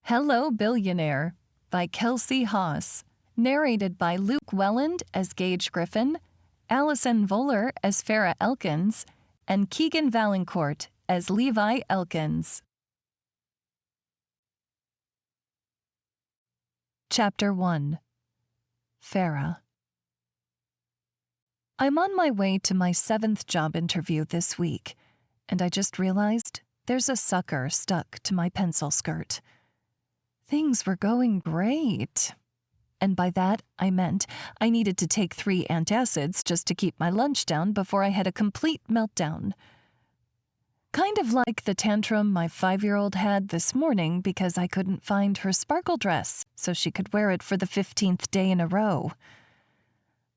Hello, Billionaire by Kelsey Haas. Narrated by Luke Welland as Gage Griffen, Allyson Voller as Farah Elkins, and Keegan Valancourt as Levi Elkins. Chapter 1. Farah. I'm on my way to my 7th job interview this week, and I just realized there's a sucker stuck to my pencil skirt. Things were going great. And by that, I meant I needed to take 3 antacids just to keep my lunch down before I had a complete meltdown. Kind of like the tantrum my 5-year-old had this morning because I couldn't find her sparkle dress so she could wear it for the 15th day in a row.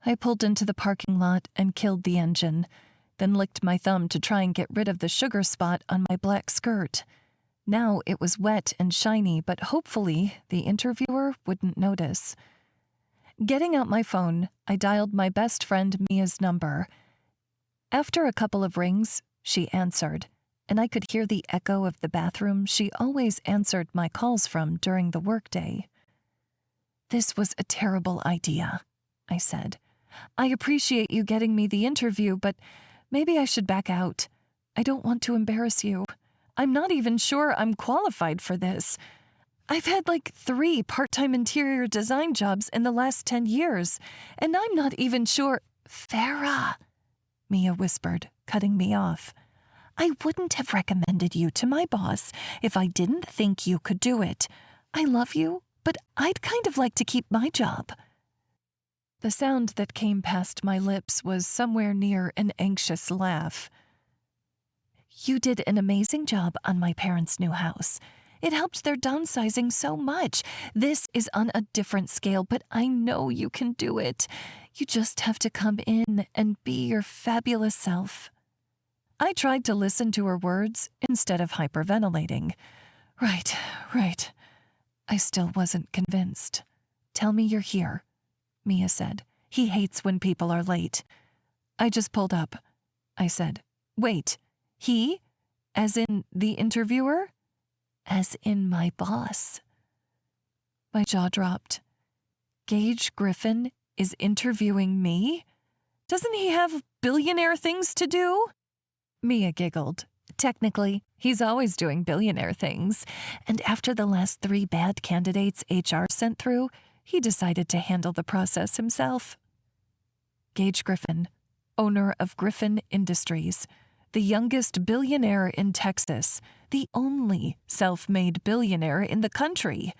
I pulled into the parking lot and killed the engine, then licked my thumb to try and get rid of the sugar spot on my black skirt. Now it was wet and shiny, but hopefully the interviewer wouldn't notice. Getting out my phone, I dialed my best friend Mia's number. After a couple of rings, she answered, and I could hear the echo of the bathroom she always answered my calls from during the workday. "This was a terrible idea," I said. "I appreciate you getting me the interview, but maybe I should back out. I don't want to embarrass you. I'm not even sure I'm qualified for this. I've had like 3 part-time interior design jobs in the last 10 years, and I'm not even sure—" "Farah," Mia whispered, cutting me off. "I wouldn't have recommended you to my boss if I didn't think you could do it. I love you, but I'd kind of like to keep my job." The sound that came past my lips was somewhere near an anxious laugh. "You did an amazing job on my parents' new house. It helped their downsizing so much. This is on a different scale, but I know you can do it. You just have to come in and be your fabulous self." I tried to listen to her words instead of hyperventilating. Right. I still wasn't convinced. "Tell me you're here," Mia said. "He hates when people are late." "I just pulled up," I said. "Wait. He? As in the interviewer?" "As in my boss." My jaw dropped. Gage Griffen is interviewing me? Doesn't he have billionaire things to do? Mia giggled. Technically, he's always doing billionaire things, and after the last 3 bad candidates HR sent through, he decided to handle the process himself. Gage Griffen, owner of Griffen Industries, the youngest billionaire in Texas, the only self-made billionaire in the country.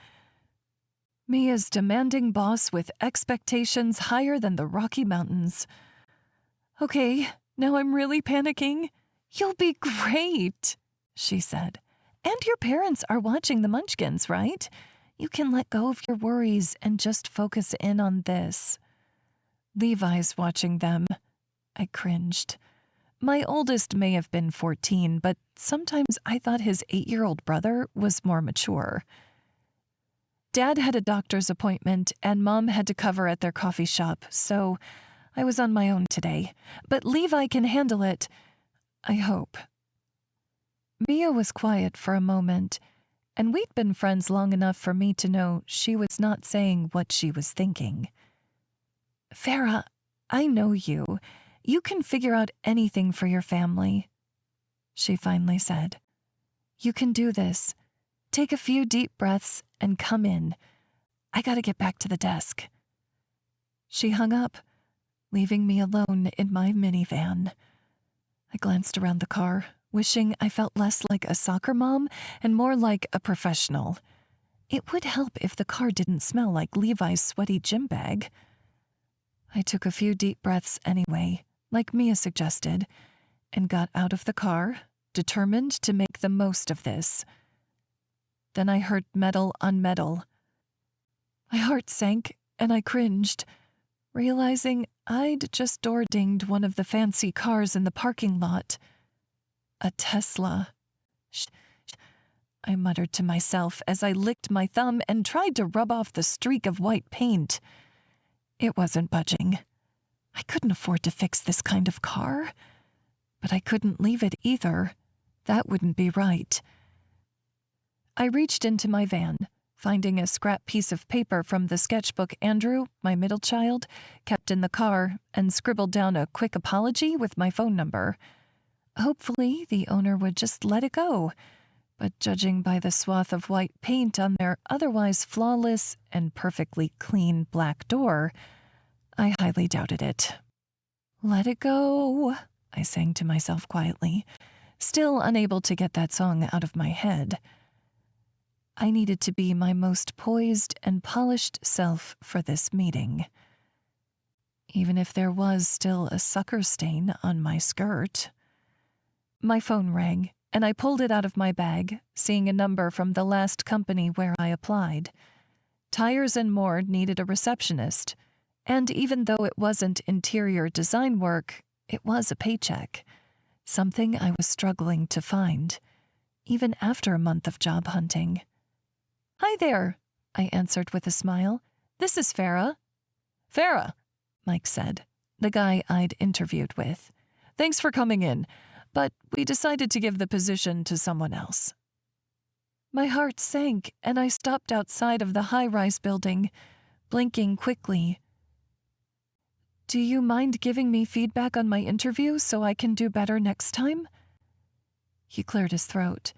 Mia's demanding boss with expectations higher than the Rocky Mountains. "Okay, now I'm really panicking. You'll be great," she said. "And your parents are watching the Munchkins, right? You can let go of your worries and just focus in on this." "Levi's watching them." I cringed. My oldest may have been 14, but sometimes I thought his 8-year-old brother was more mature. Dad had a doctor's appointment and Mom had to cover at their coffee shop, so I was on my own today. But Levi can handle it. I hope. Mia was quiet for a moment, and we'd been friends long enough for me to know she was not saying what she was thinking. "Farah, I know you. You can figure out anything for your family," she finally said. "You can do this. Take a few deep breaths and come in. I gotta get back to the desk." She hung up, leaving me alone in my minivan. I glanced around the car, wishing I felt less like a soccer mom and more like a professional. It would help if the car didn't smell like Levi's sweaty gym bag. I took a few deep breaths anyway, like Mia suggested, and got out of the car, determined to make the most of this. Then I heard metal on metal. My heart sank, and I cringed, realizing I'd just door-dinged one of the fancy cars in the parking lot. A Tesla. Shh, I muttered to myself as I licked my thumb and tried to rub off the streak of white paint. It wasn't budging. I couldn't afford to fix this kind of car, but I couldn't leave it either. That wouldn't be right. I reached into my van, finding a scrap piece of paper from the sketchbook Andrew, my middle child, kept in the car and scribbled down a quick apology with my phone number. Hopefully, the owner would just let it go, but judging by the swath of white paint on their otherwise flawless and perfectly clean black door, I highly doubted it. "Let it go," I sang to myself quietly, still unable to get that song out of my head. I needed to be my most poised and polished self for this meeting. Even if there was still a sucker stain on my skirt. My phone rang, and I pulled it out of my bag, seeing a number from the last company where I applied. Tires and More needed a receptionist, and even though it wasn't interior design work, it was a paycheck, something I was struggling to find, even after a month of job hunting. "Hi there," I answered with a smile. "This is Farah." "Farah," Mike said, the guy I'd interviewed with. "Thanks for coming in, but we decided to give the position to someone else." My heart sank, and I stopped outside of the high-rise building, blinking quickly. "Do you mind giving me feedback on my interview so I can do better next time?" He cleared his throat,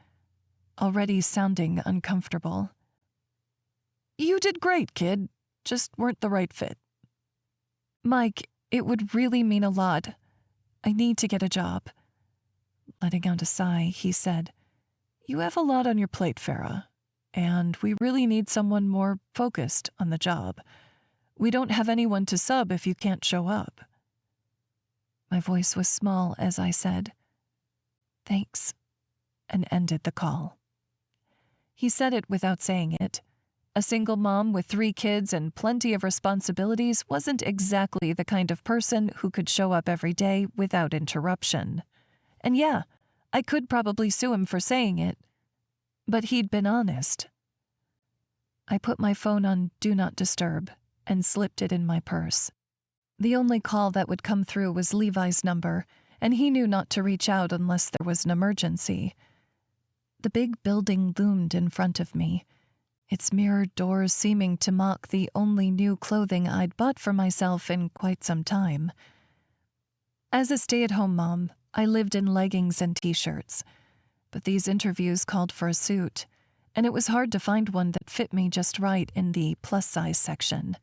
already sounding uncomfortable. "You did great, kid. Just weren't the right fit." "Mike, it would really mean a lot. I need to get a job." Letting out a sigh, he said, "You have a lot on your plate, Farah, and we really need someone more focused on the job. We don't have anyone to sub if you can't show up." My voice was small as I said, "Thanks," and ended the call. He said it without saying it. A single mom with 3 kids and plenty of responsibilities wasn't exactly the kind of person who could show up every day without interruption. And yeah, I could probably sue him for saying it, but he'd been honest. I put my phone on Do Not Disturb and slipped it in my purse. The only call that would come through was Levi's number, and he knew not to reach out unless there was an emergency. The big building loomed in front of me, its mirrored doors seeming to mock the only new clothing I'd bought for myself in quite some time. As a stay-at-home mom, I lived in leggings and t-shirts, but these interviews called for a suit, and it was hard to find one that fit me just right in the plus-size section.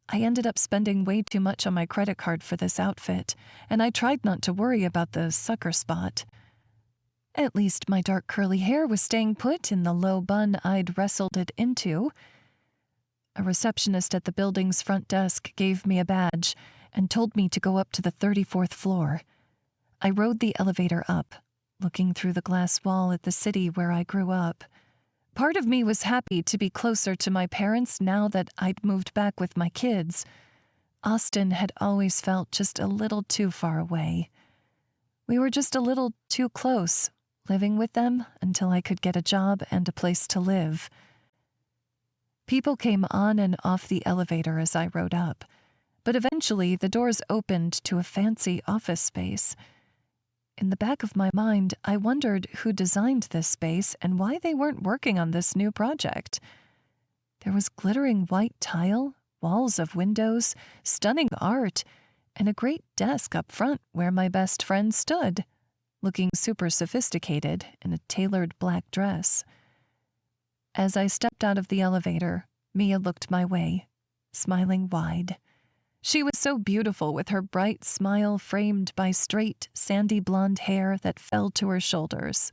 I ended up spending way too much on my credit card for this outfit, and I tried not to worry about the sucker spot. At least my dark curly hair was staying put in the low bun I'd wrestled it into. A receptionist at the building's front desk gave me a badge and told me to go up to the 34th floor. I rode the elevator up, looking through the glass wall at the city where I grew up. Part of me was happy to be closer to my parents now that I'd moved back with my kids. Austin had always felt just a little too far away. We were just a little too close, living with them until I could get a job and a place to live. People came on and off the elevator as I rode up, but eventually the doors opened to a fancy office space. In the back of my mind, I wondered who designed this space and why they weren't working on this new project. There was glittering white tile, walls of windows, stunning art, and a great desk up front where my best friend stood, looking super sophisticated in a tailored black dress. As I stepped out of the elevator, Mia looked my way, smiling wide. She was so beautiful with her bright smile framed by straight, sandy blonde hair that fell to her shoulders.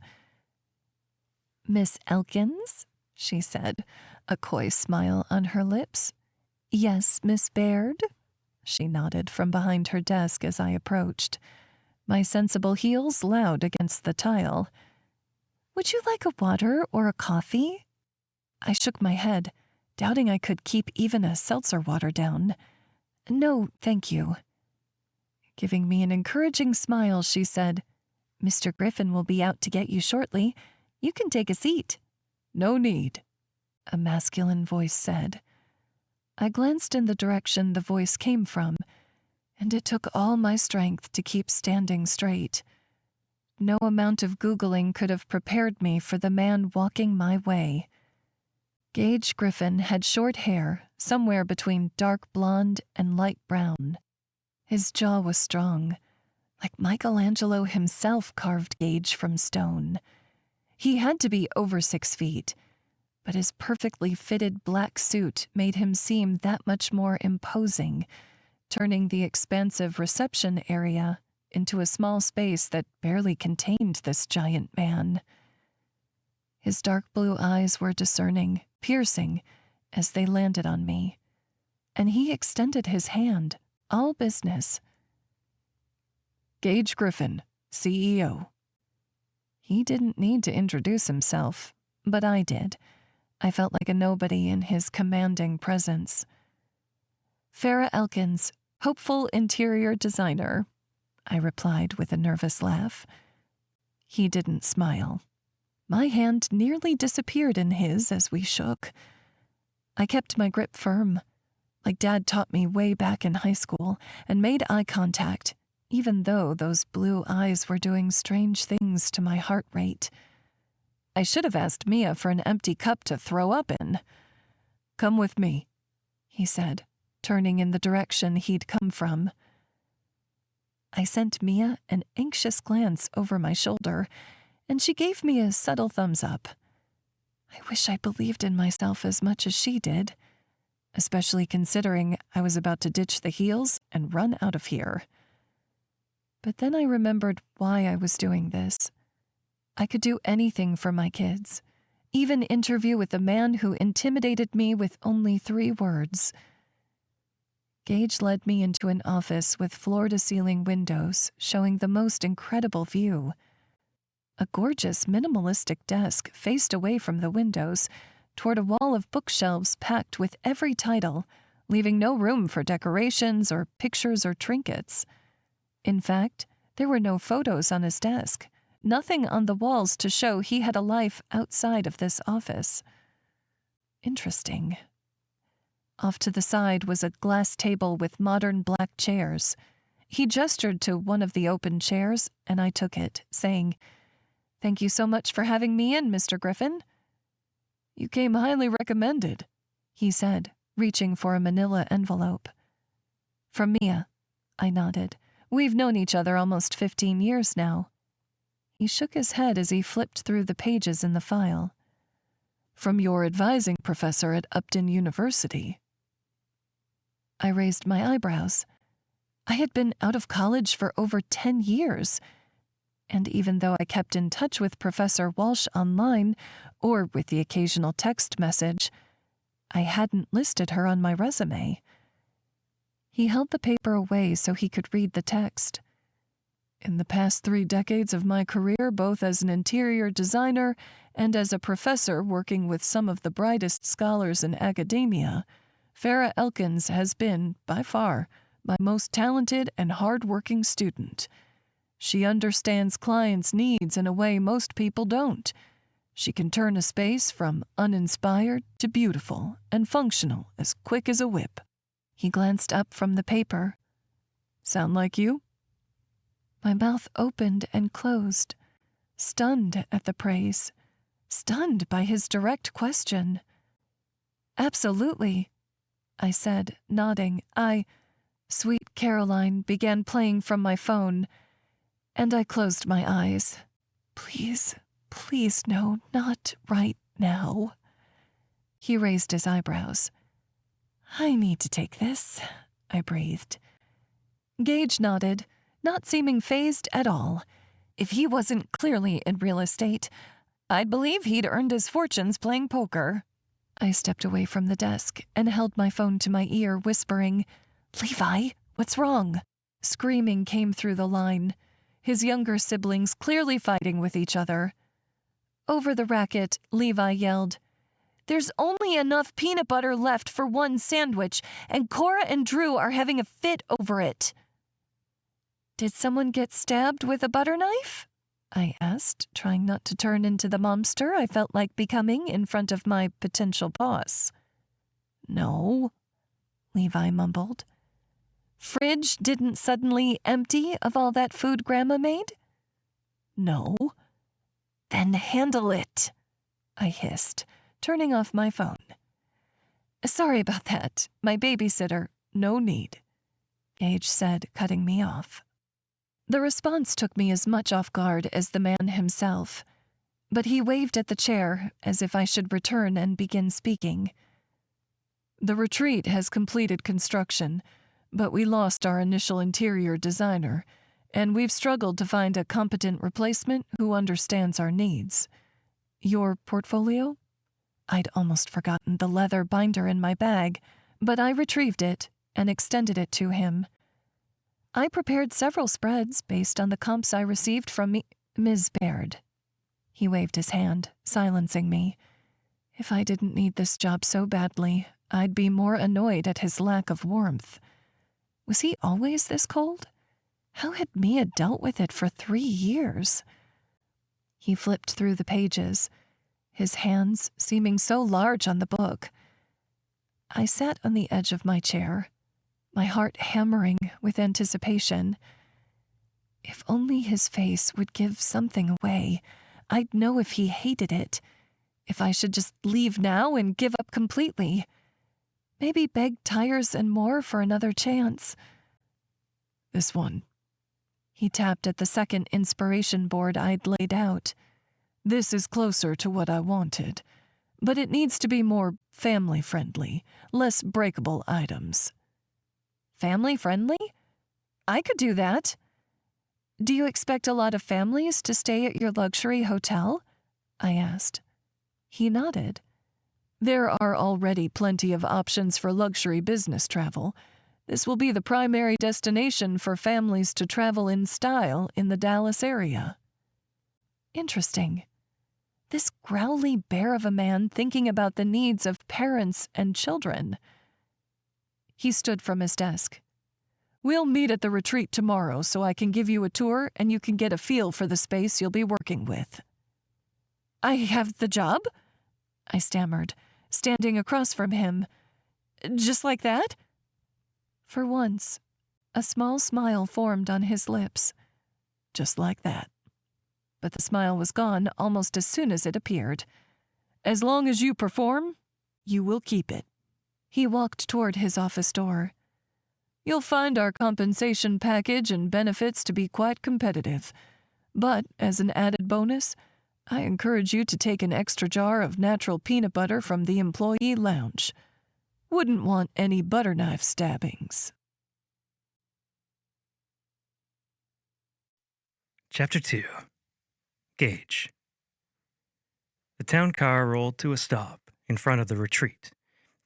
"Miss Elkins?" she said, a coy smile on her lips. "Yes, Miss Baird?" She nodded from behind her desk as I approached, my sensible heels loud against the tile. "Would you like a water or a coffee?" I shook my head, doubting I could keep even a seltzer water down. "No, thank you." Giving me an encouraging smile, she said, "Mr. Griffen will be out to get you shortly. You can take a seat." "No need," a masculine voice said. I glanced in the direction the voice came from, and it took all my strength to keep standing straight. No amount of Googling could have prepared me for the man walking my way. Gage Griffen had short hair, somewhere between dark blonde and light brown. His jaw was strong, like Michelangelo himself carved Gage from stone. He had to be over 6 feet, but his perfectly fitted black suit made him seem that much more imposing, turning the expansive reception area into a small space that barely contained this giant man. His dark blue eyes were discerning, piercing, as they landed on me, and he extended his hand, all business. Gage Griffen, CEO. He didn't need to introduce himself, but I did. I felt like a nobody in his commanding presence. Farah Elkins, hopeful interior designer, I replied with a nervous laugh. He didn't smile. My hand nearly disappeared in his as we shook. I kept my grip firm, like Dad taught me way back in high school, and made eye contact, even though those blue eyes were doing strange things to my heart rate. I should have asked Mia for an empty cup to throw up in. "Come with me," he said, turning in the direction he'd come from. I sent Mia an anxious glance over my shoulder, and she gave me a subtle thumbs up. I wish I believed in myself as much as she did, especially considering I was about to ditch the heels and run out of here. But then I remembered why I was doing this. I could do anything for my kids, even interview with the man who intimidated me with only 3 words. Gage led me into an office with floor-to-ceiling windows showing the most incredible view. A gorgeous minimalistic desk faced away from the windows toward a wall of bookshelves packed with every title, leaving no room for decorations or pictures or trinkets. In fact, there were no photos on his desk, nothing on the walls to show he had a life outside of this office. Interesting. Off to the side was a glass table with modern black chairs. He gestured to one of the open chairs, and I took it, saying, "Thank you so much for having me in, Mr. Griffen." "You came highly recommended," he said, reaching for a manila envelope. "From Mia," I nodded. "We've known each other almost 15 years now." He shook his head as he flipped through the pages in the file. "From your advising professor at Upton University." I raised my eyebrows. I had been out of college for over 10 years, and even though I kept in touch with Professor Walsh online, or with the occasional text message, I hadn't listed her on my resume. He held the paper away so he could read the text. "In the past 3 decades of my career, both as an interior designer and as a professor working with some of the brightest scholars in academia, Farah Elkins has been, by far, my most talented and hard-working student. She understands clients' needs in a way most people don't. She can turn a space from uninspired to beautiful and functional as quick as a whip." He glanced up from the paper. "Sound like you?" My mouth opened and closed, stunned at the praise, stunned by his direct question. "Absolutely," I said, nodding. Sweet Caroline began playing from my phone, and I closed my eyes. "Please, please no, not right now." He raised his eyebrows. "I need to take this," I breathed. Gage nodded, not seeming fazed at all. If he wasn't clearly in real estate, I'd believe he'd earned his fortunes playing poker. I stepped away from the desk and held my phone to my ear, whispering, "Levi, what's wrong?" Screaming came through the line, his younger siblings clearly fighting with each other. Over the racket, Levi yelled, "There's only enough peanut butter left for 1 sandwich, and Cora and Drew are having a fit over it." "Did someone get stabbed with a butter knife?" I asked, trying not to turn into the momster I felt like becoming in front of my potential boss. "No," Levi mumbled. "Fridge didn't suddenly empty of all that food Grandma made?" "No." "Then handle it," I hissed, turning off my phone. "Sorry about that. My babysitter. No need," Gage said, cutting me off. The response took me as much off guard as the man himself, but he waved at the chair as if I should return and begin speaking. "The retreat has completed construction, but we lost our initial interior designer, and we've struggled to find a competent replacement who understands our needs. Your portfolio?" I'd almost forgotten the leather binder in my bag, but I retrieved it and extended it to him. "I prepared several spreads based on the comps I received from Ms. Baird." He waved his hand, silencing me. If I didn't need this job so badly, I'd be more annoyed at his lack of warmth. Was he always this cold? How had Mia dealt with it for 3 years? He flipped through the pages, his hands seeming so large on the book. I sat on the edge of my chair, my heart hammering with anticipation. If only his face would give something away, I'd know if he hated it, if I should just leave now and give up completely. Maybe beg tires and more for another chance. "This one." He tapped at the second inspiration board I'd laid out. "This is closer to what I wanted, but it needs to be more family-friendly, less breakable items." "Family-friendly? I could do that." "Do you expect a lot of families to stay at your luxury hotel?" I asked. He nodded. "There are already plenty of options for luxury business travel. This will be the primary destination for families to travel in style in the Dallas area." Interesting. This growly bear of a man thinking about the needs of parents and children. He stood from his desk. "We'll meet at the retreat tomorrow so I can give you a tour and you can get a feel for the space you'll be working with." "I have the job?" I stammered, standing across from him. "Just like that?" For once, a small smile formed on his lips. Just like that. But the smile was gone almost as soon as it appeared. "As long as you perform, you will keep it." He walked toward his office door. "You'll find our compensation package and benefits to be quite competitive. But, as an added bonus, I encourage you to take an extra jar of natural peanut butter from the employee lounge. Wouldn't want any butter knife stabbings." Chapter 2. Gage. The town car rolled to a stop in front of the retreat,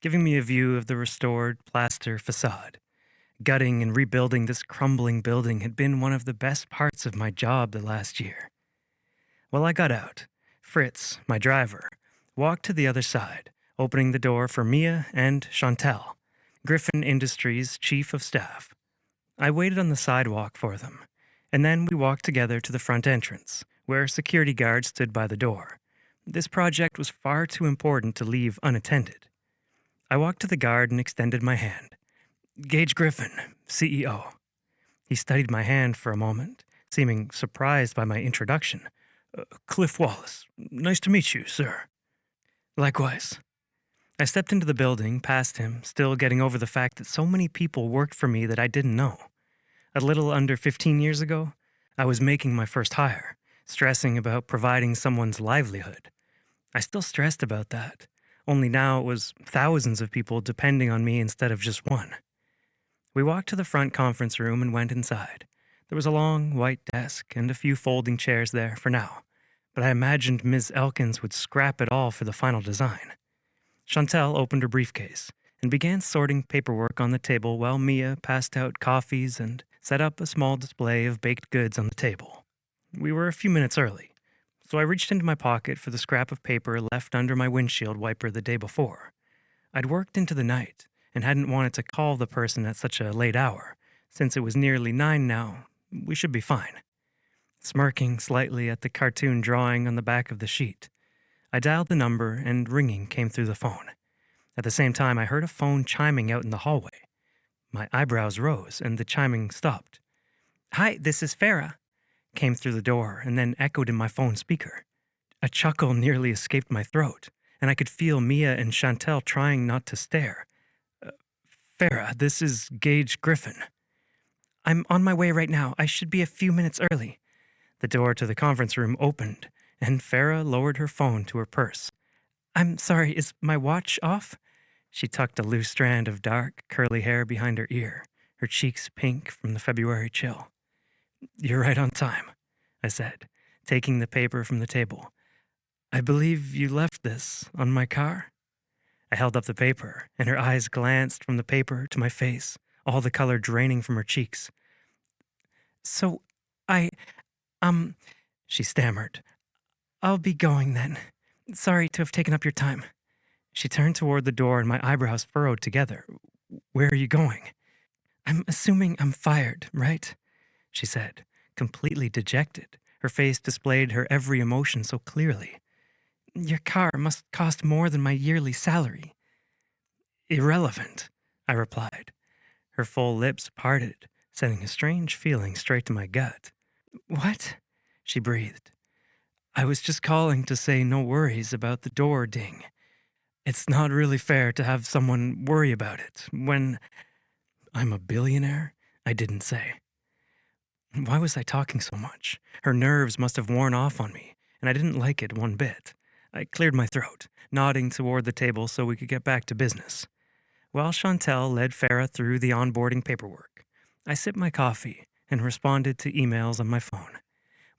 giving me a view of the restored plaster facade. Gutting and rebuilding this crumbling building had been one of the best parts of my job the last year. While I got out, Fritz, my driver, walked to the other side, opening the door for Mia and Chantel, Griffen Industries' chief of staff. I waited on the sidewalk for them, and then we walked together to the front entrance, where security guards stood by the door. This project was far too important to leave unattended. I walked to the guard and extended my hand. "Gage Griffen, CEO." He studied my hand for a moment, seeming surprised by my introduction. "Cliff Wallace. Nice to meet you, sir." "Likewise." I stepped into the building, past him, still getting over the fact that so many people worked for me that I didn't know. A little under 15 years ago, I was making my first hire, stressing about providing someone's livelihood. I still stressed about that, only now it was thousands of people depending on me instead of just one. We walked to the front conference room and went inside. There was a long, white desk and a few folding chairs there for now, but I imagined Ms. Elkins would scrap it all for the final design. Chantel opened her briefcase and began sorting paperwork on the table while Mia passed out coffees and set up a small display of baked goods on the table. We were a few minutes early, so I reached into my pocket for the scrap of paper left under my windshield wiper the day before. I'd worked into the night and hadn't wanted to call the person at such a late hour. Since it was nearly 9 now, we should be fine. Smirking slightly at the cartoon drawing on the back of the sheet, I dialed the number and ringing came through the phone. At the same time, I heard a phone chiming out in the hallway. My eyebrows rose and the chiming stopped. "Hi, this is Farah," came through the door and then echoed in my phone speaker. A chuckle nearly escaped my throat. and I could feel Mia and Chantel trying not to stare. Farah, this is Gage Griffen. I'm on my way right now. I should be a few minutes early. The door to the conference room opened, and Farah lowered her phone to her purse. I'm sorry, is my watch off? She tucked a loose strand of dark, curly hair behind her ear, her cheeks pink from the February chill. You're right on time, I said, taking the paper from the table. I believe you left this on my car? I held up the paper, and her eyes glanced from the paper to my face, all the color draining from her cheeks. So, she stammered. I'll be going then. Sorry to have taken up your time. She turned toward the door and my eyebrows furrowed together. Where are you going? I'm assuming I'm fired, right? She said, completely dejected. Her face displayed her every emotion so clearly. Your car must cost more than my yearly salary. Irrelevant, I replied. Her full lips parted, sending a strange feeling straight to my gut. What? She breathed. I was just calling to say no worries about the door ding. It's not really fair to have someone worry about it when I'm a billionaire, I didn't say. Why was I talking so much? Her nerves must have worn off on me, and I didn't like it one bit. I cleared my throat, nodding toward the table so we could get back to business. While Chantel led Farah through the onboarding paperwork, I sipped my coffee and responded to emails on my phone.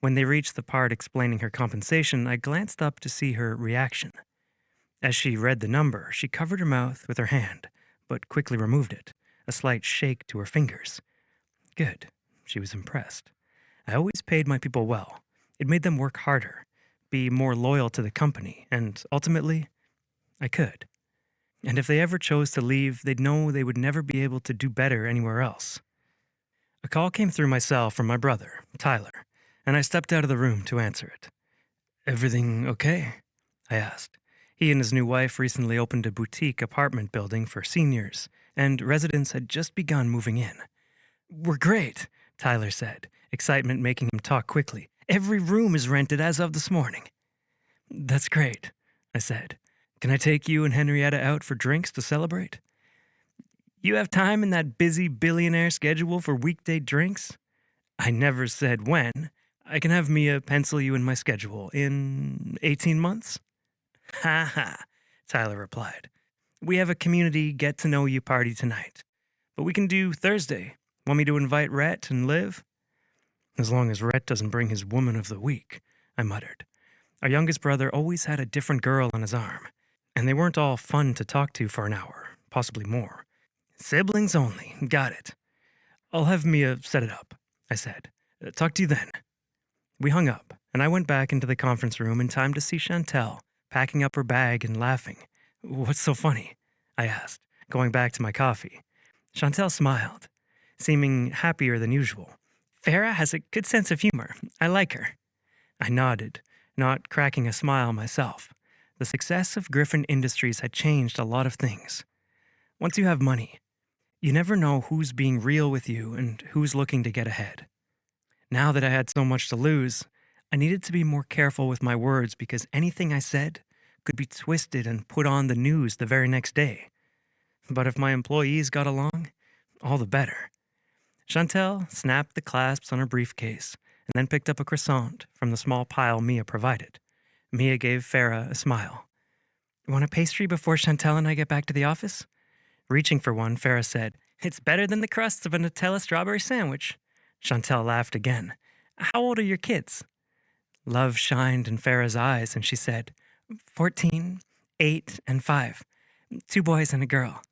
When they reached the part explaining her compensation, I glanced up to see her reaction. As she read the number, she covered her mouth with her hand, but quickly removed it, a slight shake to her fingers. Good. She was impressed. I always paid my people well. It made them work harder, be more loyal to the company, and ultimately, I could. And if they ever chose to leave, they'd know they would never be able to do better anywhere else. A call came through my cell from my brother, Tyler, and I stepped out of the room to answer it. Everything okay? I asked. He and his new wife recently opened a boutique apartment building for seniors, and residents had just begun moving in. We're great, Tyler said, excitement making him talk quickly. Every room is rented as of this morning. That's great, I said. Can I take you and Henrietta out for drinks to celebrate? You have time in that busy billionaire schedule for weekday drinks? I never said when. I can have Mia pencil you in my schedule in 18 months? Ha ha, Tyler replied. We have a community get-to-know-you party tonight. But we can do Thursday. Want me to invite Rhett and Liv? As long as Rhett doesn't bring his woman of the week, I muttered. Our youngest brother always had a different girl on his arm, and they weren't all fun to talk to for an hour, possibly more. Siblings only, got it. I'll have Mia set it up, I said. Talk to you then. We hung up, and I went back into the conference room in time to see Chantel packing up her bag and laughing. What's so funny? I asked, going back to my coffee. Chantel smiled, seeming happier than usual. Farah has a good sense of humor. I like her. I nodded, not cracking a smile myself. The success of Griffen Industries had changed a lot of things. Once you have money, you never know who's being real with you and who's looking to get ahead. Now that I had so much to lose, I needed to be more careful with my words because anything I said could be twisted and put on the news the very next day. But if my employees got along, all the better. Chantel snapped the clasps on her briefcase and then picked up a croissant from the small pile Mia provided. Mia gave Farah a smile. Want a pastry before Chantel and I get back to the office? Reaching for one, Farah said, It's better than the crusts of a Nutella strawberry sandwich. Chantel laughed again. How old are your kids? Love shined in Farah's eyes, and she said, 14, 8, and 5. 2 boys and a girl.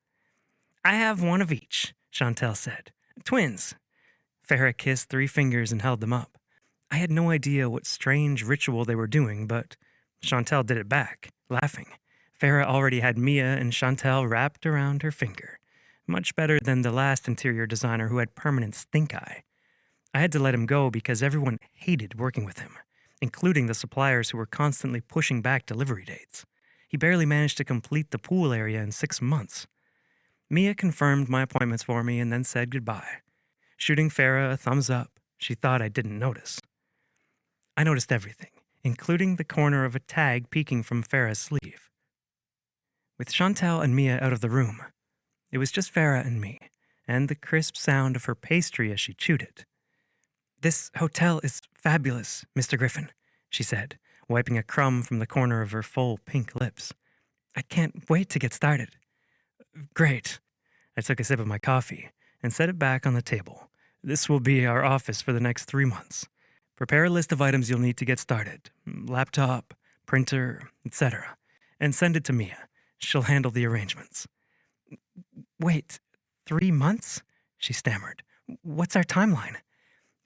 I have one of each, Chantel said. Twins. Farah kissed 3 fingers and held them up. I had no idea what strange ritual they were doing, but Chantel did it back, laughing. Farah already had Mia and Chantel wrapped around her finger. Much better than the last interior designer who had permanent stink eye. I had to let him go because everyone hated working with him, including the suppliers who were constantly pushing back delivery dates. He barely managed to complete the pool area in 6 months. Mia confirmed my appointments for me and then said goodbye. Shooting Farah a thumbs up, she thought I didn't notice. I noticed everything, including the corner of a tag peeking from Farah's sleeve. With Chantal and Mia out of the room, it was just Farah and me, and the crisp sound of her pastry as she chewed it. "This hotel is fabulous, Mr. Griffen," she said, wiping a crumb from the corner of her full pink lips. "I can't wait to get started." "Great." I took a sip of my coffee and set it back on the table. "This will be our office for the next 3 months. Prepare a list of items you'll need to get started. Laptop, printer, etc. And send it to Mia. She'll handle the arrangements." "Wait, 3 months?" she stammered. "What's our timeline?"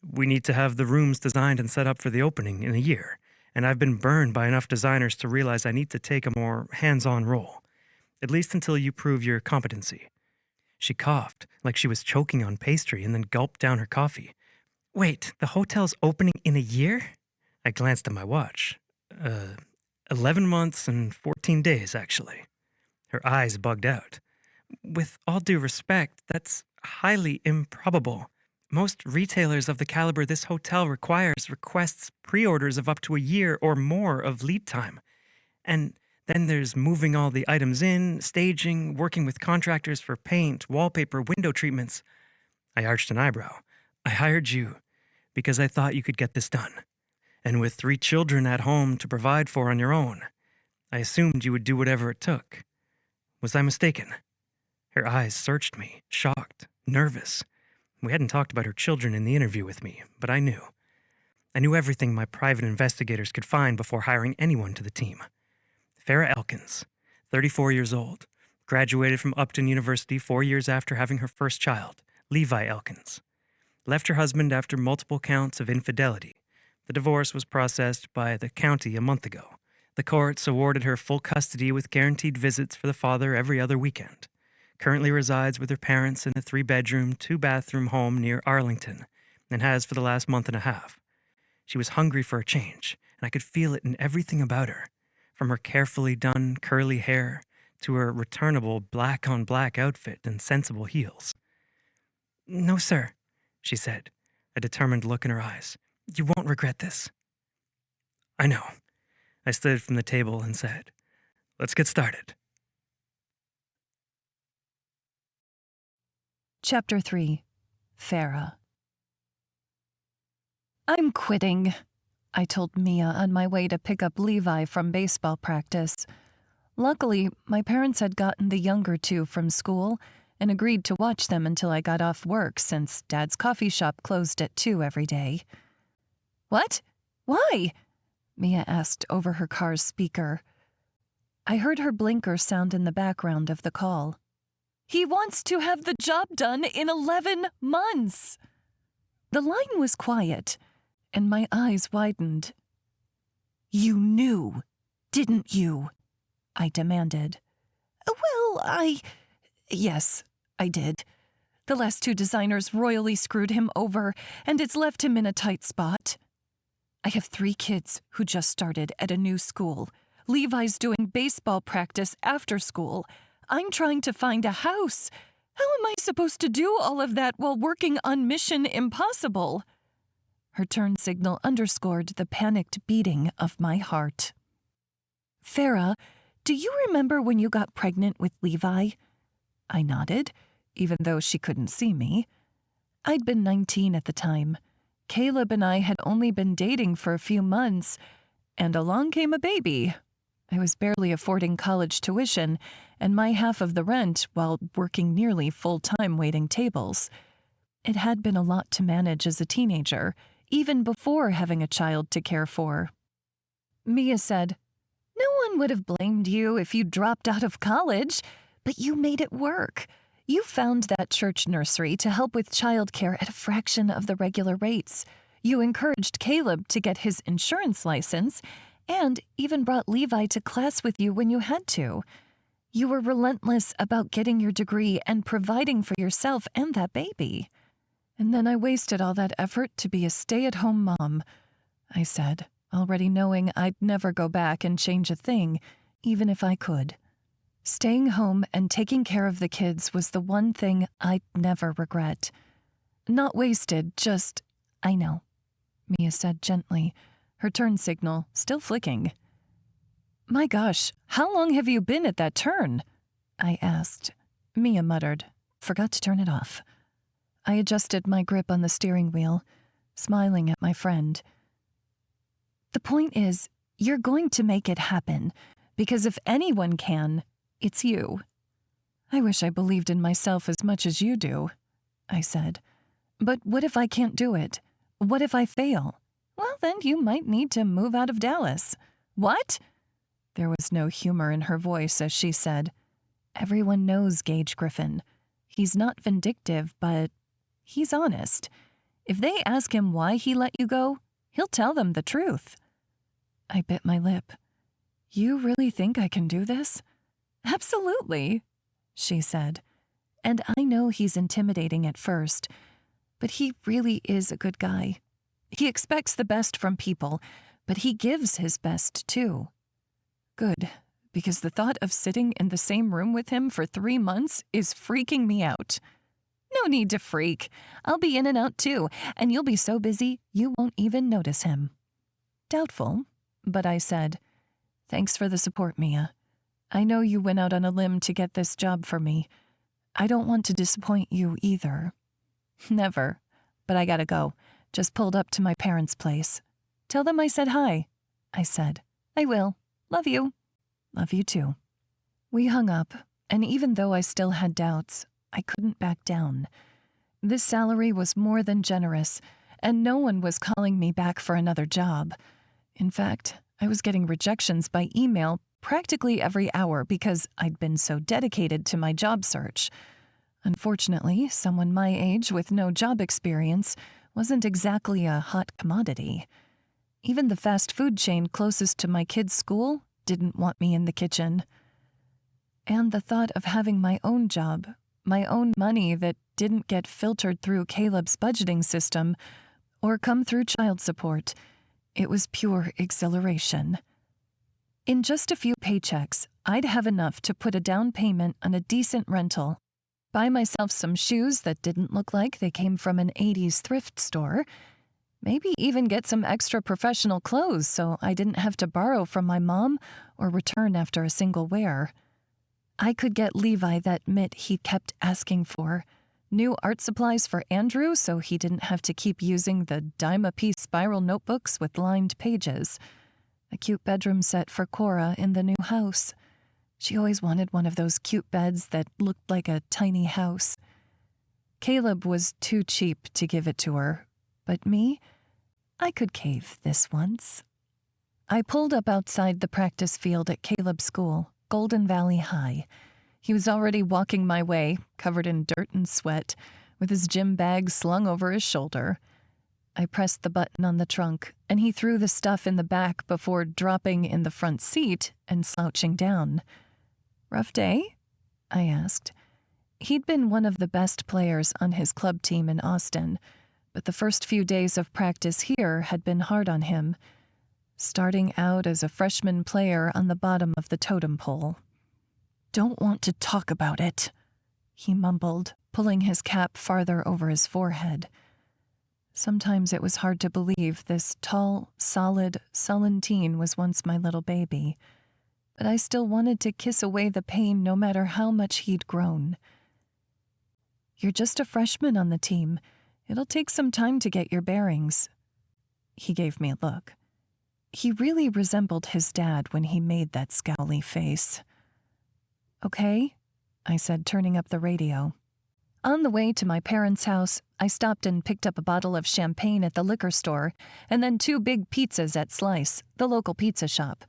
"We need to have the rooms designed and set up for the opening in a year, and I've been burned by enough designers to realize I need to take a more hands-on role, at least until you prove your competency." She coughed like she was choking on pastry and then gulped down her coffee. "Wait, the hotel's opening in a year?" I glanced at my watch. 11 months and 14 days, actually." Her eyes bugged out. "With all due respect, that's highly improbable. Most retailers of the caliber this hotel requests pre-orders of up to a year or more of lead time. And then there's moving all the items in, staging, working with contractors for paint, wallpaper, window treatments." I arched an eyebrow. "I hired you because I thought you could get this done. And with 3 children at home to provide for on your own, I assumed you would do whatever it took. Was I mistaken?" Her eyes searched me, shocked, nervous. We hadn't talked about her children in the interview with me, but I knew. I knew everything my private investigators could find before hiring anyone to the team. Farah Elkins, 34 years old, graduated from Upton University 4 years after having her first child, Levi Elkins. Left her husband after multiple counts of infidelity. The divorce was processed by the county a month ago. The courts awarded her full custody with guaranteed visits for the father every other weekend. Currently resides with her parents in a 3-bedroom, 2-bathroom home near Arlington, and has for the last month and a half. She was hungry for a change, and I could feel it in everything about her, from her carefully done curly hair to her returnable black-on-black outfit and sensible heels. "No, sir," she said, a determined look in her eyes. "You won't regret this." "I know." I stood from the table and said, "Let's get started." Chapter 3. Farah. "I'm quitting," I told Mia on my way to pick up Levi from baseball practice. Luckily, my parents had gotten the younger 2 from school and agreed to watch them until I got off work since Dad's coffee shop closed at 2 every day. "What? Why?" Mia asked over her car's speaker. I heard her blinker sound in the background of the call. "He wants to have the job done in 11 months." The line was quiet, and my eyes widened. "You knew, didn't you?" I demanded. "Well, Yes, I did. The last 2 designers royally screwed him over, and it's left him in a tight spot. I have 3 kids who just started at a new school. Levi's doing baseball practice after school. I'm trying to find a house. How am I supposed to do all of that while working on Mission Impossible?" Her turn signal underscored the panicked beating of my heart. "Farah, do you remember when you got pregnant with Levi?" I nodded, even though she couldn't see me. I'd been 19 at the time. Caleb and I had only been dating for a few months, and along came a baby. I was barely affording college tuition and my half of the rent while working nearly full-time waiting tables. It had been a lot to manage as a teenager, even before having a child to care for. Mia said, "No one would have blamed you if you dropped out of college, but you made it work. You found that church nursery to help with childcare at a fraction of the regular rates. You encouraged Caleb to get his insurance license and even brought Levi to class with you when you had to. You were relentless about getting your degree and providing for yourself and that baby. And then I wasted all that effort to be a stay-at-home mom," I said, already knowing I'd never go back and change a thing, even if I could. Staying home and taking care of the kids was the one thing I'd never regret. "Not wasted, just, I know," Mia said gently, her turn signal still flicking. My gosh, how long have you been at that turn? I asked. Mia muttered. Forgot to turn it off. I adjusted my grip on the steering wheel, smiling at my friend. The point is, you're going to make it happen, because if anyone can, it's you. I wish I believed in myself as much as you do, I said. But what if I can't do it? What if I fail? Well, then you might need to move out of Dallas. What? There was no humor in her voice as she said, Everyone knows Gage Griffen. He's not vindictive, but he's honest. If they ask him why he let you go, he'll tell them the truth. I bit my lip. You really think I can do this? Absolutely, she said. And I know he's intimidating at first, but he really is a good guy. He expects the best from people, but he gives his best too. Good, because the thought of sitting in the same room with him for 3 months is freaking me out. No need to freak. I'll be in and out too, and you'll be so busy you won't even notice him. Doubtful, but I said, Thanks for the support, Mia. I know you went out on a limb to get this job for me. I don't want to disappoint you either. Never, but I gotta go. Just pulled up to my parents' place. Tell them I said hi, I said. I will. Love you. Love you too. We hung up, and even though I still had doubts, I couldn't back down. This salary was more than generous, and no one was calling me back for another job. In fact, I was getting rejections by email practically every hour because I'd been so dedicated to my job search. Unfortunately, someone my age with no job experience wasn't exactly a hot commodity. Even the fast food chain closest to my kids' school didn't want me in the kitchen. And the thought of having my own job, my own money that didn't get filtered through Caleb's budgeting system or come through child support, it was pure exhilaration. In just a few paychecks, I'd have enough to put a down payment on a decent rental, buy myself some shoes that didn't look like they came from an 80s thrift store, maybe even get some extra professional clothes so I didn't have to borrow from my mom or return after a single wear. I could get Levi that mitt he kept asking for, new art supplies for Andrew so he didn't have to keep using the dime-a-piece spiral notebooks with lined pages, a cute bedroom set for Cora in the new house. She always wanted one of those cute beds that looked like a tiny house. Caleb was too cheap to give it to her, but me, I could cave this once. I pulled up outside the practice field at Caleb's school, Golden Valley High. He was already walking my way, covered in dirt and sweat, with his gym bag slung over his shoulder. I pressed the button on the trunk, and he threw the stuff in the back before dropping in the front seat and slouching down. Rough day? I asked. He'd been one of the best players on his club team in Austin, but the first few days of practice here had been hard on him, starting out as a freshman player on the bottom of the totem pole. Don't want to talk about it, he mumbled, pulling his cap farther over his forehead. Sometimes it was hard to believe this tall, solid, sullen teen was once my little baby, but I still wanted to kiss away the pain no matter how much he'd grown. You're just a freshman on the team. It'll take some time to get your bearings. He gave me a look. He really resembled his dad when he made that scowly face. Okay, I said, turning up the radio. On the way to my parents' house, I stopped and picked up a bottle of champagne at the liquor store and then 2 big pizzas at Slice, the local pizza shop.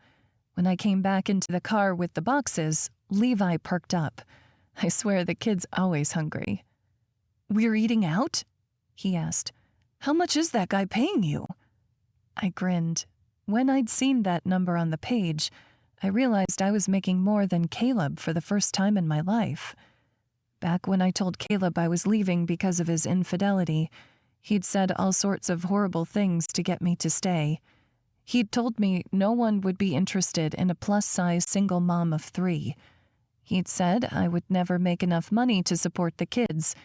When I came back into the car with the boxes, Levi perked up. I swear the kid's always hungry. We're eating out? He asked. How much is that guy paying you? I grinned. When I'd seen that number on the page, I realized I was making more than Caleb for the first time in my life. Back when I told Caleb I was leaving because of his infidelity, he'd said all sorts of horrible things to get me to stay. He'd told me no one would be interested in a plus-size single mom of 3. He'd said I would never make enough money to support the kids,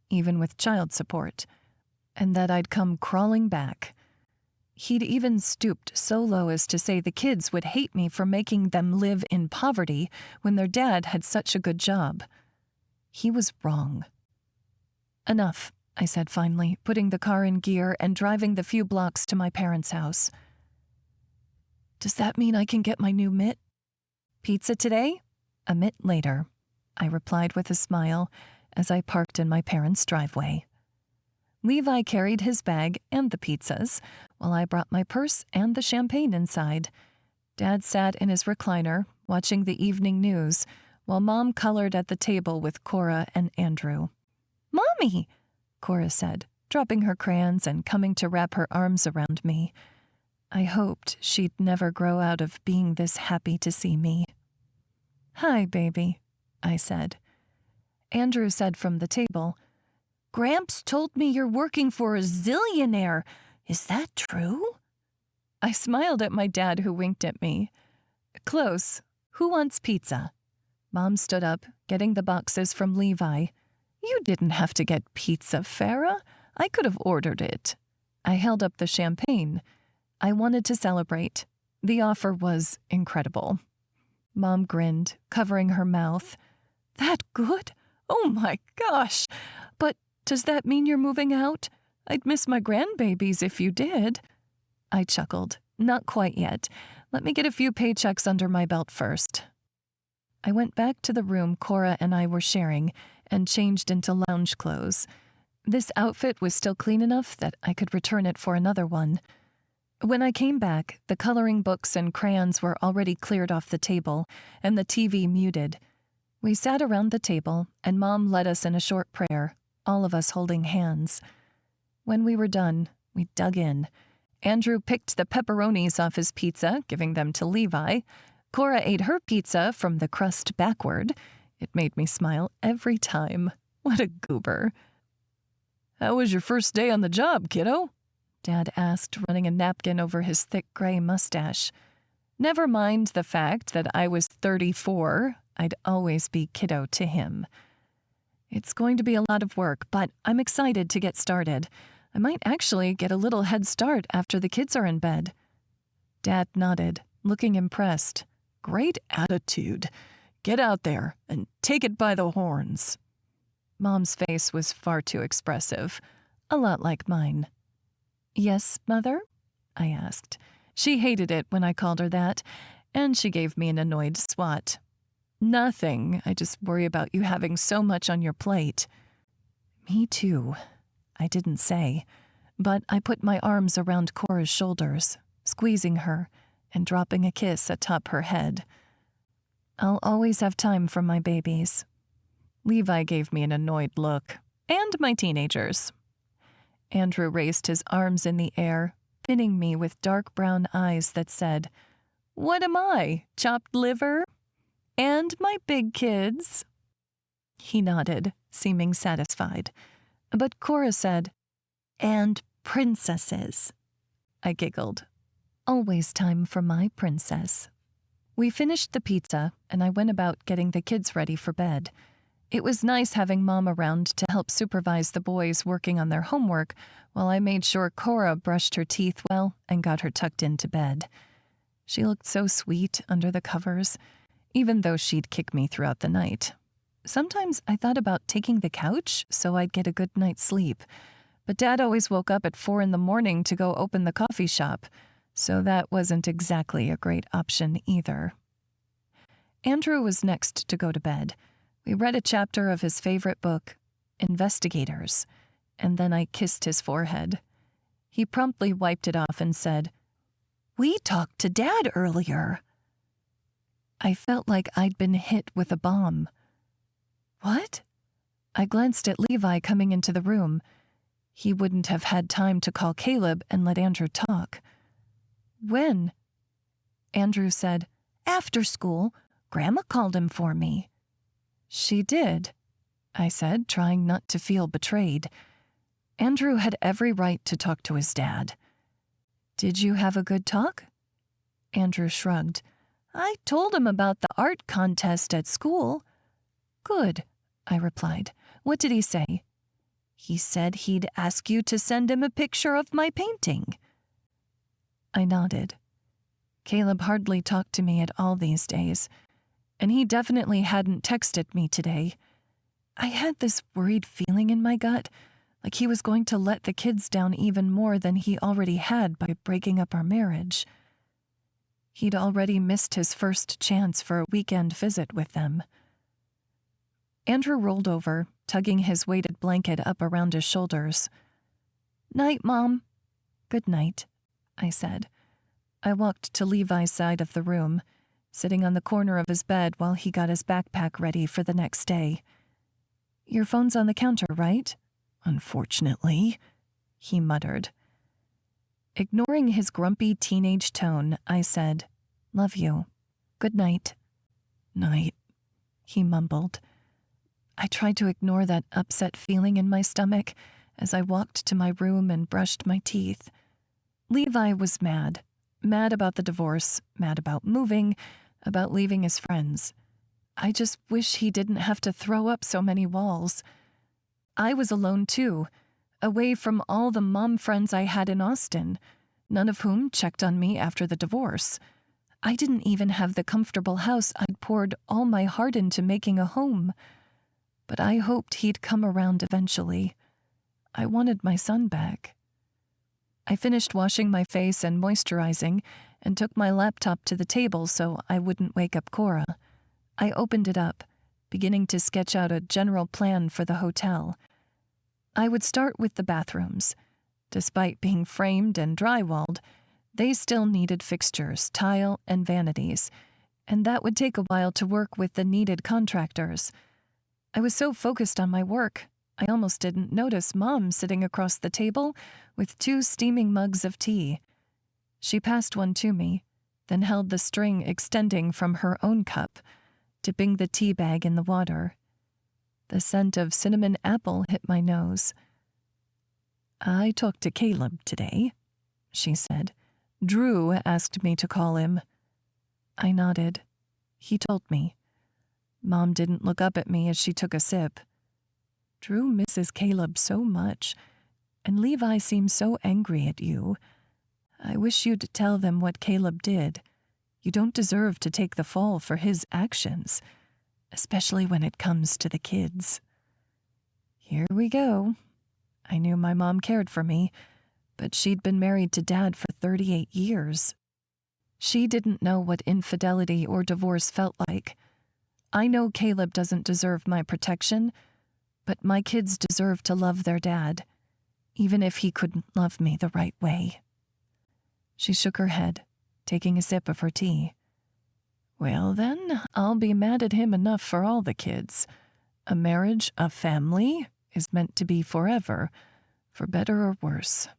even with child support, and that I'd come crawling back. He'd even stooped so low as to say the kids would hate me for making them live in poverty when their dad had such a good job. He was wrong. Enough, I said finally, putting the car in gear and driving the few blocks to my parents' house. Does that mean I can get my new mitt? Pizza today? A mitt later, I replied with a smile as I parked in my parents' driveway. Levi carried his bag and the pizzas, while I brought my purse and the champagne inside. Dad sat in his recliner, watching the evening news, while Mom colored at the table with Cora and Andrew. "Mommy," Cora said, dropping her crayons and coming to wrap her arms around me. I hoped she'd never grow out of being this happy to see me. "Hi, baby," I said. Andrew said from the table, "Gramps told me you're working for a zillionaire. Is that true?" I smiled at my dad, who winked at me. "Close. Who wants pizza?" Mom stood up, getting the boxes from Levi. "You didn't have to get pizza, Farah. I could have ordered it." I held up the champagne. I wanted to celebrate. The offer was incredible. Mom grinned, covering her mouth. "That good? Oh my gosh! But does that mean you're moving out? I'd miss my grandbabies if you did." I chuckled. "Not quite yet. Let me get a few paychecks under my belt first." I went back to the room Cora and I were sharing and changed into lounge clothes. This outfit was still clean enough that I could return it for another one. When I came back, the coloring books and crayons were already cleared off the table and the TV muted. We sat around the table, and Mom led us in a short prayer, all of us holding hands. When we were done, we dug in. Andrew picked the pepperonis off his pizza, giving them to Levi. Cora ate her pizza from the crust backward. It made me smile every time. What a goober. "How was your first day on the job, kiddo?" Dad asked, running a napkin over his thick gray mustache. Never mind the fact that I was 34, I'd always be kiddo to him. "It's going to be a lot of work, but I'm excited to get started. I might actually get a little head start after the kids are in bed." Dad nodded, looking impressed. "Great attitude. Get out there and take it by the horns." Mom's face was far too expressive, a lot like mine. "Yes, Mother?" I asked. She hated it when I called her that, and she gave me an annoyed swat. "Nothing. I just worry about you having so much on your plate." "Me too," I didn't say, but I put my arms around Cora's shoulders, squeezing her and dropping a kiss atop her head. I'll always have time for my babies. Levi gave me an annoyed look, and my teenagers. Andrew raised his arms in the air, pinning me with dark brown eyes that said, "What am I, chopped liver? And my big kids?" He nodded, seeming satisfied. But Cora said, "And princesses." I giggled. Always time for my princess. We finished the pizza, and I went about getting the kids ready for bed. It was nice having Mom around to help supervise the boys working on their homework while I made sure Cora brushed her teeth well and got her tucked into bed. She looked so sweet under the covers, even though she'd kick me throughout the night. Sometimes I thought about taking the couch so I'd get a good night's sleep, but Dad always woke up at 4 a.m. to go open the coffee shop, so that wasn't exactly a great option either. Andrew was next to go to bed. We read a chapter of his favorite book, Investigators, and then I kissed his forehead. He promptly wiped it off and said, "We talked to Dad earlier." I felt like I'd been hit with a bomb. "What?" I glanced at Levi coming into the room. He wouldn't have had time to call Caleb and let Andrew talk. "When?" Andrew said, "After school. Grandma called him for me." "She did," I said, trying not to feel betrayed. Andrew had every right to talk to his dad. "Did you have a good talk?" Andrew shrugged. "I told him about the art contest at school." "Good," I replied. "What did he say?" "He said he'd ask you to send him a picture of my painting." I nodded. Caleb hardly talked to me at all these days, and he definitely hadn't texted me today. I had this worried feeling in my gut, like he was going to let the kids down even more than he already had by breaking up our marriage. He'd already missed his first chance for a weekend visit with them. Andrew rolled over, tugging his weighted blanket up around his shoulders. "Night, Mom." "Good night," I said. I walked to Levi's side of the room, sitting on the corner of his bed while he got his backpack ready for the next day. "Your phone's on the counter, right?" "Unfortunately," he muttered. Ignoring his grumpy teenage tone, I said, "Love you. Good night." "Night," he mumbled. I tried to ignore that upset feeling in my stomach as I walked to my room and brushed my teeth. Levi was mad. Mad about the divorce, mad about moving, about leaving his friends. I just wish he didn't have to throw up so many walls. I was alone too, away from all the mom friends I had in Austin, none of whom checked on me after the divorce. I didn't even have the comfortable house I'd poured all my heart into making a home. But I hoped he'd come around eventually. I wanted my son back. I finished washing my face and moisturizing and took my laptop to the table so I wouldn't wake up Cora. I opened it up, beginning to sketch out a general plan for the hotel. I would start with the bathrooms. Despite being framed and drywalled, they still needed fixtures, tile, and vanities, and that would take a while to work with the needed contractors. I was so focused on my work, I almost didn't notice Mom sitting across the table with 2 steaming mugs of tea. She passed one to me, then held the string extending from her own cup, dipping the tea bag in the water. The scent of cinnamon apple hit my nose. "I talked to Caleb today," she said. "Drew asked me to call him." I nodded. He told me. Mom didn't look up at me as she took a sip. "Drew misses Caleb so much, and Levi seems so angry at you. I wish you'd tell them what Caleb did. You don't deserve to take the fall for his actions, especially when it comes to the kids." Here we go. I knew my mom cared for me, but she'd been married to Dad for 38 years. She didn't know what infidelity or divorce felt like. I know Caleb doesn't deserve my protection, but my kids deserve to love their dad, even if he couldn't love me the right way. She shook her head, taking a sip of her tea. "Well then, I'll be mad at him enough for all the kids. A marriage, a family, is meant to be forever, for better or worse."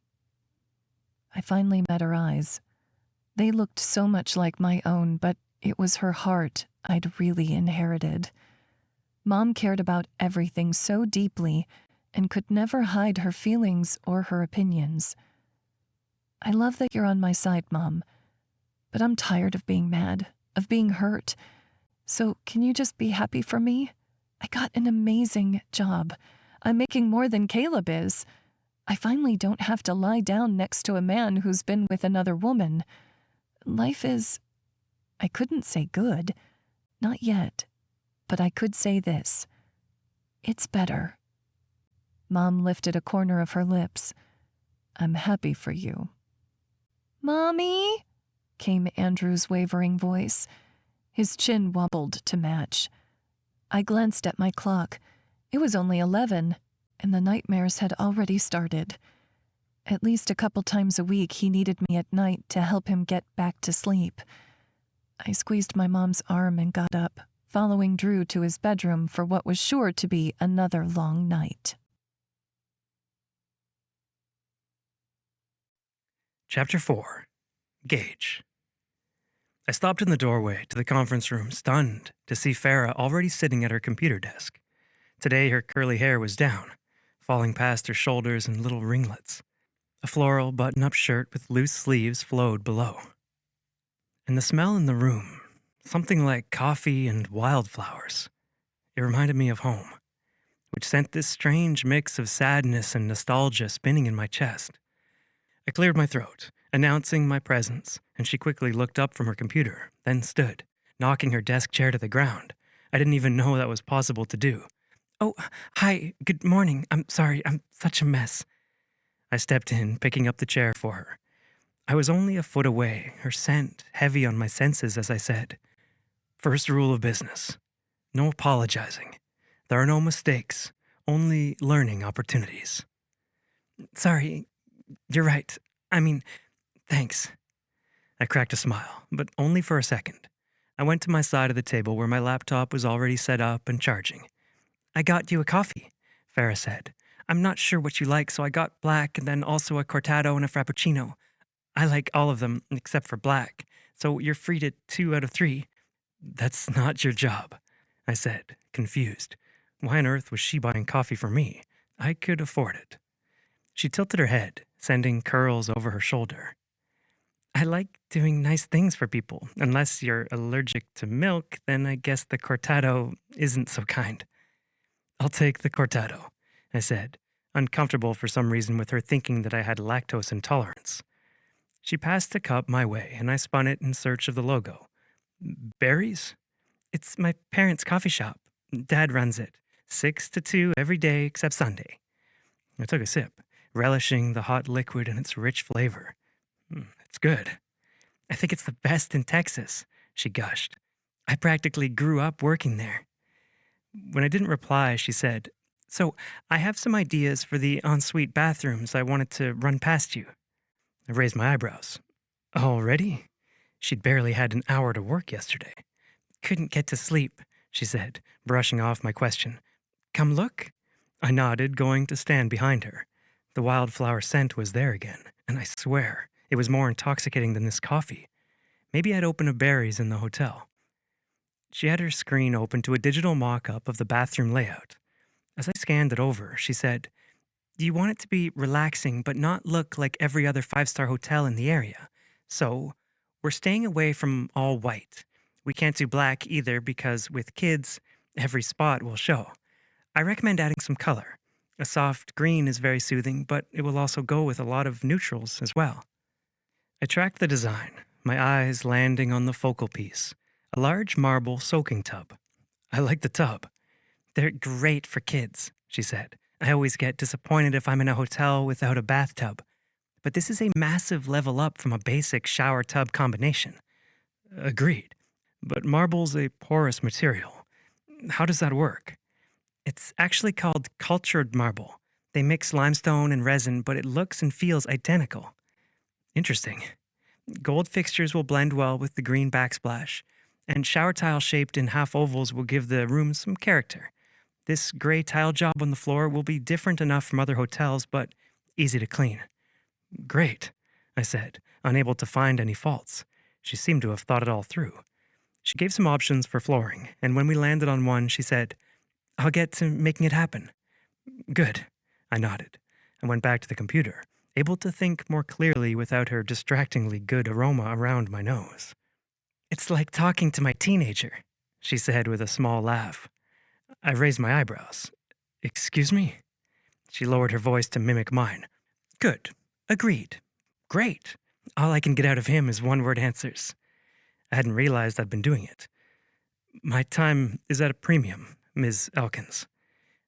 I finally met her eyes. They looked so much like my own, but it was her heart I'd really inherited. Mom cared about everything so deeply and could never hide her feelings or her opinions. "I love that you're on my side, Mom, but I'm tired of being mad, of being hurt. So can you just be happy for me? I got an amazing job. I'm making more than Caleb is. I finally don't have to lie down next to a man who's been with another woman. Life is..." I couldn't say good. Not yet. But I could say this. It's better. Mom lifted a corner of her lips. "I'm happy for you." "Mommy?" came Andrew's wavering voice. His chin wobbled to match. I glanced at my clock. It was only 11, and the nightmares had already started. At least a couple times a week he needed me at night to help him get back to sleep. I squeezed my mom's arm and got up, following Drew to his bedroom for what was sure to be another long night. Chapter 4. Gage. I stopped in the doorway to the conference room, stunned to see Farah already sitting at her computer desk. Today her curly hair was down, falling past her shoulders in little ringlets. A floral button-up shirt with loose sleeves flowed below. And the smell in the room, something like coffee and wildflowers. It reminded me of home, which sent this strange mix of sadness and nostalgia spinning in my chest. I cleared my throat announcing my presence, and she quickly looked up from her computer, then stood, knocking her desk chair to the ground. I didn't even know that was possible to do. "Oh, hi, good morning. I'm sorry, I'm such a mess." I stepped in, picking up the chair for her. I was only a foot away, her scent heavy on my senses as I said, "First rule of business. No apologizing. There are no mistakes, only learning opportunities." "Sorry, you're right. I mean, thanks." I cracked a smile, but only for a second. I went to my side of the table where my laptop was already set up and charging. "I got you a coffee," Farah said. "I'm not sure what you like, so I got black and then also a cortado and a frappuccino. I like all of them except for black, so you're free to 2 out of 3. "That's not your job," I said, confused. Why on earth was she buying coffee for me? I could afford it. She tilted her head, sending curls over her shoulder. "I like doing nice things for people. Unless you're allergic to milk, then I guess the cortado isn't so kind." "I'll take the cortado," I said, uncomfortable for some reason with her thinking that I had lactose intolerance. She passed a cup my way, and I spun it in search of the logo. "Berries?" "It's my parents' coffee shop. Dad runs it. 6 to 2 every day except Sunday." I took a sip, relishing the hot liquid and its rich flavor. It's good. "I think it's the best in Texas," she gushed. "I practically grew up working there." When I didn't reply, she said, "So I have some ideas for the ensuite bathrooms I wanted to run past you." I raised my eyebrows. "Already?" She'd barely had an hour to work yesterday. "Couldn't get to sleep," she said, brushing off my question. "Come look?" I nodded, going to stand behind her. The wildflower scent was there again, and I swear it was more intoxicating than this coffee. Maybe I'd opened a berries in the hotel. She had her screen open to a digital mock-up of the bathroom layout. As I scanned it over, she said, "You want it to be relaxing but not look like every other five-star hotel in the area. So, we're staying away from all white. We can't do black either because with kids, every spot will show. I recommend adding some color. A soft green is very soothing, but it will also go with a lot of neutrals as well." I tracked the design, my eyes landing on the focal piece, a large marble soaking tub. "I like the tub." "They're great for kids," she said. "I always get disappointed if I'm in a hotel without a bathtub. But this is a massive level up from a basic shower tub combination." "Agreed. But marble's a porous material. How does that work?" "It's actually called cultured marble. They mix limestone and resin, but it looks and feels identical." "Interesting. Gold fixtures will blend well with the green backsplash, and shower tile shaped in half ovals will give the room some character. This gray tile job on the floor will be different enough from other hotels, but easy to clean." "Great," I said, unable to find any faults. She seemed to have thought it all through. She gave some options for flooring, and when we landed on one, she said, "I'll get to making it happen." "Good," I nodded, and went back to the computer, able to think more clearly without her distractingly good aroma around my nose. "It's like talking to my teenager," she said with a small laugh. I raised my eyebrows. "Excuse me?" She lowered her voice to mimic mine. "Good. Agreed. Great. All I can get out of him is one-word answers." I hadn't realized I'd been doing it. "My time is at a premium, Ms. Elkins."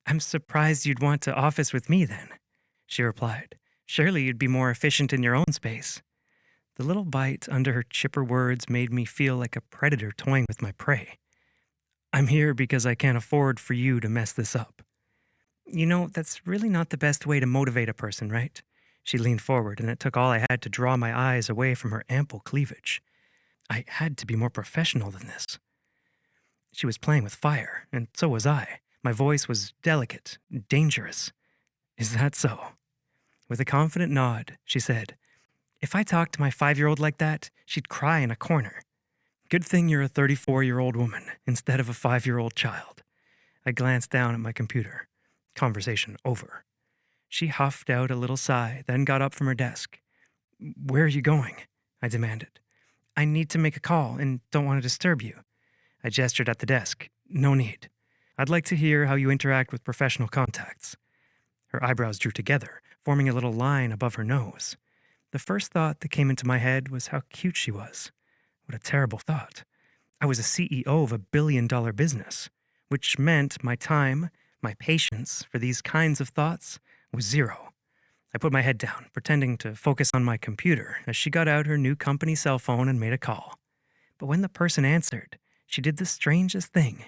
"I'm surprised you'd want to office with me then," she replied. "Surely you'd be more efficient in your own space." The little bite under her chipper words made me feel like a predator toying with my prey. "I'm here because I can't afford for you to mess this up." "You know, that's really not the best way to motivate a person, right?" She leaned forward, and it took all I had to draw my eyes away from her ample cleavage. I had to be more professional than this. She was playing with fire, and so was I. My voice was delicate, dangerous. "Is that so?" With a confident nod, she said, "If I talked to my 5-year-old like that, she'd cry in a corner." "Good thing you're a 34-year-old woman instead of a 5-year-old child." I glanced down at my computer. Conversation over. She huffed out a little sigh, then got up from her desk. "Where are you going?" I demanded. "I need to make a call and don't want to disturb you." I gestured at the desk. "No need. I'd like to hear how you interact with professional contacts." Her eyebrows drew together, forming a little line above her nose. The first thought that came into my head was how cute she was. What a terrible thought. I was a CEO of a billion-dollar business, which meant my time, my patience for these kinds of thoughts was zero. I put my head down, pretending to focus on my computer as she got out her new company cell phone and made a call. But when the person answered, she did the strangest thing.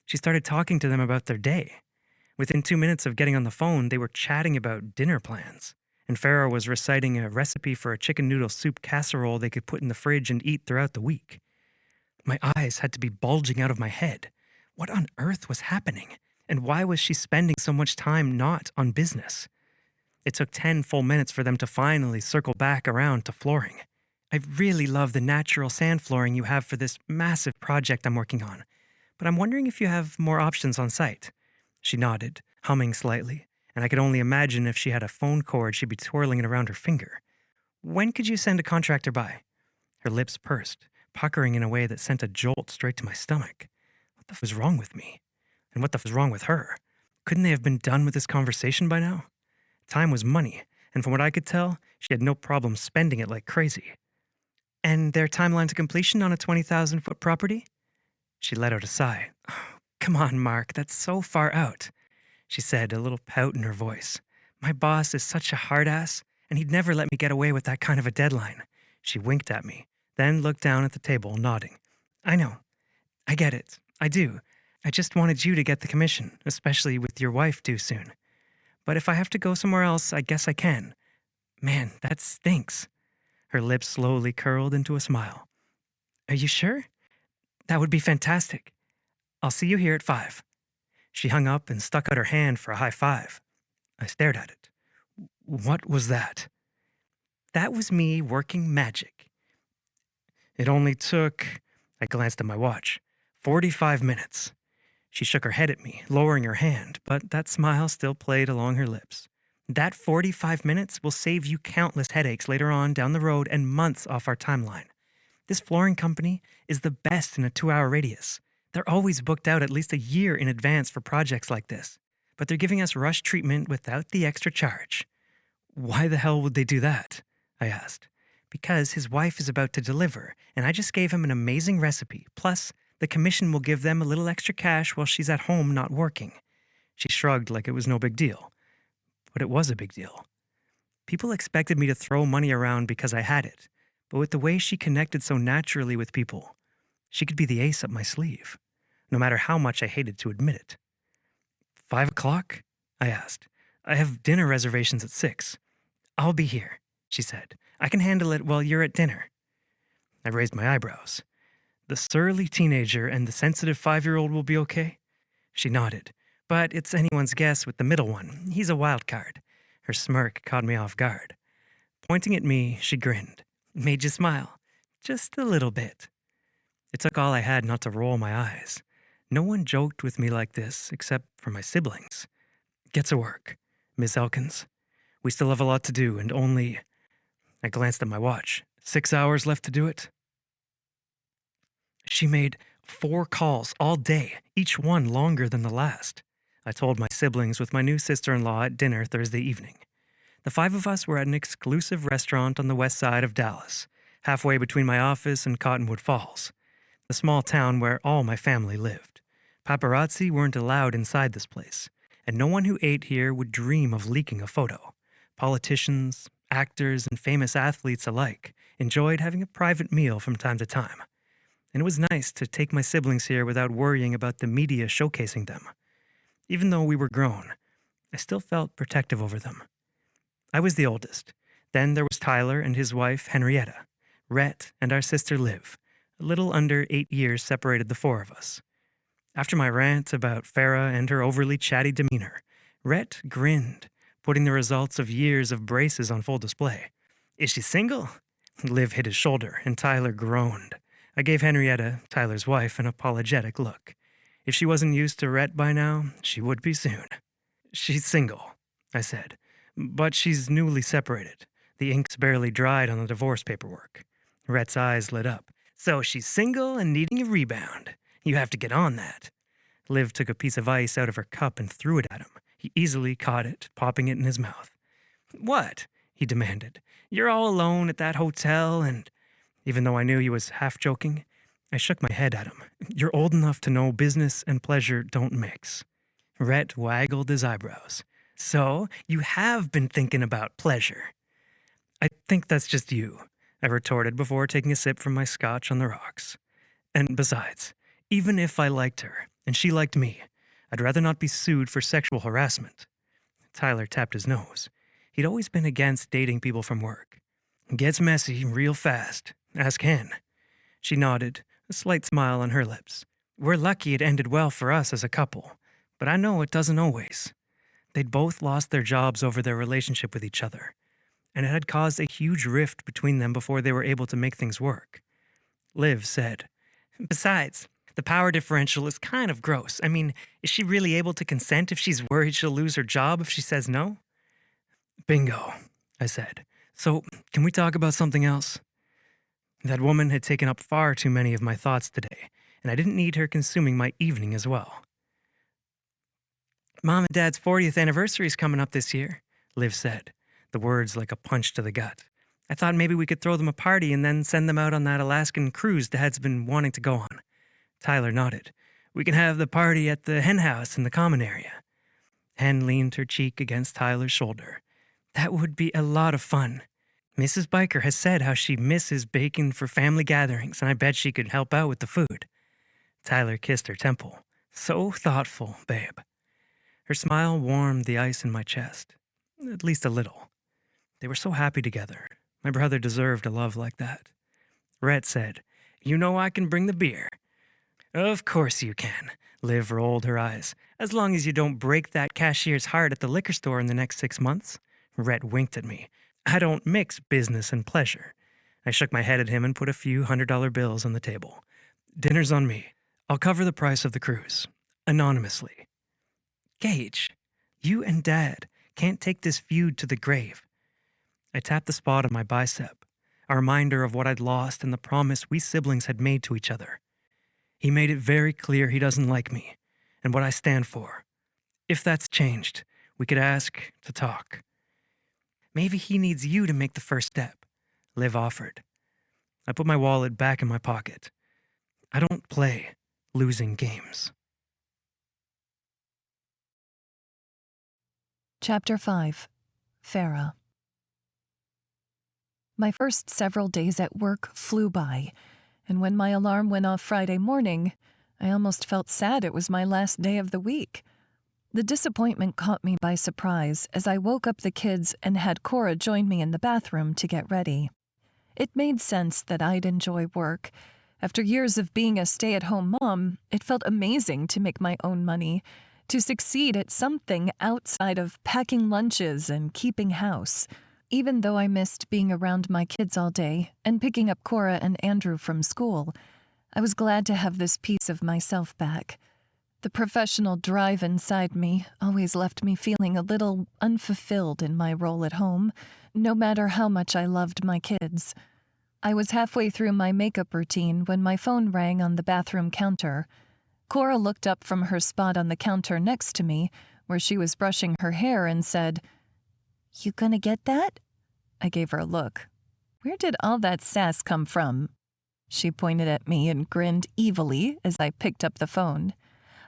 She started talking to them about their day. Within 2 minutes of getting on the phone, they were chatting about dinner plans, and Farah was reciting a recipe for a chicken noodle soup casserole they could put in the fridge and eat throughout the week. My eyes had to be bulging out of my head. What on earth was happening? And why was she spending so much time not on business? It took 10 full minutes for them to finally circle back around to flooring. I really love the natural sand flooring you have for this massive project I'm working on, but I'm wondering if you have more options on site. She nodded, humming slightly, and I could only imagine if she had a phone cord she'd be twirling it around her finger. When could you send a contractor by? Her lips pursed, puckering in a way that sent a jolt straight to my stomach. What the f was wrong with me? And what the f was wrong with her? Couldn't they have been done with this conversation by now? Time was money, and from what I could tell, she had no problem spending it like crazy. And their timeline to completion on a 20,000-foot property? She let out a sigh. Oh, come on, Mark, that's so far out, she said, a little pout in her voice. My boss is such a hard ass, and he'd never let me get away with that kind of a deadline. She winked at me, then looked down at the table, nodding. I know. I get it. I do. I just wanted you to get the commission, especially with your wife due soon. But if I have to go somewhere else, I guess I can. Man, that stinks. Her lips slowly curled into a smile. Are you sure? That would be fantastic. I'll see you here at 5. She hung up and stuck out her hand for a high five. I stared at it. What was that? That was me working magic. It only took, I glanced at my watch, 45 minutes. She shook her head at me, lowering her hand, but that smile still played along her lips. That 45 minutes will save you countless headaches later on down the road and months off our timeline. This flooring company is the best in a 2-hour radius. They're always booked out at least a year in advance for projects like this, but they're giving us rush treatment without the extra charge. Why the hell would they do that? I asked. Because his wife is about to deliver, and I just gave him an amazing recipe. Plus, the commission will give them a little extra cash while she's at home not working. She shrugged like it was no big deal. But it was a big deal. People expected me to throw money around because I had it, but with the way she connected so naturally with people, she could be the ace up my sleeve, no matter how much I hated to admit it. 5 o'clock? I asked. I have dinner reservations at 6. I'll be here, she said. I can handle it while you're at dinner. I raised my eyebrows. The surly teenager and the sensitive 5-year-old will be okay? She nodded. But it's anyone's guess with the middle one. He's a wild card. Her smirk caught me off guard. Pointing at me, she grinned. Made you smile. Just a little bit. It took all I had not to roll my eyes. No one joked with me like this, except for my siblings. Get to work, Miss Elkins. We still have a lot to do, and only... I glanced at my watch. 6 hours left to do it? She made 4 calls all day, each one longer than the last. I told my siblings with my new sister-in-law at dinner Thursday evening. The 5 of us were at an exclusive restaurant on the west side of Dallas, halfway between my office and Cottonwood Falls, the small town where all my family lived. Paparazzi weren't allowed inside this place, and no one who ate here would dream of leaking a photo. Politicians, actors, and famous athletes alike enjoyed having a private meal from time to time. And it was nice to take my siblings here without worrying about the media showcasing them. Even though we were grown, I still felt protective over them. I was the oldest. Then there was Tyler and his wife, Henrietta. Rhett and our sister Liv. A little under 8 years separated the 4 of us. After my rant about Farah and her overly chatty demeanor, Rhett grinned, putting the results of years of braces on full display. Is she single? Liv hit his shoulder, and Tyler groaned. I gave Henrietta, Tyler's wife, an apologetic look. If she wasn't used to Rhett by now, she would be soon. She's single, I said, but she's newly separated. The ink's barely dried on the divorce paperwork. Rhett's eyes lit up. So she's single and needing a rebound. You have to get on that. Liv took a piece of ice out of her cup and threw it at him. He easily caught it, popping it in his mouth. What? he demanded. "You're all alone at that hotel and—" Even though I knew he was half joking, I shook my head at him. "You're old enough to know business and pleasure don't mix." Rhett waggled his eyebrows. "So, you have been thinking about pleasure." "I think that's just you," I retorted before taking a sip from my scotch on the rocks. "And besides, even if I liked her, and she liked me, I'd rather not be sued for sexual harassment." Tyler tapped his nose. He'd always been against dating people from work. "It gets messy real fast. Ask Hen." She nodded, a slight smile on her lips. "We're lucky it ended well for us as a couple, but I know it doesn't always." They'd both lost their jobs over their relationship with each other, and it had caused a huge rift between them before they were able to make things work. Liv said, "Besides, the power differential is kind of gross. I mean, is she really able to consent if she's worried she'll lose her job if she says no?" "Bingo," I said. "So, can we talk about something else?" That woman had taken up far too many of my thoughts today, and I didn't need her consuming my evening as well. "Mom and Dad's 40th anniversary is coming up this year," Liv said, the words like a punch to the gut. "I thought maybe we could throw them a party and then send them out on that Alaskan cruise Dad's been wanting to go on." Tyler nodded. "We can have the party at the hen house in the common area." Hen leaned her cheek against Tyler's shoulder. "That would be a lot of fun. Mrs. Biker has said how she misses baking for family gatherings, and I bet she could help out with the food." Tyler kissed her temple. "So thoughtful, babe." Her smile warmed the ice in my chest. At least a little. They were so happy together. My brother deserved a love like that. Rhett said, "You know I can bring the beer." "Of course you can." Liv rolled her eyes. "As long as you don't break that cashier's heart at the liquor store in the next 6 months." Rhett winked at me. "I don't mix business and pleasure." I shook my head at him and put a few $100 bills on the table. "Dinner's on me. I'll cover the price of the cruise. Anonymously." "Gage, you and Dad can't take this feud to the grave." I tapped the spot on my bicep, a reminder of what I'd lost and the promise we siblings had made to each other. "He made it very clear he doesn't like me, and what I stand for. If that's changed, we could ask to talk." "Maybe he needs you to make the first step," Liv offered. I put my wallet back in my pocket. I don't play losing games. Chapter 5. Farah. My first several days at work flew by, and when my alarm went off Friday morning, I almost felt sad it was my last day of the week. The disappointment caught me by surprise as I woke up the kids and had Cora join me in the bathroom to get ready. It made sense that I'd enjoy work. After years of being a stay-at-home mom, it felt amazing to make my own money, to succeed at something outside of packing lunches and keeping house. Even though I missed being around my kids all day and picking up Cora and Andrew from school, I was glad to have this piece of myself back. The professional drive inside me always left me feeling a little unfulfilled in my role at home, no matter how much I loved my kids. I was halfway through my makeup routine when my phone rang on the bathroom counter. Cora looked up from her spot on the counter next to me, where she was brushing her hair, and said, "You gonna get that?" I gave her a look. Where did all that sass come from? She pointed at me and grinned evilly as I picked up the phone.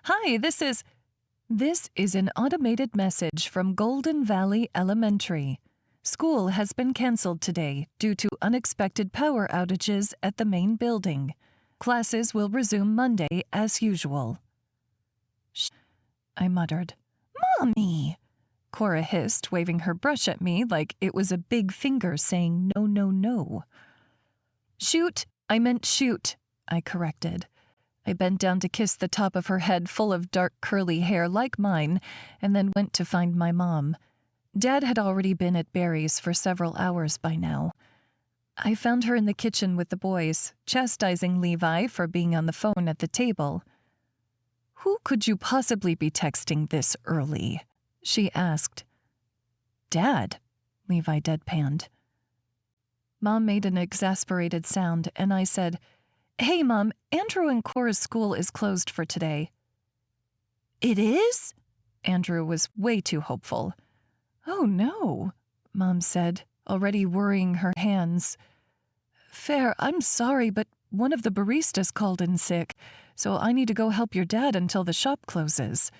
"Hi, this is an automated message from Golden Valley Elementary. School has been canceled today due to unexpected power outages at the main building. Classes will resume Monday as usual." "Shh," I muttered. "Mommy!" Cora hissed, waving her brush at me like it was a big finger saying no, no, no. "Shoot, I meant shoot," I corrected. I bent down to kiss the top of her head full of dark curly hair like mine, and then went to find my mom. Dad had already been at Barry's for several hours by now. I found her in the kitchen with the boys, chastising Levi for being on the phone at the table. "Who could you possibly be texting this early?" she asked. "Dad," Levi deadpanned. Mom made an exasperated sound, and I said, "Hey, Mom, Andrew and Cora's school is closed for today." "It is?" Andrew was way too hopeful. "Oh, no," Mom said, already worrying her hands. Fair, I'm sorry, but one of the baristas called in sick, so I need to go help your dad until the shop closes.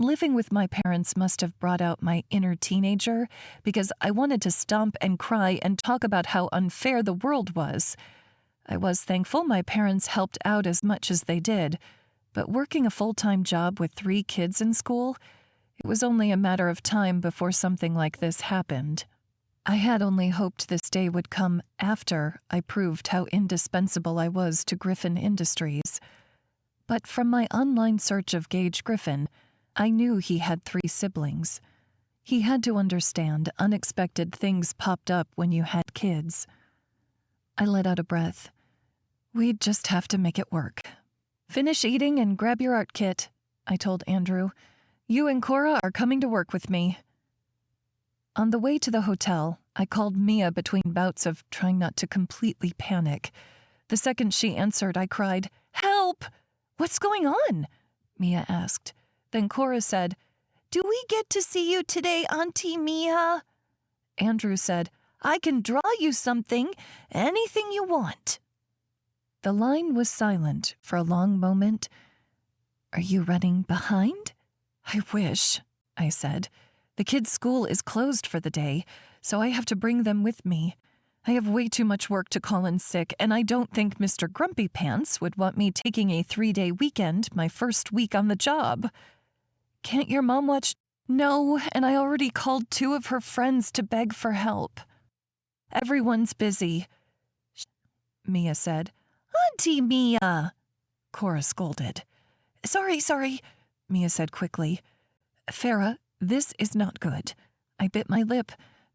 Living with my parents must have brought out my inner teenager because I wanted to stomp and cry and talk about how unfair the world was. I was thankful my parents helped out as much as they did, but working a full-time job with 3 kids in school, it was only a matter of time before something like this happened. I had only hoped this day would come after I proved how indispensable I was to Griffen Industries. But from my online search of Gage Griffen, I knew he had 3 siblings. He had to understand unexpected things popped up when you had kids. I let out a breath. We'd just have to make it work. Finish eating and grab your art kit, I told Andrew. You and Cora are coming to work with me. On the way to the hotel, I called Mia between bouts of trying not to completely panic. The second she answered, I cried, "Help! What's going on?" Mia asked. Then Cora said, "Do we get to see you today, Auntie Mia?" Andrew said, "I can draw you something, anything you want." The line was silent for a long moment. "Are you running behind?" "I wish," I said. "The kids' school is closed for the day, so I have to bring them with me. I have way too much work to call in sick, and I don't think Mr. Grumpy Pants would want me taking a 3-day weekend my first week on the job." "Can't your mom watch?" "No, and I already called 2 of her friends to beg for help." "Everyone's busy," Mia said. "Auntie Mia!" Cora scolded. Sorry, Mia said quickly. "Farah, this is not good." I bit my lip,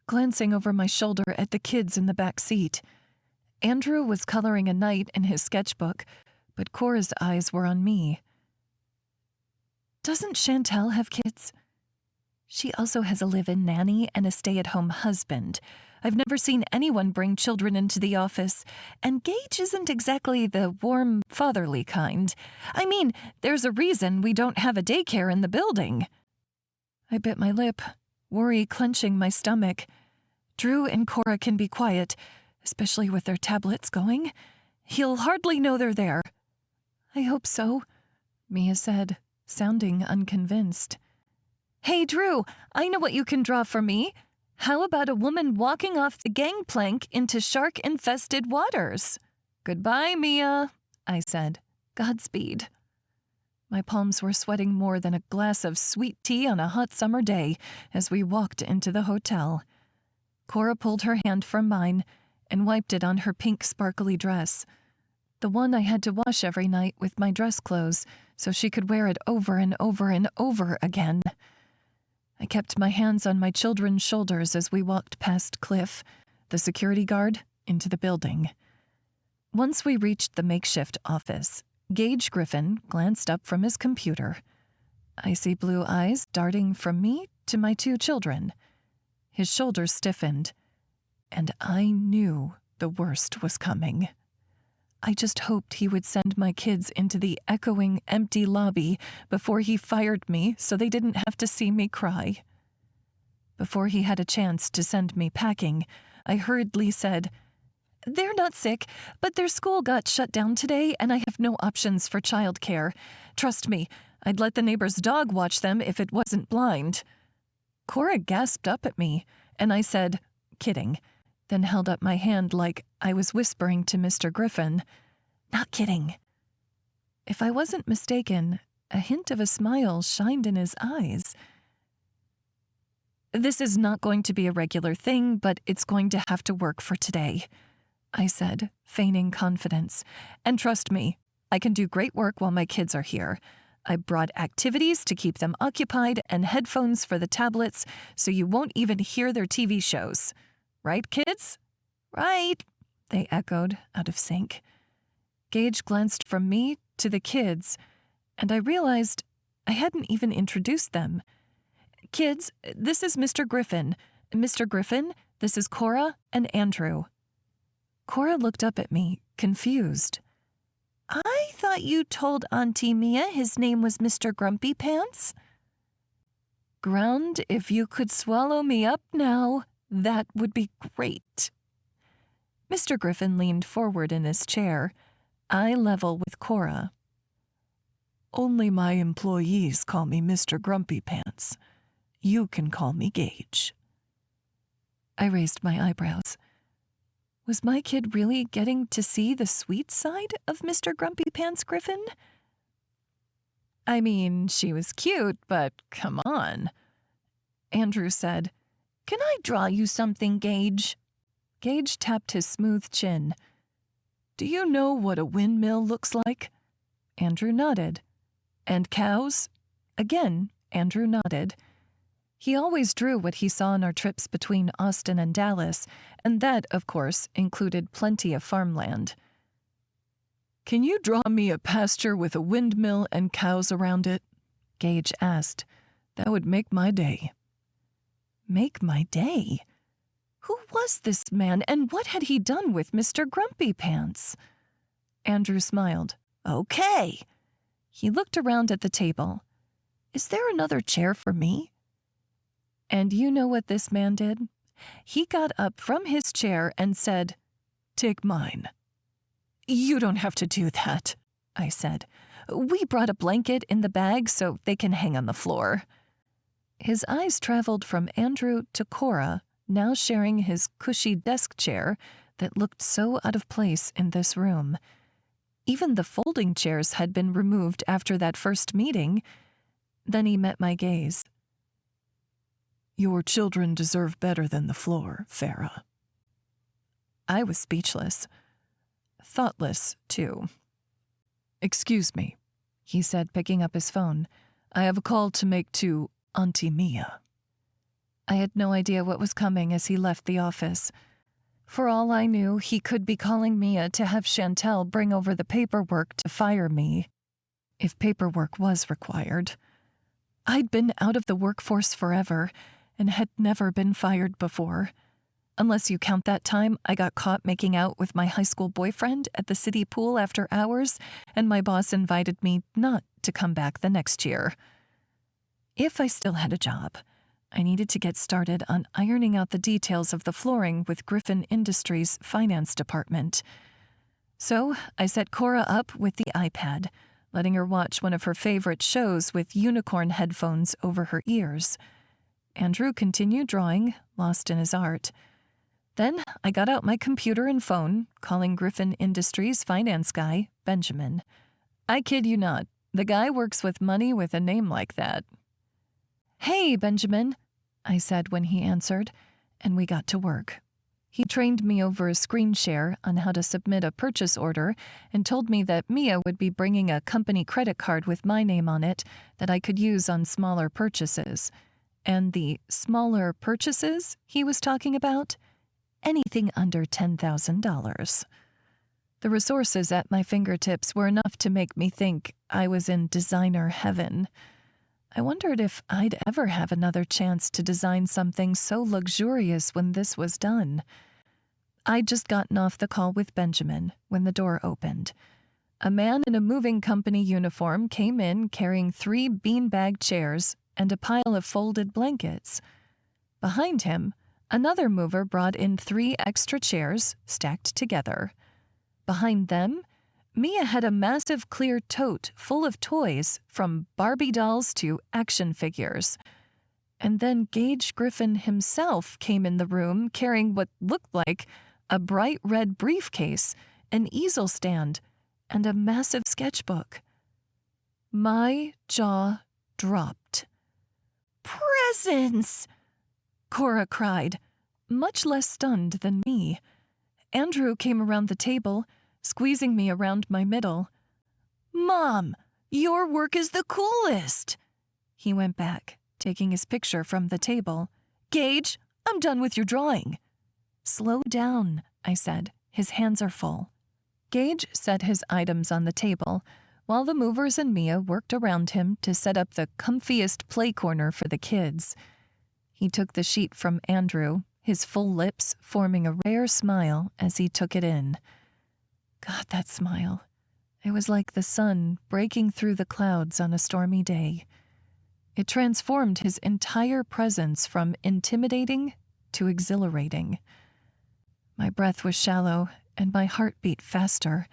glancing over my shoulder at the kids in the back seat. Andrew was coloring a night in his sketchbook, but Cora's eyes were on me. "Doesn't Chantel have kids?" "She also has a live-in nanny and a stay-at-home husband. I've never seen anyone bring children into the office, and Gage isn't exactly the warm, fatherly kind. I mean, there's a reason we don't have a daycare in the building." I bit my lip, worry clenching my stomach. Drew and Cora can be quiet, especially with their tablets going. He'll hardly know they're there. "I hope so," Mia said, sounding unconvinced. "Hey, Drew, I know what you can draw for me. How about a woman walking off the gangplank into shark-infested waters?" "Goodbye, Mia," I said. "Godspeed." My palms were sweating more than a glass of sweet tea on a hot summer day as we walked into the hotel. Cora pulled her hand from mine and wiped it on her pink sparkly dress, the one I had to wash every night with my dress clothes so she could wear it over and over and over again. I kept my hands on my children's shoulders as we walked past Cliff, the security guard, into the building. Once we reached the makeshift office, Gage Griffen glanced up from his computer. Icy blue eyes darting from me to my 2 children. His shoulders stiffened, and I knew the worst was coming. I just hoped he would send my kids into the echoing, empty lobby before he fired me so they didn't have to see me cry. Before he had a chance to send me packing, I hurriedly said, "They're not sick, but their school got shut down today and I have no options for childcare. Trust me, I'd let the neighbor's dog watch them if it wasn't blind." Cora gasped up at me, and I said, "Kidding," then held up my hand like I was whispering to Mr. Griffen, "Not kidding." If I wasn't mistaken, a hint of a smile shined in his eyes. "This is not going to be a regular thing, but it's going to have to work for today," I said, feigning confidence. "And trust me, I can do great work while my kids are here. I brought activities to keep them occupied and headphones for the tablets so you won't even hear their TV shows. Right, kids?" "Right," they echoed, out of sync. Gage glanced from me to the kids, and I realized I hadn't even introduced them. "Kids, this is Mr. Griffen. Mr. Griffen, this is Cora and Andrew." Cora looked up at me, confused. "I thought you told Auntie Mia his name was Mr. Grumpy Pants?" "Ground if you could swallow me up now," That would be great. Mr. Griffen leaned forward in his chair, eye level with Cora. Only my employees call me Mr. Grumpy Pants. You can call me Gage. I raised my eyebrows. Was my kid really getting to see the sweet side of Mr. Grumpy Pants Griffen? I mean, she was cute, but come on. Andrew said, Can I draw you something, Gage? Gage tapped his smooth chin. Do you know what a windmill looks like? Andrew nodded. And cows? Again, Andrew nodded. He always drew what he saw on our trips between Austin and Dallas, and that, of course, included plenty of farmland. Can you draw me a pasture with a windmill and cows around it? Gage asked. That would make my day. Make my day? Who was this man, and what had he done with Mr. Grumpy Pants? Andrew smiled. Okay. He looked around at the table. Is there another chair for me? And you know what this man did? He got up from his chair and said, Take mine. You don't have to do that, I said. We brought a blanket in the bag so they can hang on the floor. His eyes traveled from Andrew to Cora, now sharing his cushy desk chair that looked so out of place in this room. Even the folding chairs had been removed after that first meeting. Then he met my gaze. Your children deserve better than the floor, Farah. I was speechless. Thoughtless, too. Excuse me, he said, picking up his phone. I have a call to make to Auntie Mia. I had no idea what was coming as he left the office. For all I knew, he could be calling Mia to have Chantel bring over the paperwork to fire me, if paperwork was required. I'd been out of the workforce forever and had never been fired before. Unless you count that time I got caught making out with my high school boyfriend at the city pool after hours, and my boss invited me not to come back the next year. If I still had a job, I needed to get started on ironing out the details of the flooring with Griffen Industries' finance department. So I set Cora up with the iPad, letting her watch one of her favorite shows with unicorn headphones over her ears. Andrew continued drawing, lost in his art. Then I got out my computer and phone, calling Griffen Industries' finance guy, Benjamin. I kid you not, the guy works with money with a name like that. Hey, Benjamin, I said when he answered, and we got to work. He trained me over a screen share on how to submit a purchase order and told me that Mia would be bringing a company credit card with my name on it that I could use on smaller purchases. And the smaller purchases he was talking about? Anything under $10,000. The resources at my fingertips were enough to make me think I was in designer heaven. I wondered if I'd ever have another chance to design something so luxurious when this was done. I'd just gotten off the call with Benjamin when the door opened. A man in a moving company uniform came in carrying 3 beanbag chairs and a pile of folded blankets. Behind him, another mover brought in 3 extra chairs stacked together. Behind them, Mia had a massive clear tote full of toys, from Barbie dolls to action figures. And then Gage Griffen himself came in the room carrying what looked like a bright red briefcase, an easel stand, and a massive sketchbook. My jaw dropped. Presents! Cora cried, much less stunned than me. Andrew came around the table, squeezing me around my middle. Mom, your work is the coolest! He went back, taking his picture from the table. Gage, I'm done with your drawing. Slow down, I said. His hands are full. Gage set his items on the table, while the movers and Mia worked around him to set up the comfiest play corner for the kids. He took the sheet from Andrew, his full lips forming a rare smile as he took it in. God, that smile. It was like the sun breaking through the clouds on a stormy day. It transformed his entire presence from intimidating to exhilarating. My breath was shallow and my heart beat faster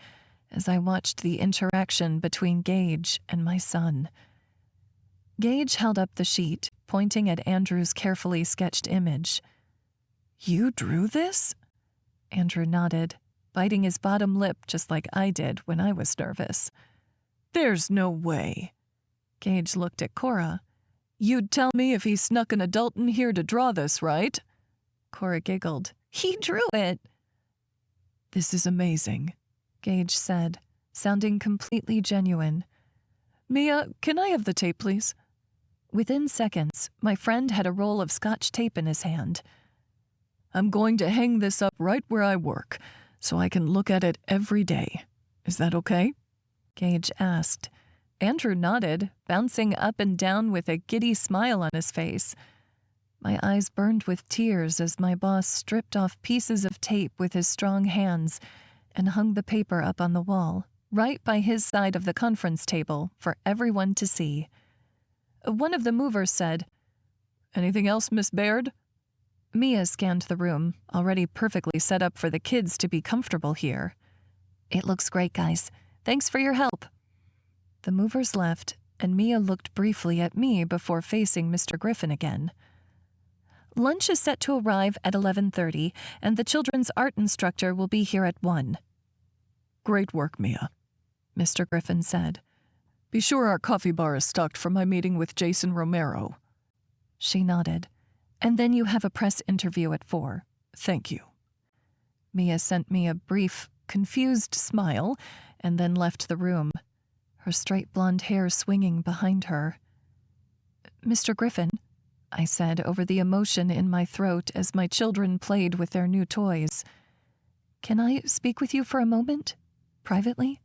as I watched the interaction between Gage and my son. Gage held up the sheet, pointing at Andrew's carefully sketched image. "You drew this?" Andrew nodded, biting his bottom lip just like I did when I was nervous. "There's no way." Gage looked at Cora. "You'd tell me if he snuck an adult in here to draw this, right?" Cora giggled. "He drew it." "This is amazing," Gage said, sounding completely genuine. "Mia, can I have the tape, please?" Within seconds, my friend had a roll of Scotch tape in his hand. "I'm going to hang this up right where I work, so I can look at it every day. Is that okay?" Gage asked. Andrew nodded, bouncing up and down with a giddy smile on his face. My eyes burned with tears as my boss stripped off pieces of tape with his strong hands and hung the paper up on the wall, right by his side of the conference table, for everyone to see. One of the movers said, "Anything else, Miss Baird?" Mia scanned the room, already perfectly set up for the kids to be comfortable here. "It looks great, guys. Thanks for your help." The movers left, and Mia looked briefly at me before facing Mr. Griffen again. "Lunch is set to arrive at 11:30, and the children's art instructor will be here at 1. "Great work, Mia," Mr. Griffen said. "Be sure our coffee bar is stocked for my meeting with Jason Romero." She nodded. "And then you have a press interview at 4. "Thank you." Mia sent me a brief, confused smile and then left the room, her straight blonde hair swinging behind her. "Mr. Griffen," I said over the emotion in my throat as my children played with their new toys. "Can I speak with you for a moment? Privately?"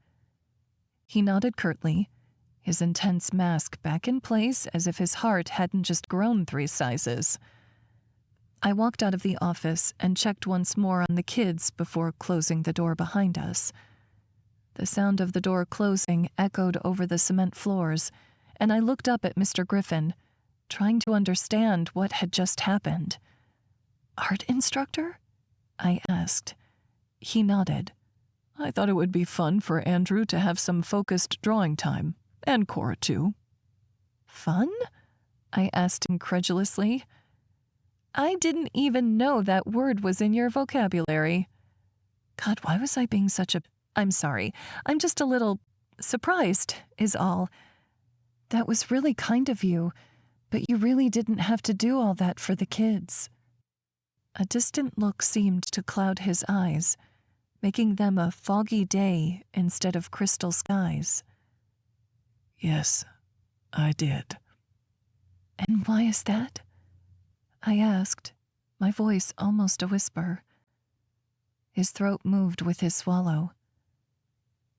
He nodded curtly, his intense mask back in place as if his heart hadn't just grown 3 sizes. I walked out of the office and checked once more on the kids before closing the door behind us. The sound of the door closing echoed over the cement floors, and I looked up at Mr. Griffen, trying to understand what had just happened. "Art instructor?" I asked. He nodded. "I thought it would be fun for Andrew to have some focused drawing time, and Cora too." "Fun?" I asked incredulously. "I didn't even know that word was in your vocabulary." God, why was I being such a... I'm sorry. I'm just a little surprised, is all. That was really kind of you, but you really didn't have to do all that for the kids. A distant look seemed to cloud his eyes, making them a foggy day instead of crystal skies. "Yes, I did." "And why is that?" I asked, my voice almost a whisper. His throat moved with his swallow.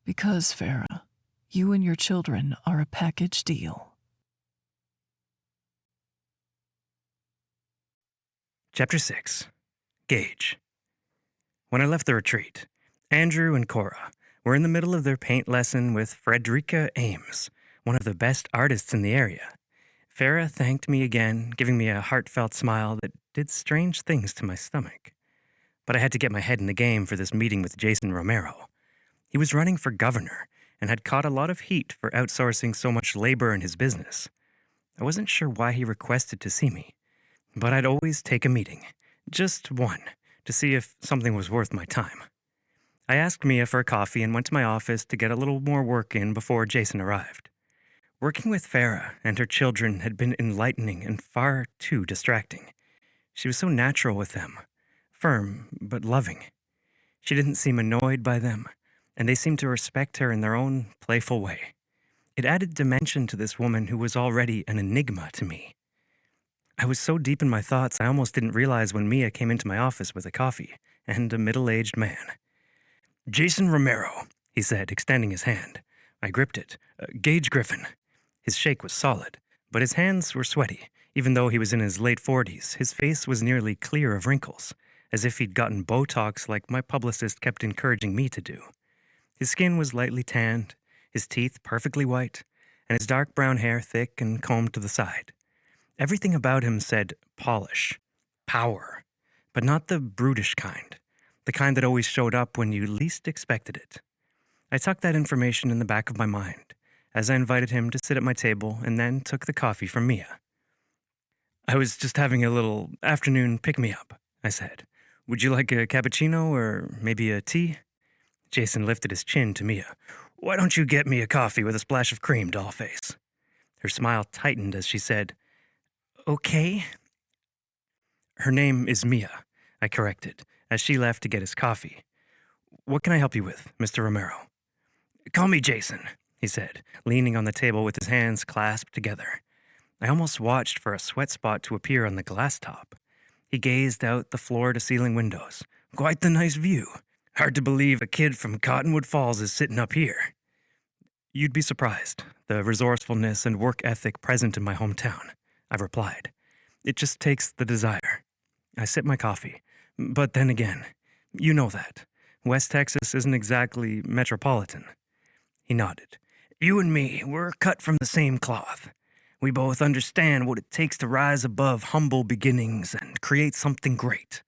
"Because, Farah, you and your children are a package deal." Chapter 6. Gage. When I left the retreat, Andrew and Cora were in the middle of their paint lesson with Frederica Ames, one of the best artists in the area. Farah thanked me again, giving me a heartfelt smile that did strange things to my stomach. But I had to get my head in the game for this meeting with Jason Romero. He was running for governor and had caught a lot of heat for outsourcing so much labor in his business. I wasn't sure why he requested to see me, but I'd always take a meeting, just one, to see if something was worth my time. I asked Mia for a coffee and went to my office to get a little more work in before Jason arrived. Working with Farah and her children had been enlightening and far too distracting. She was so natural with them, firm but loving. She didn't seem annoyed by them, and they seemed to respect her in their own playful way. It added dimension to this woman who was already an enigma to me. I was so deep in my thoughts I almost didn't realize when Mia came into my office with a coffee and a middle-aged man. "Jason Romero," he said, extending his hand. I gripped it. "Gage Griffen." His shake was solid, but his hands were sweaty. Even though he was in his late 40s, his face was nearly clear of wrinkles, as if he'd gotten Botox like my publicist kept encouraging me to do. His skin was lightly tanned, his teeth perfectly white, and his dark brown hair thick and combed to the side. Everything about him said polish, power. but not the brutish kind, the kind that always showed up when you least expected it. I tucked that information in the back of my mind as I invited him to sit at my table and then took the coffee from Mia. I was just having a little afternoon pick-me-up, I said. Would you like a cappuccino or maybe a tea? Jason lifted his chin to Mia. Why don't you get me a coffee with a splash of cream, dollface? Her smile tightened as she said, Okay. Her name is Mia, I corrected, as she left to get his coffee. What can I help you with, Mr. Romero? Call me Jason, he said, leaning on the table with his hands clasped together. I almost watched for a sweat spot to appear on the glass top. He gazed out the floor-to-ceiling windows. Quite the nice view. Hard to believe a kid from Cottonwood Falls is sitting up here. You'd be surprised, the resourcefulness and work ethic present in my hometown, I replied. It just takes the desire. I sipped my coffee. But then again, you know that. West Texas isn't exactly metropolitan. He nodded. You and me, we're cut from the same cloth. We both understand what it takes to rise above humble beginnings and create something great.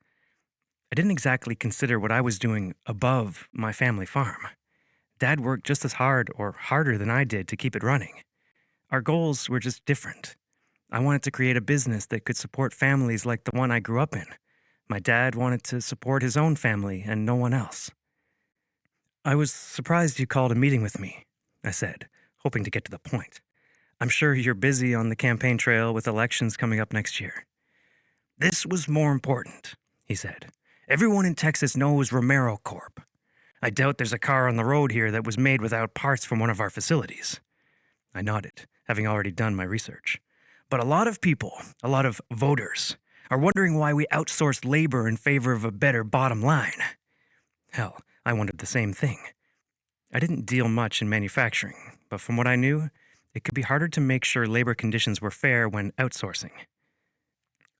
I didn't exactly consider what I was doing above my family farm. Dad worked just as hard or harder than I did to keep it running. Our goals were just different. I wanted to create a business that could support families like the one I grew up in. My dad wanted to support his own family and no one else. I was surprised you called a meeting with me, I said, hoping to get to the point. I'm sure you're busy on the campaign trail with elections coming up next year. This was more important, he said. Everyone in Texas knows Romero Corp. I doubt there's a car on the road here that was made without parts from one of our facilities. I nodded, having already done my research. But a lot of people, a lot of voters, are wondering why we outsourced labor in favor of a better bottom line. Hell, I wondered the same thing. I didn't deal much in manufacturing, but from what I knew, it could be harder to make sure labor conditions were fair when outsourcing.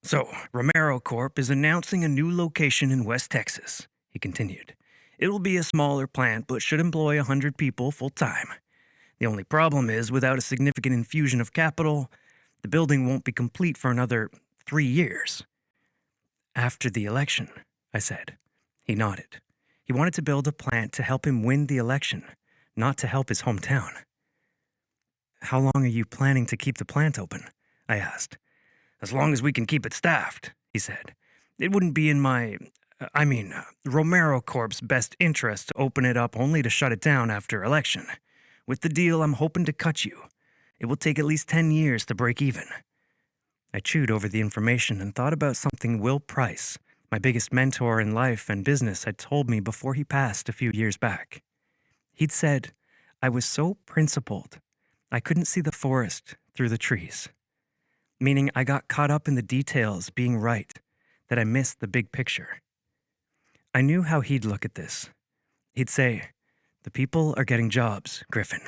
So, Romero Corp is announcing a new location in West Texas, he continued. It will be a smaller plant, but should employ 100 people full-time. The only problem is, without a significant infusion of capital, the building won't be complete for another 3 years. After the election, I said. He nodded. He wanted to build a plant to help him win the election, not to help his hometown. How long are you planning to keep the plant open? I asked. As long as we can keep it staffed, he said. It wouldn't be in Romero Corp's best interest to open it up only to shut it down after election. With the deal, I'm hoping to cut you. It will take at least 10 years to break even. I chewed over the information and thought about something Will Price, my biggest mentor in life and business, had told me before he passed a few years back. He'd said, I was so principled, I couldn't see the forest through the trees. Meaning I got caught up in the details being right, that I missed the big picture. I knew how he'd look at this. He'd say, the people are getting jobs, Griffen.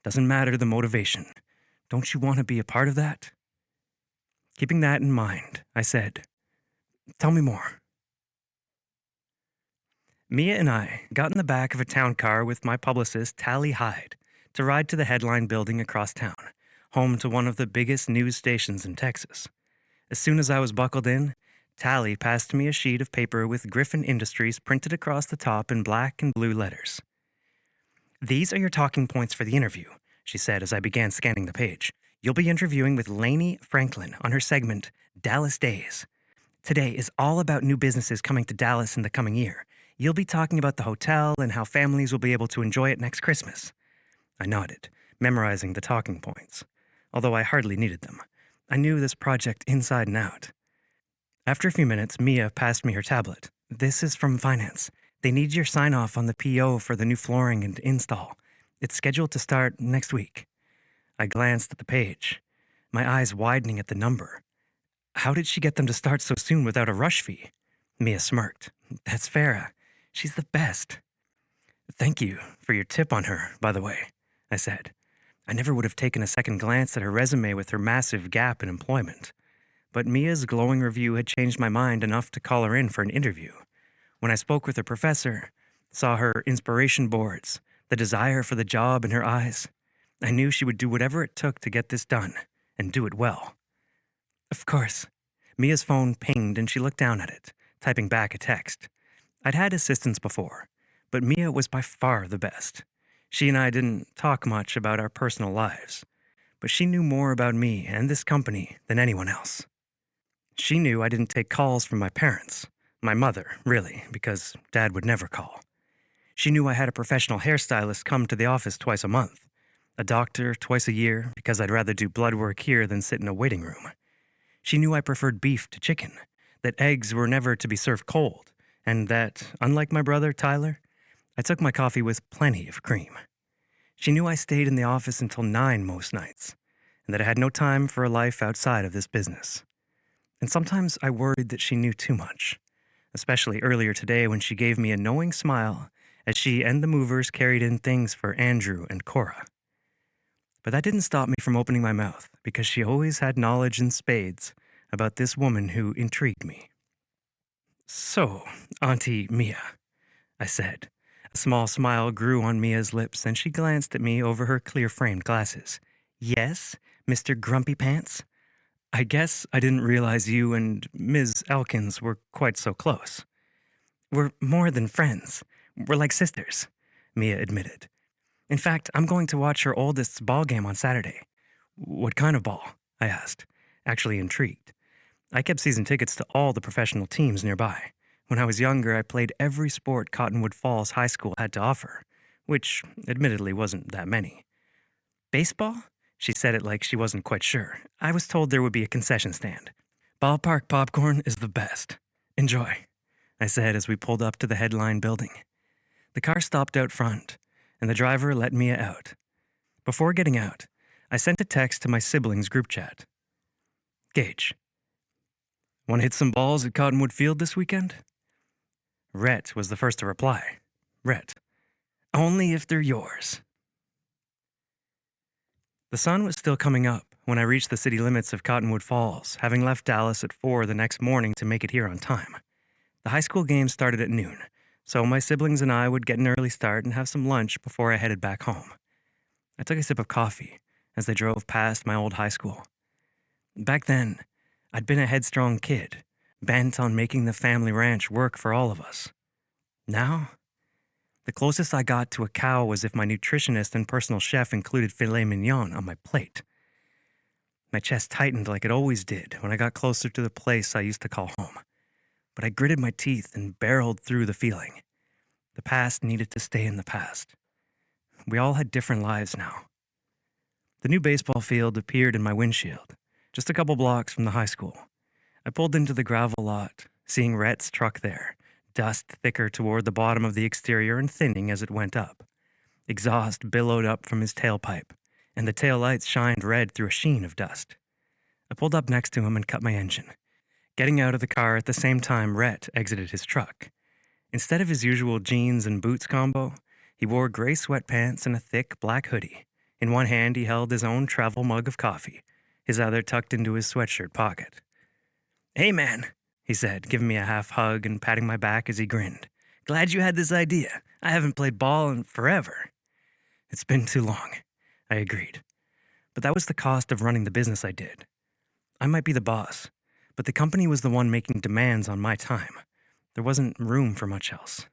Doesn't matter the motivation. Don't you want to be a part of that? Keeping that in mind, I said, tell me more. Mia and I got in the back of a town car with my publicist, Tally Hyde, to ride to the headline building across town, home to one of the biggest news stations in Texas. As soon as I was buckled in, Tally passed me a sheet of paper with Griffen Industries printed across the top in black and blue letters. These are your talking points for the interview, she said as I began scanning the page. You'll be interviewing with Lainey Franklin on her segment, Dallas Days. Today is all about new businesses coming to Dallas in the coming year. You'll be talking about the hotel and how families will be able to enjoy it next Christmas. I nodded, memorizing the talking points. Although I hardly needed them. I knew this project inside and out. After a few minutes, Mia passed me her tablet. This is from finance. They need your sign-off on the PO for the new flooring and install. It's scheduled to start next week. I glanced at the page, my eyes widening at the number. How did she get them to start so soon without a rush fee? Mia smirked. That's Farah. She's the best. Thank you for your tip on her, by the way, I said. I never would have taken a second glance at her resume with her massive gap in employment. But Mia's glowing review had changed my mind enough to call her in for an interview. When I spoke with her professor, saw her inspiration boards, the desire for the job in her eyes, I knew she would do whatever it took to get this done, and do it well. Of course. Mia's phone pinged and she looked down at it, typing back a text. I'd had assistants before, but Mia was by far the best. She and I didn't talk much about our personal lives, but she knew more about me and this company than anyone else. She knew I didn't take calls from my parents, my mother, really, because Dad would never call. She knew I had a professional hairstylist come to the office twice a month, a doctor twice a year because I'd rather do blood work here than sit in a waiting room. She knew I preferred beef to chicken, that eggs were never to be served cold, and that, unlike my brother, Tyler, I took my coffee with plenty of cream. She knew I stayed in the office until 9 most nights, and that I had no time for a life outside of this business. And sometimes I worried that she knew too much, especially earlier today when she gave me a knowing smile as she and the movers carried in things for Andrew and Cora. But that didn't stop me from opening my mouth, because she always had knowledge in spades about this woman who intrigued me. "So, Auntie Mia," I said. A small smile grew on Mia's lips, and she glanced at me over her clear-framed glasses. "Yes, Mr. Grumpy Pants? I guess I didn't realize you and Ms. Elkins were quite so close." "We're more than friends. We're like sisters," Mia admitted. "In fact, I'm going to watch her oldest's ball game on Saturday." "What kind of ball?" I asked, actually intrigued. I kept season tickets to all the professional teams nearby. When I was younger, I played every sport Cottonwood Falls High School had to offer, which admittedly wasn't that many. "Baseball?" She said it like she wasn't quite sure. "I was told there would be a concession stand." "Ballpark popcorn is the best. Enjoy," I said as we pulled up to the headline building. The car stopped out front, and the driver let Mia out. Before getting out, I sent a text to my siblings' group chat. "Gage, want to hit some balls at Cottonwood Field this weekend?" Rhett was the first to reply. Rhett, "Only if they're yours." The sun was still coming up when I reached the city limits of Cottonwood Falls, having left Dallas at 4 the next morning to make it here on time. The high school game started at noon, so my siblings and I would get an early start and have some lunch before I headed back home. I took a sip of coffee as they drove past my old high school. Back then, I'd been a headstrong kid, bent on making the family ranch work for all of us. Now, the closest I got to a cow was if my nutritionist and personal chef included filet mignon on my plate. My chest tightened like it always did when I got closer to the place I used to call home. But I gritted my teeth and barreled through the feeling. The past needed to stay in the past. We all had different lives now. The new baseball field appeared in my windshield, just a couple blocks from the high school. I pulled into the gravel lot, seeing Rhett's truck there, dust thicker toward the bottom of the exterior and thinning as it went up. Exhaust billowed up from his tailpipe, and the taillights shined red through a sheen of dust. I pulled up next to him and cut my engine, getting out of the car at the same time Rhett exited his truck. Instead of his usual jeans and boots combo, he wore gray sweatpants and a thick black hoodie. In one hand, he held his own travel mug of coffee, his other tucked into his sweatshirt pocket. "Hey, man," he said, giving me a half hug and patting my back as he grinned. "Glad you had this idea. I haven't played ball in forever." "It's been too long," I agreed. But that was the cost of running the business I did. I might be the boss, but the company was the one making demands on my time. There wasn't room for much else.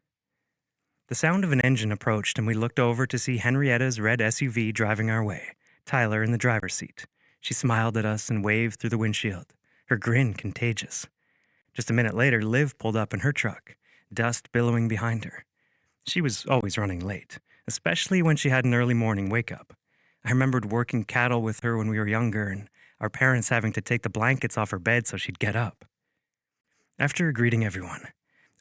The sound of an engine approached, and we looked over to see Henrietta's red SUV driving our way, Tyler in the driver's seat. She smiled at us and waved through the windshield, her grin contagious. Just a minute later, Liv pulled up in her truck, dust billowing behind her. She was always running late, especially when she had an early morning wake-up. I remembered working cattle with her when we were younger, and our parents having to take the blankets off her bed so she'd get up. After greeting everyone,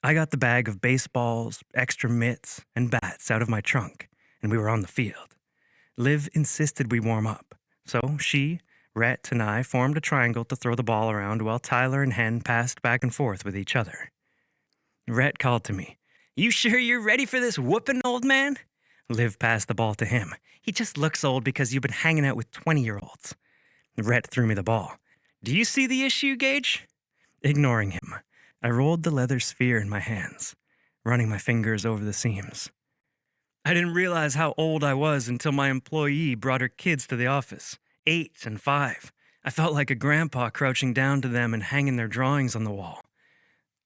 I got the bag of baseballs, extra mitts, and bats out of my trunk, and we were on the field. Liv insisted we warm up, so she, Rhett, and I formed a triangle to throw the ball around while Tyler and Hen passed back and forth with each other. Rhett called to me, "You sure you're ready for this whooping, old man?" Liv passed the ball to him. "He just looks old because you've been hanging out with 20-year-olds. Rhett threw me the ball. "Do you see the issue, Gage?" Ignoring him, I rolled the leather sphere in my hands, running my fingers over the seams. I didn't realize how old I was until my employee brought her kids to the office, 8 and 5. I felt like a grandpa crouching down to them and hanging their drawings on the wall.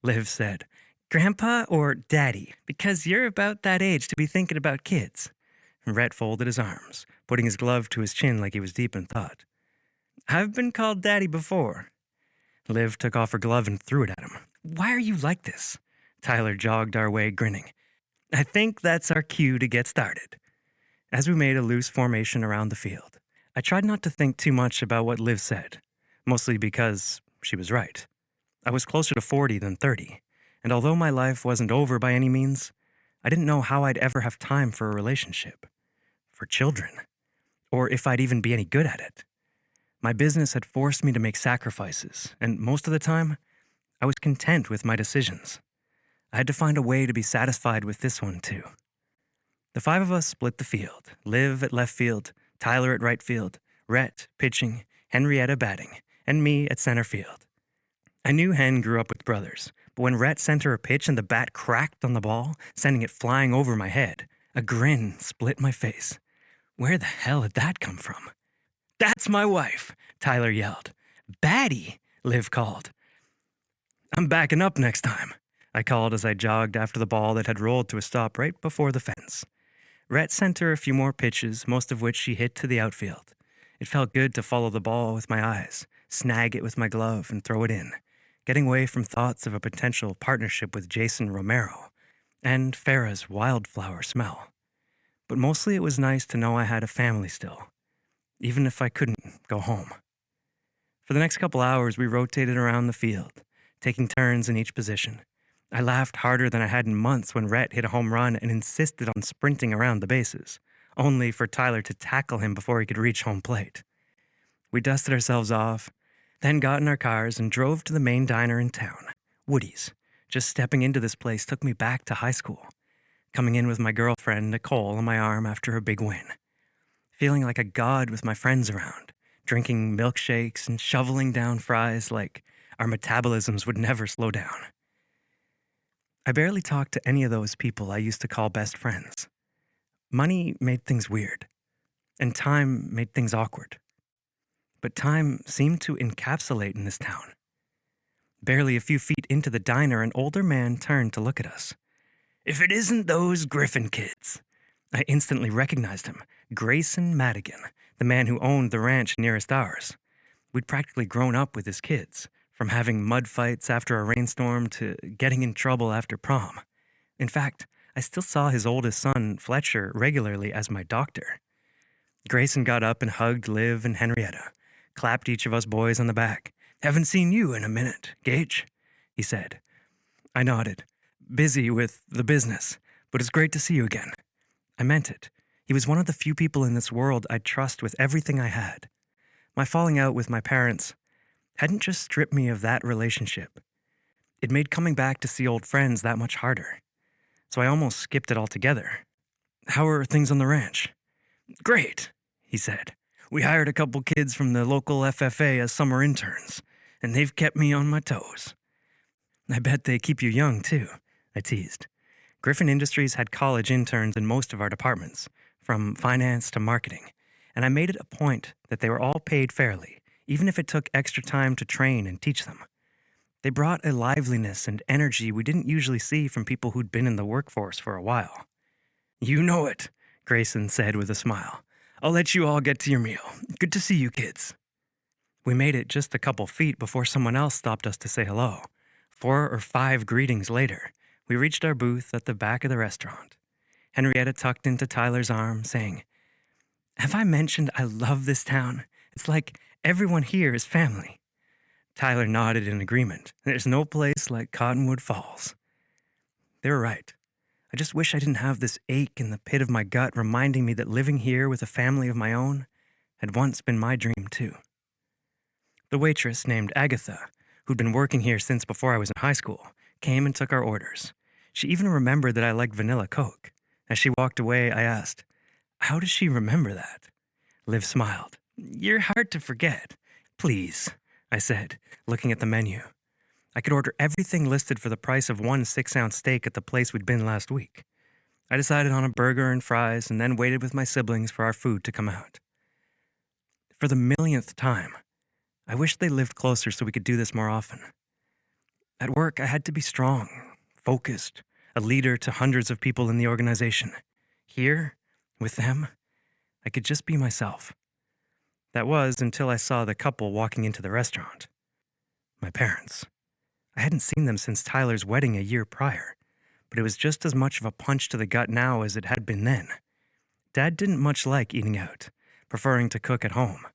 Liv said. Grandpa or Daddy? Because you're about that age to be thinking about kids. Rhett folded his arms, putting his glove to his chin like he was deep in thought. I've been called Daddy before. Liv took off her glove and threw it at him. Why are you like this? Tyler jogged our way, grinning. I think that's our cue to get started. As we made a loose formation around the field, I tried not to think too much about what Liv said, mostly because she was right. I was closer to 40 than 30, and although my life wasn't over by any means, I didn't know how I'd ever have time for a relationship, for children, or if I'd even be any good at it. My business had forced me to make sacrifices, and most of the time, I was content with my decisions. I had to find a way to be satisfied with this one, too. The five of us split the field, Liv at left field, Tyler at right field, Rhett pitching, Henrietta batting, and me at center field. I knew Hen grew up with brothers, but when Rhett sent her a pitch and the bat cracked on the ball, sending it flying over my head, a grin split my face. Where the hell had that come from? That's my wife, Tyler yelled. Batty, Liv called. I'm backing up next time, I called as I jogged after the ball that had rolled to a stop right before the fence. Rhett sent her a few more pitches, most of which she hit to the outfield. It felt good to follow the ball with my eyes, snag it with my glove, and throw it in, getting away from thoughts of a potential partnership with Jason Romero and Farah's wildflower smell. But mostly it was nice to know I had a family still, even if I couldn't go home. For the next couple hours, we rotated around the field, taking turns in each position. I laughed harder than I had in months when Rhett hit a home run and insisted on sprinting around the bases, only for Tyler to tackle him before he could reach home plate. We dusted ourselves off, then got in our cars and drove to the main diner in town, Woody's. Just stepping into this place took me back to high school, coming in with my girlfriend, Nicole, on my arm after a big win. Feeling like a god with my friends around, drinking milkshakes and shoveling down fries like our metabolisms would never slow down. I barely talked to any of those people I used to call best friends. Money made things weird, and time made things awkward. But time seemed to encapsulate in this town. Barely a few feet into the diner, an older man turned to look at us. If it isn't those Griffen kids. I instantly recognized him, Grayson Madigan, the man who owned the ranch nearest ours. We'd practically grown up with his kids, from having mud fights after a rainstorm to getting in trouble after prom. In fact, I still saw his oldest son, Fletcher, regularly as my doctor. Grayson got up and hugged Liv and Henrietta, clapped each of us boys on the back. Haven't seen you in a minute, Gage, he said. I nodded, busy with the business, but it's great to see you again. I meant it. He was one of the few people in this world I'd trust with everything I had. My falling out with my parents hadn't just stripped me of that relationship. It made coming back to see old friends that much harder. So I almost skipped it altogether. How are things on the ranch? Great, he said. We hired a couple kids from the local FFA as summer interns, and they've kept me on my toes. I bet they keep you young, too, I teased. Griffen Industries had college interns in most of our departments, from finance to marketing, and I made it a point that they were all paid fairly, even if it took extra time to train and teach them. They brought a liveliness and energy we didn't usually see from people who'd been in the workforce for a while. You know it, Grayson said with a smile. I'll let you all get to your meal. Good to see you kids. We made it just a couple feet before someone else stopped us to say hello. 4 or 5 greetings later, we reached our booth at the back of the restaurant. Henrietta tucked into Tyler's arm, saying, Have I mentioned I love this town? It's like everyone here is family. Tyler nodded in agreement. There's no place like Cottonwood Falls. They were right. I just wish I didn't have this ache in the pit of my gut reminding me that living here with a family of my own had once been my dream too. The waitress named Agatha, who'd been working here since before I was in high school, came and took our orders. She even remembered that I liked vanilla Coke. As she walked away, I asked, How does she remember that? Liv smiled. You're hard to forget. Please, I said, looking at the menu. I could order everything listed for the price of one 6-ounce steak at the place we'd been last week. I decided on a burger and fries and then waited with my siblings for our food to come out. For the millionth time, I wish they lived closer so we could do this more often. At work, I had to be strong, focused, a leader to hundreds of people in the organization. Here, with them, I could just be myself. That was until I saw the couple walking into the restaurant. My parents. I hadn't seen them since Tyler's wedding a year prior, but it was just as much of a punch to the gut now as it had been then. Dad didn't much like eating out, preferring to cook at home.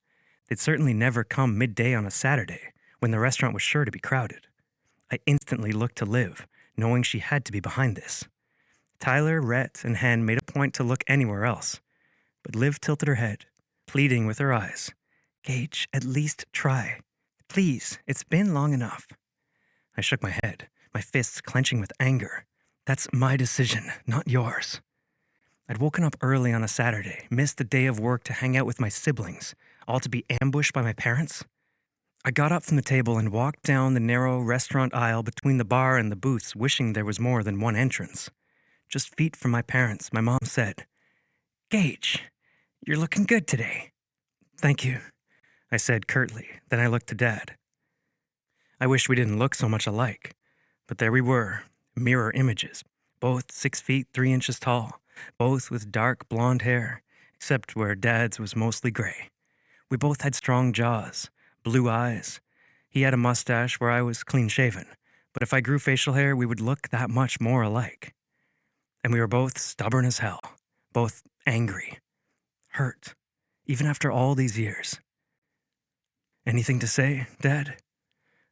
They'd certainly never come midday on a Saturday, when the restaurant was sure to be crowded. I instantly looked to Liv, knowing she had to be behind this. Tyler, Rhett, and Hen made a point to look anywhere else, but Liv tilted her head, pleading with her eyes. Gage, at least try. Please, it's been long enough. I shook my head, my fists clenching with anger. That's my decision, not yours. I'd woken up early on a Saturday, missed a day of work to hang out with my siblings, all to be ambushed by my parents. I got up from the table and walked down the narrow restaurant aisle between the bar and the booths, wishing there was more than one entrance. Just feet from my parents, my mom said, Gage, you're looking good today. Thank you, I said curtly. Then I looked to Dad. I wish we didn't look so much alike, but there we were, mirror images, both 6 feet 3 inches tall, both with dark blonde hair, except where Dad's was mostly gray. We both had strong jaws, blue eyes. He had a mustache where I was clean-shaven, but if I grew facial hair, we would look that much more alike. And we were both stubborn as hell, both angry, hurt, even after all these years. Anything to say, Dad?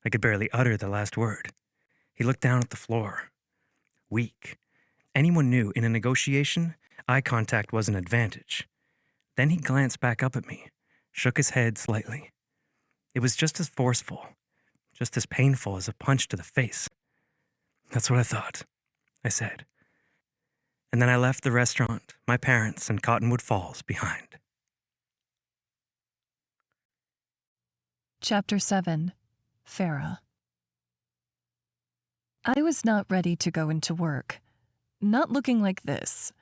I could barely utter the last word. He looked down at the floor. Weak. Anyone knew in a negotiation, eye contact was an advantage. Then he glanced back up at me, shook his head slightly. It was just as forceful, just as painful as a punch to the face. That's what I thought, I said. And then I left the restaurant, my parents, and Cottonwood Falls behind. Chapter 7. Farah. I was not ready to go into work. Not looking like this.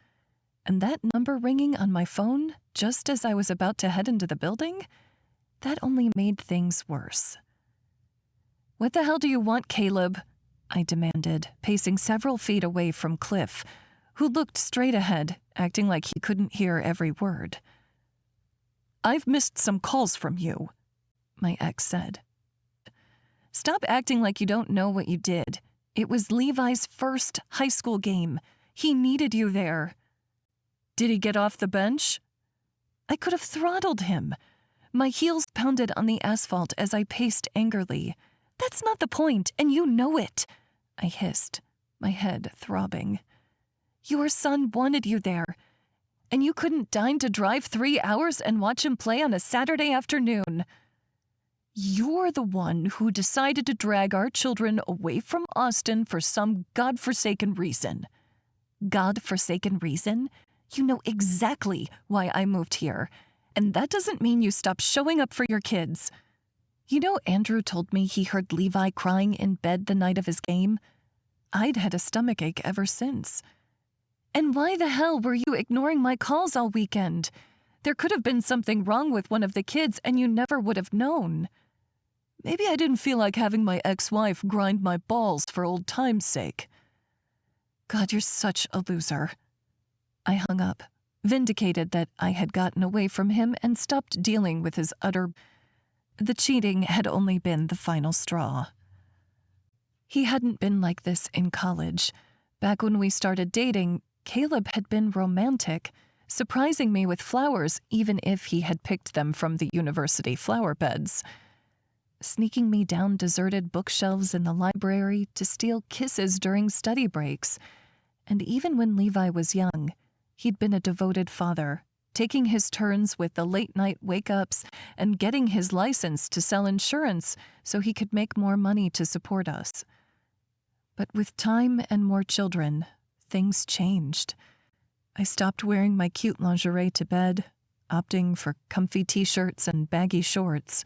And that number ringing on my phone, just as I was about to head into the building, that only made things worse. What the hell do you want, Caleb? I demanded, pacing several feet away from Cliff, who looked straight ahead, acting like he couldn't hear every word. I've missed some calls from you, my ex said. Stop acting like you don't know what you did. It was Levi's first high school game. He needed you there. Did he get off the bench? I could have throttled him. My heels pounded on the asphalt as I paced angrily. That's not the point, and you know it, I hissed, my head throbbing. Your son wanted you there, and you couldn't deign to drive 3 hours and watch him play on a Saturday afternoon. You're the one who decided to drag our children away from Austin for some godforsaken reason. Godforsaken reason? You know exactly why I moved here, and that doesn't mean you stop showing up for your kids. You know, Andrew told me he heard Levi crying in bed the night of his game. I'd had a stomachache ever since. And why the hell were you ignoring my calls all weekend? There could have been something wrong with one of the kids and you never would have known. Maybe I didn't feel like having my ex-wife grind my balls for old time's sake. God, you're such a loser. I hung up, vindicated that I had gotten away from him and stopped dealing with his utter... The cheating had only been the final straw. He hadn't been like this in college. Back when we started dating, Caleb had been romantic, surprising me with flowers even if he had picked them from the university flower beds. Sneaking me down deserted bookshelves in the library to steal kisses during study breaks. And even when Levi was young, he'd been a devoted father, taking his turns with the late-night wake-ups and getting his license to sell insurance so he could make more money to support us. But with time and more children, things changed. I stopped wearing my cute lingerie to bed, opting for comfy t-shirts and baggy shorts.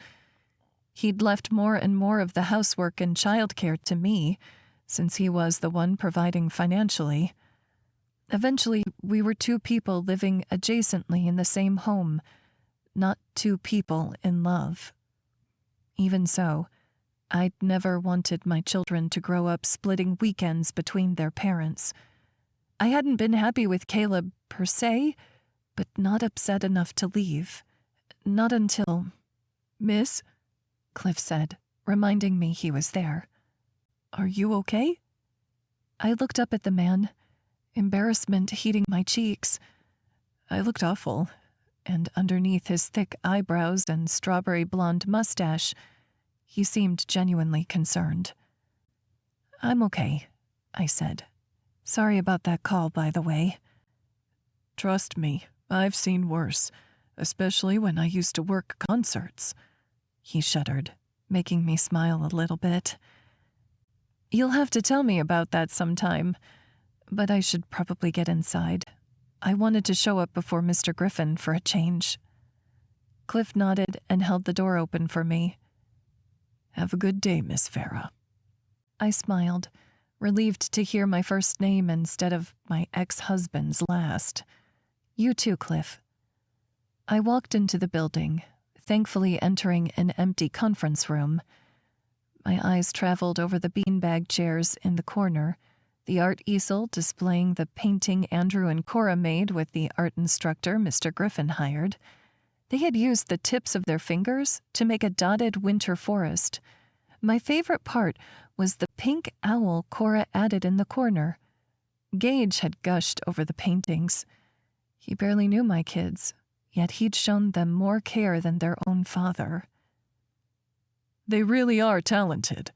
He'd left more and more of the housework and childcare to me, since he was the one providing financially. Eventually, we were 2 people living adjacently in the same home, not 2 people in love. Even so, I'd never wanted my children to grow up splitting weekends between their parents. I hadn't been happy with Caleb per se, but not upset enough to leave. Not until... "Miss," Cliff said, reminding me he was there. "Are you okay?" I looked up at the man, embarrassment heating my cheeks. I looked awful, and underneath his thick eyebrows and strawberry blonde mustache, he seemed genuinely concerned. "I'm okay," I said. "Sorry about that call, by the way." "Trust me, I've seen worse, especially when I used to work concerts." He shuddered, making me smile a little bit. "You'll have to tell me about that sometime, but I should probably get inside. I wanted to show up before Mr. Griffen for a change." Cliff nodded and held the door open for me. "Have a good day, Miss Farah." I smiled, relieved to hear my first name instead of my ex-husband's last. "You too, Cliff." I walked into the building, thankfully entering an empty conference room. My eyes traveled over the beanbag chairs in the corner, the art easel displaying the painting Andrew and Cora made with the art instructor Mr. Griffen hired. They had used the tips of their fingers to make a dotted winter forest. My favorite part was the pink owl Cora added in the corner. Gage had gushed over the paintings. He barely knew my kids, yet he'd shown them more care than their own father. "They really are talented,"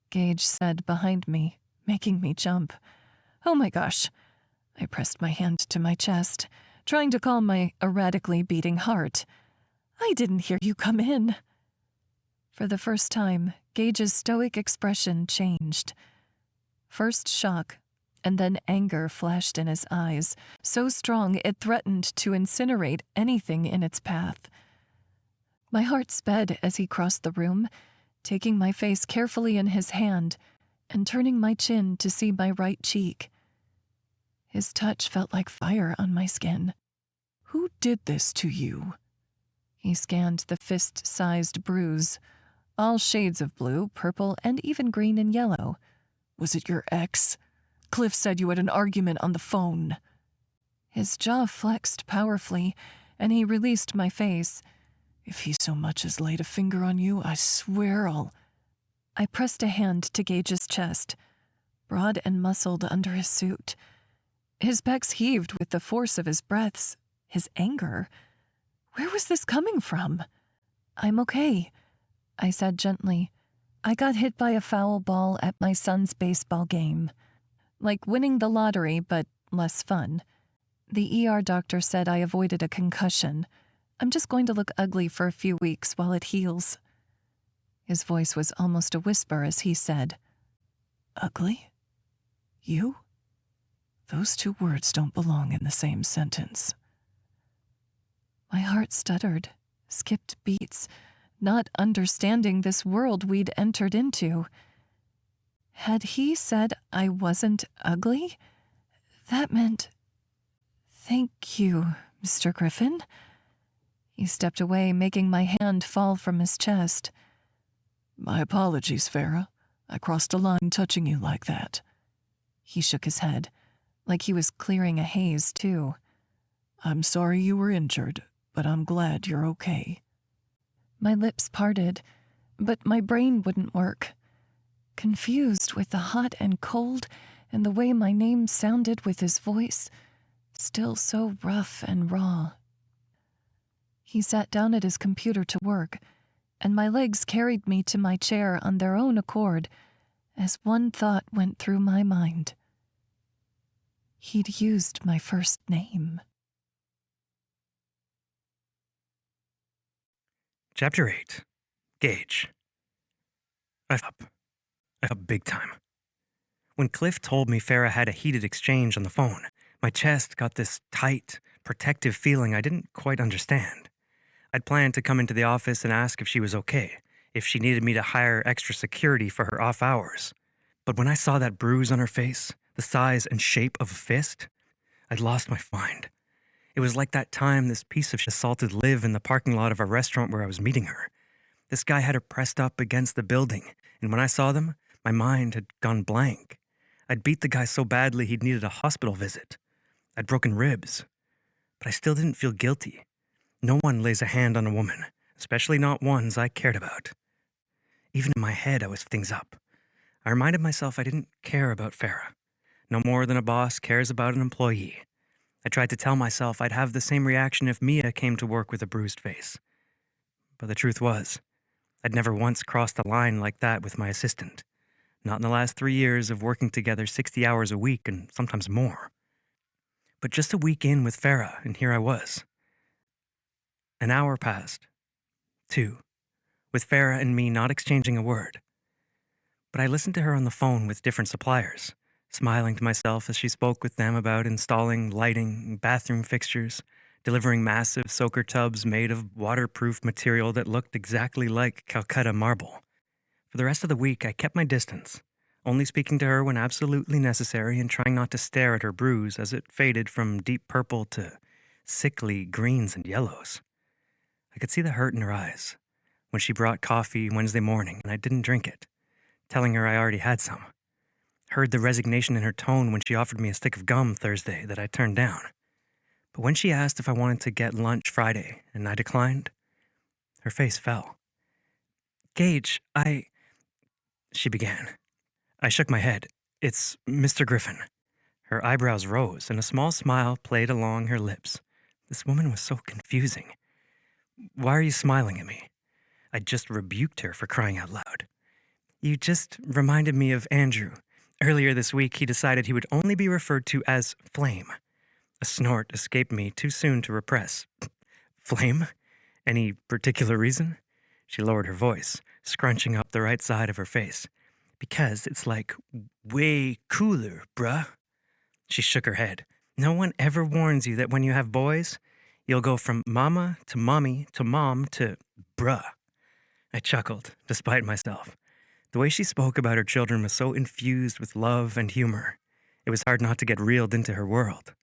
Gage said behind me, making me jump. "Oh my gosh." I pressed my hand to my chest, trying to calm my erratically beating heart. "I didn't hear you come in." For the first time, Gage's stoic expression changed. First shock, and then anger flashed in his eyes, so strong it threatened to incinerate anything in its path. My heart sped as he crossed the room, taking my face carefully in his hand and turning my chin to see my right cheek. His touch felt like fire on my skin. "Who did this to you?" He scanned the fist-sized bruise, all shades of blue, purple, and even green and yellow. "Was it your ex? Cliff said you had an argument on the phone." His jaw flexed powerfully, and he released my face. "If he so much as laid a finger on you, I swear I'll..." I pressed a hand to Gage's chest, broad and muscled under his suit. His pecs heaved with the force of his breaths, his anger. Where was this coming from? "I'm okay," I said gently. "I got hit by a foul ball at my son's baseball game. Like winning the lottery, but less fun. The ER doctor said I avoided a concussion. I'm just going to look ugly for a few weeks while it heals." His voice was almost a whisper as he said, "Ugly? You? Those two words don't belong in the same sentence." My heart stuttered, skipped beats, not understanding this world we'd entered into. Had he said I wasn't ugly? That meant... "Thank you, Mr. Griffen." He stepped away, making my hand fall from his chest. "My apologies, Farah. I crossed a line touching you like that." He shook his head, like he was clearing a haze, too. "I'm sorry you were injured, but I'm glad you're okay." My lips parted, but my brain wouldn't work. Confused with the hot and cold and the way my name sounded with his voice, still so rough and raw. He sat down at his computer to work, and my legs carried me to my chair on their own accord as one thought went through my mind. He'd used my first name. Chapter 8. Gage. I up big time. When Cliff told me Farah had a heated exchange on the phone, my chest got this tight, protective feeling I didn't quite understand. I'd planned to come into the office and ask if she was okay, if she needed me to hire extra security for her off hours. But when I saw that bruise on her face, the size and shape of a fist, I'd lost my mind. It was like that time this piece of shit assaulted Liv in the parking lot of a restaurant where I was meeting her. This guy had her pressed up against the building and when I saw them, my mind had gone blank. I'd beat the guy so badly he'd needed a hospital visit. I'd broken ribs, but I still didn't feel guilty. No one lays a hand on a woman, especially not ones I cared about. Even in my head, I was things up. I reminded myself I didn't care about Farah, no more than a boss cares about an employee. I tried to tell myself I'd have the same reaction if Mia came to work with a bruised face. But the truth was, I'd never once crossed a line like that with my assistant. Not in the last 3 years of working together 60 hours a week and sometimes more. But just a week in with Farah, and here I was. An hour passed. 2. With Farah and me not exchanging a word. But I listened to her on the phone with different suppliers, smiling to myself as she spoke with them about installing lighting, bathroom fixtures, delivering massive soaker tubs made of waterproof material that looked exactly like Calcutta marble. For the rest of the week, I kept my distance, only speaking to her when absolutely necessary and trying not to stare at her bruise as it faded from deep purple to sickly greens and yellows. I could see the hurt in her eyes when she brought coffee Wednesday morning and I didn't drink it, telling her I already had some. Heard the resignation in her tone when she offered me a stick of gum Thursday that I turned down. But when she asked if I wanted to get lunch Friday and I declined, her face fell. "Gage, she began. I shook my head. "It's Mr. Griffen." Her eyebrows rose and a small smile played along her lips. This woman was so confusing. "Why are you smiling at me?" I just rebuked her for crying out loud. "You just reminded me of Andrew. Earlier this week, he decided he would only be referred to as Flame." A snort escaped me too soon to repress. "Flame? Any particular reason?" She lowered her voice, scrunching up the right side of her face. "Because it's like way cooler, bruh." She shook her head. "No one ever warns you that when you have boys, you'll go from mama to mommy to mom to bruh." I chuckled, despite myself. The way she spoke about her children was so infused with love and humor. It was hard not to get reeled into her world.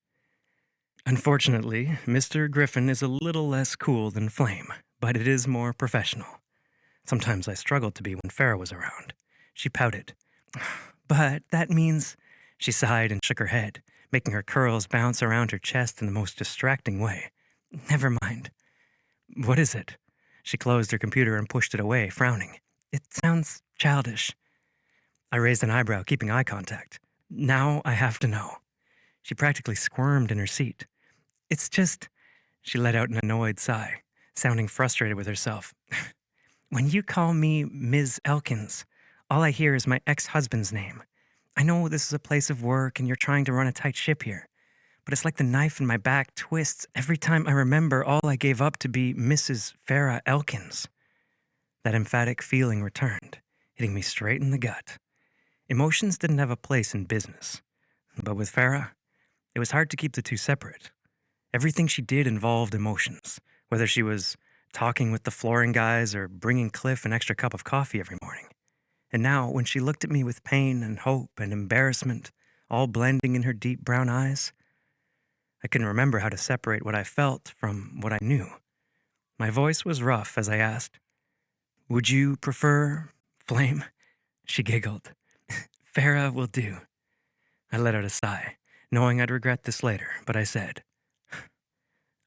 "Unfortunately, Mr. Griffen is a little less cool than Flame, but it is more professional. Sometimes I struggled to be when Farah was around." She pouted. "But that means—" She sighed and shook her head, making her curls bounce around her chest in the most distracting way. "Never mind." "What is it?" She closed her computer and pushed it away, frowning. "It sounds childish." I raised an eyebrow, keeping eye contact. "Now I have to know." She practically squirmed in her seat. "It's just—" She let out an annoyed sigh, sounding frustrated with herself. "When you call me Ms. Elkins, all I hear is my ex-husband's name. I know this is a place of work and you're trying to run a tight ship here, but it's like the knife in my back twists every time I remember all I gave up to be Mrs. Farah Elkins." That emphatic feeling returned, hitting me straight in the gut. Emotions didn't have a place in business, but with Farah, it was hard to keep the two separate. Everything she did involved emotions, whether she was talking with the flooring guys or bringing Cliff an extra cup of coffee every morning. And now, when she looked at me with pain and hope and embarrassment, all blending in her deep brown eyes, I couldn't remember how to separate what I felt from what I knew. My voice was rough as I asked, "Would you prefer Flame?" She giggled. "Farah will do." I let out a sigh, knowing I'd regret this later, but I said,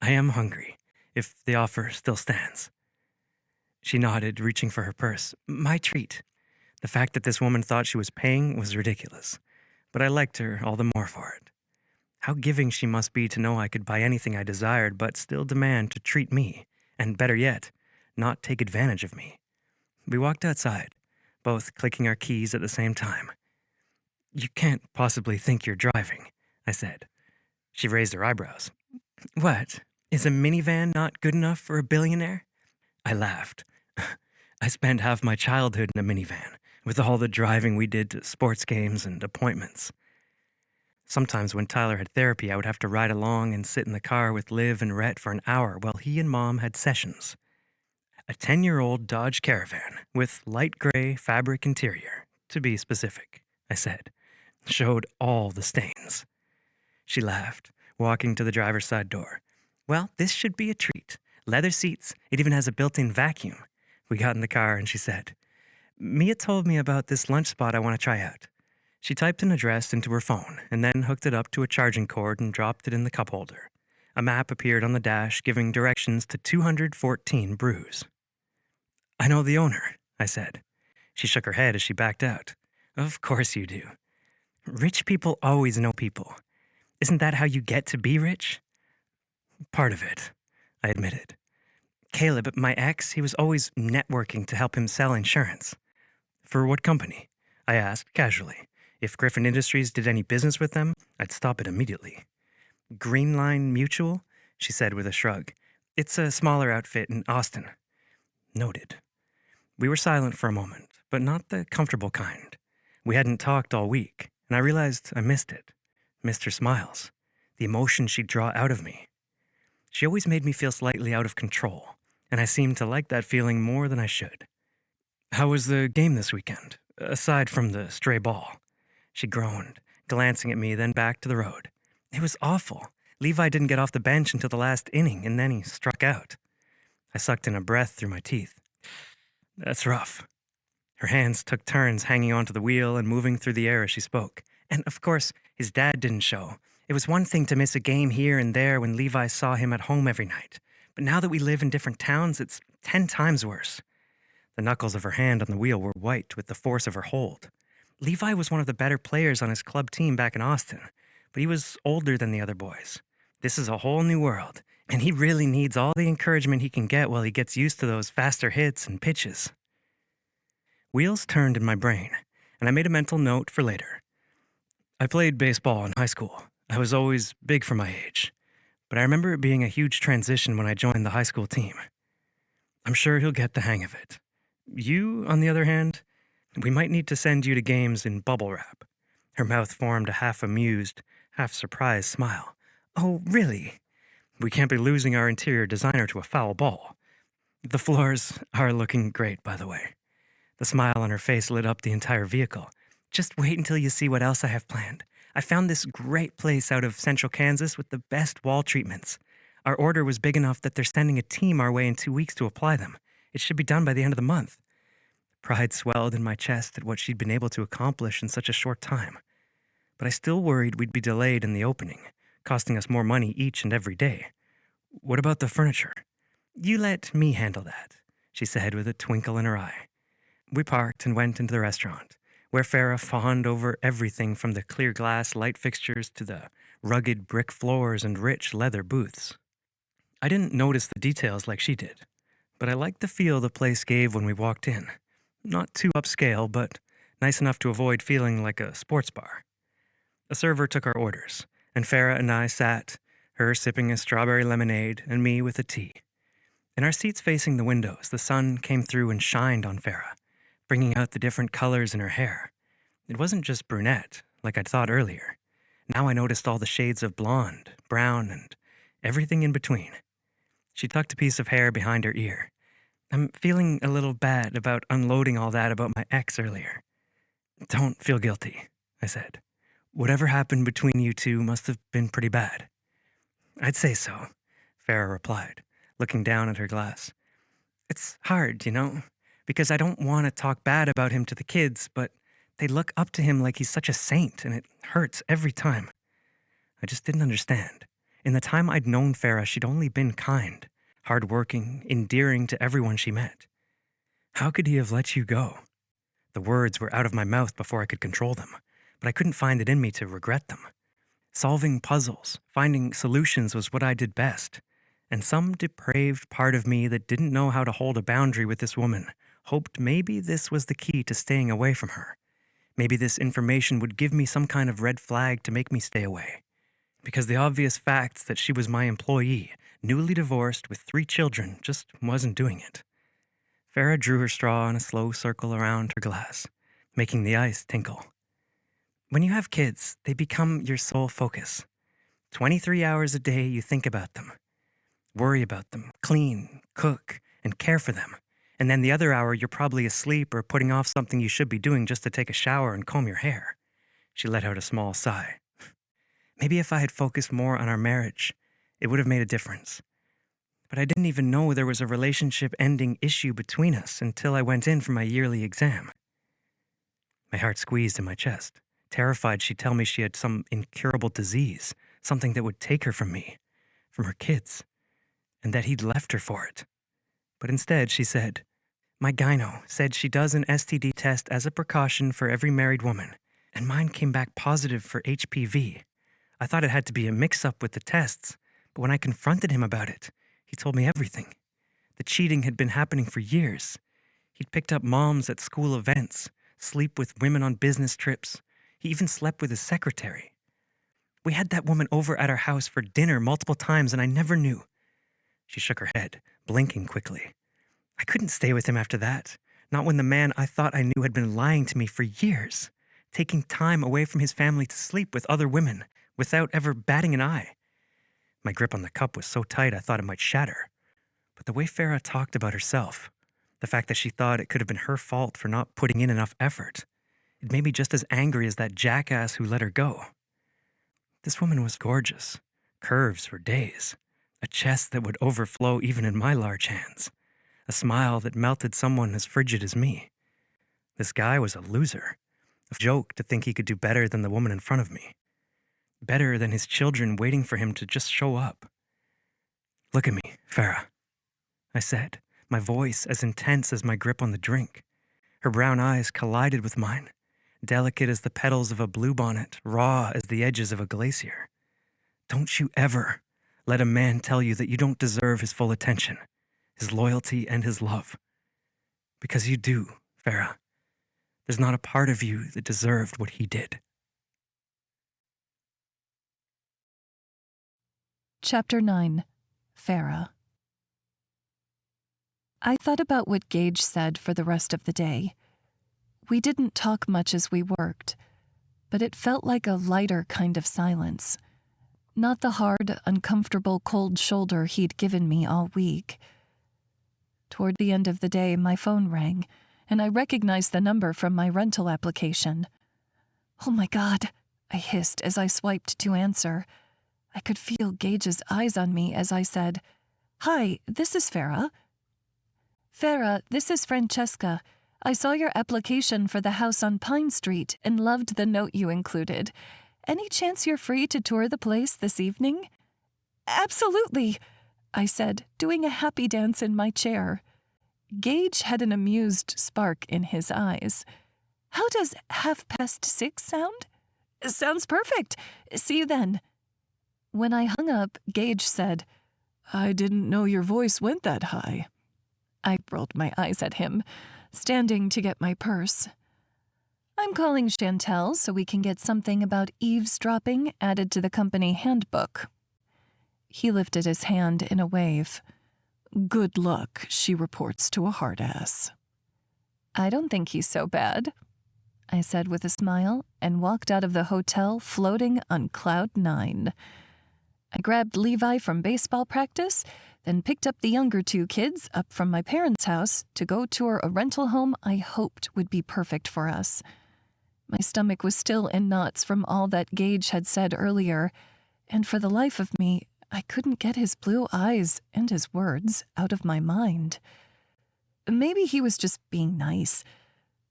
"I am hungry, if the offer still stands." She nodded, reaching for her purse. "My treat." The fact that this woman thought she was paying was ridiculous, but I liked her all the more for it. How giving she must be to know I could buy anything I desired, but still demand to treat me, and better yet, not take advantage of me. We walked outside, both clicking our keys at the same time. "You can't possibly think you're driving," I said. She raised her eyebrows. "What? Is a minivan not good enough for a billionaire?" I laughed. "I spent half my childhood in a minivan, with all the driving we did to sports games and appointments." Sometimes when Tyler had therapy, I would have to ride along and sit in the car with Liv and Rhett for an hour while he and Mom had sessions. A 10-year-old Dodge Caravan with light gray fabric interior, to be specific, I said, showed all the stains. She laughed, walking to the driver's side door. "Well, this should be a treat. Leather seats. It even has a built-in vacuum." We got in the car and she said, Mia told me about this lunch spot I want to try out. She typed an address into her phone and then hooked it up to a charging cord and dropped it in the cup holder. A map appeared on the dash giving directions to 214 Brews. I know the owner, I said. She shook her head as she backed out. Of course you do. Rich people always know people. Isn't that how you get to be rich? Part of it, I admitted. Caleb, my ex, he was always networking to help him sell insurance. For what company? I asked casually. If Griffin Industries did any business with them, I'd stop it immediately. Green Line Mutual? She said with a shrug. It's a smaller outfit in Austin. Noted. We were silent for a moment, but not the comfortable kind. We hadn't talked all week, and I realized I missed it. Missed her smiles. The emotion she'd draw out of me. She always made me feel slightly out of control, and I seemed to like that feeling more than I should. How was the game this weekend, aside from the stray ball? She groaned, glancing at me, then back to the road. It was awful. Levi didn't get off the bench until the last inning, and then he struck out. I sucked in a breath through my teeth. That's rough. Her hands took turns hanging onto the wheel and moving through the air as she spoke. And, of course, his dad didn't show. It was one thing to miss a game here and there when Levi saw him at home every night. But now that we live in different towns, it's 10 times worse. The knuckles of her hand on the wheel were white with the force of her hold. Levi was one of the better players on his club team back in Austin, but he was older than the other boys. This is a whole new world, and he really needs all the encouragement he can get while he gets used to those faster hits and pitches. Wheels turned in my brain, and I made a mental note for later. I played baseball in high school. I was always big for my age, but I remember it being a huge transition when I joined the high school team. I'm sure he'll get the hang of it. You, on the other hand, we might need to send you to games in bubble wrap. Her mouth formed a half-amused, half-surprised smile. Oh, really? We can't be losing our interior designer to a foul ball. The floors are looking great, by the way. The smile on her face lit up the entire vehicle. Just wait until you see what else I have planned. I found this great place out of central Kansas with the best wall treatments. Our order was big enough that they're sending a team our way in 2 weeks to apply them. It should be done by the end of the month. Pride swelled in my chest at what she'd been able to accomplish in such a short time. But I still worried we'd be delayed in the opening, costing us more money each and every day. What about the furniture? You let me handle that, she said with a twinkle in her eye. We parked and went into the restaurant, where Farah fawned over everything from the clear glass light fixtures to the rugged brick floors and rich leather booths. I didn't notice the details like she did, but I liked the feel the place gave when we walked in. Not too upscale, but nice enough to avoid feeling like a sports bar. A server took our orders, and Farah and I sat, her sipping a strawberry lemonade and me with a tea. In our seats facing the windows, the sun came through and shined on Farah, bringing out the different colors in her hair. It wasn't just brunette, like I'd thought earlier. Now I noticed all the shades of blonde, brown, and everything in between. She tucked a piece of hair behind her ear. I'm feeling a little bad about unloading all that about my ex earlier. Don't feel guilty, I said. Whatever happened between you two must have been pretty bad. I'd say so, Farah replied, looking down at her glass. It's hard, because I don't want to talk bad about him to the kids, but they look up to him like he's such a saint, and it hurts every time. I just didn't understand. In the time I'd known Farah, she'd only been kind, hardworking, endearing to everyone she met. How could he have let you go? The words were out of my mouth before I could control them, but I couldn't find it in me to regret them. Solving puzzles, finding solutions was what I did best, and some depraved part of me that didn't know how to hold a boundary with this woman hoped maybe this was the key to staying away from her. Maybe this information would give me some kind of red flag to make me stay away. Because the obvious facts that she was my employee, newly divorced with 3 children, just wasn't doing it. Farah drew her straw in a slow circle around her glass, making the ice tinkle. When you have kids, they become your sole focus. 23 hours a day you think about them. Worry about them, clean, cook, and care for them. And then the other hour you're probably asleep or putting off something you should be doing just to take a shower and comb your hair. She let out a small sigh. Maybe if I had focused more on our marriage, it would have made a difference. But I didn't even know there was a relationship-ending issue between us until I went in for my yearly exam. My heart squeezed in my chest, terrified she'd tell me she had some incurable disease, something that would take her from me, from her kids, and that he'd left her for it. But instead, she said, "My gyno said she does an STD test as a precaution for every married woman, and mine came back positive for HPV. I thought it had to be a mix-up with the tests, but when I confronted him about it, he told me everything. The cheating had been happening for years. He'd picked up moms at school events, sleep with women on business trips. He even slept with his secretary. We had that woman over at our house for dinner multiple times, and I never knew." She shook her head, blinking quickly. "I couldn't stay with him after that, not when the man I thought I knew had been lying to me for years, taking time away from his family to sleep with other women without ever batting an eye." My grip on the cup was so tight I thought it might shatter. But the way Farah talked about herself, the fact that she thought it could have been her fault for not putting in enough effort, it made me just as angry as that jackass who let her go. This woman was gorgeous, curves for days, a chest that would overflow even in my large hands, a smile that melted someone as frigid as me. This guy was a loser, a joke to think he could do better than the woman in front of me, better than his children waiting for him to just show up. "Look at me, Farah," I said, my voice as intense as my grip on the drink. Her brown eyes collided with mine, delicate as the petals of a bluebonnet, raw as the edges of a glacier. "Don't you ever let a man tell you that you don't deserve his full attention, his loyalty, and his love. Because you do, Farah. There's not a part of you that deserved what he did." Chapter 9. Farah. I thought about what Gage said for the rest of the day. We didn't talk much as we worked, but it felt like a lighter kind of silence. Not the hard, uncomfortable cold shoulder he'd given me all week. Toward the end of the day, my phone rang, and I recognized the number from my rental application. "Oh my God," I hissed as I swiped to answer. I could feel Gage's eyes on me as I said, "Hi, this is Farah." "Farah, this is Francesca. I saw your application for the house on Pine Street and loved the note you included. Any chance you're free to tour the place this evening?" "Absolutely," I said, doing a happy dance in my chair. Gage had an amused spark in his eyes. "How does 6:30 sound?" "Sounds perfect. See you then." When I hung up, Gage said, "I didn't know your voice went that high." I rolled my eyes at him, standing to get my purse. "I'm calling Chantel so we can get something about eavesdropping added to the company handbook." He lifted his hand in a wave. "Good luck, she reports to a hard ass." "I don't think he's so bad," I said with a smile and walked out of the hotel floating on cloud 9. I grabbed Levi from baseball practice, then picked up the younger two kids up from my parents' house to go tour a rental home I hoped would be perfect for us. My stomach was still in knots from all that Gage had said earlier, and for the life of me, I couldn't get his blue eyes and his words out of my mind. Maybe he was just being nice,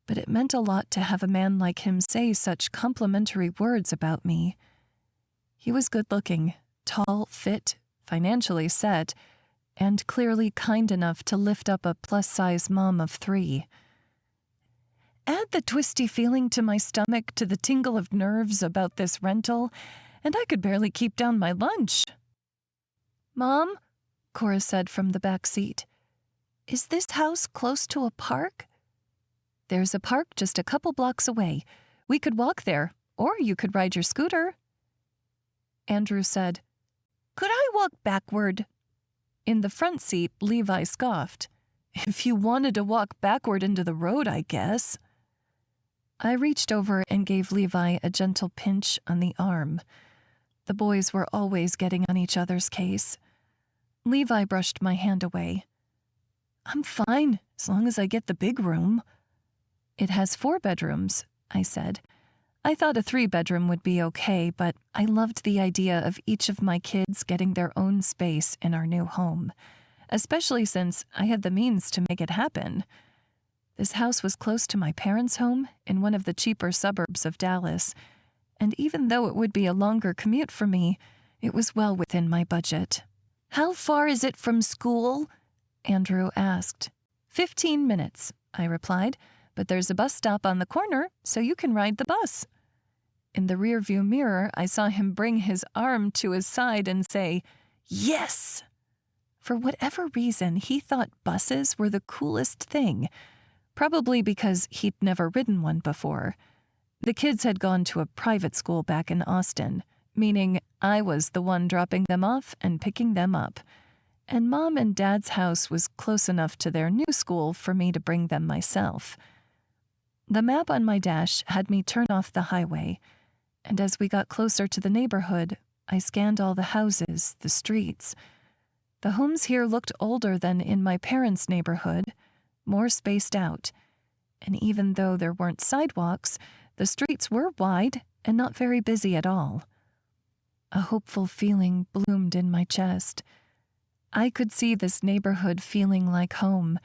but it meant a lot to have a man like him say such complimentary words about me. He was good-looking, tall, fit, financially set, and clearly kind enough to lift up a plus-size mom of 3. Add the twisty feeling to my stomach to the tingle of nerves about this rental, and I could barely keep down my lunch. "Mom," Cora said from the back seat, "is this house close to a park?" "There's a park just a couple blocks away. We could walk there, or you could ride your scooter." Andrew said, "Could I walk backward?" In the front seat, Levi scoffed. "If you wanted to walk backward into the road, I guess." I reached over and gave Levi a gentle pinch on the arm. The boys were always getting on each other's case. Levi brushed my hand away. "I'm fine, as long as I get the big room." "It has 4 bedrooms," I said. I thought a 3-bedroom would be okay, but I loved the idea of each of my kids getting their own space in our new home. especially since I had the means to make it happen. This house was close to my parents' home in one of the cheaper suburbs of Dallas, and even though it would be a longer commute for me, it was well within my budget. "How far is it from school?" Andrew asked. 15 minutes, I replied, but there's a bus stop on the corner, so you can ride the bus. In the rearview mirror, I saw him bring his arm to his side and say, "Yes!" For whatever reason, he thought buses were the coolest thing, probably because he'd never ridden one before. The kids had gone to a private school back in Austin, meaning I was the one dropping them off and picking them up, and Mom and Dad's house was close enough to their new school for me to bring them myself. The map on my dash had me turn off the highway, and as we got closer to the neighborhood, I scanned all the houses, the streets. The homes here looked older than in my parents' neighborhood, more spaced out, and even though there weren't sidewalks, the streets were wide and not very busy at all. A hopeful feeling bloomed in my chest. I could see this neighborhood feeling like home,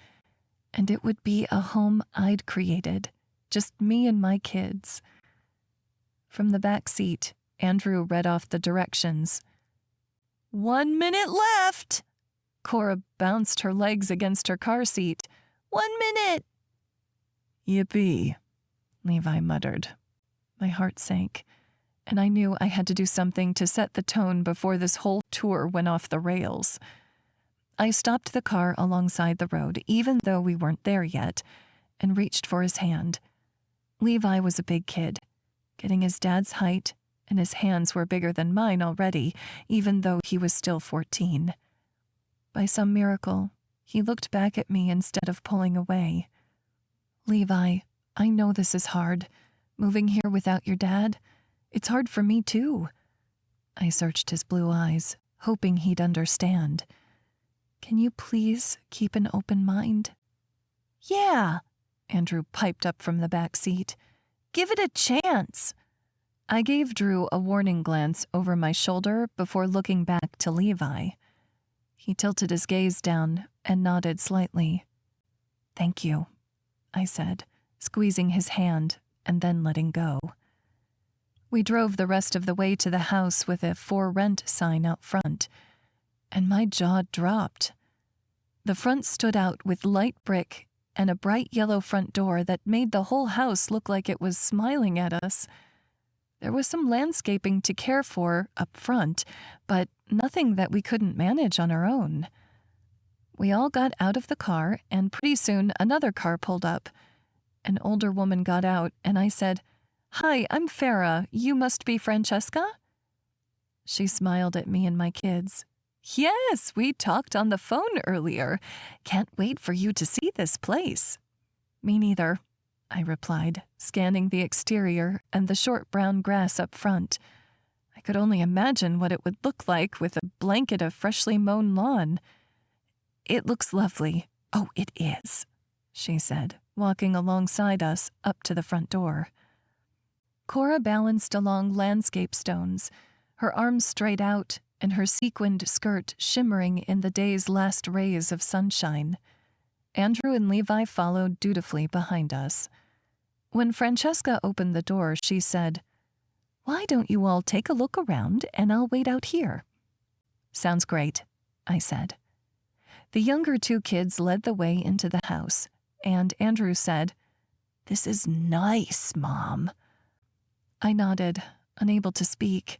and it would be a home I'd created, just me and my kids. From the back seat, Andrew read off the directions. 1 minute left! Cora bounced her legs against her car seat. 1 minute! Yippee, Levi muttered. My heart sank, and I knew I had to do something to set the tone before this whole tour went off the rails. I stopped the car alongside the road, even though we weren't there yet, and reached for his hand. Levi was a big kid, getting his dad's height, and his hands were bigger than mine already, even though he was still 14. By some miracle, he looked back at me instead of pulling away. "Levi, I know this is hard. Moving here without your dad, it's hard for me too." I searched his blue eyes, hoping he'd understand. "Can you please keep an open mind?" "Yeah," Andrew piped up from the back seat. "Give it a chance." I gave Drew a warning glance over my shoulder before looking back to Levi. He tilted his gaze down and nodded slightly. "Thank you," I said, squeezing his hand and then letting go. We drove the rest of the way to the house with a "for rent" sign out front, and my jaw dropped. The front stood out with light brick and a bright yellow front door that made the whole house look like it was smiling at us. There was some landscaping to care for up front, but nothing that we couldn't manage on our own. We all got out of the car, and pretty soon another car pulled up. An older woman got out, and I said, "Hi, I'm Farah. You must be Francesca?" She smiled at me and my kids. "Yes, we talked on the phone earlier. Can't wait for you to see this place." "Me neither," I replied, scanning the exterior and the short brown grass up front. I could only imagine what it would look like with a blanket of freshly mown lawn. "It looks lovely." "Oh, it is," she said, walking alongside us up to the front door. Cora balanced along landscape stones, her arms straight out and her sequined skirt shimmering in the day's last rays of sunshine. Andrew and Levi followed dutifully behind us. When Francesca opened the door, she said, "Why don't you all take a look around and I'll wait out here?" "Sounds great," I said. The younger two kids led the way into the house, and Andrew said, "This is nice, Mom." I nodded, unable to speak.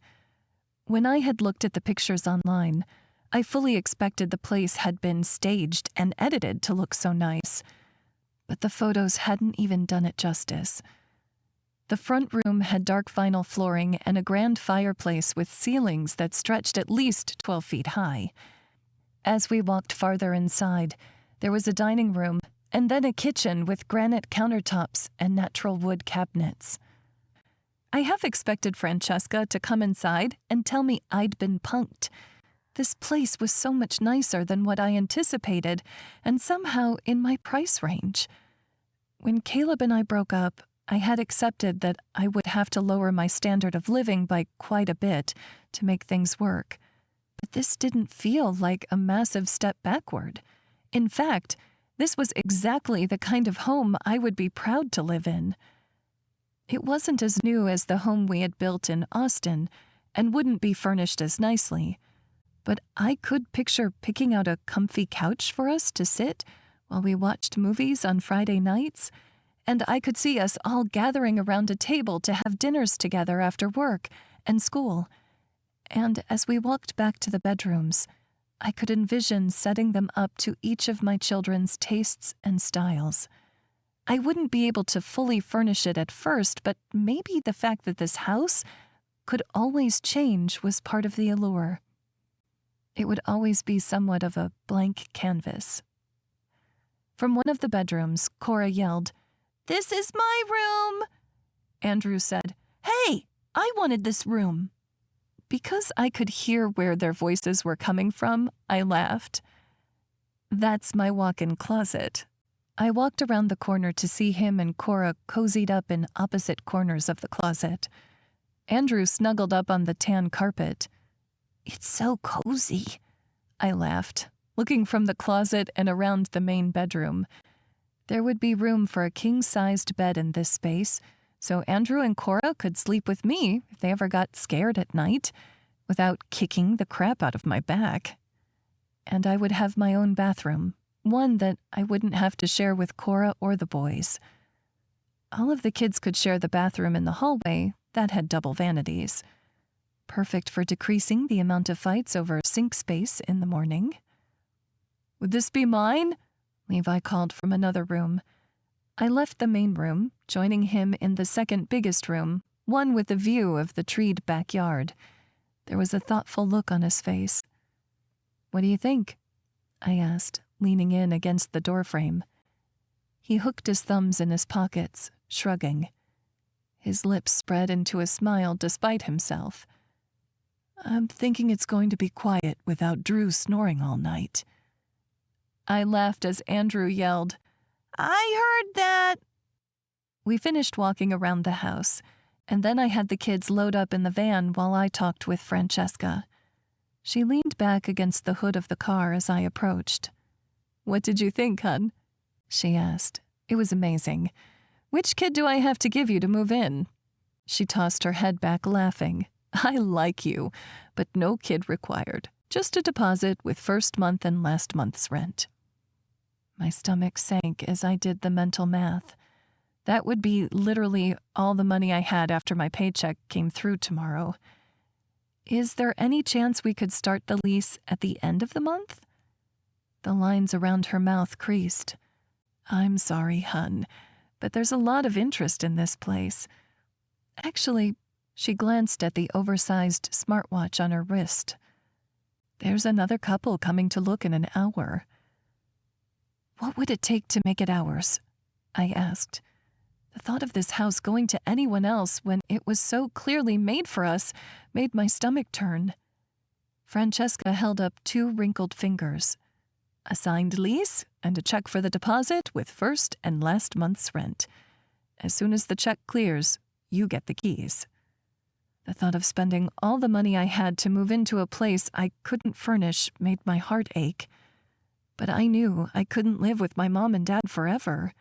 When I had looked at the pictures online, I fully expected the place had been staged and edited to look so nice. But the photos hadn't even done it justice. The front room had dark vinyl flooring and a grand fireplace with ceilings that stretched at least 12 feet high. As we walked farther inside, there was a dining room and then a kitchen with granite countertops and natural wood cabinets. I half expected Francesca to come inside and tell me I'd been punked. This place was so much nicer than what I anticipated, and somehow in my price range. When Caleb and I broke up, I had accepted that I would have to lower my standard of living by quite a bit to make things work. but this didn't feel like a massive step backward. In fact, this was exactly the kind of home I would be proud to live in. It wasn't as new as the home we had built in Austin and wouldn't be furnished as nicely, but I could picture picking out a comfy couch for us to sit while we watched movies on Friday nights, and I could see us all gathering around a table to have dinners together after work and school. And as we walked back to the bedrooms, I could envision setting them up to each of my children's tastes and styles. I wouldn't be able to fully furnish it at first, but maybe the fact that this house could always change was part of the allure. It would always be somewhat of a blank canvas. From one of the bedrooms, Cora yelled, "This is my room!" Andrew said, "Hey, I wanted this room." Because I could hear where their voices were coming from, I laughed. "That's my walk-in closet." I walked around the corner to see him and Cora cozied up in opposite corners of the closet. Andrew snuggled up on the tan carpet. "It's so cozy," I laughed, looking from the closet and around the main bedroom. There would be room for a king-sized bed in this space, so Andrew and Cora could sleep with me if they ever got scared at night, without kicking the crap out of my back. And I would have my own bathroom, one that I wouldn't have to share with Cora or the boys. All of the kids could share the bathroom in the hallway that had double vanities. Perfect for decreasing the amount of fights over sink space in the morning. "Would this be mine?" Levi called from another room. I left the main room, joining him in the second biggest room, one with a view of the treed backyard. There was a thoughtful look on his face. "What do you think?" I asked, leaning in against the doorframe. He hooked his thumbs in his pockets, shrugging. His lips spread into a smile despite himself. "I'm thinking it's going to be quiet without Drew snoring all night." I laughed as Andrew yelled, "I heard that!" We finished walking around the house, and then I had the kids load up in the van while I talked with Francesca. She leaned back against the hood of the car as I approached. "What did you think, hon?" she asked. It was amazing. "Which kid do I have to give you to move in?" She tossed her head back, laughing. "I like you, but no kid required. Just a deposit with first month and last month's rent." My stomach sank as I did the mental math. That would be literally all the money I had after my paycheck came through tomorrow. Is there any chance we could start the lease at the end of the month? The lines around her mouth creased. "I'm sorry, hun, but there's a lot of interest in this place." Actually, she glanced at the oversized smartwatch on her wrist. "There's another couple coming to look in an hour." "What would it take to make it ours?" I asked. The thought of this house going to anyone else when it was so clearly made for us made my stomach turn. Francesca held up 2 wrinkled fingers. "A signed lease and a check for the deposit with first and last month's rent. As soon as the check clears, you get the keys." The thought of spending all the money I had to move into a place I couldn't furnish made my heart ache. But I knew I couldn't live with my mom and dad forever.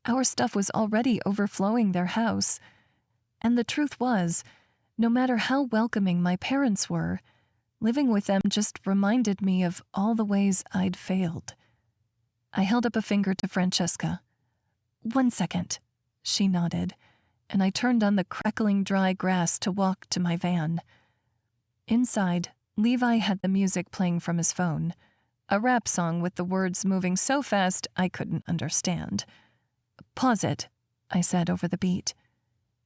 Our stuff was already overflowing their house. And the truth was, no matter how welcoming my parents were, living with them just reminded me of all the ways I'd failed. I held up a finger to Francesca. "1 second," she nodded, and I turned on the crackling dry grass to walk to my van. Inside, Levi had the music playing from his phone, a rap song with the words moving so fast I couldn't understand. "Pause it," I said over the beat.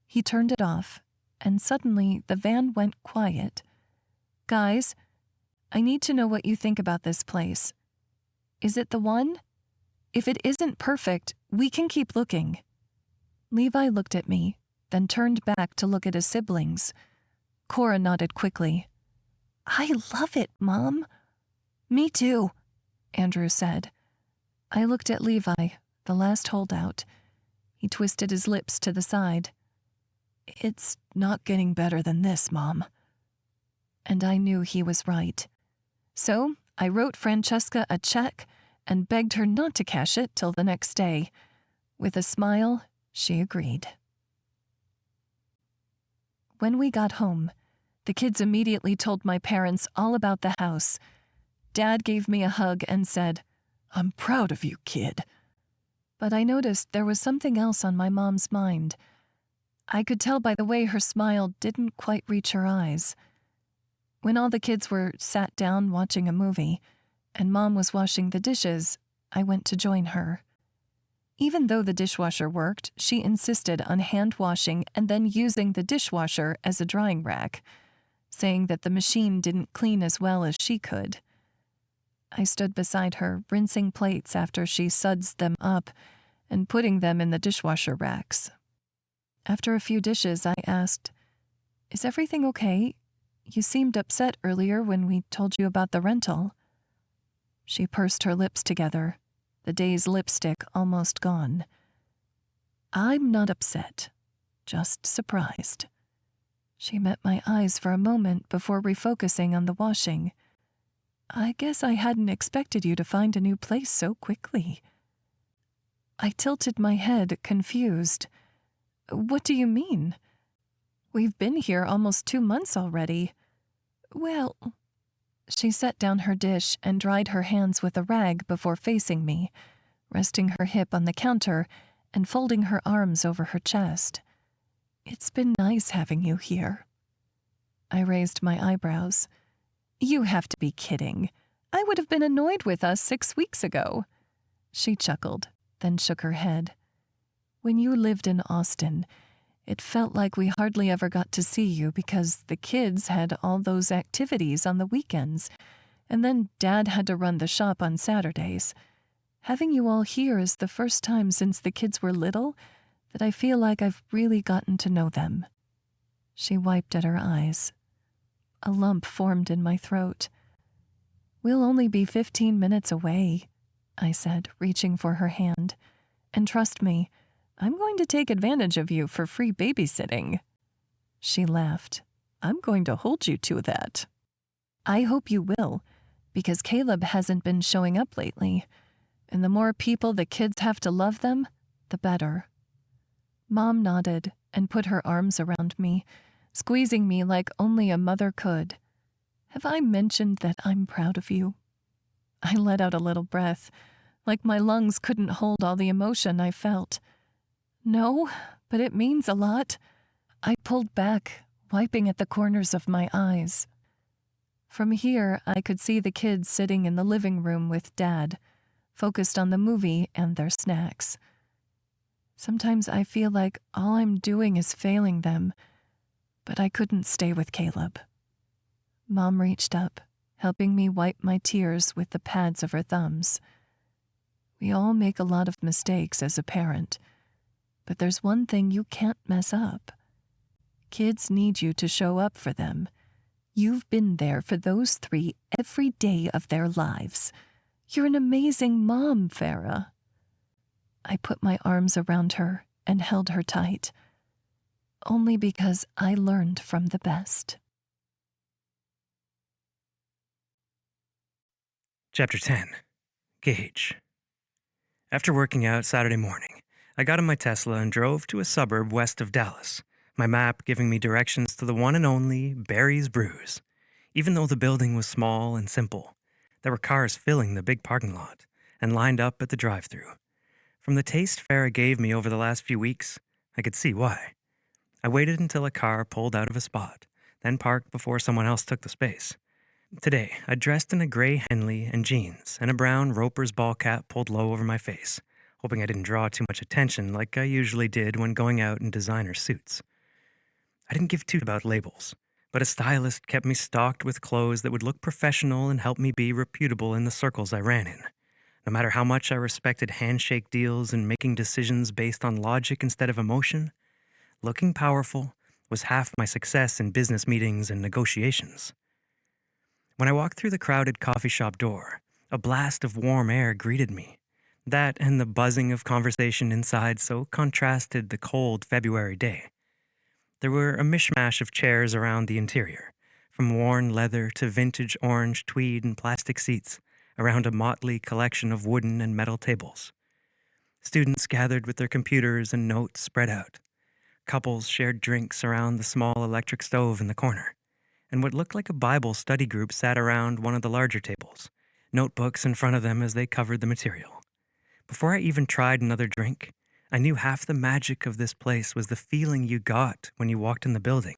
He turned it off, and suddenly the van went quiet. "Guys, I need to know what you think about this place. Is it the one? If it isn't perfect, we can keep looking." Levi looked at me, then turned back to look at his siblings. Cora nodded quickly. "I love it, Mom." "Me too," Andrew said. I looked at Levi, the last holdout. He twisted his lips to the side. "It's not getting better than this, Mom." and I knew he was right. So I wrote Francesca a check and begged her not to cash it till the next day. With a smile, she agreed. When we got home, the kids immediately told my parents all about the house. Dad gave me a hug and said, "I'm proud of you, kid." But I noticed there was something else on my mom's mind. I could tell by the way her smile didn't quite reach her eyes. When all the kids were sat down watching a movie, and Mom was washing the dishes, I went to join her. Even though the dishwasher worked, she insisted on hand washing and then using the dishwasher as a drying rack, saying that the machine didn't clean as well as she could. I stood beside her, rinsing plates after she suds them up and putting them in the dishwasher racks. After a few dishes, I asked, "Is everything okay? You seemed upset earlier when we told you about the rental." She pursed her lips together, the day's lipstick almost gone. "I'm not upset, just surprised." She met my eyes for a moment before refocusing on the washing. "I guess I hadn't expected you to find a new place so quickly." I tilted my head, confused. "What do you mean? We've been here almost 2 months already." "Well..." She set down her dish and dried her hands with a rag before facing me, resting her hip on the counter and folding her arms over her chest. "It's been nice having you here." I raised my eyebrows. "You have to be kidding. I would have been annoyed with us 6 weeks ago." She chuckled, then shook her head. "When you lived in Austin, it felt like we hardly ever got to see you because the kids had all those activities on the weekends, and then Dad had to run the shop on Saturdays. Having you all here is the first time since the kids were little that I feel like I've really gotten to know them." She wiped at her eyes. A lump formed in my throat. "We'll only be 15 minutes away," I said, reaching for her hand. "And trust me, I'm going to take advantage of you for free babysitting." She laughed. "I'm going to hold you to that." "I hope you will, because Caleb hasn't been showing up lately, and the more people the kids have to love them, the better." Mom nodded and put her arms around me, squeezing me like only a mother could. "Have I mentioned that I'm proud of you?" I let out a little breath, like my lungs couldn't hold all the emotion I felt. "No, but it means a lot." I pulled back, wiping at the corners of my eyes. From here, I could see the kids sitting in the living room with Dad, focused on the movie and their snacks. Sometimes I feel like all I'm doing is failing them, but I couldn't stay with Caleb. Mom reached up, helping me wipe my tears with the pads of her thumbs. We all make a lot of mistakes as a parent, but there's one thing you can't mess up. Kids need you to show up for them. You've been there for those 3 every day of their lives. You're an amazing mom, Farah. I put my arms around her and held her tight, only because I learned from the best. Chapter 10. Gage. After working out Saturday morning, I got in my Tesla and drove to a suburb west of Dallas, my map giving me directions to the one and only Barry's Brews. Even though the building was small and simple, there were cars filling the big parking lot and lined up at the drive-thru. From the taste Farah gave me over the last few weeks, I could see why. I waited until a car pulled out of a spot, then parked before someone else took the space. Today, I dressed in a gray Henley and jeans and a brown Roper's ball cap pulled low over my face, hoping I didn't draw too much attention like I usually did when going out in designer suits. I didn't give two about labels, but a stylist kept me stocked with clothes that would look professional and help me be reputable in the circles I ran in. No matter how much I respected handshake deals and making decisions based on logic instead of emotion, looking powerful was half my success in business meetings and negotiations. When I walked through the crowded coffee shop door, a blast of warm air greeted me. That and the buzzing of conversation inside so contrasted the cold February day. There were a mishmash of chairs around the interior, from worn leather to vintage orange tweed and plastic seats around a motley collection of wooden and metal tables. Students gathered with their computers and notes spread out. Couples shared drinks around the small electric stove in the corner, and what looked like a Bible study group sat around one of the larger tables, notebooks in front of them as they covered the material. Before I even tried another drink, I knew half the magic of this place was the feeling you got when you walked in the building.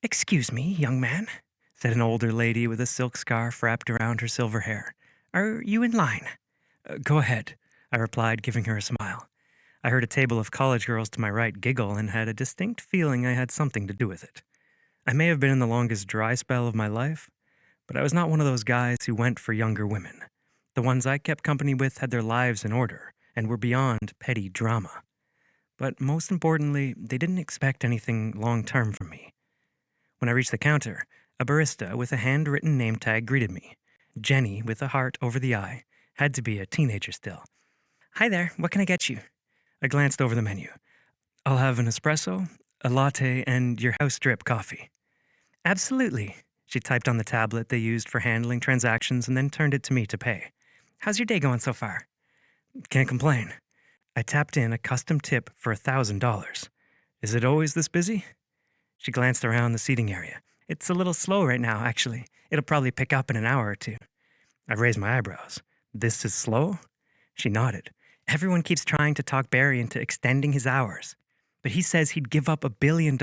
"Excuse me, young man," said an older lady with a silk scarf wrapped around her silver hair. "Are you in line?" Go ahead," I replied, giving her a smile. I heard a table of college girls to my right giggle and had a distinct feeling I had something to do with it. I may have been in the longest dry spell of my life, but I was not one of those guys who went for younger women. The ones I kept company with had their lives in order and were beyond petty drama. But most importantly, they didn't expect anything long-term from me. When I reached the counter, a barista with a handwritten name tag greeted me. Jenny, with a heart over the eye, had to be a teenager still. "Hi there, what can I get you?" I glanced over the menu. "I'll have an espresso, a latte, and your house drip coffee." "Absolutely." She typed on the tablet they used for handling transactions and then turned it to me to pay. "How's your day going so far?" "Can't complain." I tapped in a custom tip for $1,000. "Is it always this busy?" She glanced around the seating area. "It's a little slow right now, actually. It'll probably pick up in an hour or two." I raised my eyebrows. "This is slow?" She nodded. "Everyone keeps trying to talk Barry into extending his hours, but he says he'd give up $1 billion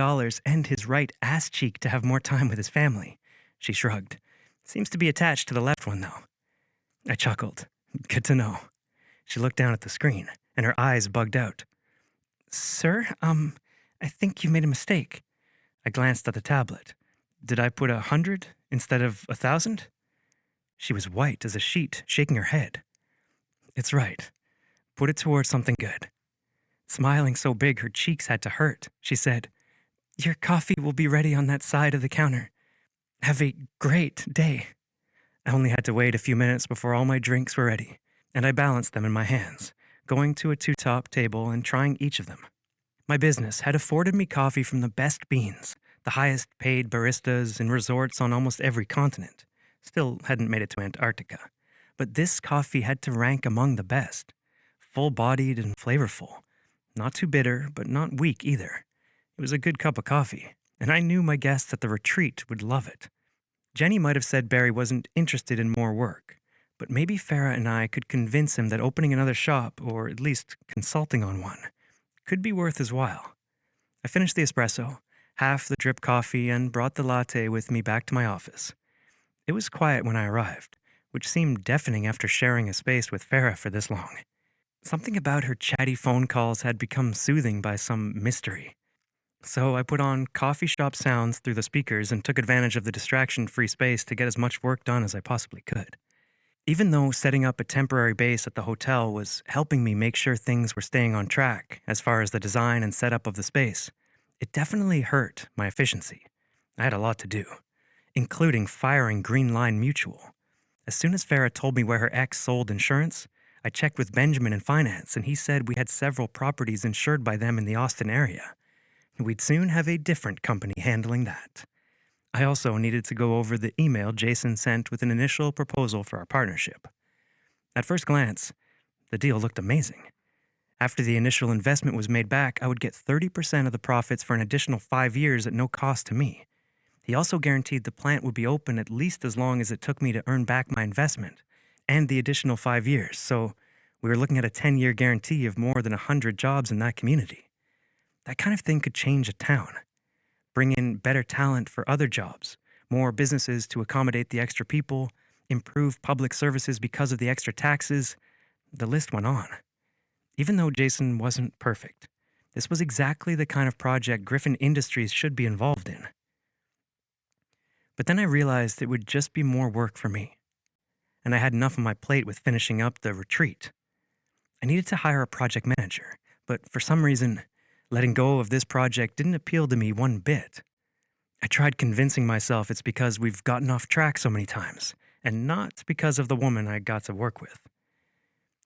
and his right ass cheek to have more time with his family." She shrugged. "Seems to be attached to the left one, though." I chuckled. "Good to know." She looked down at the screen, and her eyes bugged out. "Sir, I think you made a mistake." I glanced at the tablet. "Did I put 100 instead of 1,000? She was white as a sheet, shaking her head. "It's right. Put it towards something good." Smiling so big her cheeks had to hurt, she said, "Your coffee will be ready on that side of the counter. Have a great day." I only had to wait a few minutes before all my drinks were ready, and I balanced them in my hands, going to a two-top table and trying each of them. My business had afforded me coffee from the best beans, the highest paid baristas in resorts on almost every continent. Still hadn't made it to Antarctica. But this coffee had to rank among the best. Full-bodied and flavorful. Not too bitter, but not weak either. It was a good cup of coffee, and I knew my guests at the retreat would love it. Jenny might have said Barry wasn't interested in more work, but maybe Farah and I could convince him that opening another shop, or at least consulting on one, could be worth his while. I finished the espresso, half the drip coffee, and brought the latte with me back to my office. It was quiet when I arrived, which seemed deafening after sharing a space with Farah for this long. Something about her chatty phone calls had become soothing by some mystery. So I put on coffee shop sounds through the speakers and took advantage of the distraction-free space to get as much work done as I possibly could. Even though setting up a temporary base at the hotel was helping me make sure things were staying on track as far as the design and setup of the space, it definitely hurt my efficiency. I had a lot to do, including firing Green Line Mutual. As soon as Farah told me where her ex sold insurance, I checked with Benjamin in finance, and he said we had several properties insured by them in the Austin area. We'd soon have a different company handling that. I also needed to go over the email Jason sent with an initial proposal for our partnership. At first glance, the deal looked amazing. After the initial investment was made back, I would get 30% of the profits for an additional 5 years at no cost to me. He also guaranteed the plant would be open at least as long as it took me to earn back my investment, and the additional 5 years, so we were looking at a 10-year guarantee of more than 100 jobs in that community. That kind of thing could change a town. Bring in better talent for other jobs, more businesses to accommodate the extra people, improve public services because of the extra taxes. The list went on. Even though Jason wasn't perfect, this was exactly the kind of project Griffen Industries should be involved in. But then I realized it would just be more work for me, and I had enough on my plate with finishing up the retreat. I needed to hire a project manager, but for some reason, letting go of this project didn't appeal to me one bit. I tried convincing myself it's because we've gotten off track so many times, and not because of the woman I got to work with.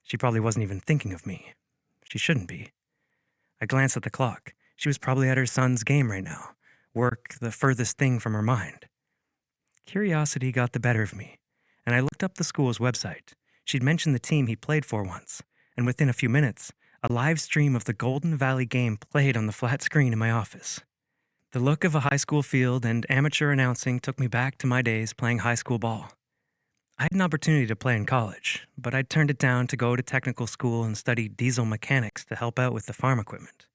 She probably wasn't even thinking of me. She shouldn't be. I glanced at the clock. She was probably at her son's game right now. Work the furthest thing from her mind. Curiosity got the better of me, and I looked up the school's website. She'd mentioned the team he played for once, and within a few minutes, a live stream of the Golden Valley game played on the flat screen in my office. The look of a high school field and amateur announcing took me back to my days playing high school ball. I had an opportunity to play in college, but I'd turned it down to go to technical school and study diesel mechanics to help out with the farm equipment.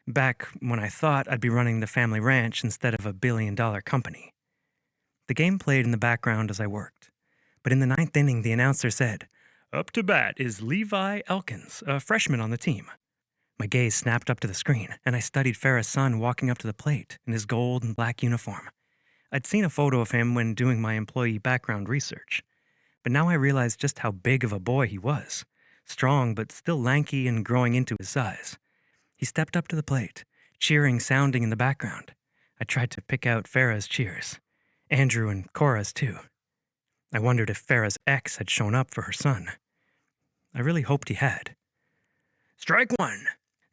Back when I thought I'd be running the family ranch instead of a billion-dollar company. The game played in the background as I worked, but in the ninth inning the announcer said, "Up to bat is Levi Elkins, a freshman on the team." My gaze snapped up to the screen, and I studied Farrah's son walking up to the plate in his gold and black uniform. I'd seen a photo of him when doing my employee background research, but now I realized just how big of a boy he was. Strong, but still lanky and growing into his size. He stepped up to the plate, cheering sounding in the background. I tried to pick out Farrah's cheers. Andrew and Cora's too. I wondered if Farrah's ex had shown up for her son. I really hoped he had. "Strike one,"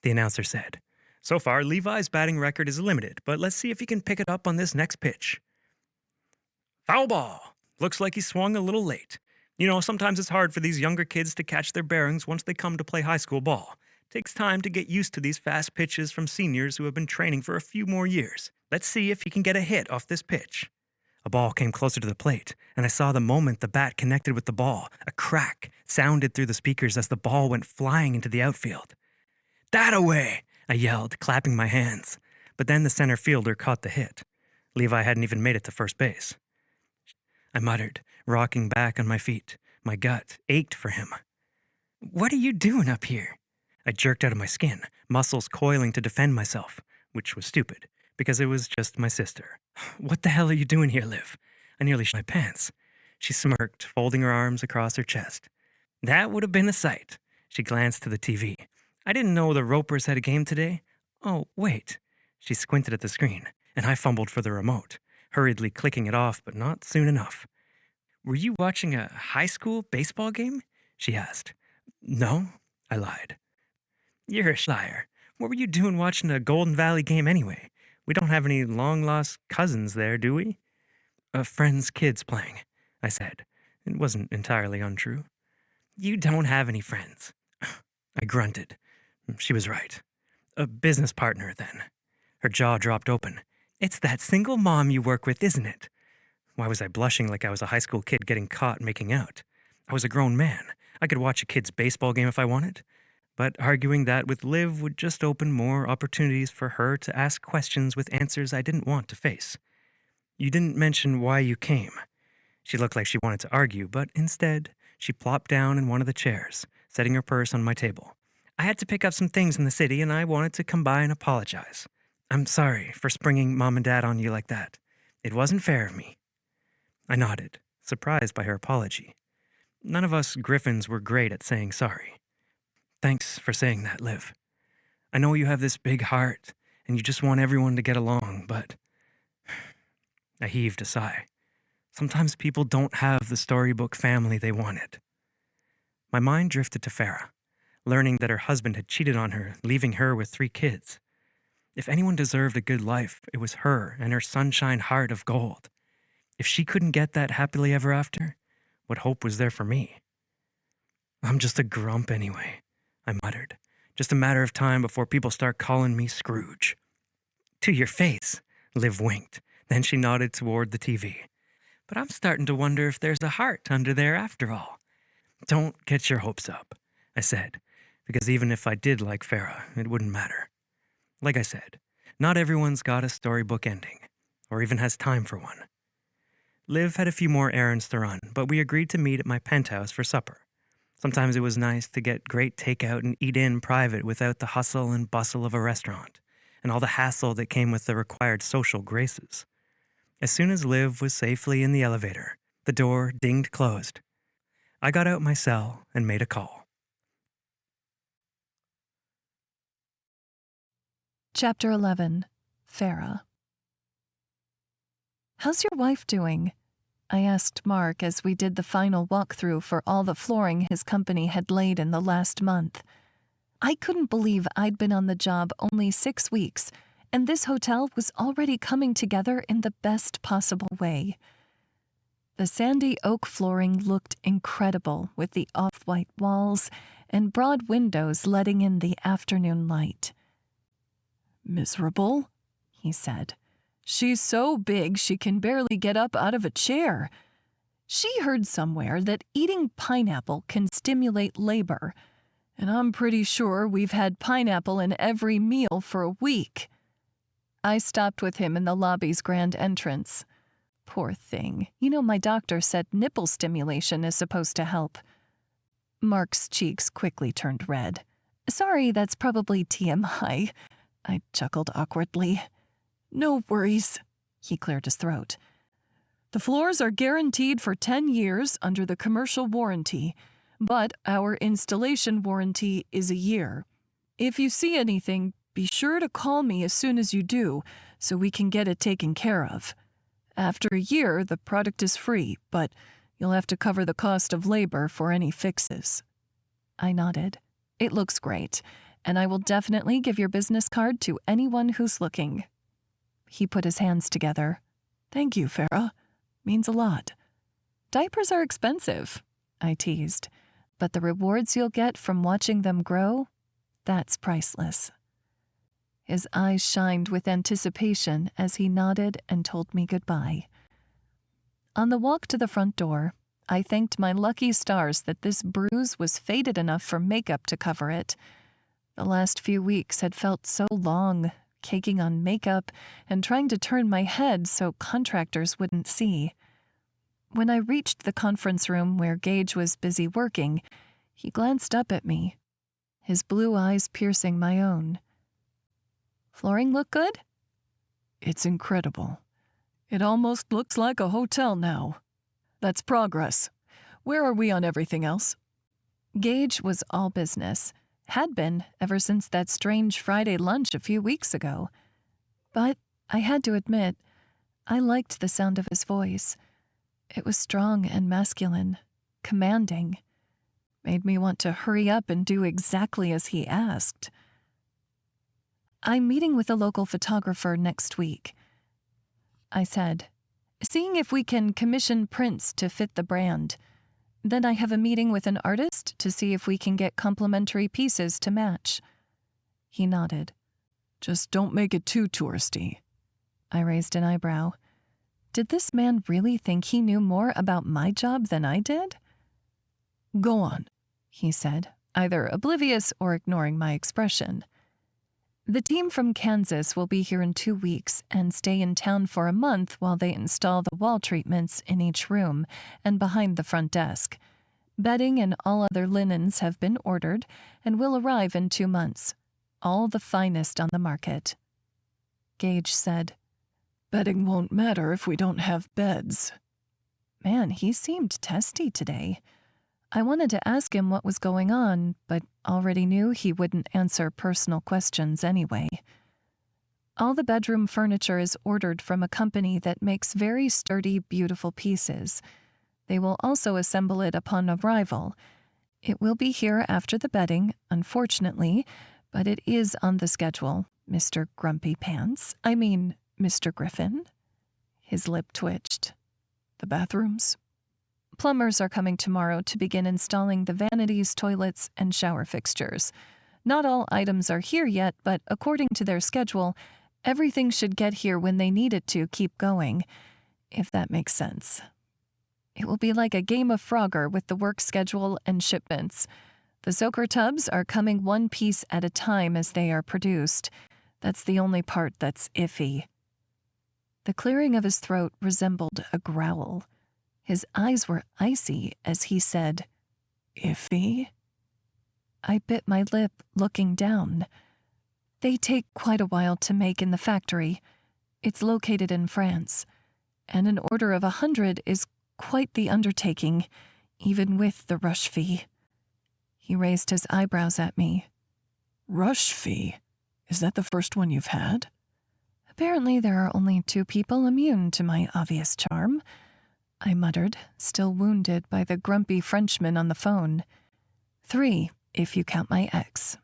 the announcer said. "So far, Levi's batting record is limited, but let's see if he can pick it up on this next pitch." "Foul ball. Looks like he swung a little late. You know, sometimes it's hard for these younger kids to catch their bearings once they come to play high school ball. Takes time to get used to these fast pitches from seniors who have been training for a few more years. Let's see if he can get a hit off this pitch." A ball came closer to the plate, and I saw the moment the bat connected with the ball. A crack sounded through the speakers as the ball went flying into the outfield. "That away!" I yelled, clapping my hands. But then the center fielder caught the hit. Levi hadn't even made it to first base. I muttered, rocking back on my feet. My gut ached for him. "What are you doing up here?" I jerked out of my skin, muscles coiling to defend myself, which was stupid, because it was just my sister. "What the hell are you doing here, Liv?" I nearly shit my pants. She smirked, folding her arms across her chest. "That would have been a sight." She glanced to the TV. "I didn't know the Ropers had a game today. Oh, wait." She squinted at the screen, and I fumbled for the remote, hurriedly clicking it off, but not soon enough. "Were you watching a high school baseball game?" she asked. "No," I lied. "You're a liar. What were you doing watching a Golden Valley game anyway? We don't have any long-lost cousins there, do we?" "A friend's kid's playing," I said. It wasn't entirely untrue. "You don't have any friends." I grunted. She was right. "A business partner, then." Her jaw dropped open. "It's that single mom you work with, isn't it?" Why was I blushing like I was a high school kid getting caught making out? I was a grown man. I could watch a kid's baseball game if I wanted. But arguing that with Liv would just open more opportunities for her to ask questions with answers I didn't want to face. "You didn't mention why you came." She looked like she wanted to argue, but instead, she plopped down in one of the chairs, setting her purse on my table. "I had to pick up some things in the city, and I wanted to come by and apologize. I'm sorry for springing Mom and Dad on you like that. It wasn't fair of me." I nodded, surprised by her apology. None of us Griffins were great at saying sorry. "Thanks for saying that, Liv. I know you have this big heart, and you just want everyone to get along, but..." I heaved a sigh. Sometimes people don't have the storybook family they wanted. My mind drifted to Farrah, learning that her husband had cheated on her, leaving her with 3 kids. If anyone deserved a good life, it was her and her sunshine heart of gold. If she couldn't get that happily ever after, what hope was there for me? "I'm just a grump anyway," I muttered. "Just a matter of time before people start calling me Scrooge." "To your face," Liv winked. Then she nodded toward the TV. "But I'm starting to wonder if there's a heart under there after all." "Don't get your hopes up," I said, because even if I did like Farrah, it wouldn't matter. Like I said, not everyone's got a storybook ending, or even has time for one. Liv had a few more errands to run, but we agreed to meet at my penthouse for supper. Sometimes it was nice to get great takeout and eat in private without the hustle and bustle of a restaurant, and all the hassle that came with the required social graces. As soon as Liv was safely in the elevator, the door dinged closed. I got out my cell and made a call. Chapter 11. Farrah. "How's your wife doing?" I asked Mark as we did the final walkthrough for all the flooring his company had laid in the last month. I couldn't believe I'd been on the job only 6 weeks, and this hotel was already coming together in the best possible way. The sandy oak flooring looked incredible with the off-white walls and broad windows letting in the afternoon light. "Miserable?" he said. "She's so big she can barely get up out of a chair. She heard somewhere that eating pineapple can stimulate labor, and I'm pretty sure we've had pineapple in every meal for a week." I stopped with him in the lobby's grand entrance. Poor thing. You know, my doctor said nipple stimulation is supposed to help. Mark's cheeks quickly turned red. Sorry, that's probably TMI. I chuckled awkwardly. "No worries," he cleared his throat. "The floors are guaranteed for 10 years under the commercial warranty, but our installation warranty is a year. If you see anything, be sure to call me as soon as you do, so we can get it taken care of. After a year, the product is free, but you'll have to cover the cost of labor for any fixes." I nodded. It looks great, and I will definitely give your business card to anyone who's looking. He put his hands together. "Thank you, Farah. Means a lot." Diapers are expensive, I teased, but the rewards you'll get from watching them grow, that's priceless. His eyes shined with anticipation as he nodded and told me goodbye. On the walk to the front door, I thanked my lucky stars that this bruise was faded enough for makeup to cover it. The last few weeks had felt so long, caking on makeup and trying to turn my head so contractors wouldn't see. When I reached the conference room where Gage was busy working, he glanced up at me, his blue eyes piercing my own. "Flooring look good?" "It's incredible. It almost looks like a hotel now. That's progress. Where are we on everything else?" Gage was all business, had been ever since that strange Friday lunch a few weeks ago. But I had to admit, I liked the sound of his voice. It was strong and masculine, commanding. Made me want to hurry up and do exactly as he asked. "I'm meeting with a local photographer next week," I said, "seeing if we can commission prints to fit the brand. Then I have a meeting with an artist to see if we can get complementary pieces to match." He nodded. "Just don't make it too touristy." I raised an eyebrow. Did this man really think he knew more about my job than I did? "Go on," he said, either oblivious or ignoring my expression. "The team from Kansas will be here in 2 weeks and stay in town for a month while they install the wall treatments in each room and behind the front desk. Bedding and all other linens have been ordered and will arrive in 2 months. All the finest on the market." Gage said, "Bedding won't matter if we don't have beds." Man, he seemed testy today. I wanted to ask him what was going on, but already knew he wouldn't answer personal questions anyway. All the bedroom furniture is ordered from a company that makes very sturdy, beautiful pieces. They will also assemble it upon arrival. It will be here after the bedding, unfortunately, but it is on the schedule, Mr. Grumpy Pants. I mean, Mr. Griffen. His lip twitched. "The bathrooms?" "Plumbers are coming tomorrow to begin installing the vanities, toilets, and shower fixtures. Not all items are here yet, but according to their schedule, everything should get here when they need it to keep going, if that makes sense. It will be like a game of Frogger with the work schedule and shipments. The soaker tubs are coming one piece at a time as they are produced. That's the only part that's iffy." The clearing of his throat resembled a growl. His eyes were icy as he said, "Iffy?" I bit my lip, looking down. "They take quite a while to make in the factory. It's located in France, and an order of 100 is quite the undertaking, even with the rush fee." He raised his eyebrows at me. "Rush fee? Is that the first one you've had?" "Apparently there are only 2 people immune to my obvious charm," I muttered, still wounded by the grumpy Frenchman on the phone. 3, if you count my ex."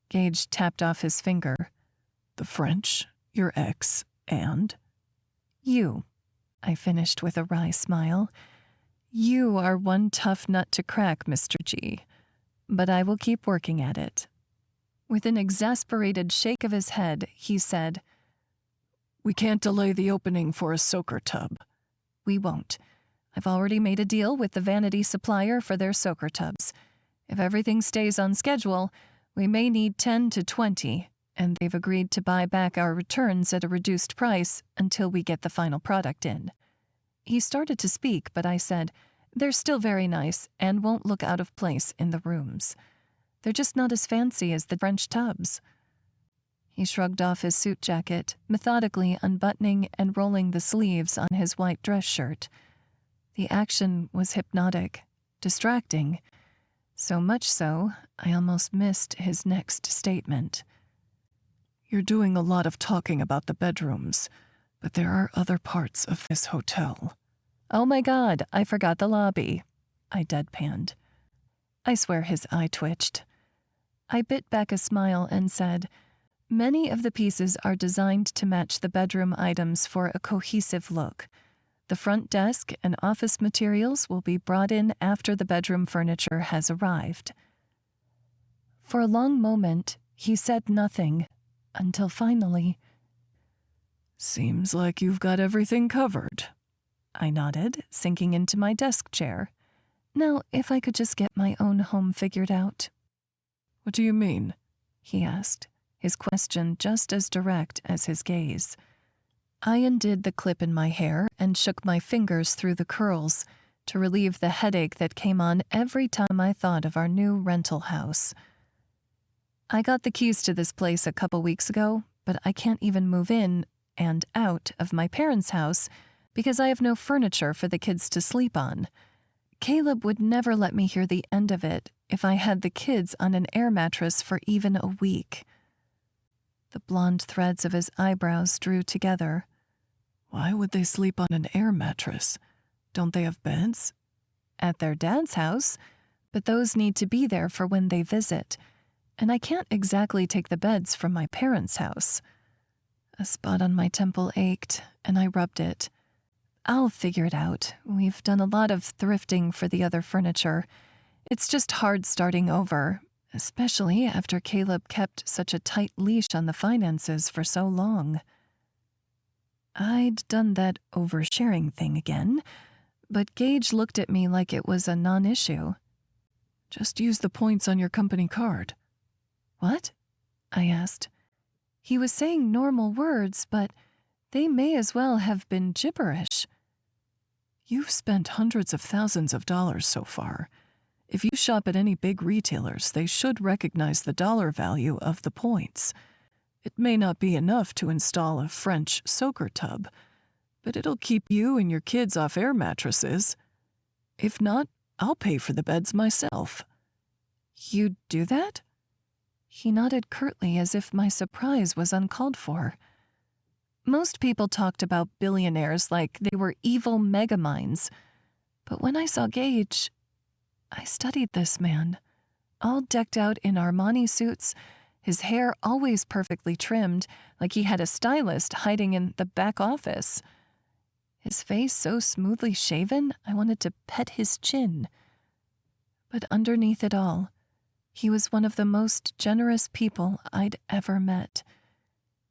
Gage tapped off his finger. "The French, your ex, and?" "You." I finished with a wry smile. You are one tough nut to crack, Mr. G, but I will keep working at it. With an exasperated shake of his head, he said, We can't delay the opening for a soaker tub. We won't. I've already made a deal with the vanity supplier for their soaker tubs. If everything stays on schedule, we may need 10 to 20, and they've agreed to buy back our returns at a reduced price until we get the final product in. He started to speak, but I said, They're still very nice and won't look out of place in the rooms. They're just not as fancy as the French tubs. He shrugged off his suit jacket, methodically unbuttoning and rolling the sleeves on his white dress shirt. The action was hypnotic, distracting, so much so I almost missed his next statement. You're doing a lot of talking about the bedrooms, but there are other parts of this hotel. Oh my God, I forgot the lobby, I deadpanned. I swear his eye twitched. I bit back a smile and said, Many of the pieces are designed to match the bedroom items for a cohesive look. The front desk and office materials will be brought in after the bedroom furniture has arrived. For a long moment, he said nothing, until finally, Seems like you've got everything covered. I nodded, sinking into my desk chair. Now, if I could just get my own home figured out. What do you mean? He asked, his question just as direct as his gaze. I undid the clip in my hair and shook my fingers through the curls to relieve the headache that came on every time I thought of our new rental house. I got the keys to this place a couple weeks ago, but I can't even move in and out of my parents' house because I have no furniture for the kids to sleep on. Caleb would never let me hear the end of it if I had the kids on an air mattress for even a week. The blonde threads of his eyebrows drew together. Why would they sleep on an air mattress? Don't they have beds? At their dad's house, but those need to be there for when they visit, and I can't exactly take the beds from my parents' house. A spot on my temple ached, and I rubbed it. I'll figure it out. We've done a lot of thrifting for the other furniture. It's just hard starting over, especially after Caleb kept such a tight leash on the finances for so long. I'd done that oversharing thing again, but Gage looked at me like it was a non-issue. Just use the points on your company card. What? I asked. He was saying normal words, but they may as well have been gibberish. You've spent hundreds of thousands of dollars so far. If you shop at any big retailers, they should recognize the dollar value of the points. It may not be enough to install a French soaker tub, but it'll keep you and your kids off air mattresses. If not, I'll pay for the beds myself. You'd do that? He nodded curtly as if my surprise was uncalled for. Most people talked about billionaires like they were evil megaminds, but when I saw Gage, I studied this man, all decked out in Armani suits, his hair always perfectly trimmed, like he had a stylist hiding in the back office. His face so smoothly shaven, I wanted to pet his chin. But underneath it all, he was one of the most generous people I'd ever met.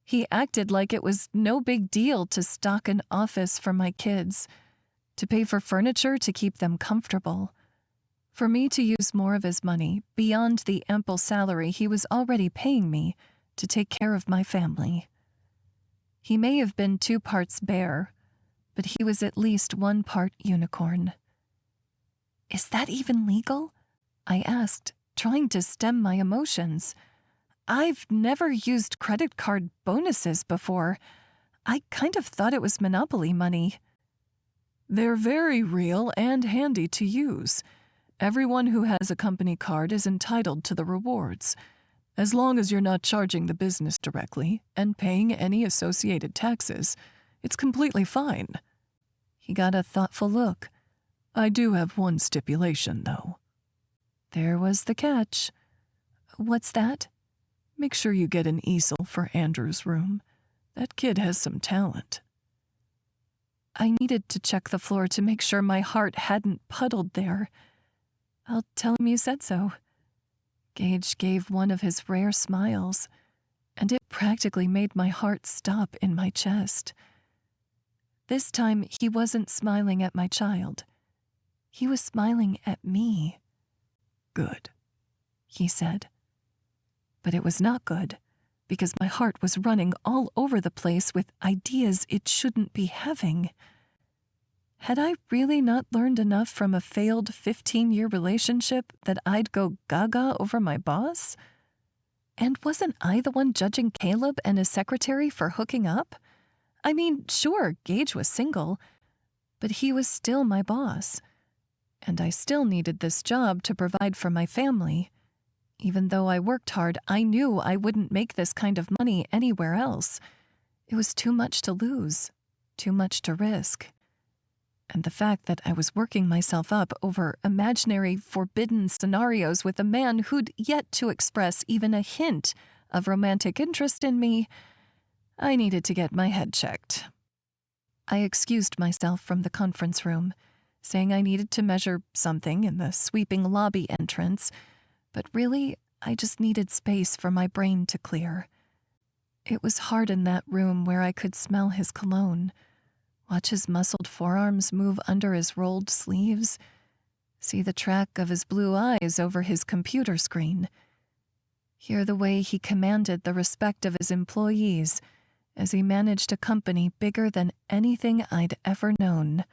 He acted like it was no big deal to stock an office for my kids, to pay for furniture to keep them comfortable, for me to use more of his money beyond the ample salary he was already paying me to take care of my family. He may have been 2 parts bear, but he was at least 1 part unicorn. Is that even legal? I asked, trying to stem my emotions. I've never used credit card bonuses before. I kind of thought it was Monopoly money. They're very real and handy to use. Everyone who has a company card is entitled to the rewards, as long as you're not charging the business directly and paying any associated taxes. It's completely fine. He got a thoughtful look. I do have one stipulation, though. There was the catch. What's that? Make sure you get an easel for Andrew's room. That kid has some talent. I needed to check the floor to make sure my heart hadn't puddled there. I'll tell him you said so. Gage gave one of his rare smiles, and it practically made my heart stop in my chest. This time, he wasn't smiling at my child. He was smiling at me. Good, he said. But it was not good, because my heart was running all over the place with ideas it shouldn't be having. Had I really not learned enough from a failed 15-year relationship that I'd go gaga over my boss? And wasn't I the one judging Caleb and his secretary for hooking up? I mean, sure, Gage was single, but he was still my boss, and I still needed this job to provide for my family. Even though I worked hard, I knew I wouldn't make this kind of money anywhere else. It was too much to lose, too much to risk. And the fact that I was working myself up over imaginary, forbidden scenarios with a man who'd yet to express even a hint of romantic interest in me, I needed to get my head checked. I excused myself from the conference room, saying I needed to measure something in the sweeping lobby entrance, but really, I just needed space for my brain to clear. It was hard in that room where I could smell his cologne, watch his muscled forearms move under his rolled sleeves, see the track of his blue eyes over his computer screen, hear the way he commanded the respect of his employees as he managed a company bigger than anything I'd ever known.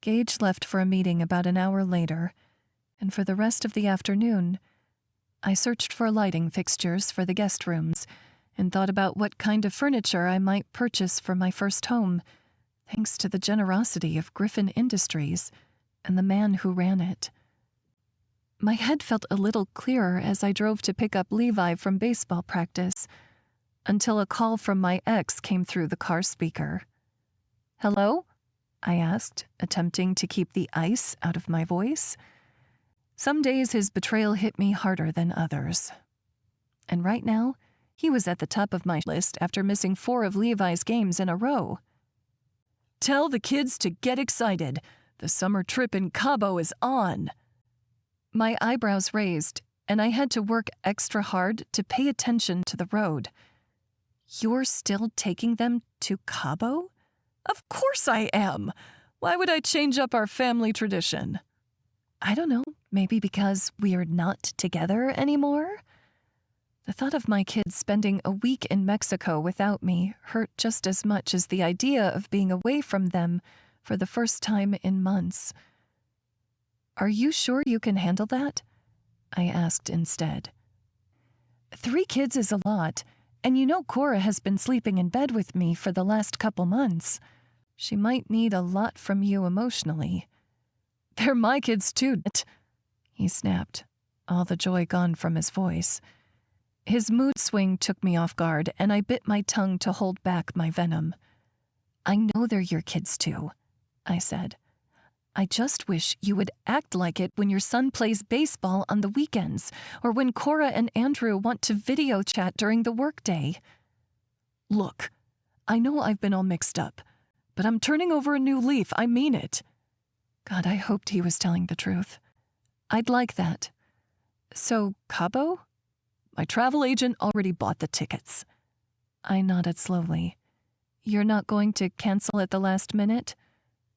Gage left for a meeting about an hour later, and for the rest of the afternoon, I searched for lighting fixtures for the guest rooms and thought about what kind of furniture I might purchase for my first home, thanks to the generosity of Griffen Industries and the man who ran it. My head felt a little clearer as I drove to pick up Levi from baseball practice, until a call from my ex came through the car speaker. "Hello?" I asked, attempting to keep the ice out of my voice. Some days his betrayal hit me harder than others. And right now, he was at the top of my list after missing 4 of Levi's games in a row. "Tell the kids to get excited. The summer trip in Cabo is on." My eyebrows raised, and I had to work extra hard to pay attention to the road. "You're still taking them to Cabo?" "Of course I am. Why would I change up our family tradition?" "I don't know, maybe because we're not together anymore?" The thought of my kids spending a week in Mexico without me hurt just as much as the idea of being away from them for the first time in months. "Are you sure you can handle that?" I asked instead. 3 kids is a lot, and you know Cora has been sleeping in bed with me for the last couple months. She might need a lot from you emotionally." "They're my kids too," he snapped, all the joy gone from his voice. His mood swing took me off guard, and I bit my tongue to hold back my venom. "I know they're your kids too," I said. "I just wish you would act like it when your son plays baseball on the weekends, or when Cora and Andrew want to video chat during the workday." "Look, I know I've been all mixed up, but I'm turning over a new leaf, I mean it." God, I hoped he was telling the truth. "I'd like that. So, Cabo?" "My travel agent already bought the tickets." I nodded slowly. "You're not going to cancel at the last minute?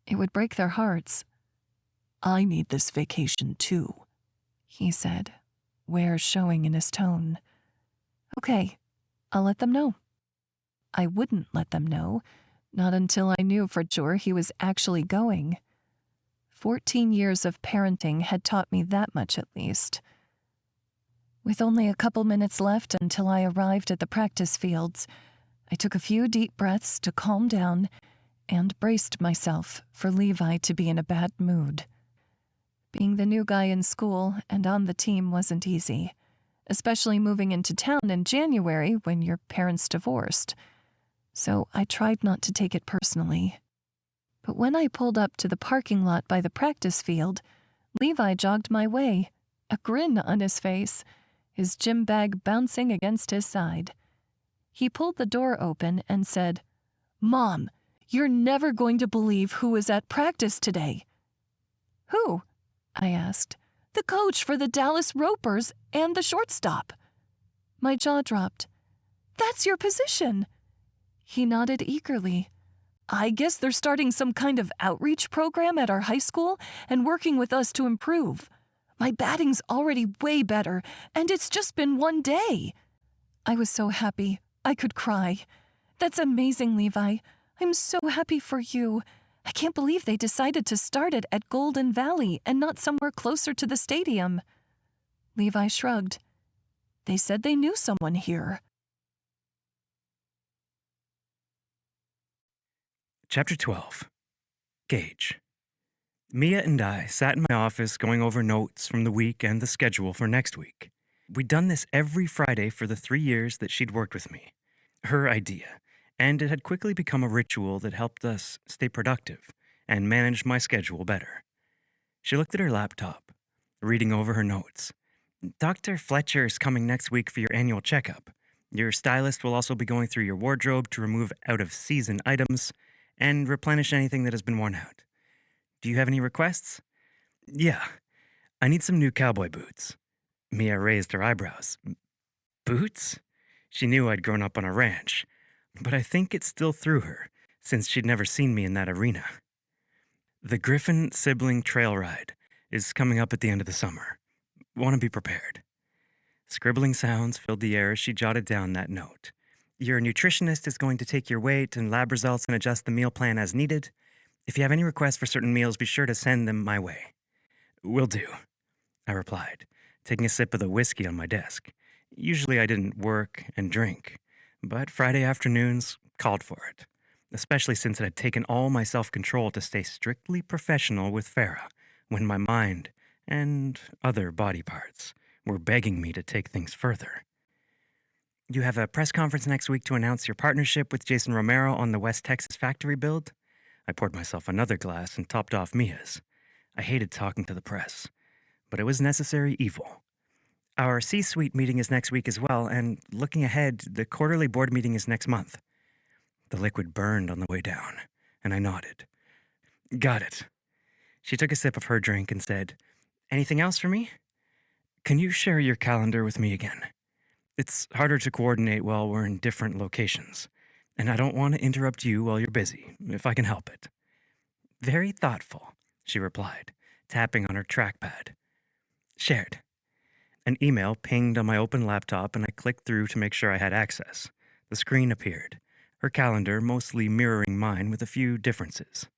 It would break their hearts." "I need this vacation too," he said, wear showing in his tone. "Okay, I'll let them know." I wouldn't let them know, not until I knew for sure he was actually going. 14 years of parenting had taught me that much at least. With only a couple minutes left until I arrived at the practice fields, I took a few deep breaths to calm down and braced myself for Levi to be in a bad mood. Being the new guy in school and on the team wasn't easy, especially moving into town in January when your parents divorced. So I tried not to take it personally. But when I pulled up to the parking lot by the practice field, Levi jogged my way, a grin on his face, his gym bag bouncing against his side. He pulled the door open and said, "Mom, You're never going to believe who was at practice today." "Who?" I asked. "The coach for the Dallas Ropers and the shortstop." My jaw dropped. "That's your position." He nodded eagerly. "I guess they're starting some kind of outreach program at our high school and working with us to improve. My batting's already way better, and it's just been one day." I was so happy I could cry. "That's amazing, Levi. I'm so happy for you. I can't believe they decided to start it at Golden Valley and not somewhere closer to the stadium." Levi shrugged. "They said they knew someone here." Chapter 12. Gage. Mia and I sat in my office going over notes from the week and the schedule for next week. We'd done this every Friday for the 3 years that she'd worked with me. Her idea. And it had quickly become a ritual that helped us stay productive and manage my schedule better. She looked at her laptop, reading over her notes. "Dr. Fletcher is coming next week for your annual checkup. Your stylist will also be going through your wardrobe to remove out-of-season items and replenish anything that has been worn out. Do you have any requests?" "Yeah, I need some new cowboy boots." Mia raised her eyebrows. "Boots?" She knew I'd grown up on a ranch, but I think it still threw her, since she'd never seen me in that arena. "The Griffen sibling trail ride is coming up at the end of the summer. Want to be prepared." Scribbling sounds filled the air as she jotted down that note. "Your nutritionist is going to take your weight and lab results and adjust the meal plan as needed. If you have any requests for certain meals, be sure to send them my way." "Will do," I replied, taking a sip of the whiskey on my desk. Usually I didn't work and drink, but Friday afternoons called for it, especially since it had taken all my self-control to stay strictly professional with Farah when my mind and other body parts were begging me to take things further. "You have a press conference next week to announce your partnership with Jason Romero on the West Texas factory build." I poured myself another glass and topped off Mia's. I hated talking to the press, but it was necessary evil. "Our C-suite meeting is next week as well, and looking ahead, the quarterly board meeting is next month." The liquid burned on the way down, and I nodded. "Got it." She took a sip of her drink and said, "Anything else for me?" "Can you share your calendar with me again? It's harder to coordinate while we're in different locations, and I don't want to interrupt you while you're busy, if I can help it." "Very thoughtful," she replied, tapping on her trackpad. "Shared." An email pinged on my open laptop, and I clicked through to make sure I had access. The screen appeared, her calendar mostly mirroring mine with a few differences.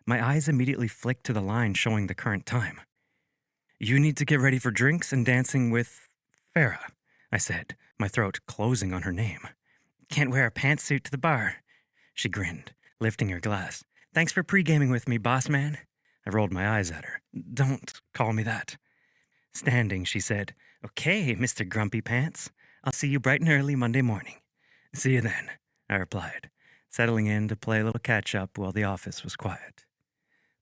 My eyes immediately flicked to the line showing the current time. "You need to get ready for drinks and dancing with Farah," I said, my throat closing on her name. "Can't wear a pantsuit to the bar." She grinned, lifting her glass. "Thanks for pre-gaming with me, boss man." I rolled my eyes at her. "Don't call me that." Standing, she said, "Okay, Mr. Grumpy Pants. I'll see you bright and early Monday morning." "See you then," I replied, settling in to play a little catch-up while the office was quiet.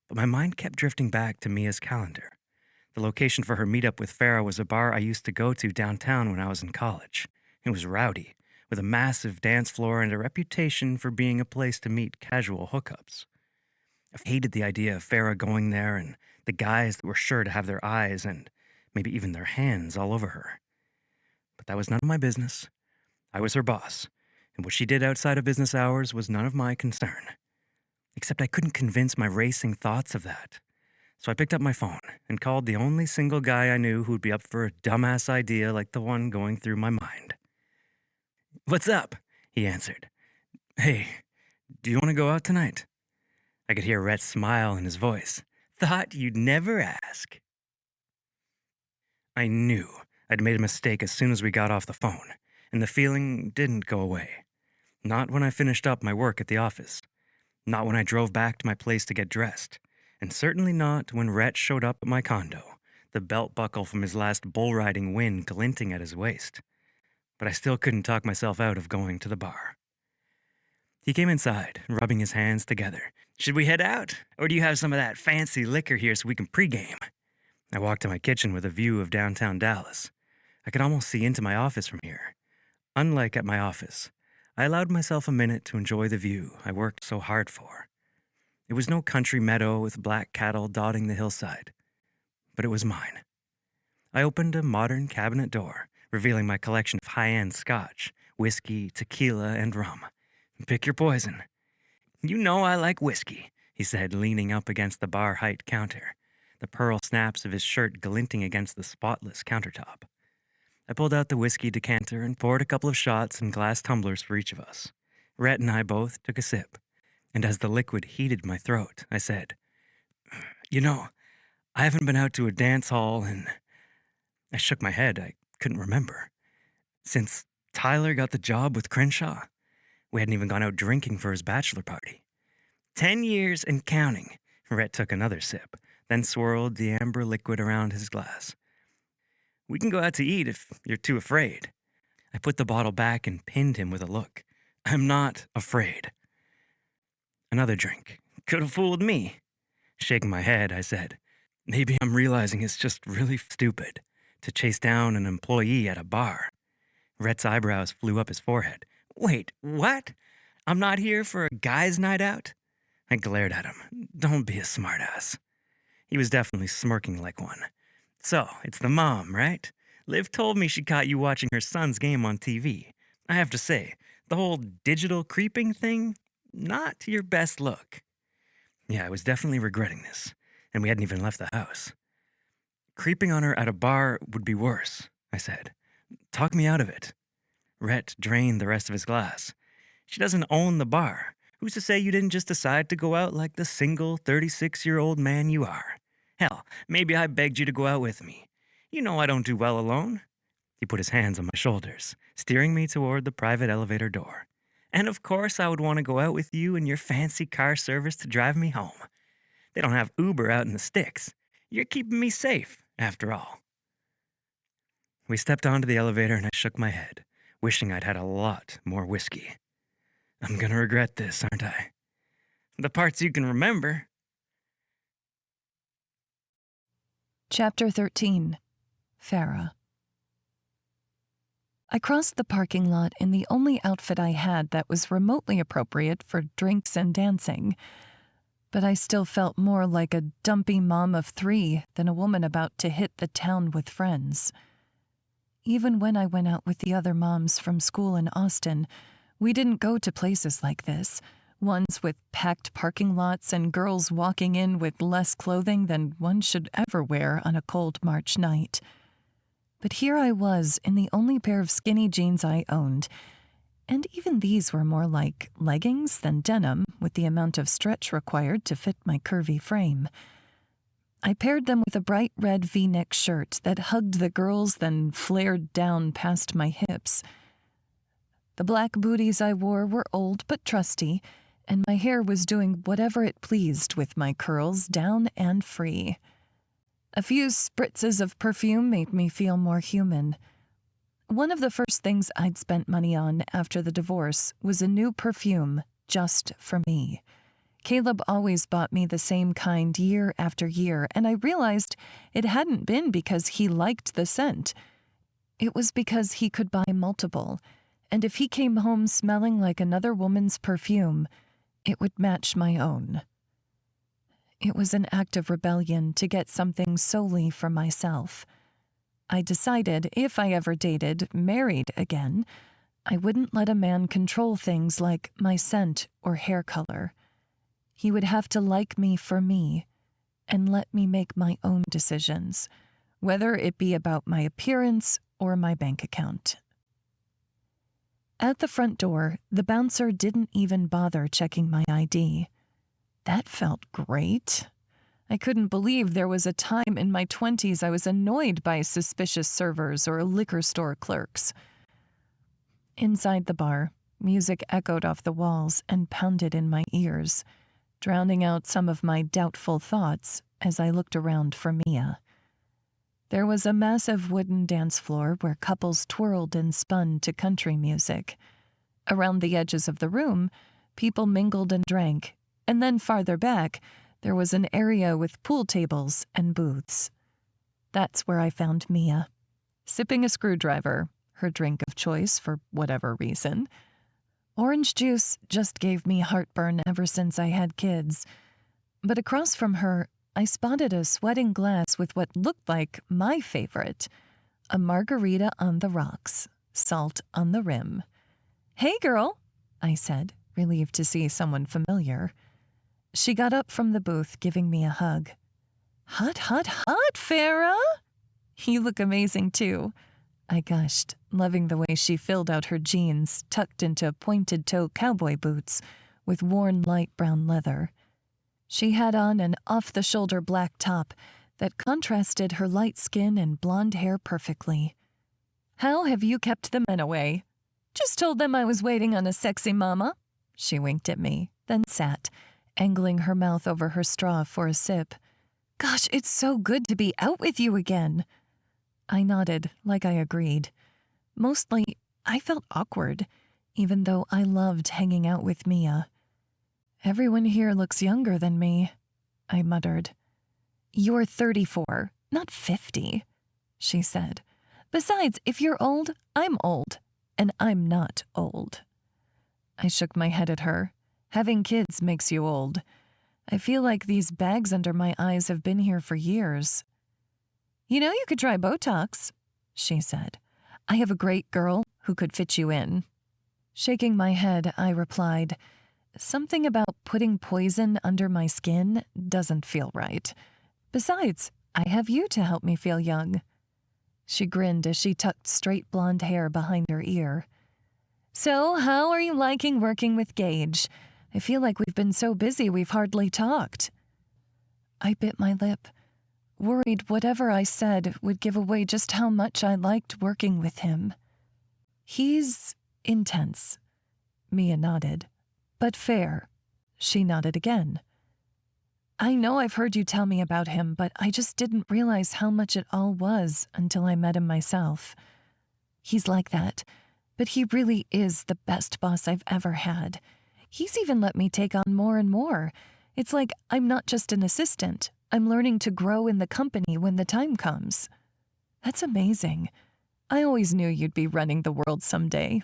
But my mind kept drifting back to Mia's calendar. The location for her meetup with Farah was a bar I used to go to downtown when I was in college. It was rowdy, with a massive dance floor and a reputation for being a place to meet casual hookups. I hated the idea of Farah going there and the guys that were sure to have their eyes and maybe even their hands all over her. But that was none of my business. I was her boss, and what she did outside of business hours was none of my concern. Except I couldn't convince my racing thoughts of that. So I picked up my phone and called the only single guy I knew who'd be up for a dumbass idea like the one going through my mind. "What's up?" he answered. "Hey, do you want to go out tonight?" I could hear Rhett's smile in his voice. "Thought you'd never ask." I knew I'd made a mistake as soon as we got off the phone, and the feeling didn't go away. Not when I finished up my work at the office. Not when I drove back to my place to get dressed. And certainly not when Rhett showed up at my condo, the belt buckle from his last bull riding win glinting at his waist. But I still couldn't talk myself out of going to the bar. He came inside, rubbing his hands together. "Should we head out? Or do you have some of that fancy liquor here so we can pregame?" I walked to my kitchen with a view of downtown Dallas. I could almost see into my office from here. Unlike at my office, I allowed myself a minute to enjoy the view I worked so hard for. It was no country meadow with black cattle dotting the hillside, but it was mine. I opened a modern cabinet door, revealing my collection of high-end scotch, whiskey, tequila, and rum. Pick your poison. You know I like whiskey, he said, leaning up against the bar-height counter, the pearl snaps of his shirt glinting against the spotless countertop. I pulled out the whiskey decanter and poured a couple of shots in glass tumblers for each of us. Rhett and I both took a sip, and as the liquid heated my throat, I said, "You know, I haven't been out to a dance hall in..." I shook my head. I couldn't remember. Since Tyler got the job with Crenshaw, we hadn't even gone out drinking for his bachelor party. 10 years and counting. Rhett took another sip, then swirled the amber liquid around his glass. We can go out to eat if you're too afraid. I put the bottle back and pinned him with a look. I'm not afraid. Another drink. Could have fooled me. Shaking my head, I said, maybe I'm realizing it's just really stupid to chase down an employee at a bar. Rhett's eyebrows flew up his forehead. Wait, what? I'm not here for a guy's night out? I glared at him. Don't be a smartass. He was definitely smirking like one. So, it's the mom, right? Liv told me she caught you watching her son's game on TV. I have to say, the whole digital creeping thing, not your best look. Yeah, I was definitely regretting this, and we hadn't even left the house. Creeping on her at a bar would be worse, I said. Talk me out of it. Rhett drained the rest of his glass. She doesn't own the bar. Who's to say you didn't just decide to go out like the single 36-year-old man you are? Hell, maybe I begged you to go out with me. You know I don't do well alone. He put his hands on my shoulders, steering me toward the private elevator door. And of course I would want to go out with you in your fancy car service to drive me home. They don't have Uber out in the sticks. You're keeping me safe, after all. We stepped onto the elevator and I shook my head, wishing I'd had a lot more whiskey. I'm gonna regret this, aren't I? The parts you can remember. Chapter 13. Farah. I crossed the parking lot in the only outfit I had that was remotely appropriate for drinks and dancing, but I still felt more like a dumpy mom of 3 than a woman about to hit the town with friends. Even when I went out with the other moms from school in Austin, we didn't go to places like this, ones with packed parking lots and girls walking in with less clothing than one should ever wear on a cold March night. But here I was in the only pair of skinny jeans I owned, and even these were more like leggings than denim with the amount of stretch required to fit my curvy frame. I paired them with a bright red V-neck shirt that hugged the girls then flared down past my hips. The black booties I wore were old but trusty, and my hair was doing whatever it pleased with my curls down and free. A few spritzes of perfume made me feel more human. One of the first things I'd spent money on after the divorce was a new perfume just for me. Caleb always bought me the same kind year after year, and I realized it hadn't been because he liked the scent. It was because he could buy multiple, and if he came home smelling like another woman's perfume, it would match my own. It was an act of rebellion to get something solely for myself. I decided if I ever married again, I wouldn't let a man control things like my scent or hair color. He would have to like me for me and let me make my own decisions, whether it be about my appearance or my bank account. At the front door, the bouncer didn't even bother checking my ID. That felt great. I couldn't believe there was a time in my 20s I was annoyed by suspicious servers or liquor store clerks. Inside the bar, music echoed off the walls and pounded in my ears, drowning out some of my doubtful thoughts as I looked around for Mia. There was a massive wooden dance floor where couples twirled and spun to country music. Around the edges of the room, people mingled and drank, and then farther back, there was an area with pool tables and booths. That's where I found Mia, sipping a screwdriver, her drink of choice for whatever reason, Orange juice just gave me heartburn ever since I had kids. But across from her, I spotted a sweating glass with what looked like my favorite, a margarita on the rocks, salt on the rim. "Hey, girl," I said, relieved to see someone familiar. She got up from the booth, giving me a hug. "Hot, hot, hot, Farah! You look amazing, too," I gushed, loving the way she filled out her jeans, tucked into pointed-toe cowboy boots with worn light brown leather. She had on an off-the-shoulder black top that contrasted her light skin and blonde hair perfectly. "How have you kept the men away?" "Just told them I was waiting on a sexy mama." She winked at me, then sat, angling her mouth over her straw for a sip. "Gosh, it's so good to be out with you again." I nodded, like I agreed. Mostly, I felt awkward, even though I loved hanging out with Mia. "Everyone here looks younger than me," I muttered. "You're 34, not 50, she said. "Besides, if you're old, I'm old, and I'm not old." I shook my head at her. Having kids makes you old. I feel like these bags under my eyes have been here for years. "You know you could try Botox," she said. "I have a great girl who could fit you in." Shaking my head, I replied, "Something about putting poison under my skin doesn't feel right. Besides, I have you to help me feel young." She grinned as she tucked straight blonde hair behind her ear. "So, how are you liking working with Gage? I feel like we've been so busy we've hardly talked." I bit my lip, worried whatever I said would give away just how much I liked working with him. "He's intense," Mia nodded. "But fair." She nodded again. "I know I've heard you tell me about him, but I just didn't realize how much it all was until I met him myself. He's like that, but he really is the best boss I've ever had. He's even let me take on more and more. It's like I'm not just an assistant. I'm learning to grow in the company when the time comes." "That's amazing. I always knew you'd be running the world someday."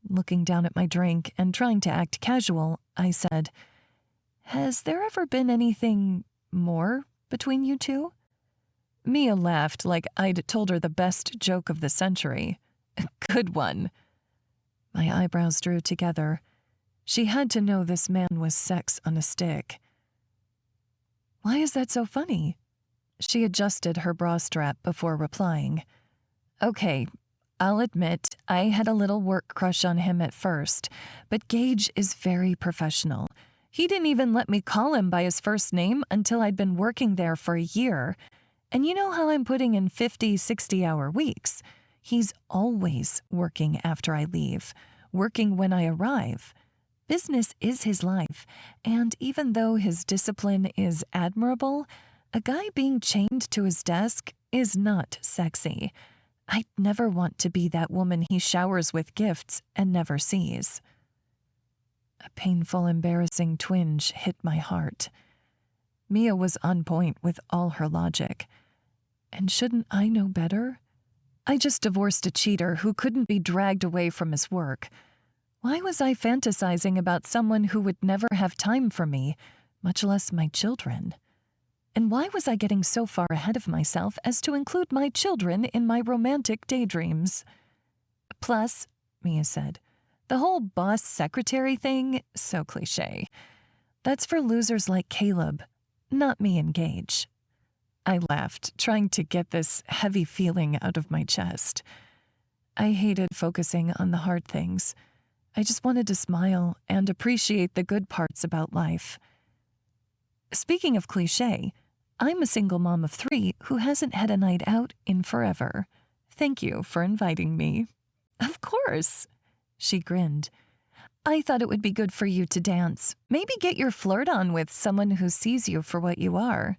Looking down at my drink and trying to act casual, I said, "Has there ever been anything more between you two?" Mia laughed like I'd told her the best joke of the century. "Good one." My eyebrows drew together. She had to know this man was sex on a stick. "Why is that so funny?" She adjusted her bra strap before replying. "Okay, I'll admit I had a little work crush on him at first, but Gage is very professional. He didn't even let me call him by his first name until I'd been working there for a year. And you know how I'm putting in 50, 60-hour weeks? He's always working after I leave, working when I arrive. Business is his life, and even though his discipline is admirable, a guy being chained to his desk is not sexy. I'd never want to be that woman he showers with gifts and never sees." A painful, embarrassing twinge hit my heart. Mia was on point with all her logic. And shouldn't I know better? I just divorced a cheater who couldn't be dragged away from his work. Why was I fantasizing about someone who would never have time for me, much less my children? And why was I getting so far ahead of myself as to include my children in my romantic daydreams? "Plus," Mia said, "the whole boss-secretary thing, so cliché. That's for losers like Caleb, not me and Gage." I laughed, trying to get this heavy feeling out of my chest. I hated focusing on the hard things. I just wanted to smile and appreciate the good parts about life. Speaking of cliché, I'm a single mom of 3 who hasn't had a night out in forever. Thank you for inviting me. "Of course," she grinned. "I thought it would be good for you to dance. Maybe get your flirt on with someone who sees you for what you are."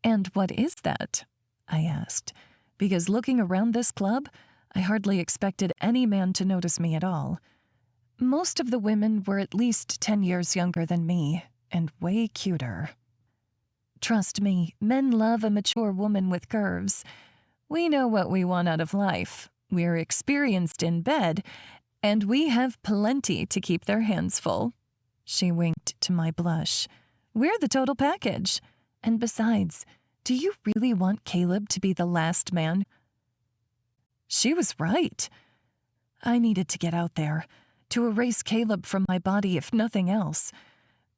"And what is that?" I asked, because looking around this club, I hardly expected any man to notice me at all. Most of the women were at least 10 years younger than me, and way cuter. Trust me, men love a mature woman with curves. We know what we want out of life. We're experienced in bed, And we have plenty to keep their hands full. She winked to my blush. We're the total package. And besides, do you really want Caleb to be the last man? She was right. I needed to get out there, to erase Caleb from my body if nothing else.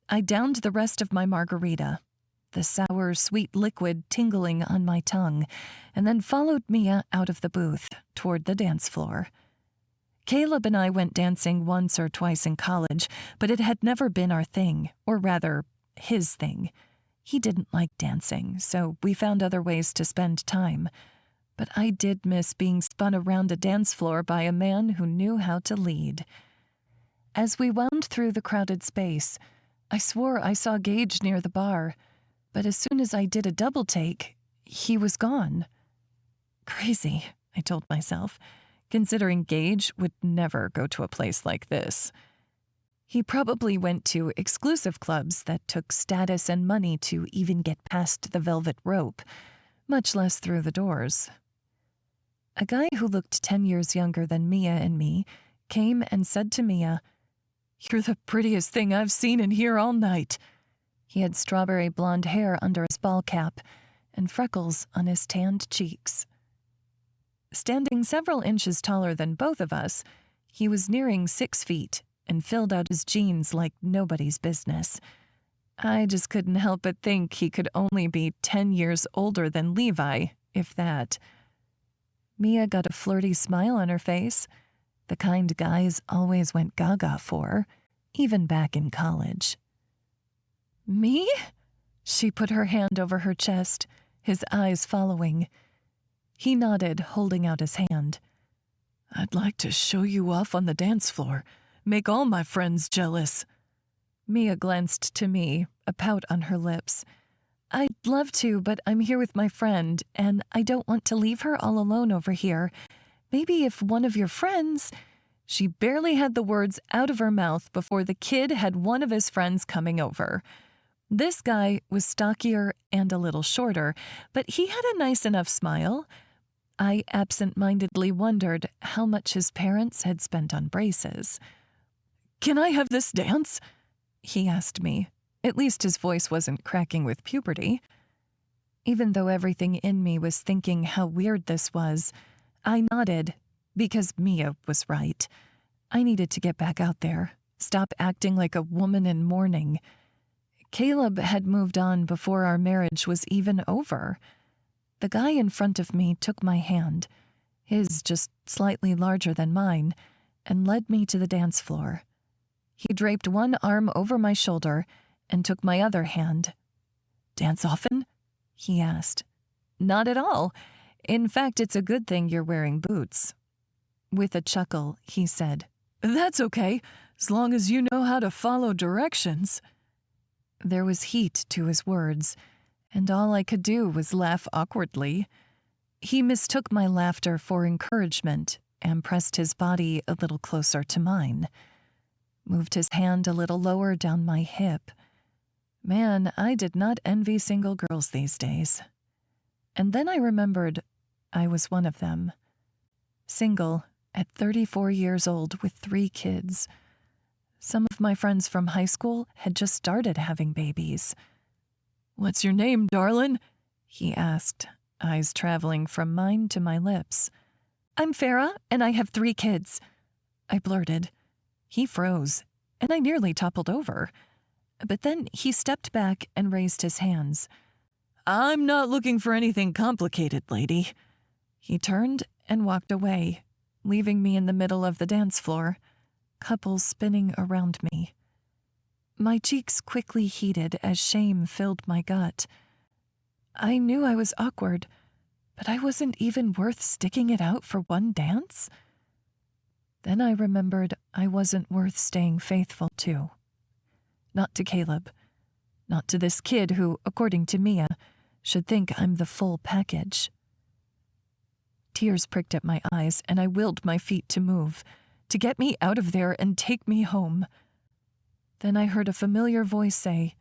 I downed the rest of my margarita, the sour, sweet liquid tingling on my tongue, and then followed Mia out of the booth toward the dance floor. Caleb and I went dancing once or twice in college, but it had never been our thing, or rather, his thing. He didn't like dancing, so we found other ways to spend time. But I did miss being spun around a dance floor by a man who knew how to lead. As we wound through the crowded space, I swore I saw Gage near the bar, but as soon as I did a double take, he was gone. Crazy, I told myself, considering Gage would never go to a place like this. He probably went to exclusive clubs that took status and money to even get past the velvet rope, much less through the doors. A guy who looked 10 years younger than Mia and me came and said to Mia, "You're the prettiest thing I've seen in here all night." He had strawberry blonde hair under his ball cap and freckles on his tanned cheeks. Standing several inches taller than both of us, he was nearing 6 feet and filled out his jeans like nobody's business. I just couldn't help but think he could only be 10 years older than Levi, if that. Mia got a flirty smile on her face, the kind guys always went gaga for, even back in college. "Me?" She put her hand over her chest, his eyes following. He nodded, holding out his hand. "I'd like to show you off on the dance floor, make all my friends jealous." Mia glanced to me, a pout on her lips. "I'd love to, but I'm here with my friend, and I don't want to leave her all alone over here. Maybe if one of your friends—" She barely had the words out of her mouth before the kid had one of his friends coming over. This guy was stockier and a little shorter, but he had a nice enough smile. I absent-mindedly wondered how much his parents had spent on braces. "Can I have this dance?" he asked me. At least his voice wasn't cracking with puberty. Even though everything in me was thinking how weird this was, I nodded, because Mia was right. I needed to get back out there, stop acting like a woman in mourning. Caleb had moved on before our marriage was even over. The guy in front of me took my hand, his just slightly larger than mine, and led me to the dance floor. He draped one arm over my shoulder and took my other hand. "Dance often?" he asked. "Not at all. In fact, it's a good thing you're wearing boots." With a chuckle, he said, "That's okay, as long as you know how to follow directions." There was heat to his words, and all I could do was laugh awkwardly. He mistook my laughter for encouragement and pressed his body a little closer to mine, moved his hand a little lower down my hip. Man, I did not envy single girls these days. And then I remembered I was one of them. Single, at 34 years old with 3 kids. Some of my friends from high school had just started having babies. "What's your name, darlin'?" he asked, eyes traveling from mine to my lips. "I'm Farah, and I have 3 kids," I blurted. He froze, and I nearly toppled over. But then he stepped back and raised his hands. "I'm not looking for anything complicated, lady." He turned and walked away, leaving me in the middle of the dance floor, couples spinning around me. My cheeks quickly heated as shame filled my gut. I knew I was awkward, but I wasn't even worth sticking it out for one dance. Then I remembered I wasn't worth staying faithful to. Not to Caleb. Not to this kid who, according to Mia, should think I'm the full package. Tears pricked at my eyes, and I willed my feet to move, to get me out of there and take me home. Then I heard a familiar voice say,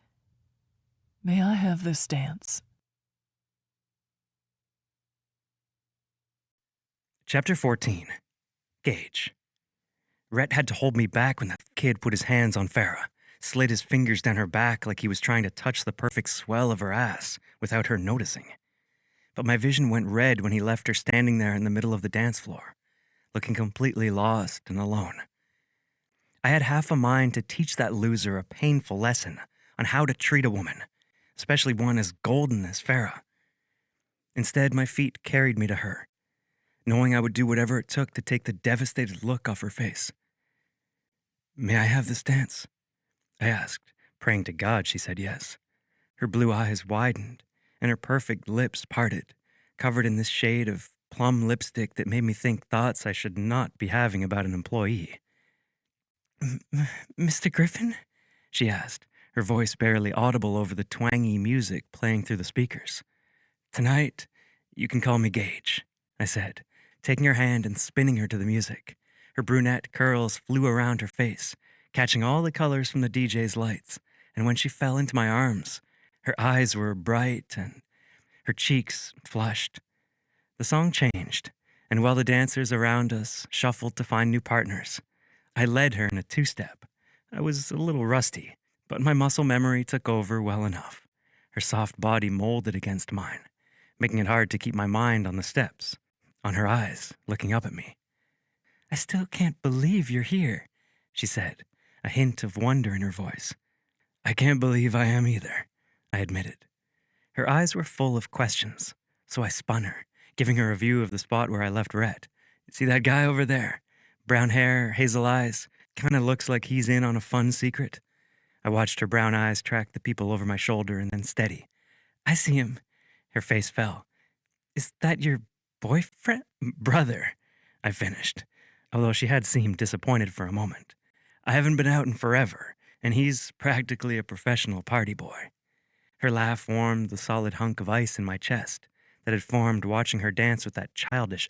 "May I have this dance?" Chapter 14. Gage. Rhett had to hold me back when that kid put his hands on Farah, slid his fingers down her back like he was trying to touch the perfect swell of her ass without her noticing. But my vision went red when he left her standing there in the middle of the dance floor, looking completely lost and alone. I had half a mind to teach that loser a painful lesson on how to treat a woman, especially one as golden as Farah. Instead, my feet carried me to her, knowing I would do whatever it took to take the devastated look off her face. "May I have this dance?" I asked, praying to God she said yes. Her blue eyes widened, and her perfect lips parted, covered in this shade of plum lipstick that made me think thoughts I should not be having about an employee. "Mr. Griffen?" she asked, her voice barely audible over the twangy music playing through the speakers. "Tonight, you can call me Gage," I said, taking her hand and spinning her to the music. Her brunette curls flew around her face, catching all the colors from the DJ's lights, and when she fell into my arms, her eyes were bright and her cheeks flushed. The song changed, and while the dancers around us shuffled to find new partners, I led her in a two-step. I was a little rusty, but my muscle memory took over well enough. Her soft body molded against mine, making it hard to keep my mind on the steps, on her eyes looking up at me. "I still can't believe you're here," she said, a hint of wonder in her voice. "I can't believe I am either," I admitted. Her eyes were full of questions, so I spun her, giving her a view of the spot where I left Rhett. "See that guy over there? Brown hair, hazel eyes, kinda looks like he's in on a fun secret." I watched her brown eyes track the people over my shoulder and then steady. "I see him." Her face fell. "Is that your boyfriend?" "Brother," I finished, although she had seemed disappointed for a moment. "I haven't been out in forever, and he's practically a professional party boy." Her laugh warmed the solid hunk of ice in my chest that had formed watching her dance with that childish.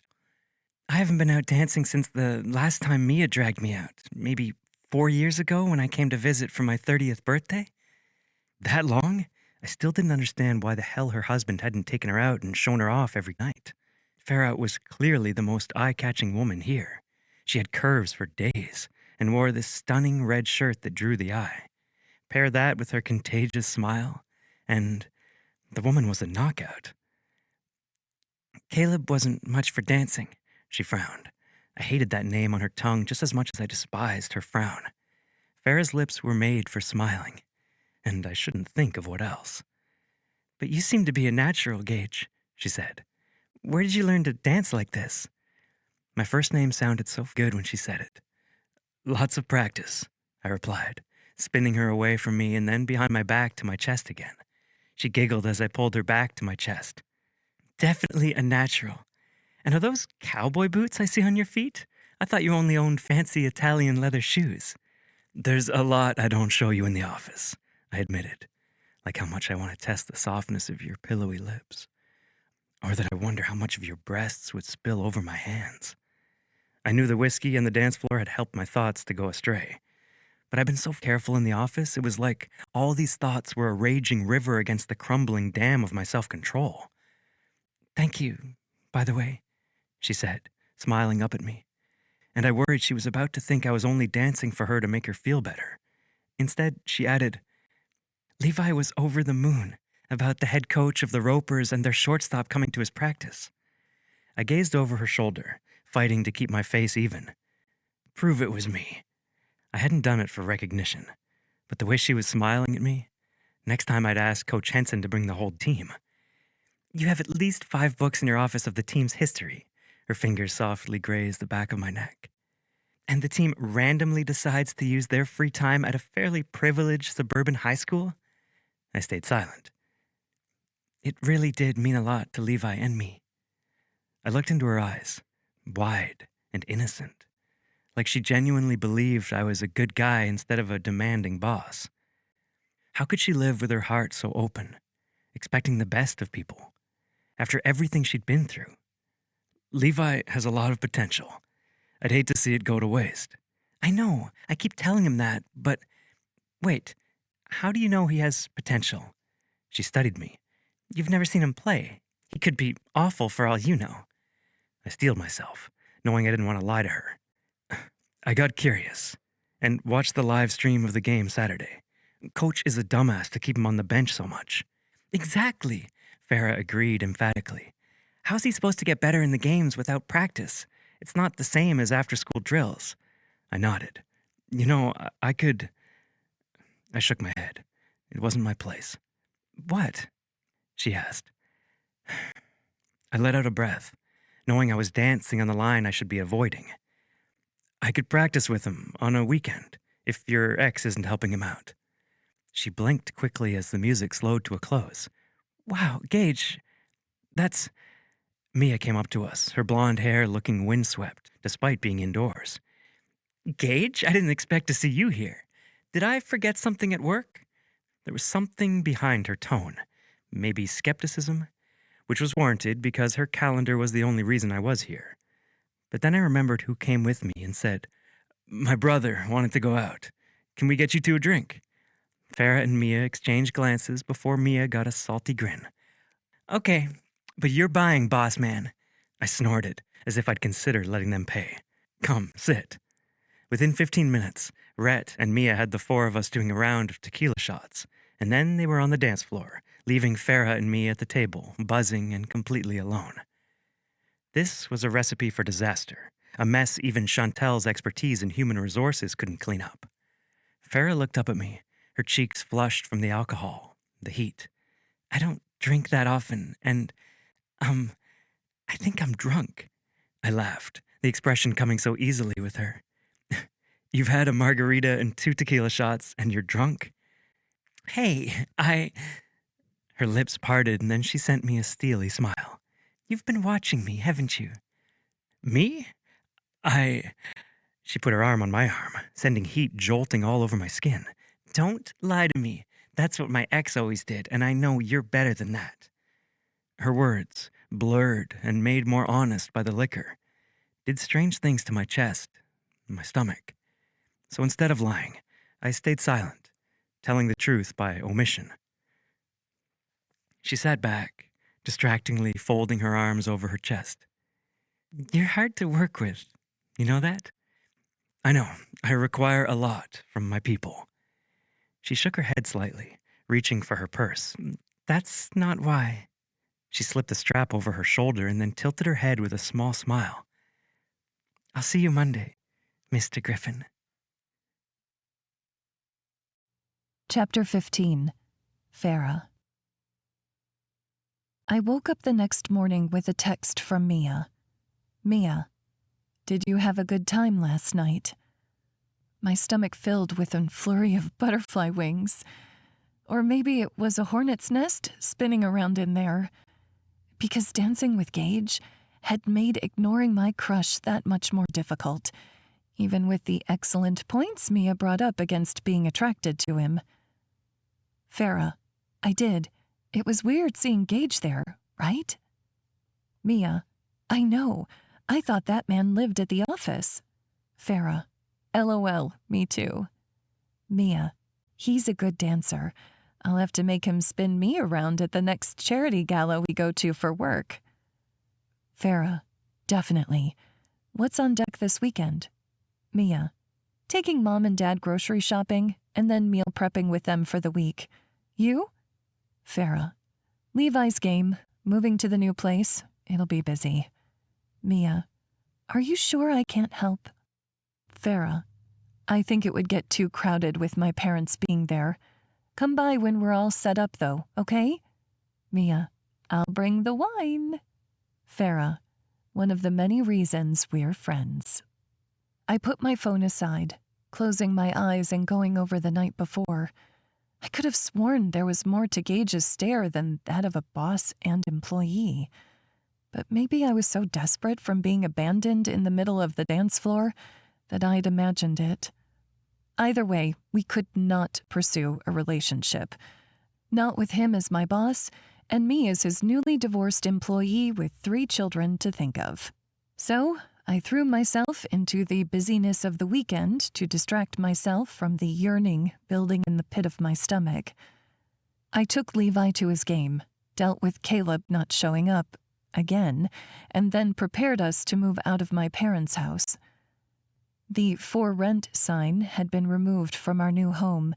"I haven't been out dancing since the last time Mia dragged me out, maybe 4 years ago when I came to visit for my 30th birthday. That long? I still didn't understand why the hell her husband hadn't taken her out and shown her off every night. Farah was clearly the most eye-catching woman here. She had curves for days and wore this stunning red shirt that drew the eye. Pair that with her contagious smile, and the woman was a knockout. "Caleb wasn't much for dancing," she frowned. I hated that name on her tongue just as much as I despised her frown. Farah's lips were made for smiling, and I shouldn't think of what else. "But you seem to be a natural, Gage," she said. "Where did you learn to dance like this?" My first name sounded so good when she said it. "Lots of practice," I replied, spinning her away from me and then behind my back to my chest again. She giggled as I pulled her back to my chest. "Definitely a natural. And are those cowboy boots I see on your feet? I thought you only owned fancy Italian leather shoes." "There's a lot I don't show you in the office," I admitted, like how much I want to test the softness of your pillowy lips, or that I wonder how much of your breasts would spill over my hands. I knew the whiskey and the dance floor had helped my thoughts to go astray, but I've been so careful in the office, it was like all these thoughts were a raging river against the crumbling dam of my self-control. "Thank you, by the way," she said, smiling up at me, and I worried she was about to think I was only dancing for her to make her feel better. Instead, she added, "Levi was over the moon about the head coach of the Ropers and their shortstop coming to his practice." I gazed over her shoulder, fighting to keep my face even. Prove it was me. I hadn't done it for recognition, but the way she was smiling at me, next time I'd ask Coach Henson to bring the whole team. "You have at least 5 books in your office of the team's history." Her fingers softly grazed the back of my neck. "And the team randomly decides to use their free time at a fairly privileged suburban high school?" I stayed silent. It really did mean a lot to Levi and me. I looked into her eyes, wide and innocent, like she genuinely believed I was a good guy instead of a demanding boss. How could she live with her heart so open, expecting the best of people, after everything she'd been through? "Levi has a lot of potential. I'd hate to see it go to waste." "I know, I keep telling him that, but wait, how do you know he has potential?" She studied me. "You've never seen him play. He could be awful for all you know." I steeled myself, knowing I didn't want to lie to her. I got curious and watched the live stream of the game Saturday. Coach is a dumbass to keep him on the bench so much. Exactly, Farah agreed emphatically. How's he supposed to get better in the games without practice? It's not the same as after-school drills. I nodded. You know, I could... I shook my head. It wasn't my place. What? She asked. I let out a breath, knowing I was dancing on the line I should be avoiding. I could practice with him on a weekend, if your ex isn't helping him out. She blinked quickly as the music slowed to a close. Wow, Gage, that's... Mia came up to us, her blonde hair looking windswept, despite being indoors. Gage, I didn't expect to see you here. Did I forget something at work? There was something behind her tone, maybe skepticism, which was warranted because her calendar was the only reason I was here. But then I remembered who came with me and said, My brother wanted to go out. Can we get you two a drink? Farah and Mia exchanged glances before Mia got a salty grin. Okay, but you're buying, boss man. I snorted, as if I'd consider letting them pay. Come, sit. Within 15 minutes, Rhett and Mia had the four of us doing a round of tequila shots, and then they were on the dance floor, leaving Farah and me at the table, buzzing and completely alone. This was a recipe for disaster, a mess even Chantel's expertise in human resources couldn't clean up. Farah looked up at me, her cheeks flushed from the alcohol, the heat. I don't drink that often, and, I think I'm drunk. I laughed, the expression coming so easily with her. You've had a margarita and 2 tequila shots, and you're drunk? Hey, Her lips parted, and then she sent me a steely smile. You've been watching me, haven't you? Me? She put her arm on my arm, sending heat jolting all over my skin. Don't lie to me. That's what my ex always did, and I know you're better than that. Her words, blurred and made more honest by the liquor, did strange things to my chest, my stomach. So instead of lying, I stayed silent, telling the truth by omission. She sat back, distractingly folding her arms over her chest. You're hard to work with, you know that? I know, I require a lot from my people. She shook her head slightly, reaching for her purse. That's not why. She slipped the strap over her shoulder and then tilted her head with a small smile. I'll see you Monday, Mr. Griffen. Chapter 15. Farah. I woke up the next morning with a text from Mia. Mia, did you have a good time last night? My stomach filled with a flurry of butterfly wings. Or maybe it was a hornet's nest spinning around in there. Because dancing with Gage had made ignoring my crush that much more difficult, even with the excellent points Mia brought up against being attracted to him. Farah, I did. It was weird seeing Gage there, right? Mia, I know. I thought that man lived at the office. Farah, LOL, me too. Mia, he's a good dancer. I'll have to make him spin me around at the next charity gala we go to for work. Farah, definitely. What's on deck this weekend? Mia, taking Mom and Dad grocery shopping and then meal prepping with them for the week. You? Farah, Levi's game, moving to the new place. It'll be busy. Mia, are you sure I can't help? Farah, I think it would get too crowded with my parents being there. Come by when we're all set up, though, okay? Mia, I'll bring the wine. Farah, one of the many reasons we're friends. I put my phone aside, closing my eyes and going over the night before. I could have sworn there was more to Gage's stare than that of a boss and employee. But maybe I was so desperate from being abandoned in the middle of the dance floor that I'd imagined it. Either way, we could not pursue a relationship. Not with him as my boss, and me as his newly divorced employee with 3 children to think of. So, I threw myself into the busyness of the weekend to distract myself from the yearning building in the pit of my stomach. I took Levi to his game, dealt with Caleb not showing up, again, and then prepared us to move out of my parents' house. The "For Rent" sign had been removed from our new home,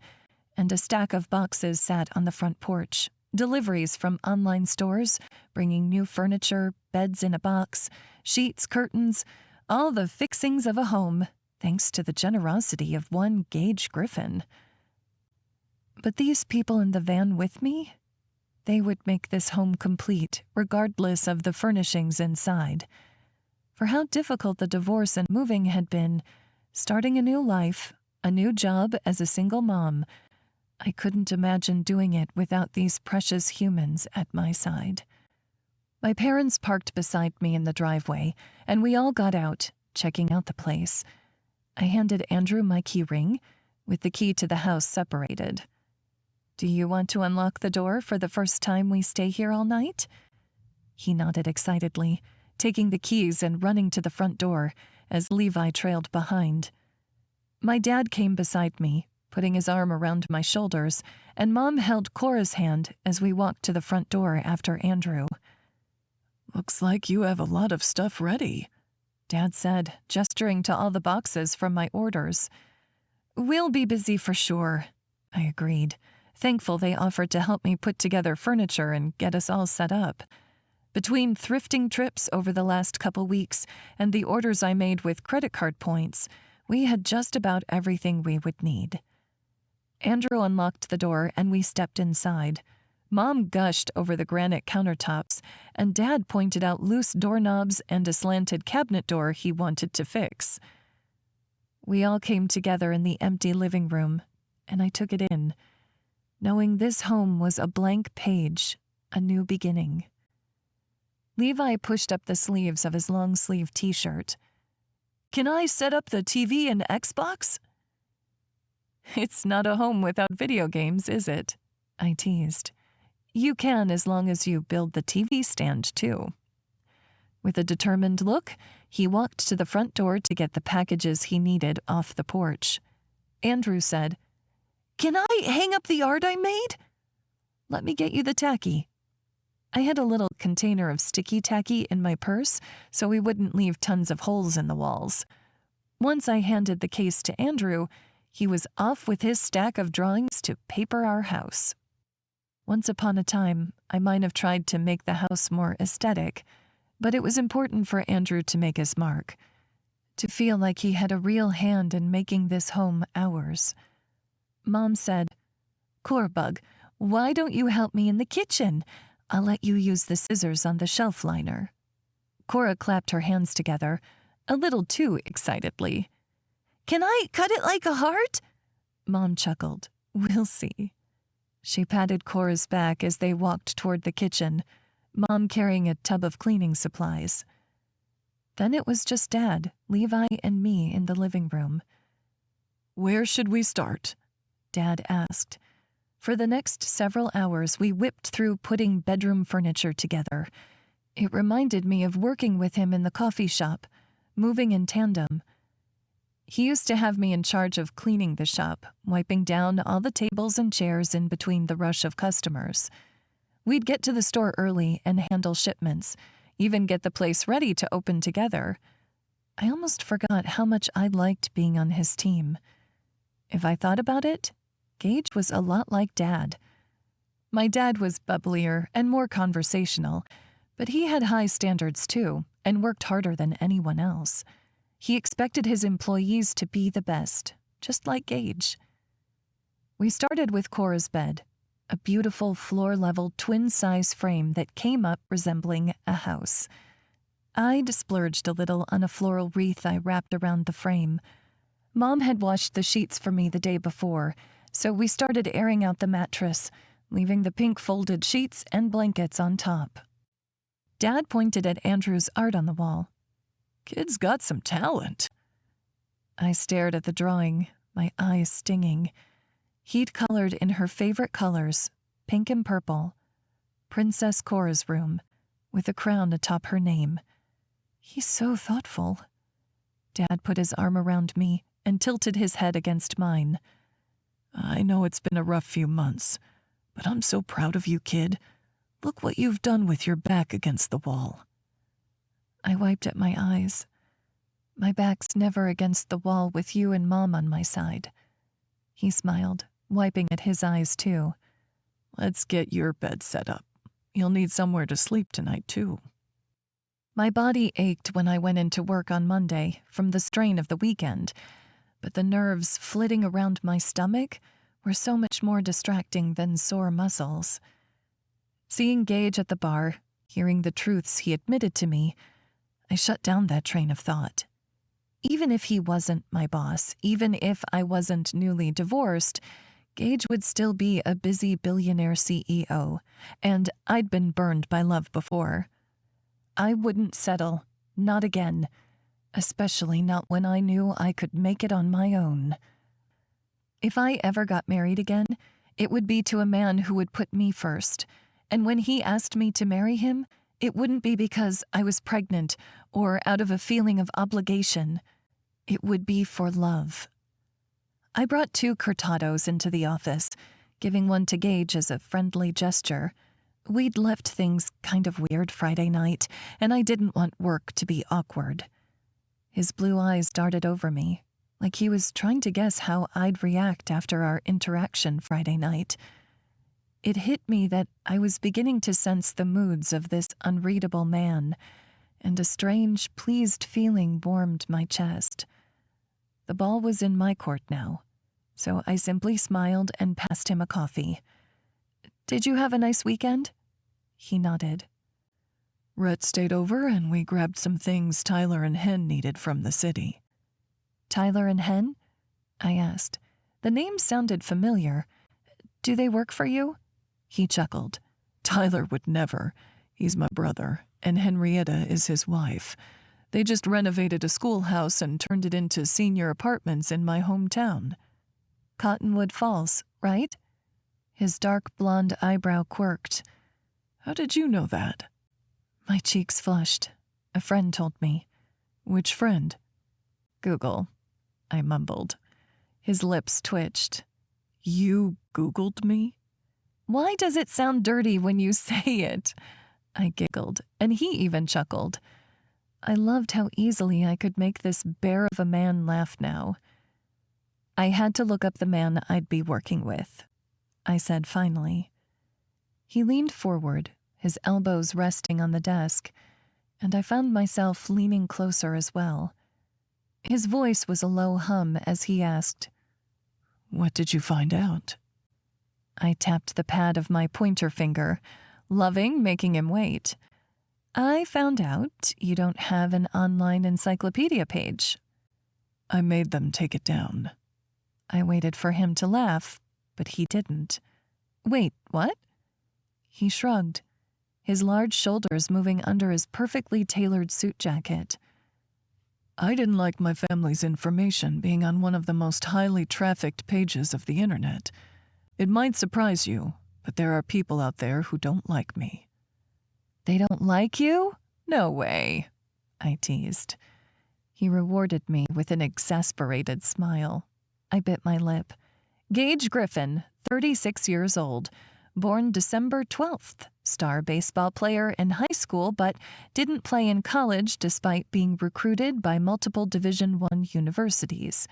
and a stack of boxes sat on the front porch. Deliveries from online stores, bringing new furniture, beds in a box, sheets, curtains, all the fixings of a home, thanks to the generosity of one Gage Griffen. But these people in the van with me? They would make this home complete, regardless of the furnishings inside. For how difficult the divorce and moving had been, starting a new life, a new job as a single mom, I couldn't imagine doing it without these precious humans at my side. My parents parked beside me in the driveway, and we all got out, checking out the place. I handed Andrew my key ring, with the key to the house separated. "Do you want to unlock the door for the first time we stay here all night?" He nodded excitedly, taking the keys and running to the front door as Levi trailed behind. My dad came beside me, putting his arm around my shoulders, and Mom held Cora's hand as we walked to the front door after Andrew. "Looks like you have a lot of stuff ready," Dad said, gesturing to all the boxes from my orders. "We'll be busy for sure," I agreed, thankful they offered to help me put together furniture and get us all set up. Between thrifting trips over the last couple weeks and the orders I made with credit card points, we had just about everything we would need. Andrew unlocked the door and we stepped inside. Mom gushed over the granite countertops, and Dad pointed out loose doorknobs and a slanted cabinet door he wanted to fix. We all came together in the empty living room, and I took it in, knowing this home was a blank page, a new beginning. Levi pushed up the sleeves of his long-sleeve t-shirt. "Can I set up the TV and Xbox?" "It's not a home without video games, is it?" I teased. "You can as long as you build the TV stand, too." With a determined look, he walked to the front door to get the packages he needed off the porch. Andrew said, "Can I hang up the art I made?" "Let me get you the tacky." I had a little container of sticky tacky in my purse so we wouldn't leave tons of holes in the walls. Once I handed the case to Andrew, he was off with his stack of drawings to paper our house. Once upon a time, I might have tried to make the house more aesthetic, but it was important for Andrew to make his mark, to feel like he had a real hand in making this home ours. Mom said, "Corbug, why don't you help me in the kitchen? I'll let you use the scissors on the shelf liner." Cora clapped her hands together, a little too excitedly. "Can I cut it like a heart?" Mom chuckled. "We'll see." She patted Cora's back as they walked toward the kitchen, Mom carrying a tub of cleaning supplies. Then it was just Dad, Levi, and me in the living room. "Where should we start?" Dad asked. For the next several hours, we whipped through putting bedroom furniture together. It reminded me of working with him in the coffee shop, moving in tandem. He used to have me in charge of cleaning the shop, wiping down all the tables and chairs in between the rush of customers. We'd get to the store early and handle shipments, even get the place ready to open together. I almost forgot how much I liked being on his team. If I thought about it, Gage was a lot like Dad. My dad was bubblier and more conversational, but he had high standards too and worked harder than anyone else. He expected his employees to be the best, just like Gage. We started with Cora's bed, a beautiful floor-level twin-size frame that came up resembling a house. I'd splurged a little on a floral wreath I wrapped around the frame. Mom had washed the sheets for me the day before, so we started airing out the mattress, leaving the pink folded sheets and blankets on top. Dad pointed at Andrew's art on the wall. "Kid's got some talent." I stared at the drawing, my eyes stinging. He'd colored in her favorite colors, pink and purple. Princess Cora's room, with a crown atop her name. He's so thoughtful. Dad put his arm around me and tilted his head against mine. "I know it's been a rough few months, but I'm so proud of you, kid. Look what you've done with your back against the wall." I wiped at my eyes. My back's never against the wall with you and Mom on my side." He smiled, wiping at his eyes too. "Let's get your bed set up. You'll need somewhere to sleep tonight, too." My body ached when I went into work on Monday from the strain of the weekend, but the nerves flitting around my stomach were so much more distracting than sore muscles. Seeing Gage at the bar, hearing the truths he admitted to me, I shut down that train of thought. Even if he wasn't my boss, even if I wasn't newly divorced, Gage would still be a busy billionaire CEO, and I'd been burned by love before. I wouldn't settle, not again, especially not when I knew I could make it on my own. If I ever got married again, it would be to a man who would put me first, and when he asked me to marry him, it wouldn't be because I was pregnant or out of a feeling of obligation. It would be for love. I brought 2 cortados into the office, giving one to Gage as a friendly gesture. We'd left things kind of weird Friday night, and I didn't want work to be awkward. His blue eyes darted over me, like he was trying to guess how I'd react after our interaction Friday night. It hit me that I was beginning to sense the moods of this unreadable man, and a strange, pleased feeling warmed my chest. The ball was in my court now, so I simply smiled and passed him a coffee. "Did you have a nice weekend?" He nodded. "Rhett stayed over and we grabbed some things Tyler and Hen needed from the city." "Tyler and Hen?" I asked. The name sounded familiar. "Do they work for you?" He chuckled. "Tyler would never. He's my brother, and Henrietta is his wife. They just renovated a schoolhouse and turned it into senior apartments in my hometown." "Cottonwood Falls, right?" His dark blonde eyebrow quirked. "How did you know that?" My cheeks flushed. A friend told me. "Which friend?" "Google," I mumbled. His lips twitched. "You Googled me?" "Why does it sound dirty when you say it?" I giggled, and he even chuckled. I loved how easily I could make this bear of a man laugh now. I had to look up the man I'd be working with, I said finally. He leaned forward, his elbows resting on the desk, and I found myself leaning closer as well. His voice was a low hum as he asked, "What did you find out?" I tapped the pad of my pointer finger, loving making him wait. "I found out you don't have an online encyclopedia page." "I made them take it down." I waited for him to laugh, but he didn't. "Wait, what?" He shrugged, his large shoulders moving under his perfectly tailored suit jacket. "I didn't like my family's information being on one of the most highly trafficked pages of the internet. It might surprise you, but there are people out there who don't like me." "They don't like you? No way," I teased. He rewarded me with an exasperated smile. I bit my lip. "Gage Griffen, 36 years old, born December 12th, star baseball player in high school but didn't play in college despite being recruited by multiple Division I universities.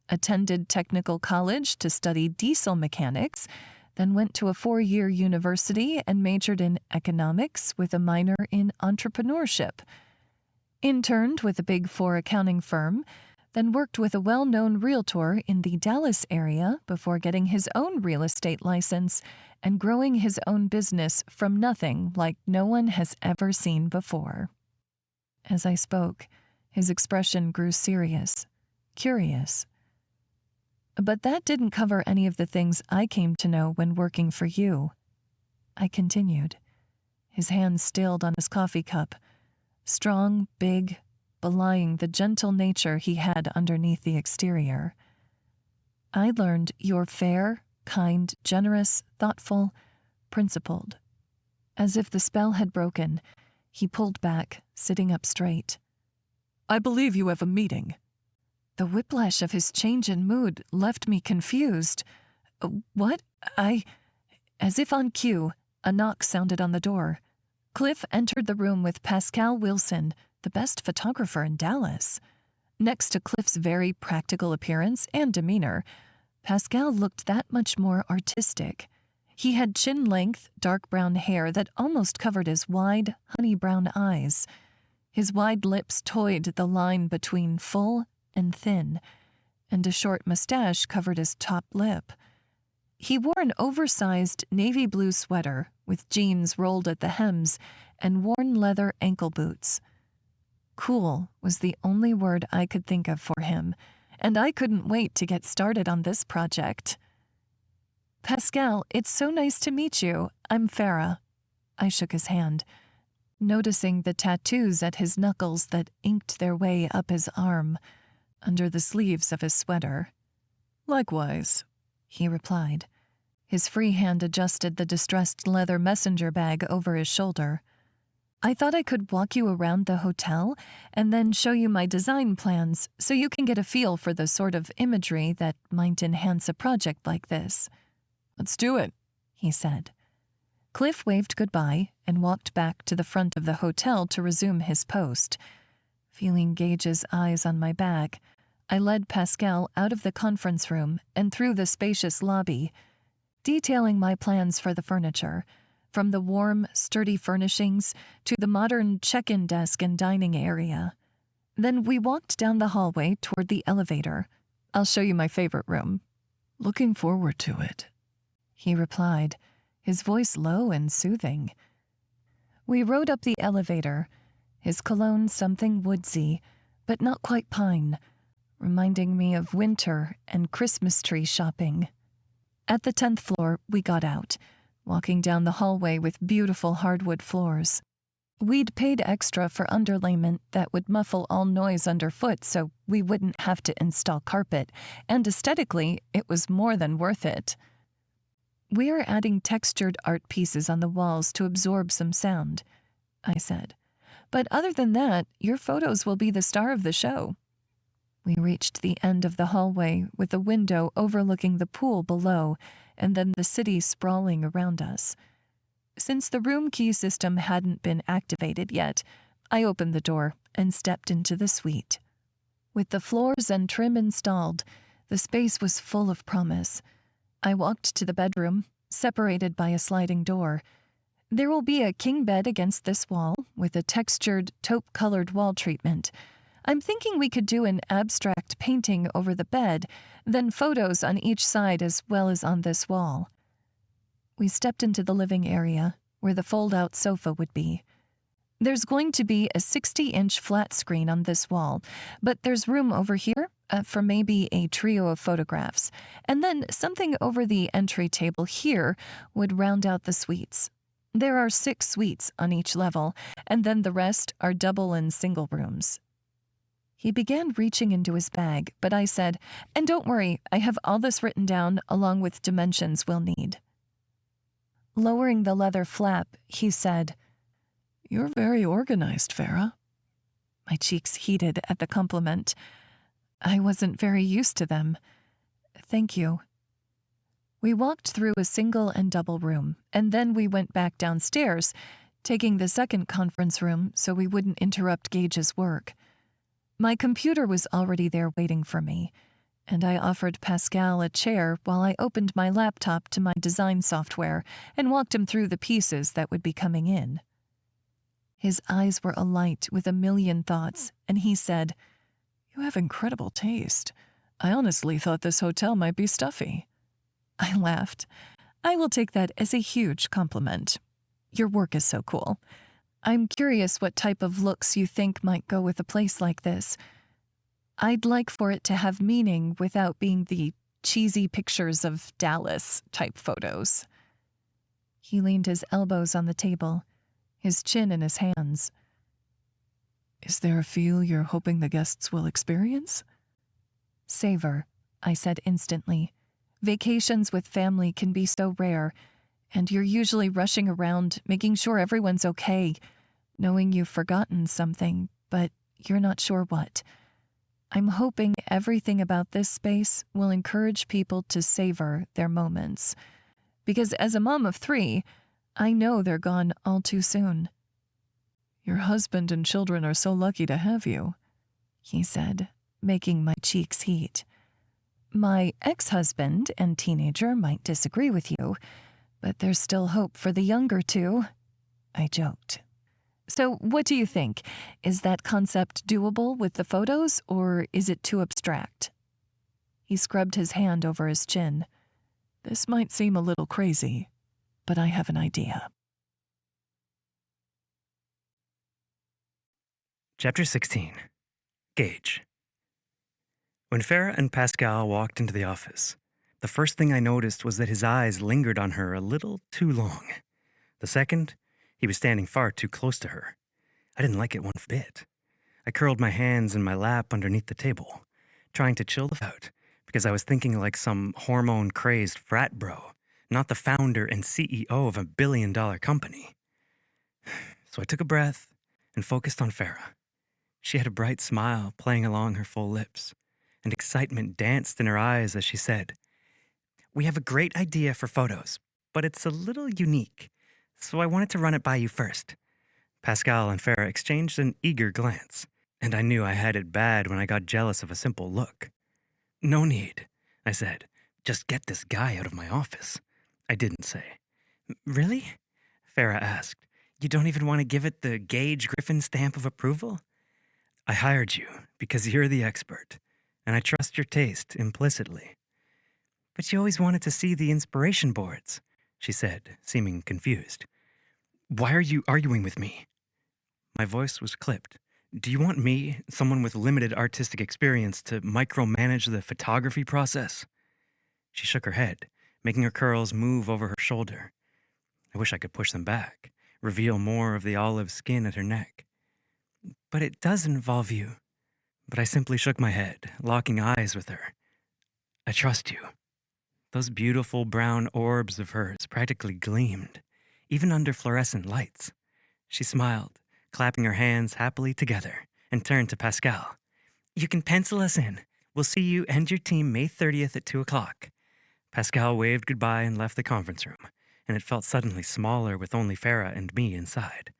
Attended technical college to study diesel mechanics, then went to a 4-year university and majored in economics with a minor in entrepreneurship. Interned with a Big Four accounting firm, then worked with a well-known realtor in the Dallas area before getting his own real estate license and growing his own business from nothing like no one has ever seen before." As I spoke, his expression grew serious, curious. "But that didn't cover any of the things I came to know when working for you," I continued. His hand stilled on his coffee cup, strong, big, belying the gentle nature he had underneath the exterior. "I learned you're fair, kind, generous, thoughtful, principled." As if the spell had broken, he pulled back, sitting up straight. "I believe you have a meeting." The whiplash of his change in mood left me confused. "What? As if on cue, a knock sounded on the door. Cliff entered the room with Pascal Wilson, the best photographer in Dallas. Next to Cliff's very practical appearance and demeanor, Pascal looked that much more artistic. He had chin-length, dark brown hair that almost covered his wide, honey-brown eyes. His wide lips toyed the line between full and thin, and a short mustache covered his top lip. He wore an oversized navy blue sweater with jeans rolled at the hems and worn leather ankle boots. Cool was the only word I could think of for him, and I couldn't wait to get started on this project. "Pascal, it's so nice to meet you. I'm Farah." I shook his hand, noticing the tattoos at his knuckles that inked their way up his arm, under the sleeves of his sweater. "Likewise," he replied. His free hand adjusted the distressed leather messenger bag over his shoulder. "I thought I could walk you around the hotel and then show you my design plans so you can get a feel for the sort of imagery that might enhance a project like this." "Let's do it," he said. Cliff waved goodbye and walked back to the front of the hotel to resume his post. Feeling Gage's eyes on my back, I led Pascal out of the conference room and through the spacious lobby, detailing my plans for the furniture, from the warm, sturdy furnishings to the modern check-in desk and dining area. Then we walked down the hallway toward the elevator. "I'll show you my favorite room." "Looking forward to it," he replied, his voice low and soothing. We rode up the elevator, his cologne something woodsy, but not quite pine, reminding me of winter and Christmas tree shopping. At the 10th floor, we got out, walking down the hallway with beautiful hardwood floors. We'd paid extra for underlayment that would muffle all noise underfoot so we wouldn't have to install carpet, and aesthetically, it was more than worth it. "We are adding textured art pieces on the walls to absorb some sound," I said. "But other than that, your photos will be the star of the show." We reached the end of the hallway with a window overlooking the pool below and then the city sprawling around us. Since the room key system hadn't been activated yet, I opened the door and stepped into the suite. With the floors and trim installed, the space was full of promise. I walked to the bedroom, separated by a sliding door. There will be a king bed against this wall with a textured, taupe-colored wall treatment. I'm thinking we could do an abstract painting over the bed, then photos on each side as well as on this wall. We stepped into the living area, where the fold-out sofa would be. There's going to be a 60-inch flat screen on this wall, but there's room over here for maybe a trio of photographs, and then something over the entry table here would round out the suites. There are 6 suites on each level, and then the rest are double and single rooms. He began reaching into his bag, but I said, "And don't worry, I have all this written down along with dimensions we'll need." Lowering the leather flap, he said, "You're very organized, Farah." My cheeks heated at the compliment. I wasn't very used to them. "Thank you." We walked through a single and double room, and then we went back downstairs, taking the second conference room so we wouldn't interrupt Gage's work. My computer was already there waiting for me, and I offered Pascal a chair while I opened my laptop to my design software and walked him through the pieces that would be coming in. His eyes were alight with a million thoughts, and he said, "You have incredible taste. I honestly thought this hotel might be stuffy." I laughed. "I will take that as a huge compliment. Your work is so cool. I'm curious what type of looks you think might go with a place like this. I'd like for it to have meaning without being the cheesy pictures of Dallas type photos." He leaned his elbows on the table, his chin in his hands. "Is there a feel you're hoping the guests will experience?" "Savor," I said instantly. "Vacations with family can be so rare, and you're usually rushing around, making sure everyone's okay, knowing you've forgotten something, but you're not sure what. I'm hoping everything about this space will encourage people to savor their moments. Because as a mom of 3, I know they're gone all too soon." "Your husband and children are so lucky to have you," he said, making my cheeks heat. My ex-husband and teenager might disagree with you, but there's still hope for the younger two, I joked. So what do you think? Is that concept doable with the photos, or is it too abstract? He scrubbed his hand over his chin. This might seem a little crazy, but I have an idea. Chapter 16. Gage. When Farah and Pascal walked into the office, the first thing I noticed was that his eyes lingered on her a little too long. The second, he was standing far too close to her. I didn't like it one bit. I curled my hands in my lap underneath the table, trying to chill the out, because I was thinking like some hormone-crazed frat bro, not the founder and CEO of a billion-dollar company. So I took a breath and focused on Farah. She had a bright smile playing along her full lips, and excitement danced in her eyes as she said, "We have a great idea for photos, but it's a little unique, so I wanted to run it by you first." Pascal and Farah exchanged an eager glance, and I knew I had it bad when I got jealous of a simple look. "No need," I said. "Just get this guy out of my office." I didn't say. "Really?" Farah asked. "You don't even want to give it the Gage Griffen stamp of approval?" "I hired you because you're the expert, and I trust your taste implicitly." "But you always wanted to see the inspiration boards," she said, seeming confused. "Why are you arguing with me?" My voice was clipped. "Do you want me, someone with limited artistic experience, to micromanage the photography process?" She shook her head, making her curls move over her shoulder. I wish I could push them back, reveal more of the olive skin at her neck. "But it does involve you." But I simply shook my head, locking eyes with her. "I trust you." Those beautiful brown orbs of hers practically gleamed, even under fluorescent lights. She smiled, clapping her hands happily together, and turned to Pascal. "You can pencil us in. We'll see you and your team May 30th at 2 o'clock. Pascal waved goodbye and left the conference room, and it felt suddenly smaller with only Farah and me inside.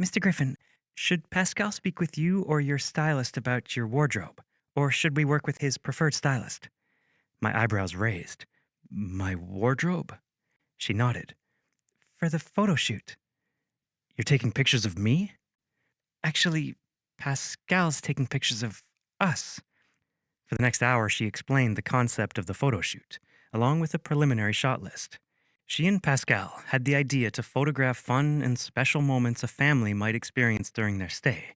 "Mr. Griffen, should Pascal speak with you or your stylist about your wardrobe, or should we work with his preferred stylist?" My eyebrows raised. "My wardrobe?" She nodded. "For the photo shoot." "You're taking pictures of me?" "Actually, Pascal's taking pictures of us." For the next hour, she explained the concept of the photo shoot, along with a preliminary shot list. She and Pascal had the idea to photograph fun and special moments a family might experience during their stay,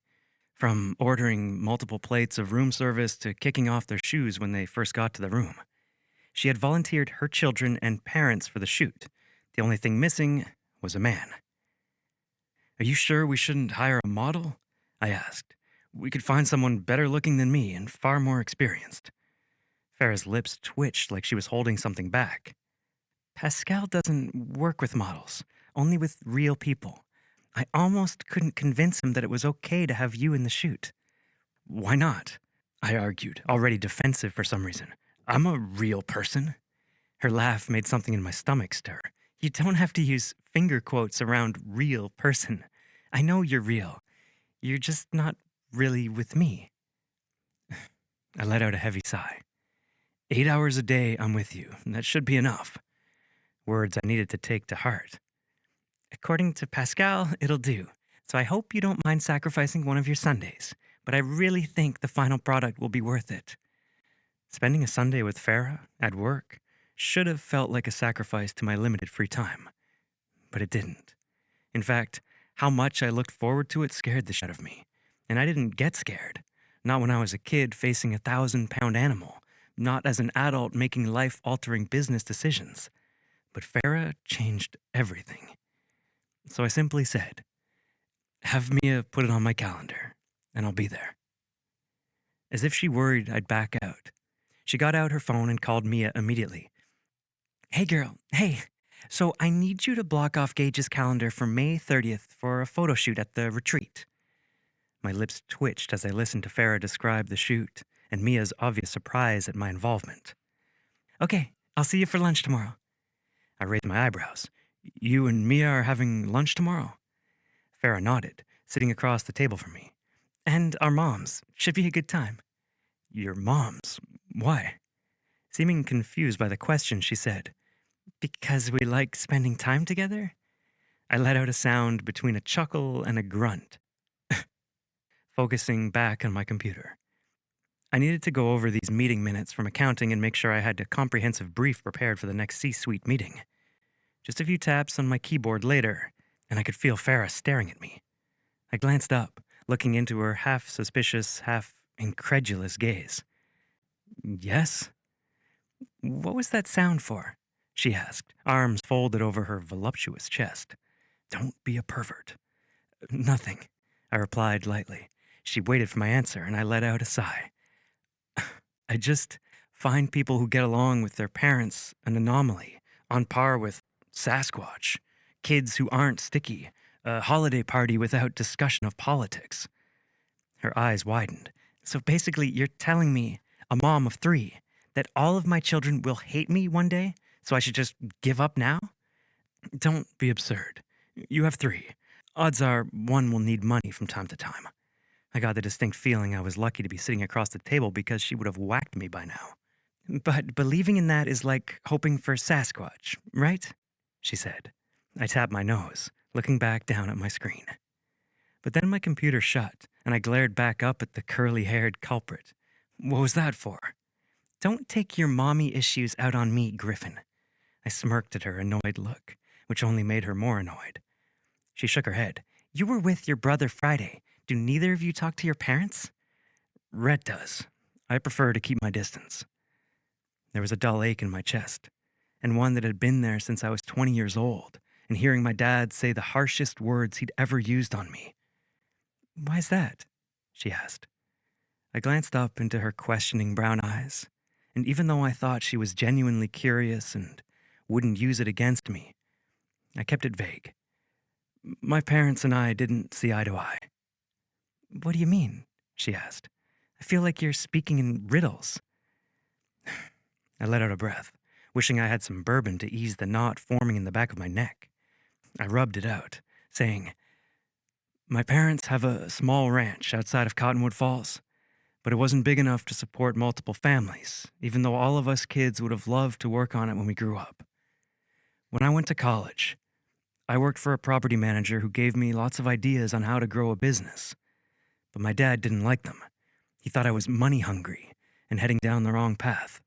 from ordering multiple plates of room service to kicking off their shoes when they first got to the room. She had volunteered her children and parents for the shoot. The only thing missing was a man. "Are you sure we shouldn't hire a model?" I asked. "We could find someone better looking than me and far more experienced." Farah's lips twitched like she was holding something back. "Pascal doesn't work with models, only with real people. I almost couldn't convince him that it was okay to have you in the shoot." "Why not?" I argued, already defensive for some reason. "I'm a real person." Her laugh made something in my stomach stir. "You don't have to use finger quotes around real person. I know you're real. You're just not really with me." I let out a heavy sigh. 8 hours a day I'm with you, and that should be enough. Words I needed to take to heart. "According to Pascal, it'll do, so I hope you don't mind sacrificing one of your Sundays, but I really think the final product will be worth it." Spending a Sunday with Farah, at work, should have felt like a sacrifice to my limited free time. But it didn't. In fact, how much I looked forward to it scared the shit out of me. And I didn't get scared. Not when I was a kid facing a 1,000-pound animal. Not as an adult making life-altering business decisions. But Farah changed everything. So I simply said, "Have Mia put it on my calendar, and I'll be there." As if she worried I'd back out, she got out her phone and called Mia immediately. "Hey girl, hey. So I need you to block off Gage's calendar for May 30th for a photo shoot at the retreat." My lips twitched as I listened to Farah describe the shoot and Mia's obvious surprise at my involvement. "Okay, I'll see you for lunch tomorrow." I raised my eyebrows. "You and Mia are having lunch tomorrow?" Farah nodded, sitting across the table from me. "And our moms. Should be a good time." Your mom's? Why? Seeming confused by the question, she said, Because we like spending time together? I let out a sound between a chuckle and a grunt, focusing back on my computer. I needed to go over these meeting minutes from accounting and make sure I had a comprehensive brief prepared for the next C-suite meeting. Just a few taps on my keyboard later, and I could feel Farah staring at me. I glanced up, looking into her half-suspicious, half-incredulous gaze. Yes? What was that sound for? She asked, arms folded over her voluptuous chest. Don't be a pervert. Nothing, I replied lightly. She waited for my answer, and I let out a sigh. I just find people who get along with their parents an anomaly, on par with Sasquatch, kids who aren't sticky, a holiday party without discussion of politics. Her eyes widened. So basically, you're telling me, a mom of 3, that all of my children will hate me one day, so I should just give up now? Don't be absurd. You have 3. Odds are one will need money from time to time. I got the distinct feeling I was lucky to be sitting across the table because she would have whacked me by now. But believing in that is like hoping for Sasquatch, right? She said. I tapped my nose, looking back down at my screen. But then my computer shut, and I glared back up at the curly-haired culprit. What was that for? Don't take your mommy issues out on me, Griffen. I smirked at her annoyed look, which only made her more annoyed. She shook her head. You were with your brother Friday. Do neither of you talk to your parents? Rhett does. I prefer to keep my distance. There was a dull ache in my chest, and one that had been there since I was 20 years old, and hearing my dad say the harshest words he'd ever used on me. Why's that? She asked. I glanced up into her questioning brown eyes, and even though I thought she was genuinely curious and wouldn't use it against me, I kept it vague. My parents and I didn't see eye to eye. What do you mean? She asked. I feel like you're speaking in riddles. I let out a breath, wishing I had some bourbon to ease the knot forming in the back of my neck. I rubbed it out, saying, My parents have a small ranch outside of Cottonwood Falls, but it wasn't big enough to support multiple families, even though all of us kids would have loved to work on it when we grew up. When I went to college, I worked for a property manager who gave me lots of ideas on how to grow a business. But my dad didn't like them. He thought I was money hungry and heading down the wrong path.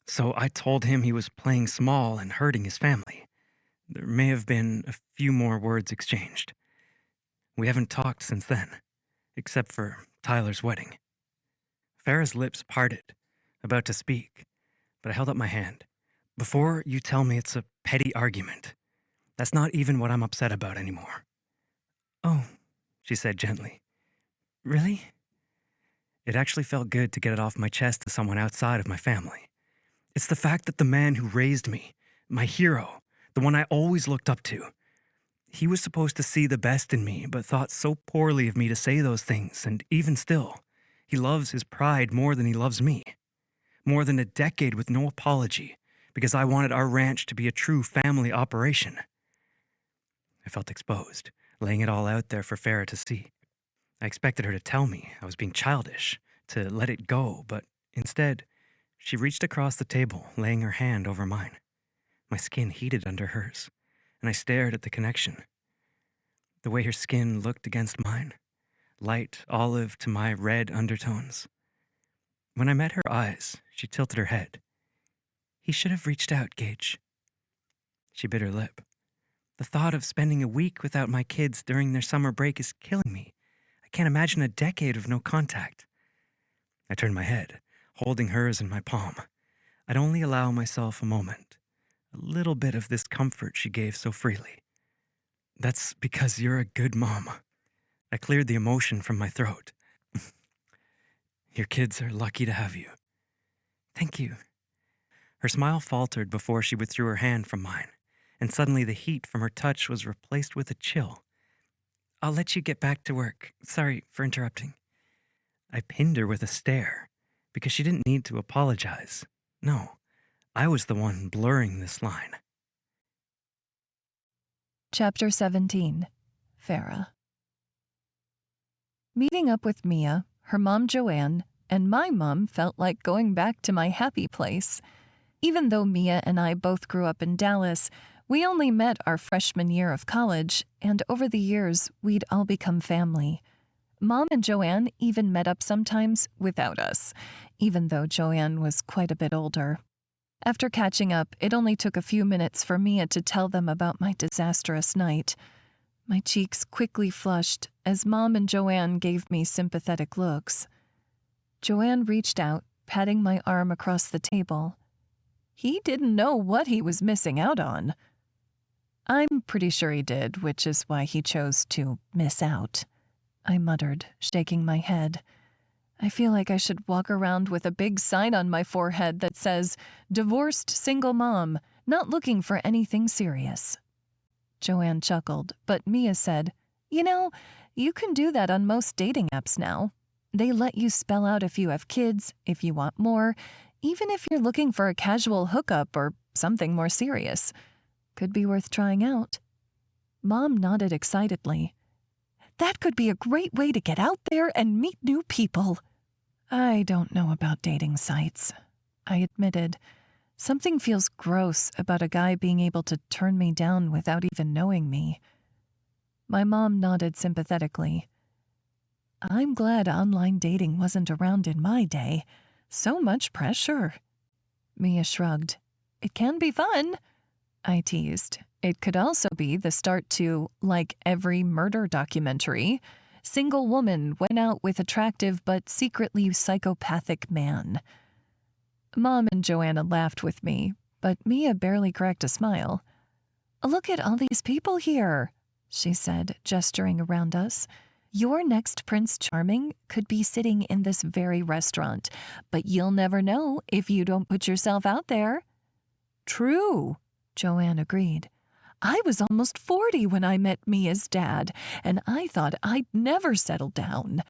So I told him he was playing small and hurting his family. There may have been a few more words exchanged. We haven't talked since then, except for Tyler's wedding. Farah's lips parted, about to speak, but I held up my hand. Before you tell me it's a petty argument, that's not even what I'm upset about anymore. Oh, she said gently. Really? It actually felt good to get it off my chest to someone outside of my family. It's the fact that the man who raised me, my hero, the one I always looked up to, he was supposed to see the best in me, but thought so poorly of me to say those things, and even still, he loves his pride more than he loves me. More than a decade with no apology, because I wanted our ranch to be a true family operation. I felt exposed, laying it all out there for Farah to see. I expected her to tell me I was being childish, to let it go, but instead, she reached across the table, laying her hand over mine. My skin heated under hers, and I stared at the connection. The way her skin looked against mine, light olive to my red undertones. When I met her eyes, she tilted her head. He should have reached out, Gage. She bit her lip. The thought of spending a week without my kids during their summer break is killing me. I can't imagine a decade of no contact. I turned my head, holding hers in my palm. I'd only allow myself a moment, a little bit of this comfort she gave so freely. That's because you're a good mom. I cleared the emotion from my throat. Your kids are lucky to have you. Thank you. Her smile faltered before she withdrew her hand from mine, and suddenly the heat from her touch was replaced with a chill. I'll let you get back to work. Sorry for interrupting. I pinned her with a stare, because she didn't need to apologize. No, I was the one blurring this line. Chapter 17. Farah. Meeting up with Mia, her mom Joanne, and my mom felt like going back to my happy place. Even though Mia and I both grew up in Dallas, we only met our freshman year of college, and over the years, we'd all become family. Mom and Joanne even met up sometimes without us, even though Joanne was quite a bit older. After catching up, it only took a few minutes for Mia to tell them about my disastrous night. My cheeks quickly flushed as Mom and Joanne gave me sympathetic looks. Joanne reached out, patting my arm across the table. He didn't know what he was missing out on. I'm pretty sure he did, which is why he chose to miss out, I muttered, shaking my head. I feel like I should walk around with a big sign on my forehead that says, "Divorced single mom, not looking for anything serious." Joanne chuckled, but Mia said, "You know, you can do that on most dating apps now. They let you spell out if you have kids, if you want more, even if you're looking for a casual hookup or something more serious. Could be worth trying out." Mom nodded excitedly. "That could be a great way to get out there and meet new people." I don't know about dating sites, I admitted. Something feels gross about a guy being able to turn me down without even knowing me. My mom nodded sympathetically. I'm glad online dating wasn't around in my day. So much pressure. Mia shrugged. It can be fun, I teased. It could also be the start to, like every murder documentary, single woman went out with attractive but secretly psychopathic man. Mom and Joanna laughed with me, but Mia barely cracked a smile. Look at all these people here, she said, gesturing around us. Your next Prince Charming could be sitting in this very restaurant, but you'll never know if you don't put yourself out there. True, Joanne agreed. I was almost 40 when I met Mia's dad, and I thought I'd never settle down.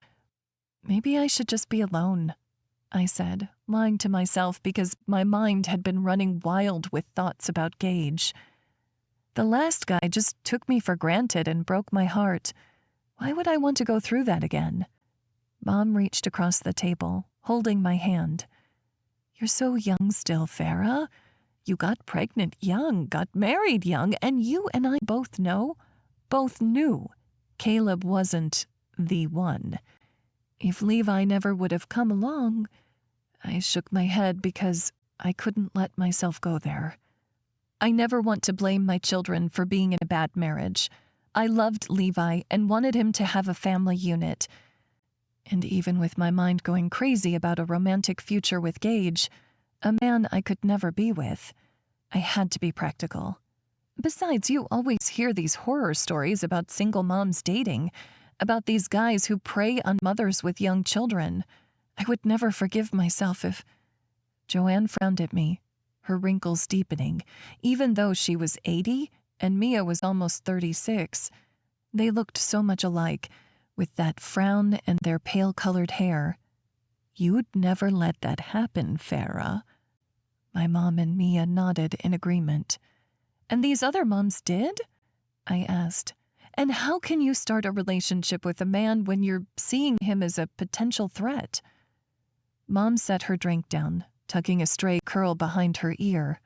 Maybe I should just be alone, I said, lying to myself because my mind had been running wild with thoughts about Gage. The last guy just took me for granted and broke my heart. Why would I want to go through that again? Mom reached across the table, holding my hand. You're so young still, Farah. You got pregnant young, got married young, and you and I both knew Caleb wasn't the one. If Levi never would have come along, I shook my head because I couldn't let myself go there. I never want to blame my children for being in a bad marriage. I loved Levi and wanted him to have a family unit. And even with my mind going crazy about a romantic future with Gage, a man I could never be with, I had to be practical. Besides, you always hear these horror stories about single moms dating, about these guys who prey on mothers with young children. I would never forgive myself if... Joanne frowned at me, her wrinkles deepening, even though she was 80 and Mia was almost 36. They looked so much alike, with that frown and their pale-colored hair. You'd never let that happen, Farah. My mom and Mia nodded in agreement. And these other moms did? I asked. And how can you start a relationship with a man when you're seeing him as a potential threat? Mom set her drink down, tucking a stray curl behind her ear.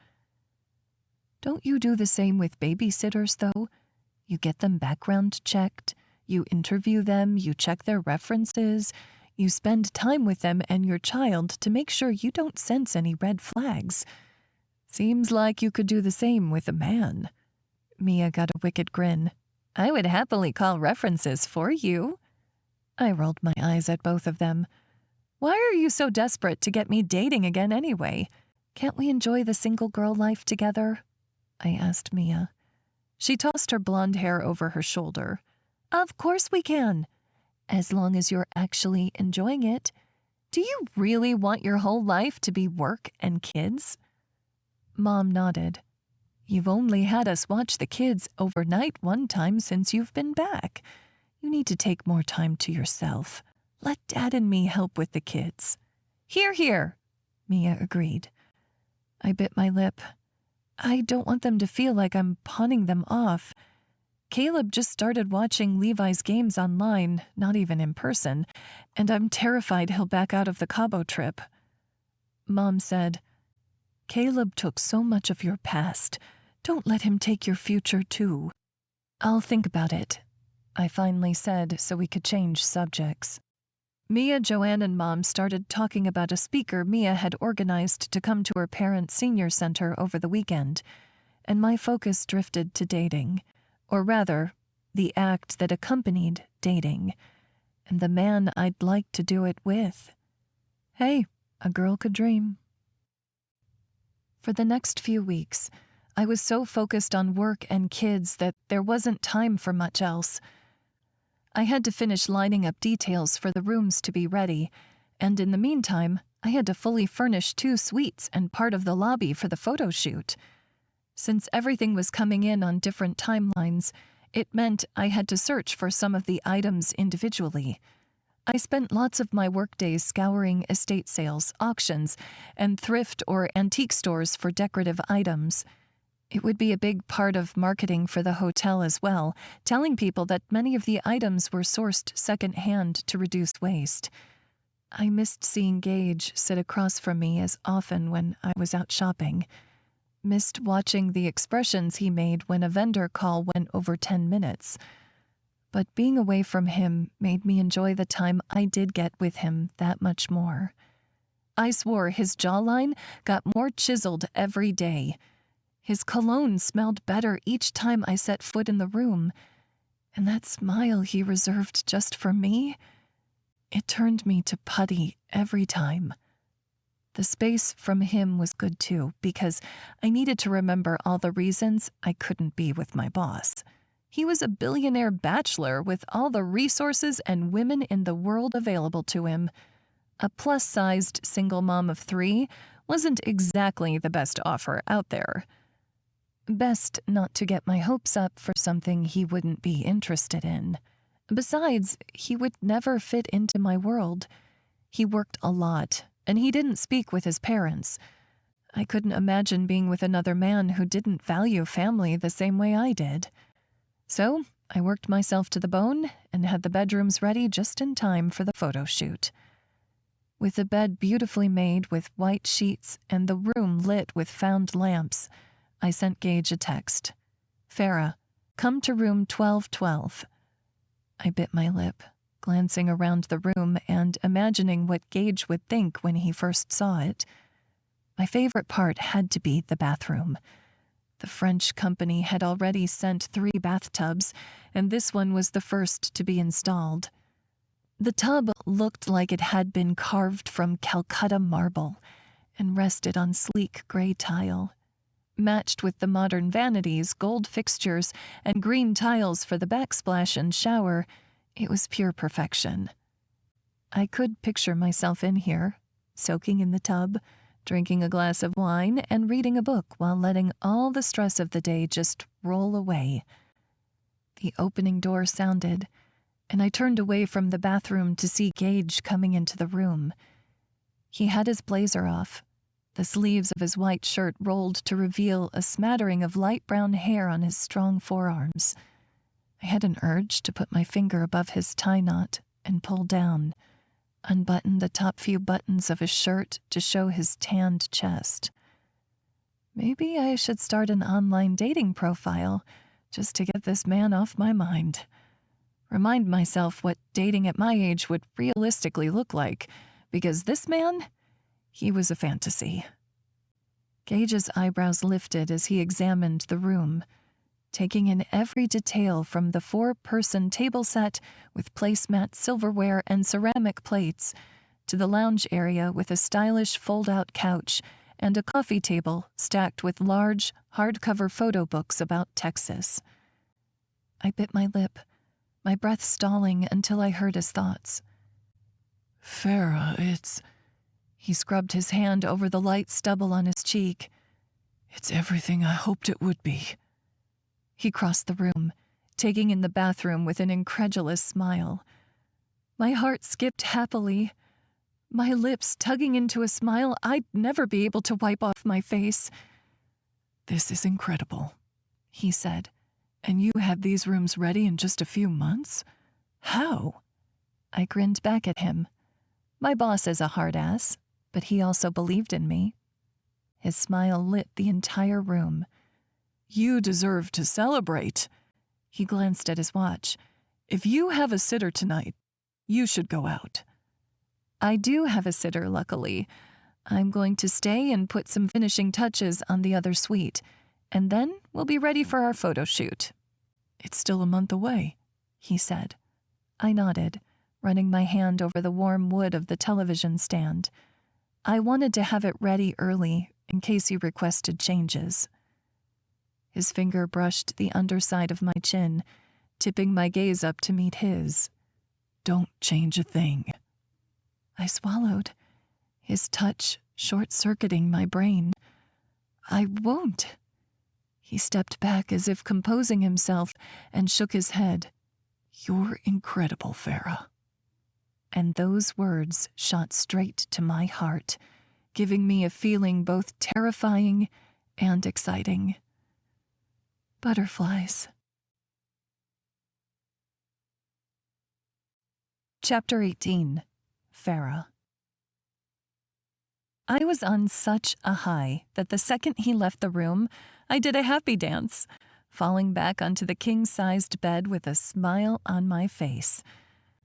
Don't you do the same with babysitters, though? You get them background checked, you interview them, you check their references, you spend time with them and your child to make sure you don't sense any red flags. Seems like you could do the same with a man. Mia got a wicked grin. I would happily call references for you. I rolled my eyes at both of them. Why are you so desperate to get me dating again anyway? Can't we enjoy the single girl life together? I asked Mia. She tossed her blonde hair over her shoulder. Of course we can. As long as you're actually enjoying it. Do you really want your whole life to be work and kids? Mom nodded. You've only had us watch the kids overnight one time since you've been back. You need to take more time to yourself. Let Dad and me help with the kids. Hear, hear, Mia agreed. I bit my lip. I don't want them to feel like I'm pawning them off. Caleb just started watching Levi's games online, not even in person, and I'm terrified he'll back out of the Cabo trip. Mom said, Caleb took so much of your past. Don't let him take your future, too. I'll think about it, I finally said so we could change subjects. Mia, Joanne, and Mom started talking about a speaker Mia had organized to come to her parents' senior center over the weekend, and my focus drifted to dating, or rather, the act that accompanied dating, and the man I'd like to do it with. Hey, a girl could dream. For the next few weeks, I was so focused on work and kids that there wasn't time for much else. I had to finish lining up details for the rooms to be ready, and in the meantime, I had to fully furnish 2 suites and part of the lobby for the photo shoot. Since everything was coming in on different timelines, it meant I had to search for some of the items individually. I spent lots of my workdays scouring estate sales, auctions, and thrift or antique stores for decorative items. It would be a big part of marketing for the hotel as well, telling people that many of the items were sourced secondhand to reduce waste. I missed seeing Gage sit across from me as often when I was out shopping. Missed watching the expressions he made when a vendor call went over 10 minutes. But being away from him made me enjoy the time I did get with him that much more. I swore his jawline got more chiseled every day. His cologne smelled better each time I set foot in the room, and that smile he reserved just for me, it turned me to putty every time. The space from him was good too, because I needed to remember all the reasons I couldn't be with my boss. He was a billionaire bachelor with all the resources and women in the world available to him. A plus-sized single mom of 3 wasn't exactly the best offer out there. Best not to get my hopes up for something he wouldn't be interested in. Besides, he would never fit into my world. He worked a lot, and he didn't speak with his parents. I couldn't imagine being with another man who didn't value family the same way I did. So, I worked myself to the bone and had the bedrooms ready just in time for the photo shoot. With the bed beautifully made with white sheets and the room lit with found lamps, I sent Gage a text. Farah, come to room 1212. I bit my lip, glancing around the room and imagining what Gage would think when he first saw it. My favorite part had to be the bathroom. The French company had already sent 3 bathtubs, and this one was the first to be installed. The tub looked like it had been carved from Calcutta marble and rested on sleek gray tile. Matched with the modern vanities, gold fixtures, and green tiles for the backsplash and shower, it was pure perfection. I could picture myself in here, soaking in the tub, drinking a glass of wine, and reading a book while letting all the stress of the day just roll away. The opening door sounded, and I turned away from the bathroom to see Gage coming into the room. He had his blazer off, the sleeves of his white shirt rolled to reveal a smattering of light brown hair on his strong forearms. I had an urge to put my finger above his tie knot and pull down, unbutton the top few buttons of his shirt to show his tanned chest. Maybe I should start an online dating profile just to get this man off my mind. Remind myself what dating at my age would realistically look like, because this man, he was a fantasy. Gage's eyebrows lifted as he examined the room, taking in every detail from the 4-person table set with placemat silverware and ceramic plates to the lounge area with a stylish fold-out couch and a coffee table stacked with large, hardcover photo books about Texas. I bit my lip, my breath stalling until I heard his thoughts. Farah, it's... He scrubbed his hand over the light stubble on his cheek. It's everything I hoped it would be. He crossed the room, taking in the bathroom with an incredulous smile. My heart skipped happily, my lips tugging into a smile I'd never be able to wipe off my face. This is incredible, he said, And you had these rooms ready in just a few months? How? I grinned back at him. My boss is a hard ass, but he also believed in me. His smile lit the entire room. You deserve to celebrate. He glanced at his watch. If you have a sitter tonight, you should go out. I do have a sitter, luckily. I'm going to stay and put some finishing touches on the other suite, and then we'll be ready for our photo shoot. It's still a month away, he said. I nodded, running my hand over the warm wood of the television stand. I wanted to have it ready early in case he requested changes. His finger brushed the underside of my chin, tipping my gaze up to meet his. Don't change a thing. I swallowed, his touch short-circuiting my brain. I won't. He stepped back as if composing himself and shook his head. You're incredible, Farah. And those words shot straight to my heart, giving me a feeling both terrifying and exciting. Butterflies. Chapter 18. Farah. I was on such a high that the second he left the room, I did a happy dance, falling back onto the king-sized bed with a smile on my face.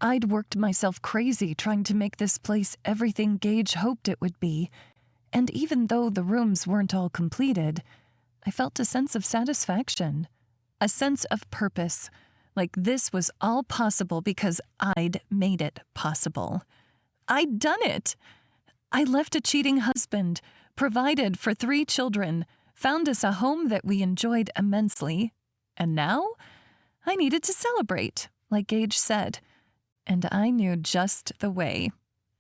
I'd worked myself crazy trying to make this place everything Gage hoped it would be, and even though the rooms weren't all completed, I felt a sense of satisfaction, a sense of purpose, like this was all possible because I'd made it possible. I'd done it! I left a cheating husband, provided for 3 children, found us a home that we enjoyed immensely, and now I needed to celebrate, like Gage said, and I knew just the way.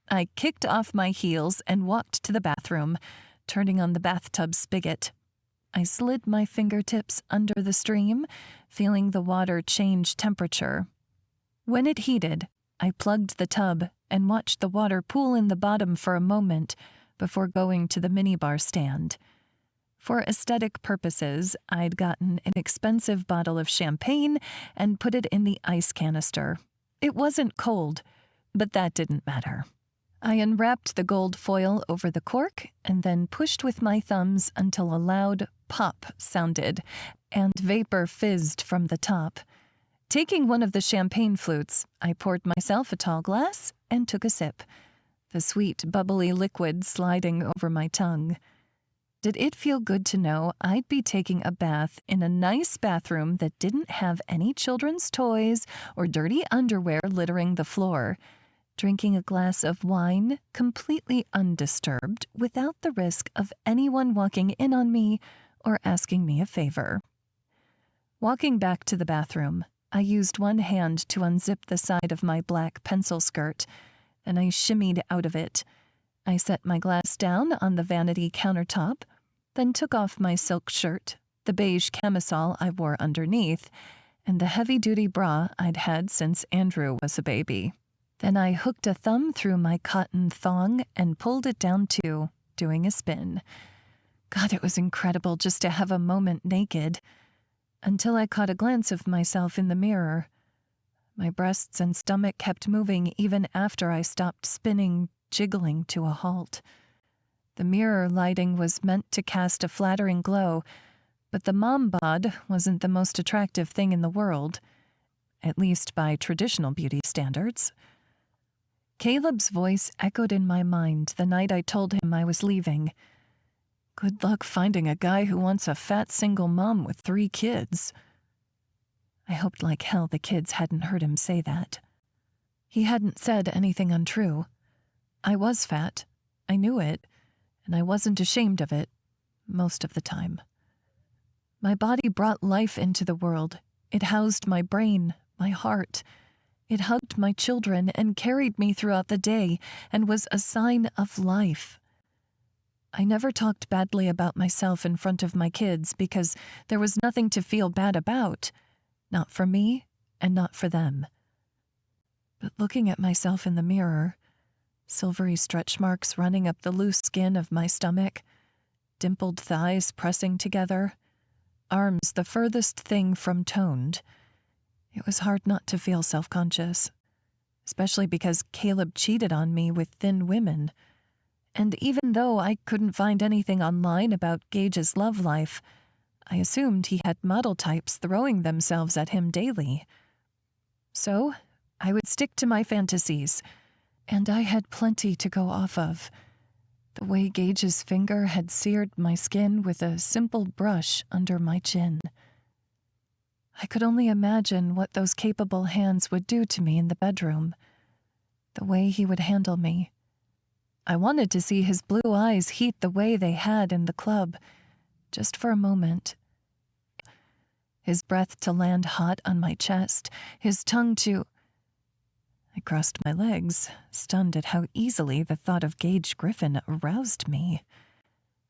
I kicked off my heels and walked to the bathroom, turning on the bathtub spigot. I slid my fingertips under the stream, feeling the water change temperature. When it heated, I plugged the tub and watched the water pool in the bottom for a moment before going to the minibar stand. For aesthetic purposes, I'd gotten an expensive bottle of champagne and put it in the ice canister. It wasn't cold, but that didn't matter. I unwrapped the gold foil over the cork and then pushed with my thumbs until a loud pop sounded and vapor fizzed from the top. Taking one of the champagne flutes, I poured myself a tall glass and took a sip, the sweet, bubbly liquid sliding over my tongue. Did it feel good to know I'd be taking a bath in a nice bathroom that didn't have any children's toys or dirty underwear littering the floor, drinking a glass of wine completely undisturbed without the risk of anyone walking in on me or asking me a favor. Walking back to the bathroom, I used one hand to unzip the side of my black pencil skirt, and I shimmied out of it. I set my glass down on the vanity countertop, then took off my silk shirt, the beige camisole I wore underneath, and the heavy-duty bra I'd had since Andrew was a baby. Then I hooked a thumb through my cotton thong and pulled it down too, doing a spin. God, it was incredible just to have a moment naked. Until I caught a glance of myself in the mirror. My breasts and stomach kept moving even after I stopped spinning, jiggling to a halt. The mirror lighting was meant to cast a flattering glow, but the mom bod wasn't the most attractive thing in the world, at least by traditional beauty standards. Caleb's voice echoed in my mind the night I told him I was leaving. Good luck finding a guy who wants a fat single mom with 3 kids. I hoped like hell the kids hadn't heard him say that. He hadn't said anything untrue. I was fat. I knew it, and I wasn't ashamed of it, most of the time. My body brought life into the world. It housed my brain, my heart. It hugged my children and carried me throughout the day and was a sign of life. I never talked badly about myself in front of my kids because there was nothing to feel bad about, not for me and not for them. But looking at myself in the mirror, silvery stretch marks running up the loose skin of my stomach, dimpled thighs pressing together, arms the furthest thing from toned. It was hard not to feel self-conscious, especially because Caleb cheated on me with thin women. And even though I couldn't find anything online about Gage's love life, I assumed he had model types throwing themselves at him daily. So, I would stick to my fantasies, and I had plenty to go off of. The way Gage's finger had seared my skin with a simple brush under my chin. I could only imagine what those capable hands would do to me in the bedroom, the way he would handle me. I wanted to see his blue eyes heat the way they had in the club, just for a moment. His breath to land hot on my chest, his tongue to... I crossed my legs, stunned at how easily the thought of Gage Griffen aroused me.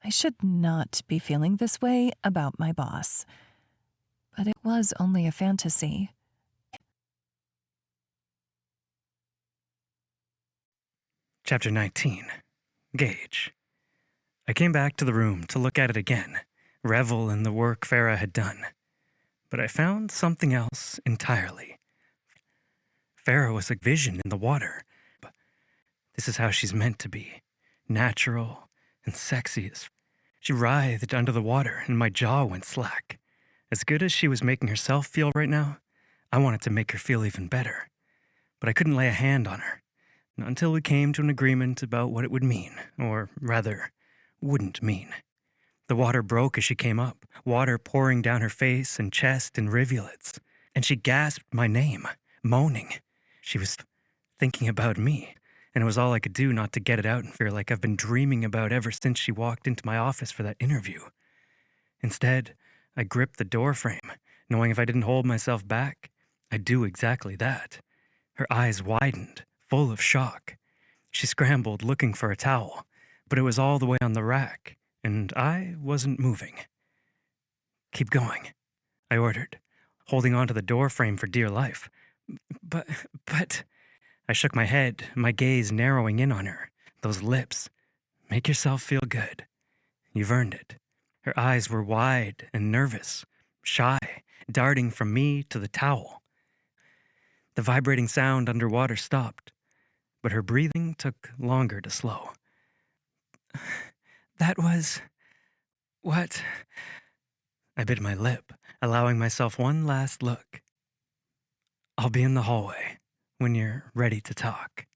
I should not be feeling this way about my boss. But it was only a fantasy. Chapter 19. Gage. I came back to the room to look at it again, revel in the work Farah had done. But I found something else entirely. Farah was a vision in the water. This is how she's meant to be, natural and sexy as... She writhed under the water and my jaw went slack. As good as she was making herself feel right now, I wanted to make her feel even better. But I couldn't lay a hand on her, not until we came to an agreement about what it would mean, or rather, wouldn't mean. The water broke as she came up, water pouring down her face and chest in rivulets, and she gasped my name, moaning. She was thinking about me, and it was all I could do not to get it out and feel like I've been dreaming about ever since she walked into my office for that interview. Instead, I gripped the doorframe, knowing if I didn't hold myself back, I'd do exactly that. Her eyes widened, full of shock. She scrambled, looking for a towel, but it was all the way on the rack, and I wasn't moving. "Keep going," I ordered, holding onto the doorframe for dear life. But... I shook my head, my gaze narrowing in on her. Those lips. Make yourself feel good. You've earned it. Her eyes were wide and nervous, shy, darting from me to the towel. The vibrating sound underwater stopped, but her breathing took longer to slow. That was... what? I bit my lip, allowing myself one last look. "I'll be in the hallway when you're ready to talk."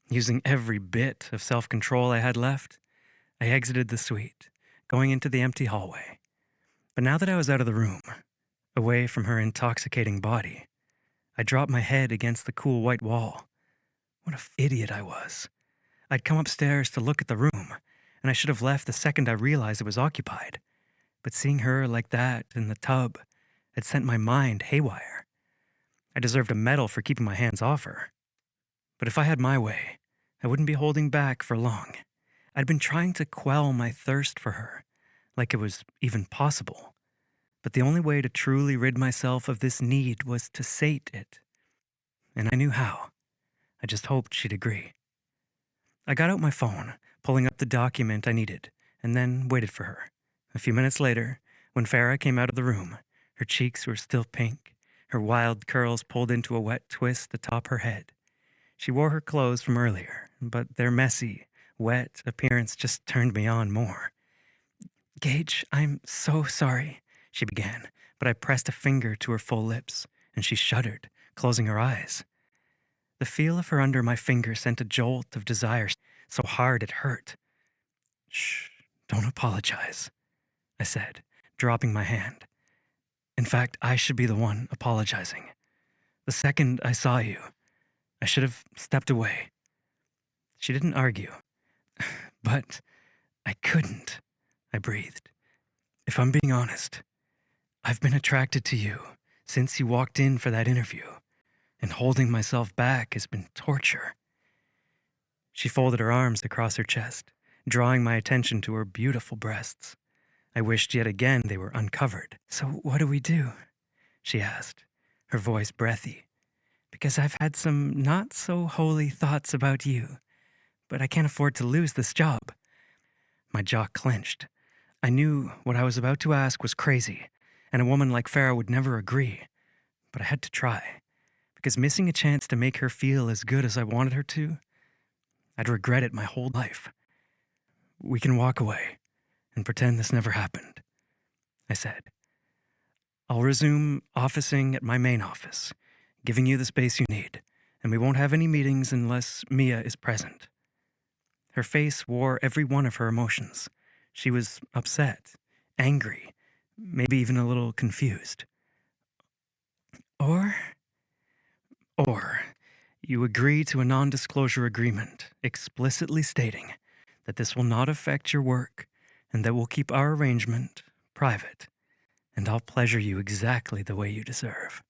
Using every bit of self-control I had left, I exited the suite, going into the empty hallway. But now that I was out of the room, away from her intoxicating body, I dropped my head against the cool white wall. What an idiot I was. I'd come upstairs to look at the room, and I should have left the second I realized it was occupied. But seeing her like that in the tub had sent my mind haywire. I deserved a medal for keeping my hands off her. But if I had my way, I wouldn't be holding back for long. I'd been trying to quell my thirst for her, like it was even possible. But the only way to truly rid myself of this need was to sate it. And I knew how. I just hoped she'd agree. I got out my phone, pulling up the document I needed, and then waited for her. A few minutes later, when Farah came out of the room, her cheeks were still pink, her wild curls pulled into a wet twist atop her head. She wore her clothes from earlier, but their messy, wet appearance just turned me on more. "Gage, I'm so sorry," she began, but I pressed a finger to her full lips, and she shuddered, closing her eyes. The feel of her under my finger sent a jolt of desire so hard it hurt. "Shh, don't apologize," I said, dropping my hand. "In fact, I should be the one apologizing. The second I saw you, I should have stepped away." She didn't argue. "But I couldn't," I breathed. "If I'm being honest, I've been attracted to you since you walked in for that interview, and holding myself back has been torture." She folded her arms across her chest, drawing my attention to her beautiful breasts. I wished yet again they were uncovered. "So what do we do?" she asked, her voice breathy. "Because I've had some not-so-holy thoughts about you, but I can't afford to lose this job." My jaw clenched. I knew what I was about to ask was crazy, and a woman like Farah would never agree, but I had to try, because missing a chance to make her feel as good as I wanted her to, I'd regret it my whole life. We can walk away and pretend this never happened, I said. I'll resume officing at my main office, giving you the space you need, and we won't have any meetings unless Mia is present. Her face wore every one of her emotions. She was upset, angry, maybe even a little confused. Or you agree to a non-disclosure agreement explicitly stating that this will not affect your work and that we'll keep our arrangement private, and I'll pleasure you exactly the way you deserve.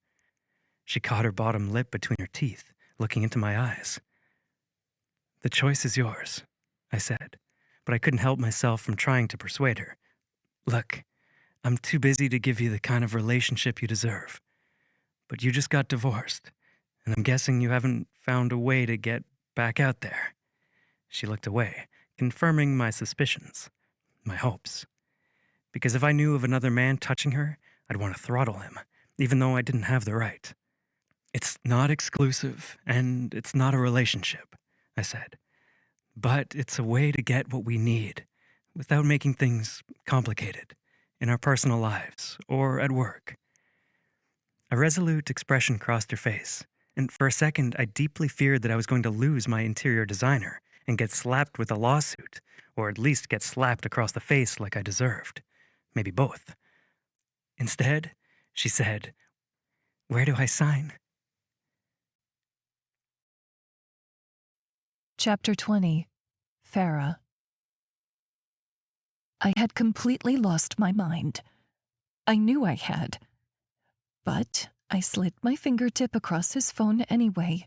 She caught her bottom lip between her teeth, looking into my eyes. The choice is yours, I said, but I couldn't help myself from trying to persuade her. Look, I'm too busy to give you the kind of relationship you deserve. But you just got divorced, and I'm guessing you haven't found a way to get back out there. She looked away, confirming my suspicions, my hopes. Because if I knew of another man touching her, I'd want to throttle him, even though I didn't have the right. It's not exclusive, and it's not a relationship, I said. But it's a way to get what we need, without making things complicated, in our personal lives or at work. A resolute expression crossed her face, and for a second I deeply feared that I was going to lose my interior designer and get slapped with a lawsuit, or at least get slapped across the face like I deserved. Maybe both. Instead, she said, "Where do I sign?" Chapter 20. Farah. I had completely lost my mind. I knew I had. But I slid my fingertip across his phone anyway,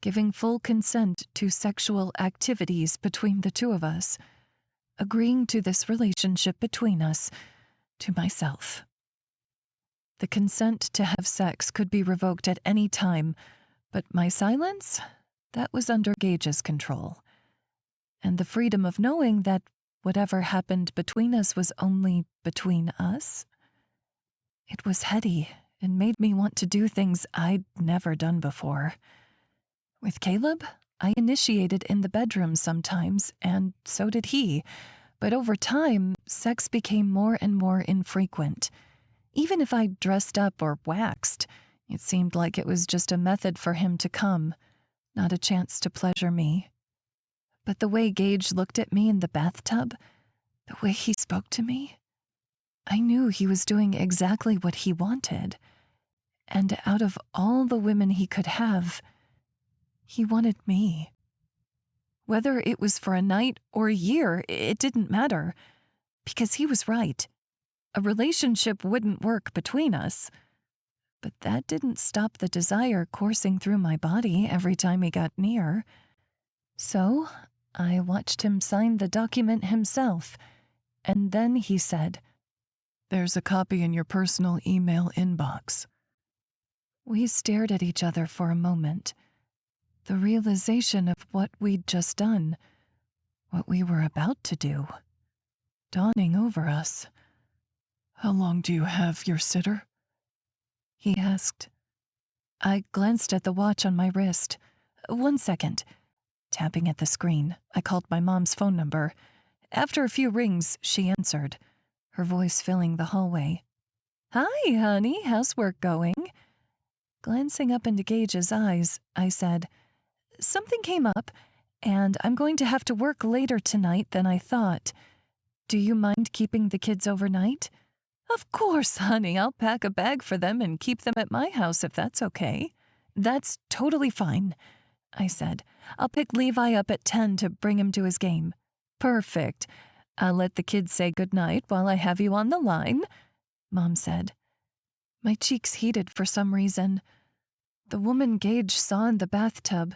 giving full consent to sexual activities between the two of us, agreeing to this relationship between us, to myself. The consent to have sex could be revoked at any time, but my silence, that was under Gage's control. And the freedom of knowing that whatever happened between us was only between us. It was heady and made me want to do things I'd never done before. With Caleb, I initiated in the bedroom sometimes, and so did he, but over time, sex became more and more infrequent. Even if I dressed up or waxed, it seemed like it was just a method for him to come, not a chance to pleasure me. But the way Gage looked at me in the bathtub, the way he spoke to me, I knew he was doing exactly what he wanted. And out of all the women he could have, he wanted me. Whether it was for a night or a year, it didn't matter, because he was right. A relationship wouldn't work between us. But that didn't stop the desire coursing through my body every time he got near. So I watched him sign the document himself, and then he said, "There's a copy in your personal email inbox." We stared at each other for a moment. The realization of what we'd just done, what we were about to do, dawning over us. "How long do you have your sitter?" he asked. I glanced at the watch on my wrist. 1 second. Tapping at the screen, I called my mom's phone number. After a few rings, she answered, her voice filling the hallway. "Hi, honey, how's work going?" Glancing up into Gage's eyes, I said, "Something came up, and I'm going to have to work later tonight than I thought. Do you mind keeping the kids overnight?" "Of course, honey, I'll pack a bag for them and keep them at my house if that's okay." "That's totally fine," I said. "I'll pick Levi up at 10 to bring him to his game." "Perfect. I'll let the kids say goodnight while I have you on the line," Mom said. My cheeks heated for some reason. The woman Gage saw in the bathtub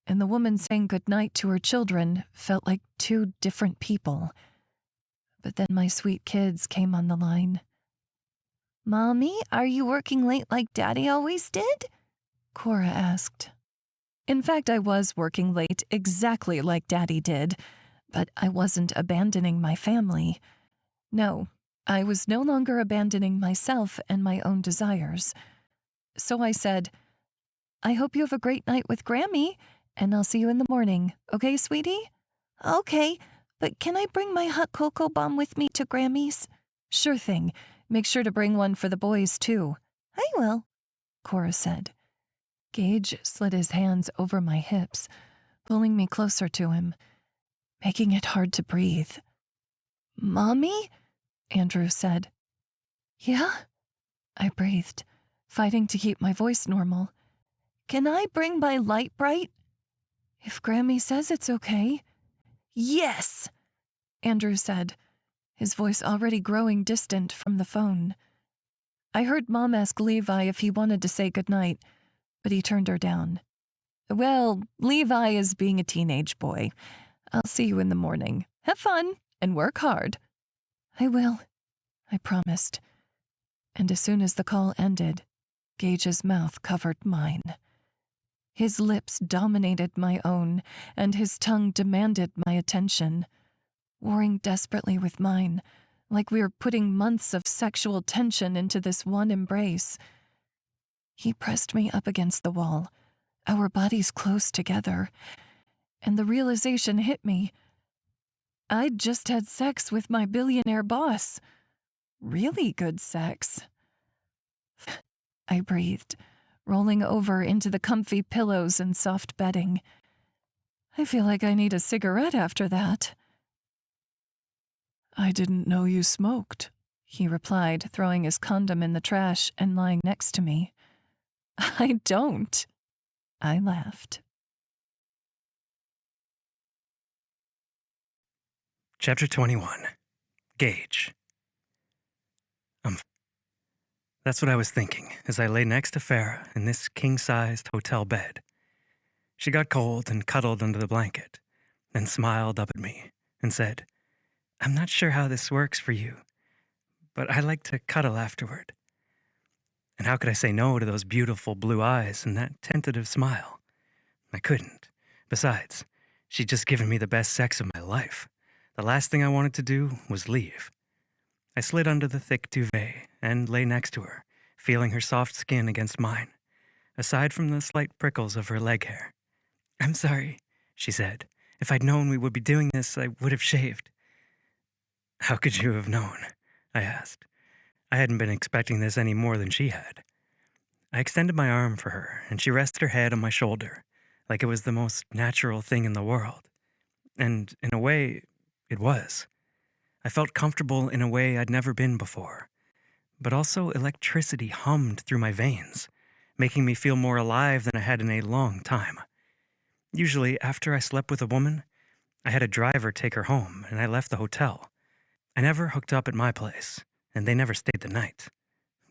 and the woman saying goodnight to her children felt like two different people. But then my sweet kids came on the line. "Mommy, are you working late like Daddy always did?" Cora asked. In fact, I was working late exactly like Daddy did, but I wasn't abandoning my family. No, I was no longer abandoning myself and my own desires. So I said, I hope you have a great night with Grammy, and I'll see you in the morning. Okay, sweetie? Okay, but can I bring my hot cocoa bomb with me to Grammy's? Sure thing. Make sure to bring one for the boys, too. I will, Cora said. Gage slid his hands over my hips, pulling me closer to him, making it hard to breathe. Mommy? Andrew said. Yeah? I breathed, fighting to keep my voice normal. Can I bring my light bright? If Grammy says it's okay. Yes, Andrew said, his voice already growing distant from the phone. I heard Mom ask Levi if he wanted to say goodnight, but he turned her down. Well, Levi is being a teenage boy. I'll see you in the morning. Have fun and work hard. I will, I promised. And as soon as the call ended, Gage's mouth covered mine. His lips dominated my own, and his tongue demanded my attention, warring desperately with mine, like we were putting months of sexual tension into this one embrace. He pressed me up against the wall, our bodies close together, and the realization hit me. I'd just had sex with my billionaire boss. Really good sex. I breathed, rolling over into the comfy pillows and soft bedding. I feel like I need a cigarette after that. I didn't know you smoked, he replied, throwing his condom in the trash and lying next to me. I don't. I laughed. Chapter 21. Gage. That's what I was thinking as I lay next to Farah in this king-sized hotel bed. She got cold and cuddled under the blanket, then smiled up at me and said, I'm not sure how this works for you, but I like to cuddle afterward. And how could I say no to those beautiful blue eyes and that tentative smile? I couldn't. Besides, she'd just given me the best sex of my life. The last thing I wanted to do was leave. I slid under the thick duvet and lay next to her, feeling her soft skin against mine, aside from the slight prickles of her leg hair. I'm sorry, she said. If I'd known we would be doing this, I would have shaved. How could you have known? I asked. I hadn't been expecting this any more than she had. I extended my arm for her, and she rested her head on my shoulder, like it was the most natural thing in the world. And in a way, it was. I felt comfortable in a way I'd never been before. But also electricity hummed through my veins, making me feel more alive than I had in a long time. Usually, after I slept with a woman, I had a driver take her home, and I left the hotel. I never hooked up at my place, and they never stayed the night.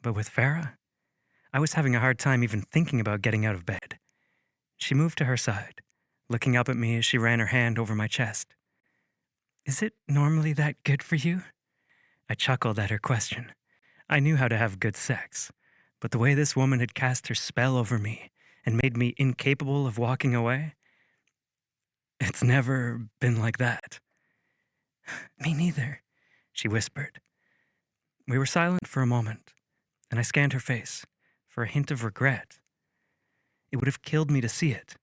But with Farah, I was having a hard time even thinking about getting out of bed. She moved to her side, looking up at me as she ran her hand over my chest. Is it normally that good for you? I chuckled at her question. I knew how to have good sex, but the way this woman had cast her spell over me and made me incapable of walking away, it's never been like that. Me neither, she whispered. We were silent for a moment, and I scanned her face for a hint of regret. It would have killed me to see it,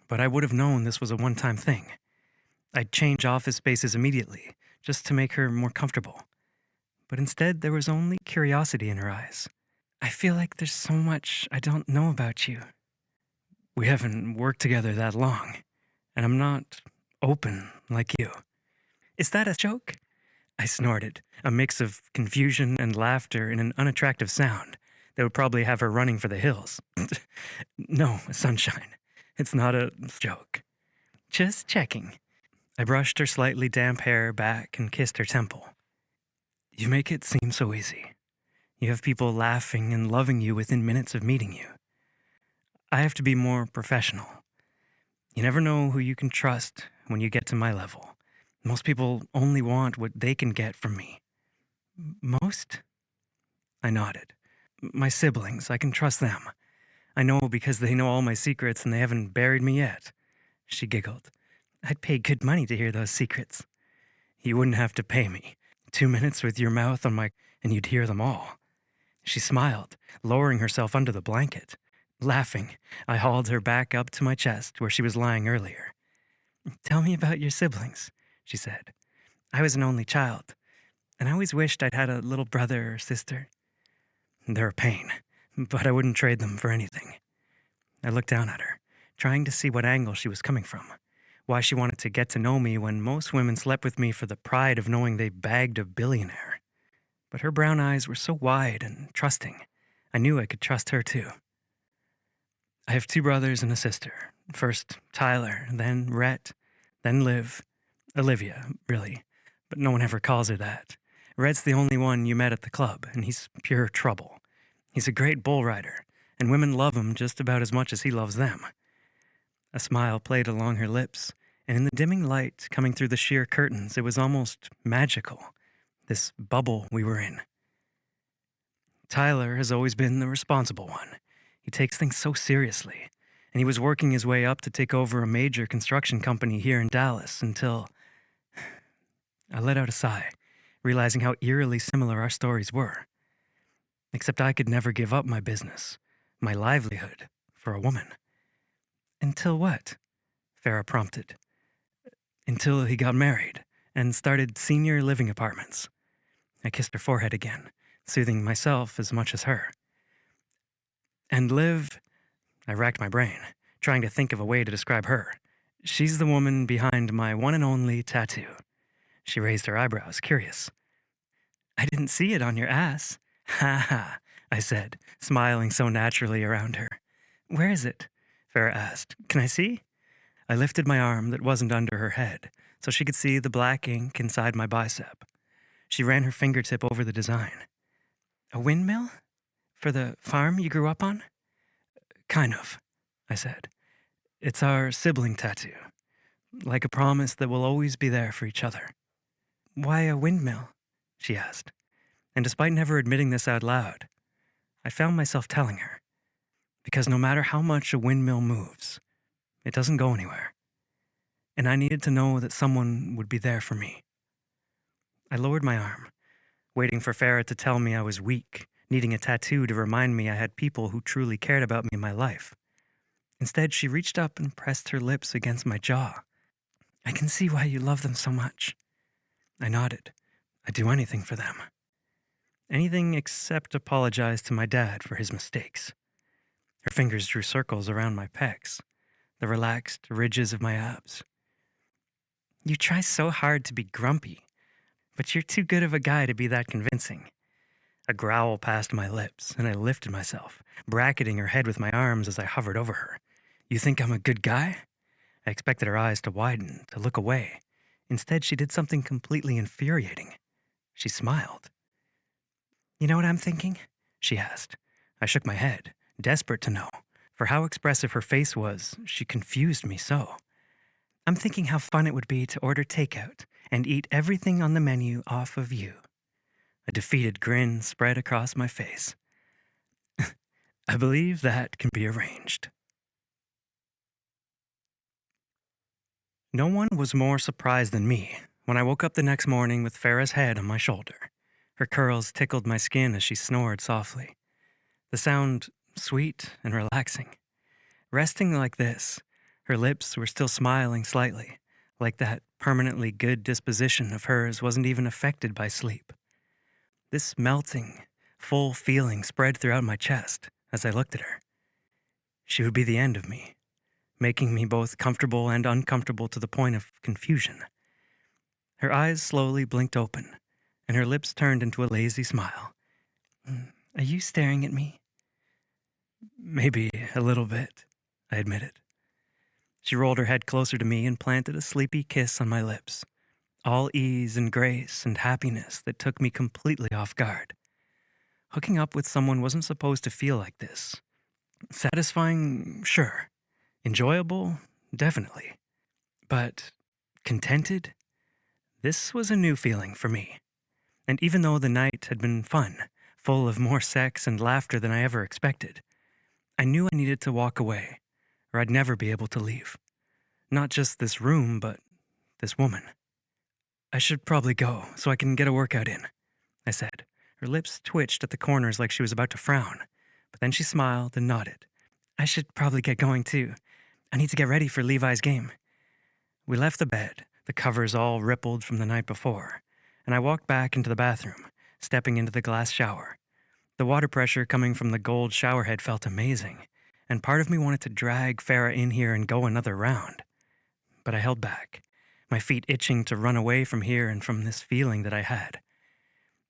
but I would have known this was a one-time thing. I'd change office spaces immediately, just to make her more comfortable. But instead, there was only curiosity in her eyes. I feel like there's so much I don't know about you. We haven't worked together that long, and I'm not open like you. Is that a joke? I snorted, a mix of confusion and laughter in an unattractive sound that would probably have her running for the hills. No, sunshine. It's not a joke. Just checking. I brushed her slightly damp hair back and kissed her temple. You make it seem so easy. You have people laughing and loving you within minutes of meeting you. I have to be more professional. You never know who you can trust when you get to my level. Most people only want what they can get from me. Most? I nodded. My siblings, I can trust them. I know because they know all my secrets and they haven't buried me yet. She giggled. I'd pay good money to hear those secrets. You wouldn't have to pay me. 2 minutes with your mouth on my, and you'd hear them all. She smiled, lowering herself under the blanket. Laughing, I hauled her back up to my chest where she was lying earlier. "Tell me about your siblings," she said. "I was an only child, and I always wished I'd had a little brother or sister. They're a pain, but I wouldn't trade them for anything." I looked down at her, trying to see what angle she was coming from. Why she wanted to get to know me when most women slept with me for the pride of knowing they bagged a billionaire. But her brown eyes were so wide and trusting, I knew I could trust her too. "I have 2 brothers and a sister. First Tyler, then Rhett, then Liv. Olivia, really, but no one ever calls her that. Rhett's the only one you met at the club, and he's pure trouble. He's a great bull rider, and women love him just about as much as he loves them." A smile played along her lips, and in the dimming light coming through the sheer curtains, it was almost magical, this bubble we were in. "Tyler has always been the responsible one. He takes things so seriously, and he was working his way up to take over a major construction company here in Dallas until..." I let out a sigh, realizing how eerily similar our stories were. Except I could never give up my business, my livelihood, for a woman. "Until what?" Farah prompted. "Until he got married and started senior living apartments." I kissed her forehead again, soothing myself as much as her. "And Liv..." I racked my brain, trying to think of a way to describe her. "She's the woman behind my one and only tattoo." She raised her eyebrows, curious. "I didn't see it on your ass." "Ha ha," I said, smiling so naturally around her. "Where is it?" Farah asked. "Can I see?" I lifted my arm that wasn't under her head, so she could see the black ink inside my bicep. She ran her fingertip over the design. "A windmill? For the farm you grew up on?" "Kind of," I said. "It's our sibling tattoo, like a promise that we'll always be there for each other." "Why a windmill?" she asked. And despite never admitting this out loud, I found myself telling her. Because no matter how much a windmill moves, it doesn't go anywhere. And I needed to know that someone would be there for me. I lowered my arm, waiting for Farah to tell me I was weak, needing a tattoo to remind me I had people who truly cared about me in my life. Instead, she reached up and pressed her lips against my jaw. "I can see why you love them so much." I nodded. I'd do anything for them. Anything except apologize to my dad for his mistakes. Her fingers drew circles around my pecs, the relaxed ridges of my abs. "You try so hard to be grumpy, but you're too good of a guy to be that convincing." A growl passed my lips, and I lifted myself, bracketing her head with my arms as I hovered over her. "You think I'm a good guy?" I expected her eyes to widen, to look away. Instead, she did something completely infuriating. She smiled. "You know what I'm thinking?" she asked. I shook my head, desperate to know. For how expressive her face was, she confused me so. "I'm thinking how fun it would be to order takeout and eat everything on the menu off of you." A defeated grin spread across my face. "I believe that can be arranged." No one was more surprised than me when I woke up the next morning with Farah's head on my shoulder. Her curls tickled my skin as she snored softly. The sound sweet and relaxing. Resting like this, her lips were still smiling slightly, like that permanently good disposition of hers wasn't even affected by sleep. This melting, full feeling spread throughout my chest as I looked at her. She would be the end of me, making me both comfortable and uncomfortable to the point of confusion. Her eyes slowly blinked open, and her lips turned into a lazy smile. "Are you staring at me?" "Maybe a little bit," I admitted. She rolled her head closer to me and planted a sleepy kiss on my lips, all ease and grace and happiness that took me completely off guard. Hooking up with someone wasn't supposed to feel like this. Satisfying, sure. Enjoyable, definitely. But contented? This was a new feeling for me. And even though the night had been fun, full of more sex and laughter than I ever expected, I knew I needed to walk away, or I'd never be able to leave. Not just this room, but this woman. I should probably go so I can get a workout in, I said. Her lips twitched at the corners like she was about to frown, but then she smiled and nodded. I should probably get going too. I need to get ready for Levi's game. We left the bed, the covers all rippled from the night before, and I walked back into the bathroom, stepping into the glass shower. The water pressure coming from the gold showerhead felt amazing, and part of me wanted to drag Farah in here and go another round. But I held back, my feet itching to run away from here and from this feeling that I had.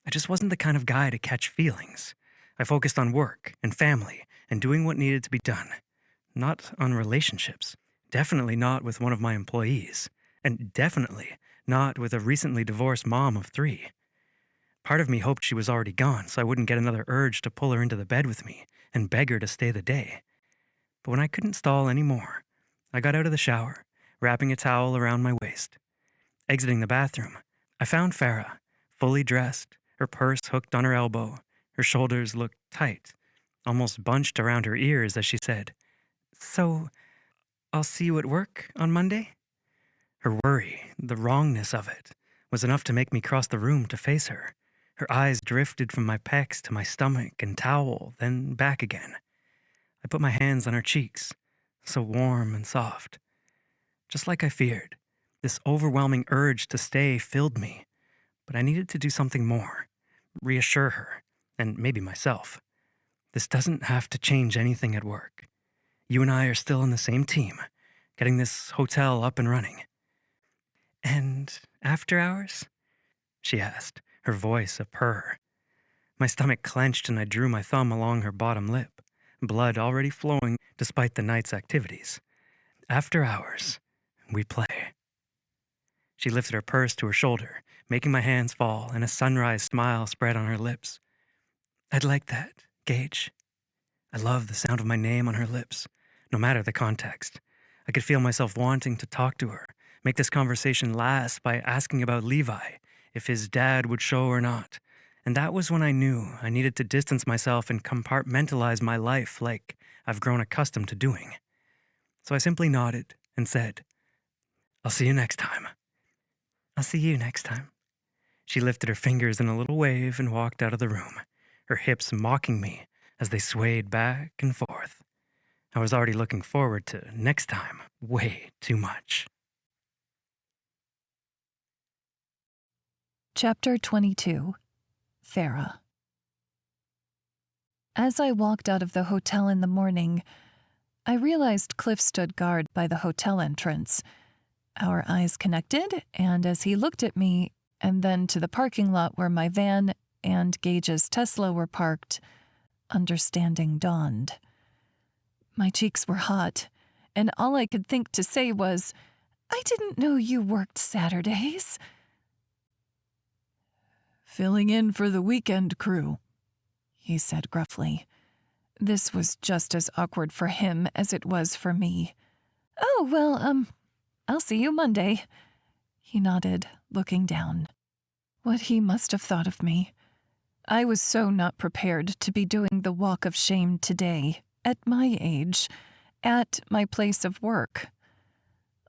I just wasn't the kind of guy to catch feelings. I focused on work and family and doing what needed to be done, not on relationships. Definitely not with one of my employees, and definitely not with a recently divorced mom of 3. Part of me hoped she was already gone so I wouldn't get another urge to pull her into the bed with me and beg her to stay the day. But when I couldn't stall anymore, I got out of the shower, wrapping a towel around my waist. Exiting the bathroom, I found Farah, fully dressed, her purse hooked on her elbow. Her shoulders looked tight, almost bunched around her ears as she said, "So, I'll see you at work on Monday?" Her worry, the wrongness of it, was enough to make me cross the room to face her. Her eyes drifted from my pecs to my stomach and towel, then back again. I put my hands on her cheeks, so warm and soft. Just like I feared, this overwhelming urge to stay filled me, but I needed to do something more, reassure her, and maybe myself. This doesn't have to change anything at work. You and I are still on the same team, getting this hotel up and running. And after hours? She asked, her voice a purr. My stomach clenched and I drew my thumb along her bottom lip, blood already flowing despite the night's activities. After hours, we play. She lifted her purse to her shoulder, making my hands fall, and a sunrise smile spread on her lips. I'd like that, Gage. I loved the sound of my name on her lips, no matter the context. I could feel myself wanting to talk to her, make this conversation last by asking about Levi, if his dad would show or not. And that was when I knew I needed to distance myself and compartmentalize my life like I've grown accustomed to doing. So I simply nodded and said, I'll see you next time. I'll see you next time. She lifted her fingers in a little wave and walked out of the room, her hips mocking me as they swayed back and forth. I was already looking forward to next time way too much. Chapter 22. Farah. As I walked out of the hotel in the morning, I realized Cliff stood guard by the hotel entrance. Our eyes connected, and as he looked at me, and then to the parking lot where my van and Gage's Tesla were parked, understanding dawned. My cheeks were hot, and all I could think to say was, I didn't know you worked Saturdays. Filling in for the weekend crew, he said gruffly. This was just as awkward for him as it was for me. Oh, well, I'll see you Monday. He nodded, looking down. What he must have thought of me. I was so not prepared to be doing the walk of shame today, at my age, at my place of work.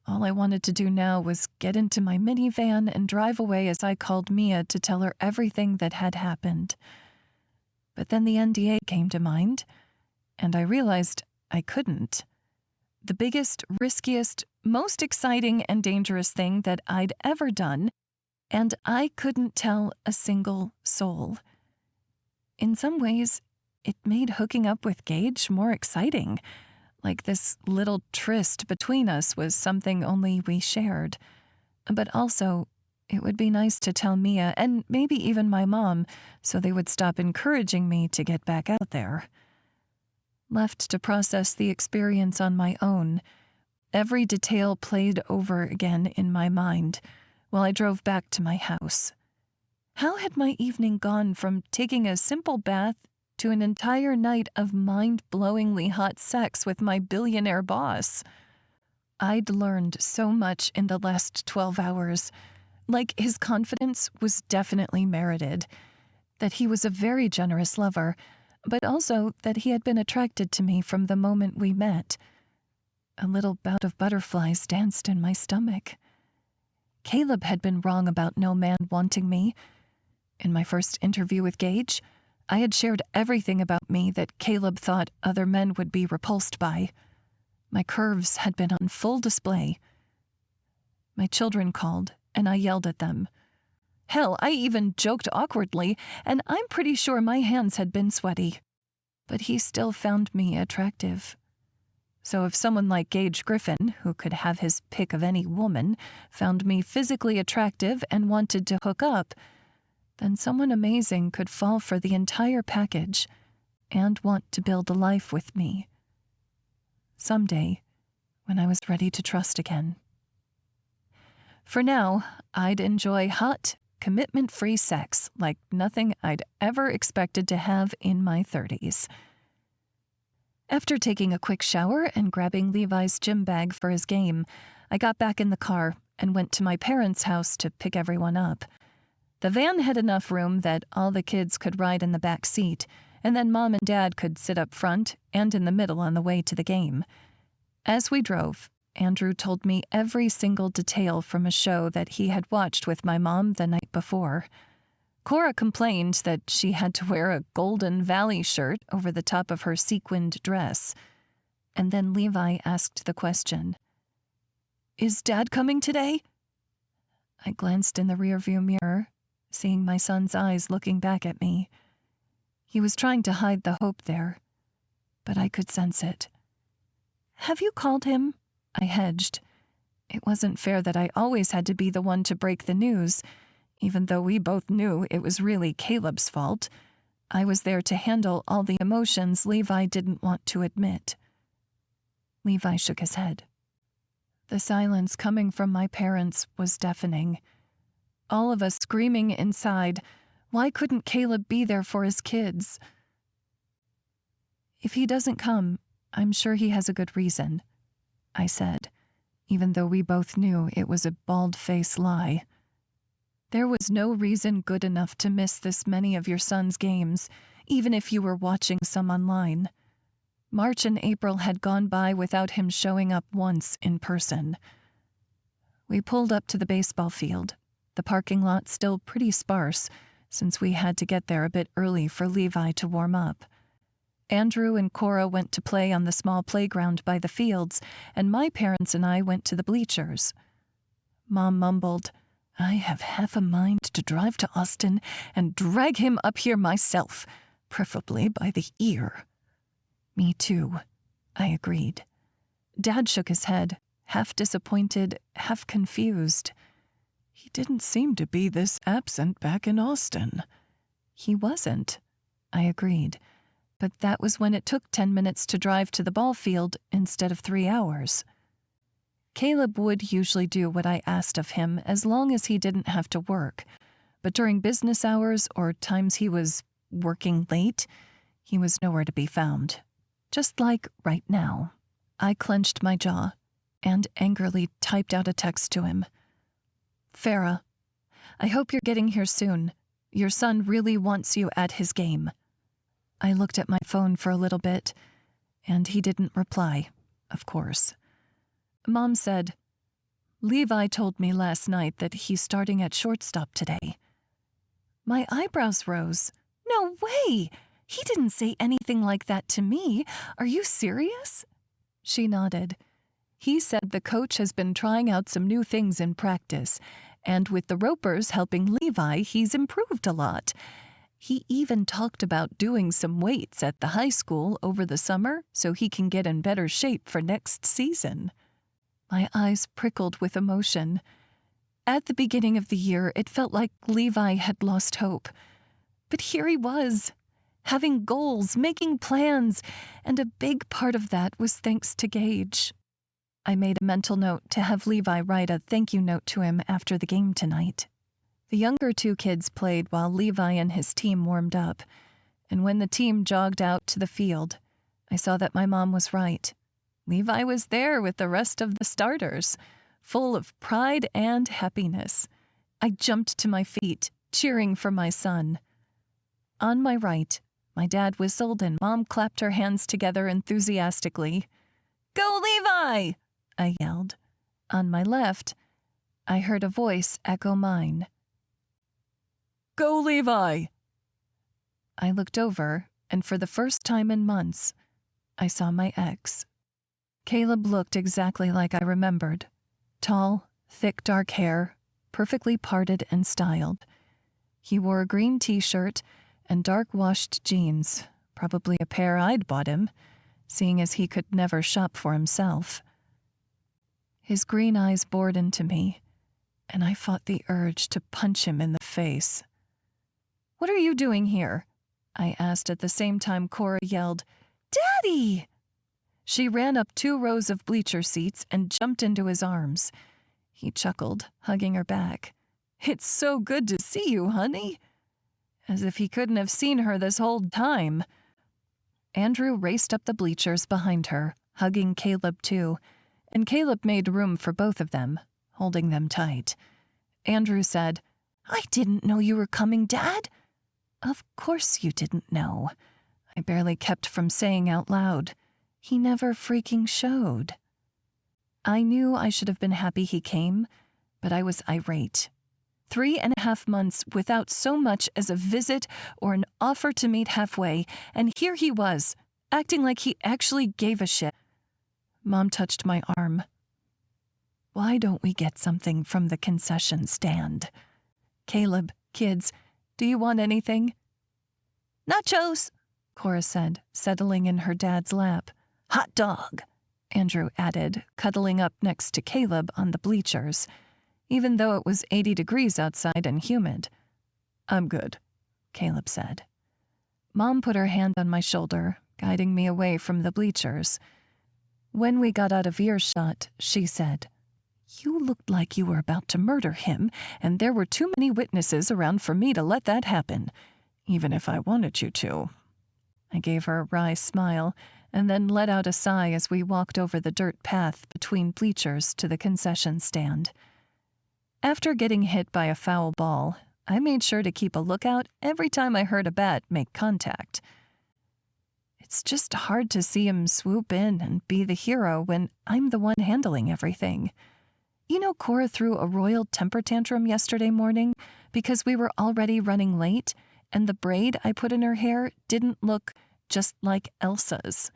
All I wanted to do now was get into my minivan and drive away as I called Mia to tell her everything that had happened. But then the NDA came to mind, and I realized I couldn't. The biggest, riskiest, most exciting and dangerous thing that I'd ever done, and I couldn't tell a single soul. In some ways, it made hooking up with Gage more exciting. Like this little tryst between us was something only we shared. But also, it would be nice to tell Mia, and maybe even my mom, so they would stop encouraging me to get back out there. Left to process the experience on my own, every detail played over again in my mind while I drove back to my house. How had my evening gone from taking a simple bath to an entire night of mind-blowingly hot sex with my billionaire boss? I'd learned so much in the last 12 hours. Like, his confidence was definitely merited, that he was a very generous lover, but also that he had been attracted to me from the moment we met. A little bout of butterflies danced in my stomach. Caleb had been wrong about no man wanting me. In my first interview with Gage, I had shared everything about me that Caleb thought other men would be repulsed by. My curves had been on full display. My children called, and I yelled at them. Hell, I even joked awkwardly, and I'm pretty sure my hands had been sweaty. But he still found me attractive. So if someone like Gage Griffen, who could have his pick of any woman, found me physically attractive and wanted to hook up, then someone amazing could fall for the entire package and want to build a life with me. Someday, when I was ready to trust again. For now, I'd enjoy hot, commitment-free sex like nothing I'd ever expected to have in my 30s. After taking a quick shower and grabbing Levi's gym bag for his game, I got back in the car and went to my parents' house to pick everyone up. The van had enough room that all the kids could ride in the back seat, and then Mom and Dad could sit up front and in the middle on the way to the game. As we drove, Andrew told me every single detail from a show that he had watched with my mom the night before. Cora complained that she had to wear a Golden Valley shirt over the top of her sequined dress. And then Levi asked the question, "Is Dad coming today?" I glanced in the rearview mirror, seeing my son's eyes looking back at me. He was trying to hide the hope there, but I could sense it. "Have you called him?" I hedged. It wasn't fair that I always had to be the one to break the news, even though we both knew it was really Caleb's fault. I was there to handle all the emotions Levi didn't want to admit. Levi shook his head. The silence coming from my parents was deafening. All of us screaming inside, why couldn't Caleb be there for his kids? "If he doesn't come, I'm sure he has a good reason," I said, even though we both knew it was a bald-faced lie. There was no reason good enough to miss this many of your son's games, even if you were watching some online. March and April had gone by without him showing up once in person. We pulled up to the baseball field, the parking lot still pretty sparse, since we had to get there a bit early for Levi to warm up. Andrew and Cora went to play on the small playground by the fields, and my parents and I went to the bleachers. Mom mumbled, "I have half a mind to drive to Austin and drag him up here myself, preferably by the ear." "Me too," I agreed. Dad shook his head, half disappointed, half confused. "He didn't seem to be this absent back in Austin." "He wasn't," I agreed. But that was when it took 10 minutes to drive to the ball field instead of 3 hours. Caleb would usually do what I asked of him as long as he didn't have to work, but during business hours or times he was working late, he was nowhere to be found. Just like right now. I clenched my jaw and angrily typed out a text to him. "Farah, I hope you're getting here soon. Your son really wants you at his game." I looked at my phone for a little bit, and he didn't reply, of course. Mom said, "Levi told me last night that he's starting at shortstop today." My eyebrows rose. "No way! He didn't say anything like that to me. Are you serious?" She nodded. "He said the coach has been trying out some new things in practice, and with the ropers helping Levi, he's improved a lot. He even talked about doing some weights at the high school over the summer so he can get in better shape for next season." My eyes prickled with emotion. At the beginning of the year, it felt like Levi had lost hope. But here he was, having goals, making plans, and a big part of that was thanks to Gage. I made a mental note to have Levi write a thank you note to him after the game tonight. The younger 2 kids played while Levi and his team warmed up, and when the team jogged out to the field, I saw that my mom was right. Levi was there with the rest of the starters, full of pride and happiness. I jumped to my feet, cheering for my son. On my right, my dad whistled and Mom clapped her hands together enthusiastically. "Go, Levi!" I yelled. On my left, I heard a voice echo mine. Go, Levi! I looked over, and for the first time in months, I saw my ex. Caleb looked exactly like I remembered. Tall, thick dark hair, perfectly parted and styled. He wore a green t-shirt and dark-washed jeans, probably a pair I'd bought him, seeing as he could never shop for himself. His green eyes bored into me, and I fought the urge to punch him in the face. "What are you doing here?" I asked at the same time Cora yelled, "Daddy!" She ran up 2 rows of bleacher seats and jumped into his arms. He chuckled, hugging her back. "It's so good to see you, honey." As if he couldn't have seen her this whole time. Andrew raced up the bleachers behind her, hugging Caleb too, and Caleb made room for both of them, holding them tight. Andrew said, "I didn't know you were coming, Dad." "Of course you didn't know." I barely kept from saying out loud. He never freaking showed. I knew I should have been happy he came, but I was irate. 3.5 months without so much as a visit or an offer to meet halfway, and here he was, acting like he actually gave a shit. Mom touched my arm. "Why don't we get something from the concession stand? Caleb, kids, do you want anything?" "Nachos," Cora said, settling in her dad's lap. "Hot dog," Andrew added, cuddling up next to Caleb on the bleachers, even though it was 80 degrees outside and humid. "I'm good," Caleb said. Mom put her hand on my shoulder, guiding me away from the bleachers. When we got out of earshot, she said, "You looked like you were about to murder him, and there were too many witnesses around for me to let that happen, even if I wanted you to." I gave her a wry smile, and then let out a sigh as we walked over the dirt path between bleachers to the concession stand. After getting hit by a foul ball, I made sure to keep a lookout every time I heard a bat make contact. It's just hard to see him swoop in and be the hero when I'm the one handling everything. You know, Cora threw a royal temper tantrum yesterday morning because we were already running late, and the braid I put in her hair didn't look just like Elsa's.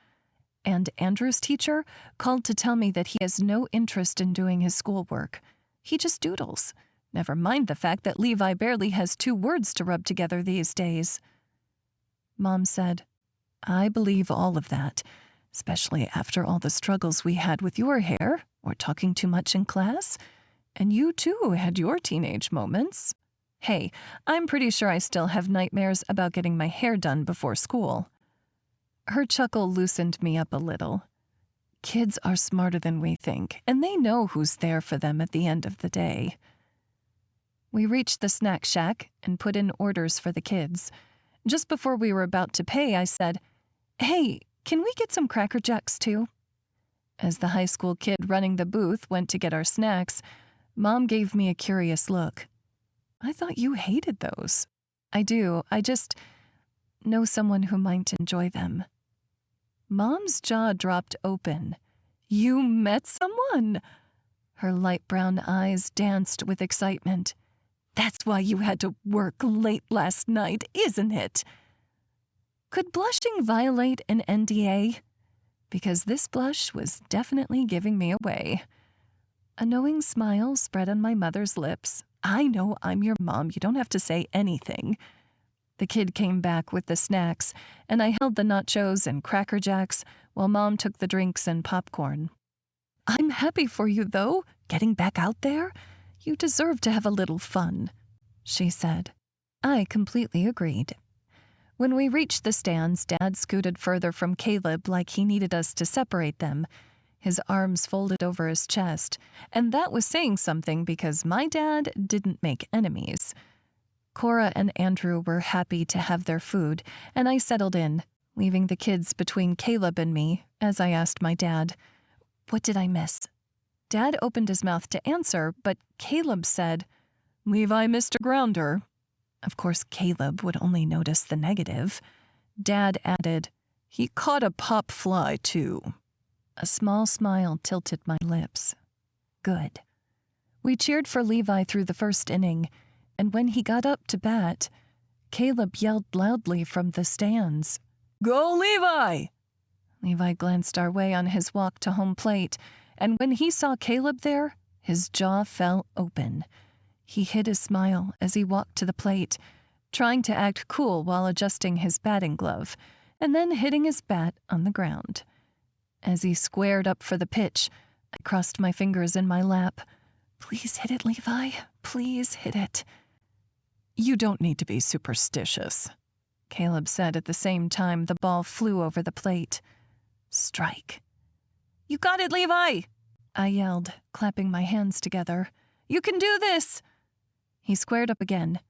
And Andrew's teacher called to tell me that he has no interest in doing his schoolwork. He just doodles. Never mind the fact that Levi barely has 2 words to rub together these days. Mom said, "I believe all of that, especially after all the struggles we had with your hair or talking too much in class. And you too had your teenage moments. Hey, I'm pretty sure I still have nightmares about getting my hair done before school." Her chuckle loosened me up a little. Kids are smarter than we think, and they know who's there for them at the end of the day. We reached the snack shack and put in orders for the kids. Just before we were about to pay, I said, "Hey, can we get some Cracker Jacks too?" As the high school kid running the booth went to get our snacks, Mom gave me a curious look. "I thought you hated those." "I do. I just know someone who might enjoy them." Mom's jaw dropped open. "You met someone?" Her light brown eyes danced with excitement. "That's why you had to work late last night, isn't it?" Could blushing violate an NDA? Because this blush was definitely giving me away. A knowing smile spread on my mother's lips. "I know I'm your mom. You don't have to say anything." The kid came back with the snacks, and I held the nachos and Cracker Jacks while Mom took the drinks and popcorn. "I'm happy for you, though, getting back out there. You deserve to have a little fun," she said. I completely agreed. When we reached the stands, Dad scooted further from Caleb like he needed us to separate them, his arms folded over his chest, and that was saying something because my dad didn't make enemies. Cora and Andrew were happy to have their food, and I settled in, leaving the kids between Caleb and me as I asked my dad, "What did I miss?" Dad opened his mouth to answer, but Caleb said, "Levi missed a grounder." Of course, Caleb would only notice the negative. Dad added, "He caught a pop fly, too." A small smile tilted my lips. Good. We cheered for Levi through the first inning, and when he got up to bat, Caleb yelled loudly from the stands, Go, Levi! Levi glanced our way on his walk to home plate, and when he saw Caleb there, his jaw fell open. He hid a smile as he walked to the plate, trying to act cool while adjusting his batting glove, and then hitting his bat on the ground. As he squared up for the pitch, I crossed my fingers in my lap. Please hit it, Levi. Please hit it. You don't need to be superstitious, Caleb said at the same time the ball flew over the plate. Strike. You got it, Levi! I yelled, clapping my hands together. You can do this! He squared up again,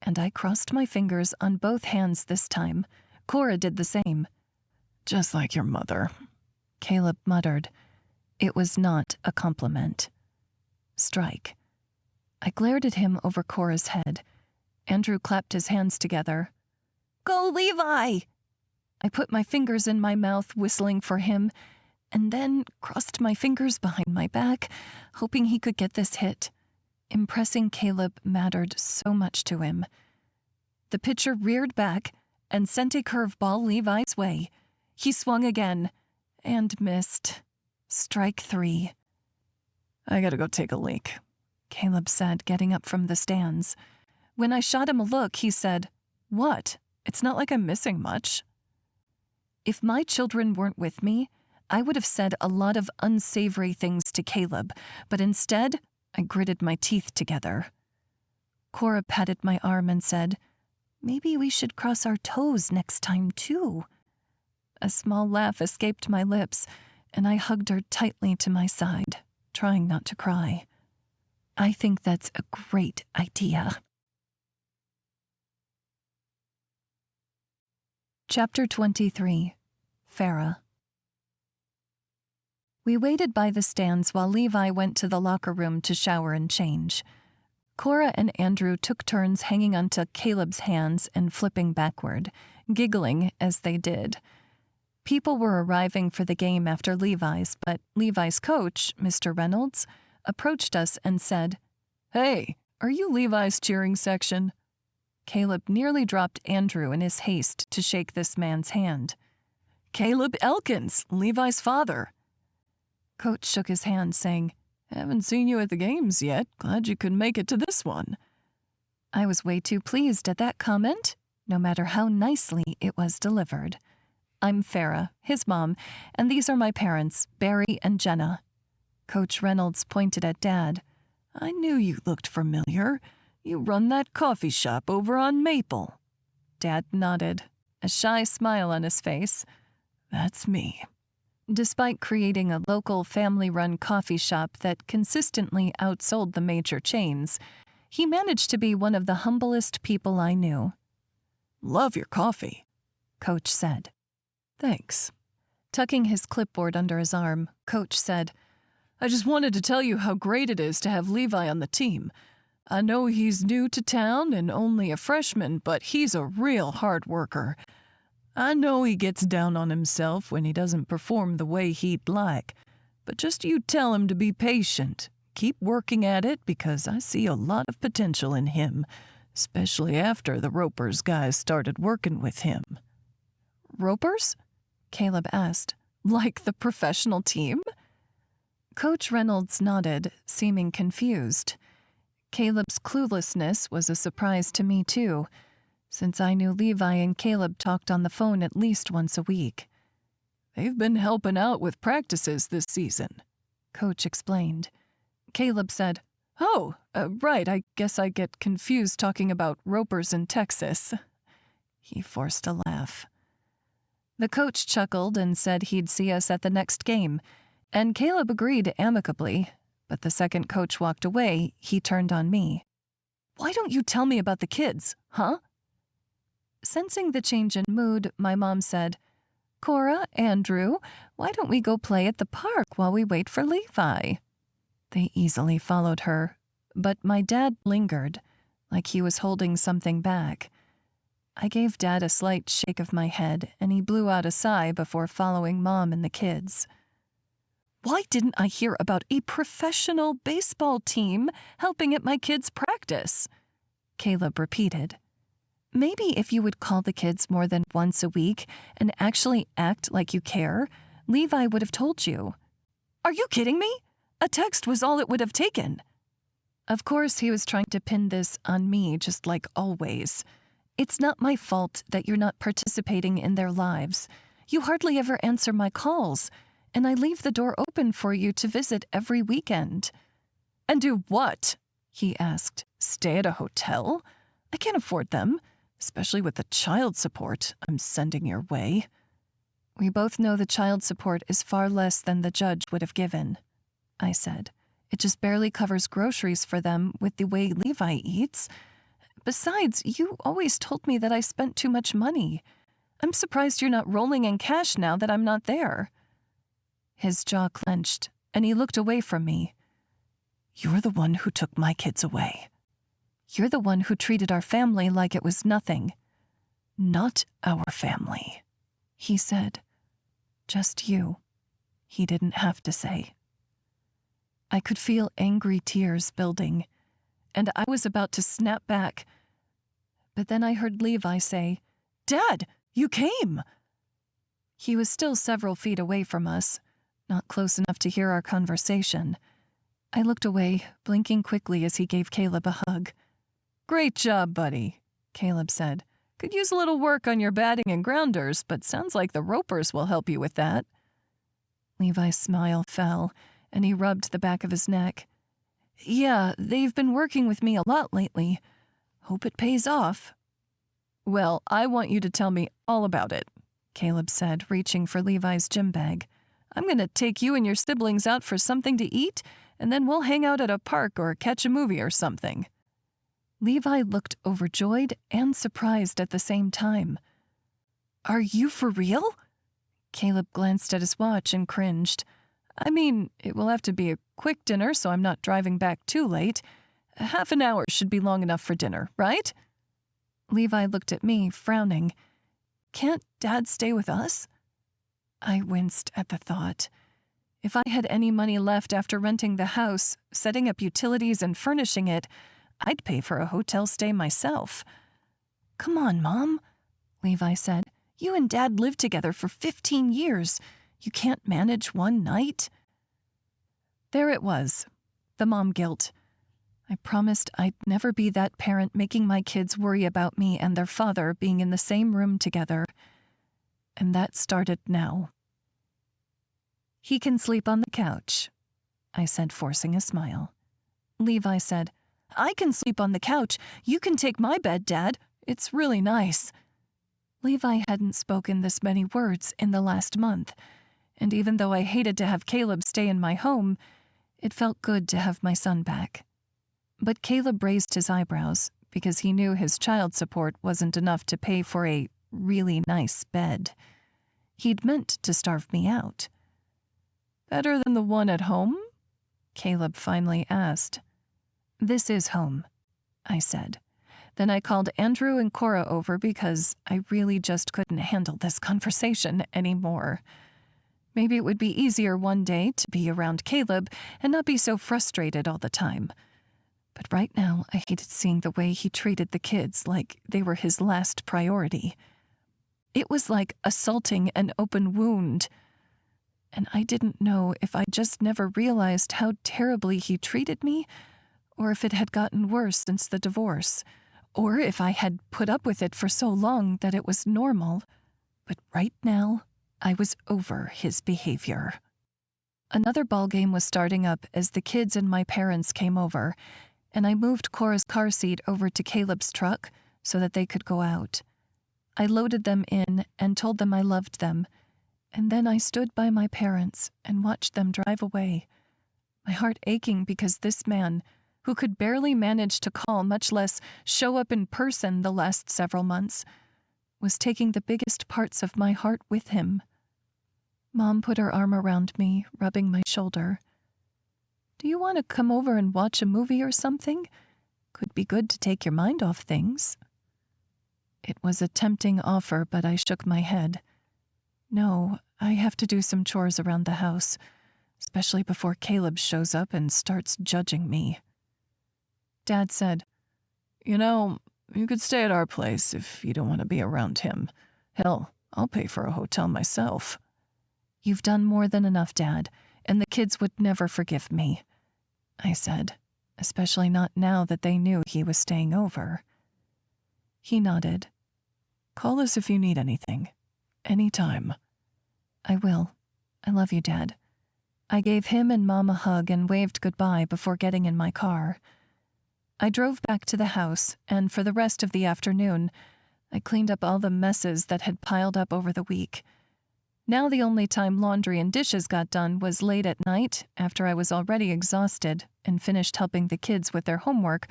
and I crossed my fingers on both hands this time. Cora did the same. Just like your mother, Caleb muttered. It was not a compliment. Strike. I glared at him over Cora's head. Andrew clapped his hands together. Go, Levi! I put my fingers in my mouth, whistling for him, and then crossed my fingers behind my back, hoping he could get this hit. Impressing Caleb mattered so much to him. The pitcher reared back and sent a curveball Levi's way. He swung again and missed. Strike 3. I gotta go take a leak, Caleb said, getting up from the stands. When I shot him a look, he said, What? It's not like I'm missing much. If my children weren't with me, I would have said a lot of unsavory things to Caleb, but instead, I gritted my teeth together. Cora patted my arm and said, Maybe we should cross our toes next time, too. A small laugh escaped my lips, and I hugged her tightly to my side, trying not to cry. I think that's a great idea. Chapter 23. Farah. We waited by the stands while Levi went to the locker room to shower and change. Cora and Andrew took turns hanging onto Caleb's hands and flipping backward, giggling as they did. People were arriving for the game after Levi's, but Levi's coach, Mr. Reynolds, approached us and said, Hey, are you Levi's cheering section? Caleb nearly dropped Andrew in his haste to shake this man's hand. Caleb Elkins, Levi's father. Coach shook his hand, saying, Haven't seen you at the games yet. Glad you could make it to this one. I was way too pleased at that comment, no matter how nicely it was delivered. I'm Farah, his mom, and these are my parents, Barry and Jenna. Coach Reynolds pointed at Dad. I knew you looked familiar. You run that coffee shop over on Maple. Dad nodded, a shy smile on his face. That's me. Despite creating a local family-run coffee shop that consistently outsold the major chains, he managed to be one of the humblest people I knew. Love your coffee, Coach said. Thanks. Tucking his clipboard under his arm, Coach said, I just wanted to tell you how great it is to have Levi on the team. I know he's new to town and only a freshman, but he's a real hard worker. I know he gets down on himself when he doesn't perform the way he'd like, but just you tell him to be patient. Keep working at it because I see a lot of potential in him, especially after the Ropers guys started working with him. Ropers? Caleb asked. Like the professional team? Coach Reynolds nodded, seeming confused. Caleb's cluelessness was a surprise to me, too, since I knew Levi and Caleb talked on the phone at least once a week. They've been helping out with practices this season, Coach explained. Caleb said, Oh, right, I guess I get confused talking about Ropers in Texas. He forced a laugh. The coach chuckled and said he'd see us at the next game, and Caleb agreed amicably, but the second coach walked away, he turned on me. Why don't you tell me about the kids, huh? Sensing the change in mood, my mom said, Cora, Andrew, why don't we go play at the park while we wait for Levi? They easily followed her, but my dad lingered, like he was holding something back. I gave Dad a slight shake of my head, and he blew out a sigh before following Mom and the kids. Why didn't I hear about a professional baseball team helping at my kids' practice? Caleb repeated. Maybe if you would call the kids more than once a week and actually act like you care, Levi would have told you. Are you kidding me? A text was all it would have taken. Of course, he was trying to pin this on me, just like always. It's not my fault that you're not participating in their lives. You hardly ever answer my calls, and I leave the door open for you to visit every weekend. And do what? He asked. Stay at a hotel? I can't afford them, especially with the child support I'm sending your way. We both know the child support is far less than the judge would have given, I said. It just barely covers groceries for them with the way Levi eats. Besides, you always told me that I spent too much money. I'm surprised you're not rolling in cash now that I'm not there. His jaw clenched, and he looked away from me. You're the one who took my kids away. You're the one who treated our family like it was nothing. Not our family, he said. Just you. He didn't have to say. I could feel angry tears building, and I was about to snap back. But then I heard Levi say, Dad, you came! He was still several feet away from us, not close enough to hear our conversation. I looked away, blinking quickly as he gave Caleb a hug. Great job, buddy, Caleb said. Could use a little work on your batting and grounders, but sounds like the ropers will help you with that. Levi's smile fell, and he rubbed the back of his neck. Yeah, they've been working with me a lot lately. Hope it pays off. Well, I want you to tell me all about it, Caleb said, reaching for Levi's gym bag. I'm going to take you and your siblings out for something to eat, and then we'll hang out at a park or catch a movie or something. Levi looked overjoyed and surprised at the same time. Are you for real? Caleb glanced at his watch and cringed. I mean, it will have to be a quick dinner so I'm not driving back too late. Half an hour should be long enough for dinner, right? Levi looked at me, frowning. Can't Dad stay with us? I winced at the thought. If I had any money left after renting the house, setting up utilities and furnishing it, I'd pay for a hotel stay myself. Come on, Mom, Levi said. You and Dad lived together for 15 years. You can't manage one night? There it was, the mom guilt. I promised I'd never be that parent making my kids worry about me and their father being in the same room together. And that started now. He can sleep on the couch, I said, forcing a smile. Levi said, I can sleep on the couch. You can take my bed, Dad. It's really nice. Levi hadn't spoken this many words in the last month, and even though I hated to have Caleb stay in my home, it felt good to have my son back. But Caleb raised his eyebrows because he knew his child support wasn't enough to pay for a really nice bed. He'd meant to starve me out. Better than the one at home? Caleb finally asked. This is home, I said. Then I called Andrew and Cora over because I really just couldn't handle this conversation anymore. Maybe it would be easier one day to be around Caleb and not be so frustrated all the time. But right now, I hated seeing the way he treated the kids like they were his last priority. It was like assaulting an open wound. And I didn't know if I just never realized how terribly he treated me, or if it had gotten worse since the divorce, or if I had put up with it for so long that it was normal. But right now, I was over his behavior. Another ballgame was starting up as the kids and my parents came over, and I moved Cora's car seat over to Caleb's truck so that they could go out. I loaded them in and told them I loved them, and then I stood by my parents and watched them drive away, my heart aching because this man, who could barely manage to call, much less show up in person the last several months, was taking the biggest parts of my heart with him. Mom put her arm around me, rubbing my shoulder. Do you want to come over and watch a movie or something? Could be good to take your mind off things. It was a tempting offer, but I shook my head. No, I have to do some chores around the house. especially before Caleb shows up and starts judging me. Dad said, "You know, you could stay at our place if you don't want to be around him. Hell, I'll pay for a hotel myself." "You've done more than enough, Dad, and the kids would never forgive me," I said, especially not now that they knew he was staying over. He nodded. "Call us if you need anything. Anytime." "I will. I love you, Dad." I gave him and Mom a hug and waved goodbye before getting in my car. I drove back to the house, and for the rest of the afternoon, I cleaned up all the messes that had piled up over the week. Now the only time laundry and dishes got done was late at night after I was already exhausted and finished helping the kids with their homework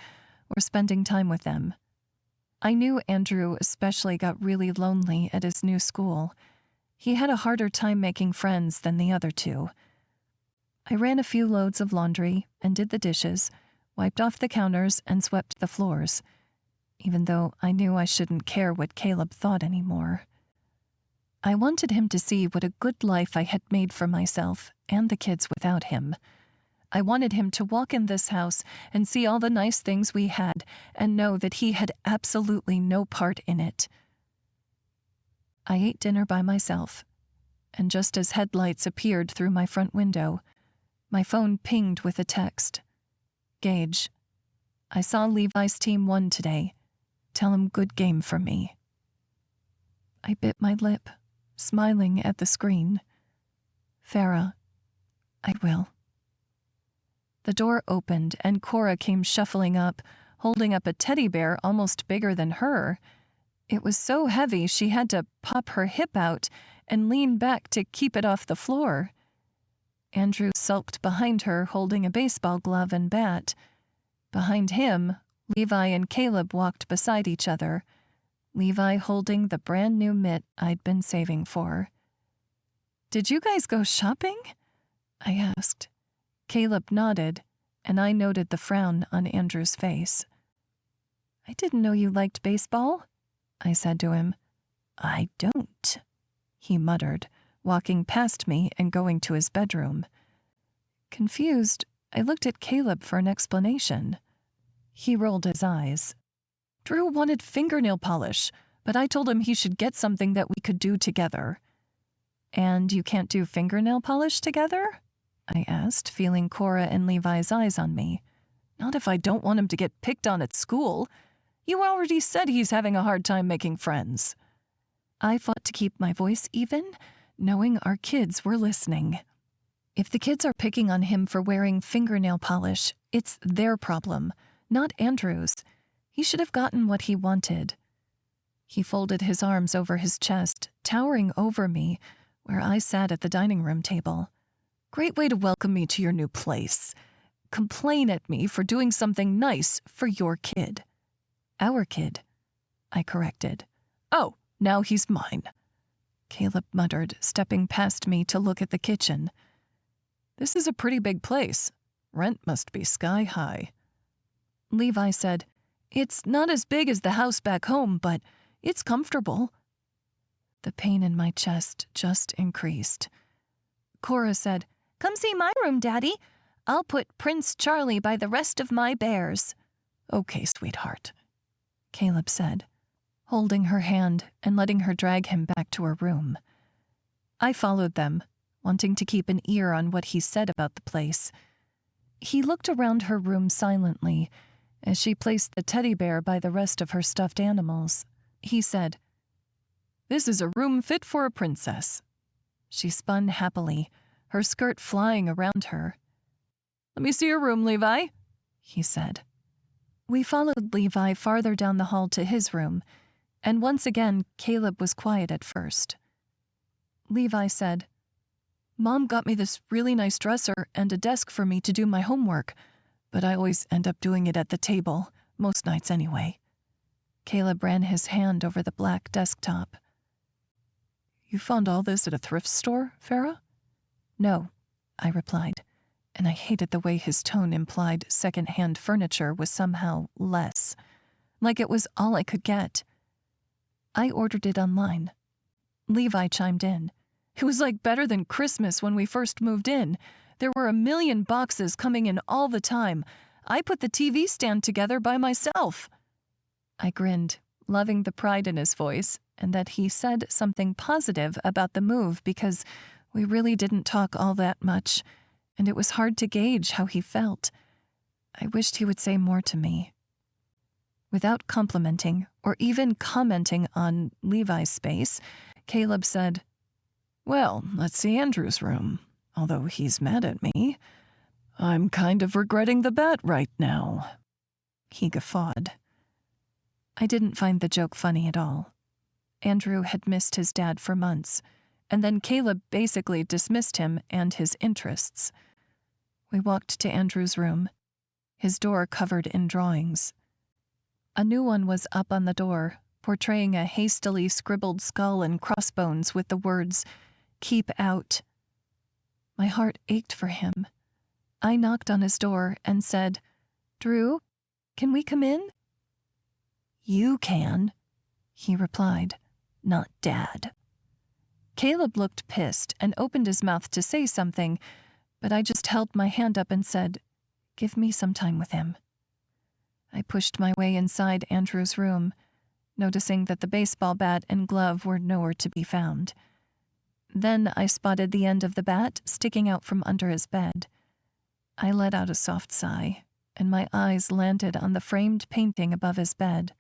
or spending time with them. I knew Andrew especially got really lonely at his new school. He had a harder time making friends than the other two. I ran a few loads of laundry and did the dishes, wiped off the counters and swept the floors, even though I knew I shouldn't care what Caleb thought anymore. I wanted him to see what a good life I had made for myself and the kids without him. I wanted him to walk in this house and see all the nice things we had and know that he had absolutely no part in it. I ate dinner by myself, and just as headlights appeared through my front window, my phone pinged with a text. "Gage, I saw Levi's team won today. Tell him good game from me." I bit my lip, smiling at the screen. "Farah, I will." The door opened and Cora came shuffling up, holding up a teddy bear almost bigger than her. It was so heavy she had to pop her hip out and lean back to keep it off the floor. Andrew sulked behind her, holding a baseball glove and bat. Behind him, Levi and Caleb walked beside each other, Levi holding the brand new mitt I'd been saving for. "Did you guys go shopping?" I asked. Caleb nodded, and I noted the frown on Andrew's face. "I didn't know you liked baseball," I said to him. "I don't," he muttered, walking past me and going to his bedroom. Confused, I looked at Caleb for an explanation. He rolled his eyes. "Drew wanted fingernail polish, but I told him he should get something that we could do together." "And you can't do fingernail polish together?" I asked, feeling Cora and Levi's eyes on me. "Not if I don't want him to get picked on at school. You already said he's having a hard time making friends." I fought to keep my voice even, knowing our kids were listening. If the kids are picking on him for wearing fingernail polish, it's their problem, not Andrew's. He should have gotten what he wanted. He folded his arms over his chest, towering over me, where I sat at the dining room table. "Great way to welcome me to your new place. Complain at me for doing something nice for your kid." "Our kid," I corrected. "Oh, now he's mine," Caleb muttered, stepping past me to look at the kitchen. "This is a pretty big place. Rent must be sky high." Levi said, "It's not as big as the house back home, but it's comfortable." The pain in my chest just increased. Cora said, "Come see my room, Daddy. I'll put Prince Charlie by the rest of my bears." "Okay, sweetheart," Caleb said, holding her hand and letting her drag him back to her room. I followed them, wanting to keep an ear on what he said about the place. He looked around her room silently as she placed the teddy bear by the rest of her stuffed animals. He said, "This is a room fit for a princess." She spun happily, her skirt flying around her. "Let me see your room, Levi," he said. We followed Levi farther down the hall to his room, and once again Caleb was quiet at first. Levi said, "Mom got me this really nice dresser and a desk for me to do my homework, but I always end up doing it at the table, most nights anyway." Caleb ran his hand over the black desktop. "You found all this at a thrift store, Farah?" "No," I replied, and I hated the way his tone implied second-hand furniture was somehow less, like it was all I could get. "I ordered it online." Levi chimed in. "It was like better than Christmas when we first moved in. There were a million boxes coming in all the time. I put the TV stand together by myself." I grinned, loving the pride in his voice and that he said something positive about the move because we really didn't talk all that much, and it was hard to gauge how he felt. I wished he would say more to me. Without complimenting or even commenting on Levi's space, Caleb said, "Well, let's see Andrew's room, although he's mad at me. I'm kind of regretting the bet right now." He guffawed. I didn't find the joke funny at all. Andrew had missed his dad for months, and then Caleb basically dismissed him and his interests. We walked to Andrew's room, his door covered in drawings. A new one was up on the door, portraying a hastily scribbled skull and crossbones with the words, "Keep out." My heart ached for him. I knocked on his door and said, "Drew, can we come in?" "You can," he replied, "not Dad." Caleb looked pissed and opened his mouth to say something, but I just held my hand up and said, "Give me some time with him." I pushed my way inside Andrew's room, noticing that the baseball bat and glove were nowhere to be found. Then I spotted the end of the bat sticking out from under his bed. I let out a soft sigh, and my eyes landed on the framed painting above his bed,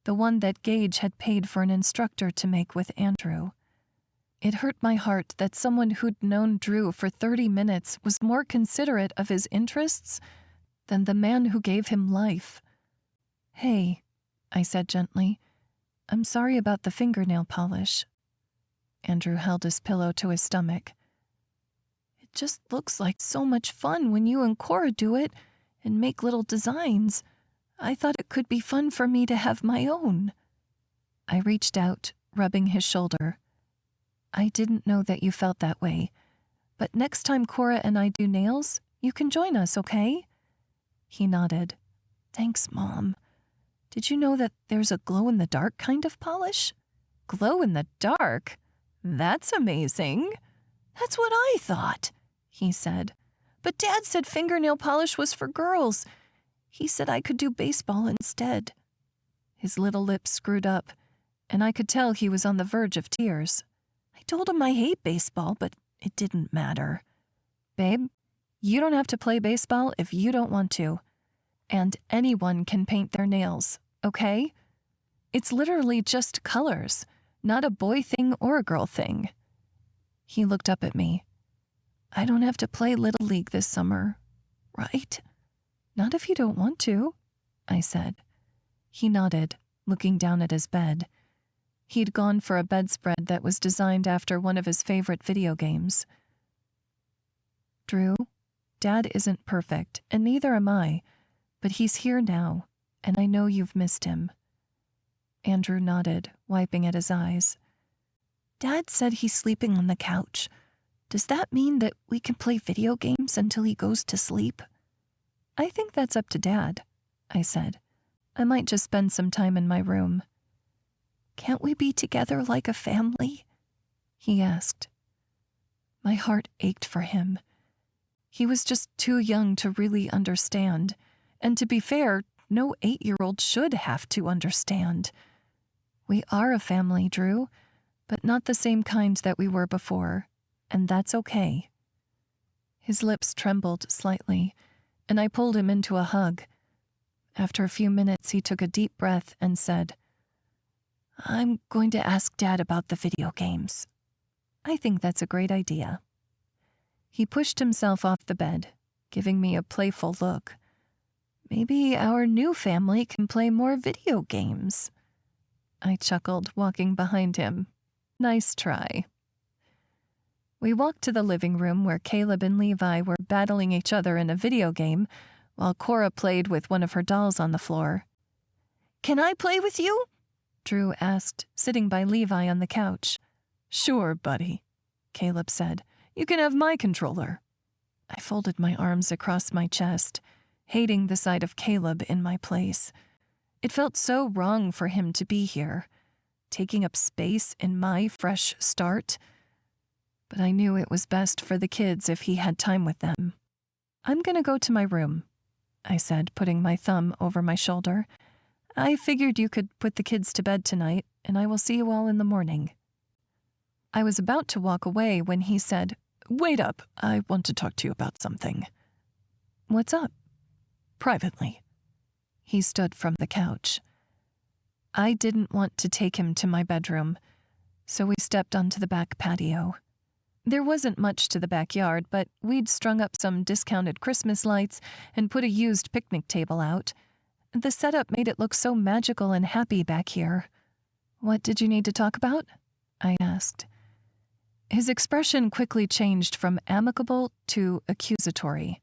the one that Gage had paid for an instructor to make with Andrew. It hurt my heart that someone who'd known Drew for 30 minutes was more considerate of his interests than the man who gave him life. "Hey," I said gently, "I'm sorry about the fingernail polish." Andrew held his pillow to his stomach. "It just looks like so much fun when you and Cora do it and make little designs. I thought it could be fun for me to have my own." I reached out, rubbing his shoulder. "I didn't know that you felt that way, but next time Cora and I do nails, you can join us, okay?" He nodded. "Thanks, Mom. Did you know that there's a glow-in-the-dark kind of polish?" "Glow-in-the-dark? That's amazing." "That's what I thought," he said. "But Dad said fingernail polish was for girls. He said I could do baseball instead." His little lips screwed up, and I could tell he was on the verge of tears. I told him I hate baseball, but it didn't matter. "Babe, you don't have to play baseball if you don't want to. And anyone can paint their nails, okay? It's literally just colors, not a boy thing or a girl thing." He looked up at me. "I don't have to play Little League this summer, right?" "Not if you don't want to," I said. He nodded, looking down at his bed. He'd gone for a bedspread that was designed after one of his favorite video games. "Drew, Dad isn't perfect, and neither am I, but he's here now, and I know you've missed him." Andrew nodded, wiping at his eyes. "Dad said he's sleeping on the couch. Does that mean that we can play video games until he goes to sleep?" "I think that's up to Dad," I said. "I might just spend some time in my room." "Can't we be together like a family?" he asked. My heart ached for him. He was just too young to really understand, and to be fair, no 8-year-old should have to understand. We are a family, Drew, but not the same kind that we were before, and that's okay. His lips trembled slightly, and I pulled him into a hug. After a few minutes, he took a deep breath and said, "I'm going to ask Dad about the video games." "I think that's a great idea." He pushed himself off the bed, giving me a playful look. "Maybe our new family can play more video games." I chuckled, walking behind him. Nice try. We walked to the living room where Caleb and Levi were battling each other in a video game, while Cora played with one of her dolls on the floor. "Can I play with you?" Drew asked, sitting by Levi on the couch. "Sure, buddy," Caleb said. "You can have my controller." I folded my arms across my chest, hating the sight of Caleb in my place. It felt so wrong for him to be here, taking up space in my fresh start. but I knew it was best for the kids if he had time with them. "I'm gonna go to my room," I said, putting my thumb over my shoulder. "I figured you could put the kids to bed tonight, and I will see you all in the morning." I was about to walk away when he said, "Wait up, I want to talk to you about something." "What's up?" "Privately." He stood from the couch. I didn't want to take him to my bedroom, so we stepped onto the back patio. There wasn't much to the backyard, but we'd strung up some discounted Christmas lights and put a used picnic table out. The setup made it look so magical and happy back here. "What did you need to talk about?" I asked. His expression quickly changed from amicable to accusatory.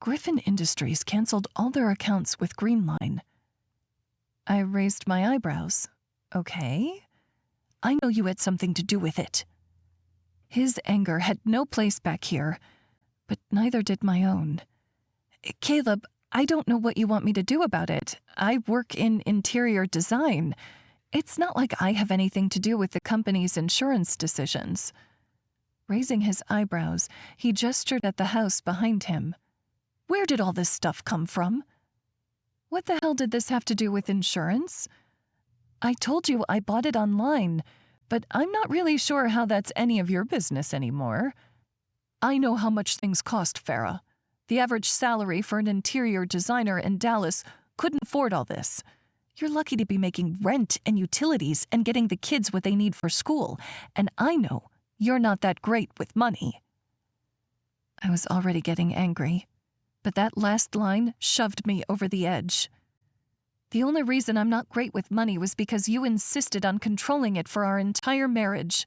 "Griffen Industries canceled all their accounts with Greenline." I raised my eyebrows. "Okay. I know you had something to do with it." His anger had no place back here, but neither did my own. "Caleb, I don't know what you want me to do about it. I work in interior design. It's not like I have anything to do with the company's insurance decisions." Raising his eyebrows, he gestured at the house behind him. "Where did all this stuff come from?" "What the hell did this have to do with insurance?" "I told you I bought it online, but I'm not really sure how that's any of your business anymore." "I know how much things cost, Farah. The average salary for an interior designer in Dallas couldn't afford all this. You're lucky to be making rent and utilities and getting the kids what they need for school, and I know you're not that great with money." I was already getting angry, but that last line shoved me over the edge. "The only reason I'm not great with money was because you insisted on controlling it for our entire marriage.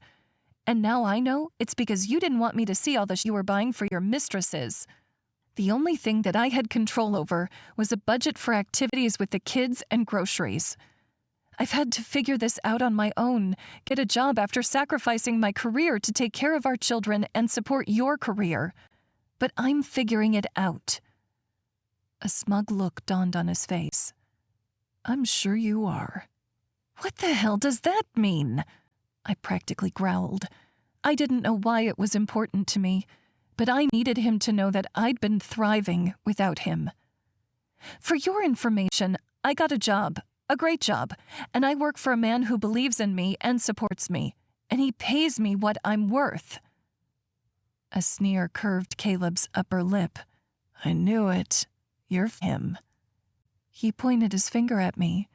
And now I know it's because you didn't want me to see all the you were buying for your mistresses. The only thing that I had control over was a budget for activities with the kids and groceries. I've had to figure this out on my own, get a job after sacrificing my career to take care of our children and support your career. But I'm figuring it out." A smug look dawned on his face. "I'm sure you are." "What the hell does that mean?" I practically growled. I didn't know why it was important to me, but I needed him to know that I'd been thriving without him. "For your information, I got a job, a great job, and I work for a man who believes in me and supports me, and he pays me what I'm worth." A sneer curved Caleb's upper lip. "I knew it. You're him." He pointed his finger at me.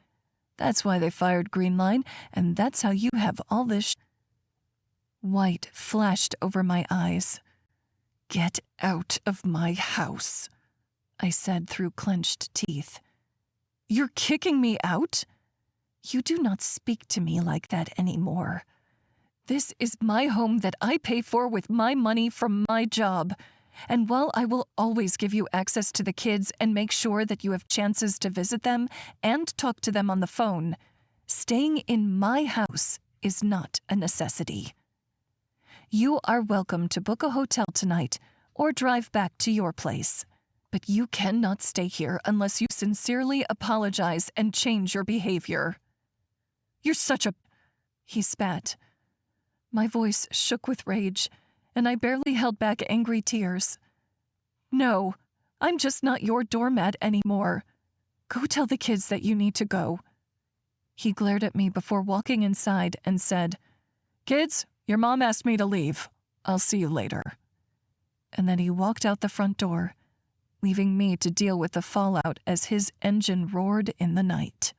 "That's why they fired Greenline, and that's how you have all this White flashed over my eyes. "Get out of my house," I said through clenched teeth. "You're kicking me out? You do not speak to me like that anymore. This is my home that I pay for with my money from my job. And while I will always give you access to the kids and make sure that you have chances to visit them and talk to them on the phone, staying in my house is not a necessity. You are welcome to book a hotel tonight or drive back to your place. But you cannot stay here unless you sincerely apologize and change your behavior." "You're such a—" he spat. My voice shook with rage, and I barely held back angry tears. "No, I'm just not your doormat anymore. Go tell the kids that you need to go." He glared at me before walking inside and said, "Kids, your mom asked me to leave. I'll see you later." And then he walked out the front door, leaving me to deal with the fallout as his engine roared in the night.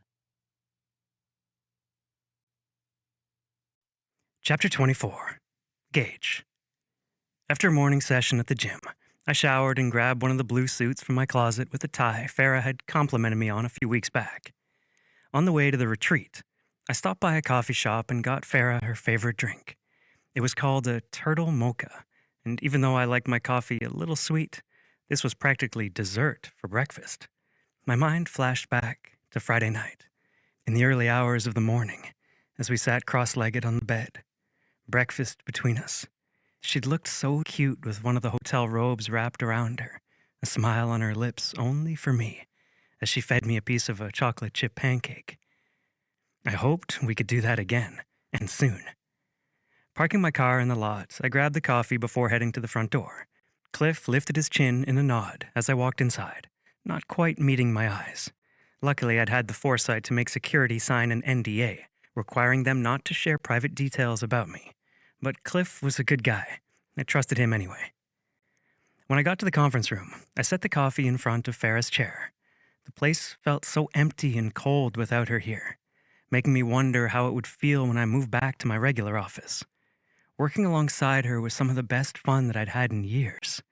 Chapter 24. Gage. After a morning session at the gym, I showered and grabbed one of the blue suits from my closet with a tie Farah had complimented me on a few weeks back. On the way to the retreat, I stopped by a coffee shop and got Farah her favorite drink. It was called a turtle mocha, and even though I liked my coffee a little sweet, this was practically dessert for breakfast. My mind flashed back to Friday night, in the early hours of the morning, as we sat cross-legged on the bed, breakfast between us. She'd looked so cute with one of the hotel robes wrapped around her, a smile on her lips only for me, as she fed me a piece of a chocolate chip pancake. I hoped we could do that again, and soon. Parking my car in the lot, I grabbed the coffee before heading to the front door. Cliff lifted his chin in a nod as I walked inside, not quite meeting my eyes. Luckily, I'd had the foresight to make security sign an NDA, requiring them not to share private details about me. But Cliff was a good guy. I trusted him anyway. When I got to the conference room, I set the coffee in front of Farah's chair. The place felt so empty and cold without her here, making me wonder how it would feel when I moved back to my regular office. Working alongside her was some of the best fun that I'd had in years.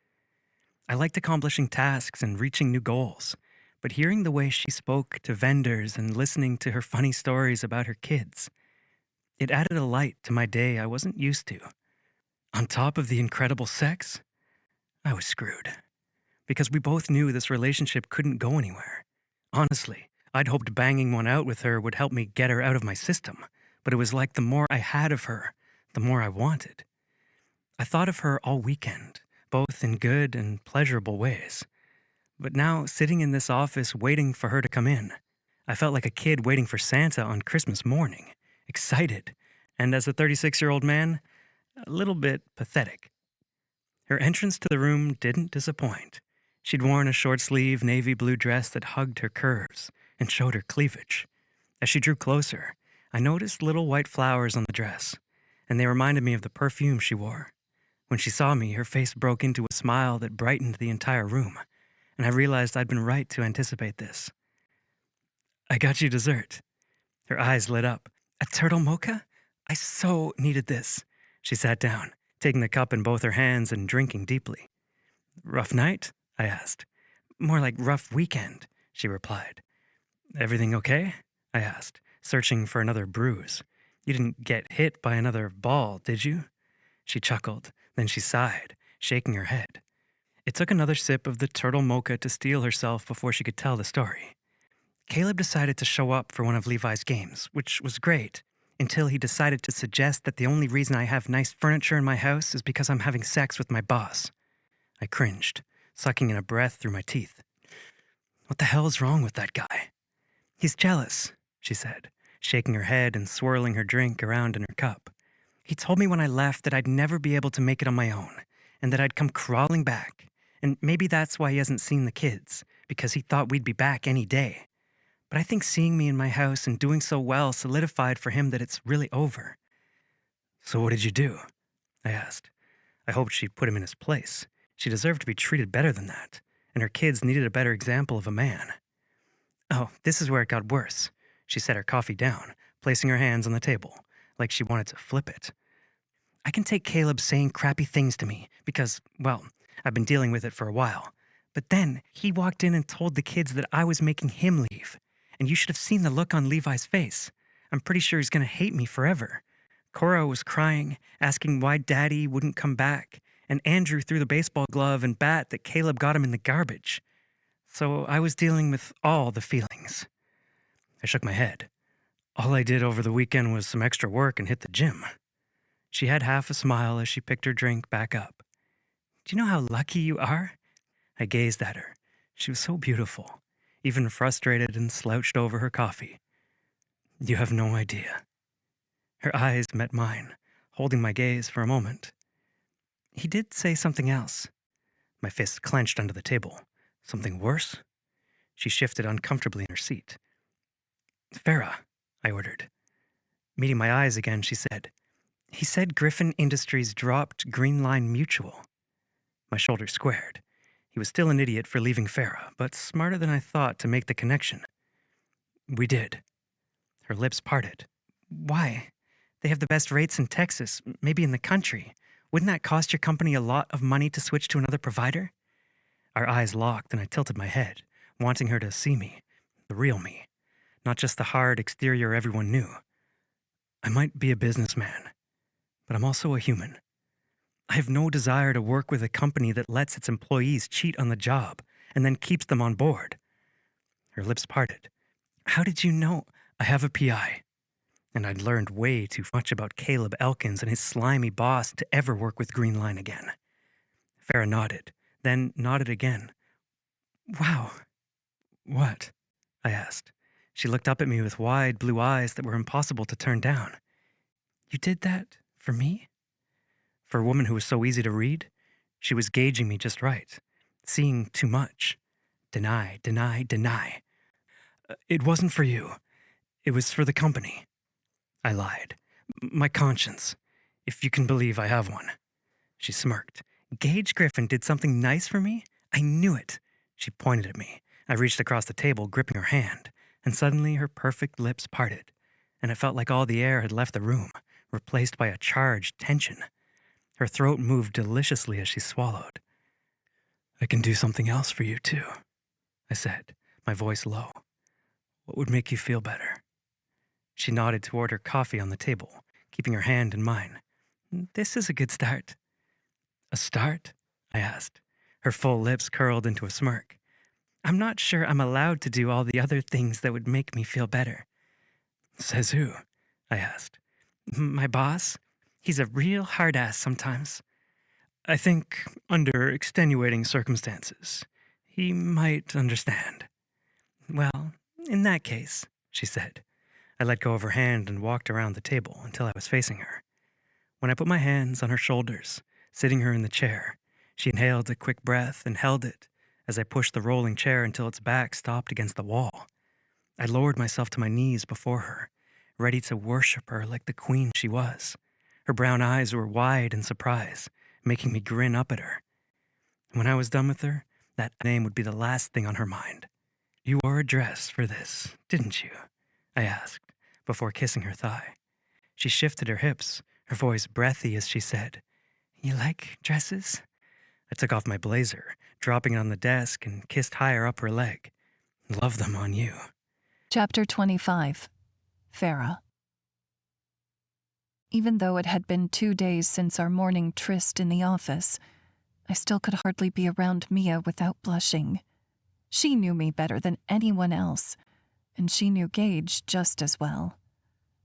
I liked accomplishing tasks and reaching new goals, but hearing the way she spoke to vendors and listening to her funny stories about her kids, it added a light to my day I wasn't used to. On top of the incredible sex, I was screwed. Because we both knew this relationship couldn't go anywhere. Honestly, I'd hoped banging one out with her would help me get her out of my system, but it was like the more I had of her, the more I wanted. I thought of her all weekend, both in good and pleasurable ways. But now, sitting in this office waiting for her to come in, I felt like a kid waiting for Santa on Christmas morning, excited, and as a 36-year-old man, a little bit pathetic. Her entrance to the room didn't disappoint. She'd worn a short-sleeve navy blue dress that hugged her curves and showed her cleavage. As she drew closer, I noticed little white flowers on the dress, and they reminded me of the perfume she wore. When she saw me, her face broke into a smile that brightened the entire room, and I realized I'd been right to anticipate this. "I got you dessert." Her eyes lit up. "A turtle mocha? I so needed this." She sat down, taking the cup in both her hands and drinking deeply. "Rough night?" I asked. "More like rough weekend," she replied. "Everything okay?" I asked, searching for another bruise. "You didn't get hit by another ball, did you?" She chuckled, then she sighed, shaking her head. It took another sip of the turtle mocha to steel herself before she could tell the story. Caleb decided to show up for one of Levi's games, which was great, until he decided to suggest that the only reason I have nice furniture in my house is because I'm having sex with my boss. I cringed, sucking in a breath through my teeth. "What the hell is wrong with that guy?" "He's jealous," she said, shaking her head and swirling her drink around in her cup. "He told me when I left that I'd never be able to make it on my own, and that I'd come crawling back. And maybe that's why he hasn't seen the kids, because he thought we'd be back any day. But I think seeing me in my house and doing so well solidified for him that it's really over." "So what did you do?" I asked. I hoped she'd put him in his place. She deserved to be treated better than that, and her kids needed a better example of a man. "Oh, this is where it got worse." She set her coffee down, placing her hands on the table, like she wanted to flip it. "I can take Caleb saying crappy things to me because, well, I've been dealing with it for a while. But then he walked in and told the kids that I was making him leave. And you should have seen the look on Levi's face. I'm pretty sure he's going to hate me forever. Cora was crying, asking why Daddy wouldn't come back, and Andrew threw the baseball glove and bat that Caleb got him in the garbage. So I was dealing with all the feelings." I shook my head. "All I did over the weekend was some extra work and hit the gym." She had half a smile as she picked her drink back up. "Do you know how lucky you are?" I gazed at her. She was so beautiful, even frustrated and slouched over her coffee. "You have no idea." Her eyes met mine, holding my gaze for a moment. "He did say something else." My fist clenched under the table. "Something worse?" She shifted uncomfortably in her seat. "Farah," I ordered. Meeting my eyes again, she said, "He said Griffin Industries dropped Green Line Mutual." My shoulders squared. He was still an idiot for leaving Farah, but smarter than I thought to make the connection. "We did." Her lips parted. "Why? They have the best rates in Texas, maybe in the country. Wouldn't that cost your company a lot of money to switch to another provider?" Our eyes locked and I tilted my head, wanting her to see me, the real me, not just the hard exterior everyone knew. I might be a businessman, but I'm also a human. I have no desire to work with a company that lets its employees cheat on the job and then keeps them on board. Her lips parted. "How did you know?" "I have a PI. And I'd learned way too much about Caleb Elkins and his slimy boss to ever work with Green Line again." Farah nodded, then nodded again. "Wow." "What?" I asked. She looked up at me with wide blue eyes that were impossible to turn down. "You did that for me?" For a woman who was so easy to read, she was gauging me just right, seeing too much. Deny, deny, deny. It wasn't for you. It was for the company. I lied. My conscience, if you can believe I have one. She smirked. Gage Griffen did something nice for me? I knew it. She pointed at me. I reached across the table, gripping her hand, and suddenly her perfect lips parted, and it felt like all the air had left the room, replaced by a charged tension. Her throat moved deliciously as she swallowed. I can do something else for you, too, I said, my voice low. What would make you feel better? She nodded toward her coffee on the table, keeping her hand in mine. This is a good start. A start? I asked. Her full lips curled into a smirk. I'm not sure I'm allowed to do all the other things that would make me feel better. Says who? I asked. My boss? He's a real hard-ass sometimes. I think, under extenuating circumstances, he might understand. Well, in that case, she said. I let go of her hand and walked around the table until I was facing her. When I put my hands on her shoulders, sitting her in the chair, she inhaled a quick breath and held it as I pushed the rolling chair until its back stopped against the wall. I lowered myself to my knees before her, ready to worship her like the queen she was. Her brown eyes were wide in surprise, making me grin up at her. When I was done with her, that name would be the last thing on her mind. You wore a dress for this, didn't you? I asked, before kissing her thigh. She shifted her hips, her voice breathy as she said, You like dresses? I took off my blazer, dropping it on the desk, and kissed higher up her leg. Love them on you. Chapter 25. Farah. Even though it had been 2 days since our morning tryst in the office, I still could hardly be around Mia without blushing. She knew me better than anyone else, and she knew Gage just as well.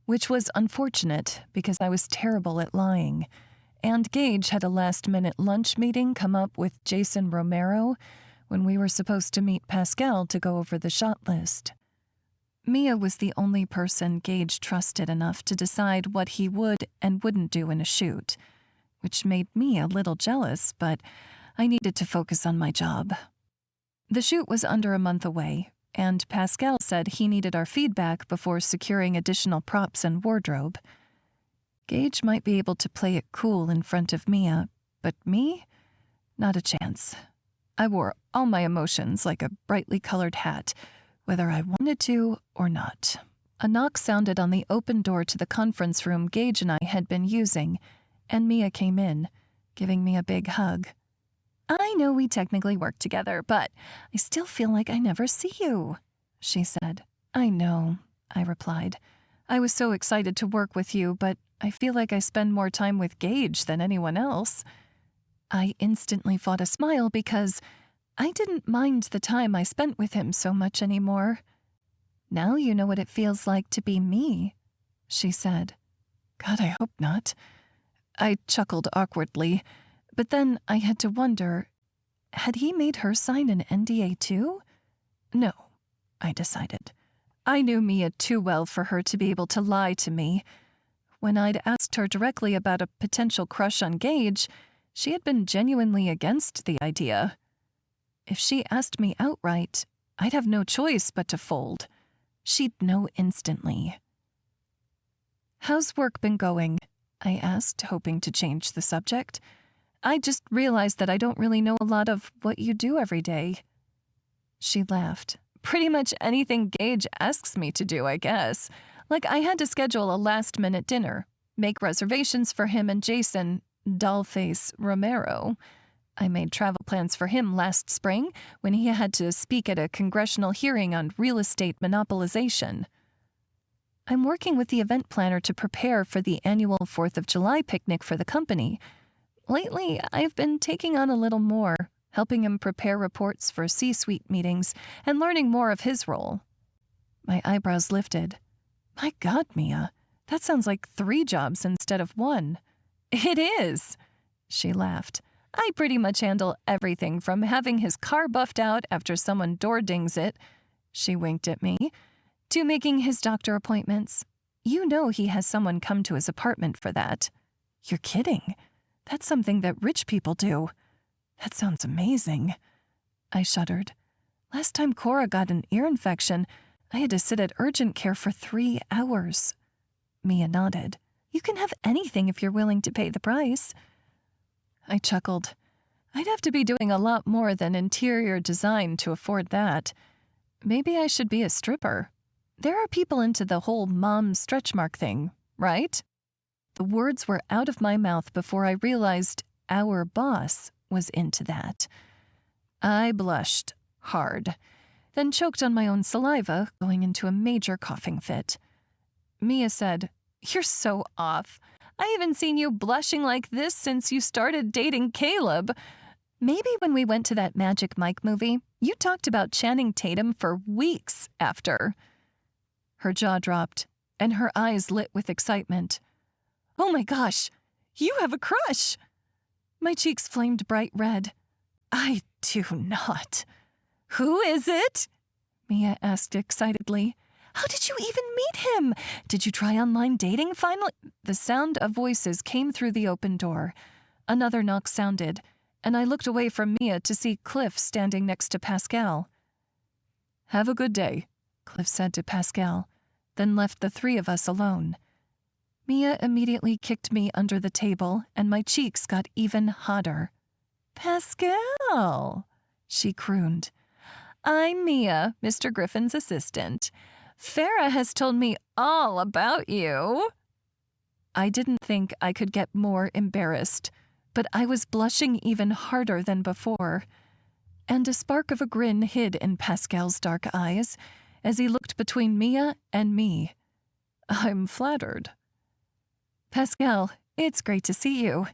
Which was unfortunate because I was terrible at lying, and Gage had a last-minute lunch meeting come up with Jason Romero when we were supposed to meet Pascal to go over the shot list. Mia was the only person Gage trusted enough to decide what he would and wouldn't do in a shoot, which made me a little jealous, but I needed to focus on my job. The shoot was under a month away, and Pascal said he needed our feedback before securing additional props and wardrobe. Gage might be able to play it cool in front of Mia, but me? Not a chance. I wore all my emotions like a brightly colored hat, whether I wanted to or not. A knock sounded on the open door to the conference room Gage and I had been using, and Mia came in, giving me a big hug. I know we technically work together, but I still feel like I never see you, she said. I know, I replied. I was so excited to work with you, but I feel like I spend more time with Gage than anyone else. I instantly fought a smile because I didn't mind the time I spent with him so much anymore. Now you know what it feels like to be me, she said. God, I hope not. I chuckled awkwardly, but then I had to wonder, had he made her sign an NDA too? No, I decided. I knew Mia too well for her to be able to lie to me. When I'd asked her directly about a potential crush on Gage, she had been genuinely against the idea. If she asked me outright, I'd have no choice but to fold. She'd know instantly. How's work been going? I asked, hoping to change the subject. I just realized that I don't really know a lot of what you do every day. She laughed. Pretty much anything Gage asks me to do, I guess. Like I had to schedule a last-minute dinner, make reservations for him and Jason, Dollface Romero. I made travel plans for him last spring when he had to speak at a congressional hearing on real estate monopolization. I'm working with the event planner to prepare for the annual 4th of July picnic for the company. Lately, I've been taking on a little more, helping him prepare reports for C-suite meetings and learning more of his role. My eyebrows lifted. My God, Mia, that sounds like 3 jobs instead of 1. It is, she laughed. I pretty much handle everything from having his car buffed out after someone door dings it, she winked at me, to making his doctor appointments. You know he has someone come to his apartment for that. You're kidding. That's something that rich people do. That sounds amazing. I shuddered. Last time Cora got an ear infection, I had to sit at urgent care for 3 hours. Mia nodded. You can have anything if you're willing to pay the price. I chuckled. I'd have to be doing a lot more than interior design to afford that. Maybe I should be a stripper. There are people into the whole mom stretch mark thing, right? The words were out of my mouth before I realized our boss was into that. I blushed hard, then choked on my own saliva, going into a major coughing fit. Mia said, You're so off. I haven't seen you blushing like this since you started dating Caleb. Maybe when we went to that Magic Mike movie, you talked about Channing Tatum for weeks after. Her jaw dropped, and her eyes lit with excitement. Oh my gosh, you have a crush! My cheeks flamed bright red. I do not. Who is it? Mia asked excitedly. How did you even meet him? Did you try online dating finally? The sound of voices came through the open door. Another knock sounded, and I looked away from Mia to see Cliff standing next to Pascal. Have a good day, Cliff said to Pascal, then left the 3 of us alone. Mia immediately kicked me under the table, and my cheeks got even hotter. Pascal, she crooned. I'm Mia, Mr. Griffin's assistant. Farah has told me all about you. I didn't think I could get more embarrassed, but I was blushing even harder than before, and a spark of a grin hid in Pascal's dark eyes as he looked between Mia and me. I'm flattered. Pascal, it's great to see you,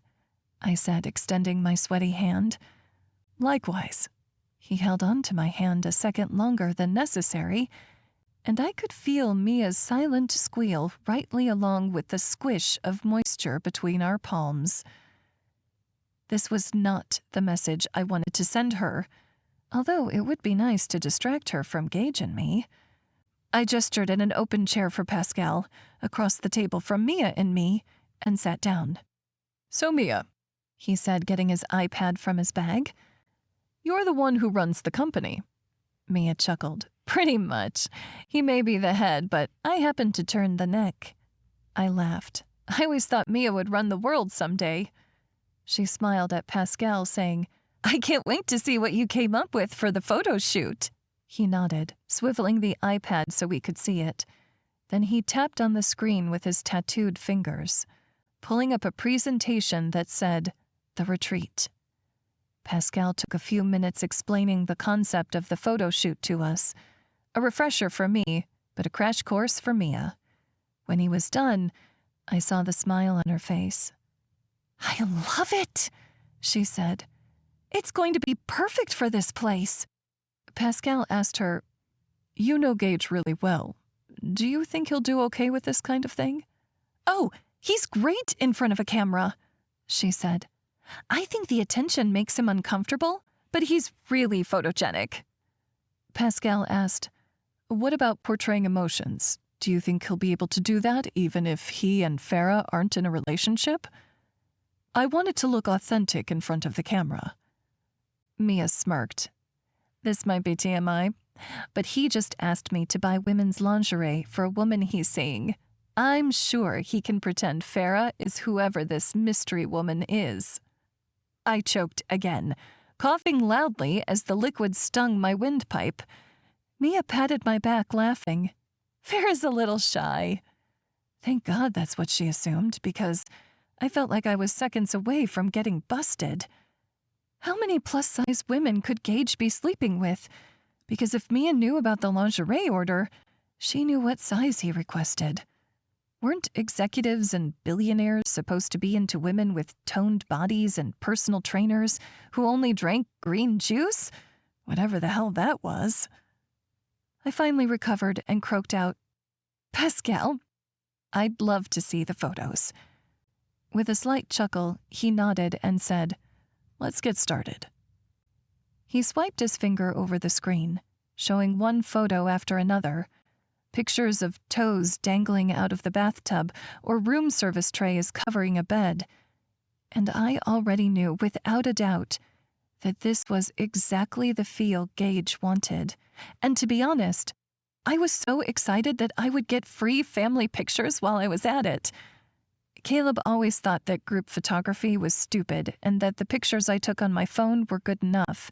I said, extending my sweaty hand. Likewise. He held on to my hand a second longer than necessary, and I could feel Mia's silent squeal rightly along with the squish of moisture between our palms. This was not the message I wanted to send her, although it would be nice to distract her from Gage and me. I gestured at an open chair for Pascal, across the table from Mia and me, and sat down. So Mia, he said, getting his iPad from his bag, you're the one who runs the company. Mia chuckled. Pretty much. He may be the head, but I happen to turn the neck. I laughed. I always thought Mia would run the world someday. She smiled at Pascal, saying, I can't wait to see what you came up with for the photo shoot. He nodded, swiveling the iPad so we could see it. Then he tapped on the screen with his tattooed fingers, pulling up a presentation that said, The Retreat. Pascal took a few minutes explaining the concept of the photo shoot to us, a refresher for me, but a crash course for Mia. When he was done, I saw the smile on her face. I love it, she said. It's going to be perfect for this place. Pascal asked her, You know Gage really well. Do you think he'll do okay with this kind of thing? Oh, he's great in front of a camera, she said. I think the attention makes him uncomfortable, but he's really photogenic. Pascal asked, What about portraying emotions? Do you think he'll be able to do that even if he and Farah aren't in a relationship? I want it to look authentic in front of the camera. Mia smirked. This might be TMI, but he just asked me to buy women's lingerie for a woman he's seeing. I'm sure he can pretend Farah is whoever this mystery woman is. I choked again, coughing loudly as the liquid stung my windpipe. Mia patted my back, laughing. Farah's a little shy. Thank God that's what she assumed, because I felt like I was seconds away from getting busted. How many plus-size women could Gage be sleeping with? Because if Mia knew about the lingerie order, she knew what size he requested. Weren't executives and billionaires supposed to be into women with toned bodies and personal trainers who only drank green juice? Whatever the hell that was. I finally recovered and croaked out, Pascal, I'd love to see the photos. With a slight chuckle, he nodded and said, Let's get started. He swiped his finger over the screen, showing one photo after another. Pictures of toes dangling out of the bathtub or room service trays covering a bed. And I already knew, without a doubt, that this was exactly the feel Gage wanted. And to be honest, I was so excited that I would get free family pictures while I was at it. Caleb always thought that group photography was stupid and that the pictures I took on my phone were good enough.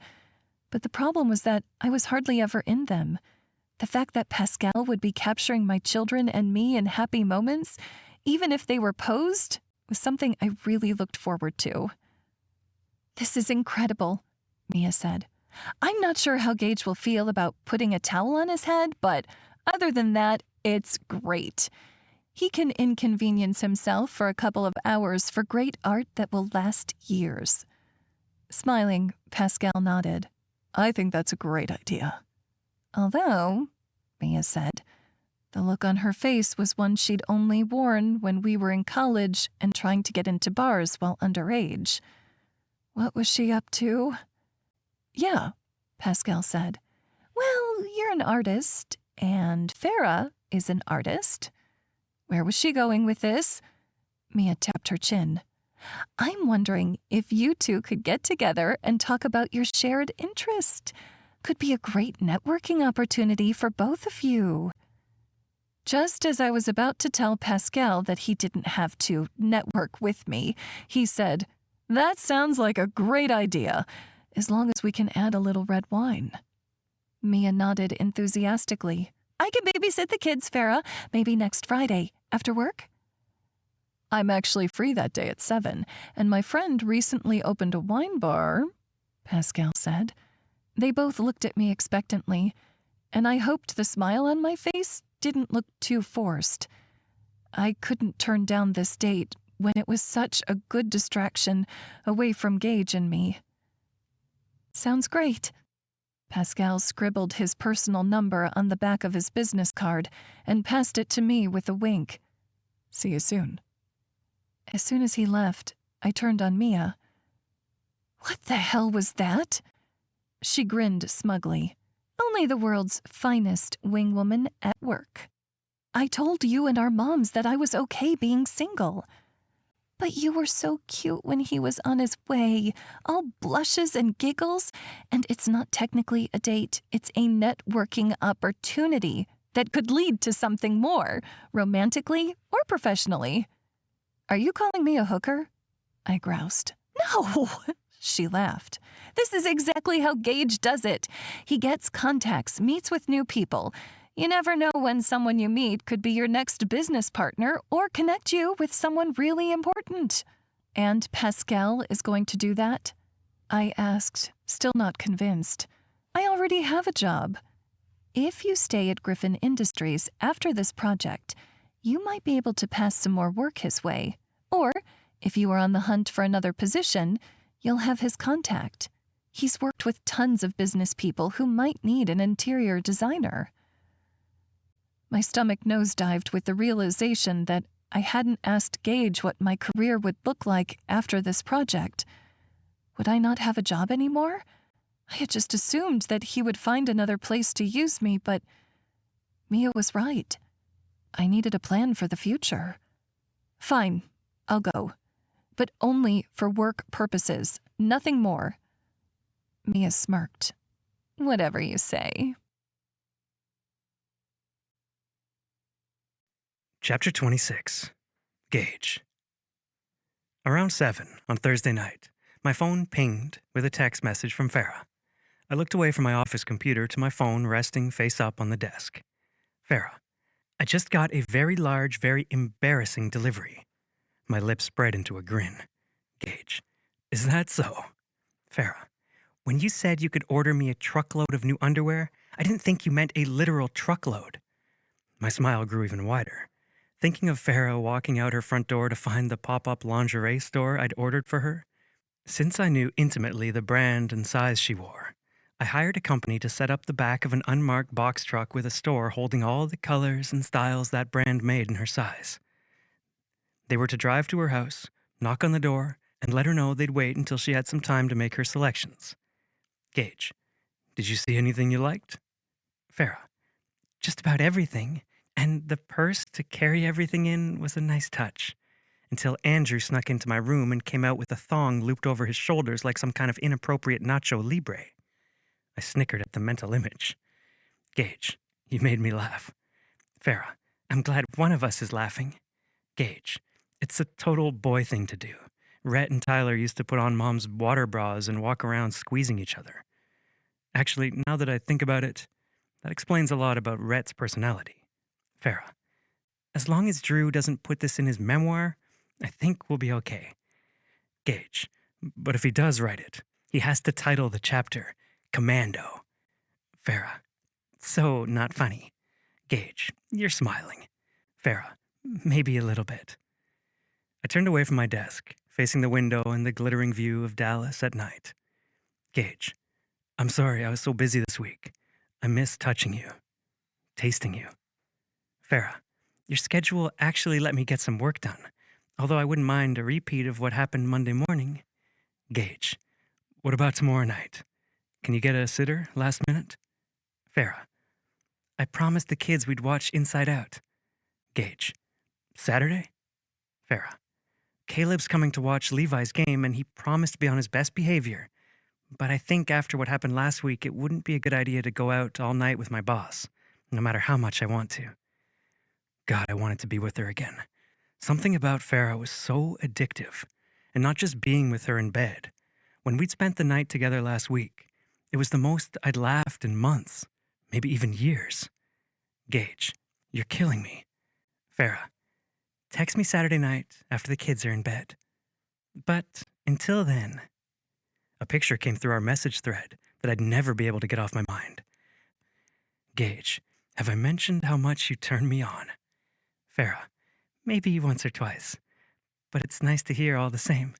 But the problem was that I was hardly ever in them. The fact that Pascal would be capturing my children and me in happy moments, even if they were posed, was something I really looked forward to. "This is incredible," Mia said. "I'm not sure how Gage will feel about putting a towel on his head, but other than that, it's great. He can inconvenience himself for a couple of hours for great art that will last years." Smiling, Pascal nodded. "I think that's a great idea." Although, Mia said, the look on her face was one she'd only worn when we were in college and trying to get into bars while underage. What was she up to? "Yeah," Pascal said. "Well, you're an artist, and Farah is an artist." Where was she going with this? Mia tapped her chin. "I'm wondering if you two could get together and talk about your shared interest. Could be a great networking opportunity for both of you." Just as I was about to tell Pascal that he didn't have to network with me, he said, "That sounds like a great idea, as long as we can add a little red wine." Mia nodded enthusiastically. "I can babysit the kids, Farah, maybe next Friday, after work?" "I'm actually free that day at 7, and my friend recently opened a wine bar," Pascal said. They both looked at me expectantly, and I hoped the smile on my face didn't look too forced. I couldn't turn down this date when it was such a good distraction away from Gage and me. "Sounds great." Pascal scribbled his personal number on the back of his business card and passed it to me with a wink. "See you soon." As soon as he left, I turned on Mia. "What the hell was that?" She grinned smugly. "Only the world's finest wingwoman at work. I told you and our moms that I was okay being single. But you were so cute when he was on his way, all blushes and giggles, and it's not technically a date, it's a networking opportunity that could lead to something more, romantically or professionally." "Are you calling me a hooker?" I groused. "No," she laughed. "This is exactly how Gage does it. He gets contacts, meets with new people. You never know when someone you meet could be your next business partner or connect you with someone really important." "And Pascal is going to do that?" I asked, still not convinced. "I already have a job. If you stay at Griffin Industries after this project, you might be able to pass some more work his way. Or, if you are on the hunt for another position, you'll have his contact. He's worked with tons of business people who might need an interior designer." My stomach nosedived with the realization that I hadn't asked Gage what my career would look like after this project. Would I not have a job anymore? I had just assumed that he would find another place to use me, but Mia was right. I needed a plan for the future. "Fine, I'll go. But only for work purposes, nothing more." Mia smirked. "Whatever you say." Chapter 26. Gage. Around 7 on Thursday night, my phone pinged with a text message from Farah. I looked away from my office computer to my phone resting face up on the desk. "Farah, I just got a very large, very embarrassing delivery." My lips spread into a grin. "Gage, is that so?" "Farah, when you said you could order me a truckload of new underwear, I didn't think you meant a literal truckload." My smile grew even wider. Thinking of Farah walking out her front door to find the pop-up lingerie store I'd ordered for her. Since I knew intimately the brand and size she wore, I hired a company to set up the back of an unmarked box truck with a store holding all the colors and styles that brand made in her size. They were to drive to her house, knock on the door, and let her know they'd wait until she had some time to make her selections. "Gage, did you see anything you liked?" "Farah, just about everything. And the purse to carry everything in was a nice touch. until Andrew snuck into my room and came out with a thong looped over his shoulders like some kind of inappropriate Nacho Libre. I snickered at the mental image. Gage, you made me laugh. Farah, I'm glad one of us is laughing. Gage, it's a total boy thing to do. Rhett and Tyler used to put on mom's water bras and walk around squeezing each other. Actually, now that I think about it, that explains a lot about Rhett's personality. Farah, as long as Drew doesn't put this in his memoir, I think we'll be okay. Gage, but if he does write it, he has to title the chapter Commando. Farah, so not funny. Gage, you're smiling. Farah, maybe a little bit. I turned away from my desk, facing the window and the glittering view of Dallas at night. Gage, I'm sorry I was so busy this week. I miss touching you, tasting you. Farah, your schedule actually let me get some work done, although I wouldn't mind a repeat of what happened Monday morning. Gage, what about tomorrow night? Can you get a sitter last minute? Farah, I promised the kids we'd watch Inside Out. Gage, Saturday? Farah, Caleb's coming to watch Levi's game and he promised to be on his best behavior. But I think after what happened last week, it wouldn't be a good idea to go out all night with my boss, no matter how much I want to. God, I wanted to be with her again. Something about Farah was so addictive, and not just being with her in bed. When we'd spent the night together last week, it was the most I'd laughed in months, maybe even years. Gage, you're killing me. Farah, text me Saturday night after the kids are in bed. But until then, a picture came through our message thread that I'd never be able to get off my mind. Gage, have I mentioned how much you turn me on? Farah, maybe once or twice, but it's nice to hear all the same.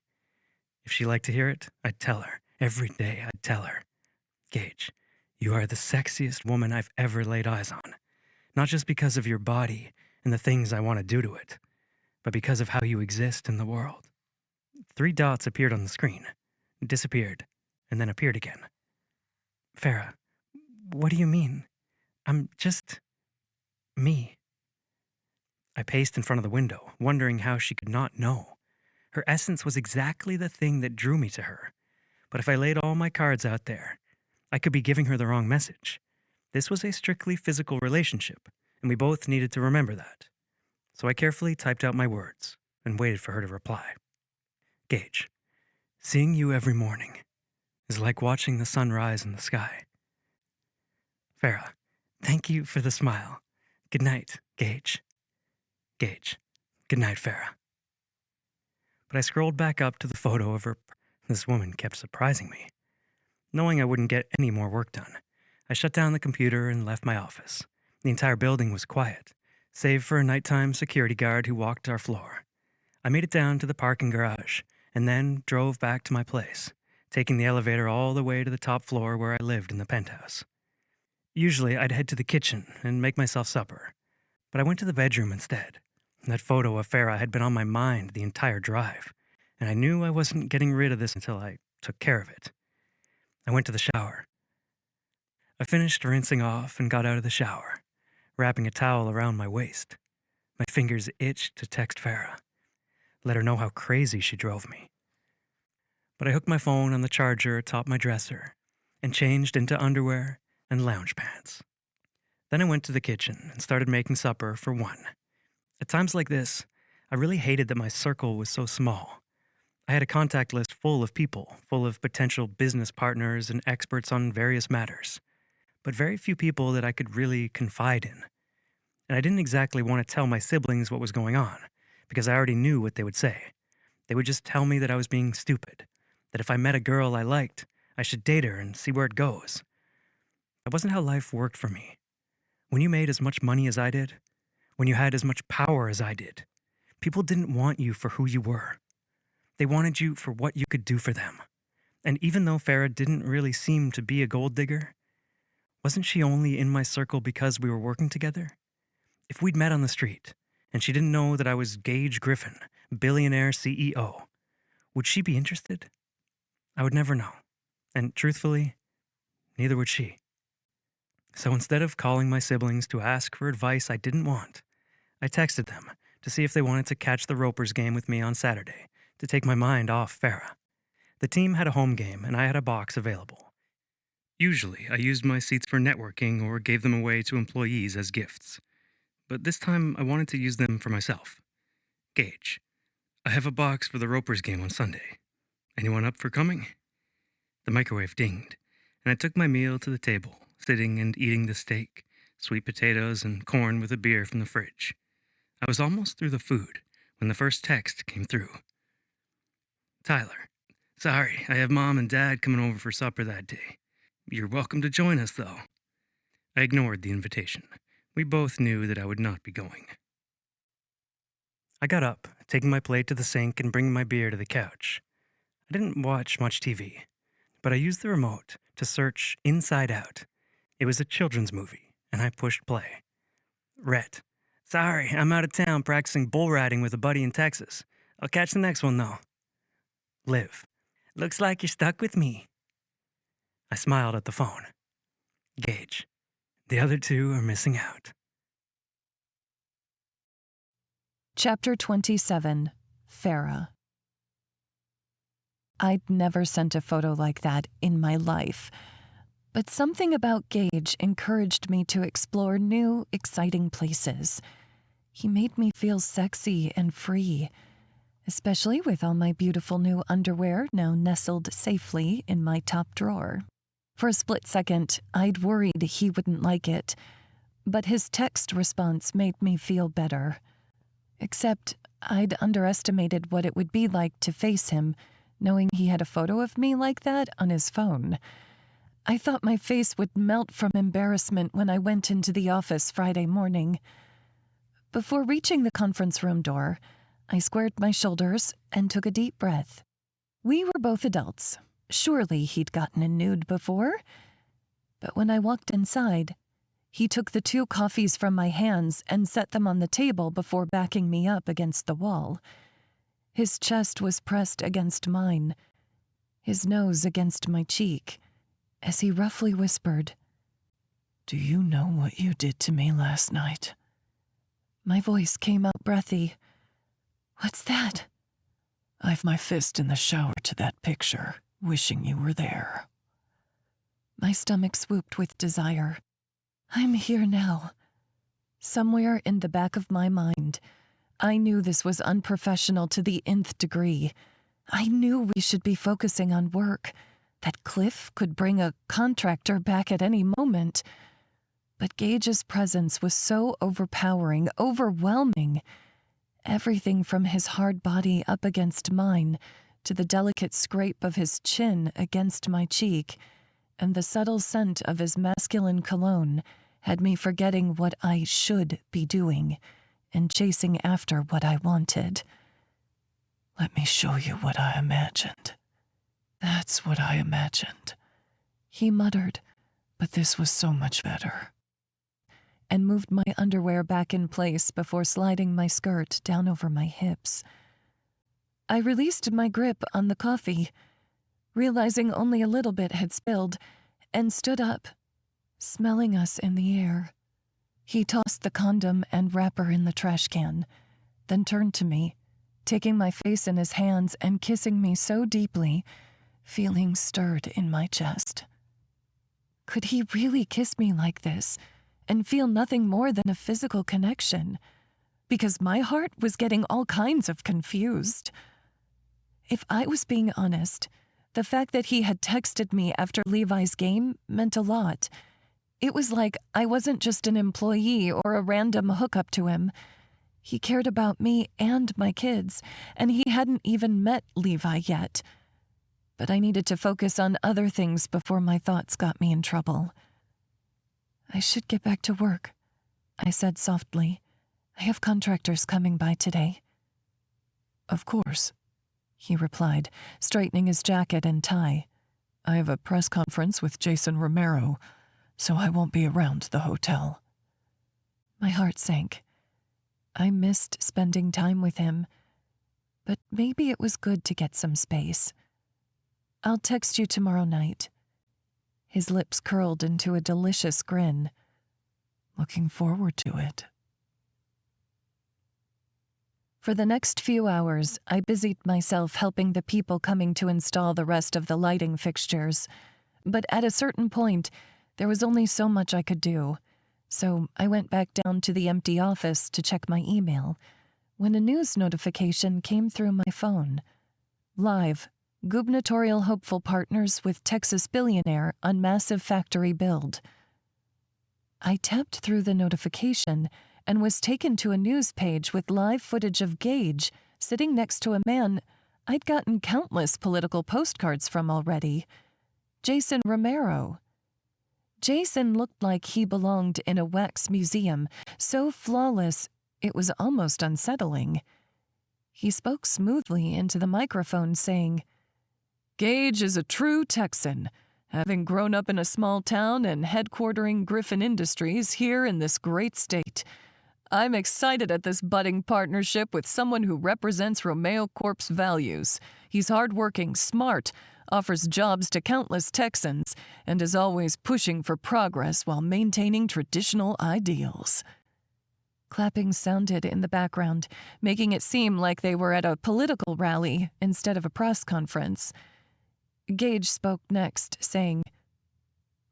If she liked to hear it, I'd tell her. Every day I'd tell her. Gage, you are the sexiest woman I've ever laid eyes on. Not just because of your body and the things I want to do to it, but because of how you exist in the world. 3 dots appeared on the screen, disappeared, and then appeared again. Farah, what do you mean? I'm just me. I paced in front of the window, wondering how she could not know. Her essence was exactly the thing that drew me to her. But if I laid all my cards out there, I could be giving her the wrong message. This was a strictly physical relationship, and we both needed to remember that. So I carefully typed out my words and waited for her to reply. Gage, seeing you every morning is like watching the sun rise in the sky. Farah, thank you for the smile. Good night, Gage. Gage, good night, Farah. But I scrolled back up to the photo of her. This woman kept surprising me. Knowing I wouldn't get any more work done, I shut down the computer and left my office. The entire building was quiet, save for a nighttime security guard who walked our floor. I made it down to the parking garage and then drove back to my place, taking the elevator all the way to the top floor where I lived in the penthouse. Usually I'd head to the kitchen and make myself supper, but I went to the bedroom instead. That photo of Farah had been on my mind the entire drive, and I knew I wasn't getting rid of this until I took care of it. I went to the shower. I finished rinsing off and got out of the shower, wrapping a towel around my waist. My fingers itched to text Farah, let her know how crazy she drove me. But I hooked my phone on the charger atop my dresser and changed into underwear and lounge pants. Then I went to the kitchen and started making supper for one. At times like this, I really hated that my circle was so small. I had a contact list full of people, full of potential business partners and experts on various matters, but very few people that I could really confide in. And I didn't exactly want to tell my siblings what was going on, because I already knew what they would say. They would just tell me that I was being stupid, that if I met a girl I liked, I should date her and see where it goes. That wasn't how life worked for me. When you made as much money as I did, when you had as much power as I did, people didn't want you for who you were. They wanted you for what you could do for them. And even though Farah didn't really seem to be a gold digger, wasn't she only in my circle because we were working together? If we'd met on the street, and she didn't know that I was Gage Griffen, Billionaire CEO, would she be interested? I would never know. And truthfully, neither would she. So instead of calling my siblings to ask for advice I didn't want, I texted them, to see if they wanted to catch the Ropers game with me on Saturday to take my mind off Farah. The team had a home game and I had a box available. Usually, I used my seats for networking or gave them away to employees as gifts. But this time, I wanted to use them for myself. Gage, I have a box for the Ropers game on Sunday. Anyone up for coming? The microwave dinged, and I took my meal to the table, sitting and eating the steak, sweet potatoes, and corn with a beer from the fridge. I was almost through the food when the first text came through. Tyler, sorry, I have Mom and Dad coming over for supper that day. You're welcome to join us, though. I ignored the invitation. We both knew that I would not be going. I got up, taking my plate to the sink and bringing my beer to the couch. I didn't watch much TV, but I used the remote to search Inside Out. It was a children's movie, and I pushed play. Rhett, sorry, I'm out of town practicing bull riding with a buddy in Texas. I'll catch the next one, though. Liv, looks like you're stuck with me. I smiled at the phone. Gage, the other two are missing out. Chapter 27, Farah. I'd never sent a photo like that in my life, but something about Gage encouraged me to explore new, exciting places. He made me feel sexy and free, especially with all my beautiful new underwear now nestled safely in my top drawer. For a split second, I'd worried he wouldn't like it, but his text response made me feel better. Except I'd underestimated what it would be like to face him, knowing he had a photo of me like that on his phone. I thought my face would melt from embarrassment when I went into the office Friday morning. Before reaching the conference room door, I squared my shoulders and took a deep breath. We were both adults. Surely he'd gotten a nude before. But when I walked inside, he took the 2 coffees from my hands and set them on the table before backing me up against the wall. His chest was pressed against mine, his nose against my cheek, as he roughly whispered, "Do you know what you did to me last night?" My voice came out breathy. "What's that?" "I've my fist in the shower to that picture, wishing you were there." My stomach swooped with desire. I'm here now. Somewhere in the back of my mind, I knew this was unprofessional to the nth degree. I knew we should be focusing on work, that Cliff could bring a contractor back at any moment. But Gage's presence was so overpowering, overwhelming. Everything from his hard body up against mine to the delicate scrape of his chin against my cheek and the subtle scent of his masculine cologne had me forgetting what I should be doing and chasing after what I wanted. "Let me show you what I imagined." "That's what I imagined," he muttered, but this was so much better. And moved my underwear back in place before sliding my skirt down over my hips. I released my grip on the coffee, realizing only a little bit had spilled, and stood up, smelling us in the air. He tossed the condom and wrapper in the trash can, then turned to me, taking my face in his hands and kissing me so deeply, feelings stirred in my chest. Could he really kiss me like this and feel nothing more than a physical connection? Because my heart was getting all kinds of confused. If I was being honest, the fact that he had texted me after Levi's game meant a lot. It was like I wasn't just an employee or a random hookup to him. He cared about me and my kids, and he hadn't even met Levi yet. But I needed to focus on other things before my thoughts got me in trouble. "I should get back to work," I said softly. "I have contractors coming by today." "Of course," he replied, straightening his jacket and tie. "I have a press conference with Jason Romero, so I won't be around the hotel." My heart sank. I missed spending time with him, but maybe it was good to get some space. "I'll text you tomorrow night." His lips curled into a delicious grin. "Looking forward to it." For the next few hours, I busied myself helping the people coming to install the rest of the lighting fixtures. But at a certain point, there was only so much I could do. So I went back down to the empty office to check my email, when a news notification came through my phone. Live, gubernatorial hopeful partners with Texas Billionaire on massive factory build. I tapped through the notification and was taken to a news page with live footage of Gage sitting next to a man I'd gotten countless political postcards from already, Jason Romero. Jason looked like he belonged in a wax museum, so flawless it was almost unsettling. He spoke smoothly into the microphone, saying, "Gage is a true Texan, having grown up in a small town and headquartering Griffen Industries here in this great state. I'm excited at this budding partnership with someone who represents Romeo Corp's values. He's hardworking, smart, offers jobs to countless Texans, and is always pushing for progress while maintaining traditional ideals." Clapping sounded in the background, making it seem like they were at a political rally instead of a press conference. Gage spoke next, saying,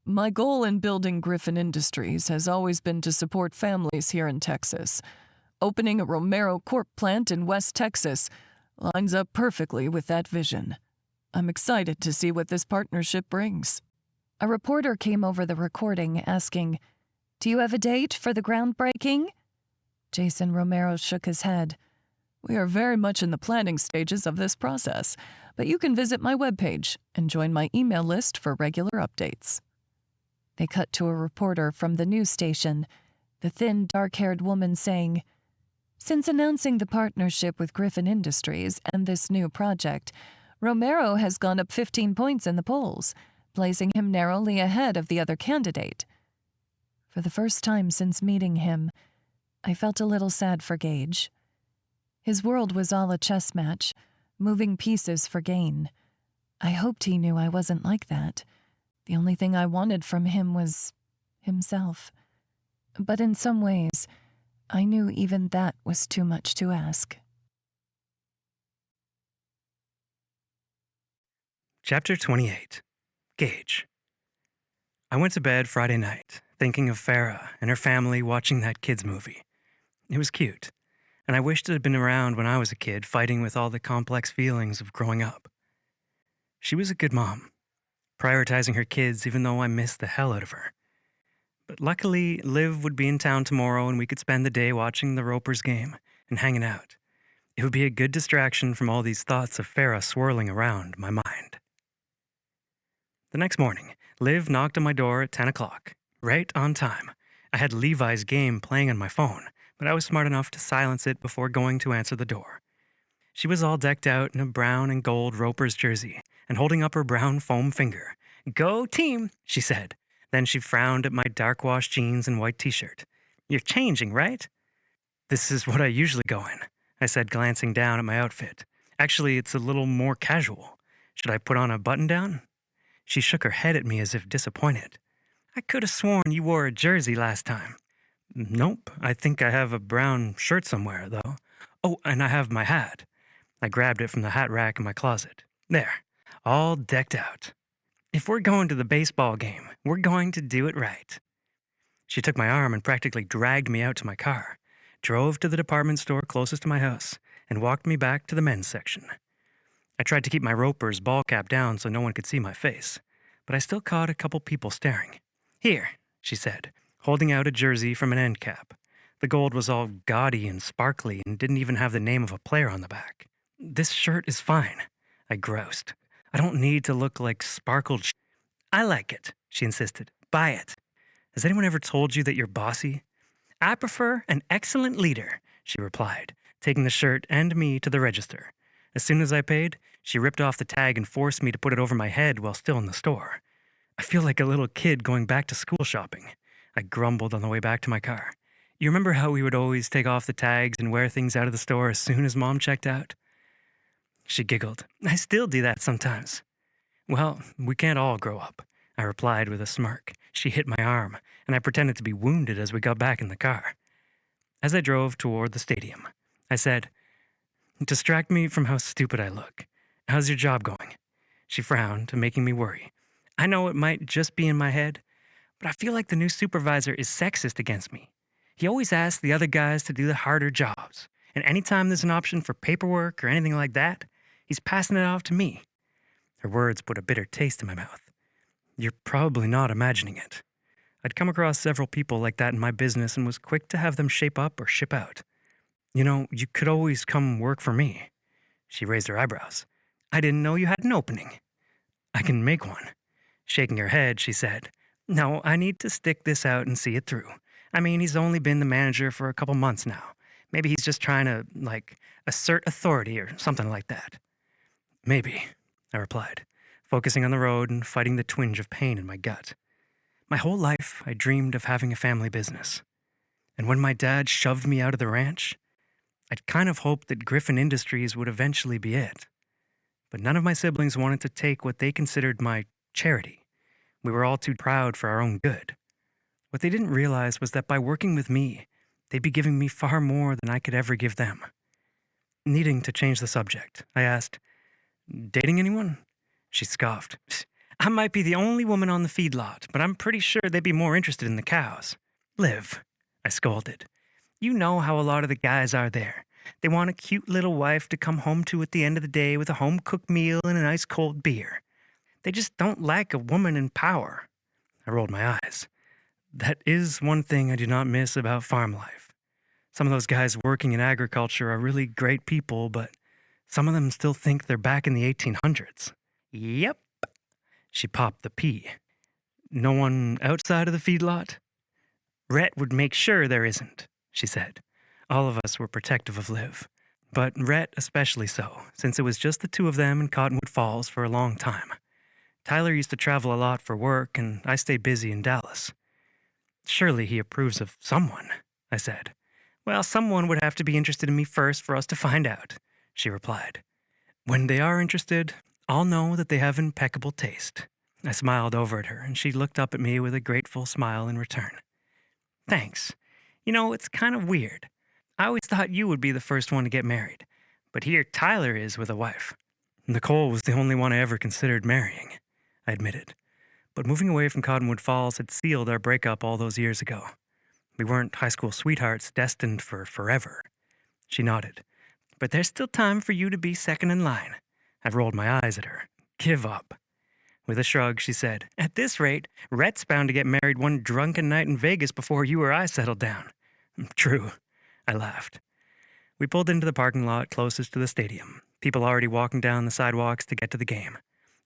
"My goal in building Griffen Industries has always been to support families here in Texas. Opening a Romero Corp plant in West Texas lines up perfectly with that vision. I'm excited to see what this partnership brings." A reporter came over the recording asking, "Do you have a date for the groundbreaking?" Jason Romero shook his head. "We are very much in the planning stages of this process, but you can visit my webpage and join my email list for regular updates." They cut to a reporter from the news station, the thin, dark-haired woman saying, "Since announcing the partnership with Griffen Industries and this new project, Romero has gone up 15 points in the polls, placing him narrowly ahead of the other candidate." For the first time since meeting him, I felt a little sad for Gage. His world was all a chess match, moving pieces for gain. I hoped he knew I wasn't like that. The only thing I wanted from him was himself. But in some ways, I knew even that was too much to ask. Chapter 28. Gage. I went to bed Friday night, thinking of Farah and her family watching that kids' movie. It was cute, and I wished it had been around when I was a kid, fighting with all the complex feelings of growing up. She was a good mom, prioritizing her kids even though I missed the hell out of her. But luckily, Liv would be in town tomorrow and we could spend the day watching the Ropers game and hanging out. It would be a good distraction from all these thoughts of Farah swirling around my mind. The next morning, Liv knocked on my door at 10 o'clock, right on time. I had Levi's game playing on my phone, but I was smart enough to silence it before going to answer the door. She was all decked out in a brown and gold Ropers jersey and holding up her brown foam finger. "Go team," she said. Then she frowned at my dark wash jeans and white t-shirt. "You're changing, right?" "This is what I usually go in," I said, glancing down at my outfit. "Actually, it's a little more casual. Should I put on a button-down?" She shook her head at me as if disappointed. "I could have sworn you wore a jersey last time." "Nope, I think I have a brown shirt somewhere, though. Oh, and I have my hat." I grabbed it from the hat rack in my closet. There, all decked out. "If we're going to the baseball game, we're going to do it right." She took my arm and practically dragged me out to my car, drove to the department store closest to my house, and walked me back to the men's section. I tried to keep my Roper's ball cap down so no one could see my face, but I still caught a couple people staring. "Here," she said, holding out a jersey from an end cap. The gold was all gaudy and sparkly and didn't even have the name of a player on the back. "This shirt is fine," I groused. "I don't need to look like sparkled "I like it," she insisted. "Buy it." "Has anyone ever told you that you're bossy?" "I prefer an excellent leader," she replied, taking the shirt and me to the register. As soon as I paid, she ripped off the tag and forced me to put it over my head while still in the store. "I feel like a little kid going back to school shopping," I grumbled on the way back to my car. "You remember how we would always take off the tags and wear things out of the store as soon as Mom checked out?" She giggled. "I still do that sometimes." "Well, we can't all grow up," I replied with a smirk. She hit my arm, and I pretended to be wounded as we got back in the car. As I drove toward the stadium, I said, Distract me from how stupid I look. How's your job going? She frowned, making me worry. I know it might just be in my head, but I feel like the new supervisor is sexist against me. He always asks the other guys to do the harder jobs, and anytime there's an option for paperwork or anything like that, he's passing it off to me. Her words put a bitter taste in my mouth. You're probably not imagining it. I'd come across several people like that in my business and was quick to have them shape up or ship out. You know, you could always come work for me. She raised her eyebrows. I didn't know you had an opening. I can make one. Shaking her head, she said, No, I need to stick this out and see it through. I mean, he's only been the manager for a couple months now. Maybe he's just trying to, assert authority or something like that. Maybe, I replied, focusing on the road and fighting the twinge of pain in my gut. My whole life, I dreamed of having a family business. And when my dad shoved me out of the ranch, I'd kind of hoped that Griffin Industries would eventually be it. But none of my siblings wanted to take what they considered my charity. We were all too proud for our own good. What they didn't realize was that by working with me, they'd be giving me far more than I could ever give them. Needing to change the subject, I asked, Dating anyone? She scoffed. I might be the only woman on the feedlot, but I'm pretty sure they'd be more interested in the cows. Liv, I scolded. You know how a lot of the guys are there. They want a cute little wife to come home to at the end of the day with a home-cooked meal and an ice-cold beer. They just don't like a woman in power. I rolled my eyes. That is one thing I do not miss about farm life. Some of those guys working in agriculture are really great people, but some of them still think they're back in the 1800s. Yep. She popped the P. No one outside of the feedlot? Rhett would make sure there isn't, she said. All of us were protective of Liv, but Rhett especially so, since it was just the two of them in Cottonwood Falls for a long time. Tyler used to travel a lot for work, and I stayed busy in Dallas. Surely he approves of someone, I said. Well, someone would have to be interested in me first for us to find out, she replied. When they are interested, I'll know that they have impeccable taste. I smiled over at her, and she looked up at me with a grateful smile in return. Thanks. You know, it's kind of weird. I always thought you would be the first one to get married, but here Tyler is with a wife. Nicole was the only one I ever considered marrying, I admitted. But moving away from Cottonwood Falls had sealed our breakup all those years ago. We weren't high school sweethearts destined for forever. She nodded. But there's still time for you to be second in line. I rolled my eyes at her. Give up. With a shrug, she said, At this rate, Rhett's bound to get married one drunken night in Vegas before you or I settled down. True. I laughed. We pulled into the parking lot closest to the stadium, people already walking down the sidewalks to get to the game.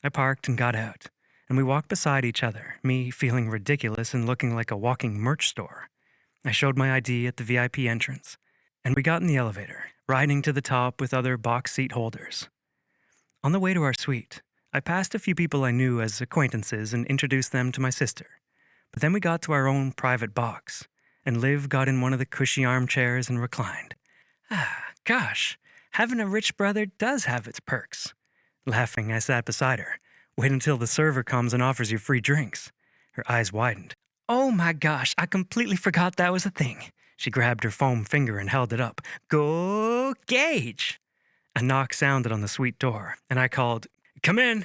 I parked and got out, and we walked beside each other, me feeling ridiculous and looking like a walking merch store. I showed my ID at the VIP entrance, and we got in the elevator, riding to the top with other box seat holders. On the way to our suite, I passed a few people I knew as acquaintances and introduced them to my sister. But then we got to our own private box, and Liv got in one of the cushy armchairs and reclined. Gosh, having a rich brother does have its perks. Laughing, I sat beside her. Wait until the server comes and offers you free drinks. Her eyes widened. Oh my gosh, I completely forgot that was a thing. She grabbed her foam finger and held it up. Go Gage! A knock sounded on the suite door, and I called, Come in,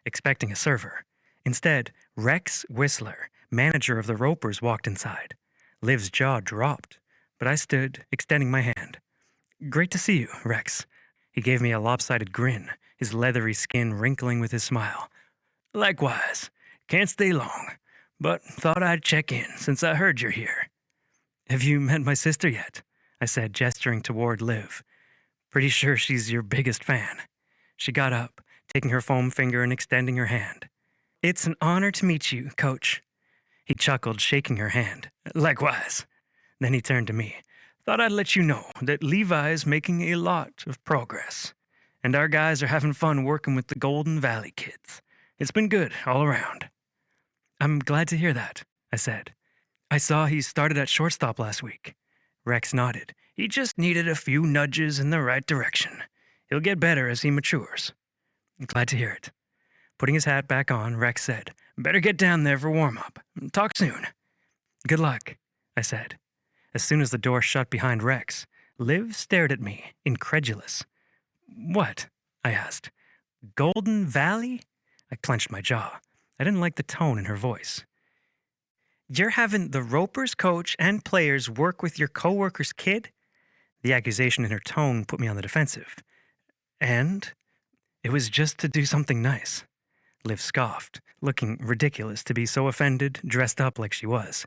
expecting a server. Instead, Rex Whistler, manager of the Ropers, walked inside. Liv's jaw dropped, but I stood, extending my hand. Great to see you, Rex. He gave me a lopsided grin, his leathery skin wrinkling with his smile. Likewise. Can't stay long, but thought I'd check in since I heard you're here. Have you met my sister yet? I said, gesturing toward Liv. Pretty sure she's your biggest fan. She got up, taking her foam finger and extending her hand. It's an honor to meet you, Coach. He chuckled, shaking her hand. Likewise. Then he turned to me. Thought I'd let you know that Levi is making a lot of progress, and our guys are having fun working with the Golden Valley kids. It's been good all around. I'm glad to hear that, I said. I saw he started at shortstop last week. Rex nodded. He just needed a few nudges in the right direction. He'll get better as he matures. Glad to hear it. Putting his hat back on, Rex said, Better get down there for warm-up. Talk soon. Good luck, I said. As soon as the door shut behind Rex, Liv stared at me, incredulous. What? I asked. Golden Valley? I clenched my jaw. I didn't like the tone in her voice. You're having the Ropers coach and players work with your coworker's kid? The accusation in her tone put me on the defensive. And it was just to do something nice. Liv scoffed, looking ridiculous to be so offended, dressed up like she was.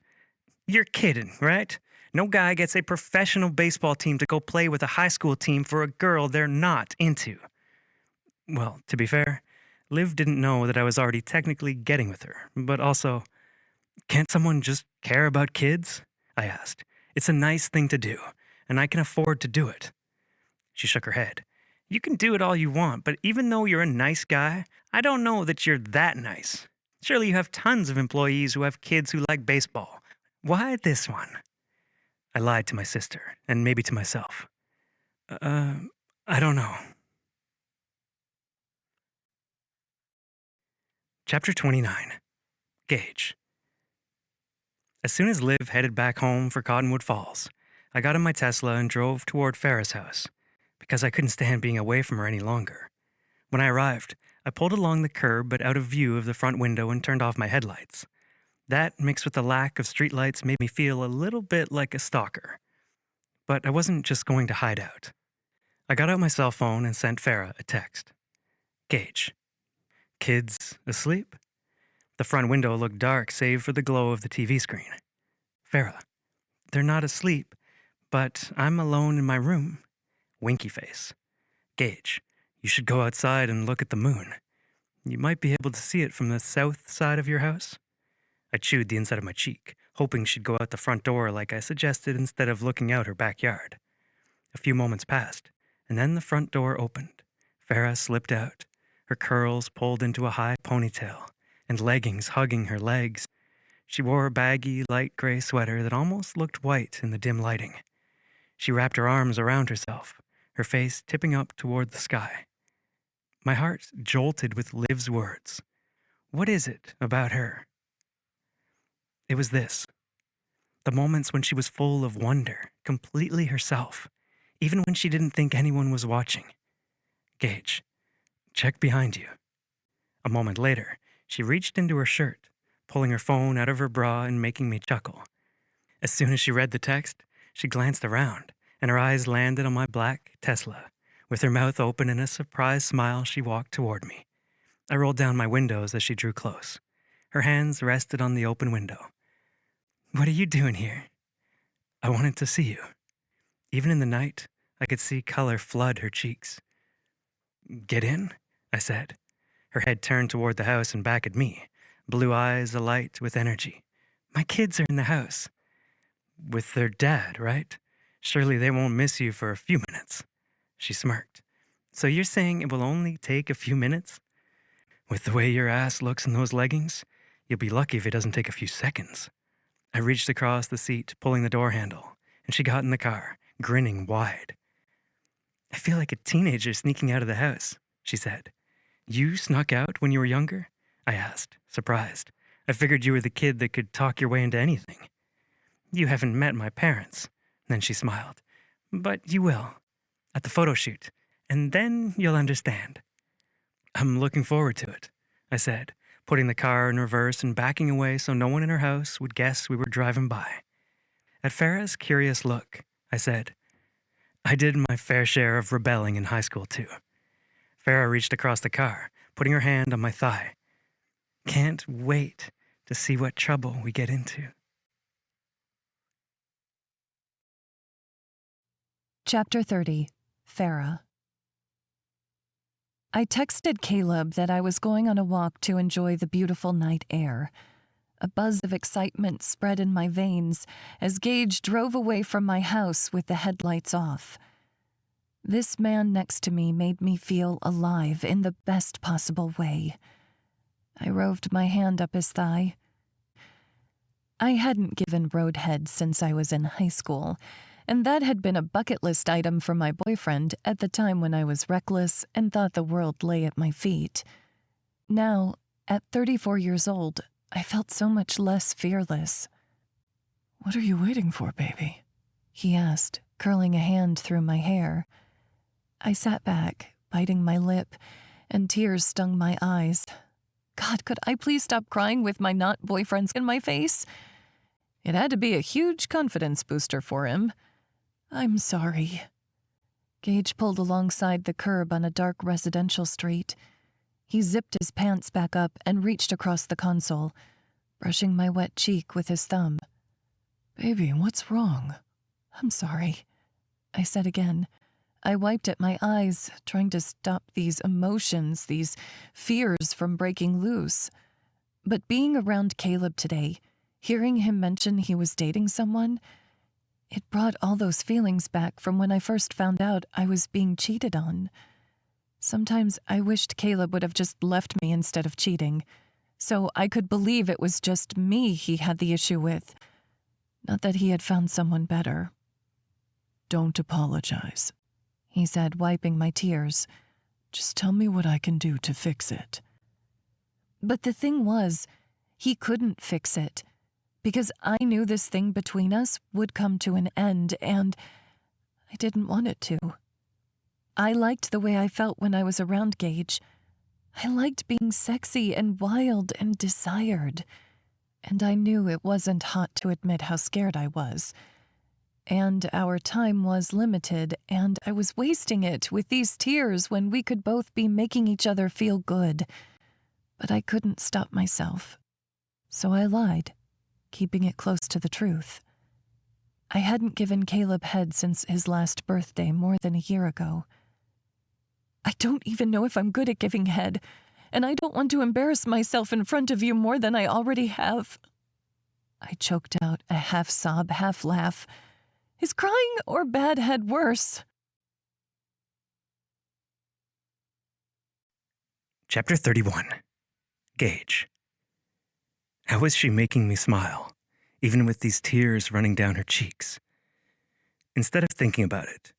You're kidding, right? No guy gets a professional baseball team to go play with a high school team for a girl they're not into. Well, to be fair, Liv didn't know that I was already technically getting with her, but also, can't someone just care about kids? I asked. It's a nice thing to do, and I can afford to do it. She shook her head. You can do it all you want, but even though you're a nice guy, I don't know that you're that nice. Surely you have tons of employees who have kids who like baseball. Why this one? I lied to my sister, and maybe to myself. I don't know. Chapter 29. Gage. As soon as Liv headed back home for Cottonwood Falls, I got in my Tesla and drove toward Farrah's house, because I couldn't stand being away from her any longer. When I arrived, I pulled along the curb but out of view of the front window and turned off my headlights. That, mixed with the lack of streetlights, made me feel a little bit like a stalker. But I wasn't just going to hide out. I got out my cell phone and sent Farrah a text. Gage. Kids asleep? The front window looked dark save for the glow of the TV screen. Farrah. They're not asleep, but I'm alone in my room. Winky face. Gage. You should go outside and look at the moon. You might be able to see it from the south side of your house. I chewed the inside of my cheek, hoping she'd go out the front door like I suggested instead of looking out her backyard. A few moments passed, and then the front door opened. Farrah slipped out, her curls pulled into a high ponytail, and leggings hugging her legs. She wore a baggy, light gray sweater that almost looked white in the dim lighting. She wrapped her arms around herself, her face tipping up toward the sky. My heart jolted with Liv's words. What is it about her? It was this. The moments when she was full of wonder, completely herself, even when she didn't think anyone was watching. Gage, check behind you. A moment later, she reached into her shirt, pulling her phone out of her bra and making me chuckle. As soon as she read the text, she glanced around, and her eyes landed on my black Tesla. With her mouth open in a surprised smile, she walked toward me. I rolled down my windows as she drew close. Her hands rested on the open window. What are you doing here? I wanted to see you. Even in the night, I could see color flood her cheeks. Get in, I said. Her head turned toward the house and back at me, blue eyes alight with energy. My kids are in the house. With their dad, right? Surely they won't miss you for a few minutes. She smirked. So you're saying it will only take a few minutes? With the way your ass looks in those leggings, you'll be lucky if it doesn't take a few seconds. I reached across the seat, pulling the door handle, and she got in the car, grinning wide. I feel like a teenager sneaking out of the house, she said. You snuck out when you were younger? I asked, surprised. I figured you were the kid that could talk your way into anything. You haven't met my parents. Then she smiled. But you will. At the photo shoot. And then you'll understand. I'm looking forward to it, I said, putting the car in reverse and backing away so no one in her house would guess we were driving by. At Farrah's curious look, I said, I did my fair share of rebelling in high school too. Farrah reached across the car, putting her hand on my thigh. Can't wait to see what trouble we get into. Chapter 30. Farrah. I texted Caleb that I was going on a walk to enjoy the beautiful night air. A buzz of excitement spread in my veins as Gage drove away from my house with the headlights off. This man next to me made me feel alive in the best possible way. I roved my hand up his thigh. I hadn't given roadhead since I was in high school, and that had been a bucket list item for my boyfriend at the time when I was reckless and thought the world lay at my feet. Now, at 34 years old, I felt so much less fearless. What are you waiting for, baby? He asked, curling a hand through my hair. I sat back, biting my lip, and tears stung my eyes. God, could I please stop crying with my not boyfriends in my face? It had to be a huge confidence booster for him. I'm sorry. Gage pulled alongside the curb on a dark residential street. He zipped his pants back up and reached across the console, brushing my wet cheek with his thumb. Baby, what's wrong? I'm sorry, I said again. I wiped at my eyes, trying to stop these emotions, these fears from breaking loose. But being around Caleb today, hearing him mention he was dating someone, it brought all those feelings back from when I first found out I was being cheated on. Sometimes I wished Caleb would have just left me instead of cheating, so I could believe it was just me he had the issue with, not that he had found someone better. Don't apologize, he said, wiping my tears. Just tell me what I can do to fix it. But the thing was, he couldn't fix it, because I knew this thing between us would come to an end, and I didn't want it to. I liked the way I felt when I was around Gage. I liked being sexy and wild and desired, and I knew it wasn't hot to admit how scared I was. And our time was limited, and I was wasting it with these tears when we could both be making each other feel good. But I couldn't stop myself. So I lied, keeping it close to the truth. I hadn't given Caleb head since his last birthday more than a year ago. I don't even know if I'm good at giving head, and I don't want to embarrass myself in front of you more than I already have. I choked out a half sob, half laugh. Is crying or bad head worse? Chapter 31. Gage. How was she making me smile, even with these tears running down her cheeks? Instead of thinking about it,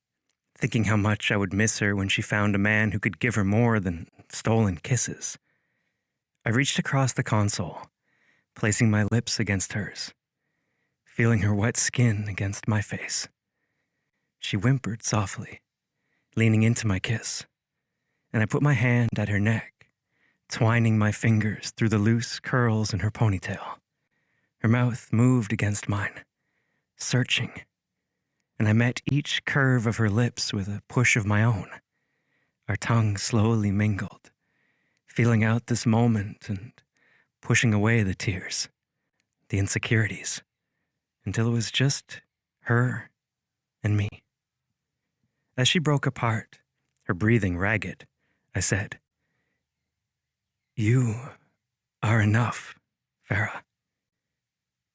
thinking how much I would miss her when she found a man who could give her more than stolen kisses, I reached across the console, placing my lips against hers, feeling her wet skin against my face. She whimpered softly, leaning into my kiss, and I put my hand at her neck, twining my fingers through the loose curls in her ponytail. Her mouth moved against mine, searching, and I met each curve of her lips with a push of my own. Our tongues slowly mingled, feeling out this moment and pushing away the tears, the insecurities, until it was just her and me. As she broke apart, her breathing ragged, I said, "You are enough, Farah.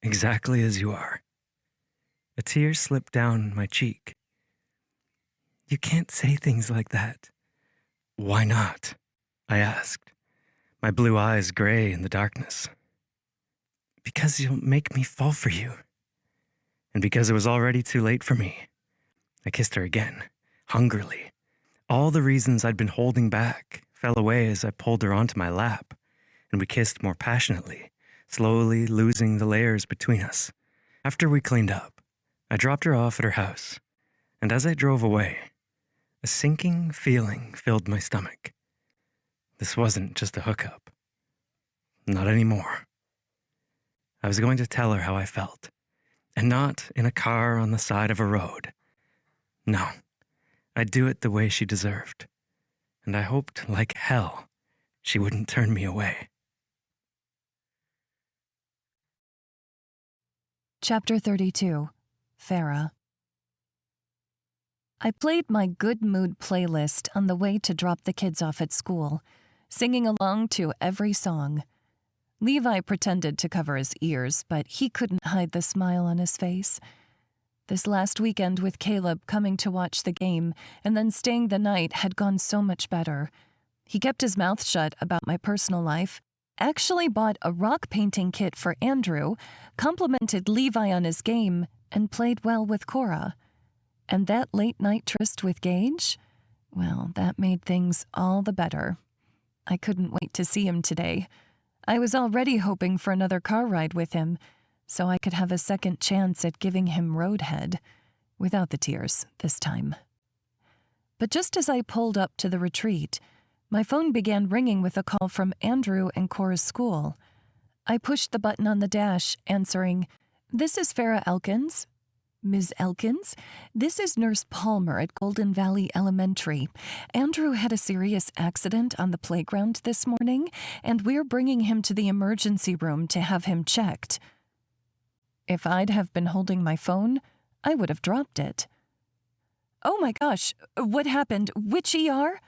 Exactly as you are." A tear slipped down my cheek. "You can't say things like that." "Why not?" I asked, my blue eyes gray in the darkness. "Because you'll make me fall for you." And because it was already too late for me, I kissed her again, hungrily. All the reasons I'd been holding back fell away as I pulled her onto my lap, and we kissed more passionately, slowly losing the layers between us. After we cleaned up, I dropped her off at her house, and as I drove away, a sinking feeling filled my stomach. This wasn't just a hookup. Not anymore. I was going to tell her how I felt, and not in a car on the side of a road. No, I'd do it the way she deserved, and I hoped like hell she wouldn't turn me away. Chapter 32. Farah. I played my good mood playlist on the way to drop the kids off at school, singing along to every song. Levi pretended to cover his ears, but he couldn't hide the smile on his face. This last weekend with Caleb coming to watch the game and then staying the night had gone so much better. He kept his mouth shut about my personal life, actually bought a rock painting kit for Andrew, complimented Levi on his game, and played well with Cora. And that late-night tryst with Gage? Well, that made things all the better. I couldn't wait to see him today. I was already hoping for another car ride with him, so I could have a second chance at giving him roadhead, without the tears this time. But just as I pulled up to the retreat, my phone began ringing with a call from Andrew and Cora's school. I pushed the button on the dash, answering, "This is Farah Elkins." "Ms. Elkins, this is Nurse Palmer at Golden Valley Elementary. Andrew had a serious accident on the playground this morning, and we're bringing him to the emergency room to have him checked." If I'd have been holding my phone, I would have dropped it. "Oh my gosh, what happened? Which ER?"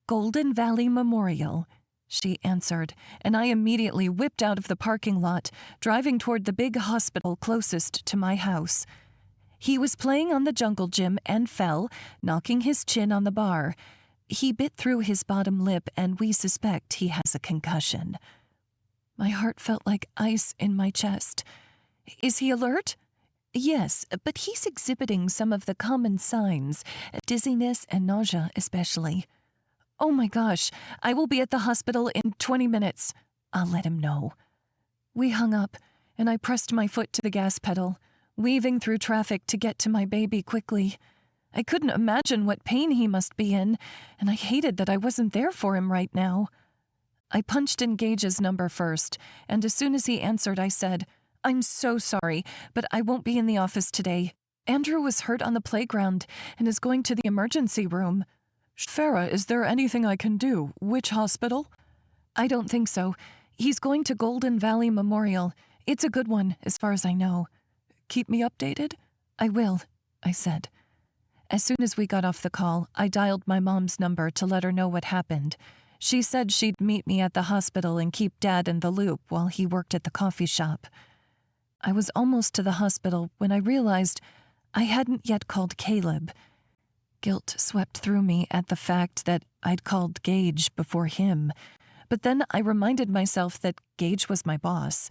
"Golden Valley Memorial," she answered, and I immediately whipped out of the parking lot, driving toward the big hospital closest to my house. He was playing on the jungle gym and fell, knocking his chin on the bar. He bit through his bottom lip, and we suspect he has a concussion. My heart felt like ice in my chest. "Is he alert?" "Yes, but he's exhibiting some of the common signs, dizziness and nausea especially." "Oh my gosh, I will be at the hospital in 20 minutes. I'll let him know." We hung up, and I pressed my foot to the gas pedal, weaving through traffic to get to my baby quickly. I couldn't imagine what pain he must be in, and I hated that I wasn't there for him right now. I punched in Gage's number first, and as soon as he answered, I said, "I'm so sorry, but I won't be in the office today. Andrew was hurt on the playground and is going to the emergency room." "Farah, is there anything I can do? Which hospital?" "I don't think so. He's going to Golden Valley Memorial. It's a good one, as far as I know." "Keep me updated?" "I will," I said. As soon as we got off the call, I dialed my mom's number to let her know what happened. She said she'd meet me at the hospital and keep Dad in the loop while he worked at the coffee shop. I was almost to the hospital when I realized I hadn't yet called Caleb. Guilt swept through me at the fact that I'd called Gage before him. But then I reminded myself that Gage was my boss.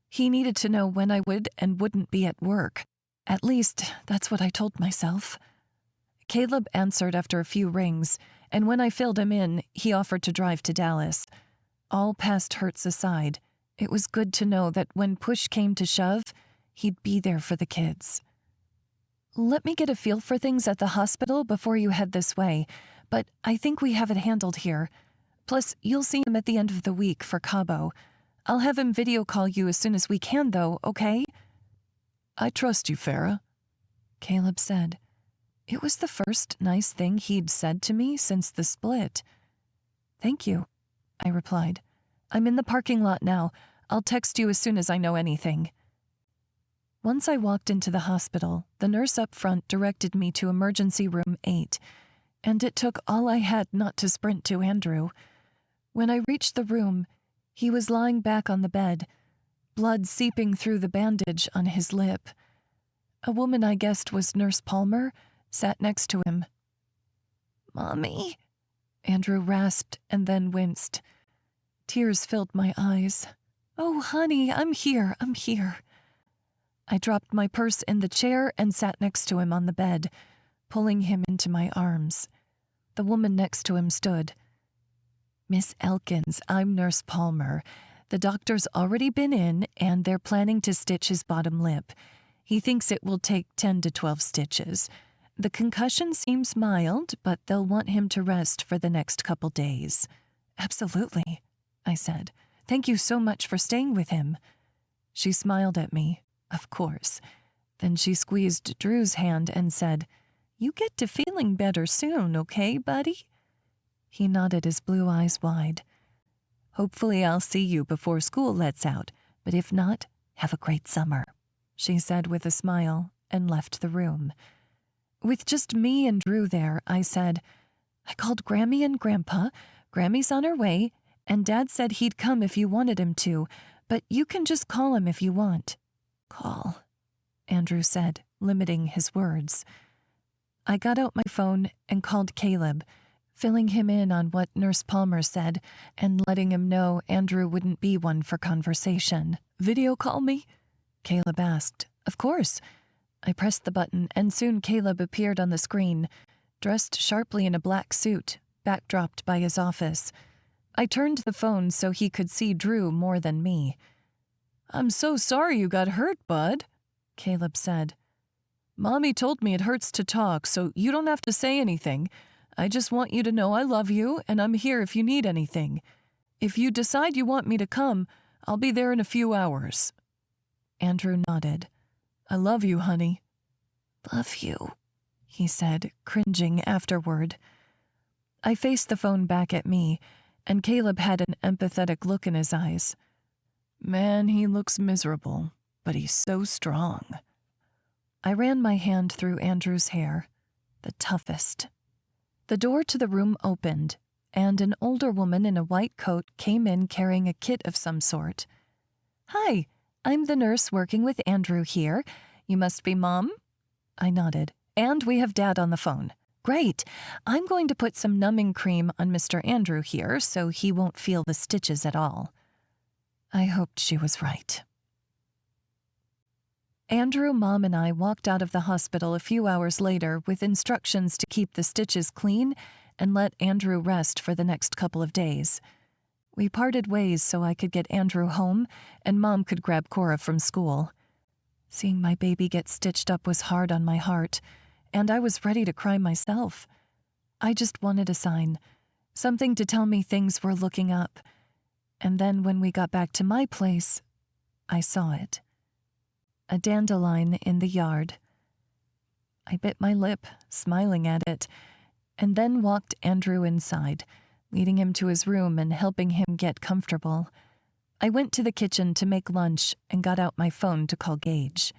He needed to know when I would and wouldn't be at work. At least, that's what I told myself. Caleb answered after a few rings, and when I filled him in, he offered to drive to Dallas. All past hurts aside, it was good to know that when push came to shove, he'd be there for the kids. "Let me get a feel for things at the hospital before you head this way, but I think we have it handled here. Plus, you'll see him at the end of the week for Cabo. I'll have him video call you as soon as we can, though, okay?" "I trust you, Farah," Caleb said. It was the first nice thing he'd said to me since the split. "Thank you," I replied. "I'm in the parking lot now. I'll text you as soon as I know anything." Once I walked into the hospital, the nurse up front directed me to emergency room 8, and it took all I had not to sprint to Andrew. When I reached the room, he was lying back on the bed, blood seeping through the bandage on his lip. A woman I guessed was Nurse Palmer sat next to him. "Mommy," Andrew rasped and then winced. Tears filled my eyes. "Oh, honey, I'm here. I dropped my purse in the chair and sat next to him on the bed, pulling him into my arms. The woman next to him stood. "Miss Elkins, I'm Nurse Palmer. The doctor's already been in, and they're planning to stitch his bottom lip. He thinks it will take 10 to 12 stitches. The concussion seems mild, but they'll want him to rest for the next couple days." "Absolutely," I said. "Thank you so much for staying with him." She smiled at me. "Of course." Then she squeezed Drew's hand and said, "You get to feeling better soon, okay, buddy?" He nodded his blue eyes wide. "Hopefully I'll see you before school lets out, but if not, have a great summer," she said with a smile and left the room. With just me and Drew there, I said, "I called Grammy and Grandpa. Grammy's on her way, and Dad said he'd come if you wanted him to, but you can just call him if you want." "Call," Andrew said, limiting his words. I got out my phone and called Caleb, filling him in on what Nurse Palmer said and letting him know Andrew wouldn't be one for conversation. "Video call me?" Caleb asked. "Of course." I pressed the button, and soon Caleb appeared on the screen, dressed sharply in a black suit, backdropped by his office. I turned the phone so he could see Drew more than me. "I'm so sorry you got hurt, bud," Caleb said. "Mommy told me it hurts to talk, so you don't have to say anything. I just want you to know I love you and I'm here if you need anything. If you decide you want me to come, I'll be there in a few hours." Andrew nodded. "I love you, honey." "Love you," he said, cringing afterward. I faced the phone back at me, and Caleb had an empathetic look in his eyes. "Man, he looks miserable, but he's so strong." I ran my hand through Andrew's hair, the toughest. The door to the room opened, and an older woman in a white coat came in carrying a kit of some sort. "Hi, I'm the nurse working with Andrew here. You must be Mom?" I nodded. "And we have Dad on the phone." "Great. I'm going to put some numbing cream on Mr. Andrew here so he won't feel the stitches at all." I hoped she was right. Andrew, Mom, and I walked out of the hospital a few hours later with instructions to keep the stitches clean and let Andrew rest for the next couple of days. We parted ways so I could get Andrew home and Mom could grab Cora from school. Seeing my baby get stitched up was hard on my heart, and I was ready to cry myself. I just wanted a sign, something to tell me things were looking up. And then when we got back to my place, I saw it. A dandelion in the yard. I bit my lip, smiling at it, and then walked Andrew inside, leading him to his room and helping him get comfortable. I went to the kitchen to make lunch and got out my phone to call Gage.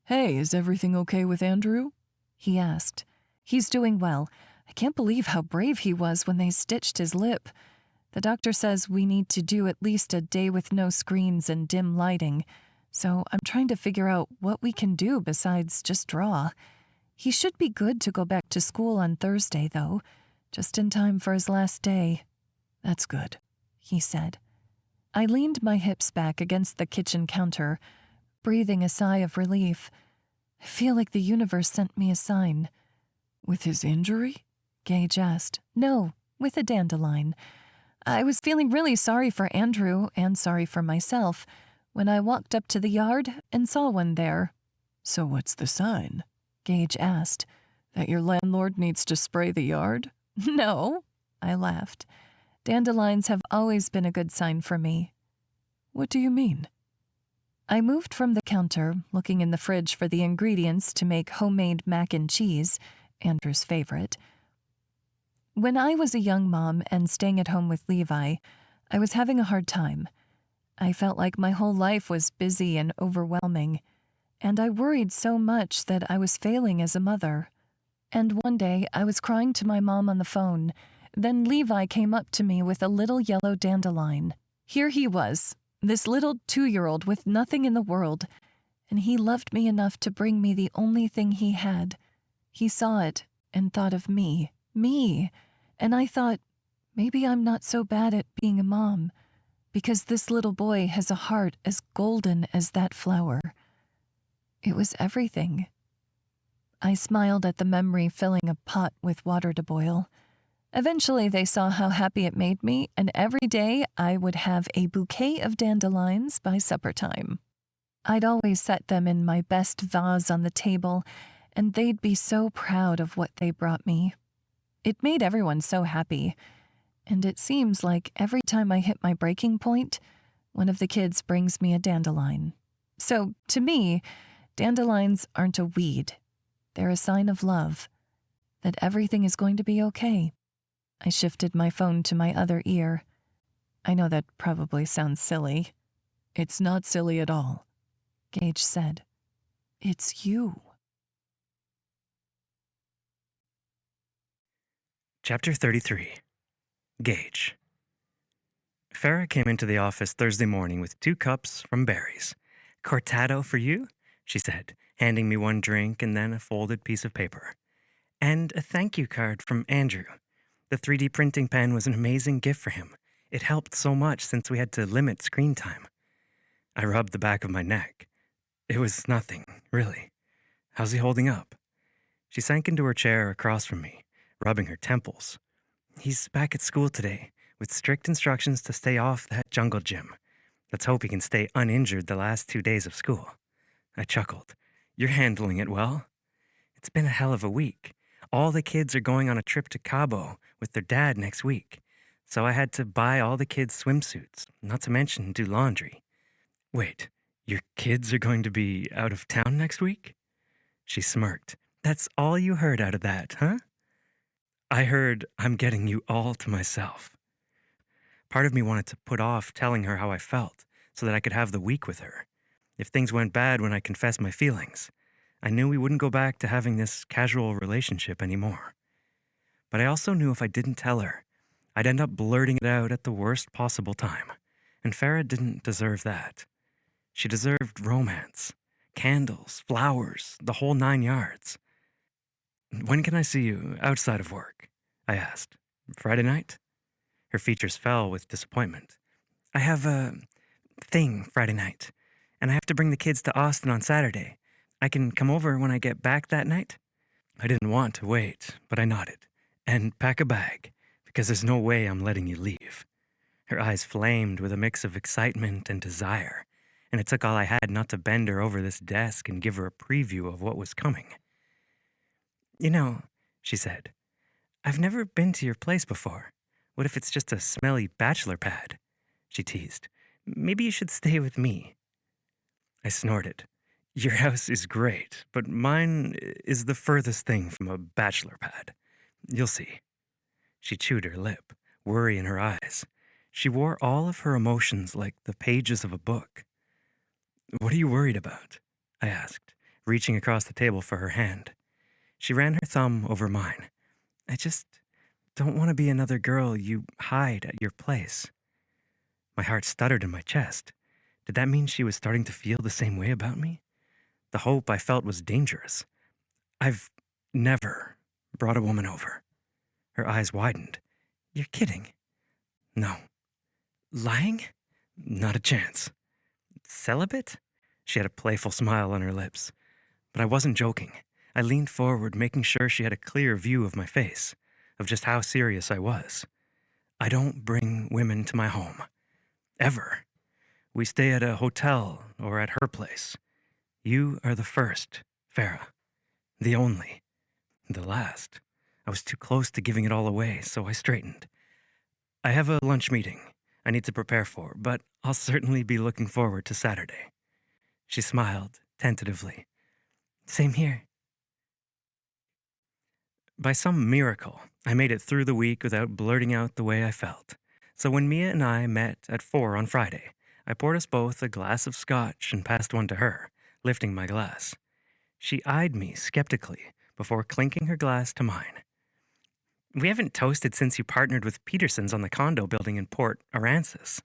"Hey, is everything okay with Andrew?" he asked. "He's doing well. I can't believe how brave he was when they stitched his lip. The doctor says we need to do at least a day with no screens and dim lighting, so I'm trying to figure out what we can do besides just draw. He should be good to go back to school on Thursday, though, just in time for his last day." "That's good," he said. I leaned my hips back against the kitchen counter, breathing a sigh of relief. I feel like the universe sent me a sign. "With his injury?" Gage asked. "No, with a dandelion. I was feeling really sorry for Andrew and sorry for myself when I walked up to the yard and saw one there." "So what's the sign?" Gage asked. "That your landlord needs to spray the yard?" "No," I laughed. "Dandelions have always been a good sign for me." "What do you mean?" I moved from the counter, looking in the fridge for the ingredients to make homemade mac and cheese, Andrew's favorite. When I was a young mom and staying at home with Levi, I was having a hard time. I felt like my whole life was busy and overwhelming, and I worried so much that I was failing as a mother. And one day I was crying to my mom on the phone. Then Levi came up to me with a little yellow dandelion. Here he was, this little 2-year-old with nothing in the world, and he loved me enough to bring me the only thing he had. He saw it and thought of me, and I thought, maybe I'm not so bad at being a mom, because this little boy has a heart as golden as that flower. It was everything. I smiled at the memory filling a pot with water to boil. Eventually they saw how happy it made me, and every day I would have a bouquet of dandelions by supper time. I'd always set them in my best vase on the table, and they'd be so proud of what they brought me. It made everyone so happy, and it seems like every time I hit my breaking point, one of the kids brings me a dandelion. So, to me, dandelions aren't a weed. They're a sign of love, that everything is going to be okay. I shifted my phone to my other ear. I know that probably sounds silly. "It's not silly at all," Gage said. "It's you." Chapter 33. Gage. Farah came into the office Thursday morning with 2 cups from Barry's. "Cortado for you," she said, handing me one drink and then a folded piece of paper. "And a thank you card from Andrew. The 3D printing pen was an amazing gift for him. It helped so much since we had to limit screen time." I rubbed the back of my neck. It was nothing, really. "How's he holding up?" She sank into her chair across from me, rubbing her temples. "He's back at school today, with strict instructions to stay off that jungle gym. Let's hope he can stay uninjured the last 2 days of school." I chuckled. "You're handling it well." "It's been a hell of a week. All the kids are going on a trip to Cabo with their dad next week. So I had to buy all the kids swimsuits, not to mention do laundry. Wait, your kids are going to be out of town next week? She smirked. That's all you heard out of that, huh? I heard I'm getting you all to myself. Part of me wanted to put off telling her how I felt so that I could have the week with her. If things went bad when I confessed my feelings, I knew we wouldn't go back to having this casual relationship anymore. But I also knew if I didn't tell her, I'd end up blurting it out at the worst possible time. And Farah didn't deserve that. She deserved romance, candles, flowers, the whole 9 yards. When can I see you outside of work? I asked. Friday night? Her features fell with disappointment. I have a thing Friday night, and I have to bring the kids to Austin on Saturday. I can come over when I get back that night? I didn't want to wait, but I nodded. And pack a bag, because there's no way I'm letting you leave. Her eyes flamed with a mix of excitement and desire, and it took all I had not to bend her over this desk and give her a preview of what was coming. You know, she said, I've never been to your place before. What if it's just a smelly bachelor pad? She teased. Maybe you should stay with me. I snorted. Your house is great, but mine is the furthest thing from a bachelor pad. You'll see. She chewed her lip, worry in her eyes. She wore all of her emotions like the pages of a book. What are you worried about? I asked, reaching across the table for her hand. She ran her thumb over mine. I just don't want to be another girl you hide at your place. My heart stuttered in my chest. Did that mean she was starting to feel the same way about me? The hope I felt was dangerous. I've never brought a woman over. Her eyes widened. You're kidding. No. Lying? Not a chance. Celibate? She had a playful smile on her lips. But I wasn't joking. I leaned forward, making sure she had a clear view of my face, of just how serious I was. I don't bring women to my home. Ever. We stay at a hotel or at her place. You are the first, Farah. The only. The last. I was too close to giving it all away, so I straightened. I have a lunch meeting I need to prepare for, but I'll certainly be looking forward to Saturday. She smiled, tentatively. Same here. By some miracle, I made it through the week without blurting out the way I felt. So when Mia and I met at 4 on Friday, I poured us both a glass of scotch and passed one to her, lifting my glass. She eyed me skeptically before clinking her glass to mine. We haven't toasted since you partnered with Peterson's on the condo building in Port Aransas.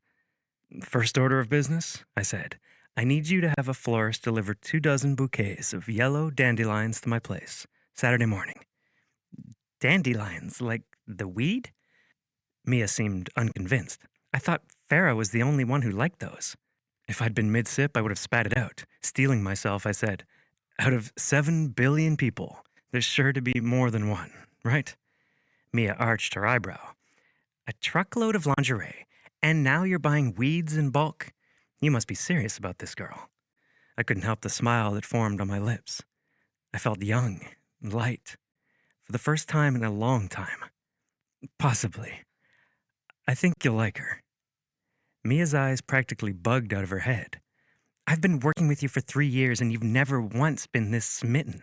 First order of business, I said. I need you to have a florist deliver 24 bouquets of yellow dandelions to my place, Saturday morning. Dandelions, like the weed? Mia seemed unconvinced. I thought Farah was the only one who liked those. If I'd been mid-sip, I would have spat it out. Steeling myself, I said, out of 7 billion people, there's sure to be more than one, right? Mia arched her eyebrow. A truckload of lingerie, and now you're buying weeds in bulk? You must be serious about this, girl. I couldn't help the smile that formed on my lips. I felt young, light, for the first time in a long time. Possibly. I think you'll like her. Mia's eyes practically bugged out of her head. I've been working with you for 3 years and you've never once been this smitten.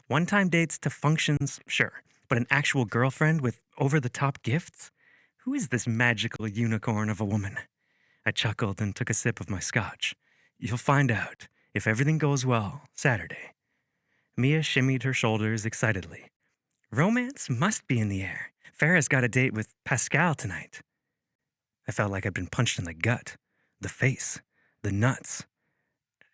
One-time dates to functions, sure, but an actual girlfriend with over-the-top gifts? Who is this magical unicorn of a woman? I chuckled and took a sip of my scotch. You'll find out, if everything goes well, Saturday. Mia shimmied her shoulders excitedly. Romance must be in the air. Farah's got a date with Pascal tonight. I felt like I'd been punched in the gut, the face, the nuts.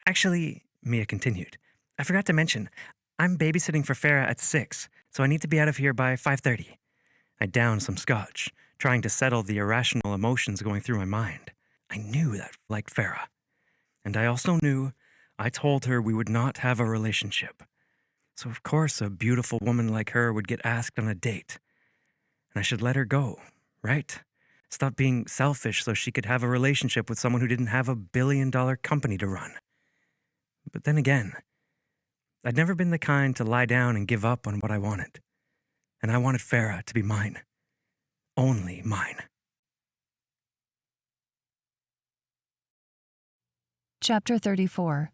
Actually, Mia continued, I forgot to mention, I'm babysitting for Farah at 6, so I need to be out of here by 5:30. I downed some scotch, trying to settle the irrational emotions going through my mind. I knew that I liked Farah. And I also knew I told her we would not have a relationship. So of course a beautiful woman like her would get asked on a date. And I should let her go, right? Stop being selfish so she could have a relationship with someone who didn't have a billion-dollar company to run. But then again, I'd never been the kind to lie down and give up on what I wanted. and I wanted Farah to be mine. Only mine. Chapter 34.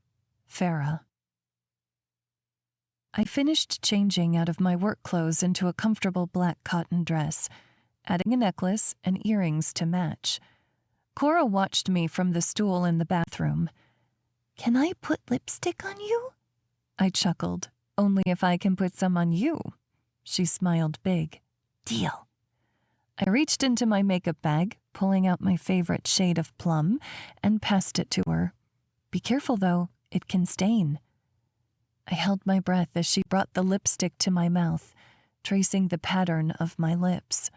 Farah. I finished changing out of my work clothes into a comfortable black cotton dress, adding a necklace and earrings to match. Cora watched me from the stool in the bathroom. "Can I put lipstick on you?" I chuckled. "Only if I can put some on you." She smiled big. "Deal." I reached into my makeup bag, pulling out my favorite shade of plum, and passed it to her. "Be careful, though. It can stain." I held my breath as she brought the lipstick to my mouth, tracing the pattern of my lips.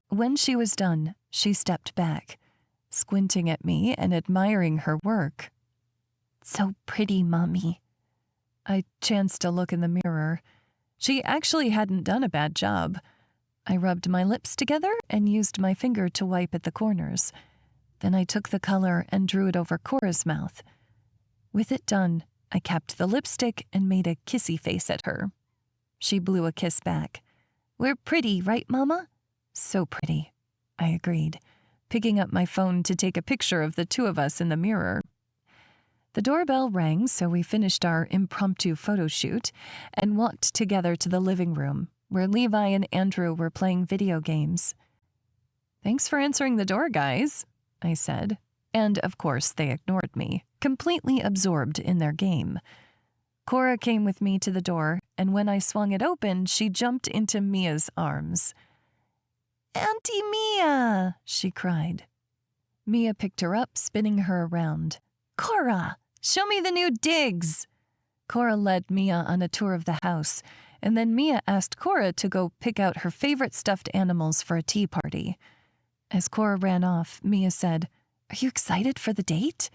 When she was done, she stepped back, squinting at me and admiring her work. "So pretty, Mommy." I chanced a look in the mirror. She actually hadn't done a bad job. I rubbed my lips together and used my finger to wipe at the corners. Then I took the color and drew it over Cora's mouth. With it done, I capped the lipstick and made a kissy face at her. She blew a kiss back. "We're pretty, right, Mama?" "So pretty," I agreed, picking up my phone to take a picture of the two of us in the mirror. The doorbell rang, so we finished our impromptu photo shoot and walked together to the living room, where Levi and Andrew were playing video games. "Thanks for answering the door, guys," I said, and of course they ignored me, completely absorbed in their game. Cora came with me to the door, and when I swung it open, she jumped into Mia's arms. "Auntie Mia!" she cried. Mia picked her up, spinning her around. "Cora, show me the new digs!" Cora led Mia on a tour of the house, and then Mia asked Cora to go pick out her favorite stuffed animals for a tea party. As Cora ran off, Mia said, "Are you excited for the date?"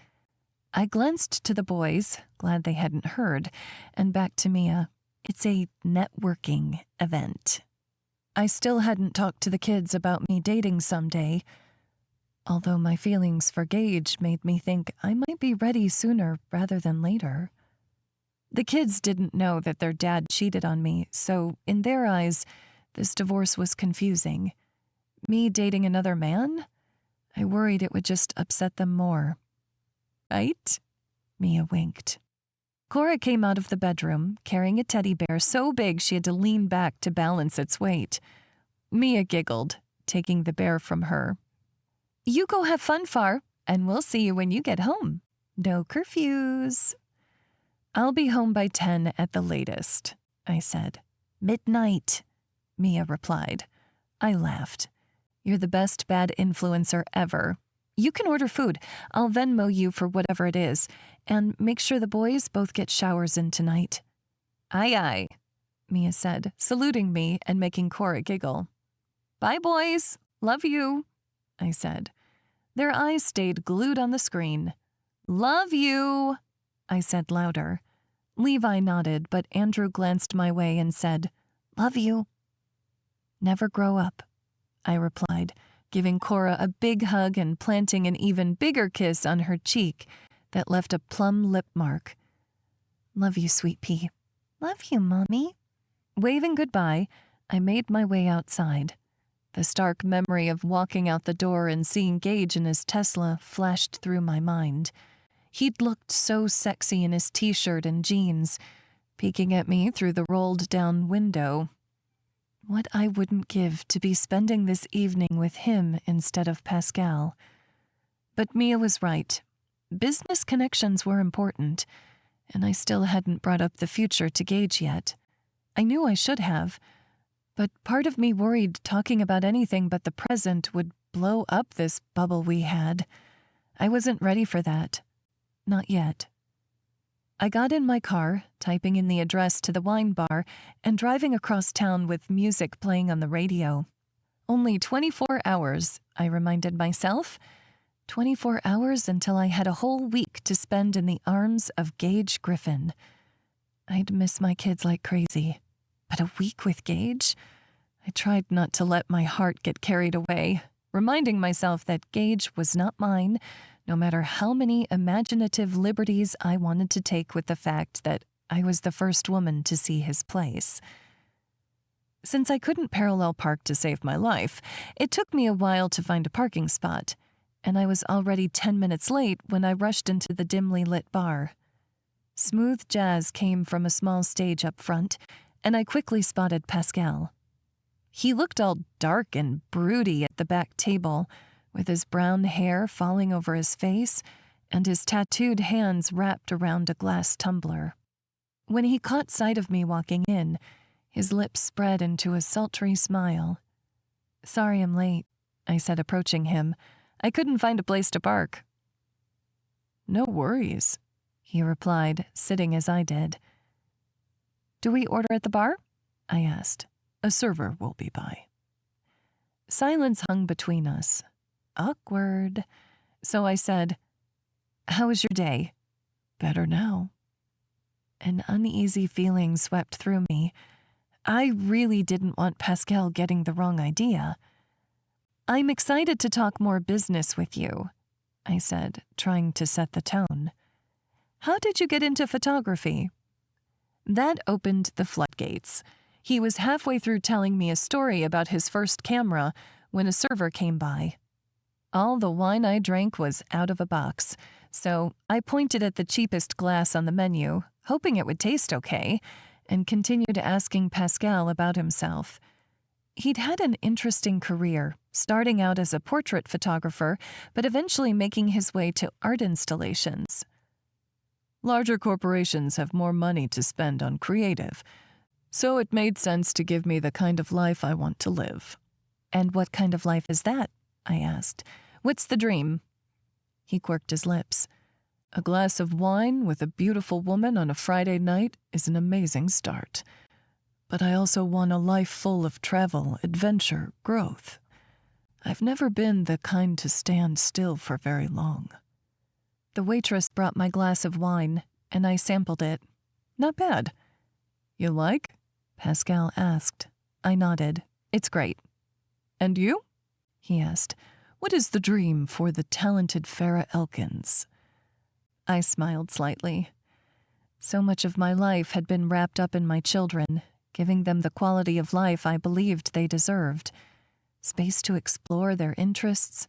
I glanced to the boys, glad they hadn't heard, and back to Mia. "It's a networking event." I still hadn't talked to the kids about me dating someday, although my feelings for Gage made me think I might be ready sooner rather than later. The kids didn't know that their dad cheated on me, so in their eyes, this divorce was confusing. Me dating another man? I worried it would just upset them more. "Right?" Mia winked. Cora came out of the bedroom, carrying a teddy bear so big she had to lean back to balance its weight. Mia giggled, taking the bear from her. "You go have fun, Far, and we'll see you when you get home. No curfews." "I'll be home by 10 at the latest," I said. "Midnight," Mia replied. I laughed. "You're the best bad influencer ever. You can order food. I'll Venmo you for whatever it is, and make sure the boys both get showers in tonight." "Aye, aye," Mia said, saluting me and making Cora giggle. "Bye, boys. Love you," I said. Their eyes stayed glued on the screen. "Love you," I said louder. Levi nodded, but Andrew glanced my way and said, "Love you." "Never grow up," I replied, giving Cora a big hug and planting an even bigger kiss on her cheek that left a plum lip mark. "Love you, sweet pea." "Love you, Mommy." Waving goodbye, I made my way outside. The stark memory of walking out the door and seeing Gage in his Tesla flashed through my mind. He'd looked so sexy in his t-shirt and jeans, peeking at me through the rolled-down window. What I wouldn't give to be spending this evening with him instead of Pascal. But Mia was right. Business connections were important, and I still hadn't brought up the future to Gage yet. I knew I should have, but part of me worried talking about anything but the present would blow up this bubble we had. I wasn't ready for that. Not yet. I got in my car, typing in the address to the wine bar, and driving across town with music playing on the radio. Only 24 hours, I reminded myself. 24 hours until I had a whole week to spend in the arms of Gage Griffen. I'd miss my kids like crazy. But a week with Gage? I tried not to let my heart get carried away, reminding myself that Gage was not mine, no matter how many imaginative liberties I wanted to take with the fact that I was the first woman to see his place. Since I couldn't parallel park to save my life, it took me a while to find a parking spot, and I was already 10 minutes late when I rushed into the dimly lit bar. Smooth jazz came from a small stage up front, and I quickly spotted Pascal. He looked all dark and broody at the back table, with his brown hair falling over his face and his tattooed hands wrapped around a glass tumbler. When he caught sight of me walking in, his lips spread into a sultry smile. "Sorry I'm late," I said, approaching him. "I couldn't find a place to park." "No worries," he replied, sitting as I did. "Do we order at the bar?" I asked. "A server will be by." Silence hung between us. Awkward. So I said, "How was your day?" "Better now." An uneasy feeling swept through me. I really didn't want Pascal getting the wrong idea. "I'm excited to talk more business with you," I said, trying to set the tone. "How did you get into photography?" That opened the floodgates. He was halfway through telling me a story about his first camera when a server came by. All the wine I drank was out of a box, so I pointed at the cheapest glass on the menu, hoping it would taste okay, and continued asking Pascal about himself. He'd had an interesting career, starting out as a portrait photographer, but eventually making his way to art installations. "Larger corporations have more money to spend on creative, so it made sense to give me the kind of life I want to live." "And what kind of life is that?" I asked. "What's the dream?" He quirked his lips. "A glass of wine with a beautiful woman on a Friday night is an amazing start. But I also want a life full of travel, adventure, growth. I've never been the kind to stand still for very long." The waitress brought my glass of wine, and I sampled it. "Not bad." "You like?" Pascal asked. I nodded. "It's great." "And you?" he asked. "What is the dream for the talented Farah Elkins?" I smiled slightly. So much of my life had been wrapped up in my children, giving them the quality of life I believed they deserved. Space to explore their interests,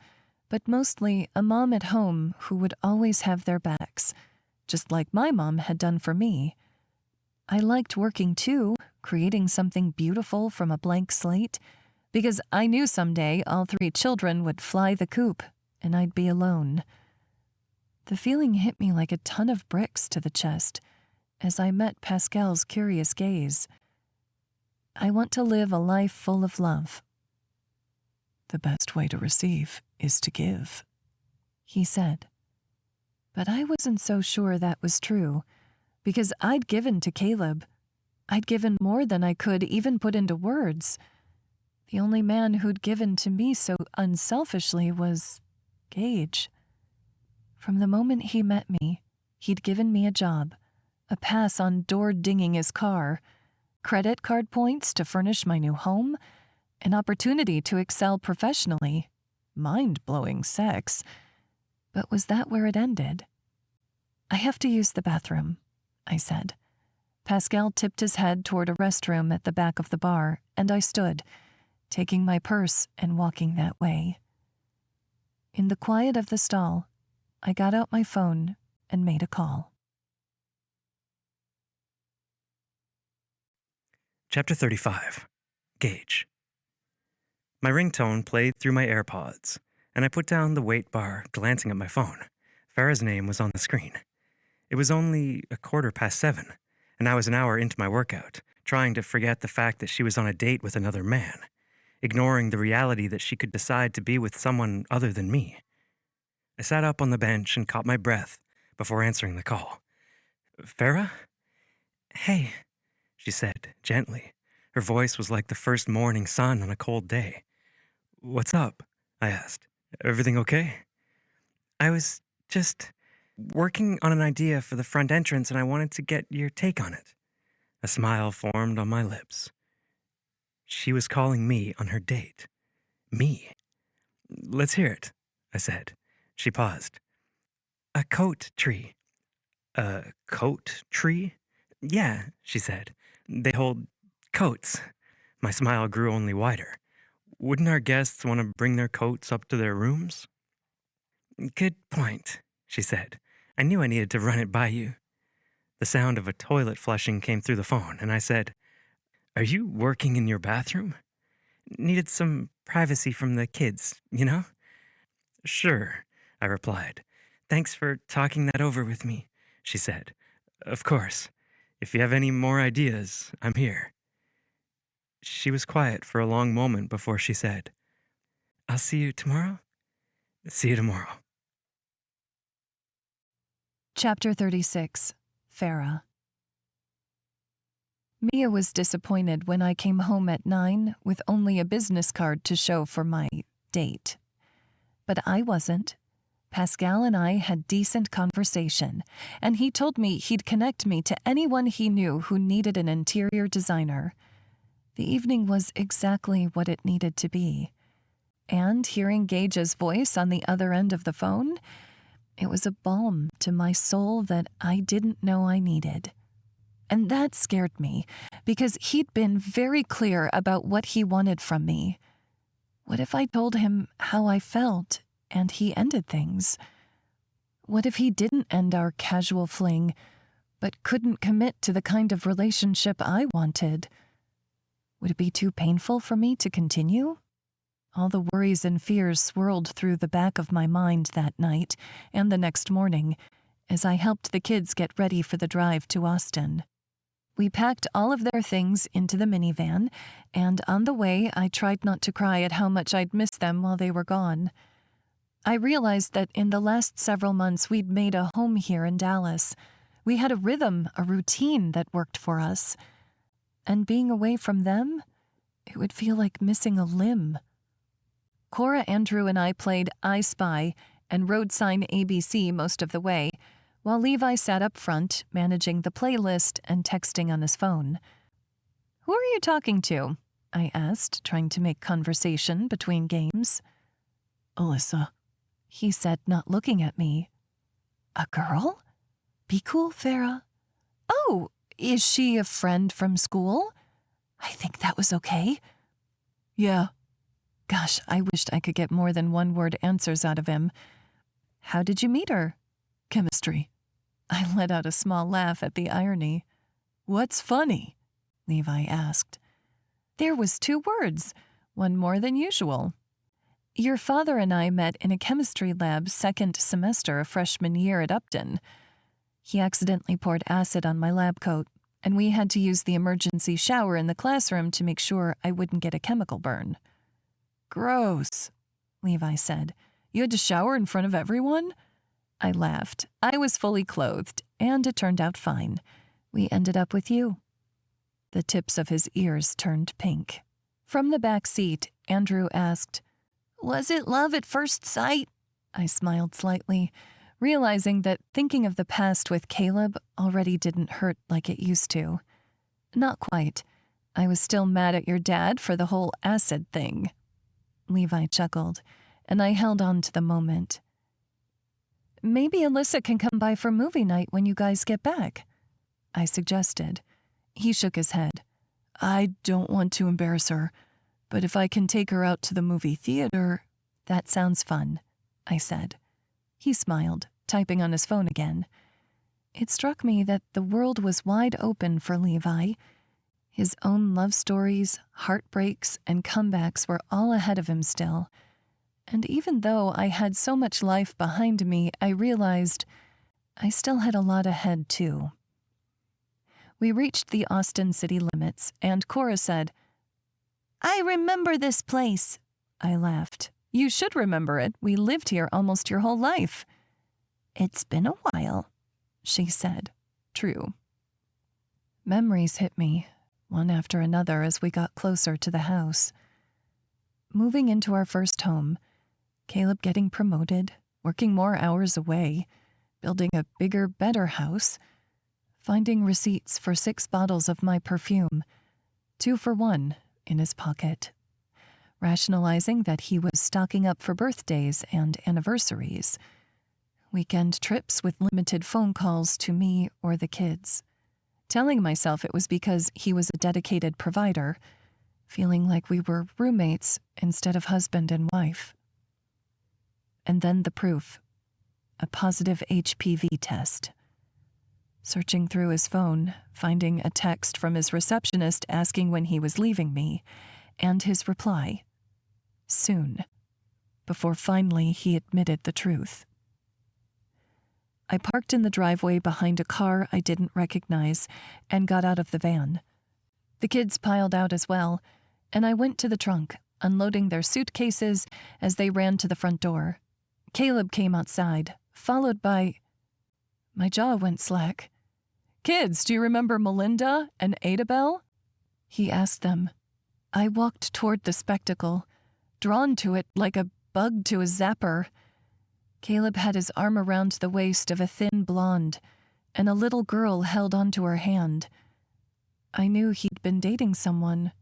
but mostly a mom at home who would always have their backs, just like my mom had done for me. I liked working too, creating something beautiful from a blank slate, because I knew someday all 3 children would fly the coop and I'd be alone. The feeling hit me like a ton of bricks to the chest as I met Pascal's curious gaze. "I want to live a life full of love." "The best way to receive is to give," he said. But I wasn't so sure that was true, because I'd given to Caleb. I'd given more than I could even put into words. The only man who'd given to me so unselfishly was Gage. From the moment he met me, he'd given me a job, a pass on door-dinging his car, credit card points to furnish my new home, an opportunity to excel professionally, mind-blowing sex. But was that where it ended? "I have to use the bathroom," I said. Pascal tipped his head toward a restroom at the back of the bar, and I stood, taking my purse and walking that way. In the quiet of the stall, I got out my phone and made a call. Chapter 35. Gage. My ringtone played through my AirPods, and I put down the weight bar, glancing at my phone. Farah's name was on the screen. It was only 7:15, and I was an hour into my workout, trying to forget the fact that she was on a date with another man, ignoring the reality that she could decide to be with someone other than me. I sat up on the bench and caught my breath before answering the call. "Farah?" "Hey," she said, gently. Her voice was like the first morning sun on a cold day. "What's up?" I asked. "Everything okay?" "I was just working on an idea for the front entrance and I wanted to get your take on it." A smile formed on my lips. She was calling me on her date. Me. "Let's hear it," I said. She paused. "A coat tree." "A coat tree?" "Yeah," she said. "They hold coats." My smile grew only wider. Wouldn't our guests want to bring their coats up to their rooms? Good point, she said. I knew I needed to run it by you. The sound of a toilet flushing came through the phone, and I said, Are you working in your bathroom? Needed some privacy from the kids, you know? Sure, I replied. Thanks for talking that over with me, she said. Of course. If you have any more ideas, I'm here. She was quiet for a long moment before she said, I'll see you tomorrow? See you tomorrow. Chapter 36. Farah. Mia was disappointed when I came home at 9 with only a business card to show for my date. But I wasn't. Pascal and I had decent conversation, and he told me he'd connect me to anyone he knew who needed an interior designer. The evening was exactly what it needed to be. And hearing Gage's voice on the other end of the phone, it was a balm to my soul that I didn't know I needed. And that scared me, because he'd been very clear about what he wanted from me. What if I told him how I felt, and he ended things? What if he didn't end our casual fling, but couldn't commit to the kind of relationship I wanted? Would it be too painful for me to continue? All the worries and fears swirled through the back of my mind that night and the next morning as I helped the kids get ready for the drive to Austin. We packed all of their things into the minivan, and on the way I tried not to cry at how much I'd missed them while they were gone. I realized that in the last several months we'd made a home here in Dallas. We had a rhythm, a routine that worked for us. And being away from them, it would feel like missing a limb. Cora, Andrew, and I played I Spy and Road Sign ABC most of the way, while Levi sat up front, managing the playlist and texting on his phone. Who are you talking to? I asked, trying to make conversation between games. Alyssa, He said, not looking at me. A girl? Be cool, Farah. Oh, is she a friend from school? I think that was okay. Yeah. Gosh, I wished I could get more than one-word answers out of him. How did you meet her? Chemistry. I let out a small laugh at the irony. What's funny? Levi asked. There was 2 words, one more than usual. Your father and I met in a chemistry lab second semester of freshman year at Upton. He accidentally poured acid on my lab coat, and we had to use the emergency shower in the classroom to make sure I wouldn't get a chemical burn. Gross, Levi said. You had to shower in front of everyone? I laughed. I was fully clothed, and it turned out fine. We ended up with you. The tips of his ears turned pink. From the back seat, Andrew asked, Was it love at first sight? I smiled slightly, realizing that thinking of the past with Caleb already didn't hurt like it used to. Not quite. I was still mad at your dad for the whole acid thing. Levi chuckled, and I held on to the moment. Maybe Alyssa can come by for movie night when you guys get back, I suggested. He shook his head. I don't want to embarrass her, but if I can take her out to the movie theater... That sounds fun, I said. He smiled, typing on his phone again. It struck me that the world was wide open for Levi. His own love stories, heartbreaks, and comebacks were all ahead of him still. And even though I had so much life behind me, I realized I still had a lot ahead, too. We reached the Austin city limits, and Cora said, I remember this place. I laughed. You should remember it. We lived here almost your whole life. It's been a while, she said. True. Memories hit me, one after another as we got closer to the house. Moving into our first home, Caleb getting promoted, working more hours away, building a bigger, better house, finding receipts for 6 bottles of my perfume, 2 for 1 in his pocket, rationalizing that he was stocking up for birthdays and anniversaries, weekend trips with limited phone calls to me or the kids, telling myself it was because he was a dedicated provider, feeling like we were roommates instead of husband and wife. And then the proof, a positive HPV test. Searching through his phone, finding a text from his receptionist asking when he was leaving me, and his reply, soon, before finally he admitted the truth. I parked in the driveway behind a car I didn't recognize and got out of the van. The kids piled out as well, and I went to the trunk, unloading their suitcases as they ran to the front door. Caleb came outside, followed by... My jaw went slack. Kids, do you remember Melinda and Adabel? He asked them. I walked toward the spectacle, drawn to it like a bug to a zapper. Caleb had his arm around the waist of a thin blonde, and a little girl held onto her hand. I knew he'd been dating someone,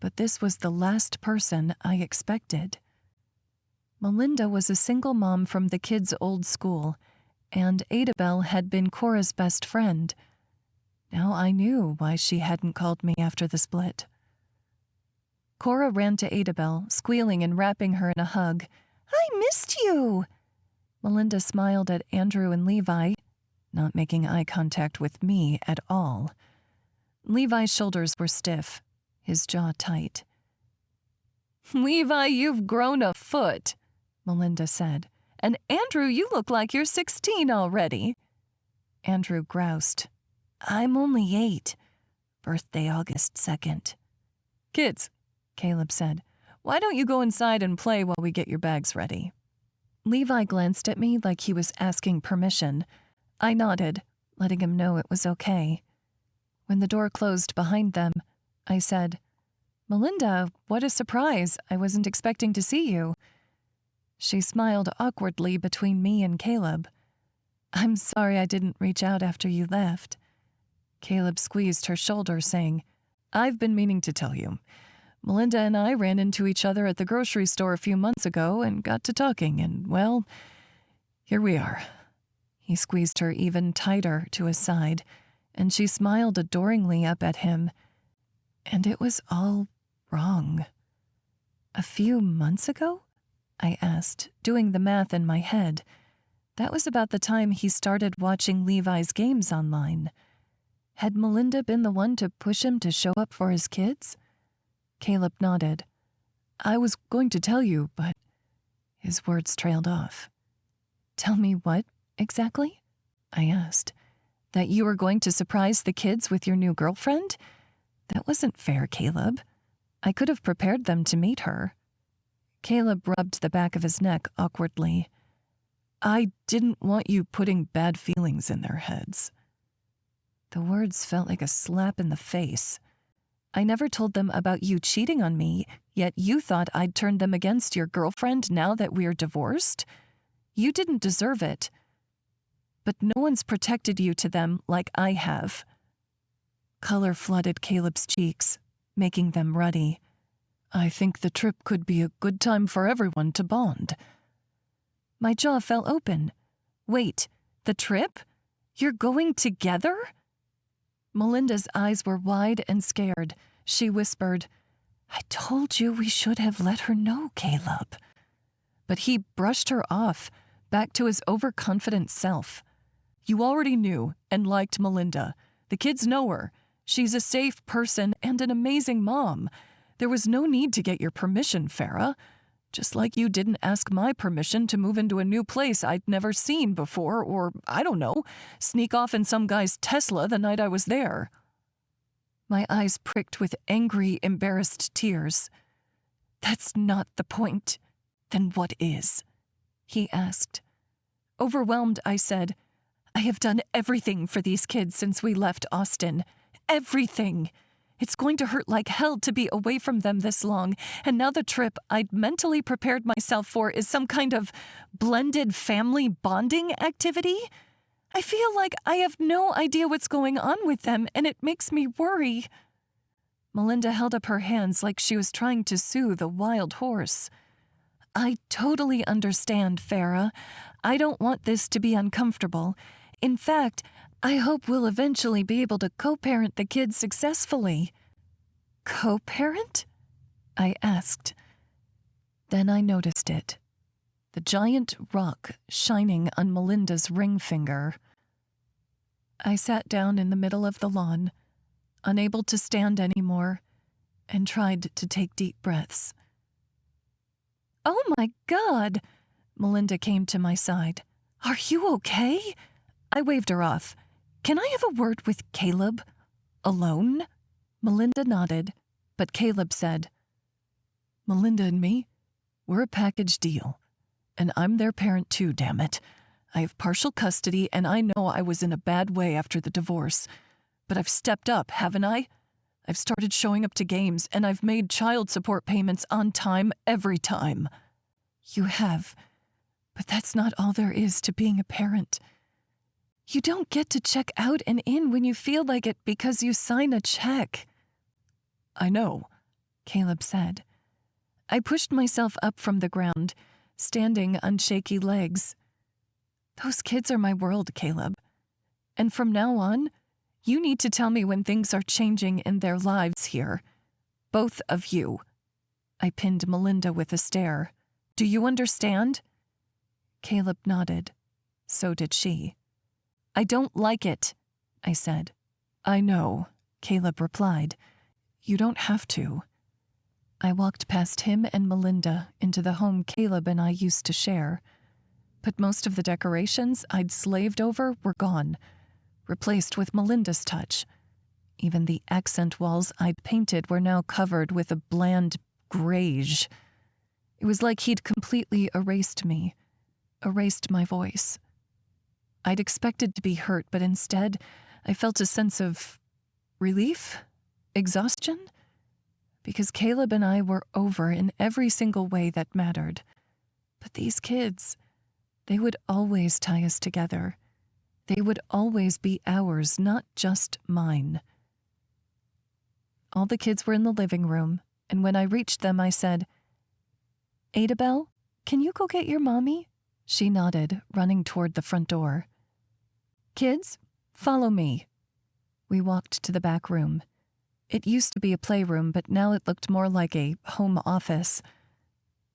but this was the last person I expected. Melinda was a single mom from the kids' old school, and Adabel had been Cora's best friend. Now I knew why she hadn't called me after the split. Cora ran to Adabel, squealing and wrapping her in a hug. "I missed you!" Melinda smiled at Andrew and Levi, not making eye contact with me at all. Levi's shoulders were stiff, his jaw tight. "Levi, you've grown a foot," Melinda said. "And Andrew, you look like you're 16 already." Andrew groused. "I'm only 8. Birthday August 2nd. "Kids," Caleb said, "why don't you go inside and play while we get your bags ready?" Levi glanced at me like he was asking permission. I nodded, letting him know it was okay. When the door closed behind them, I said, "Melinda, what a surprise. I wasn't expecting to see you." She smiled awkwardly between me and Caleb. "I'm sorry I didn't reach out after you left." Caleb squeezed her shoulder, saying, "I've been meaning to tell you. Melinda and I ran into each other at the grocery store a few months ago and got to talking, and, well, here we are." He squeezed her even tighter to his side, and she smiled adoringly up at him. And it was all wrong. "A few months ago?" I asked, doing the math in my head. That was about the time he started watching Levi's games online. Had Melinda been the one to push him to show up for his kids? Caleb nodded. "I was going to tell you, but..." His words trailed off. "Tell me what, exactly?" I asked. "That you were going to surprise the kids with your new girlfriend? That wasn't fair, Caleb. I could have prepared them to meet her." Caleb rubbed the back of his neck awkwardly. "I didn't want you putting bad feelings in their heads." The words felt like a slap in the face. "I never told them about you cheating on me, yet you thought I'd turned them against your girlfriend now that we're divorced? You didn't deserve it. But no one's protected you to them like I have." Color flooded Caleb's cheeks, making them ruddy. "I think the trip could be a good time for everyone to bond." My jaw fell open. "Wait, the trip? You're going together?" Melinda's eyes were wide and scared. She whispered, "I told you we should have let her know, Caleb." But he brushed her off, back to his overconfident self. "You already knew and liked Melinda. The kids know her. She's a safe person and an amazing mom. There was no need to get your permission, Farah. Just like you didn't ask my permission to move into a new place I'd never seen before, or, I don't know, sneak off in some guy's Tesla the night I was there." My eyes pricked with angry, embarrassed tears. "That's not the point. Then what is?" he asked. Overwhelmed, I said, "I have done everything for these kids since we left Austin. Everything. It's going to hurt like hell to be away from them this long, and now the trip I'd mentally prepared myself for is some kind of blended family bonding activity. I feel like I have no idea what's going on with them, and it makes me worry." Melinda held up her hands like she was trying to soothe a wild horse. "I totally understand, Farah. I don't want this to be uncomfortable. In fact, I hope we'll eventually be able to co-parent the kids successfully." "Co-parent?" I asked. Then I noticed it. The giant rock shining on Melinda's ring finger. I sat down in the middle of the lawn, unable to stand anymore, and tried to take deep breaths. "Oh my God!" Melinda came to my side. "Are you okay?" I waved her off. "Can I have a word with Caleb? Alone?" Melinda nodded, but Caleb said, "Melinda and me, we're a package deal. And I'm their parent too, damn it. I have partial custody, and I know I was in a bad way after the divorce. But I've stepped up, haven't I? I've started showing up to games, and I've made child support payments on time every time." "You have, but that's not all there is to being a parent. You don't get to check out and in when you feel like it because you sign a check." "I know," Caleb said. I pushed myself up from the ground, standing on shaky legs. "Those kids are my world, Caleb. And from now on, you need to tell me when things are changing in their lives here. Both of you." I pinned Melinda with a stare. "Do you understand?" Caleb nodded. So did she. "I don't like it," I said. "I know," Caleb replied. "You don't have to." I walked past him and Melinda into the home Caleb and I used to share. But most of the decorations I'd slaved over were gone, replaced with Melinda's touch. Even the accent walls I'd painted were now covered with a bland grayish. It was like he'd completely erased me, erased my voice. I'd expected to be hurt, but instead I felt a sense of relief, exhaustion, because Caleb and I were over in every single way that mattered. But these kids, they would always tie us together. They would always be ours, not just mine. All the kids were in the living room, and when I reached them, I said, "Adabelle, can you go get your mommy?" She nodded, running toward the front door. "Kids, follow me." We walked to the back room. It used to be a playroom, but now it looked more like a home office.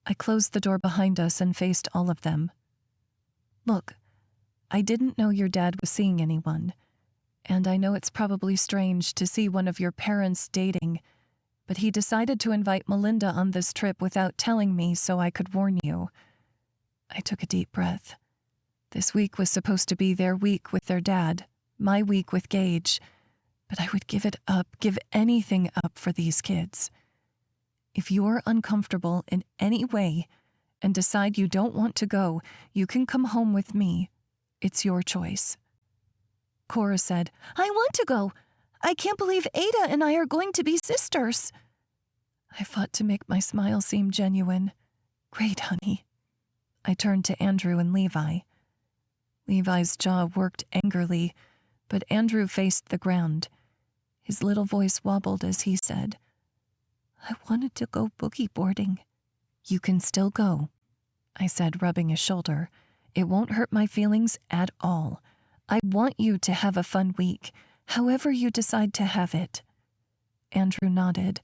I closed the door behind us and faced all of them. "Look, I didn't know your dad was seeing anyone, and I know it's probably strange to see one of your parents dating, but he decided to invite Melinda on this trip without telling me so I could warn you." I took a deep breath. This week was supposed to be their week with their dad, my week with Gage, but I would give it up, give anything up for these kids. If you're uncomfortable in any way and decide you don't want to go, you can come home with me. It's your choice. Cora said, "I want to go. I can't believe Ada and I are going to be sisters." I fought to make my smile seem genuine. "Great, honey." I turned to Andrew and Levi. Levi's jaw worked angrily, but Andrew faced the ground. His little voice wobbled as he said, "I wanted to go boogie boarding." "You can still go," I said, rubbing his shoulder. "It won't hurt my feelings at all. I want you to have a fun week, however you decide to have it." Andrew nodded.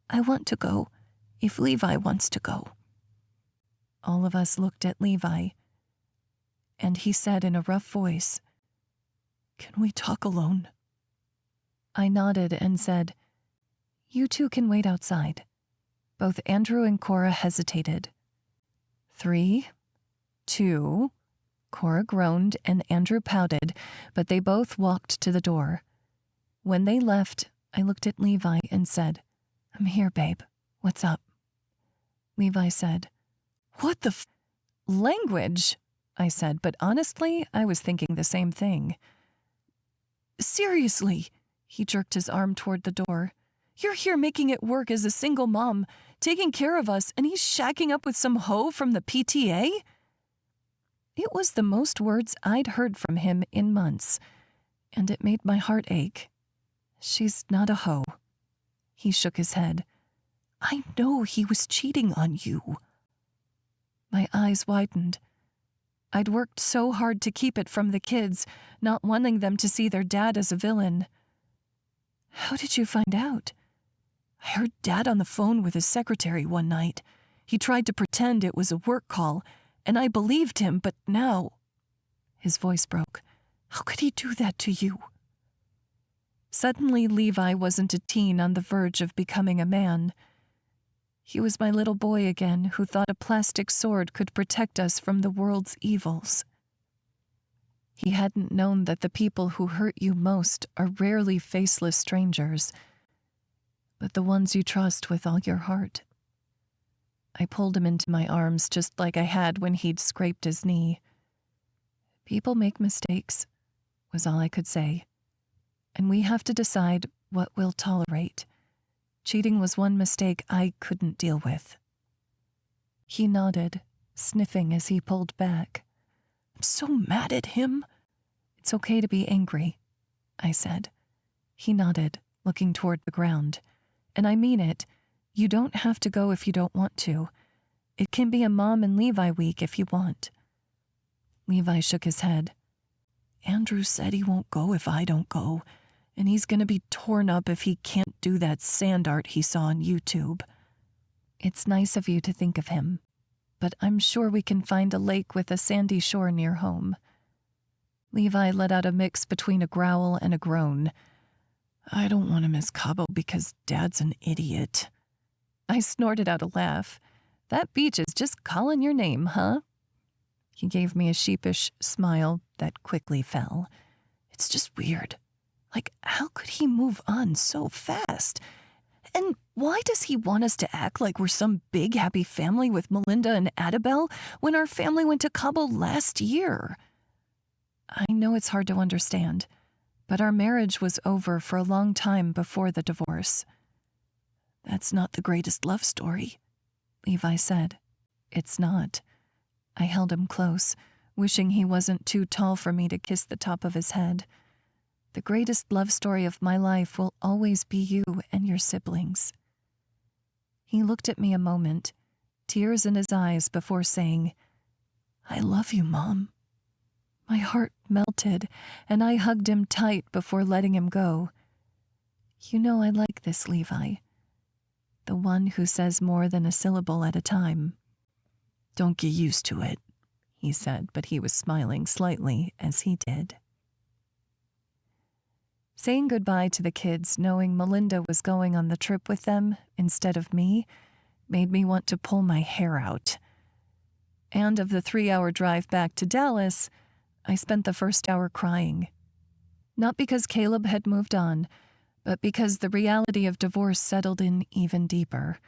"I want to go, if Levi wants to go." All of us looked at Levi, and he said in a rough voice, "Can we talk alone?" I nodded and said, "You two can wait outside." Both Andrew and Cora hesitated. 3, 2, Cora groaned and Andrew pouted, but they both walked to the door. When they left, I looked at Levi and said, "I'm here, babe. What's up?" Levi said, "What the language?" I said, but honestly, I was thinking the same thing. "Seriously," he jerked his arm toward the door. "You're here making it work as a single mom, taking care of us, and he's shacking up with some hoe from the PTA?" It was the most words I'd heard from him in months, and it made my heart ache. "She's not a hoe." He shook his head. "I know he was cheating on you." My eyes widened. I'd worked so hard to keep it from the kids, not wanting them to see their dad as a villain. "How did you find out?" I heard Dad on the phone with his secretary one night. He tried to pretend it was a work call, and I believed him, but now—" His voice broke. "How could he do that to you?" Suddenly, Levi wasn't a teen on the verge of becoming a man. He was my little boy again who thought a plastic sword could protect us from the world's evils. He hadn't known that the people who hurt you most are rarely faceless strangers, but the ones you trust with all your heart. I pulled him into my arms just like I had when he'd scraped his knee. "People make mistakes," was all I could say, "and we have to decide what we'll tolerate. Cheating was one mistake I couldn't deal with." He nodded, sniffing as he pulled back. "I'm so mad at him." "It's okay to be angry," I said. He nodded, looking toward the ground. "And I mean it. You don't have to go if you don't want to. It can be a Mom and Levi week if you want." Levi shook his head. "Andrew said he won't go if I don't go, and he's going to be torn up if he can't do that sand art he saw on YouTube." "It's nice of you to think of him, but I'm sure we can find a lake with a sandy shore near home." Levi let out a mix between a growl and a groan. "I don't want to miss Cabo because Dad's an idiot." I snorted out a laugh. "That beach is just calling your name, huh?" He gave me a sheepish smile that quickly fell. "It's just weird. Like, how could he move on so fast? And why does he want us to act like we're some big happy family with Melinda and Adabel when our family went to Cabo last year?" I know it's hard to understand, but our marriage was over for a long time before the divorce. "That's not the greatest love story," Levi said. "It's not." I held him close, wishing he wasn't too tall for me to kiss the top of his head. "The greatest love story of my life will always be you and your siblings." He looked at me a moment, tears in his eyes before saying, "I love you, Mom." My heart melted, and I hugged him tight before letting him go. "You know I like this, Levi. The one who says more than a syllable at a time." "Don't get used to it," he said, but he was smiling slightly as he did. Saying goodbye to the kids, knowing Melinda was going on the trip with them instead of me, made me want to pull my hair out. And of the 3-hour drive back to Dallas, I spent the first hour crying. Not because Caleb had moved on, but because the reality of divorce settled in even deeper.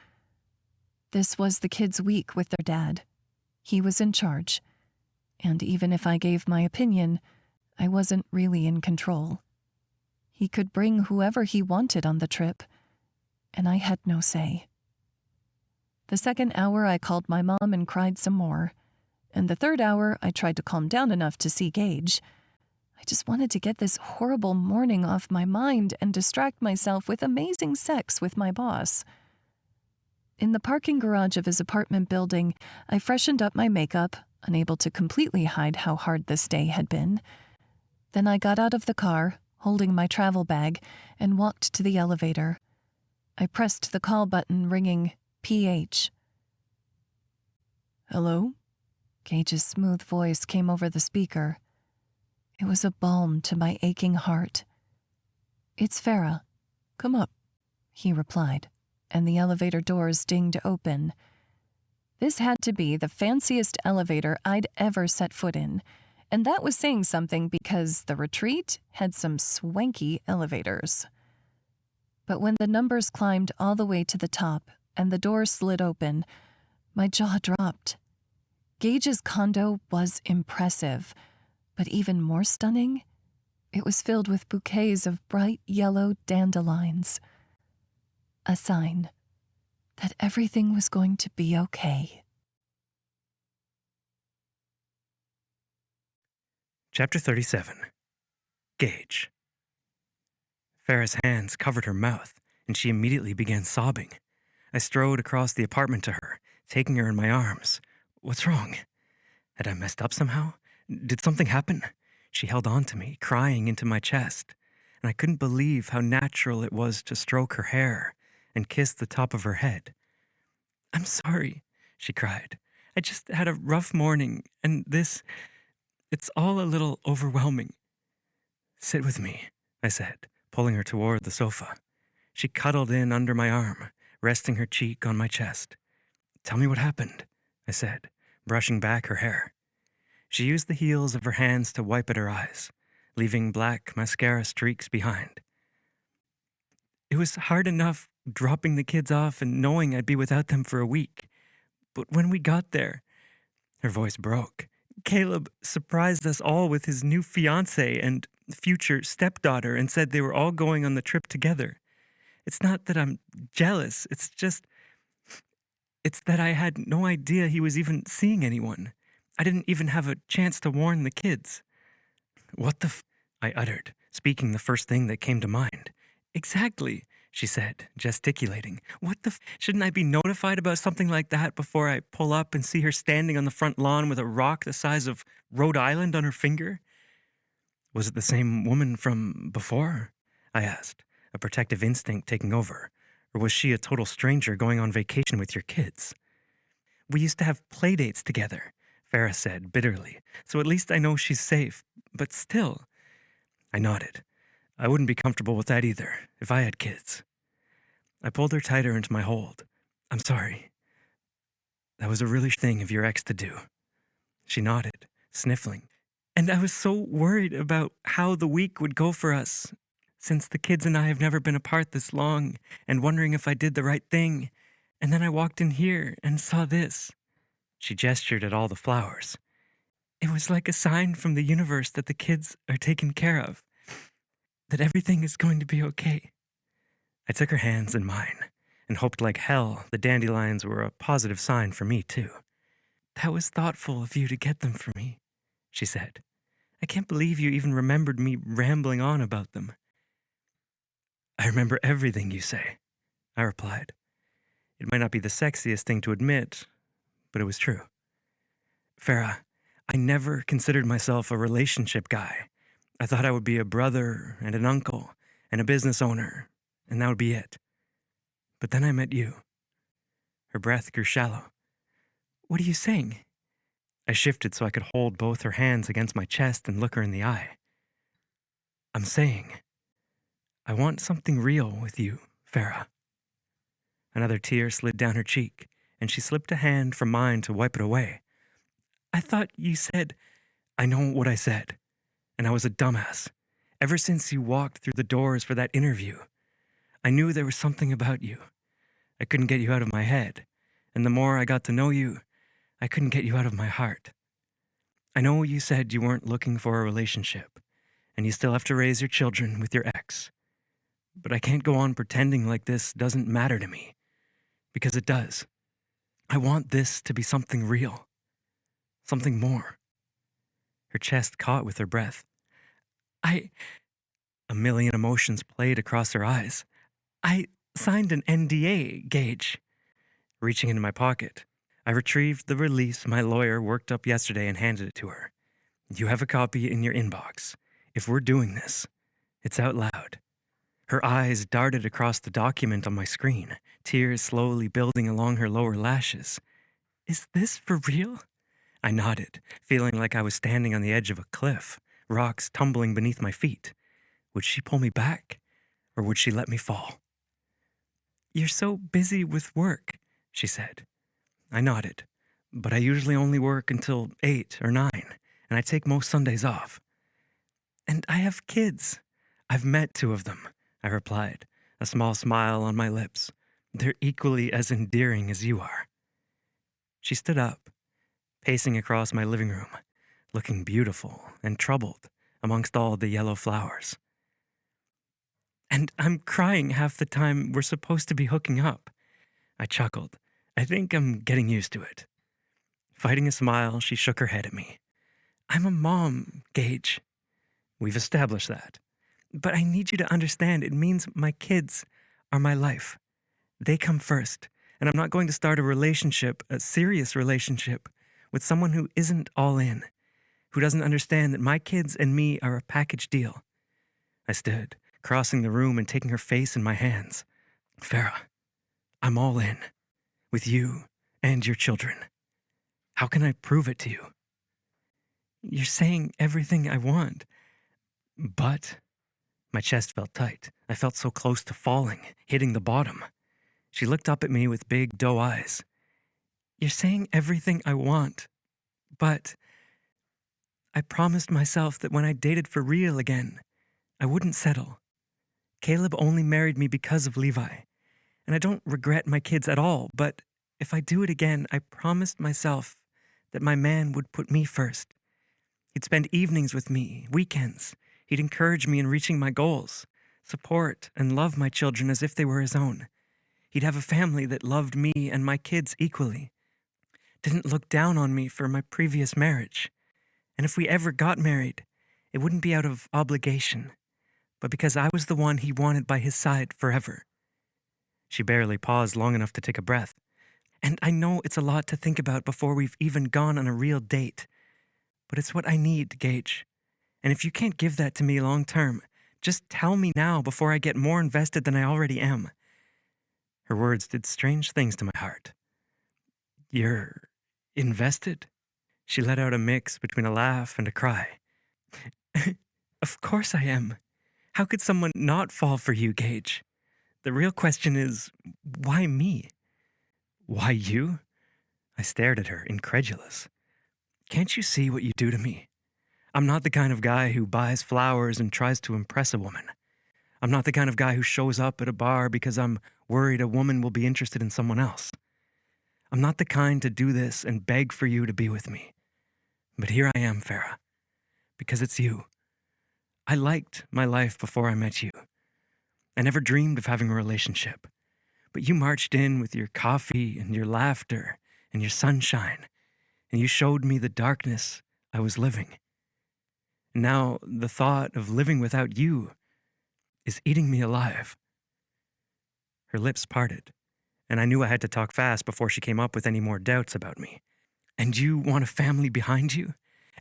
This was the kids' week with their dad. He was in charge. And even if I gave my opinion, I wasn't really in control. He could bring whoever he wanted on the trip, and I had no say. The second hour I called my mom and cried some more, and the third hour I tried to calm down enough to see Gage. I just wanted to get this horrible morning off my mind and distract myself with amazing sex with my boss. In the parking garage of his apartment building, I freshened up my makeup, unable to completely hide how hard this day had been. Then I got out of the car, holding my travel bag, and walked to the elevator. I pressed the call button, ringing PH. "Hello?" Gage's smooth voice came over the speaker. It was a balm to my aching heart. "It's Farah. Come up," he replied, and the elevator doors dinged open. This had to be the fanciest elevator I'd ever set foot in, and that was saying something because the retreat had some swanky elevators. But when the numbers climbed all the way to the top and the door slid open, my jaw dropped. Gage's condo was impressive, but even more stunning, it was filled with bouquets of bright yellow dandelions. A sign that everything was going to be okay. Chapter 37. Gage. Farah's hands covered her mouth, and she immediately began sobbing. I strode across the apartment to her, taking her in my arms. "What's wrong? Had I messed up somehow? Did something happen?" She held on to me, crying into my chest, and I couldn't believe how natural it was to stroke her hair, and kissed the top of her head. "I'm sorry," she cried. "I just had a rough morning, and it's all a little overwhelming." "Sit with me," I said, pulling her toward the sofa. She cuddled in under my arm, resting her cheek on my chest. "Tell me what happened," I said, brushing back her hair. She used the heels of her hands to wipe at her eyes, leaving black mascara streaks behind. "It was hard enough dropping the kids off and knowing I'd be without them for a week. But when we got there," her voice broke, "Caleb surprised us all with his new fiancée and future stepdaughter and said they were all going on the trip together. It's not that I'm jealous, it's that I had no idea he was even seeing anyone. I didn't even have a chance to warn the kids." "What the I uttered, speaking the first thing that came to mind. "Exactly," she said, gesticulating. "What the Shouldn't I be notified about something like that before I pull up and see her standing on the front lawn with a rock the size of Rhode Island on her finger?" "Was it the same woman from before?" I asked, a protective instinct taking over. "Or was she a total stranger going on vacation with your kids?" "We used to have play dates together," Farah said bitterly, "so at least I know she's safe. But still." I nodded. "I wouldn't be comfortable with that either, if I had kids." I pulled her tighter into my hold. "I'm sorry. That was a really thing of your ex to do." She nodded, sniffling. "And I was so worried about how the week would go for us, since the kids and I have never been apart this long, and wondering if I did the right thing. And then I walked in here and saw this." She gestured at all the flowers. "It was like a sign from the universe that the kids are taken care of, that everything is going to be okay." I took her hands in mine and hoped like hell the dandelions were a positive sign for me, too. "That was thoughtful of you to get them for me," she said. "I can't believe you even remembered me rambling on about them." "I remember everything you say," I replied. It might not be the sexiest thing to admit, but it was true. "Farah, I never considered myself a relationship guy. I thought I would be a brother and an uncle and a business owner, and that would be it. But then I met you." Her breath grew shallow. "What are you saying?" I shifted so I could hold both her hands against my chest and look her in the eye. "I'm saying, I want something real with you, Farah." Another tear slid down her cheek, and she slipped a hand from mine to wipe it away. "I thought you said—" "I know what I said, and I was a dumbass. Ever since you walked through the doors for that interview, I knew there was something about you. I couldn't get you out of my head, and the more I got to know you, I couldn't get you out of my heart. I know you said you weren't looking for a relationship, and you still have to raise your children with your ex. But I can't go on pretending like this doesn't matter to me, because it does. I want this to be something real, something more." Her chest caught with her breath. A million emotions played across her eyes. "I signed an NDA, Gage." Reaching into my pocket, I retrieved the release my lawyer worked up yesterday and handed it to her. "You have a copy in your inbox. If we're doing this, it's out loud." Her eyes darted across the document on my screen, tears slowly building along her lower lashes. "Is this for real?" I nodded, feeling like I was standing on the edge of a cliff, rocks tumbling beneath my feet. Would she pull me back, or would she let me fall? "You're so busy with work," she said. I nodded, but I usually only work until 8 or 9, and I take most Sundays off. "And I have kids. I've met 2 of them," I replied, a small smile on my lips. "They're equally as endearing as you are." She stood up, pacing across my living room, looking beautiful and troubled amongst all the yellow flowers. "And I'm crying half the time we're supposed to be hooking up." I chuckled. I think I'm getting used to it. Fighting a smile, she shook her head at me. "I'm a mom, Gage." "We've established that." "But I need you to understand it means my kids are my life. They come first, and I'm not going to start a serious relationship, with someone who isn't all in, who doesn't understand that my kids and me are a package deal." I stood, crossing the room and taking her face in my hands. "Farah, I'm all in, with you and your children. How can I prove it to you? You're saying everything I want, but my chest felt tight. I felt so close to falling, hitting the bottom. She looked up at me with big doe eyes. You're saying everything I want, but I promised myself that when I dated for real again, I wouldn't settle. Caleb only married me because of Levi, and I don't regret my kids at all, but if I do it again, I promised myself that my man would put me first. He'd spend evenings with me, weekends. He'd encourage me in reaching my goals, support and love my children as if they were his own. He'd have a family that loved me and my kids equally, didn't look down on me for my previous marriage. And if we ever got married, it wouldn't be out of obligation, but because I was the one he wanted by his side forever. She barely paused long enough to take a breath. And I know it's a lot to think about before we've even gone on a real date, but it's what I need, Gage. And if you can't give that to me long term, just tell me now before I get more invested than I already am. Her words did strange things to my heart. You're invested? She let out a mix between a laugh and a cry. Of course I am. How could someone not fall for you, Gage? The real question is, why me? Why you? I stared at her, incredulous. Can't you see what you do to me? I'm not the kind of guy who buys flowers and tries to impress a woman. I'm not the kind of guy who shows up at a bar because I'm worried a woman will be interested in someone else. I'm not the kind to do this and beg for you to be with me. But here I am, Farah, because it's you. I liked my life before I met you. I never dreamed of having a relationship. But you marched in with your coffee and your laughter and your sunshine, and you showed me the darkness I was living. And now the thought of living without you is eating me alive. Her lips parted, and I knew I had to talk fast before she came up with any more doubts about me. And you want a family behind you?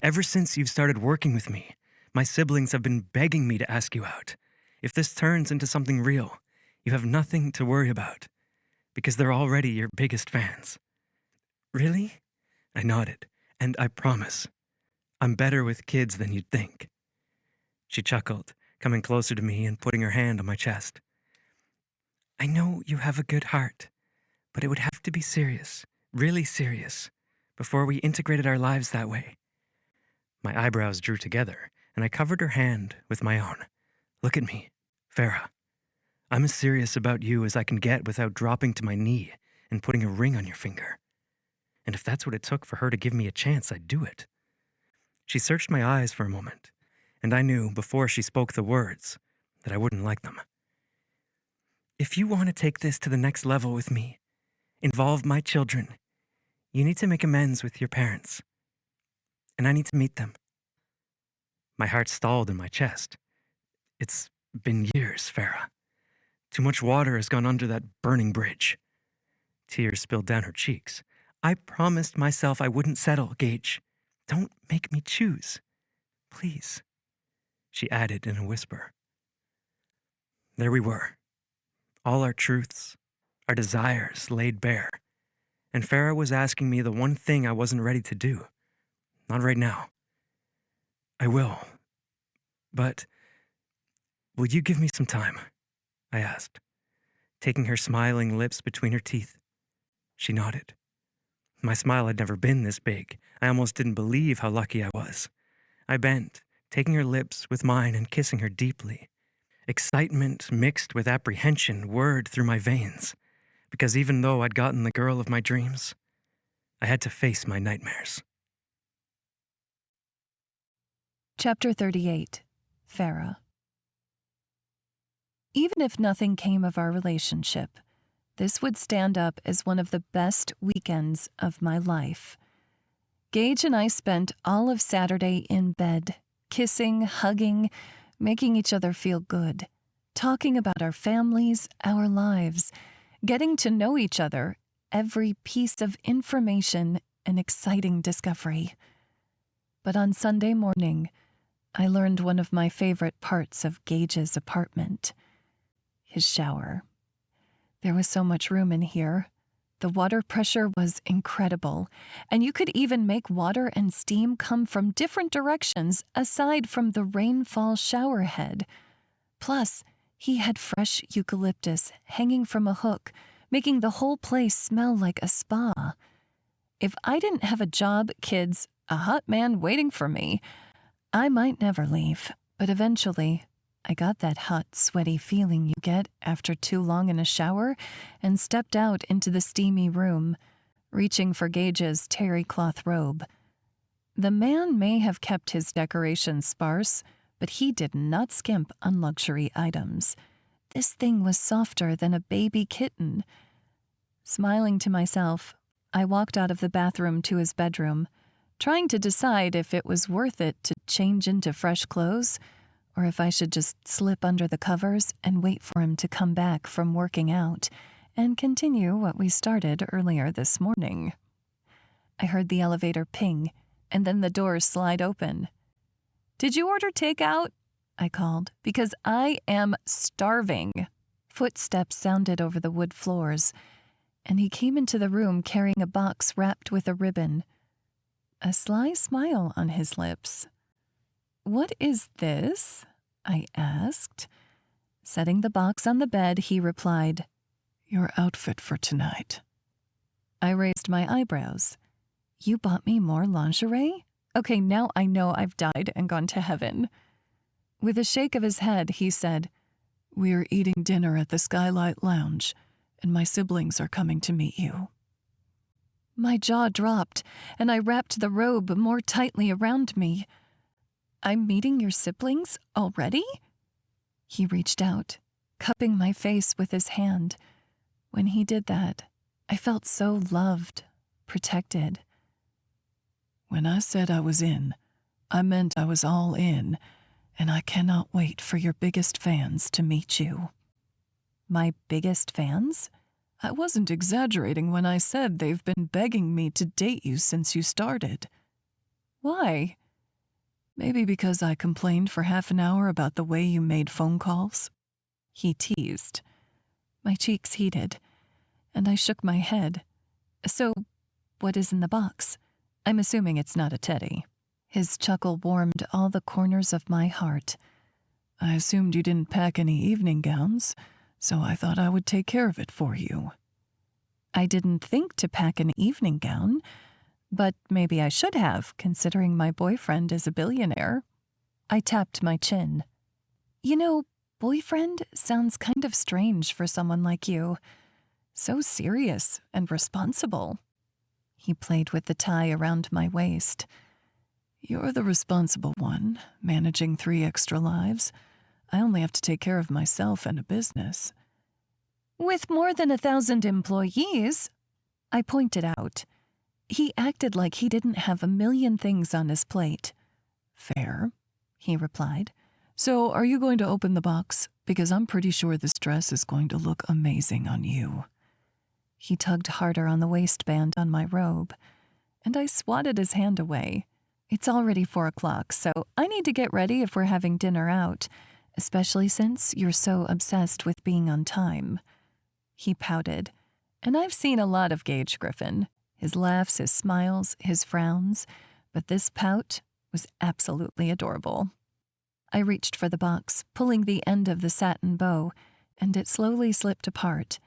Ever since you've started working with me, my siblings have been begging me to ask you out. If this turns into something real, you have nothing to worry about, because they're already your biggest fans. Really? I nodded, and I promise, I'm better with kids than you'd think. She chuckled, coming closer to me and putting her hand on my chest. I know you have a good heart, but it would have to be serious, really serious, before we integrated our lives that way. My eyebrows drew together, and I covered her hand with my own. Look at me, Farah. I'm as serious about you as I can get without dropping to my knee and putting a ring on your finger. And if that's what it took for her to give me a chance, I'd do it. She searched my eyes for a moment, and I knew before she spoke the words that I wouldn't like them. If you want to take this to the next level with me, involve my children, you need to make amends with your parents. And I need to meet them. My heart stalled in my chest. It's been years, Farah. Too much water has gone under that burning bridge. Tears spilled down her cheeks. I promised myself I wouldn't settle, Gage. Don't make me choose. Please, she added in a whisper. There we were. All our truths, our desires laid bare. And Farah was asking me the one thing I wasn't ready to do. Not right now. I will. But will you give me some time? I asked, taking her smiling lips between her teeth. She nodded. My smile had never been this big. I almost didn't believe how lucky I was. I bent, taking her lips with mine and kissing her deeply. Excitement mixed with apprehension whirred through my veins, because even though I'd gotten the girl of my dreams, I had to face my nightmares. Chapter 38. Farah. Even if nothing came of our relationship, this would stand up as one of the best weekends of my life. Gage and I spent all of Saturday in bed, kissing, hugging, making each other feel good, talking about our families, our lives, getting to know each other, every piece of information an exciting discovery. But on Sunday morning, I learned one of my favorite parts of Gage's apartment. His shower. There was so much room in here. The water pressure was incredible, and you could even make water and steam come from different directions aside from the rainfall shower head. Plus, he had fresh eucalyptus hanging from a hook, making the whole place smell like a spa. If I didn't have a job, kids, a hot man waiting for me, I might never leave. But eventually, I got that hot, sweaty feeling you get after too long in a shower and stepped out into the steamy room, reaching for Gage's terry cloth robe. The man may have kept his decorations sparse, but he did not skimp on luxury items. This thing was softer than a baby kitten. Smiling to myself, I walked out of the bathroom to his bedroom, trying to decide if it was worth it to change into fresh clothes or if I should just slip under the covers and wait for him to come back from working out and continue what we started earlier this morning. I heard the elevator ping, and then the doors slide open. "Did you order takeout?" I called, because I am starving. Footsteps sounded over the wood floors, and he came into the room carrying a box wrapped with a ribbon, a sly smile on his lips. "What is this?" I asked. Setting the box on the bed, he replied, "Your outfit for tonight." I raised my eyebrows. "You bought me more lingerie? Okay, now I know I've died and gone to heaven." With a shake of his head, he said, "We're eating dinner at the Skylight Lounge, and my siblings are coming to meet you." My jaw dropped, and I wrapped the robe more tightly around me. "I'm meeting your siblings already?" He reached out, cupping my face with his hand. When he did that, I felt so loved, protected. "When I said I was in, I meant I was all in, and I cannot wait for your biggest fans to meet you." My biggest fans? I wasn't exaggerating when I said they've been begging me to date you since you started. Why? Maybe because I complained for half an hour about the way you made phone calls? He teased. My cheeks heated, and I shook my head. "So, what is in the box? I'm assuming it's not a teddy." His chuckle warmed all the corners of my heart. "I assumed you didn't pack any evening gowns, so I thought I would take care of it for you." I didn't think to pack an evening gown, but maybe I should have, considering my boyfriend is a billionaire. I tapped my chin. "You know, boyfriend sounds kind of strange for someone like you. So serious and responsible." He played with the tie around my waist. "You're the responsible one, managing 3 extra lives. I only have to take care of myself and a business." "With more than 1,000 employees," I pointed out. He acted like he didn't have a million things on his plate. "Fair," he replied. "So are you going to open the box? Because I'm pretty sure this dress is going to look amazing on you." He tugged harder on the waistband on my robe, and I swatted his hand away. "It's already 4 o'clock, so I need to get ready if we're having dinner out, especially since you're so obsessed with being on time." He pouted, and I've seen a lot of Gage Griffen. His laughs, his smiles, his frowns, but this pout was absolutely adorable. I reached for the box, pulling the end of the satin bow, and it slowly slipped apart.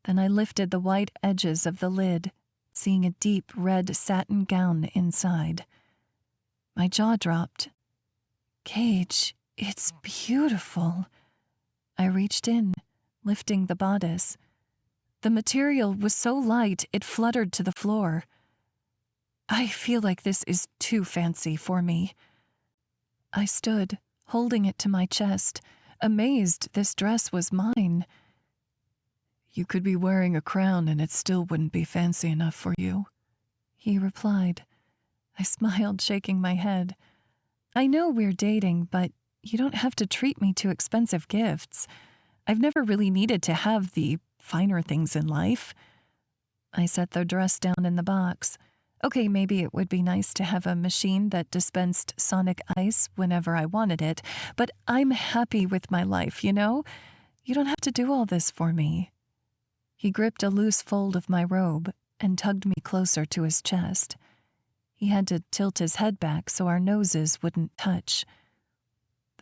Then I lifted the white edges of the lid, seeing a deep red satin gown inside. My jaw dropped. "Gage, it's beautiful." I reached in, lifting the bodice. The material was so light it fluttered to the floor. "I feel like this is too fancy for me." I stood, holding it to my chest, amazed this dress was mine. "You could be wearing a crown and it still wouldn't be fancy enough for you," he replied. I smiled, shaking my head. "I know we're dating, but you don't have to treat me to expensive gifts. I've never really needed to have the finer things in life." I set the dress down in the box. Okay, maybe it would be nice to have a machine that dispensed sonic ice whenever I wanted it, but I'm happy with my life, you know? You don't have to do all this for me. He gripped a loose fold of my robe and tugged me closer to his chest. He had to tilt his head back so our noses wouldn't touch.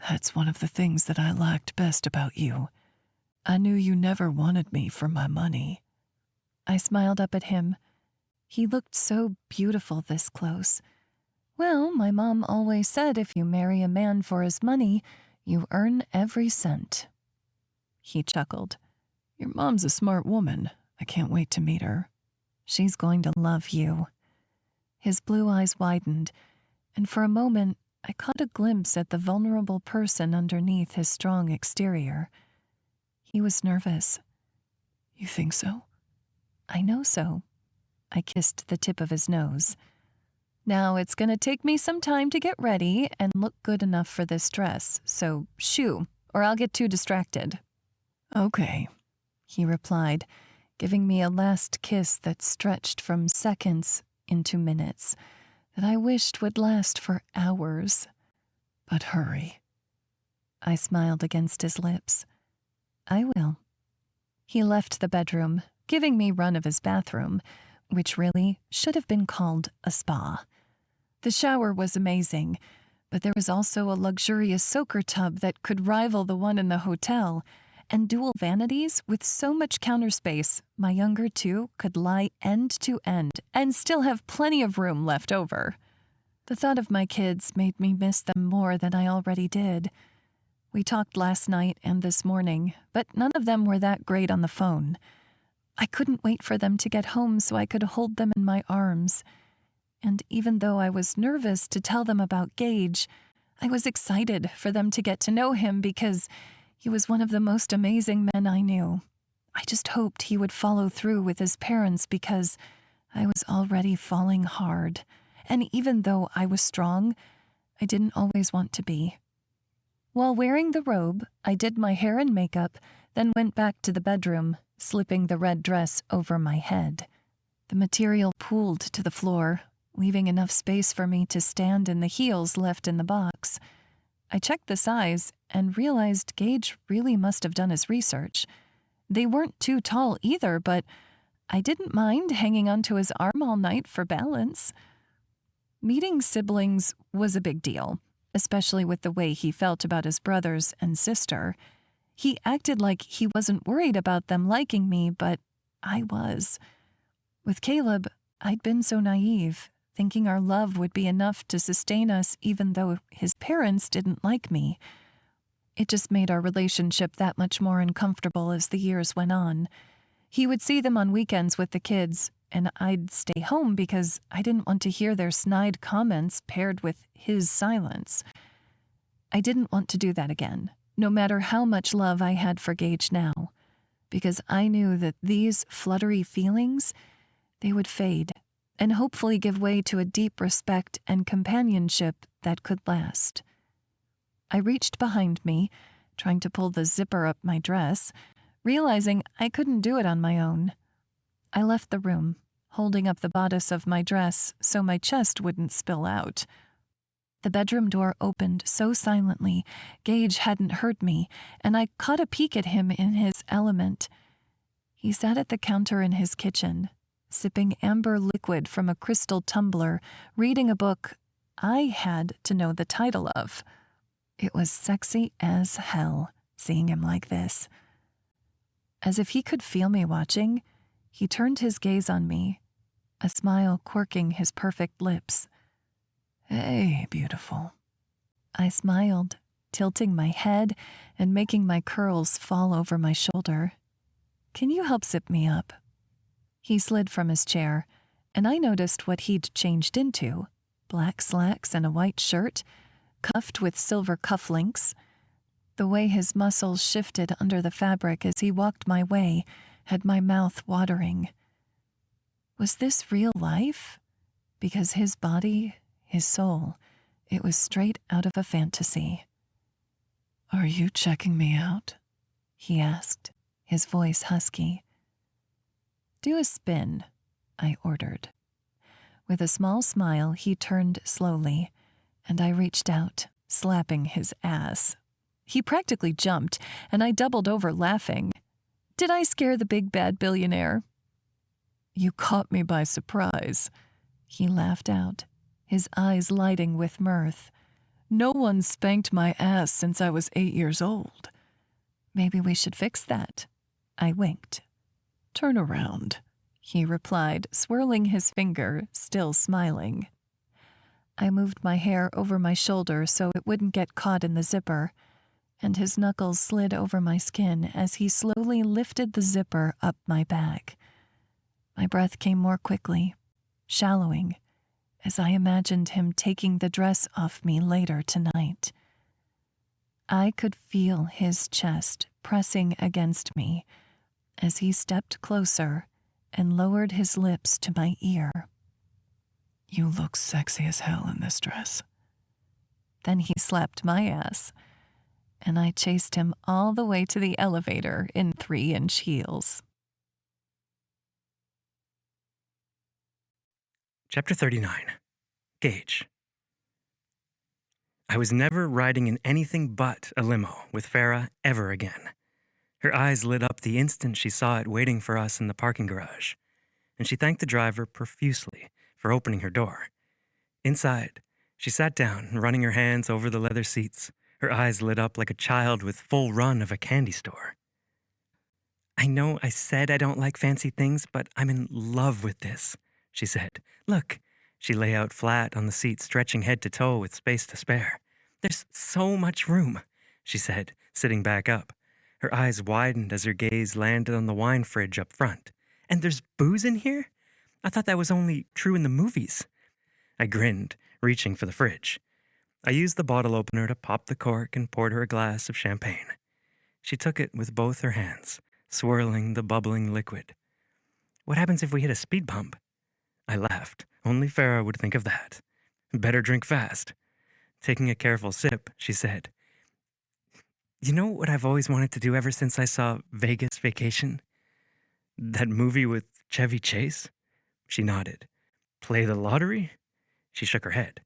That's one of the things that I liked best about you. I knew you never wanted me for my money. I smiled up at him. He looked so beautiful this close. Well, my mom always said if you marry a man for his money, you earn every cent. He chuckled. Your mom's a smart woman. I can't wait to meet her. She's going to love you. His blue eyes widened, and for a moment I caught a glimpse at the vulnerable person underneath his strong exterior. He was nervous. You think so? I know so. I kissed the tip of his nose. Now it's going to take me some time to get ready and look good enough for this dress, so shoo, or I'll get too distracted. Okay, he replied, giving me a last kiss that stretched from seconds into minutes, that I wished would last for hours. But hurry. I smiled against his lips. I will. He left the bedroom, giving me run of his bathroom, which really should have been called a spa. The shower was amazing, but there was also a luxurious soaker tub that could rival the one in the hotel, and dual vanities with so much counter space my younger two could lie end to end and still have plenty of room left over. The thought of my kids made me miss them more than I already did. We talked last night and this morning, but none of them were that great on the phone. I couldn't wait for them to get home so I could hold them in my arms. And even though I was nervous to tell them about Gage, I was excited for them to get to know him because he was one of the most amazing men I knew. I just hoped he would follow through with his parents because I was already falling hard. And even though I was strong, I didn't always want to be. While wearing the robe, I did my hair and makeup, then went back to the bedroom, slipping the red dress over my head. The material pooled to the floor, leaving enough space for me to stand in the heels left in the box. I checked the size and realized Gage really must have done his research. They weren't too tall either, but I didn't mind hanging onto his arm all night for balance. Meeting siblings was a big deal, especially with the way he felt about his brothers and sister. He acted like he wasn't worried about them liking me, but I was. With Caleb, I'd been so naive, thinking our love would be enough to sustain us even though his parents didn't like me. It just made our relationship that much more uncomfortable as the years went on. He would see them on weekends with the kids, and I'd stay home because I didn't want to hear their snide comments paired with his silence. I didn't want to do that again, no matter how much love I had for Gage now, because I knew that these fluttery feelings, they would fade and hopefully give way to a deep respect and companionship that could last. I reached behind me, trying to pull the zipper up my dress, realizing I couldn't do it on my own. I left the room, holding up the bodice of my dress so my chest wouldn't spill out. The bedroom door opened so silently, Gage hadn't heard me, and I caught a peek at him in his element. He sat at the counter in his kitchen, sipping amber liquid from a crystal tumbler, reading a book I had to know the title of. It was sexy as hell, seeing him like this. As if he could feel me watching, he turned his gaze on me, a smile quirking his perfect lips. Hey, beautiful. I smiled, tilting my head and making my curls fall over my shoulder. Can you help zip me up? He slid from his chair, and I noticed what he'd changed into: black slacks and a white shirt, cuffed with silver cufflinks. The way his muscles shifted under the fabric as he walked my way had my mouth watering. Was this real life? Because his body, his soul, it was straight out of a fantasy. Are you checking me out? He asked, his voice husky. Do a spin, I ordered. With a small smile, he turned slowly, and I reached out, slapping his ass. He practically jumped, and I doubled over laughing. Did I scare the big bad billionaire? You caught me by surprise. He laughed out, his eyes lighting with mirth. No one spanked my ass since I was 8 years old. Maybe we should fix that. I winked. Turn around, he replied, swirling his finger, still smiling. I moved my hair over my shoulder so it wouldn't get caught in the zipper, and his knuckles slid over my skin as he slowly lifted the zipper up my back. My breath came more quickly, shallowing, as I imagined him taking the dress off me later tonight. I could feel his chest pressing against me as he stepped closer and lowered his lips to my ear. You look sexy as hell in this dress. Then he slapped my ass, and I chased him all the way to the elevator in 3-inch heels. Chapter 39. Gage. I was never riding in anything but a limo with Farah ever again. Her eyes lit up the instant she saw it waiting for us in the parking garage, and she thanked the driver profusely for opening her door. Inside, she sat down, running her hands over the leather seats. Her eyes lit up like a child with full run of a candy store. I know I said I don't like fancy things, but I'm in love with this, she said. Look. She lay out flat on the seat, stretching head to toe with space to spare. There's so much room, she said, sitting back up. Her eyes widened as her gaze landed on the wine fridge up front. And there's booze in here? I thought that was only true in the movies. I grinned, reaching for the fridge. I used the bottle opener to pop the cork and poured her a glass of champagne. She took it with both her hands, swirling the bubbling liquid. What happens if we hit a speed bump? I laughed. Only Farah would think of that. Better drink fast. Taking a careful sip, she said, You know what I've always wanted to do ever since I saw Vegas Vacation? That movie with Chevy Chase? She nodded. Play the lottery? She shook her head.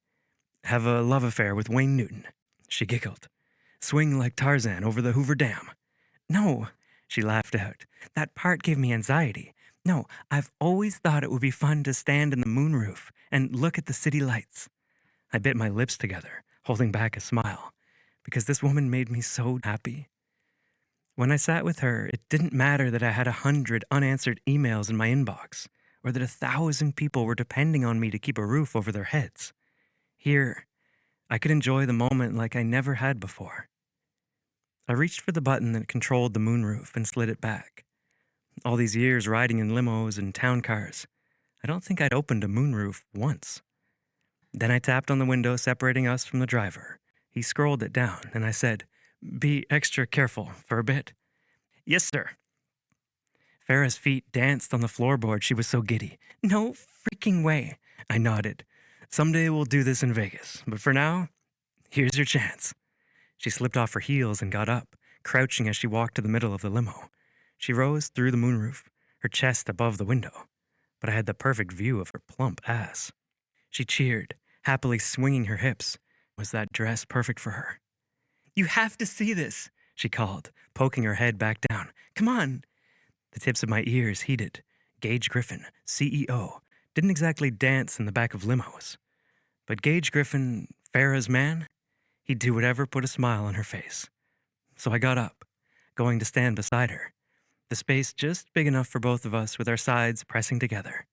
Have a love affair with Wayne Newton? She giggled. Swing like Tarzan over the Hoover Dam? No, she laughed out. That part gave me anxiety. No, I've always thought it would be fun to stand in the moonroof and look at the city lights. I bit my lips together, holding back a smile, because this woman made me so happy. When I sat with her, it didn't matter that I had 100 unanswered emails in my inbox, or that 1,000 people were depending on me to keep a roof over their heads. Here, I could enjoy the moment like I never had before. I reached for the button that controlled the moonroof and slid it back. All these years riding in limos and town cars, I don't think I'd opened a moonroof once. Then I tapped on the window separating us from the driver. He scrolled it down, and I said, Be extra careful for a bit. Yes, sir. Farah's feet danced on the floorboard. She was so giddy. No freaking way. I nodded. Someday we'll do this in Vegas, but for now, here's your chance. She slipped off her heels and got up, crouching as she walked to the middle of the limo. She rose through the moonroof, her chest above the window, but I had the perfect view of her plump ass. She cheered, happily swinging her hips. Was that dress perfect for her? You have to see this, she called, poking her head back down. Come on. The tips of my ears heated. Gage Griffen, CEO, didn't exactly dance in the back of limos. But Gage Griffen, Farah's man, he'd do whatever put a smile on her face. So I got up, going to stand beside her. The space just big enough for both of us with our sides pressing together.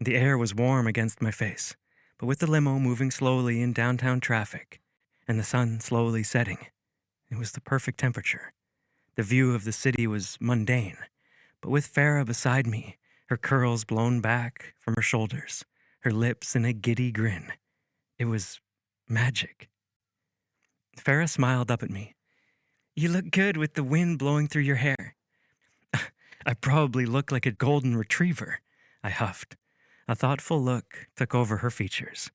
The air was warm against my face, but with the limo moving slowly in downtown traffic and the sun slowly setting, it was the perfect temperature. The view of the city was mundane, but with Farah beside me, her curls blown back from her shoulders, her lips in a giddy grin, it was magic. Farah smiled up at me. You look good with the wind blowing through your hair. I probably look like a golden retriever, I huffed. A thoughtful look took over her features.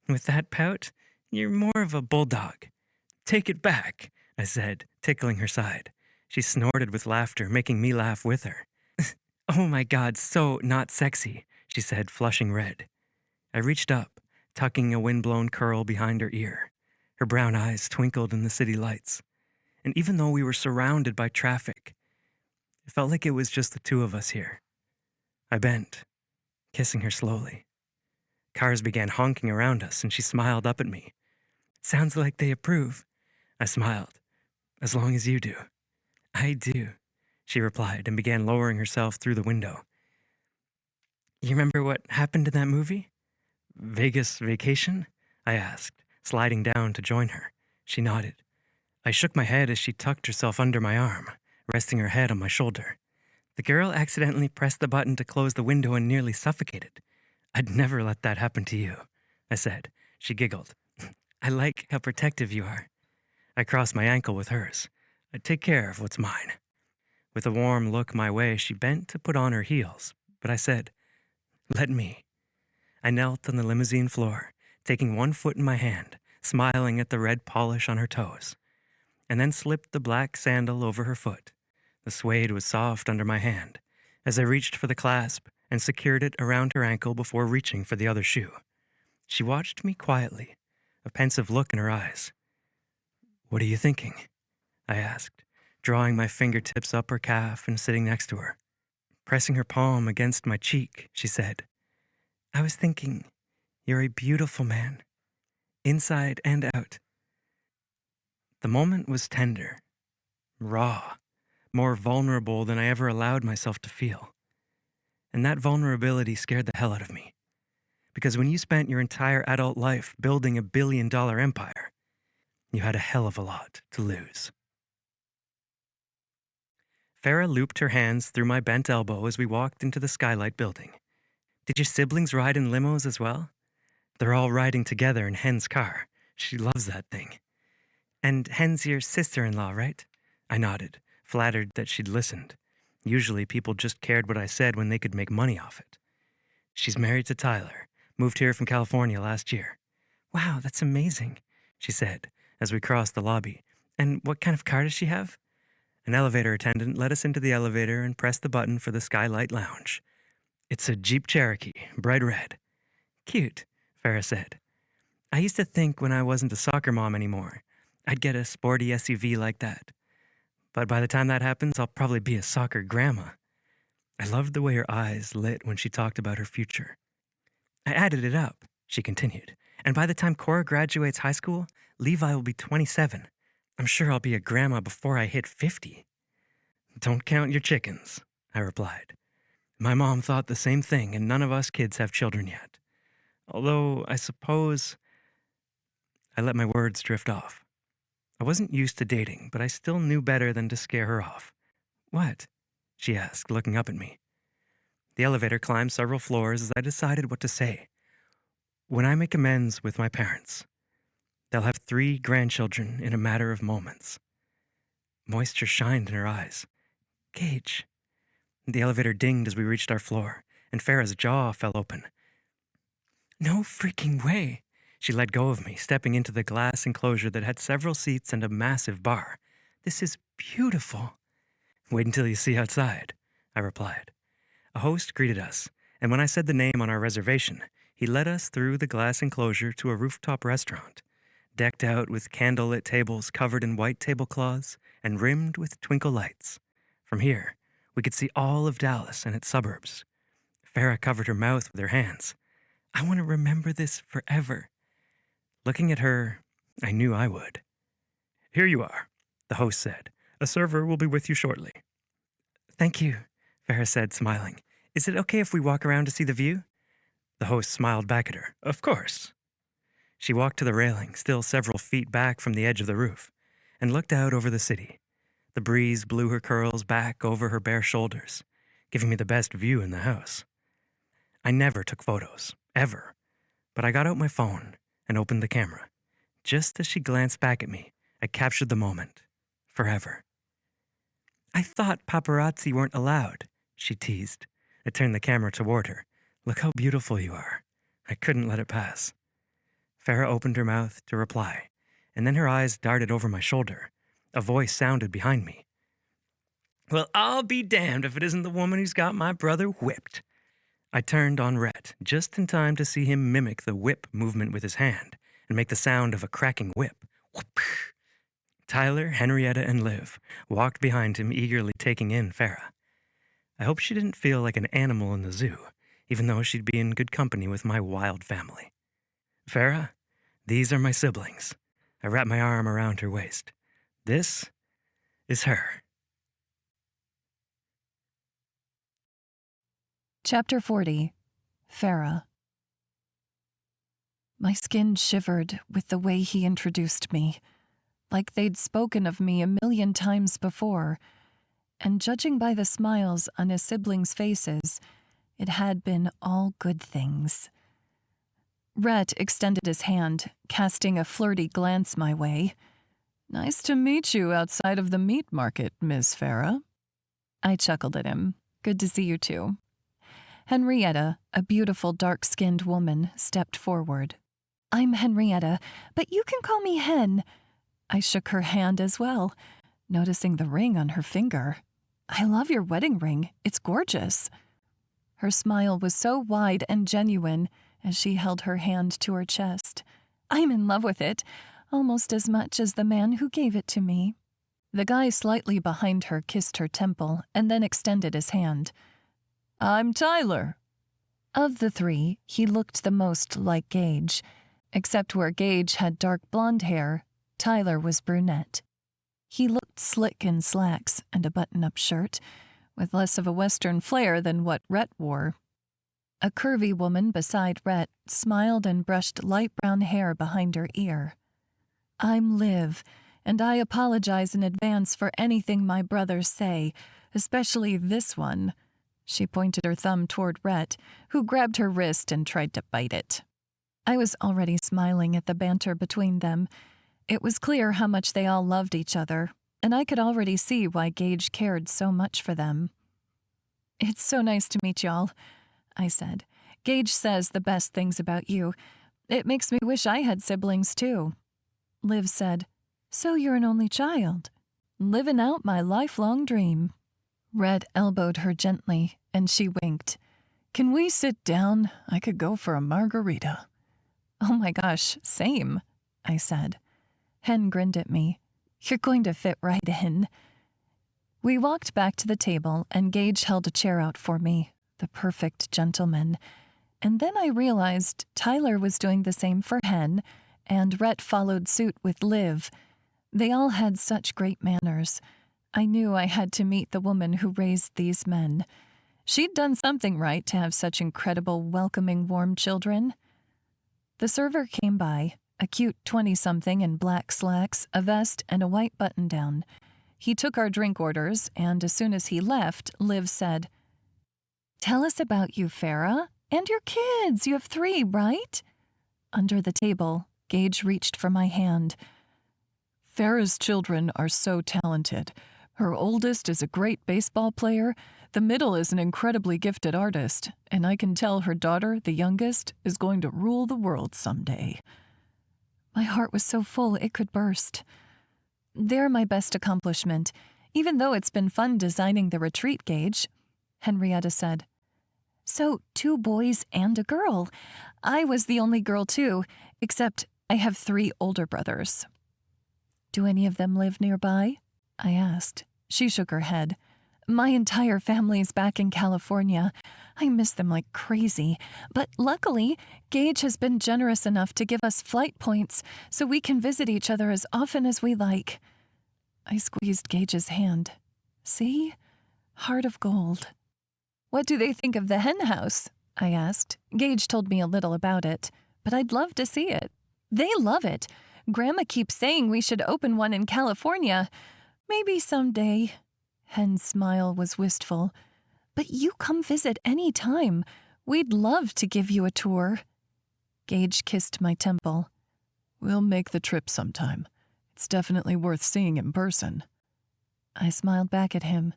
With that pout, you're more of a bulldog. Take it back, I said, tickling her side. She snorted with laughter, making me laugh with her. Oh my God, so not sexy, she said, flushing red. I reached up, tucking a windblown curl behind her ear. Her brown eyes twinkled in the city lights. And even though we were surrounded by traffic, It felt like it was just the two of us here. I bent, kissing her slowly. Cars began honking around us, and she smiled up at me. Sounds like they approve. I smiled. As long as you do. I do, she replied and began lowering herself through the window. You remember what happened in that movie? Vegas Vacation? I asked, sliding down to join her. She nodded. I shook my head as she tucked herself under my arm, resting her head on my shoulder. The girl accidentally pressed the button to close the window and nearly suffocated. I'd never let that happen to you, I said. She giggled. I like how protective you are. I crossed my ankle with hers. I'd take care of what's mine. With a warm look my way, she bent to put on her heels, but I said, let me. I knelt on the limousine floor, taking one foot in my hand, smiling at the red polish on her toes, and then slipped the black sandal over her foot. The suede was soft under my hand as I reached for the clasp and secured it around her ankle before reaching for the other shoe. She watched me quietly, a pensive look in her eyes. What are you thinking? I asked, drawing my fingertips up her calf and sitting next to her. Pressing her palm against my cheek, she said, I was thinking, you're a beautiful man, inside and out. The moment was tender, raw, more vulnerable than I ever allowed myself to feel. And that vulnerability scared the hell out of me. Because when you spent your entire adult life building a billion-dollar empire, you had a hell of a lot to lose. Farah looped her hands through my bent elbow as we walked into the Skylight building. Did your siblings ride in limos as well? They're all riding together in Hen's car. She loves that thing. And Hen's your sister-in-law, right? I nodded, flattered that she'd listened. Usually people just cared what I said when they could make money off it. She's married to Tyler, moved here from California last year. Wow, that's amazing, she said as we crossed the lobby. And what kind of car does she have? An elevator attendant led us into the elevator and pressed the button for the Skylight Lounge. It's a Jeep Cherokee, bright red. Cute, Farah said. I used to think when I wasn't a soccer mom anymore, I'd get a sporty SUV like that. But by the time that happens, I'll probably be a soccer grandma. I loved the way her eyes lit when she talked about her future. I added it up, she continued, and by the time Cora graduates high school, Levi will be 27. I'm sure I'll be a grandma before I hit 50. Don't count your chickens, I replied. My mom thought the same thing, and none of us kids have children yet. Although, I suppose... I let my words drift off. I wasn't used to dating, but I still knew better than to scare her off. What? She asked, looking up at me. The elevator climbed several floors as I decided what to say. When I make amends with my parents, they'll have 3 grandchildren in a matter of moments. Moisture shined in her eyes. Gage. The elevator dinged as we reached our floor, and Farah's jaw fell open. No freaking way. She let go of me, stepping into the glass enclosure that had several seats and a massive bar. This is beautiful. Wait until you see outside, I replied. A host greeted us, and when I said the name on our reservation, he led us through the glass enclosure to a rooftop restaurant, decked out with candlelit tables covered in white tablecloths and rimmed with twinkle lights. From here, we could see all of Dallas and its suburbs. Farah covered her mouth with her hands. I want to remember this forever. Looking at her, I knew I would. Here you are, the host said. A server will be with you shortly. Thank you, Farah said, smiling. Is it okay if we walk around to see the view? The host smiled back at her. Of course. She walked to the railing, still several feet back from the edge of the roof, and looked out over the city. The breeze blew her curls back over her bare shoulders, giving me the best view in the house. I never took photos, ever, but I got out my phone and opened the camera. Just as she glanced back at me, I captured the moment, forever. I thought paparazzi weren't allowed, she teased. I turned the camera toward her. Look how beautiful you are. I couldn't let it pass. Farah opened her mouth to reply, and then her eyes darted over my shoulder. A voice sounded behind me. Well, I'll be damned if it isn't the woman who's got my brother whipped. I turned on Rhett, just in time to see him mimic the whip movement with his hand and make the sound of a cracking whip. Whoop. Tyler, Henrietta, and Liv walked behind him, eagerly taking in Farah. I hope she didn't feel like an animal in the zoo, even though she'd be in good company with my wild family. Farah, these are my siblings. I wrap my arm around her waist. This is her. Chapter 40. Farah. My skin shivered with the way he introduced me, like they'd spoken of me 1,000,000 times before, and judging by the smiles on his siblings' faces, it had been all good things. Rhett extended his hand, casting a flirty glance my way. "Nice to meet you outside of the meat market, Miss Farah." I chuckled at him. "Good to see you too." Henrietta, a beautiful dark-skinned woman, stepped forward. "I'm Henrietta, but you can call me Hen." I shook her hand as well, noticing the ring on her finger. "I love your wedding ring. It's gorgeous." Her smile was so wide and genuine as she held her hand to her chest. "I'm in love with it, almost as much as the man who gave it to me." The guy slightly behind her kissed her temple and then extended his hand. "I'm Tyler." Of the three, he looked the most like Gage. Except where Gage had dark blonde hair, Tyler was brunette. He looked slick in slacks and a button-up shirt, with less of a Western flair than what Rhett wore. A curvy woman beside Rhett smiled and brushed light brown hair behind her ear. "I'm Liv, and I apologize in advance for anything my brothers say, especially this one." She pointed her thumb toward Rhett, who grabbed her wrist and tried to bite it. I was already smiling at the banter between them. It was clear how much they all loved each other, and I could already see why Gage cared so much for them. "It's so nice to meet y'all," I said. "Gage says the best things about you. It makes me wish I had siblings, too." Liv said, "So you're an only child." "Living out my lifelong dream." Red elbowed her gently, and she winked. "Can we sit down? I could go for a margarita." "Oh my gosh, same," I said. Hen grinned at me. "You're going to fit right in." We walked back to the table, and Gage held a chair out for me, the perfect gentleman. And then I realized Tyler was doing the same for Hen, and Rhett followed suit with Liv. They all had such great manners. I knew I had to meet the woman who raised these men. She'd done something right to have such incredible, welcoming, warm children. The server came by, a cute 20-something in black slacks, a vest, and a white button-down. He took our drink orders, and as soon as he left, Liv said, "Tell us about you, Farah, and your kids. You have 3, right?" Under the table, Gage reached for my hand. "Farah's children are so talented. Her oldest is a great baseball player, the middle is an incredibly gifted artist, and I can tell her daughter, the youngest, is going to rule the world someday." My heart was so full it could burst. "They're my best accomplishment, even though it's been fun designing the retreat, Gage," Henrietta said. "So 2 boys and a girl. I was the only girl too, except I have 3 older brothers." "Do any of them live nearby?" I asked. She shook her head. "My entire family's back in California. I miss them like crazy. But luckily, Gage has been generous enough to give us flight points so we can visit each other as often as we like." I squeezed Gage's hand. "See? Heart of gold." "What do they think of the hen house?" I asked. Gage told me a little about it, but I'd love to see it. "They love it. Grandma keeps saying we should open one in California. Maybe someday." Hen's smile was wistful. "But you come visit any time. We'd love to give you a tour." Gage kissed my temple. "We'll make the trip sometime. It's definitely worth seeing in person." I smiled back at him.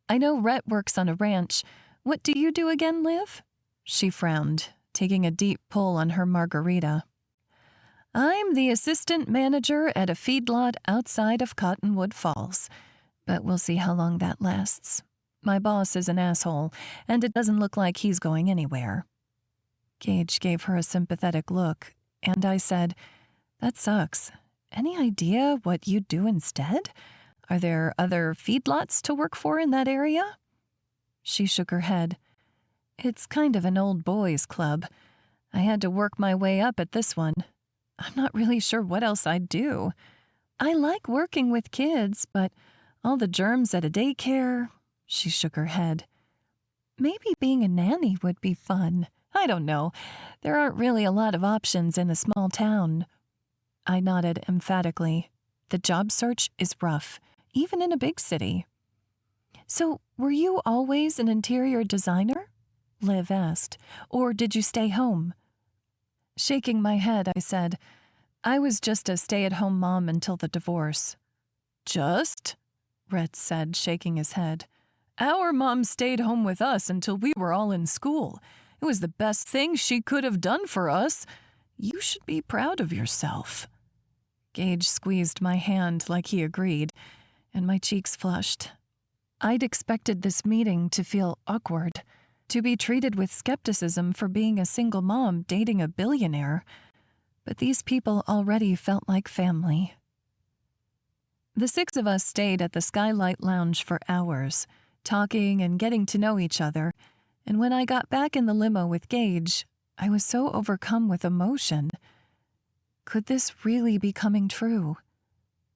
"I know Rhett works on a ranch. What do you do again, Liv?" She frowned, taking a deep pull on her margarita. "I'm the assistant manager at a feedlot outside of Cottonwood Falls. But we'll see how long that lasts. My boss is an asshole, and it doesn't look like he's going anywhere." Gage gave her a sympathetic look, and I said, "That sucks. Any idea what you'd do instead? Are there other feedlots to work for in that area?" She shook her head. It's kind of an old boys' club. I had to work my way up at this one. I'm not really sure what else I'd do. I like working with kids, but all the germs at a daycare. She shook her head. Maybe being a nanny would be fun. I don't know. There aren't really a lot of options in a small town. I nodded emphatically. The job search is rough, even in a big city. So, were you always an interior designer? Liv asked. Or did you stay home? Shaking my head, I said, I was just a stay-at-home mom until the divorce. Just? Rhett said, shaking his head. Our mom stayed home with us until we were all in school. It was the best thing she could have done for us. You should be proud of yourself. Gage squeezed my hand like he agreed, and my cheeks flushed. I'd expected this meeting to feel awkward, to be treated with skepticism for being a single mom dating a billionaire, but these people already felt like family. The 6 of us stayed at the Skylight Lounge for hours, talking and getting to know each other, and when I got back in the limo with Gage, I was so overcome with emotion. Could this really be coming true?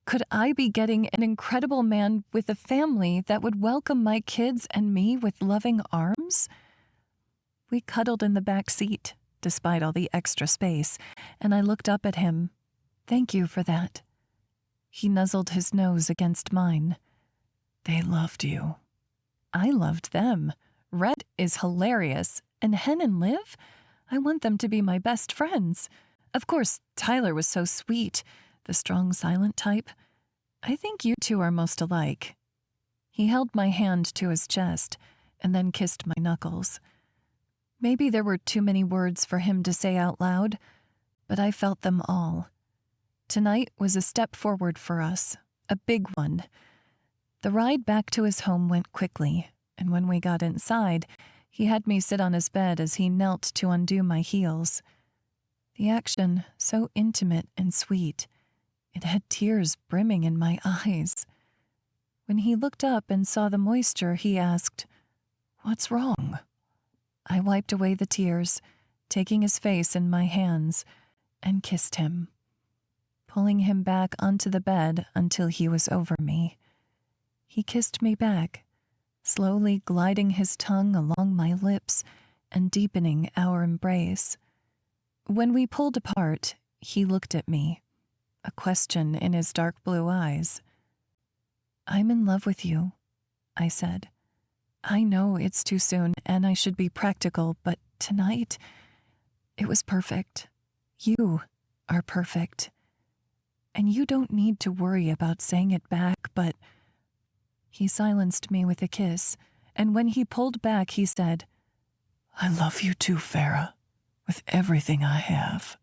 Could I be getting an incredible man with a family that would welcome my kids and me with loving arms? We cuddled in the back seat, despite all the extra space, and I looked up at him. Thank you for that. He nuzzled his nose against mine. They loved you. I loved them. Rhett is hilarious, and Hen and Liv? I want them to be my best friends. Of course, Tyler was so sweet, the strong, silent type. I think you two are most alike. He held my hand to his chest and then kissed my knuckles. Maybe there were too many words for him to say out loud, but I felt them all. Tonight was a step forward for us, a big one. The ride back to his home went quickly, and when we got inside, he had me sit on his bed as he knelt to undo my heels. The action, so intimate and sweet, it had tears brimming in my eyes. When he looked up and saw the moisture, he asked, "What's wrong?" I wiped away the tears, taking his face in my hands, and kissed him, pulling him back onto the bed until he was over me. He kissed me back, slowly gliding his tongue along my lips and deepening our embrace. When we pulled apart, he looked at me, a question in his dark blue eyes. I'm in love with you, I said. I know it's too soon and I should be practical, but tonight, it was perfect. You are perfect. And you don't need to worry about saying it back, but... He silenced me with a kiss, and when he pulled back, he said, I love you too, Farah, with everything I have.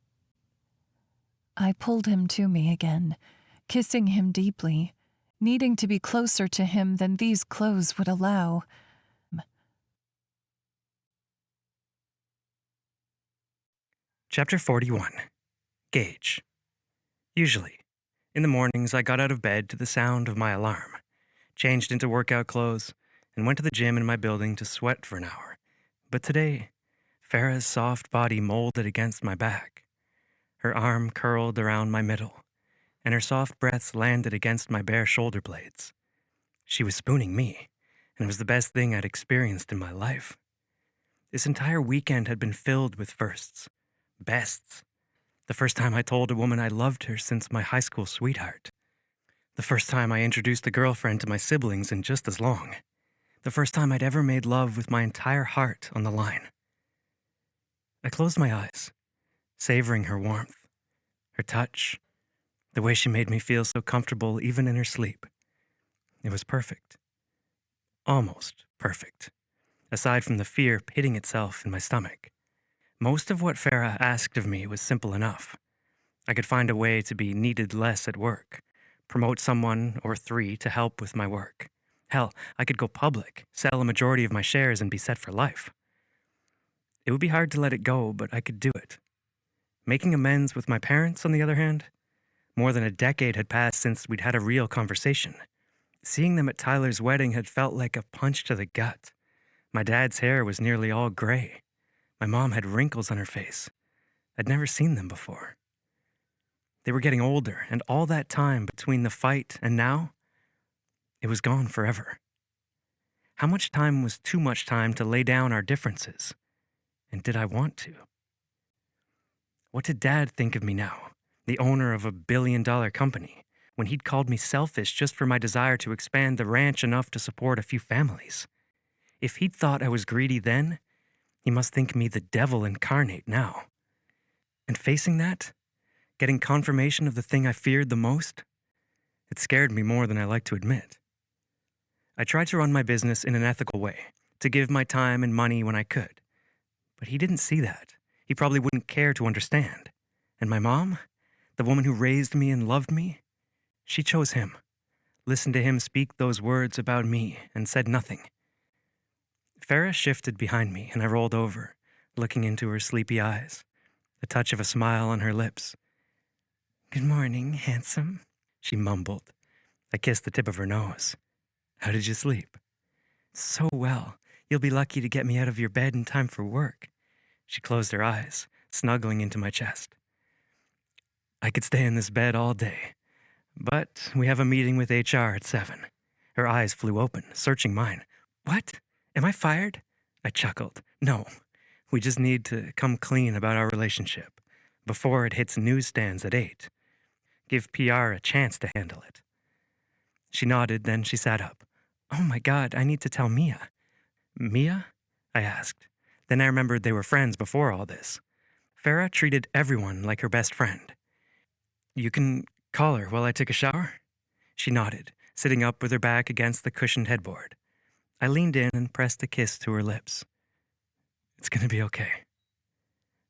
I pulled him to me again, kissing him deeply, needing to be closer to him than these clothes would allow. Chapter 41. Gage. Usually, in the mornings I got out of bed to the sound of my alarm, changed into workout clothes, and went to the gym in my building to sweat for an hour. But today, Farah's soft body molded against my back. Her arm curled around my middle, and her soft breaths landed against my bare shoulder blades. She was spooning me, and it was the best thing I'd experienced in my life. This entire weekend had been filled with firsts. Bests. The first time I told a woman I loved her since my high school sweetheart. The first time I introduced a girlfriend to my siblings in just as long. The first time I'd ever made love with my entire heart on the line. I closed my eyes, savoring her warmth, her touch, the way she made me feel so comfortable even in her sleep. It was perfect. Almost perfect, aside from the fear pitting itself in my stomach. Most of what Farah asked of me was simple enough. I could find a way to be needed less at work, promote someone or 3 to help with my work. Hell, I could go public, sell a majority of my shares, and be set for life. It would be hard to let it go, but I could do it. Making amends with my parents, on the other hand, more than a decade had passed since we'd had a real conversation. Seeing them at Tyler's wedding had felt like a punch to the gut. My dad's hair was nearly all gray. My mom had wrinkles on her face. I'd never seen them before. They were getting older, and all that time between the fight and now, it was gone forever. How much time was too much time to lay down our differences? And did I want to? What did Dad think of me now, the owner of a billion-dollar company, when he'd called me selfish just for my desire to expand the ranch enough to support a few families? If he'd thought I was greedy then, he must think me the devil incarnate now. And facing that, getting confirmation of the thing I feared the most, it scared me more than I like to admit. I tried to run my business in an ethical way, to give my time and money when I could. But he didn't see that. He probably wouldn't care to understand. And my mom, the woman who raised me and loved me, she chose him, listened to him speak those words about me, and said nothing. Farah shifted behind me, and I rolled over, looking into her sleepy eyes, a touch of a smile on her lips. "Good morning, handsome," she mumbled. I kissed the tip of her nose. "How did you sleep?" "So well. You'll be lucky to get me out of your bed in time for work." She closed her eyes, snuggling into my chest. "I could stay in this bed all day, but we have a meeting with HR at 7. Her eyes flew open, searching mine. "What? Am I fired?" I chuckled. "No. We just need to come clean about our relationship before it hits newsstands at 8. Give PR a chance to handle it." She nodded, then she sat up. "Oh my God, I need to tell Mia." "Mia?" I asked. Then I remembered they were friends before all this. Farah treated everyone like her best friend. "You can call her while I take a shower?" She nodded, sitting up with her back against the cushioned headboard. I leaned in and pressed a kiss to her lips. "It's going to be okay."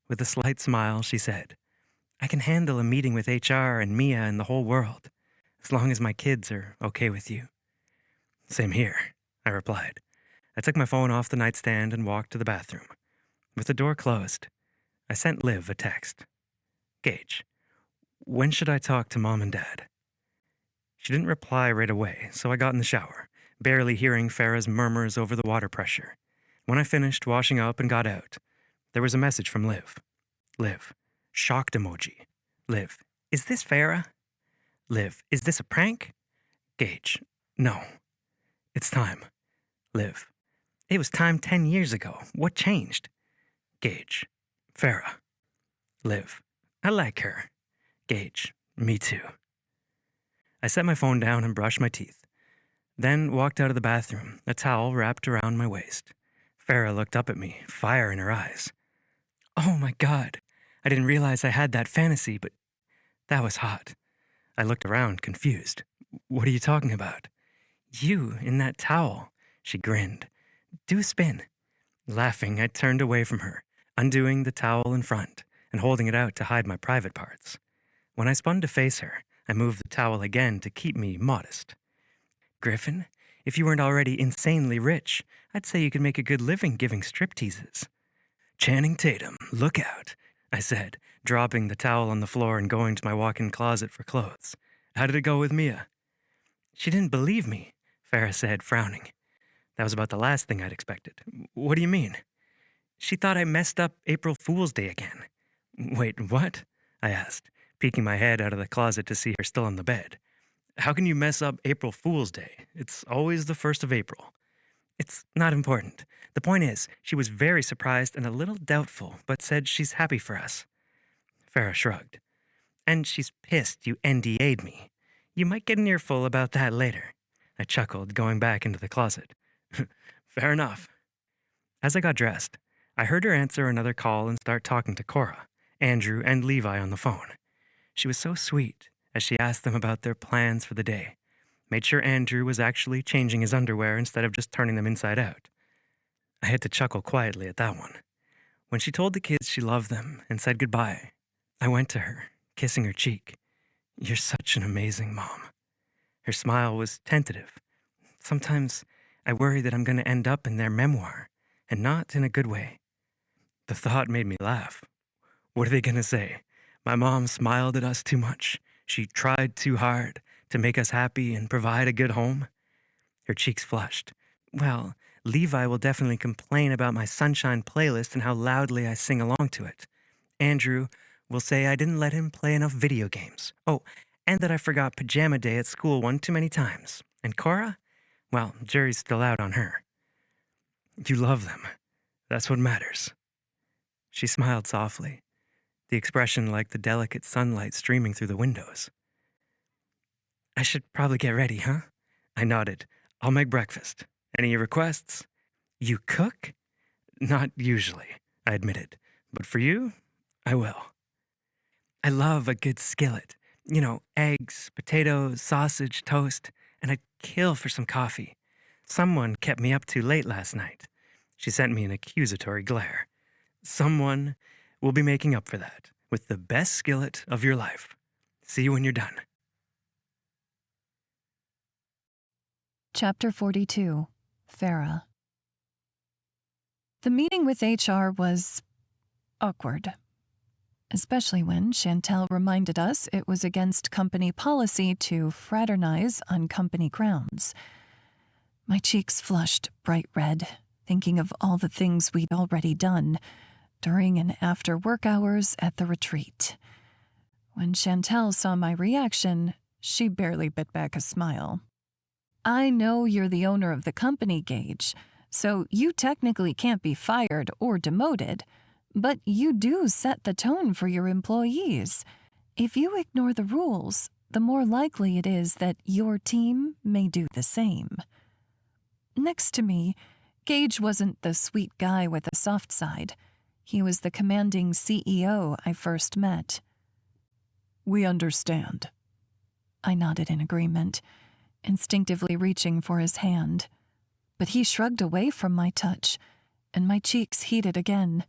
With a slight smile, she said, "I can handle a meeting with HR and Mia and the whole world, as long as my kids are okay with you." "Same here," I replied. I took my phone off the nightstand and walked to the bathroom. With the door closed, I sent Liv a text. "Gage, when should I talk to Mom and Dad?" She didn't reply right away, so I got in the shower, barely hearing Farah's murmurs over the water pressure. When I finished washing up and got out, there was a message from Liv. Liv, shocked emoji. Liv, is this Farah? Liv, is this a prank? Gage, no. It's time. Liv, it was time 10 years ago. What changed? Gage, Farah. Liv, I like her. Gage, me too. I set my phone down and brushed my teeth, then walked out of the bathroom, a towel wrapped around my waist. Farah looked up at me, fire in her eyes. "Oh my God, I didn't realize I had that fantasy, but that was hot." I looked around, confused. "What are you talking about?" "You, in that towel," she grinned. "Do a spin." Laughing, I turned away from her, undoing the towel in front and holding it out to hide my private parts. When I spun to face her, I moved the towel again to keep me modest. "Griffen, if you weren't already insanely rich, I'd say you could make a good living giving stripteases." "Channing Tatum, look out," I said, dropping the towel on the floor and going to my walk-in closet for clothes. "How did it go with Mia?" "She didn't believe me," Farah said, frowning. That was about the last thing I'd expected. "What do you mean?" "She thought I messed up April Fool's Day again." "Wait, what?" I asked, peeking my head out of the closet to see her still on the bed. "How can you mess up April Fool's Day? It's always the 1st of April. "It's not important. The point is, she was very surprised and a little doubtful, but said she's happy for us." Farah shrugged. "And she's pissed you NDA'd me. You might get an earful about that later." I chuckled, going back into the closet. "Fair enough." As I got dressed, I heard her answer another call and start talking to Cora, Andrew, and Levi on the phone. She was so sweet as she asked them about their plans for the day. Made sure Andrew was actually changing his underwear instead of just turning them inside out. I had to chuckle quietly at that one. When she told the kids she loved them and said goodbye, I went to her, kissing her cheek. "You're such an amazing mom." Her smile was tentative. Sometimes I worry that I'm going to end up in their memoir, and not in a good way. The thought made me laugh. What are they going to say? My mom smiled at us too much. She tried too hard to make us happy and provide a good home. Her cheeks flushed. Well, Levi will definitely complain about my Sunshine playlist and how loudly I sing along to it. Andrew will say I didn't let him play enough video games. Oh, and that I forgot pajama day at school one too many times. And Cora? Well, jury's still out on her. You love them. That's what matters. She smiled softly, the expression like the delicate sunlight streaming through the windows. I should probably get ready, huh? I nodded. I'll make breakfast. Any requests? You cook? Not usually, I admitted. But for you, I will. I love a good skillet. You know, eggs, potatoes, sausage, toast, and I'd kill for some coffee. Someone kept me up too late last night. She sent me an accusatory glare. Someone will be making up for that with the best skillet of your life. See you when you're done. Chapter 42, Farah. The meeting with HR was awkward, especially when Chantel reminded us it was against company policy to fraternize on company grounds. My cheeks flushed bright red, thinking of all the things we'd already done during and after work hours at the retreat. When Chantel saw my reaction, she barely bit back a smile. I know you're the owner of the company, Gage, so you technically can't be fired or demoted, but you do set the tone for your employees. If you ignore the rules, the more likely it is that your team may do the same. Next to me, Gage wasn't the sweet guy with a soft side. He was the commanding CEO I first met. We understand. I nodded in agreement, instinctively reaching for his hand. But he shrugged away from my touch, and my cheeks heated again.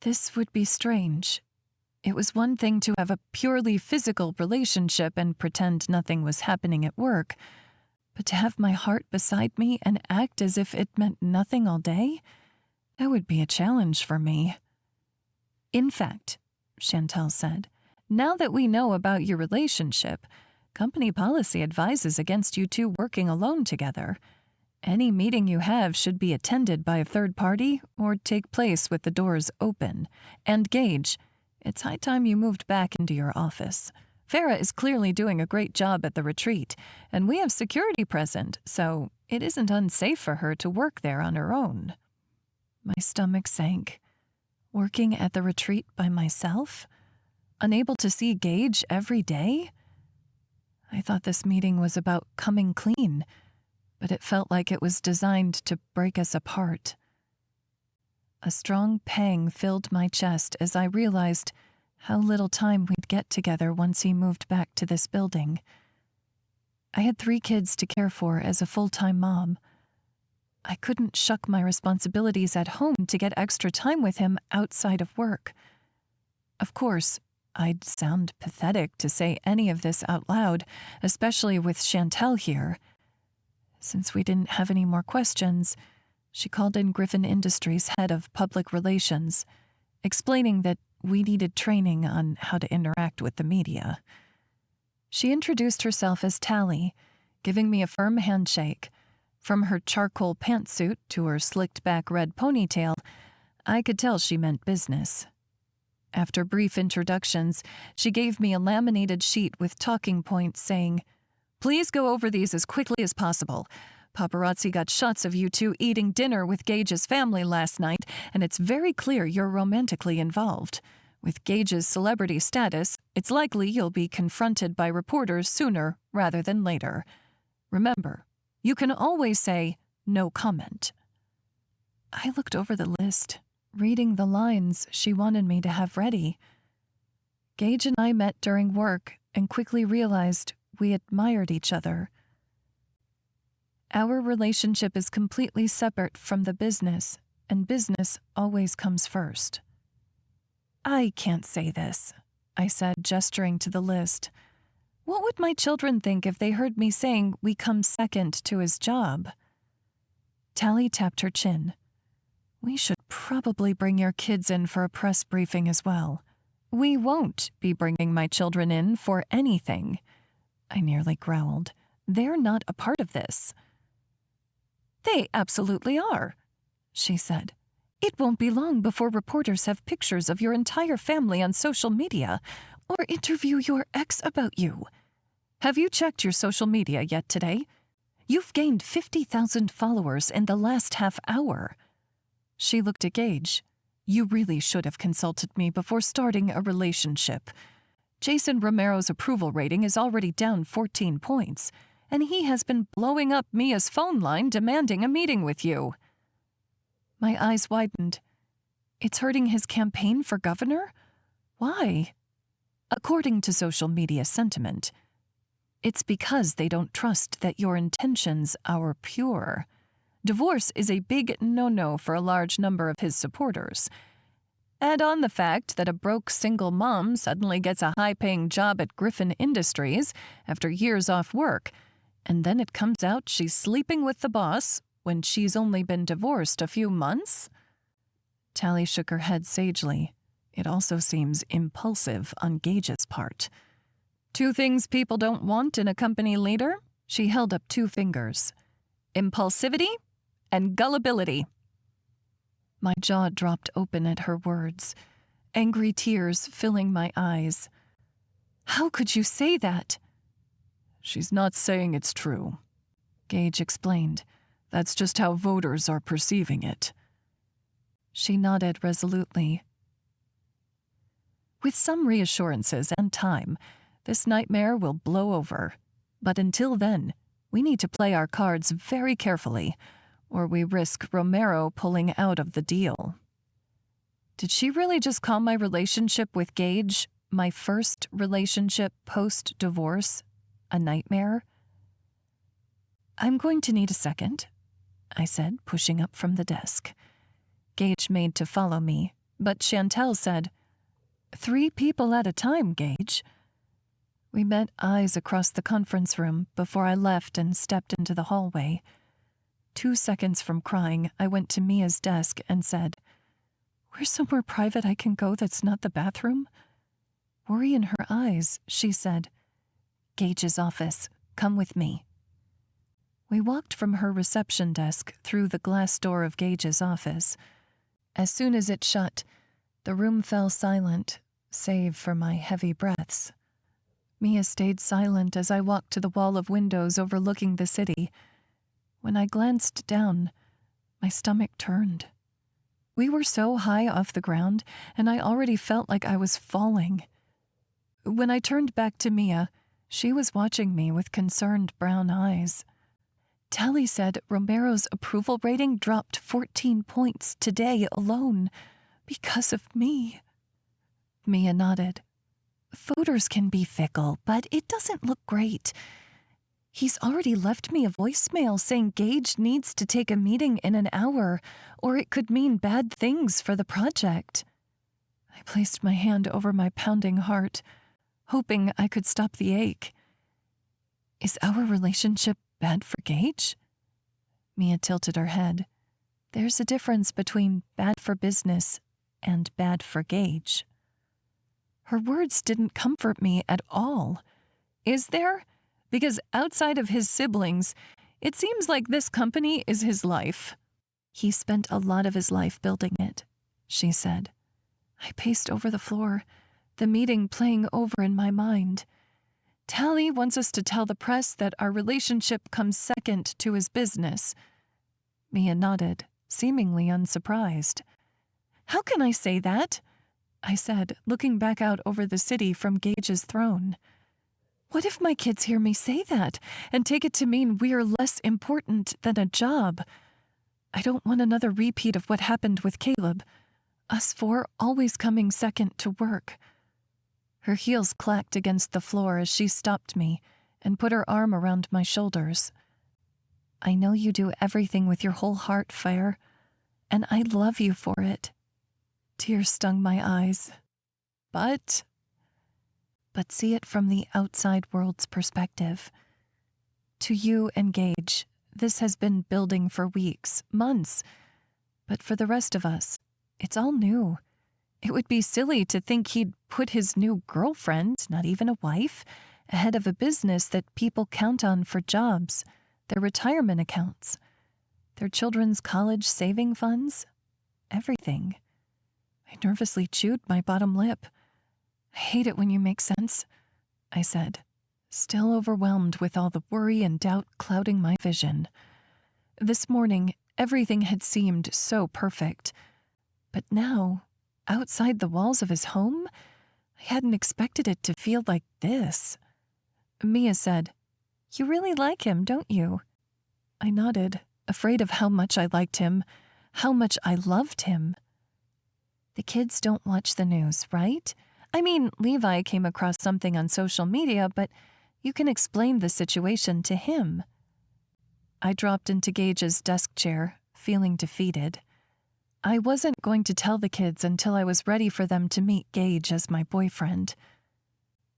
This would be strange. It was one thing to have a purely physical relationship and pretend nothing was happening at work, but to have my heart beside me and act as if it meant nothing all day? That would be a challenge for me. In fact, Chantel said, now that we know about your relationship, company policy advises against you two working alone together. Any meeting you have should be attended by a third party or take place with the doors open. And Gage, it's high time you moved back into your office. Farah is clearly doing a great job at the retreat, and we have security present, so it isn't unsafe for her to work there on her own. My stomach sank. Working at the retreat by myself? Unable to see Gage every day? I thought this meeting was about coming clean, but it felt like it was designed to break us apart. A strong pang filled my chest as I realized how little time we'd get together once he moved back to this building. I had 3 kids to care for as a full-time mom. I couldn't shuck my responsibilities at home to get extra time with him outside of work. Of course, I'd sound pathetic to say any of this out loud, especially with Chantel here. Since we didn't have any more questions, she called in Griffen Industries' head of public relations, explaining that we needed training on how to interact with the media. She introduced herself as Tally, giving me a firm handshake. From her charcoal pantsuit to her slicked-back red ponytail, I could tell she meant business. After brief introductions, she gave me a laminated sheet with talking points saying, "Please go over these as quickly as possible. Paparazzi got shots of you two eating dinner with Gage's family last night, and it's very clear you're romantically involved. With Gage's celebrity status, it's likely you'll be confronted by reporters sooner rather than later. Remember, you can always say, 'no comment.'" I looked over the list, reading the lines she wanted me to have ready. Gage and I met during work and quickly realized we admired each other. Our relationship is completely separate from the business, and business always comes first. I can't say this, I said, gesturing to the list. What would my children think if they heard me saying we come second to his job? Tally tapped her chin. We should probably bring your kids in for a press briefing as well. We won't be bringing my children in for anything. I nearly growled. They're not a part of this. They absolutely are, she said. It won't be long before reporters have pictures of your entire family on social media or interview your ex about you. Have you checked your social media yet today? You've gained 50,000 followers in the last half hour. She looked at Gage. You really should have consulted me before starting a relationship. Jason Romero's approval rating is already down 14 points, and he has been blowing up Mia's phone line demanding a meeting with you. My eyes widened. It's hurting his campaign for governor? Why? According to social media sentiment, it's because they don't trust that your intentions are pure. Divorce is a big no-no for a large number of his supporters. Add on the fact that a broke single mom suddenly gets a high-paying job at Griffen Industries after years off work, and then it comes out she's sleeping with the boss when she's only been divorced a few months? Tally shook her head sagely. It also seems impulsive on Gage's part. 2 things people don't want in a company leader? She held up 2 fingers. Impulsivity and gullibility. My jaw dropped open at her words, angry tears filling my eyes. How could you say that? She's not saying it's true, Gage explained. That's just how voters are perceiving it. She nodded resolutely. With some reassurances and time, this nightmare will blow over. But until then, we need to play our cards very carefully, or we risk Romero pulling out of the deal. Did she really just call my relationship with Gage, my first relationship post-divorce, a nightmare? I'm going to need a second, I said, pushing up from the desk. Gage made to follow me, but Chantel said, 3 people at a time, Gage. We met eyes across the conference room before I left and stepped into the hallway. 2 seconds from crying, I went to Mia's desk and said, Where's somewhere private I can go that's not the bathroom? Worry in her eyes, she said, Gage's office. Come with me. We walked from her reception desk through the glass door of Gage's office. As soon as it shut, the room fell silent, save for my heavy breaths. Mia stayed silent as I walked to the wall of windows overlooking the city. When I glanced down, my stomach turned. We were so high off the ground, and I already felt like I was falling. When I turned back to Mia, she was watching me with concerned brown eyes. Tally said Romero's approval rating dropped 14 points today alone because of me. Mia nodded. Voters can be fickle, but it doesn't look great. He's already left me a voicemail saying Gage needs to take a meeting in an hour, or it could mean bad things for the project. I placed my hand over my pounding heart, hoping I could stop the ache. Is our relationship bad for Gage? Mia tilted her head. There's a difference between bad for business and bad for Gage. Her words didn't comfort me at all. Is there? Because outside of his siblings, it seems like this company is his life. He spent a lot of his life building it, she said. I paced over the floor, the meeting playing over in my mind. Tally wants us to tell the press that our relationship comes second to his business. Mia nodded, seemingly unsurprised. How can I say that? I said, looking back out over the city from Gage's throne. What if my kids hear me say that and take it to mean we're less important than a job? I don't want another repeat of what happened with Caleb, us 4 always coming second to work. Her heels clacked against the floor as she stopped me and put her arm around my shoulders. I know you do everything with your whole heart, Fire, and I love you for it. Tears stung my eyes. But see it from the outside world's perspective. To you and Gage, this has been building for weeks, months. But for the rest of us, it's all new. It would be silly to think he'd put his new girlfriend, not even a wife, ahead of a business that people count on for jobs, their retirement accounts. their children's college saving funds, everything. I nervously chewed my bottom lip. I hate it when you make sense, I said, still overwhelmed with all the worry and doubt clouding my vision. This morning, everything had seemed so perfect. But now, outside the walls of his home, I hadn't expected it to feel like this. Mia said, "You really like him, don't you?" I nodded, afraid of how much I liked him, how much I loved him. The kids don't watch the news, right? I mean, Levi came across something on social media, but you can explain the situation to him. I dropped into Gage's desk chair, feeling defeated. I wasn't going to tell the kids until I was ready for them to meet Gage as my boyfriend.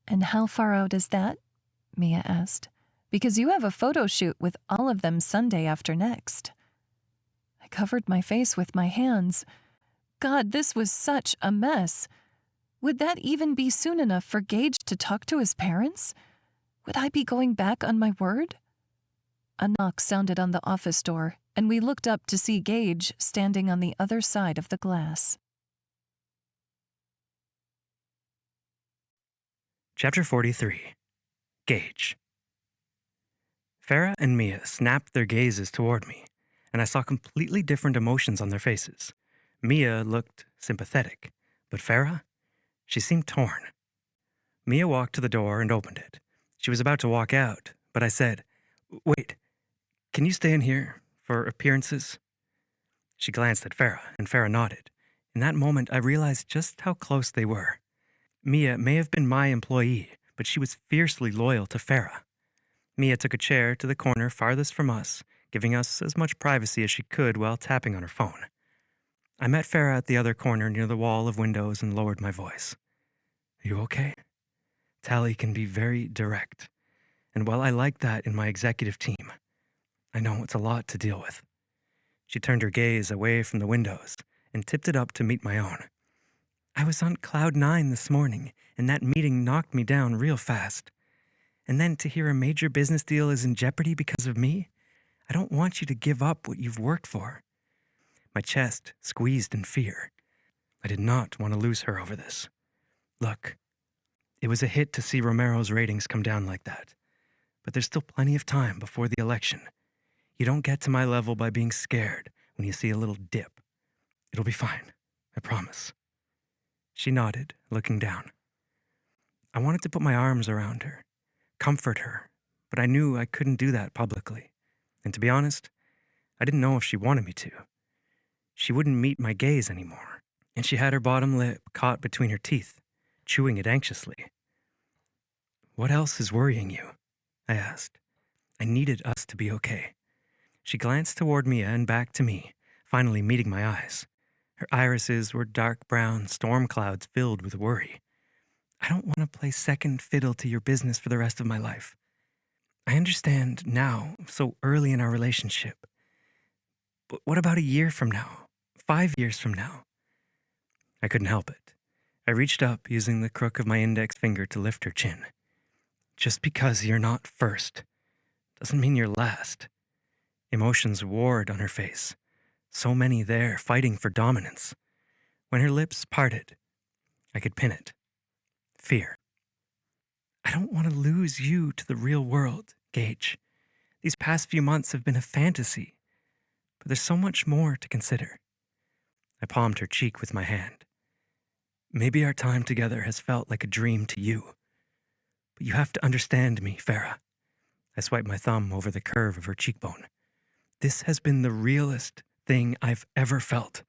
"And how far out is that?" Mia asked. "Because you have a photo shoot with all of them Sunday after next." I covered my face with my hands. God, this was such a mess. Would that even be soon enough for Gage to talk to his parents? Would I be going back on my word? A knock sounded on the office door, and we looked up to see Gage standing on the other side of the glass. Chapter 43. Gage. Farah and Mia snapped their gazes toward me, and I saw completely different emotions on their faces. Mia looked sympathetic, but Farah, she seemed torn. Mia walked to the door and opened it. She was about to walk out, but I said, "Wait, can you stay in here for appearances?" She glanced at Farah, and Farah nodded. In that moment, I realized just how close they were. Mia may have been my employee, but she was fiercely loyal to Farah. Mia took a chair to the corner farthest from us, giving us as much privacy as she could while tapping on her phone. I met Farah at the other corner near the wall of windows and lowered my voice. "Are you okay?" Tally can be very direct, and while I like that in my executive team, I know it's a lot to deal with. She turned her gaze away from the windows and tipped it up to meet my own. "I was on cloud 9 this morning, and that meeting knocked me down real fast. And then to hear a major business deal is in jeopardy because of me? I don't want you to give up what you've worked for." My chest squeezed in fear. I did not want to lose her over this. Look, it was a hit to see Romero's ratings come down like that. But there's still plenty of time before the election. You don't get to my level by being scared when you see a little dip. It'll be fine, I promise. She nodded, looking down. I wanted to put my arms around her, comfort her, but I knew I couldn't do that publicly. And to be honest, I didn't know if she wanted me to. She wouldn't meet my gaze anymore, and she had her bottom lip caught between her teeth, chewing it anxiously. "What else is worrying you?" I asked. I needed us to be okay. She glanced toward Mia and back to me, finally meeting my eyes. Her irises were dark brown storm clouds filled with worry. "I don't want to play second fiddle to your business for the rest of my life. I understand now, so early in our relationship. But what about a year from now? 5 years from now?" I couldn't help it. I reached up, using the crook of my index finger to lift her chin. "Just because you're not first doesn't mean you're last." Emotions warred on her face, so many there fighting for dominance. When her lips parted, I could pin it. Fear. "I don't want to lose you to the real world, Gage. These past few months have been a fantasy, but there's so much more to consider." I palmed her cheek with my hand. "Maybe our time together has felt like a dream to you, but you have to understand me, Farah." I swiped my thumb over the curve of her cheekbone. "This has been the realest thing I've ever felt."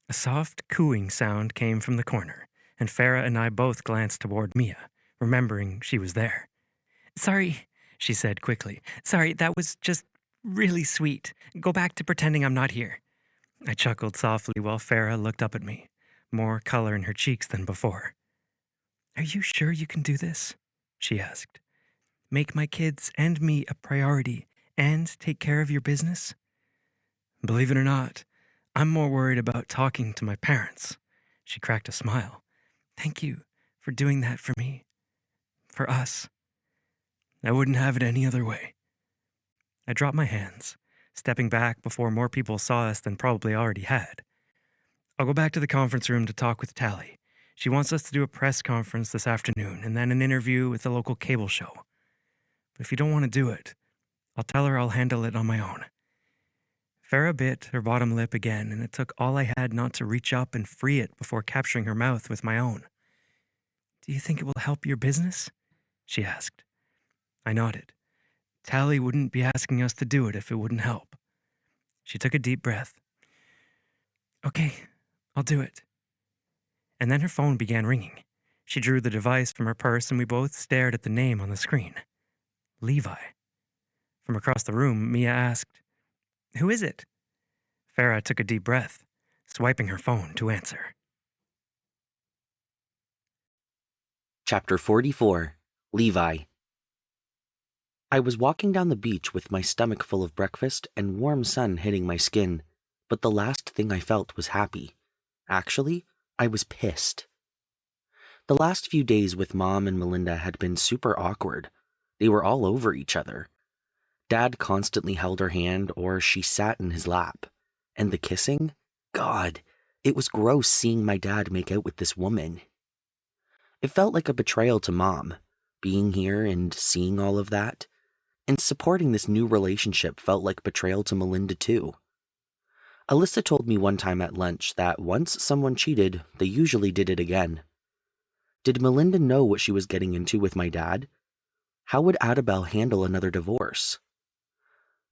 A soft cooing sound came from the corner, and Farah and I both glanced toward Mia, remembering she was there. "Sorry," she said quickly. "Sorry, that was just really sweet. Go back to pretending I'm not here." I chuckled softly while Farah looked up at me, more color in her cheeks than before. "Are you sure you can do this?" she asked. "Make my kids and me a priority and take care of your business?" "Believe it or not, I'm more worried about talking to my parents." She cracked a smile. "Thank you for doing that for me. For us. I wouldn't have it any other way." I dropped my hands, stepping back before more people saw us than probably already had. I'll go back to the conference room to talk with Tally. She wants us to do a press conference this afternoon and then an interview with the local cable show. But if you don't want to do it, I'll tell her I'll handle it on my own. Farah bit her bottom lip again, and it took all I had not to reach up and free it before capturing her mouth with my own. "Do you think it will help your business?" she asked. I nodded. Tally wouldn't be asking us to do it if it wouldn't help. She took a deep breath. "Okay, I'll do it." And then her phone began ringing. She drew the device from her purse and we both stared at the name on the screen. Levi. From across the room, Mia asked, "Who is it?" Farah took a deep breath, swiping her phone to answer. Chapter 44, Levi. I was walking down the beach with my stomach full of breakfast and warm sun hitting my skin, but the last thing I felt was happy. Actually, I was pissed. The last few days with Mom and Melinda had been super awkward. They were all over each other. Dad constantly held her hand or she sat in his lap. And the kissing? God, it was gross seeing my dad make out with this woman. It felt like a betrayal to Mom, being here and seeing all of that. And supporting this new relationship felt like betrayal to Melinda too. Alyssa told me one time at lunch that once someone cheated, they usually did it again. Did Melinda know what she was getting into with my dad? How would Annabelle handle another divorce?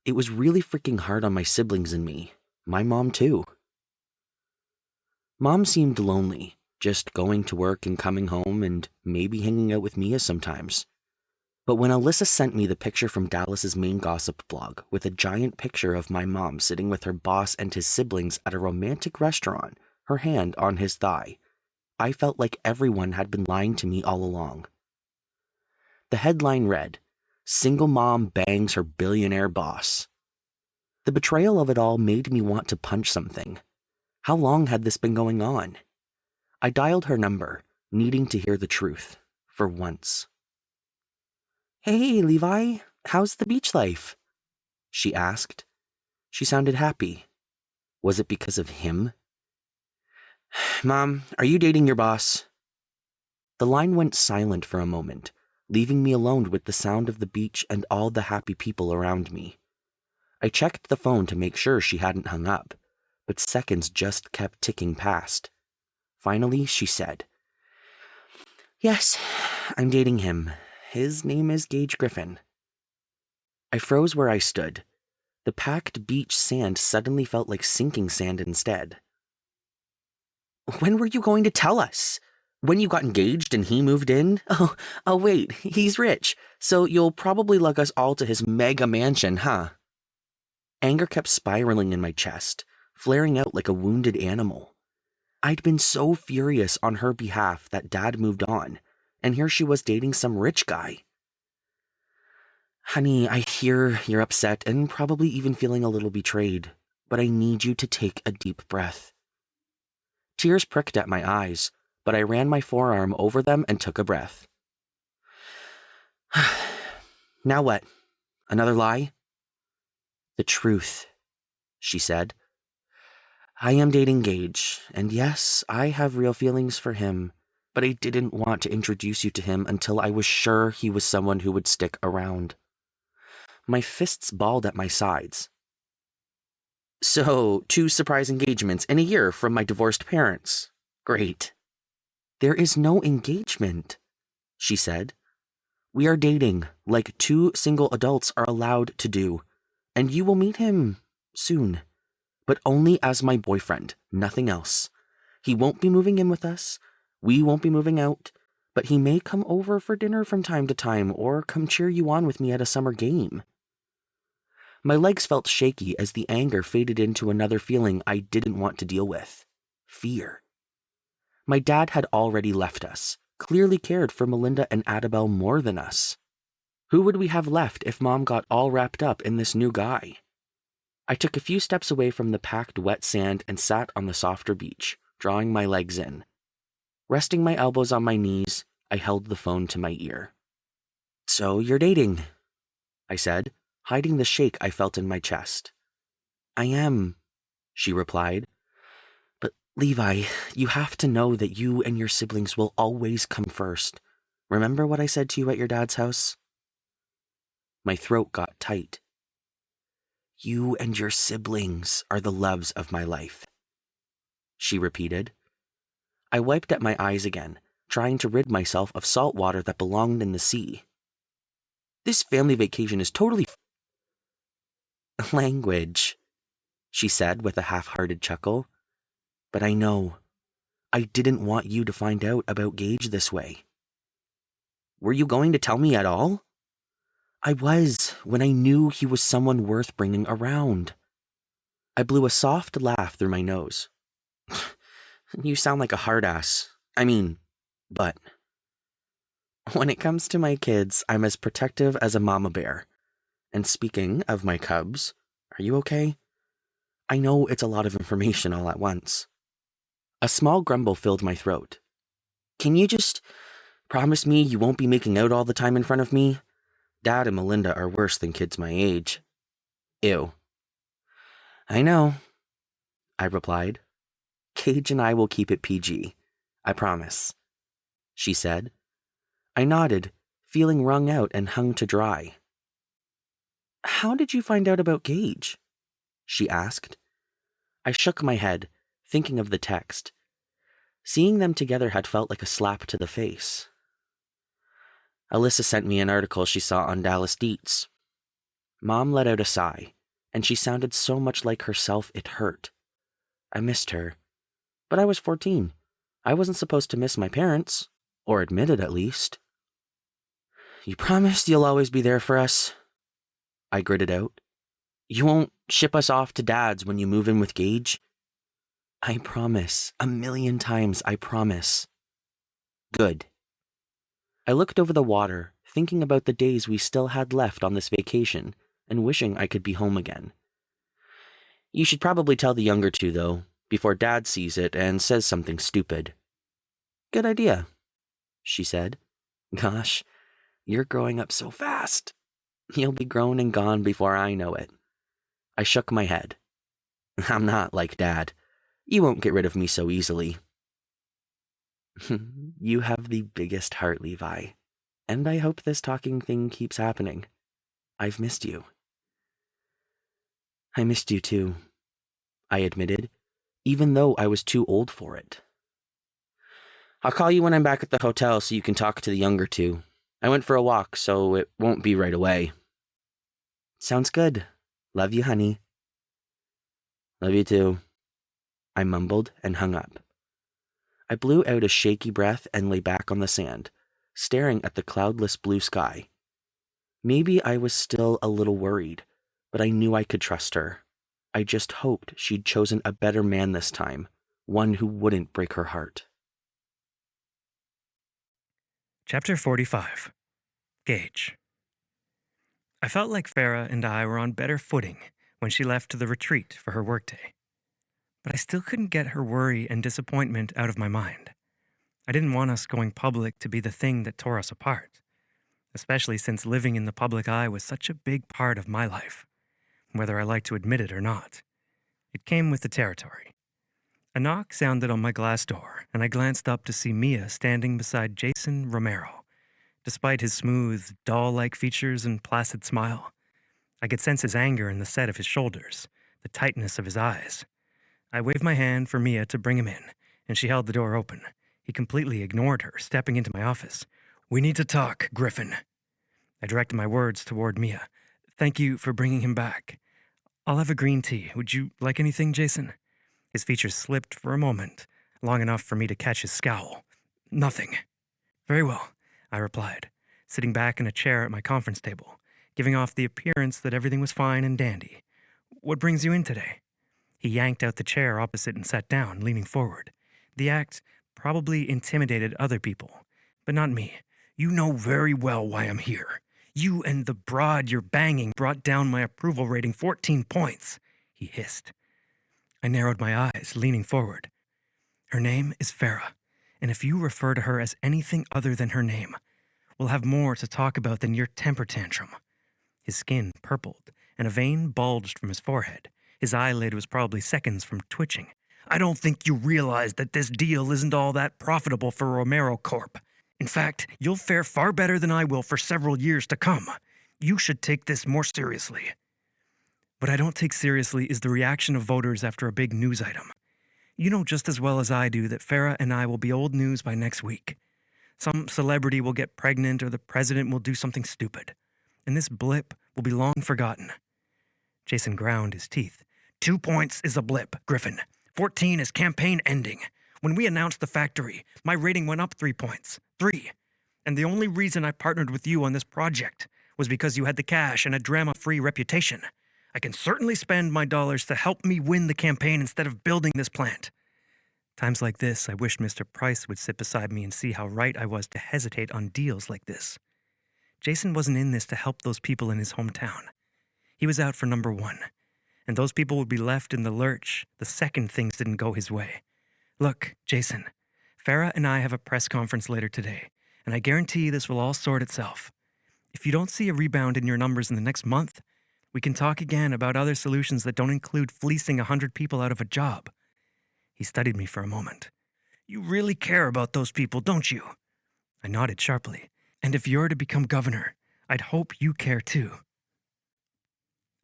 It was really freaking hard on my siblings and me. My mom too. Mom seemed lonely, just going to work and coming home and maybe hanging out with Mia sometimes. But when Alyssa sent me the picture from Dallas's main gossip blog with a giant picture of my mom sitting with her boss and his siblings at a romantic restaurant, her hand on his thigh, I felt like everyone had been lying to me all along. The headline read, "Single Mom Bangs Her Billionaire Boss." The betrayal of it all made me want to punch something. How long had this been going on? I dialed her number, needing to hear the truth, for once. "Hey, Levi, how's the beach life?" she asked. She sounded happy. Was it because of him? "Mom, are you dating your boss?" The line went silent for a moment, leaving me alone with the sound of the beach and all the happy people around me. I checked the phone to make sure she hadn't hung up, but seconds just kept ticking past. Finally, she said, "Yes, I'm dating him. His name is Gage Griffen." I froze where I stood. The packed beach sand suddenly felt like sinking sand instead. "When were you going to tell us? When you got engaged and he moved in? Oh, wait, he's rich, so you'll probably lug us all to his mega mansion, huh?" Anger kept spiraling in my chest, flaring out like a wounded animal. I'd been so furious on her behalf that Dad moved on, and here she was dating some rich guy. "Honey, I hear you're upset and probably even feeling a little betrayed, but I need you to take a deep breath." Tears pricked at my eyes, but I ran my forearm over them and took a breath. "Now what? Another lie?" "The truth," she said. "I am dating Gage, and yes, I have real feelings for him, but I didn't want to introduce you to him until I was sure he was someone who would stick around." My fists balled at my sides. "So, 2 surprise engagements in a year from my divorced parents. Great." "There is no engagement," she said. "We are dating, like 2 single adults are allowed to do, and you will meet him soon. But only as my boyfriend, nothing else. He won't be moving in with us. We won't be moving out. But he may come over for dinner from time to time or come cheer you on with me at a summer game." My legs felt shaky as the anger faded into another feeling I didn't want to deal with. Fear. My dad had already left us, clearly cared for Melinda and Annabelle more than us. Who would we have left if Mom got all wrapped up in this new guy? I took a few steps away from the packed wet sand and sat on the softer beach, drawing my legs in. Resting my elbows on my knees, I held the phone to my ear. "So you're dating," I said, hiding the shake I felt in my chest. I am, she replied. But Levi, you have to know that you and your siblings will always come first. Remember what I said to you at your dad's house? My throat got tight. You and your siblings are the loves of my life, she repeated. I wiped at my eyes again, trying to rid myself of salt water that belonged in the sea. This family vacation is totally language, she said with a half-hearted chuckle. But I know. I didn't want you to find out about Gage this way. Were you going to tell me at all? I was, when I knew he was someone worth bringing around. I blew a soft laugh through my nose. You sound like a hard-ass. But when it comes to my kids, I'm as protective as a mama bear. And speaking of my cubs, are you okay? I know it's a lot of information all at once. A small grumble filled my throat. Can you just promise me you won't be making out all the time in front of me? Dad and Melinda are worse than kids my age. Ew. I know, I replied. Gage and I will keep it PG. I promise, she said. I nodded, feeling wrung out and hung to dry. How did you find out about Gage? She asked. I shook my head, thinking of the text. Seeing them together had felt like a slap to the face. Alyssa sent me an article she saw on Dallas Deets. Mom let out a sigh, and she sounded so much like herself it hurt. I missed her. But I was 14. I wasn't supposed to miss my parents, or admit it at least. You promised you'll always be there for us? I gritted out. You won't ship us off to Dad's when you move in with Gage? I promise. 1,000,000 times, I promise. Good. I looked over the water, thinking about the days we still had left on this vacation, and wishing I could be home again. You should probably tell the younger two, though, before Dad sees it and says something stupid. Good idea, she said. Gosh, you're growing up so fast. You'll be grown and gone before I know it. I shook my head. I'm not like Dad. You won't get rid of me so easily. You have the biggest heart, Levi. And I hope this talking thing keeps happening. I've missed you. I missed you too, I admitted, even though I was too old for it. I'll call you when I'm back at the hotel so you can talk to the younger two. I went for a walk, so it won't be right away. Sounds good. Love you, honey. Love you too, I mumbled and hung up. I blew out a shaky breath and lay back on the sand, staring at the cloudless blue sky. Maybe I was still a little worried, but I knew I could trust her. I just hoped she'd chosen a better man this time, one who wouldn't break her heart. Chapter 45. Gage. I felt like Farah and I were on better footing when she left to the retreat for her workday. But I still couldn't get her worry and disappointment out of my mind. I didn't want us going public to be the thing that tore us apart, especially since living in the public eye was such a big part of my life, whether I liked to admit it or not. It came with the territory. A knock sounded on my glass door, and I glanced up to see Mia standing beside Jason Romero. Despite his smooth, doll-like features and placid smile, I could sense his anger in the set of his shoulders, the tightness of his eyes. I waved my hand for Mia to bring him in, and she held the door open. He completely ignored her, stepping into my office. We need to talk, Griffen. I directed my words toward Mia. Thank you for bringing him back. I'll have a green tea. Would you like anything, Jason? His features slipped for a moment, long enough for me to catch his scowl. Nothing. Very well, I replied, sitting back in a chair at my conference table, giving off the appearance that everything was fine and dandy. What brings you in today? He yanked out the chair opposite and sat down, leaning forward. The act probably intimidated other people, but not me. You know very well why I'm here. You and the broad you're banging brought down my approval rating 14 points, he hissed. I narrowed my eyes, leaning forward. Her name is Farah, and if you refer to her as anything other than her name, we'll have more to talk about than your temper tantrum. His skin purpled, and a vein bulged from his forehead, His eyelid was probably seconds from twitching. I don't think you realize that this deal isn't all that profitable for Romero Corp. In fact, you'll fare far better than I will for several years to come. You should take this more seriously. What I don't take seriously is the reaction of voters after a big news item. You know just as well as I do that Farah and I will be old news by next week. Some celebrity will get pregnant or the president will do something stupid. And this blip will be long forgotten. Jason ground his teeth. 2 points is a blip, Griffen. 14 is campaign ending. When we announced the factory, my rating went up 3 points. 3. And the only reason I partnered with you on this project was because you had the cash and a drama-free reputation. I can certainly spend my dollars to help me win the campaign instead of building this plant. Times like this, I wished Mr. Price would sit beside me and see how right I was to hesitate on deals like this. Jason wasn't in this to help those people in his hometown. He was out for number one. And those people would be left in the lurch the second things didn't go his way. Look, Jason, Farah and I have a press conference later today, and I guarantee this will all sort itself. If you don't see a rebound in your numbers in the next month, we can talk again about other solutions that don't include fleecing 100 people out of a job. He studied me for a moment. You really care about those people, don't you? I nodded sharply. And if you're to become governor, I'd hope you care too.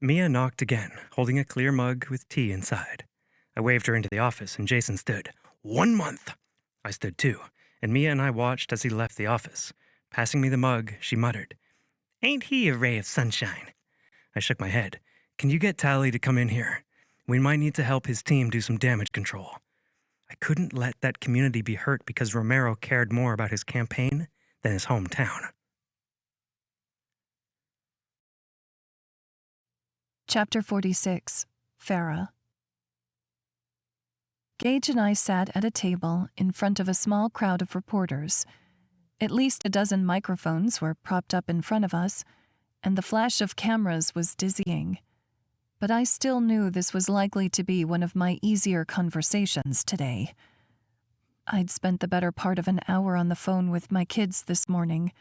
Mia knocked again, holding a clear mug with tea inside. I waved her into the office, and Jason stood. 1 month! I stood too, and Mia and I watched as he left the office. Passing me the mug, she muttered, "Ain't he a ray of sunshine?" I shook my head. "Can you get Tally to come in here? We might need to help his team do some damage control." I couldn't let that community be hurt because Romero cared more about his campaign than his hometown. Chapter 46, Farah. Gage and I sat at a table in front of a small crowd of reporters. At least a dozen microphones were propped up in front of us, and the flash of cameras was dizzying. But I still knew this was likely to be one of my easier conversations today. I'd spent the better part of an hour on the phone with my kids this morning,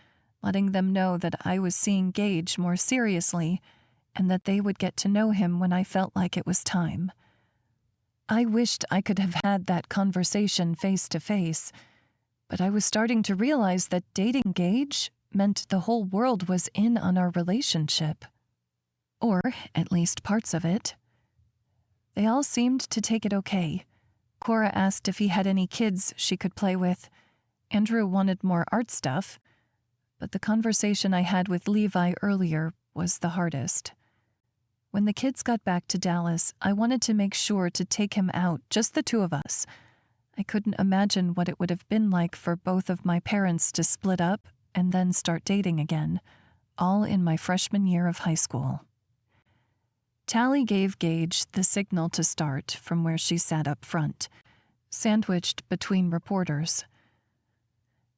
letting them know that I was seeing Gage more seriously and that they would get to know him when I felt like it was time. I wished I could have had that conversation face to face, but I was starting to realize that dating Gage meant the whole world was in on our relationship. Or at least parts of it. They all seemed to take it okay. Cora asked if he had any kids she could play with. Andrew wanted more art stuff. But the conversation I had with Levi earlier was the hardest. When the kids got back to Dallas, I wanted to make sure to take him out, just the two of us. I couldn't imagine what it would have been like for both of my parents to split up and then start dating again, all in my freshman year of high school. Tally gave Gage the signal to start from where she sat up front, sandwiched between reporters.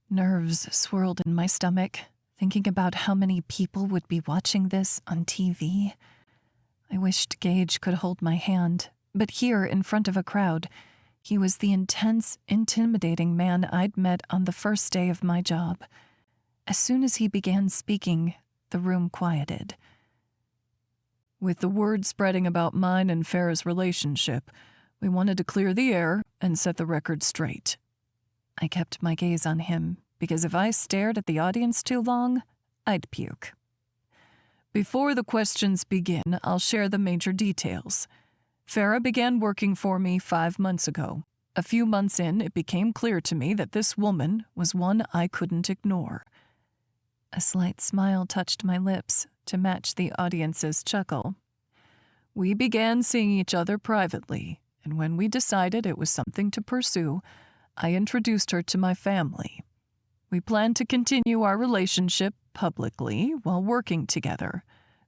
Nerves swirled in my stomach, thinking about how many people would be watching this on TV. I wished Gage could hold my hand, but here in front of a crowd, he was the intense, intimidating man I'd met on the first day of my job. As soon as he began speaking, the room quieted. With the word spreading about mine and Farah's relationship, we wanted to clear the air and set the record straight. I kept my gaze on him, because if I stared at the audience too long, I'd puke. Before the questions begin, I'll share the major details. Farah began working for me 5 months ago. A few months in, it became clear to me that this woman was one I couldn't ignore. A slight smile touched my lips to match the audience's chuckle. We began seeing each other privately, and when we decided it was something to pursue, I introduced her to my family. We planned to continue our relationship publicly while working together,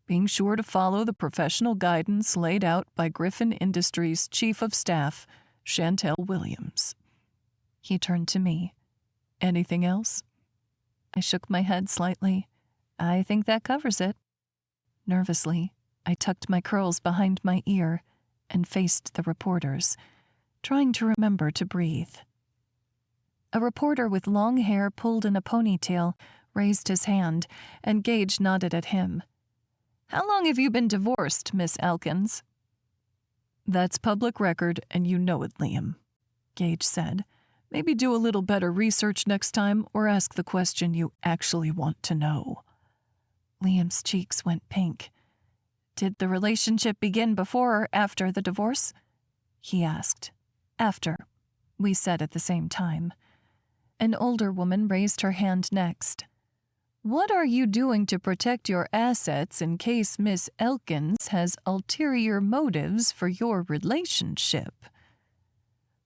being sure to follow the professional guidance laid out by Griffin Industries' Chief of Staff, Chantel Williams. He turned to me. Anything else? I shook my head slightly. I think that covers it. Nervously, I tucked my curls behind my ear and faced the reporters, trying to remember to breathe. A reporter with long hair pulled in a ponytail raised his hand, and Gage nodded at him. "How long have you been divorced, Miss Elkins?" That's public record, and you know it, Liam, Gage said. Maybe do a little better research next time, or ask the question you actually want to know. Liam's cheeks went pink. Did the relationship begin before or after the divorce? He asked. After, we said at the same time. An older woman raised her hand next. What are you doing to protect your assets in case Miss Elkins has ulterior motives for your relationship?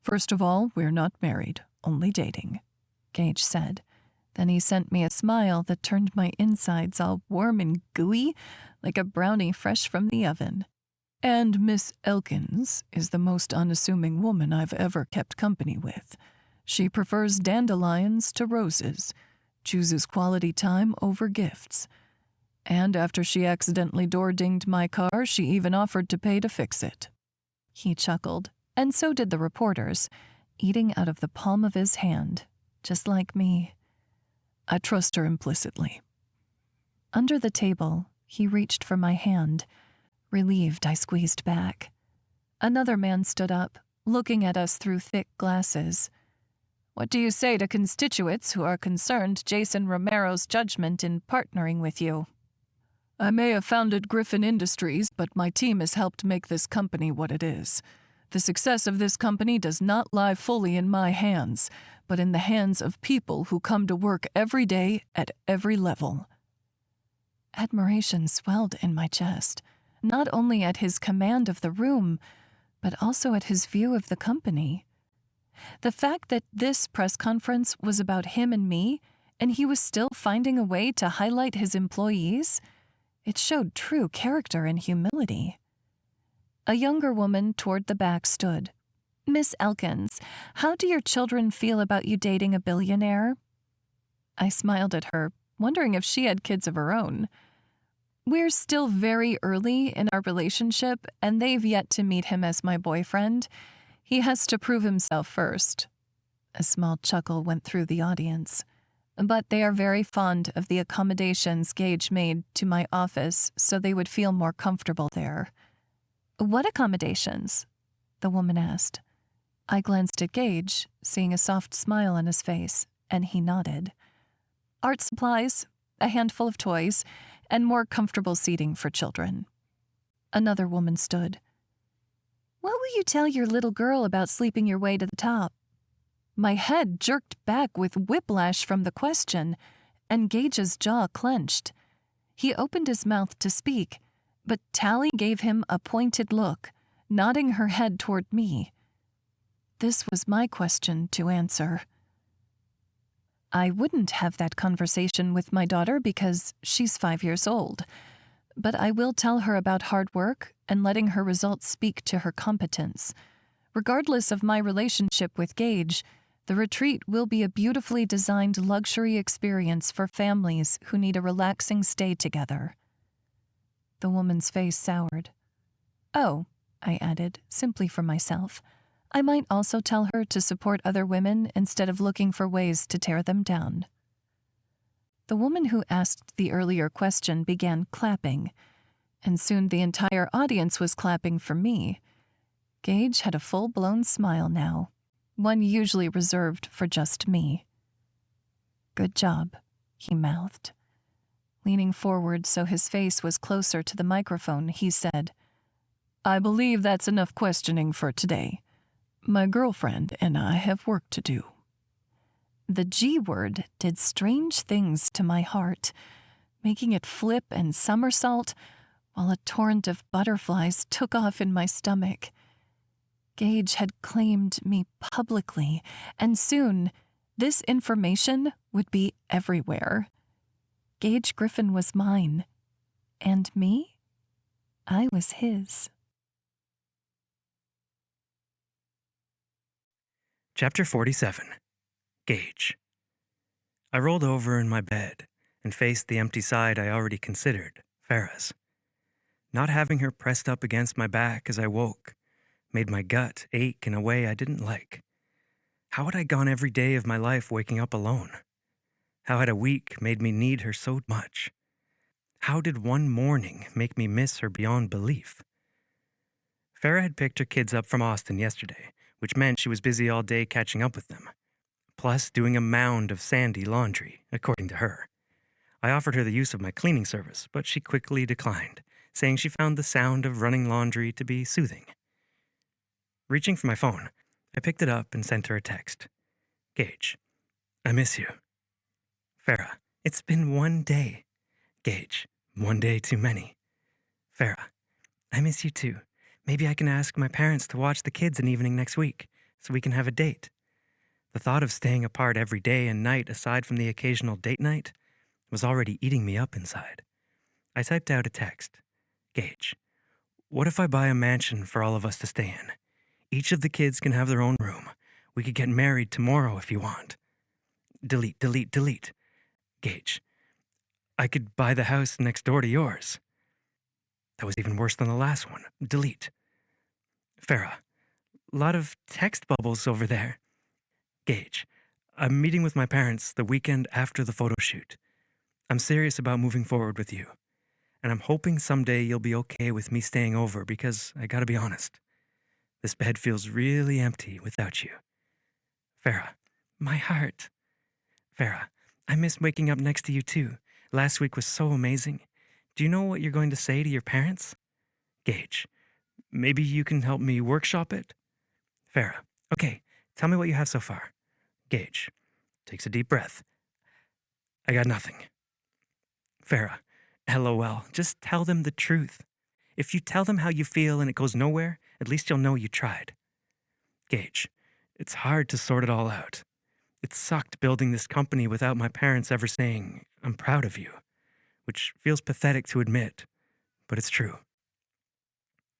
First of all, we're not married, only dating, Gage said. Then he sent me a smile that turned my insides all warm and gooey, like a brownie fresh from the oven. And Miss Elkins is the most unassuming woman I've ever kept company with. She prefers dandelions to roses, chooses quality time over gifts. And after she accidentally door-dinged my car, she even offered to pay to fix it. He chuckled, and so did the reporters, eating out of the palm of his hand, just like me. I trust her implicitly. Under the table, he reached for my hand. Relieved, I squeezed back. Another man stood up, looking at us through thick glasses. What do you say to constituents who are concerned Jason Romero's judgment in partnering with you? I may have founded Griffen Industries, but my team has helped make this company what it is. The success of this company does not lie fully in my hands, but in the hands of people who come to work every day at every level. Admiration swelled in my chest, not only at his command of the room, but also at his view of the company. The fact that this press conference was about him and me, and he was still finding a way to highlight his employees, it showed true character and humility. A younger woman toward the back stood. Miss Elkins, how do your children feel about you dating a billionaire? I smiled at her, wondering if she had kids of her own. We're still very early in our relationship, and they've yet to meet him as my boyfriend. He has to prove himself first. A small chuckle went through the audience. But they are very fond of the accommodations Gage made to my office so they would feel more comfortable there. What accommodations? The woman asked. I glanced at Gage, seeing a soft smile on his face, and he nodded. Art supplies, a handful of toys, and more comfortable seating for children. Another woman stood. What will you tell your little girl about sleeping your way to the top? My head jerked back with whiplash from the question, and Gage's jaw clenched. He opened his mouth to speak, but Tally gave him a pointed look, nodding her head toward me. This was my question to answer. I wouldn't have that conversation with my daughter because she's 5 years old, but I will tell her about hard work and letting her results speak to her competence. Regardless of my relationship with Gage, the retreat will be a beautifully designed luxury experience for families who need a relaxing stay together. The woman's face soured. Oh, I added, simply for myself. I might also tell her to support other women instead of looking for ways to tear them down. The woman who asked the earlier question began clapping, and soon the entire audience was clapping for me. Gage had a full-blown smile now, one usually reserved for just me. Good job, he mouthed. Leaning forward so his face was closer to the microphone, he said, I believe that's enough questioning for today. My girlfriend and I have work to do. The G word did strange things to my heart, making it flip and somersault while a torrent of butterflies took off in my stomach. Gage had claimed me publicly, and soon this information would be everywhere. Gage Griffen was mine, and me? I was his. Chapter 47. Gage. I rolled over in my bed and faced the empty side I already considered, Farah's. Not having her pressed up against my back as I woke made my gut ache in a way I didn't like. How had I gone every day of my life waking up alone? How had a week made me need her so much? How did one morning make me miss her beyond belief? Farah had picked her kids up from Austin yesterday, which meant she was busy all day catching up with them, plus doing a mound of sandy laundry, according to her. I offered her the use of my cleaning service, but she quickly declined, saying she found the sound of running laundry to be soothing. Reaching for my phone, I picked it up and sent her a text. Gage, I miss you. Farah, it's been one day. Gage, one day too many. Farah, I miss you too. Maybe I can ask my parents to watch the kids an evening next week, so we can have a date. The thought of staying apart every day and night aside from the occasional date night was already eating me up inside. I typed out a text. Gage, what if I buy a mansion for all of us to stay in? Each of the kids can have their own room. We could get married tomorrow if you want. Delete, delete, delete. Gage, I could buy the house next door to yours. That was even worse than the last one. Delete. Farah, lot of text bubbles over there. Gage, I'm meeting with my parents the weekend after the photo shoot. I'm serious about moving forward with you, and I'm hoping someday you'll be okay with me staying over because I gotta be honest, this bed feels really empty without you. Farah, my heart. Farah, I miss waking up next to you too. Last week was so amazing. Do you know what you're going to say to your parents? Gage, maybe you can help me workshop it? Farah, okay, tell me what you have so far. Gage takes a deep breath. I got nothing. Farah, LOL, just tell them the truth. If you tell them how you feel and it goes nowhere, at least you'll know you tried. Gage, it's hard to sort it all out. It sucked building this company without my parents ever saying, I'm proud of you, which feels pathetic to admit, but it's true.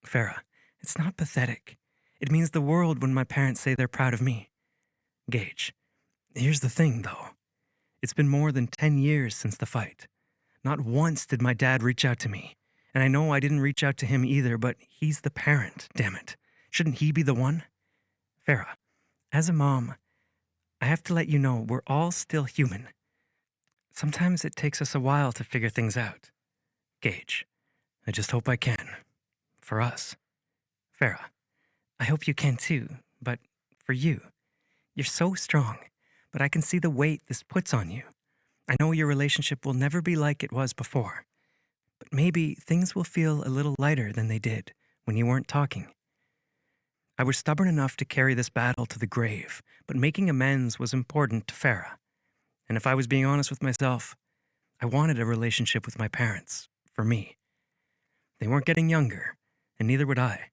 Farah, it's not pathetic. It means the world when my parents say they're proud of me. Gage, here's the thing, though. It's been more than 10 years since the fight. Not once did my dad reach out to me. And I know I didn't reach out to him either, but he's the parent, damn it. Shouldn't he be the one? Farah, as a mom, I have to let you know we're all still human. Sometimes it takes us a while to figure things out. Gage, I just hope I can. For us. Farah, I hope you can too, but for you. You're so strong, but I can see the weight this puts on you. I know your relationship will never be like it was before, but maybe things will feel a little lighter than they did when you weren't talking. I was stubborn enough to carry this battle to the grave, but making amends was important to Farah. And if I was being honest with myself, I wanted a relationship with my parents, for me. They weren't getting younger, and neither would I.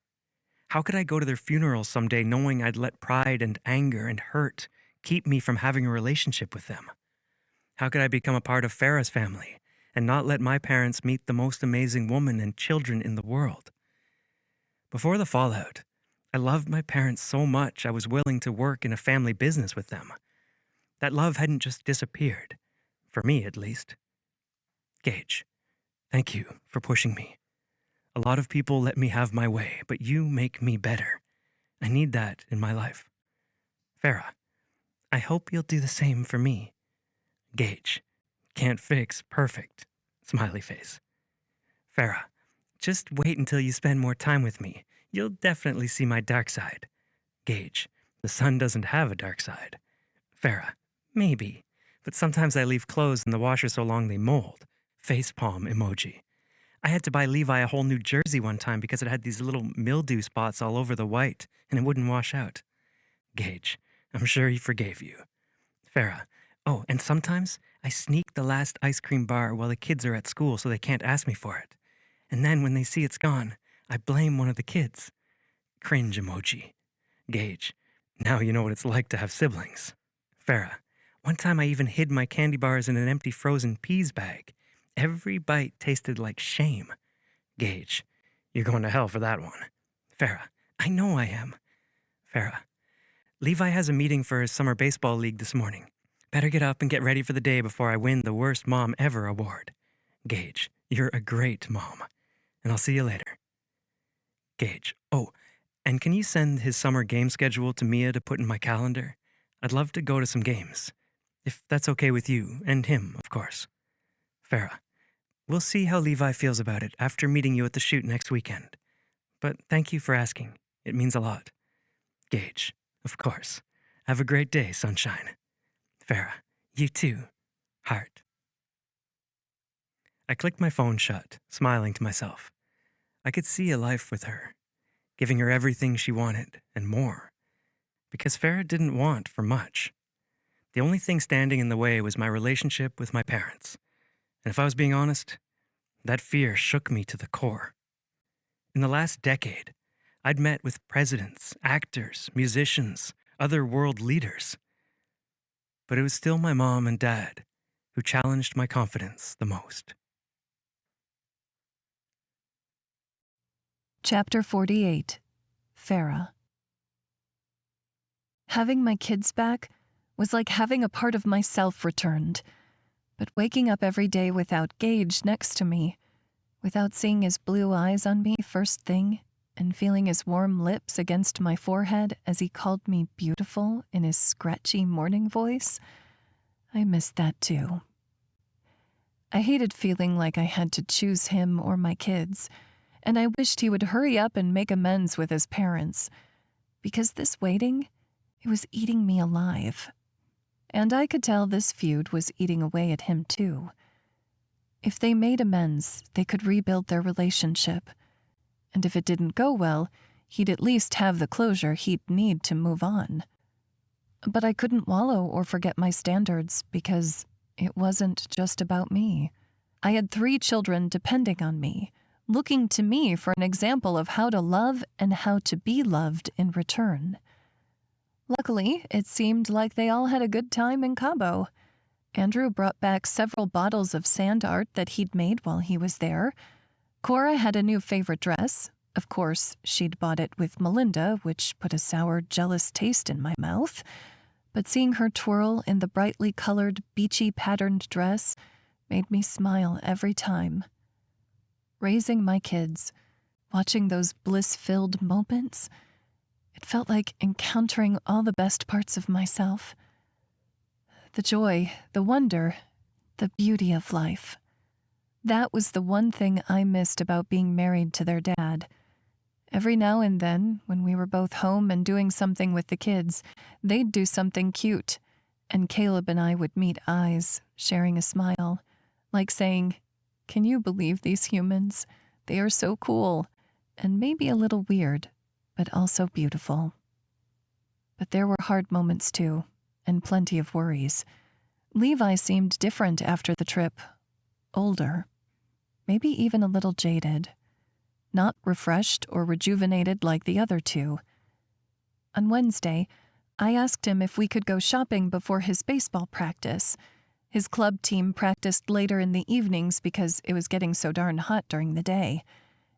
How could I go to their funeral someday knowing I'd let pride and anger and hurt keep me from having a relationship with them? How could I become a part of Farah's family and not let my parents meet the most amazing woman and children in the world? Before the fallout, I loved my parents so much I was willing to work in a family business with them. That love hadn't just disappeared, for me at least. Gage, thank you for pushing me. A lot of people let me have my way, but you make me better. I need that in my life. Farah, I hope you'll do the same for me. Gage, can't fix perfect. Smiley face. Farah, just wait until you spend more time with me. You'll definitely see my dark side. Gage, the sun doesn't have a dark side. Farah, maybe, but sometimes I leave clothes in the washer so long they mold. Facepalm emoji. I had to buy Levi a whole new jersey one time because it had these little mildew spots all over the white and it wouldn't wash out. Gage, I'm sure he forgave you. Farah, oh, and sometimes I sneak the last ice cream bar while the kids are at school so they can't ask me for it. And then when they see it's gone, I blame one of the kids. Cringe emoji. Gage, now you know what it's like to have siblings. Farah, one time I even hid my candy bars in an empty frozen peas bag. Every bite tasted like shame. Gage, you're going to hell for that one. Farah, I know I am. Farah, Levi has a meeting for his summer baseball league this morning. Better get up and get ready for the day before I win the worst mom ever award. Gage, you're a great mom. And I'll see you later. Gage, oh, and can you send his summer game schedule to Mia to put in my calendar? I'd love to go to some games. If that's okay with you, and him, of course. Farah, we'll see how Levi feels about it after meeting you at the shoot next weekend. but thank you for asking. It means a lot. Gage, of course. Have a great day, sunshine. Farah, you too. Heart. I clicked my phone shut, smiling to myself. I could see a life with her, giving her everything she wanted and more. Because Farah didn't want for much. The only thing standing in the way was my relationship with my parents. And if I was being honest, that fear shook me to the core. In the last decade, I'd met with presidents, actors, musicians, other world leaders. But it was still my mom and dad who challenged my confidence the most. Chapter 48. Farah. Having my kids back was like having a part of myself returned. But waking up every day without Gage next to me, without seeing his blue eyes on me first thing, and feeling his warm lips against my forehead as he called me beautiful in his scratchy morning voice, I missed that too. I hated feeling like I had to choose him or my kids, and I wished he would hurry up and make amends with his parents, because this waiting, it was eating me alive. And I could tell this feud was eating away at him too. If they made amends, they could rebuild their relationship. And if it didn't go well, he'd at least have the closure he'd need to move on. But I couldn't wallow or forget my standards because it wasn't just about me. I had 3 children depending on me, looking to me for an example of how to love and how to be loved in return. Luckily, it seemed like they all had a good time in Cabo. Andrew brought back several bottles of sand art that he'd made while he was there. Cora had a new favorite dress. Of course, she'd bought it with Melinda, which put a sour, jealous taste in my mouth. But seeing her twirl in the brightly colored, beachy patterned dress made me smile every time. Raising my kids, watching those bliss-filled moments, it felt like encountering all the best parts of myself. The joy, the wonder, the beauty of life. That was the one thing I missed about being married to their dad. Every now and then, when we were both home and doing something with the kids, they'd do something cute, and Caleb and I would meet eyes, sharing a smile, like saying, "Can you believe these humans? They are so cool, and maybe a little weird, but also beautiful." But there were hard moments too, and plenty of worries. Levi seemed different after the trip. Older. Maybe even a little jaded. Not refreshed or rejuvenated like the other 2. On Wednesday, I asked him if we could go shopping before his baseball practice. His club team practiced later in the evenings because it was getting so darn hot during the day.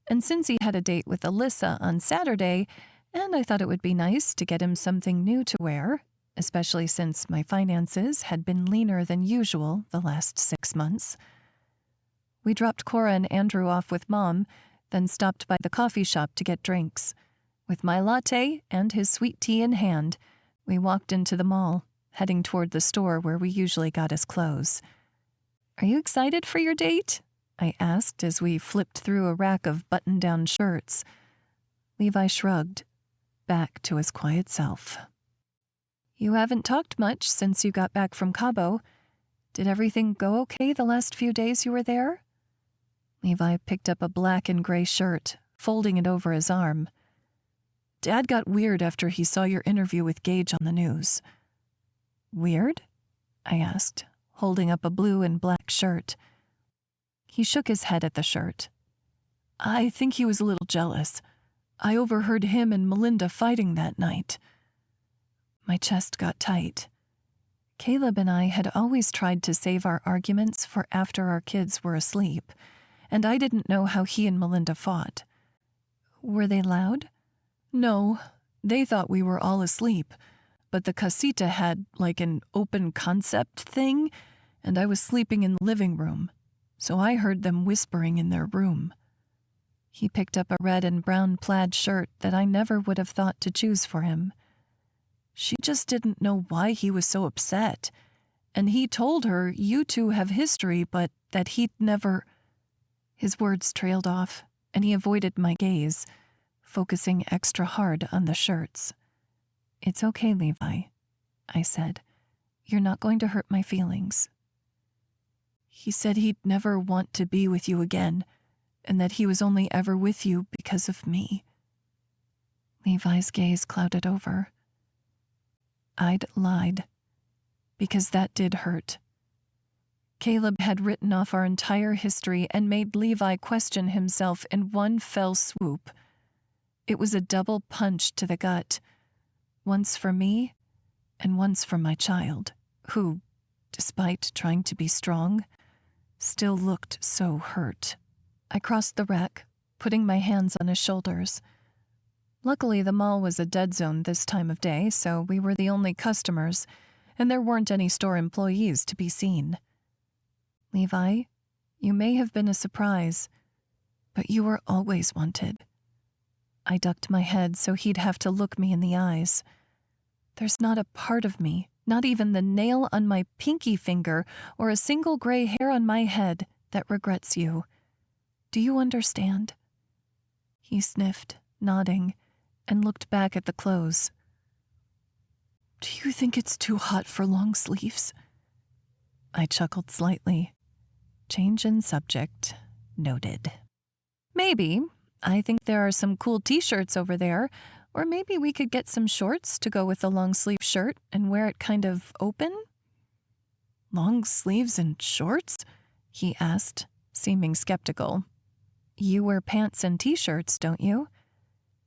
And since he had a date with Alyssa on Saturday, and I thought it would be nice to get him something new to wear, especially since my finances had been leaner than usual the last 6 months. We dropped Cora and Andrew off with Mom, then stopped by the coffee shop to get drinks. With my latte and his sweet tea in hand, we walked into the mall, heading toward the store where we usually got his clothes. "Are you excited for your date?" I asked as we flipped through a rack of button-down shirts. Levi shrugged, back to his quiet self. "You haven't talked much since you got back from Cabo. Did everything go okay the last few days you were there?" Levi picked up a black and gray shirt, folding it over his arm. "Dad got weird after he saw your interview with Gage on the news." "Weird?" I asked, holding up a blue and black shirt. He shook his head at the shirt. "I think he was a little jealous. I overheard him and Melinda fighting that night." My chest got tight. Caleb and I had always tried to save our arguments for after our kids were asleep, and I didn't know how he and Melinda fought. "Were they loud?" "No, they thought we were all asleep, but the casita had like an open concept thing, and I was sleeping in the living room, so I heard them whispering in their room." He picked up a red and brown plaid shirt that I never would have thought to choose for him. "She just didn't know why he was so upset, and he told her you two have history, but that he'd never—" His words trailed off, and he avoided my gaze, focusing extra hard on the shirts. "It's okay, Levi," I said. "You're not going to hurt my feelings." "He said he'd never want to be with you again, and that he was only ever with you because of me." Levi's gaze clouded over. I'd lied, because that did hurt. Caleb had written off our entire history and made Levi question himself in one fell swoop. It was a double punch to the gut, once for me and once for my child, who, despite trying to be strong, still looked so hurt. I crossed the rack, putting my hands on his shoulders. Luckily, the mall was a dead zone this time of day, so we were the only customers, and there weren't any store employees to be seen. "Levi, you may have been a surprise, but you were always wanted." I ducked my head so he'd have to look me in the eyes. "There's not a part of me, not even the nail on my pinky finger or a single gray hair on my head, that regrets you. Do you understand?" He sniffed, nodding, and looked back at the clothes. "Do you think it's too hot for long sleeves?" I chuckled slightly. Change in subject. Noted. "Maybe. I think there are some cool t-shirts over there, or maybe we could get some shorts to go with the long-sleeve shirt and wear it kind of open?" "Long sleeves and shorts?" he asked, seeming skeptical. "You wear pants and t-shirts, don't you?"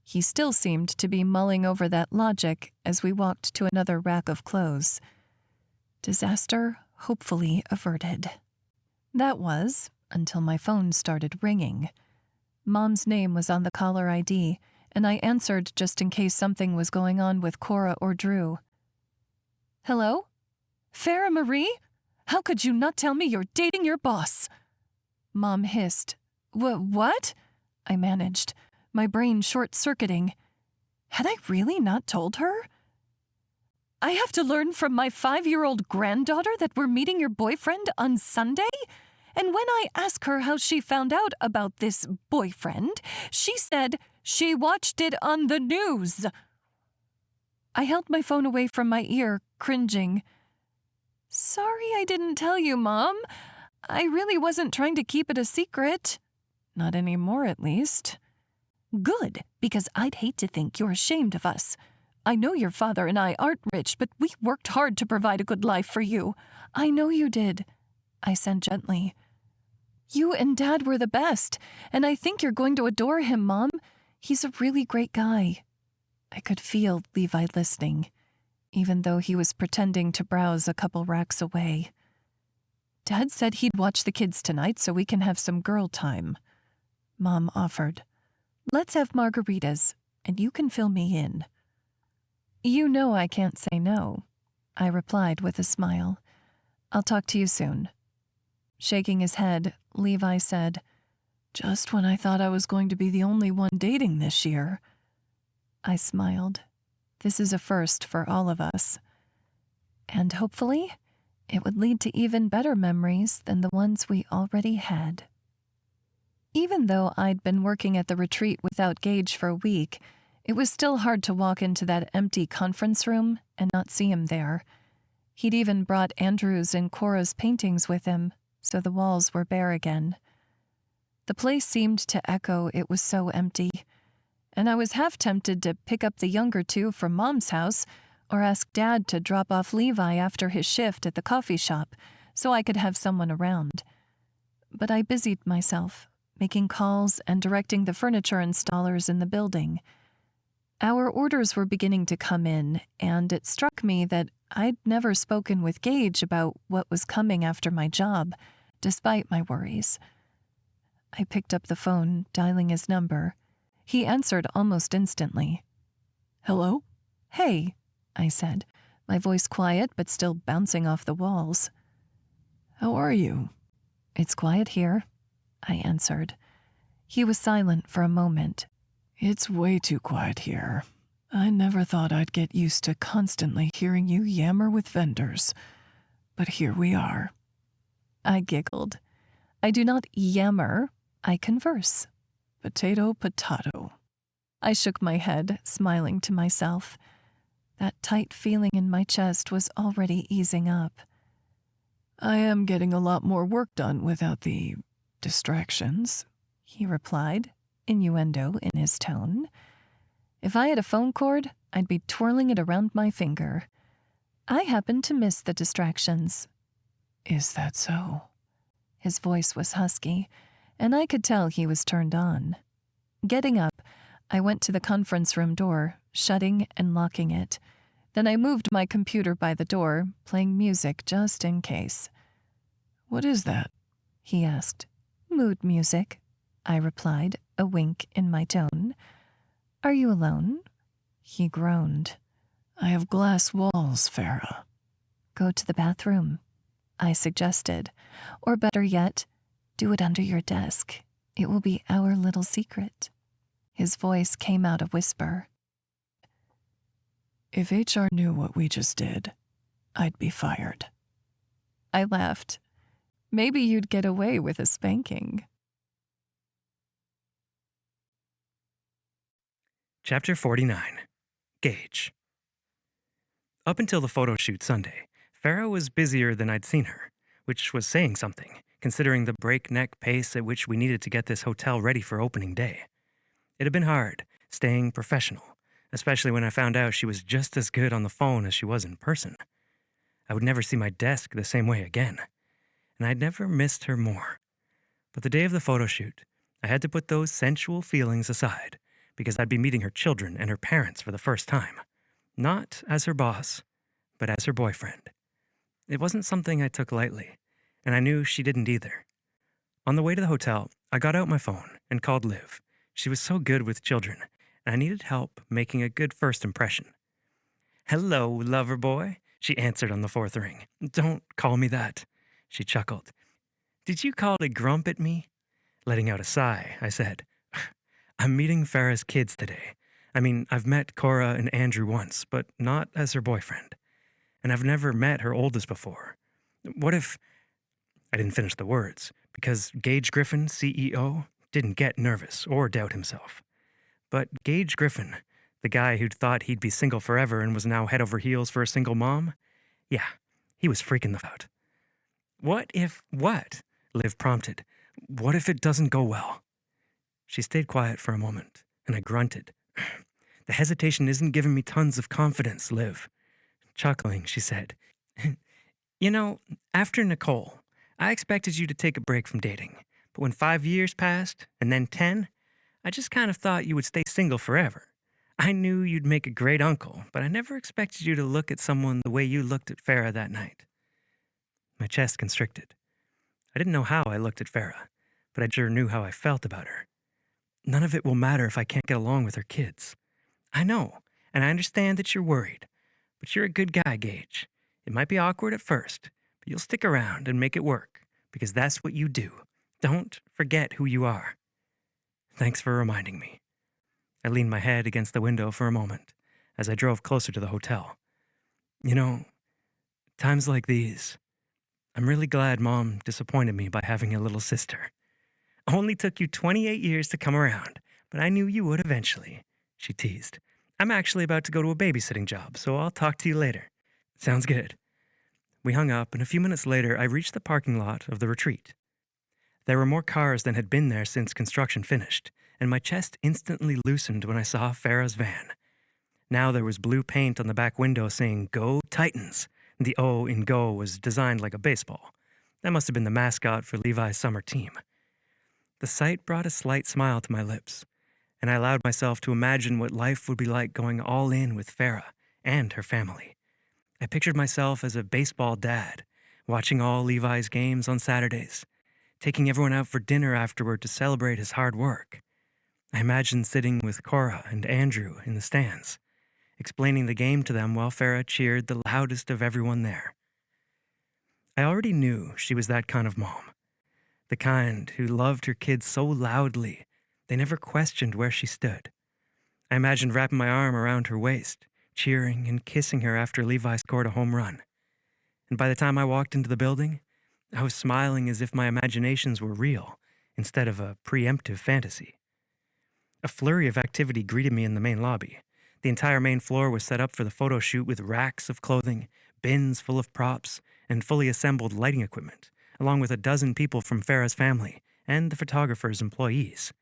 He still seemed to be mulling over that logic as we walked to another rack of clothes. Disaster hopefully averted. That was, until my phone started ringing. Mom's name was on the caller ID, and I answered just in case something was going on with Cora or Drew. "Hello? "Farrah Marie? How could you not tell me you're dating your boss?" Mom hissed. What? I managed, my brain short-circuiting. Had I really not told her? "I have to learn from my 5-year-old granddaughter that we're meeting your boyfriend on Sunday? And when I ask her how she found out about this boyfriend, she said she watched it on the news." I held my phone away from my ear, cringing. "Sorry I didn't tell you, Mom. I really wasn't trying to keep it a secret. Not anymore, at least." "Good, because I'd hate to think you're ashamed of us. I know your father and I aren't rich, but we worked hard to provide a good life for you." "I know you did," I said gently. "You and Dad were the best, and I think you're going to adore him, Mom. He's a really great guy." I could feel Levi listening, even though he was pretending to browse a couple racks away. "Dad said he'd watch the kids tonight so we can have some girl time," Mom offered. "Let's have margaritas, and you can fill me in." "You know I can't say no," I replied with a smile. "I'll talk to you soon." Shaking his head, Levi said, "Just when I thought I was going to be the only one dating this year." I smiled. This is a first for all of us. And hopefully, it would lead to even better memories than the ones we already had. Even though I'd been working at the retreat without Gage for a week, it was still hard to walk into that empty conference room and not see him there. He'd even brought Andrew's and Cora's paintings with him, so the walls were bare again. The place seemed to echo it was so empty, and I was half tempted to pick up the younger two from Mom's house or ask Dad to drop off Levi after his shift at the coffee shop so I could have someone around. But I busied myself, making calls and directing the furniture installers in the building. Our orders were beginning to come in, and it struck me that I'd never spoken with Gage about what was coming after my job, despite my worries. I picked up the phone, dialing his number. He answered almost instantly. "Hello?" "Hey," I said, my voice quiet but still bouncing off the walls. "How are you?" "It's quiet here," I answered. He was silent for a moment. "It's way too quiet here. I never thought I'd get used to constantly hearing you yammer with vendors. But here we are." I giggled. "I do not yammer, I converse." "Potato, potato." I shook my head, smiling to myself. That tight feeling in my chest was already easing up. I am getting a lot more work done without the distractions, he replied, innuendo in his tone. If I had a phone cord, I'd be twirling it around my finger. I happen to miss the distractions. Is that so? His voice was husky, and I could tell he was turned on. Getting up, I went to the conference room door, shutting and locking it. Then I moved my computer by the door, playing music just in case. What is that? He asked. Mood music, I replied, a wink in my tone. Are you alone? He groaned. I have glass walls, Farah. Go to the bathroom, I suggested. Or better yet, do it under your desk. It will be our little secret. His voice came out a whisper. If HR knew what we just did, I'd be fired. I laughed. Maybe you'd get away with a spanking. Chapter 49. Gage. Up until the photo shoot Sunday, Farah was busier than I'd seen her, which was saying something, considering the breakneck pace at which we needed to get this hotel ready for opening day. It had been hard, staying professional, especially when I found out she was just as good on the phone as she was in person. I would never see my desk the same way again, and I'd never missed her more. But the day of the photo shoot, I had to put those sensual feelings aside, because I'd be meeting her children and her parents for the first time. Not as her boss, but as her boyfriend. It wasn't something I took lightly, and I knew she didn't either. On the way to the hotel, I got out my phone and called Liv. She was so good with children, and I needed help making a good first impression. "Hello, lover boy," she answered on the fourth ring. "Don't call me that," she chuckled. "Did you call to grump at me?" Letting out a sigh, I said, "I'm meeting Farah's kids today. I mean, I've met Cora and Andrew once, but not as her boyfriend. And I've never met her oldest before. What if—" I didn't finish the words, because Gage Griffen, CEO, didn't get nervous or doubt himself. But Gage Griffen, the guy who'd thought he'd be single forever and was now head over heels for a single mom, yeah, he was freaking the out. "What if what?" Liv prompted. "What if it doesn't go well?" She stayed quiet for a moment, and I grunted. "The hesitation isn't giving me tons of confidence, Liv." Chuckling, she said, "You know, after Nicole, I expected you to take a break from dating. But when 5 years passed, and then 10, I just kind of thought you would stay single forever. I knew you'd make a great uncle, but I never expected you to look at someone the way you looked at Farah that night." My chest constricted. I didn't know how I looked at Farah, but I sure knew how I felt about her. None of it will matter if I can't get along with her kids. I know, and I understand that you're worried, but you're a good guy, Gage. It might be awkward at first, but you'll stick around and make it work, because that's what you do. Don't forget who you are. Thanks for reminding me. I leaned my head against the window for a moment as I drove closer to the hotel. You know, times like these, I'm really glad Mom disappointed me by having a little sister. "Only took you 28 years to come around, but I knew you would eventually," she teased. "I'm actually about to go to a babysitting job, so I'll talk to you later." "Sounds good." We hung up, and a few minutes later, I reached the parking lot of the retreat. There were more cars than had been there since construction finished, and my chest instantly loosened when I saw Farah's van. Now there was blue paint on the back window saying, "Go Titans." The O in Go was designed like a baseball. That must have been the mascot for Levi's summer team. The sight brought a slight smile to my lips, and I allowed myself to imagine what life would be like going all in with Farah and her family. I pictured myself as a baseball dad, watching all Levi's games on Saturdays, taking everyone out for dinner afterward to celebrate his hard work. I imagined sitting with Cora and Andrew in the stands, explaining the game to them while Farah cheered the loudest of everyone there. I already knew she was that kind of mom, the kind who loved her kids so loudly they never questioned where she stood. I imagined wrapping my arm around her waist, cheering and kissing her after Levi scored a home run. And by the time I walked into the building, I was smiling as if my imaginations were real instead of a preemptive fantasy. A flurry of activity greeted me in the main lobby. The entire main floor was set up for the photo shoot with racks of clothing, bins full of props, and fully assembled lighting equipment, along with a dozen people from Farah's family and the photographer's employees.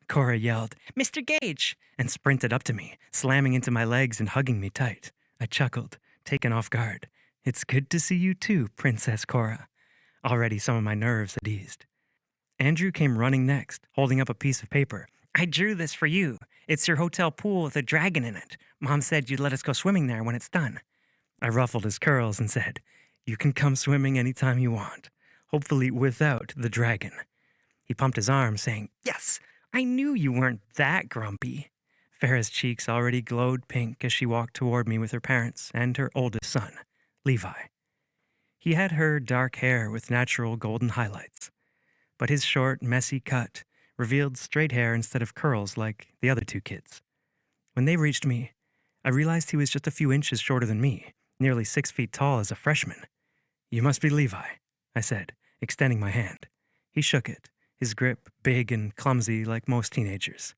Cora yelled, "Mr. Gage!" and sprinted up to me, slamming into my legs and hugging me tight. I chuckled, taken off guard. "It's good to see you too, Princess Cora." Already some of my nerves had eased. Andrew came running next, holding up a piece of paper. "I drew this for you. It's your hotel pool with a dragon in it. Mom said you'd let us go swimming there when it's done." I ruffled his curls and said, "You can come swimming anytime you want. Hopefully without the dragon." He pumped his arm, saying, "Yes, I knew you weren't that grumpy." Farah's cheeks already glowed pink as she walked toward me with her parents and her oldest son, Levi. He had her dark hair with natural golden highlights, but his short, messy cut revealed straight hair instead of curls like the other two kids. When they reached me, I realized he was just a few inches shorter than me, nearly 6 feet tall as a freshman. "You must be Levi," I said, extending my hand. He shook it, his grip big and clumsy like most teenagers.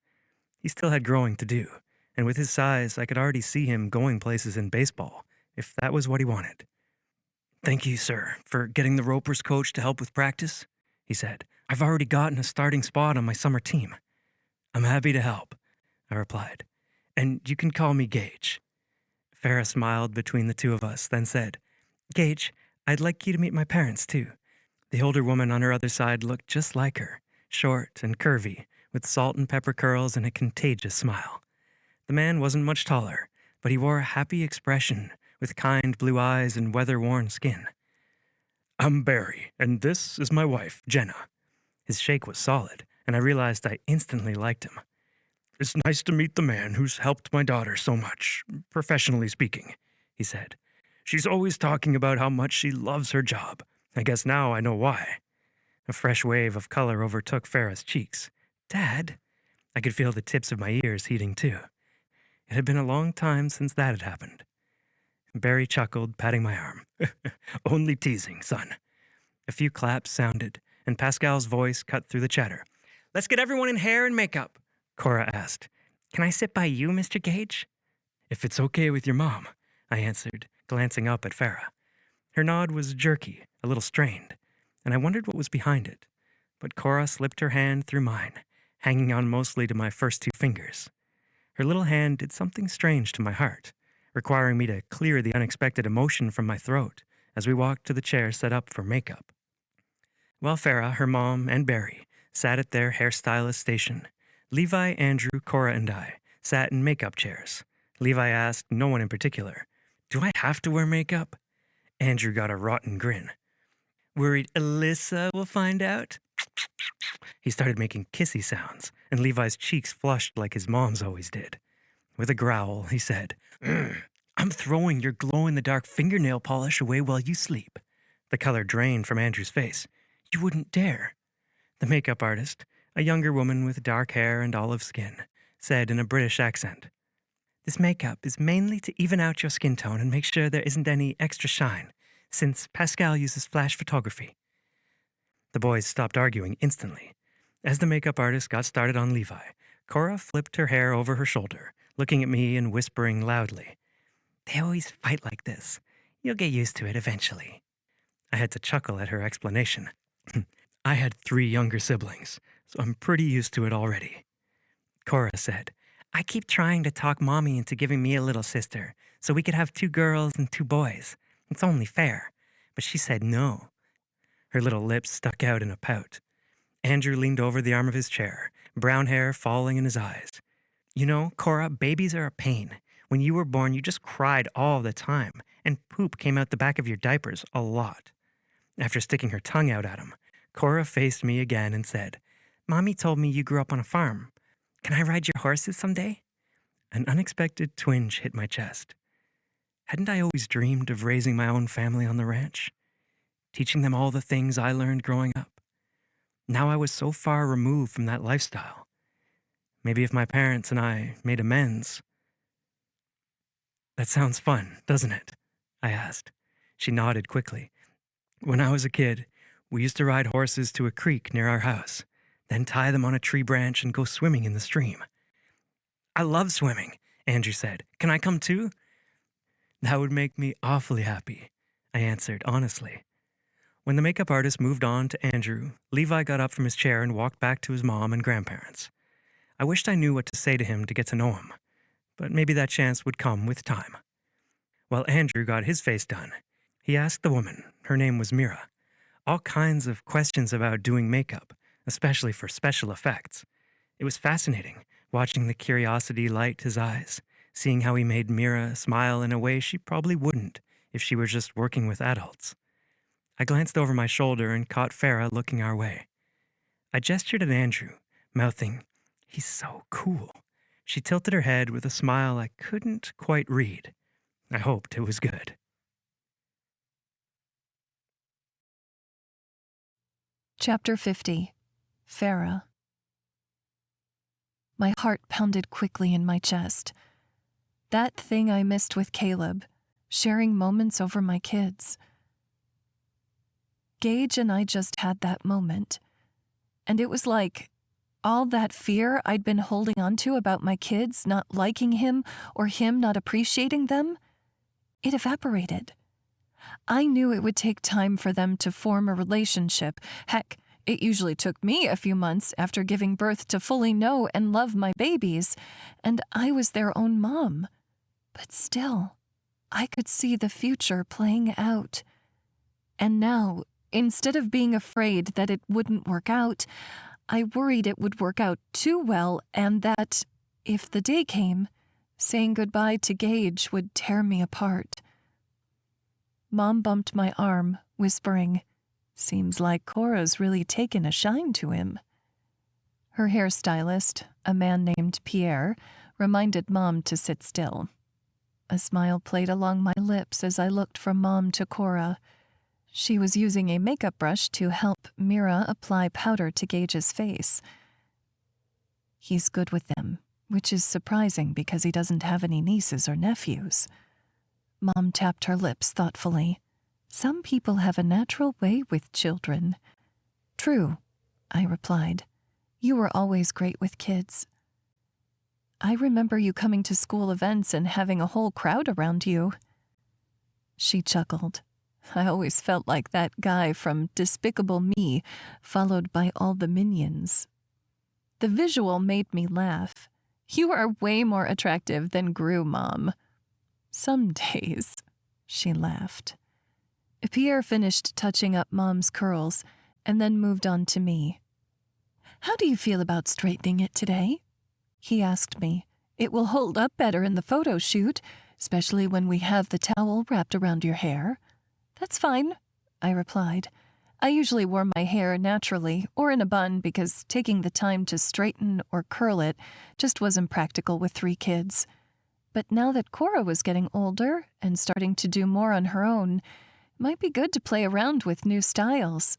He still had growing to do, and with his size, I could already see him going places in baseball, if that was what he wanted. "Thank you, sir, for getting the Ropers coach to help with practice," he said. "I've already gotten a starting spot on my summer team." "I'm happy to help," I replied. "And you can call me Gage." Farah smiled between the two of us, then said, "Gage, I'd like you to meet my parents, too." The older woman on her other side looked just like her, short and curvy, with salt and pepper curls and a contagious smile. The man wasn't much taller, but he wore a happy expression with kind blue eyes and weather-worn skin. "I'm Barry, and this is my wife, Jenna." His shake was solid, and I realized I instantly liked him. "It's nice to meet the man who's helped my daughter so much, professionally speaking," he said. "She's always talking about how much she loves her job. I guess now I know why." A fresh wave of color overtook Farah's cheeks. "Dad?" I could feel the tips of my ears heating too. It had been a long time since that had happened. Barry chuckled, patting my arm. "Only teasing, son." A few claps sounded, and Pascal's voice cut through the chatter. "Let's get everyone in hair and makeup," Cora asked. "Can I sit by you, Mr. Gage?" "If it's okay with your mom," I answered, glancing up at Farah. Her nod was jerky, a little strained, and I wondered what was behind it. But Cora slipped her hand through mine, hanging on mostly to my first 2 fingers. Her little hand did something strange to my heart, requiring me to clear the unexpected emotion from my throat as we walked to the chair set up for makeup. While Farah, her mom, and Barry sat at their hairstylist station, Levi, Andrew, Cora, and I sat in makeup chairs. Levi asked no one in particular, "Do I have to wear makeup?" Andrew got a rotten grin. "Worried Alyssa will find out?" He started making kissy sounds, and Levi's cheeks flushed like his mom's always did. With a growl, he said, "I'm throwing your glow-in-the-dark fingernail polish away while you sleep." The color drained from Andrew's face. "You wouldn't dare." The makeup artist, a younger woman with dark hair and olive skin, said in a British accent, "This makeup is mainly to even out your skin tone and make sure there isn't any extra shine, since Pascal uses flash photography." The boys stopped arguing instantly. As the makeup artist got started on Levi, Cora flipped her hair over her shoulder, looking at me and whispering loudly, "They always fight like this. You'll get used to it eventually." I had to chuckle at her explanation. I had 3 younger siblings, so I'm pretty used to it already. Cora said, "I keep trying to talk Mommy into giving me a little sister, so we could have 2 girls and 2 boys. It's only fair." But she said no. Her little lips stuck out in a pout. Andrew leaned over the arm of his chair, brown hair falling in his eyes. "You know, Cora, babies are a pain. When you were born, you just cried all the time, and poop came out the back of your diapers a lot." After sticking her tongue out at him, Cora faced me again and said, "Mommy told me you grew up on a farm. Can I ride your horses someday?" An unexpected twinge hit my chest. Hadn't I always dreamed of raising my own family on the ranch? Teaching them all the things I learned growing up? Now I was so far removed from that lifestyle. Maybe if my parents and I made amends. "That sounds fun, doesn't it?" I asked. She nodded quickly. "When I was a kid, we used to ride horses to a creek near our house. then tie them on a tree branch and go swimming in the stream. I love swimming, Andrew said. Can I come too? That would make me awfully happy, I answered honestly. When the makeup artist moved on to Andrew, Levi got up from his chair and walked back to his mom and grandparents. I wished I knew what to say to him to get to know him, but maybe that chance would come with time. While Andrew got his face done, he asked the woman, her name was Mira, all kinds of questions about doing makeup, especially for special effects. It was fascinating, watching the curiosity light his eyes, seeing how he made Mira smile in a way she probably wouldn't if she were just working with adults. I glanced over my shoulder and caught Farah looking our way. I gestured at Andrew, mouthing, "He's so cool." She tilted her head with a smile I couldn't quite read. I hoped it was good. Chapter 50. Farah. My heart pounded quickly in my chest. That thing I missed with Caleb, sharing moments over my kids. Gage and I just had that moment. And it was like all that fear I'd been holding on to about my kids not liking him or him not appreciating them, it evaporated. I knew it would take time for them to form a relationship. Heck, it usually took me a few months after giving birth to fully know and love my babies, and I was their own mom. But still, I could see the future playing out. And now, instead of being afraid that it wouldn't work out, I worried it would work out too well and that, if the day came, saying goodbye to Gage would tear me apart. Mom bumped my arm, whispering, "Seems like Cora's really taken a shine to him." Her hairstylist, a man named Pierre, reminded Mom to sit still. A smile played along my lips as I looked from Mom to Cora. She was using a makeup brush to help Mira apply powder to Gage's face. He's good with them, which is surprising because he doesn't have any nieces or nephews. Mom tapped her lips thoughtfully. Some people have a natural way with children. True, I replied. You were always great with kids. I remember you coming to school events and having a whole crowd around you. She chuckled. I always felt like that guy from Despicable Me, followed by all the minions. The visual made me laugh. You are way more attractive than Gru, Mom. Some days, she laughed. Pierre finished touching up Mom's curls and then moved on to me. How do you feel about straightening it today? He asked me. It will hold up better in the photo shoot, especially when we have the towel wrapped around your hair. That's fine, I replied. I usually wore my hair naturally or in a bun because taking the time to straighten or curl it just wasn't practical with 3 kids. But now that Cora was getting older and starting to do more on her own, it might be good to play around with new styles.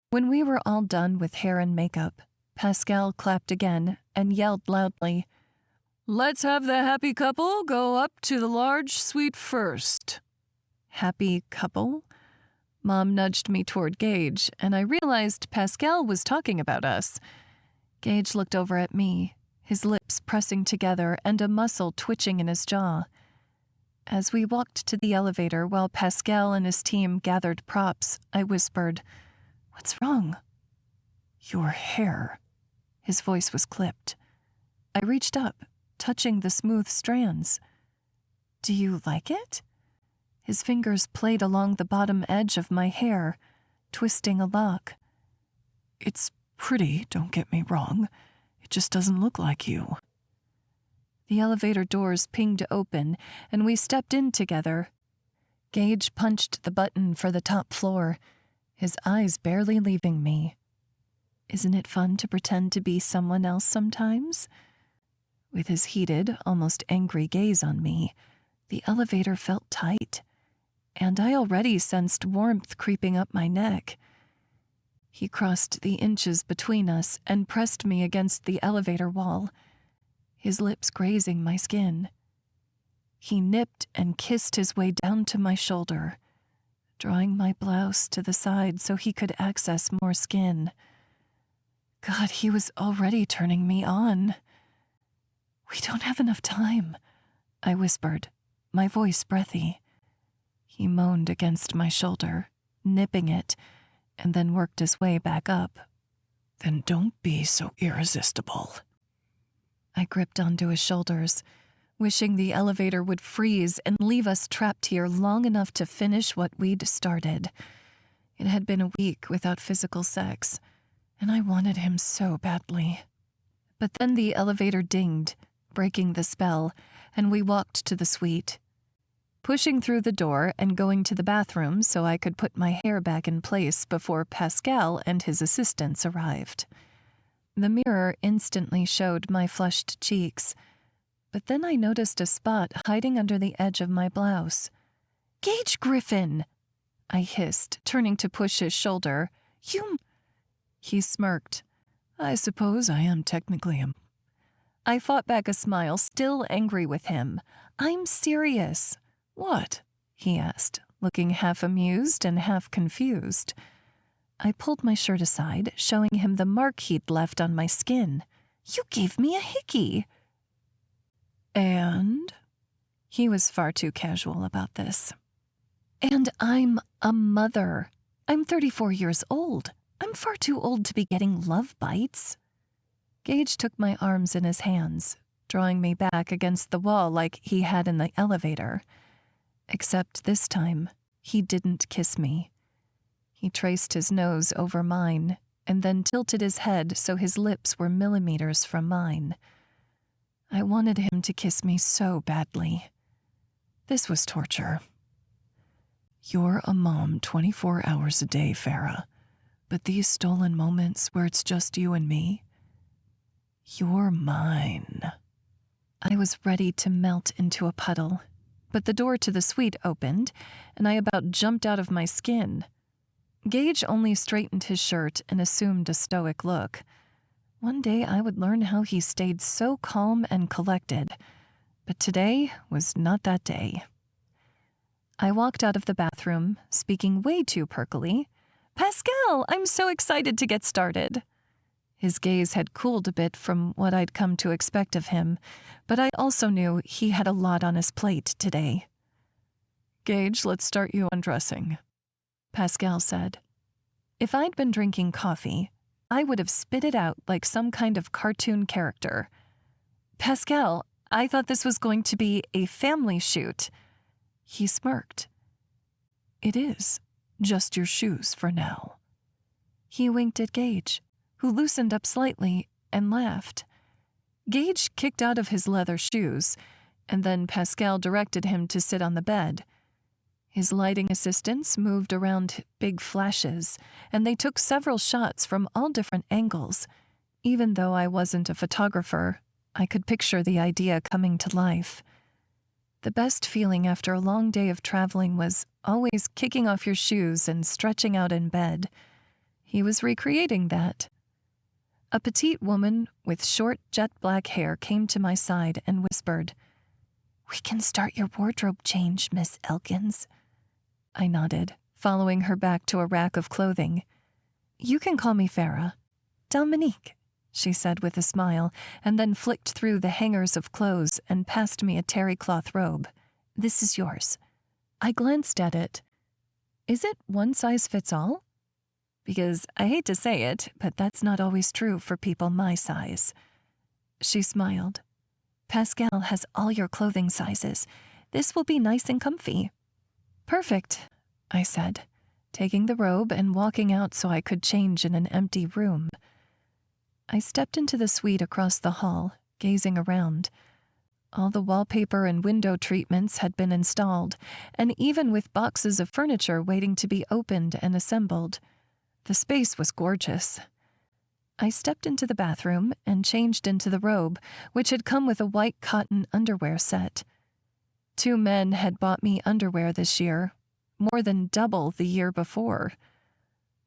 When we were all done with hair and makeup, Pascal clapped again and yelled loudly, "Let's have the happy couple go up to the large suite first." Happy couple? Mom nudged me toward Gage, and I realized Pascal was talking about us. Gage looked over at me, his lips pressing together and a muscle twitching in his jaw. As we walked to the elevator while Pascal and his team gathered props, I whispered, "What's wrong?" "Your hair." His voice was clipped. I reached up, touching the smooth strands. "Do you like it?" His fingers played along the bottom edge of my hair, twisting a lock. "It's pretty, don't get me wrong. It just doesn't look like you." The elevator doors pinged open, and we stepped in together. Gage punched the button for the top floor, his eyes barely leaving me. Isn't it fun to pretend to be someone else sometimes? With his heated, almost angry gaze on me, the elevator felt tight, and I already sensed warmth creeping up my neck. He crossed the inches between us and pressed me against the elevator wall, his lips grazing my skin. He nipped and kissed his way down to my shoulder, drawing my blouse to the side so he could access more skin. God, he was already turning me on. We don't have enough time, I whispered, my voice breathy. He moaned against my shoulder, nipping it, and then worked his way back up. Then don't be so irresistible. I gripped onto his shoulders, wishing the elevator would freeze and leave us trapped here long enough to finish what we'd started. It had been a week without physical sex, and I wanted him so badly. But then the elevator dinged, breaking the spell, and we walked to the suite. Pushing through the door and going to the bathroom so I could put my hair back in place before Pascal and his assistants arrived. The mirror instantly showed my flushed cheeks, but then I noticed a spot hiding under the edge of my blouse. "Gage Griffen!" I hissed, turning to push his shoulder. "You—" He smirked. "I suppose I am technically a—" I fought back a smile, still angry with him. "I'm serious." "What?" he asked, looking half amused and half confused. I pulled my shirt aside, showing him the mark he'd left on my skin. "You gave me a hickey." "And?" He was far too casual about this. "And I'm a mother. I'm 34 years old. I'm far too old to be getting love bites." Gage took my arms in his hands, drawing me back against the wall like he had in the elevator. Except this time, he didn't kiss me. He traced his nose over mine and then tilted his head so his lips were millimeters from mine. I wanted him to kiss me so badly. This was torture. "You're a mom 24 hours a day, Farah, but these stolen moments where it's just you and me, you're mine." I was ready to melt into a puddle, but the door to the suite opened, and I about jumped out of my skin. Gage only straightened his shirt and assumed a stoic look. One day I would learn how he stayed so calm and collected, but today was not that day. I walked out of the bathroom, speaking way too perkily. "Pascal, I'm so excited to get started." His gaze had cooled a bit from what I'd come to expect of him, but I also knew he had a lot on his plate today. "Gage, let's start you undressing," Pascal said. If I'd been drinking coffee, I would have spit it out like some kind of cartoon character. "Pascal, I thought this was going to be a family shoot." He smirked. "It is. Just your shoes for now." He winked at Gage, who loosened up slightly and laughed. Gage kicked out of his leather shoes, and then Pascal directed him to sit on the bed. His lighting assistants moved around big flashes, and they took several shots from all different angles. Even though I wasn't a photographer, I could picture the idea coming to life. The best feeling after a long day of traveling was always kicking off your shoes and stretching out in bed. He was recreating that. A petite woman with short jet black hair came to my side and whispered, "We can start your wardrobe change, Miss Elkins." I nodded, following her back to a rack of clothing. "You can call me Farah. Dominique," she said with a smile, and then flicked through the hangers of clothes and passed me a terry cloth robe. "This is yours." I glanced at it. Is it one size fits all? Because I hate to say it, but that's not always true for people my size. She smiled. "Pascal has all your clothing sizes. This will be nice and comfy." "Perfect," I said, taking the robe and walking out so I could change in an empty room. I stepped into the suite across the hall, gazing around. All the wallpaper and window treatments had been installed, and even with boxes of furniture waiting to be opened and assembled. The space was gorgeous. I stepped into the bathroom and changed into the robe, which had come with a white cotton underwear set. 2 men had bought me underwear this year, more than double the year before.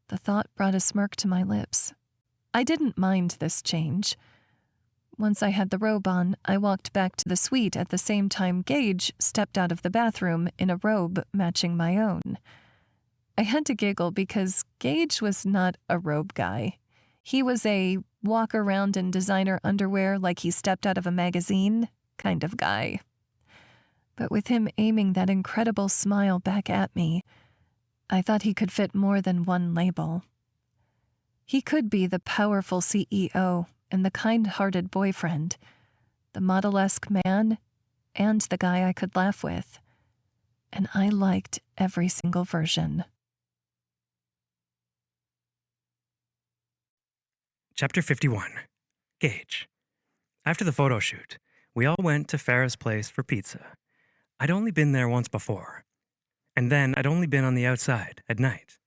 The thought brought a smirk to my lips. I didn't mind this change. Once I had the robe on, I walked back to the suite at the same time Gage stepped out of the bathroom in a robe matching my own. I had to giggle because Gage was not a robe guy. He was a walk around in designer underwear like he stepped out of a magazine kind of guy. But with him aiming that incredible smile back at me, I thought he could fit more than one label. He could be the powerful CEO and the kind-hearted boyfriend, the model-esque man, and the guy I could laugh with. And I liked every single version. Chapter 51. Gage. After the photo shoot, we all went to Farah's place for pizza. I'd only been there once before. And then I'd only been on the outside at night.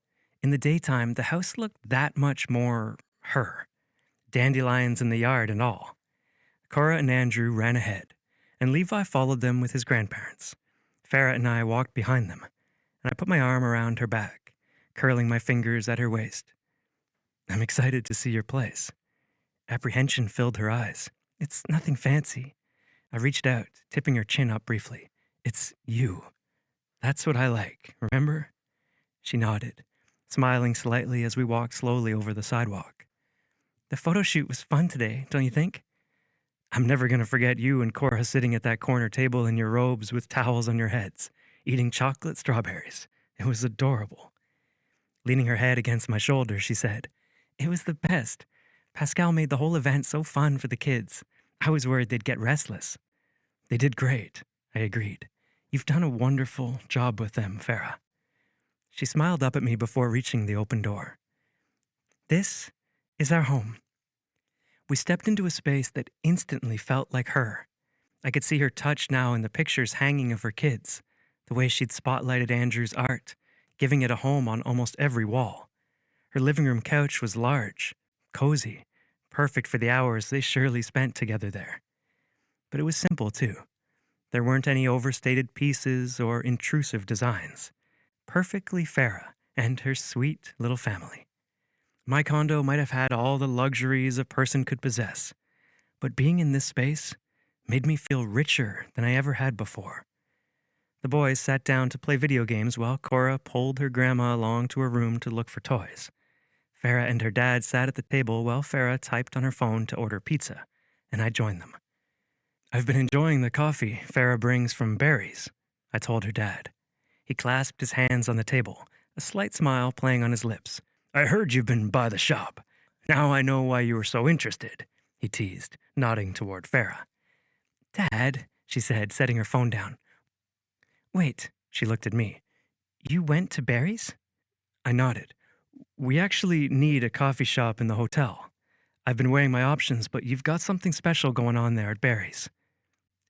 In the daytime, the house looked that much more her. Dandelions in the yard and all. Cora and Andrew ran ahead, and Levi followed them with his grandparents. Farah and I walked behind them, and I put my arm around her back, curling my fingers at her waist. I'm excited to see your place. Apprehension filled her eyes. It's nothing fancy. I reached out, tipping her chin up briefly. It's you. That's what I like, remember? She nodded, smiling slightly as we walked slowly over the sidewalk. The photo shoot was fun today, don't you think? I'm never going to forget you and Cora sitting at that corner table in your robes with towels on your heads, eating chocolate strawberries. It was adorable. Leaning her head against my shoulder, she said, "It was the best. Pascal made the whole event so fun for the kids. I was worried they'd get restless." "They did great," I agreed. "You've done a wonderful job with them, Farah." She smiled up at me before reaching the open door. "This is our home." We stepped into a space that instantly felt like her. I could see her touch now in the pictures hanging of her kids, the way she'd spotlighted Andrew's art, giving it a home on almost every wall. Her living room couch was large, cozy, perfect for the hours they surely spent together there. But it was simple, too. There weren't any overstated pieces or intrusive designs. Perfectly Farah and her sweet little family. My condo might have had all the luxuries a person could possess, but being in this space made me feel richer than I ever had before. The boys sat down to play video games while Cora pulled her grandma along to her room to look for toys. Farah and her dad sat at the table while Farah typed on her phone to order pizza, and I joined them. "I've been enjoying the coffee Farah brings from Barry's," I told her dad. He clasped his hands on the table, a slight smile playing on his lips. "I heard you've been by the shop. Now I know why you were so interested," he teased, nodding toward Farah. "Dad," she said, setting her phone down. "Wait," she looked at me. "You went to Barry's?" I nodded. "We actually need a coffee shop in the hotel. I've been weighing my options, but you've got something special going on there at Barry's.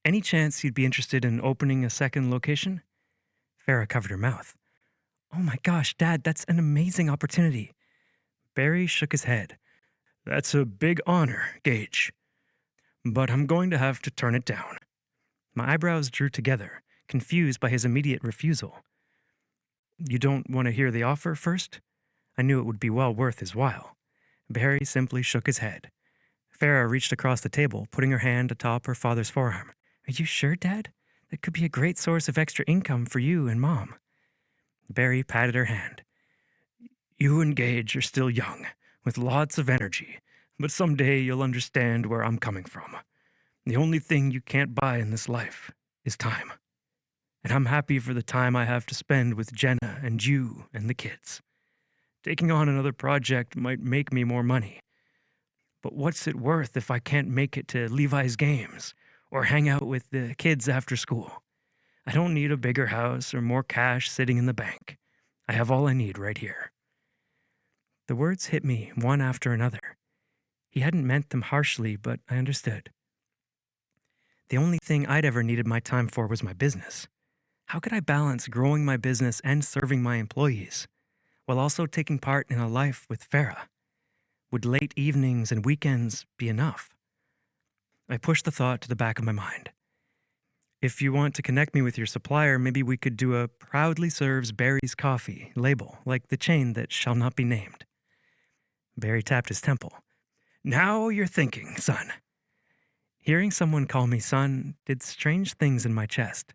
Any chance you'd be interested in opening a second location?" Farah covered her mouth. "Oh my gosh, Dad, that's an amazing opportunity." Barry shook his head. "That's a big honor, Gage. But I'm going to have to turn it down." My eyebrows drew together, confused by his immediate refusal. "You don't want to hear the offer first?" I knew it would be well worth his while. Barry simply shook his head. Farah reached across the table, putting her hand atop her father's forearm. "Are you sure, Dad? That could be a great source of extra income for you and Mom." Barry patted her hand. "You and Gage are still young, with lots of energy, but someday you'll understand where I'm coming from. The only thing you can't buy in this life is time. And I'm happy for the time I have to spend with Jenna and you and the kids. Taking on another project might make me more money. But what's it worth if I can't make it to Levi's games or hang out with the kids after school? I don't need a bigger house or more cash sitting in the bank. I have all I need right here." The words hit me one after another. He hadn't meant them harshly, but I understood. The only thing I'd ever needed my time for was my business. How could I balance growing my business and serving my employees, while also taking part in a life with Farah? Would late evenings and weekends be enough? I pushed the thought to the back of my mind. "If you want to connect me with your supplier, maybe we could do a proudly serves Barry's coffee label, like the chain that shall not be named." Barry tapped his temple. "Now you're thinking, son." Hearing someone call me son did strange things in my chest,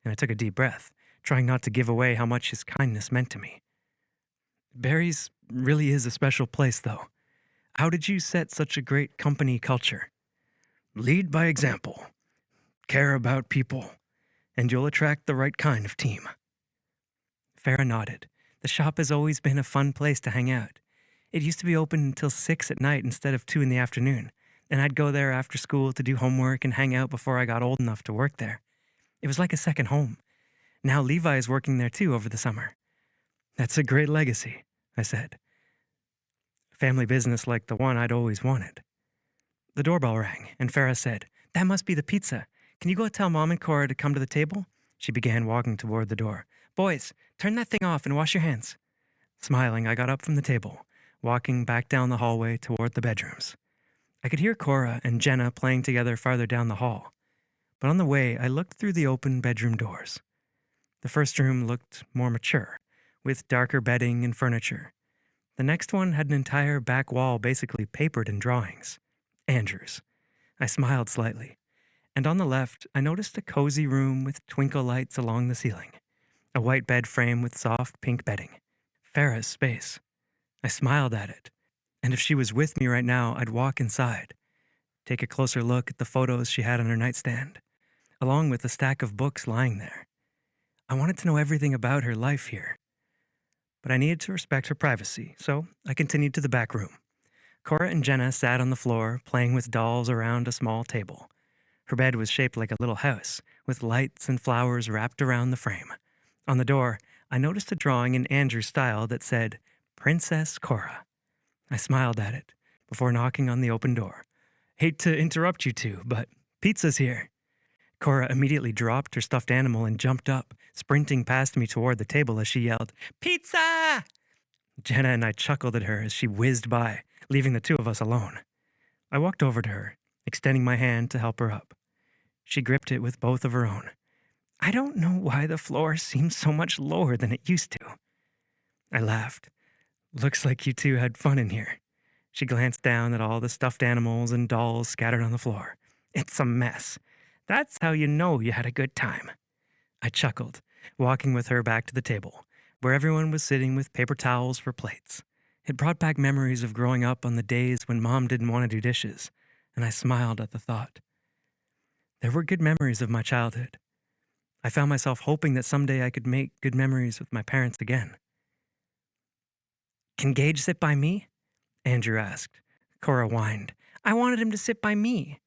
and I took a deep breath, trying not to give away how much his kindness meant to me. "Barry's really is a special place, though. How did you set such a great company culture? Lead by example. Care about people. And you'll attract the right kind of team. Farah nodded. The shop has always been a fun place to hang out. It used to be open until 6 at night instead of 2 in the afternoon, and I'd go there after school to do homework and hang out before I got old enough to work there. It was like a second home. Now Levi is working there too over the summer. That's a great legacy, I said. Family business like the one I'd always wanted. The doorbell rang, and Farah said, "That must be the pizza. Can you go tell Mom and Cora to come to the table?" She began walking toward the door. "Boys, turn that thing off and wash your hands." Smiling, I got up from the table, walking back down the hallway toward the bedrooms. I could hear Cora and Jenna playing together farther down the hall. But on the way, I looked through the open bedroom doors. The first room looked more mature, with darker bedding and furniture. The next one had an entire back wall basically papered in drawings. Andrew's. I smiled slightly. And on the left, I noticed a cozy room with twinkle lights along the ceiling. A white bed frame with soft pink bedding. Farah's space. I smiled at it. And if she was with me right now, I'd walk inside, take a closer look at the photos she had on her nightstand, along with a stack of books lying there. I wanted to know everything about her life here. But I needed to respect her privacy, so I continued to the back room. Cora and Jenna sat on the floor, playing with dolls around a small table. Her bed was shaped like a little house, with lights and flowers wrapped around the frame. On the door, I noticed a drawing in Andrew's style that said, "Princess Cora." I smiled at it, before knocking on the open door. "Hate to interrupt you two, but pizza's here." Cora immediately dropped her stuffed animal and jumped up, sprinting past me toward the table as she yelled, "Pizza!" Jenna and I chuckled at her as she whizzed by, leaving the two of us alone. I walked over to her, extending my hand to help her up. She gripped it with both of her own. "I don't know why the floor seems so much lower than it used to." I laughed. "Looks like you two had fun in here." She glanced down at all the stuffed animals and dolls scattered on the floor. "It's a mess. That's how you know you had a good time." I chuckled, walking with her back to the table, where everyone was sitting with paper towels for plates. It brought back memories of growing up on the days when Mom didn't want to do dishes, and I smiled at the thought. There were good memories of my childhood. I found myself hoping that someday I could make good memories with my parents again. "Can Gage sit by me?" Andrew asked. Cora whined. "I wanted him to sit by me."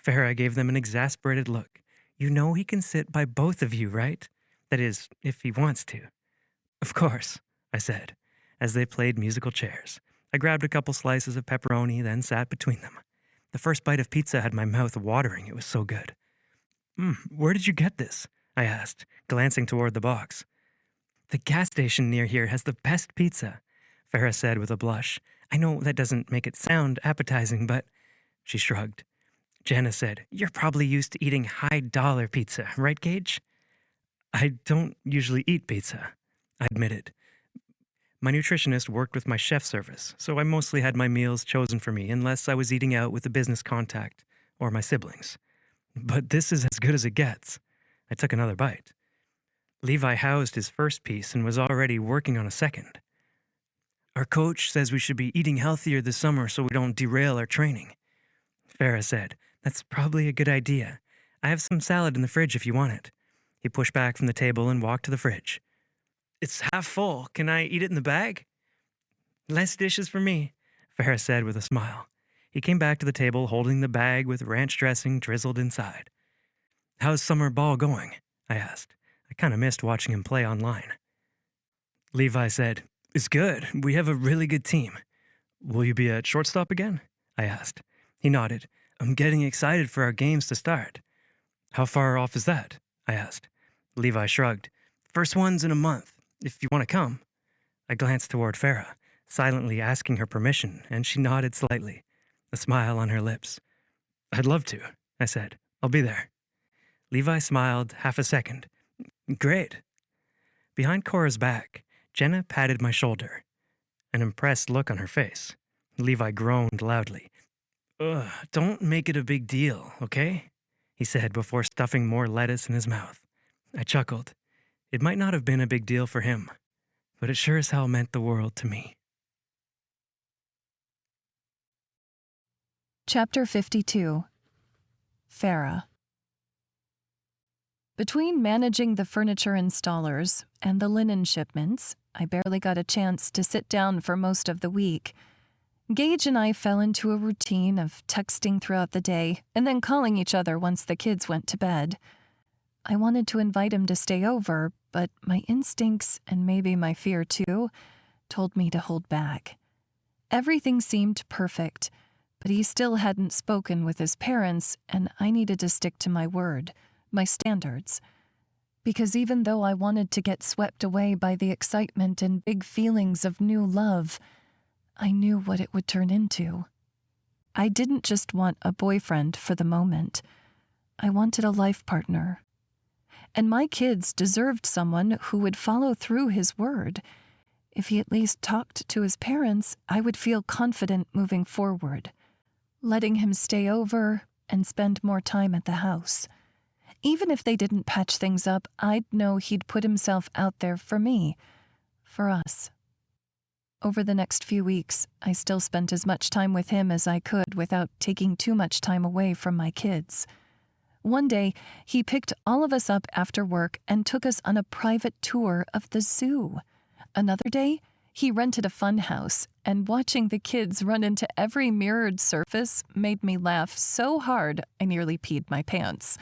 Farah gave them an exasperated look. "You know he can sit by both of you, right? That is, if he wants to." "Of course," I said, as they played musical chairs. I grabbed a couple slices of pepperoni, then sat between them. The first bite of pizza had my mouth watering. It was so good. Where did you get this?" I asked, glancing toward the box. "The gas station near here has the best pizza," Farah said with a blush. "I know that doesn't make it sound appetizing, but—" She shrugged. Jenna said, "You're probably used to eating high-dollar pizza, right, Gage?" "I don't usually eat pizza," I admitted. My nutritionist worked with my chef service, so I mostly had my meals chosen for me unless I was eating out with a business contact or my siblings. But this is as good as it gets. I took another bite. Levi housed his first piece and was already working on a second. "Our coach says we should be eating healthier this summer so we don't derail our training." Farah said, "That's probably a good idea. I have some salad in the fridge if you want it." He pushed back from the table and walked to the fridge. "It's half full. Can I eat it in the bag?" "Less dishes for me," Farah said with a smile. He came back to the table holding the bag with ranch dressing drizzled inside. "How's summer ball going?" I asked. I kind of missed watching him play online. Levi said, "It's good. We have a really good team." "Will you be at shortstop again?" I asked. He nodded. "I'm getting excited for our games to start." "How far off is that?" I asked. Levi shrugged. "First one's in a month, if you want to come." I glanced toward Farah, silently asking her permission, and she nodded slightly, a smile on her lips. "I'd love to," I said. "I'll be there." Levi smiled half a second. "Great." Behind Cora's back, Jenna patted my shoulder, an impressed look on her face. Levi groaned loudly. "Ugh, don't make it a big deal, okay?" he said before stuffing more lettuce in his mouth. I chuckled. It might not have been a big deal for him, but it sure as hell meant the world to me. Chapter 52. Farah. Between managing the furniture installers and the linen shipments, I barely got a chance to sit down for most of the week. Gage and I fell into a routine of texting throughout the day and then calling each other once the kids went to bed. I wanted to invite him to stay over, but my instincts, and maybe my fear too, told me to hold back. Everything seemed perfect, but he still hadn't spoken with his parents, and I needed to stick to my word, my standards. Because even though I wanted to get swept away by the excitement and big feelings of new love, I knew what it would turn into. I didn't just want a boyfriend for the moment. I wanted a life partner. And my kids deserved someone who would follow through his word. If he at least talked to his parents, I would feel confident moving forward, letting him stay over and spend more time at the house. Even if they didn't patch things up, I'd know he'd put himself out there for me, for us. Over the next few weeks, I still spent as much time with him as I could without taking too much time away from my kids. One day, he picked all of us up after work and took us on a private tour of the zoo. Another day, he rented a fun house, and watching the kids run into every mirrored surface made me laugh so hard I nearly peed my pants.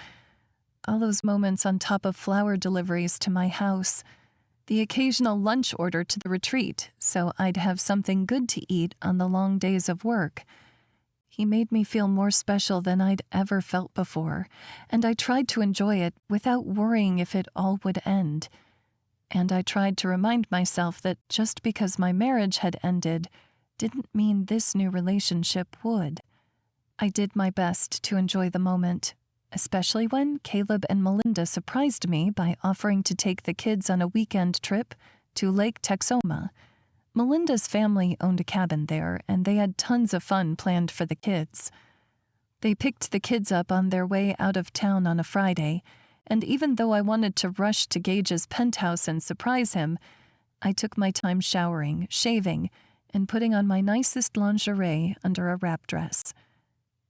All those moments on top of flower deliveries to my house, the occasional lunch order to the retreat so I'd have something good to eat on the long days of work. He made me feel more special than I'd ever felt before, and I tried to enjoy it without worrying if it all would end. And I tried to remind myself that just because my marriage had ended didn't mean this new relationship would. I did my best to enjoy the moment, especially when Caleb and Melinda surprised me by offering to take the kids on a weekend trip to Lake Texoma. Melinda's family owned a cabin there, and they had tons of fun planned for the kids. They picked the kids up on their way out of town on a Friday, and even though I wanted to rush to Gage's penthouse and surprise him, I took my time showering, shaving, and putting on my nicest lingerie under a wrap dress.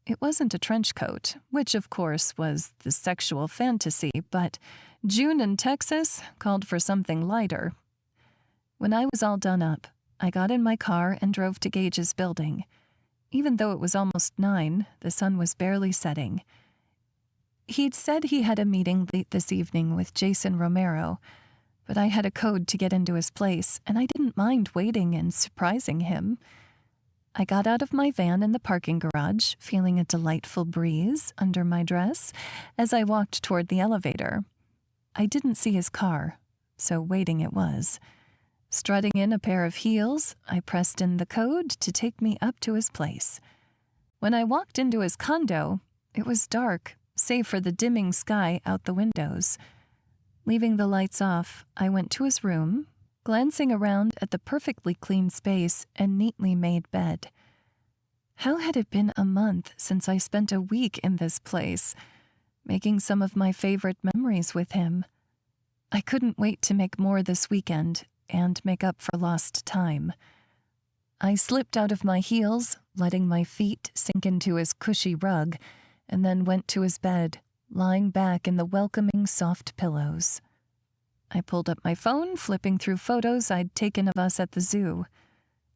It wasn't a trench coat, which of course was the sexual fantasy, but June in Texas called for something lighter. When I was all done up, I got in my car and drove to Gage's building. Even though it was almost 9, the sun was barely setting. He'd said he had a meeting late this evening with Jason Romero, but I had a code to get into his place, and I didn't mind waiting and surprising him. I got out of my van in the parking garage, feeling a delightful breeze under my dress as I walked toward the elevator. I didn't see his car, so waiting it was. Strutting in a pair of heels, I pressed in the code to take me up to his place. When I walked into his condo, it was dark, save for the dimming sky out the windows. Leaving the lights off, I went to his room, glancing around at the perfectly clean space and neatly made bed. How had it been a month since I spent a week in this place, making some of my favorite memories with him? I couldn't wait to make more this weekend and make up for lost time. I slipped out of my heels, letting my feet sink into his cushy rug, and then went to his bed, lying back in the welcoming soft pillows. I pulled up my phone, flipping through photos I'd taken of us at the zoo.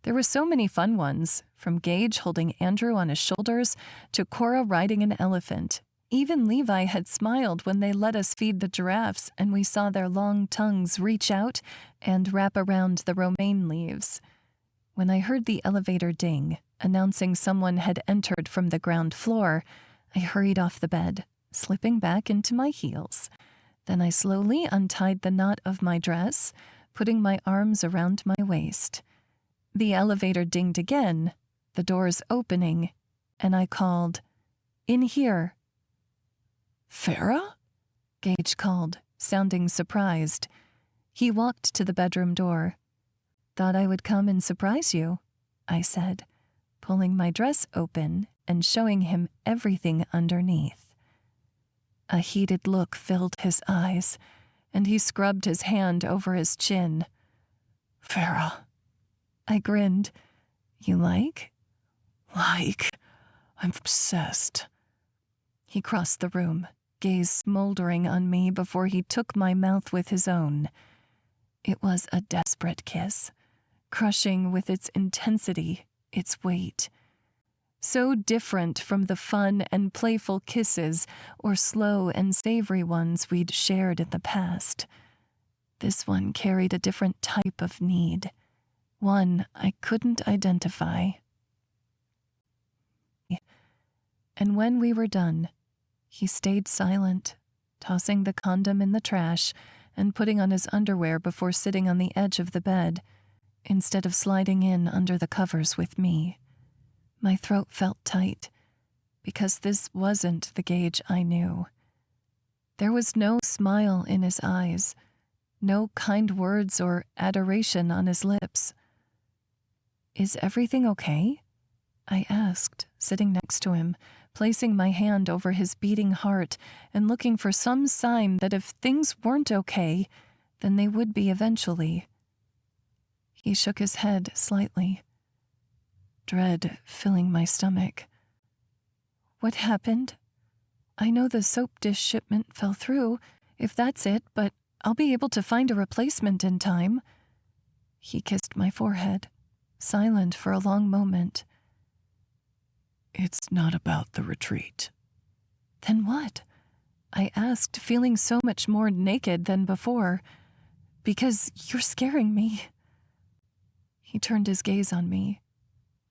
There were so many fun ones, from Gage holding Andrew on his shoulders to Cora riding an elephant. Even Levi had smiled when they let us feed the giraffes and we saw their long tongues reach out and wrap around the romaine leaves. When I heard the elevator ding, announcing someone had entered from the ground floor, I hurried off the bed, slipping back into my heels. Then I slowly untied the knot of my dress, putting my arms around my waist. The elevator dinged again, the doors opening, and I called, "In here." "Farah?" Gage called, sounding surprised. He walked to the bedroom door. "Thought I would come and surprise you," I said, pulling my dress open and showing him everything underneath. A heated look filled his eyes, and he scrubbed his hand over his chin. "Farah." I grinned. "You like?" "Like? I'm obsessed. He crossed the room, gaze smoldering on me before he took my mouth with his own. It was a desperate kiss, crushing with its intensity, its weight. So different from the fun and playful kisses or slow and savory ones we'd shared in the past. This one carried a different type of need, one I couldn't identify. And when we were done, he stayed silent, tossing the condom in the trash and putting on his underwear before sitting on the edge of the bed, instead of sliding in under the covers with me. My throat felt tight, because this wasn't the Gage I knew. There was no smile in his eyes, no kind words or adoration on his lips. "Is everything okay?" I asked, sitting next to him, placing my hand over his beating heart and looking for some sign that if things weren't okay, then they would be eventually. He shook his head slightly, dread filling my stomach. "What happened? I know the soap dish shipment fell through, if that's it, but I'll be able to find a replacement in time." He kissed my forehead, silent for a long moment. "It's not about the retreat." "Then what?" I asked, feeling so much more naked than before. "Because you're scaring me." He turned his gaze on me,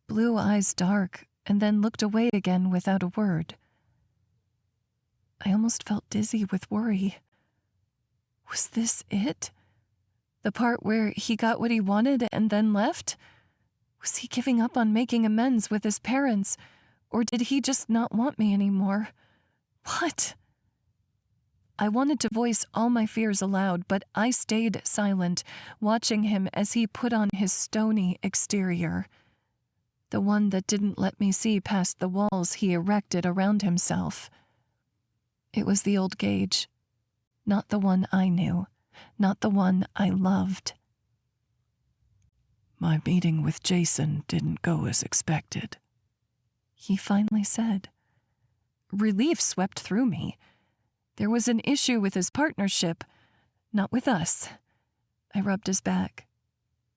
blue eyes dark, and then looked away again without a word. I almost felt dizzy with worry. Was this it? The part where he got what he wanted and then left? Was he giving up on making amends with his parents, or did he just not want me anymore? What? I wanted to voice all my fears aloud, but I stayed silent, watching him as he put on his stony exterior, the one that didn't let me see past the walls he erected around himself. It was the old Gage, not the one I knew, not the one I loved. "My meeting with Jason didn't go as expected," he finally said. Relief swept through me. There was an issue with his partnership, not with us. I rubbed his back,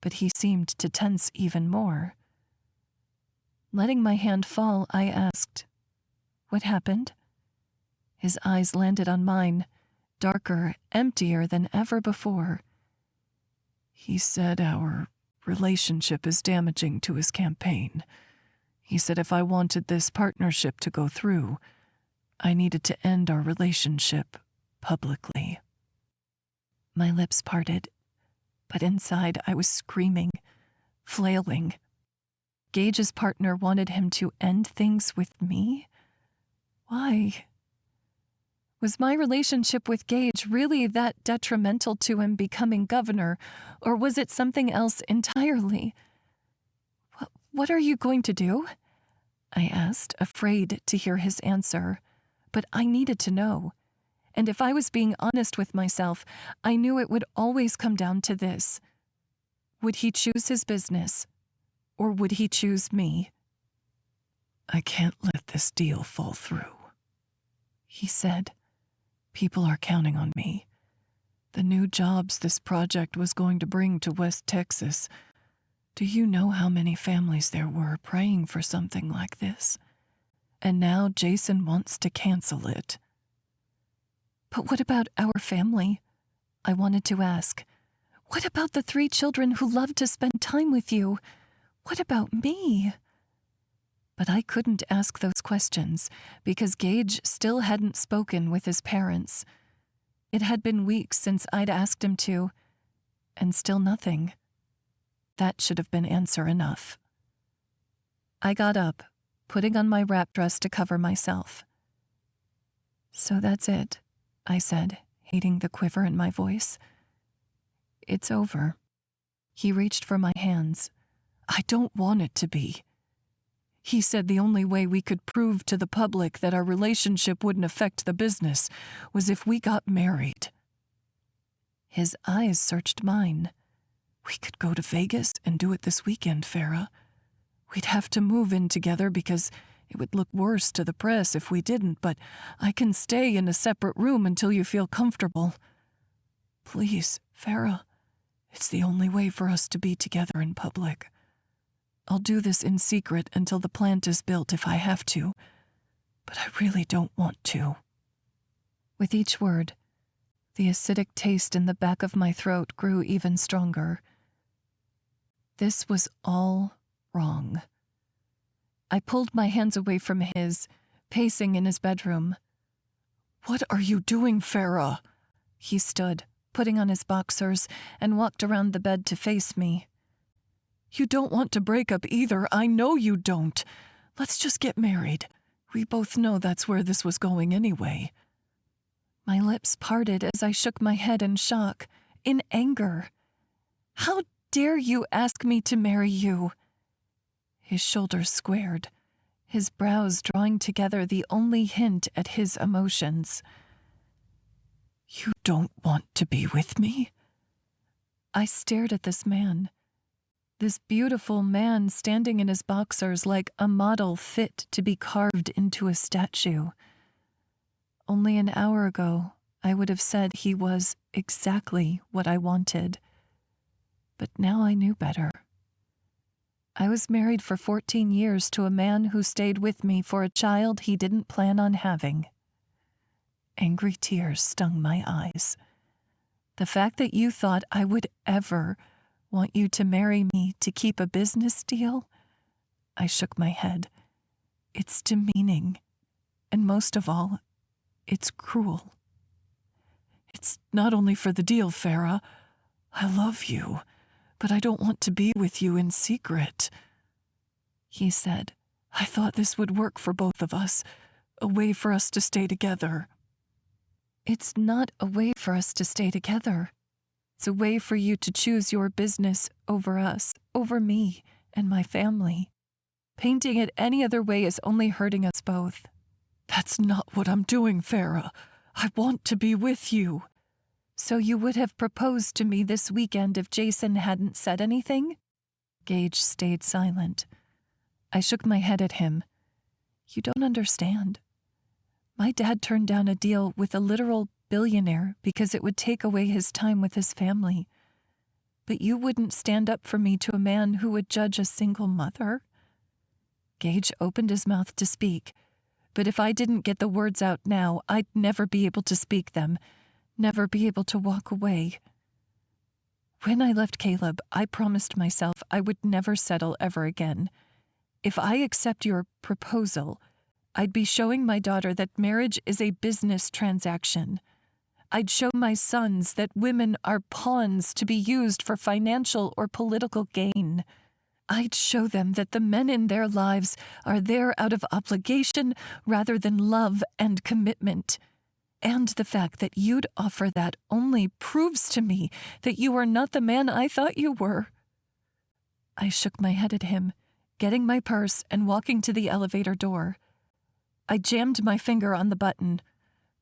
but he seemed to tense even more. Letting my hand fall, I asked, "What happened?" His eyes landed on mine, darker, emptier than ever before. "He said our relationship is damaging to his campaign. He said if I wanted this partnership to go through, I needed to end our relationship publicly." My lips parted, but inside I was screaming, flailing. Gage's partner wanted him to end things with me? Why? Was my relationship with Gage really that detrimental to him becoming governor, or was it something else entirely? What are you going to do?" I asked, afraid to hear his answer. But I needed to know. And if I was being honest with myself, I knew it would always come down to this. Would he choose his business, or would he choose me? "I can't let this deal fall through," he said. "People are counting on me. The new jobs this project was going to bring to West Texas. Do you know how many families there were praying for something like this? And now Jason wants to cancel it." "But what about our family?" I wanted to ask. "What about the 3 children who love to spend time with you? What about me?" But I couldn't ask those questions because Gage still hadn't spoken with his parents. It had been weeks since I'd asked him to, and still nothing. That should have been answer enough. I got up, putting on my wrap dress to cover myself. "So that's it," I said, hating the quiver in my voice. "It's over." He reached for my hands. "I don't want it to be. He said the only way we could prove to the public that our relationship wouldn't affect the business was if we got married." His eyes searched mine. "We could go to Vegas and do it this weekend, Farah. We'd have to move in together because It would look worse to the press if we didn't, but I can stay in a separate room until you feel comfortable. Please, Farah, it's the only way for us to be together in public. I'll do this in secret until the plant is built if I have to, but I really don't want to." With each word, the acidic taste in the back of my throat grew even stronger. This was all wrong. I pulled my hands away from his, pacing in his bedroom. "What are you doing, Farah?" He stood, putting on his boxers, and walked around the bed to face me. "You don't want to break up either. I know you don't. Let's just get married. We both know that's where this was going anyway." My lips parted as I shook my head in shock, in anger. "How dare you ask me to marry you?" His shoulders squared, his brows drawing together the only hint at his emotions. "You don't want to be with me?" I stared at this man. This beautiful man standing in his boxers like a model fit to be carved into a statue. Only an hour ago, I would have said he was exactly what I wanted. But now I knew better. I was married for 14 years to a man who stayed with me for a child he didn't plan on having. Angry tears stung my eyes. The fact that you thought I would ever want you to marry me to keep a business deal? I shook my head. It's demeaning, and most of all, it's cruel. "It's not only for the deal, Farah. I love you, but I don't want to be with you in secret," he said. "I thought this would work for both of us, a way for us to stay together." It's not a way for us to stay together. It's a way for you to choose your business over us, over me and my family. Painting it any other way is only hurting us both. "That's not what I'm doing, Farah. I want to be with you." "So you would have proposed to me this weekend if Jason hadn't said anything?" Gage stayed silent. I shook my head at him. "You don't understand. My dad turned down a deal with a literal billionaire because it would take away his time with his family. But you wouldn't stand up for me to a man who would judge a single mother?" Gage opened his mouth to speak, but if I didn't get the words out now, I'd never be able to speak them, never be able to walk away. When I left Caleb, I promised myself I would never settle ever again. If I accept your proposal, I'd be showing my daughter that marriage is a business transaction. I'd show my sons that women are pawns to be used for financial or political gain. I'd show them that the men in their lives are there out of obligation rather than love and commitment. And the fact that you'd offer that only proves to me that you are not the man I thought you were. I shook my head at him, getting my purse and walking to the elevator door. I jammed my finger on the button,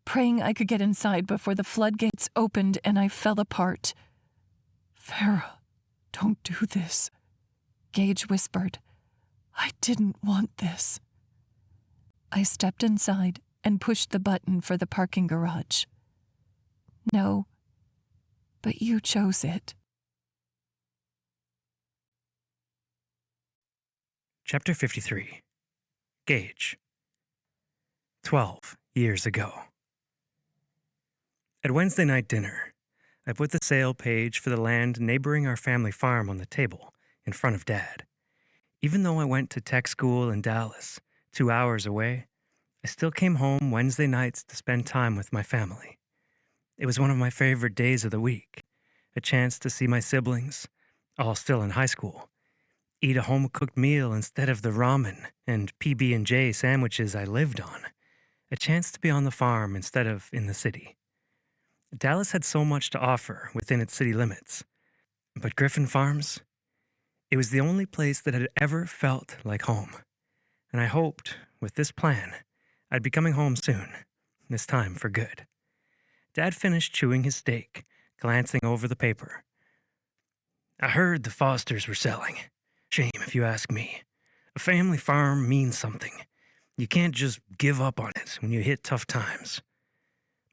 praying I could get inside before the floodgates opened and I fell apart. "Farah, don't do this," Gage whispered. "I didn't want this." I stepped inside and pushed the button for the parking garage. "No, but you chose it." Chapter 53. Gage. 12 years ago. At Wednesday night dinner, I put the sale page for the land neighboring our family farm on the table in front of Dad. Even though I went to tech school in Dallas, 2 hours away, I still came home Wednesday nights to spend time with my family. It was one of my favorite days of the week, a chance to see my siblings, all still in high school, eat a home-cooked meal instead of the ramen and PB&J sandwiches I lived on, a chance to be on the farm instead of in the city. Dallas had so much to offer within its city limits, but Griffen Farms, it was the only place that had ever felt like home. And I hoped, with this plan, I'd be coming home soon, this time for good. Dad finished chewing his steak, glancing over the paper. "I heard the Fosters were selling. Shame if you ask me. A family farm means something. You can't just give up on it when you hit tough times.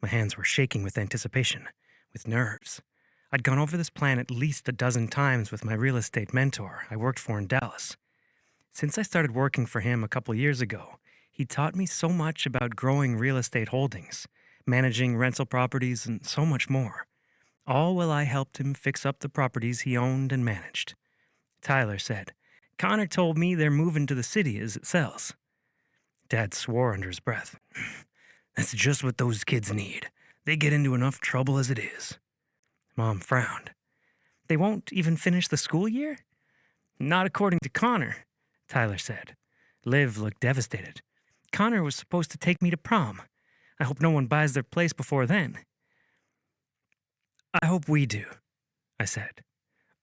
My hands were shaking with anticipation, with nerves. I'd gone over this plan at least a dozen times with my real estate mentor I worked for in Dallas. Since I started working for him a couple years ago, he taught me so much about growing real estate holdings, managing rental properties, and so much more. All while I helped him fix up the properties he owned and managed. Tyler said, "Connor told me they're moving to the city as it sells." Dad swore under his breath. "That's just what those kids need. They get into enough trouble as it is." Mom frowned. "They won't even finish the school year?" "Not according to Connor," Tyler said. Liv looked devastated. "Connor was supposed to take me to prom. I hope no one buys their place before then." "I hope we do," I said.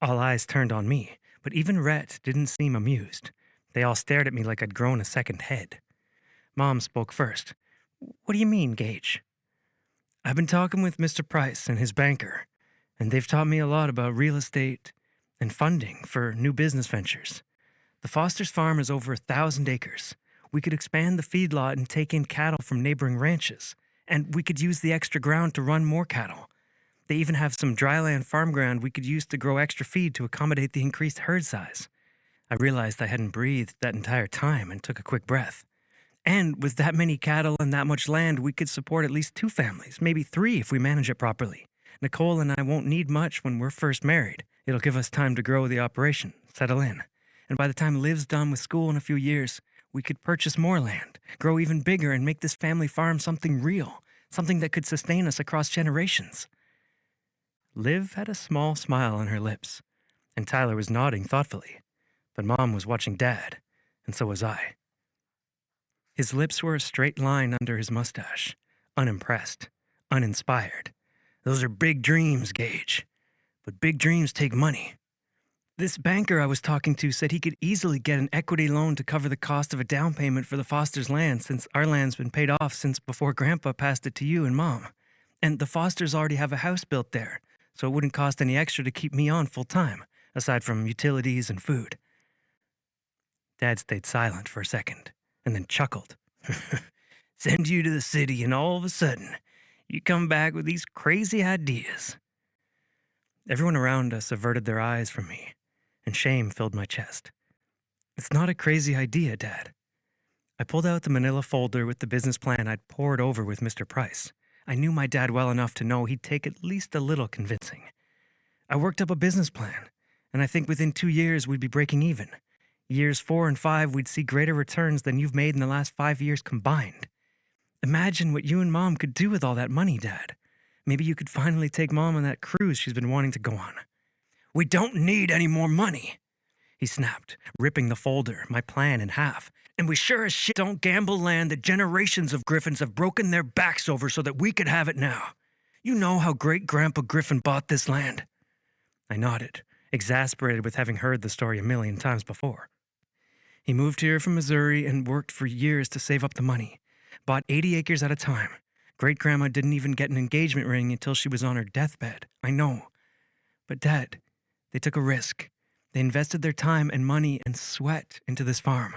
All eyes turned on me, but even Rhett didn't seem amused. They all stared at me like I'd grown a second head. Mom spoke first. "What do you mean, Gage?" "I've been talking with Mr. Price and his banker, and they've taught me a lot about real estate and funding for new business ventures. The Foster's farm is over 1,000 acres. We could expand the feedlot and take in cattle from neighboring ranches, and we could use the extra ground to run more cattle. They even have some dryland farm ground we could use to grow extra feed to accommodate the increased herd size." I realized I hadn't breathed that entire time and took a quick breath. "And with that many cattle and that much land, we could support at least 2 families, maybe 3 if we manage it properly. Nicole and I won't need much when we're first married. It'll give us time to grow the operation, settle in. And by the time Liv's done with school in a few years, we could purchase more land, grow even bigger, and make this family farm something real, something that could sustain us across generations." Liv had a small smile on her lips, and Tyler was nodding thoughtfully. But Mom was watching Dad, and so was I. His lips were a straight line under his mustache, unimpressed, uninspired. "Those are big dreams, Gage. But big dreams take money. This banker I was talking to said he could easily get an equity loan to cover the cost of a down payment for the Foster's land, since our land's been paid off since before Grandpa passed it to you and Mom. And the Fosters already have a house built there, so it wouldn't cost any extra to keep me on full time, aside from utilities and food." Dad stayed silent for a second, and then chuckled. "Send you to the city, and all of a sudden, you come back with these crazy ideas." Everyone around us averted their eyes from me, and shame filled my chest. "It's not a crazy idea, Dad." I pulled out the manila folder with the business plan I'd pored over with Mr. Price. I knew my dad well enough to know he'd take at least a little convincing. I worked up a business plan, and I think within 2 years we'd be breaking even. Years 4 and 5, we'd see greater returns than you've made in the last 5 years combined. Imagine what you and Mom could do with all that money, Dad. Maybe you could finally take Mom on that cruise she's been wanting to go on." "We don't need any more money," he snapped, ripping the folder, my plan, in half. "And we sure as shit don't gamble land that generations of Griffins have broken their backs over so that we could have it now. You know how Great-Grandpa Griffen bought this land?" I nodded, exasperated with having heard the story a million times before. "He moved here from Missouri and worked for years to save up the money. Bought 80 acres at a time. Great-Grandma didn't even get an engagement ring until she was on her deathbed. I know. But Dad, they took a risk. They invested their time and money and sweat into this farm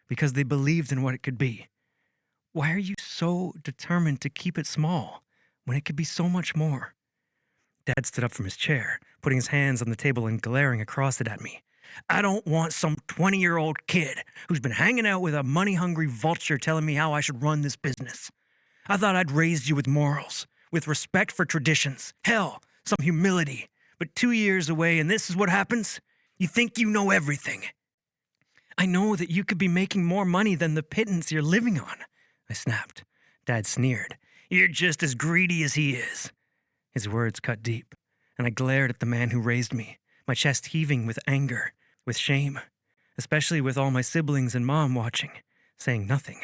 because they believed in what it could be. Why are you so determined to keep it small when it could be so much more?" Dad stood up from his chair, putting his hands on the table and glaring across it at me. "I don't want some 20-year-old kid who's been hanging out with a money-hungry vulture telling me how I should run this business. I thought I'd raised you with morals, with respect for traditions, hell, some humility. But 2 years away and this is what happens? You think you know everything." "I know that you could be making more money than the pittance you're living on," I snapped. Dad sneered. "You're just as greedy as he is." His words cut deep, and I glared at the man who raised me, my chest heaving with anger, with shame, especially with all my siblings and Mom watching, saying nothing.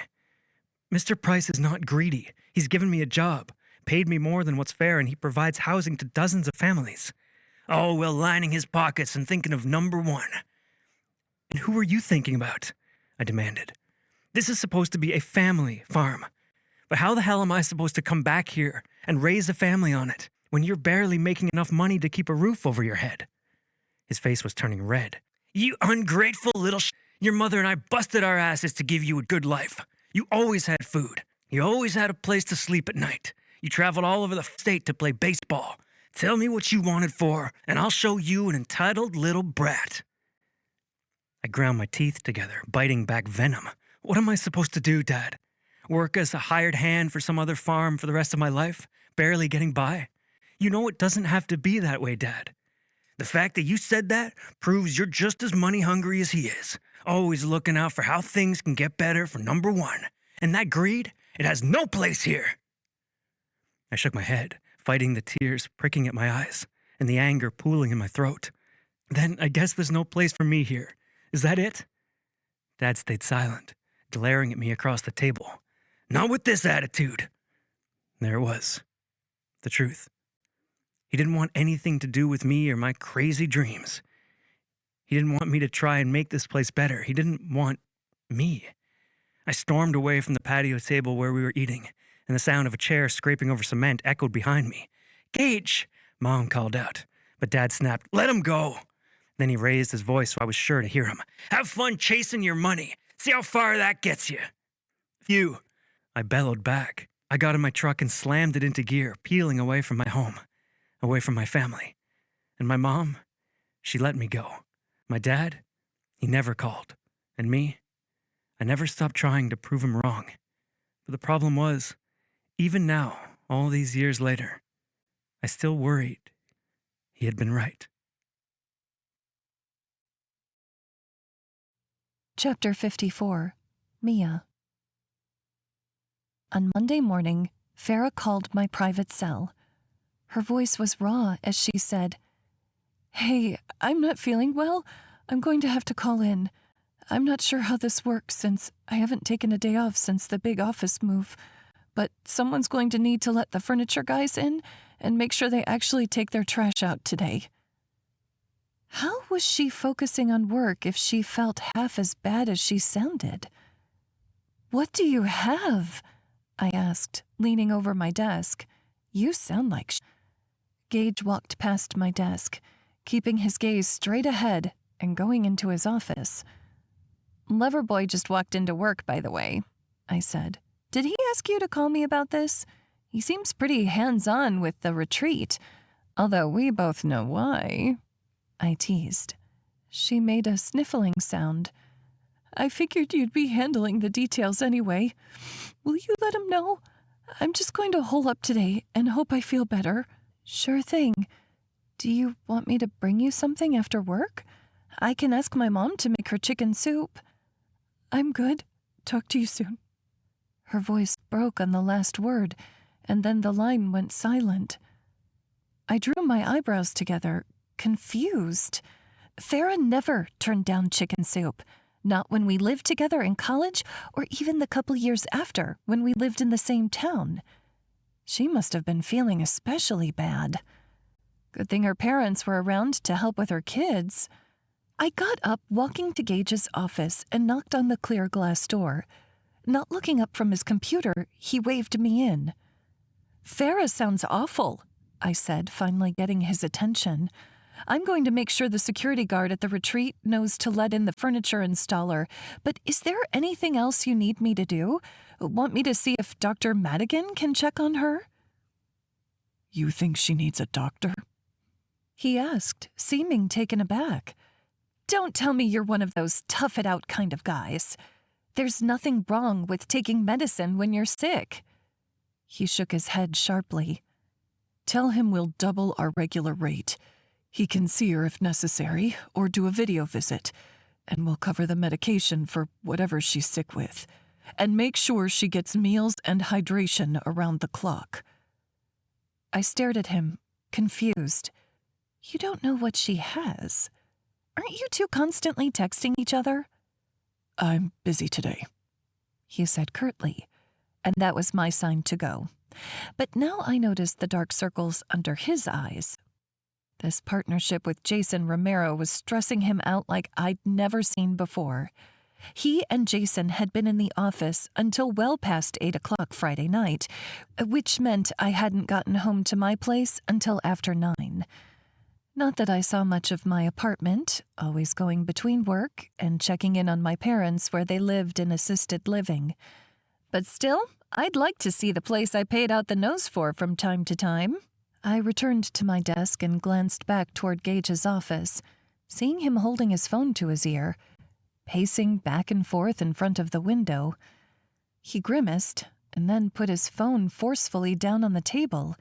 "Mr. Price is not greedy. He's given me a job, paid me more than what's fair, and he provides housing to dozens of families." "Oh, well, lining his pockets and thinking of number one." "And who are you thinking about?" I demanded. "This is supposed to be a family farm. But how the hell am I supposed to come back here and raise a family on it when you're barely making enough money to keep a roof over your head?" His face was turning red. "You ungrateful little Your mother and I busted our asses to give you a good life. You always had food. You always had a place to sleep at night. You traveled all over the state to play baseball. Tell me what you wanted for, and I'll show you an entitled little brat. I ground my teeth together, biting back venom. What am I supposed to do, Dad? Work as a hired hand for some other farm for the rest of my life, barely getting by? You know it doesn't have to be that way, Dad. The fact that you said that proves you're just as money hungry as he is, always looking out for how things can get better for number one. And that greed, it has no place here. I shook my head, fighting the tears pricking at my eyes and the anger pooling in my throat. Then I guess there's no place for me here. Is that it? Dad stayed silent, glaring at me across the table. Not with this attitude. There it was. The truth. He didn't want anything to do with me or my crazy dreams. He didn't want me to try and make this place better. He didn't want me. I stormed away from the patio table where we were eating, and the sound of a chair scraping over cement echoed behind me. Gage! Mom called out, but Dad snapped, Let him go! Then he raised his voice so I was sure to hear him. Have fun chasing your money. See how far that gets you. Phew. I bellowed back. I got in my truck and slammed it into gear, peeling away from my home, away from my family. And my mom, she let me go. My dad, he never called. And me, I never stopped trying to prove him wrong. But the problem was, even now, all these years later, I still worried he had been right. Chapter 54, Mia. On Monday morning, Farah called my private cell. Her voice was raw as she said, Hey, I'm not feeling well. I'm going to have to call in. I'm not sure how this works since I haven't taken a day off since the big office move, but someone's going to need to let the furniture guys in and make sure they actually take their trash out today. How was she focusing on work if she felt half as bad as she sounded? What do you have? I asked, leaning over my desk. You sound like Gage walked past my desk, keeping his gaze straight ahead and going into his office. Loverboy just walked into work, by the way, I said. Did he ask you to call me about this? He seems pretty hands-on with the retreat, although we both know why. I teased. She made a sniffling sound. I figured you'd be handling the details anyway. Will you let him know? I'm just going to hole up today and hope I feel better. Sure thing. Do you want me to bring you something after work? I can ask my mom to make her chicken soup. I'm good. Talk to you soon. Her voice broke on the last word, and then the line went silent. I drew my eyebrows together, confused. Farah never turned down chicken soup, not when we lived together in college or even the couple years after when we lived in the same town. She must have been feeling especially bad. Good thing her parents were around to help with her kids. I got up, walking to Gage's office, and knocked on the clear glass door. Not looking up from his computer, he waved me in. Farah sounds awful, I said, finally getting his attention. I'm going to make sure the security guard at the retreat knows to let in the furniture installer, but is there anything else you need me to do? Want me to see if Dr. Madigan can check on her? You think she needs a doctor? He asked, seeming taken aback. Don't tell me you're one of those tough-it-out kind of guys. There's nothing wrong with taking medicine when you're sick. He shook his head sharply. Tell him we'll double our regular rate. He can see her if necessary, or do a video visit, and we'll cover the medication for whatever she's sick with, and make sure she gets meals and hydration around the clock. I stared at him, confused. You don't know what she has. Aren't you two constantly texting each other? I'm busy today, he said curtly, and that was my sign to go. But now I noticed the dark circles under his eyes. This partnership with Jason Romero was stressing him out like I'd never seen before. He and Jason had been in the office until well past 8 o'clock Friday night, which meant I hadn't gotten home to my place until after 9. Not that I saw much of my apartment, always going between work and checking in on my parents where they lived in assisted living. But still, I'd like to see the place I paid out the nose for from time to time. I returned to my desk and glanced back toward Gage's office, seeing him holding his phone to his ear, pacing back and forth in front of the window. He grimaced and then put his phone forcefully down on the table.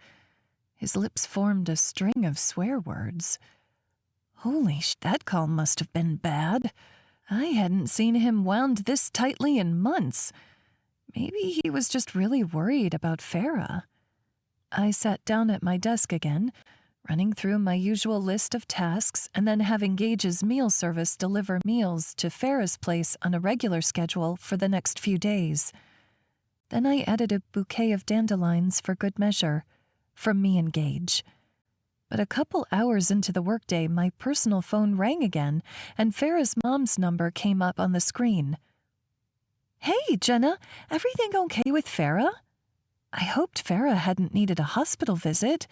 His lips formed a string of swear words. That call must have been bad. I hadn't seen him wound this tightly in months. Maybe he was just really worried about Farah. I sat down at my desk again, running through my usual list of tasks and then having Gage's meal service deliver meals to Farah's place on a regular schedule for the next few days. Then I added a bouquet of dandelions for good measure, from me and Gage. But a couple hours into the workday, my personal phone rang again, and Farah's mom's number came up on the screen. "Hey, Jenna, everything okay with Farah?" I hoped Farah hadn't needed a hospital visit,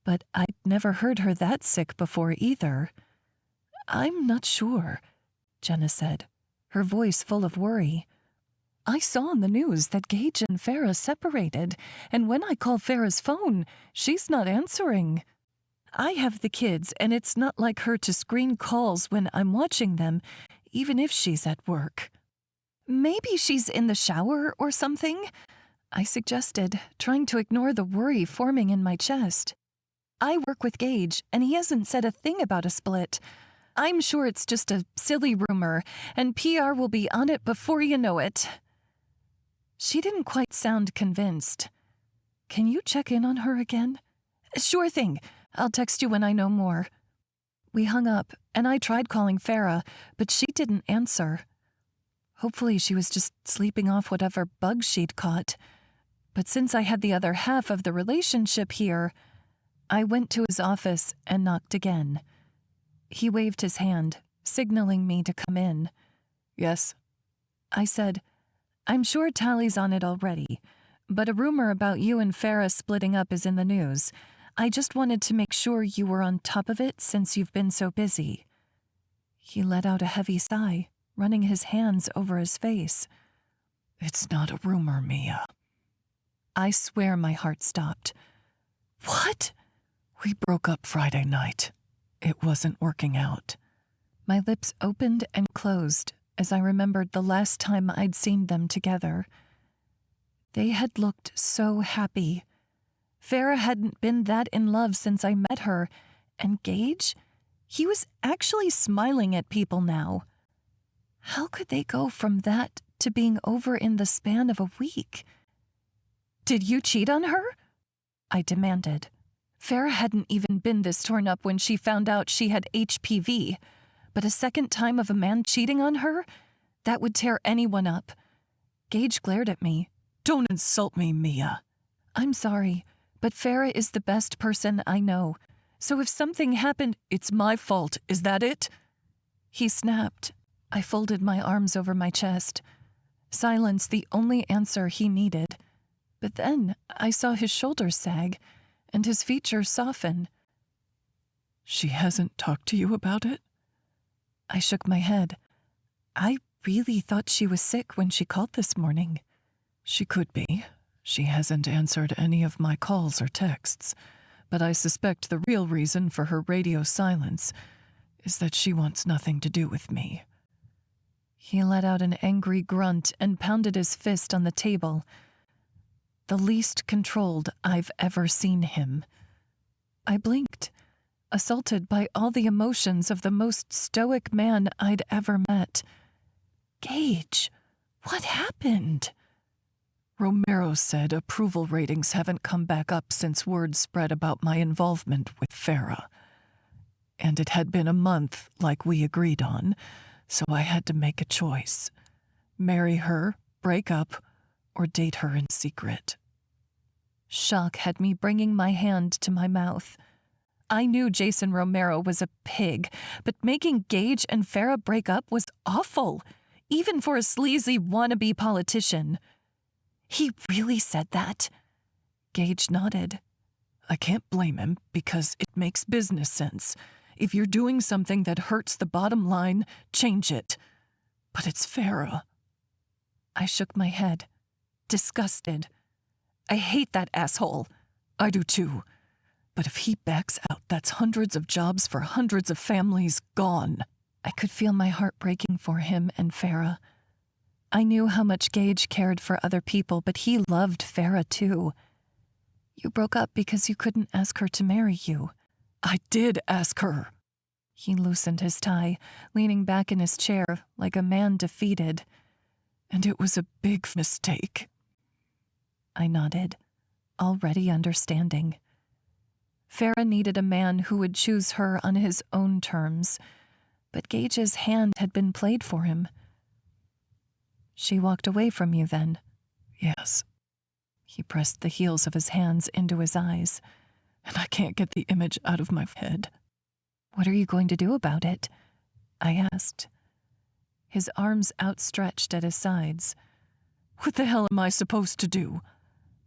but I'd never heard her that sick before either. "I'm not sure," Jenna said, her voice full of worry. "I saw on the news that Gage and Farah separated, and when I call Farah's phone, she's not answering. I have the kids, and it's not like her to screen calls when I'm watching them, even if she's at work." "Maybe she's in the shower or something," I suggested, trying to ignore the worry forming in my chest. "I work with Gage, and he hasn't said a thing about a split. I'm sure it's just a silly rumor, and PR will be on it before you know it." She didn't quite sound convinced. "Can you check in on her again?" "Sure thing. I'll text you when I know more." We hung up, and I tried calling Farah, but she didn't answer. Hopefully she was just sleeping off whatever bug she'd caught. But since I had the other half of the relationship here, I went to his office and knocked again. He waved his hand, signaling me to come in. "Yes," I said. "I'm sure Tally's on it already, but a rumor about you and Farah splitting up is in the news. I just wanted to make sure you were on top of it since you've been so busy." He let out a heavy sigh, running his hands over his face. "It's not a rumor, Mia." I swear my heart stopped. "What?" "We broke up Friday night. It wasn't working out." My lips opened and closed as I remembered the last time I'd seen them together. They had looked so happy. Farah hadn't been that in love since I met her, and Gage? He was actually smiling at people now. How could they go from that to being over in the span of a week? "Did you cheat on her?" I demanded. Farah hadn't even been this torn up when she found out she had HPV, but a second time of a man cheating on her? That would tear anyone up. Gage glared at me. "Don't insult me, Mia." "I'm sorry, but Farah is the best person I know. So if something happened, it's my fault, is that it?" He snapped. I folded my arms over my chest. Silence the only answer he needed. But then I saw his shoulders sag, and his features soften. "She hasn't talked to you about it?" I shook my head. I really thought she was sick when she called this morning. "She could be. She hasn't answered any of my calls or texts, but I suspect the real reason for her radio silence is that she wants nothing to do with me." He let out an angry grunt and pounded his fist on the table. The least controlled I've ever seen him. I blinked, assaulted by all the emotions of the most stoic man I'd ever met. "Gage, what happened?" "Romero said approval ratings haven't come back up since word spread about my involvement with Farah. And it had been a month like we agreed on, so I had to make a choice. Marry her, break up, or date her in secret." Shock had me bringing my hand to my mouth. I knew Jason Romero was a pig, but making Gage and Farah break up was awful, even for a sleazy wannabe politician. "He really said that?" Gage nodded. "I can't blame him because it makes business sense. If you're doing something that hurts the bottom line, change it. But it's Farah." I shook my head. disgusted. I hate that asshole. I do too. But if he backs out, that's hundreds of jobs for hundreds of families gone. I could feel my heart breaking for him and Farah. I knew how much Gage cared for other people, but he loved Farah too. You broke up because you couldn't ask her to marry you. I did ask her. He loosened his tie, leaning back in his chair like a man defeated. And it was a big mistake. I nodded, already understanding. Farah needed a man who would choose her on his own terms, but Gage's hand had been played for him. She walked away from you then? Yes. He pressed the heels of his hands into his eyes. And I can't get the image out of my head. What are you going to do about it? I asked. His arms outstretched at his sides. What the hell am I supposed to do?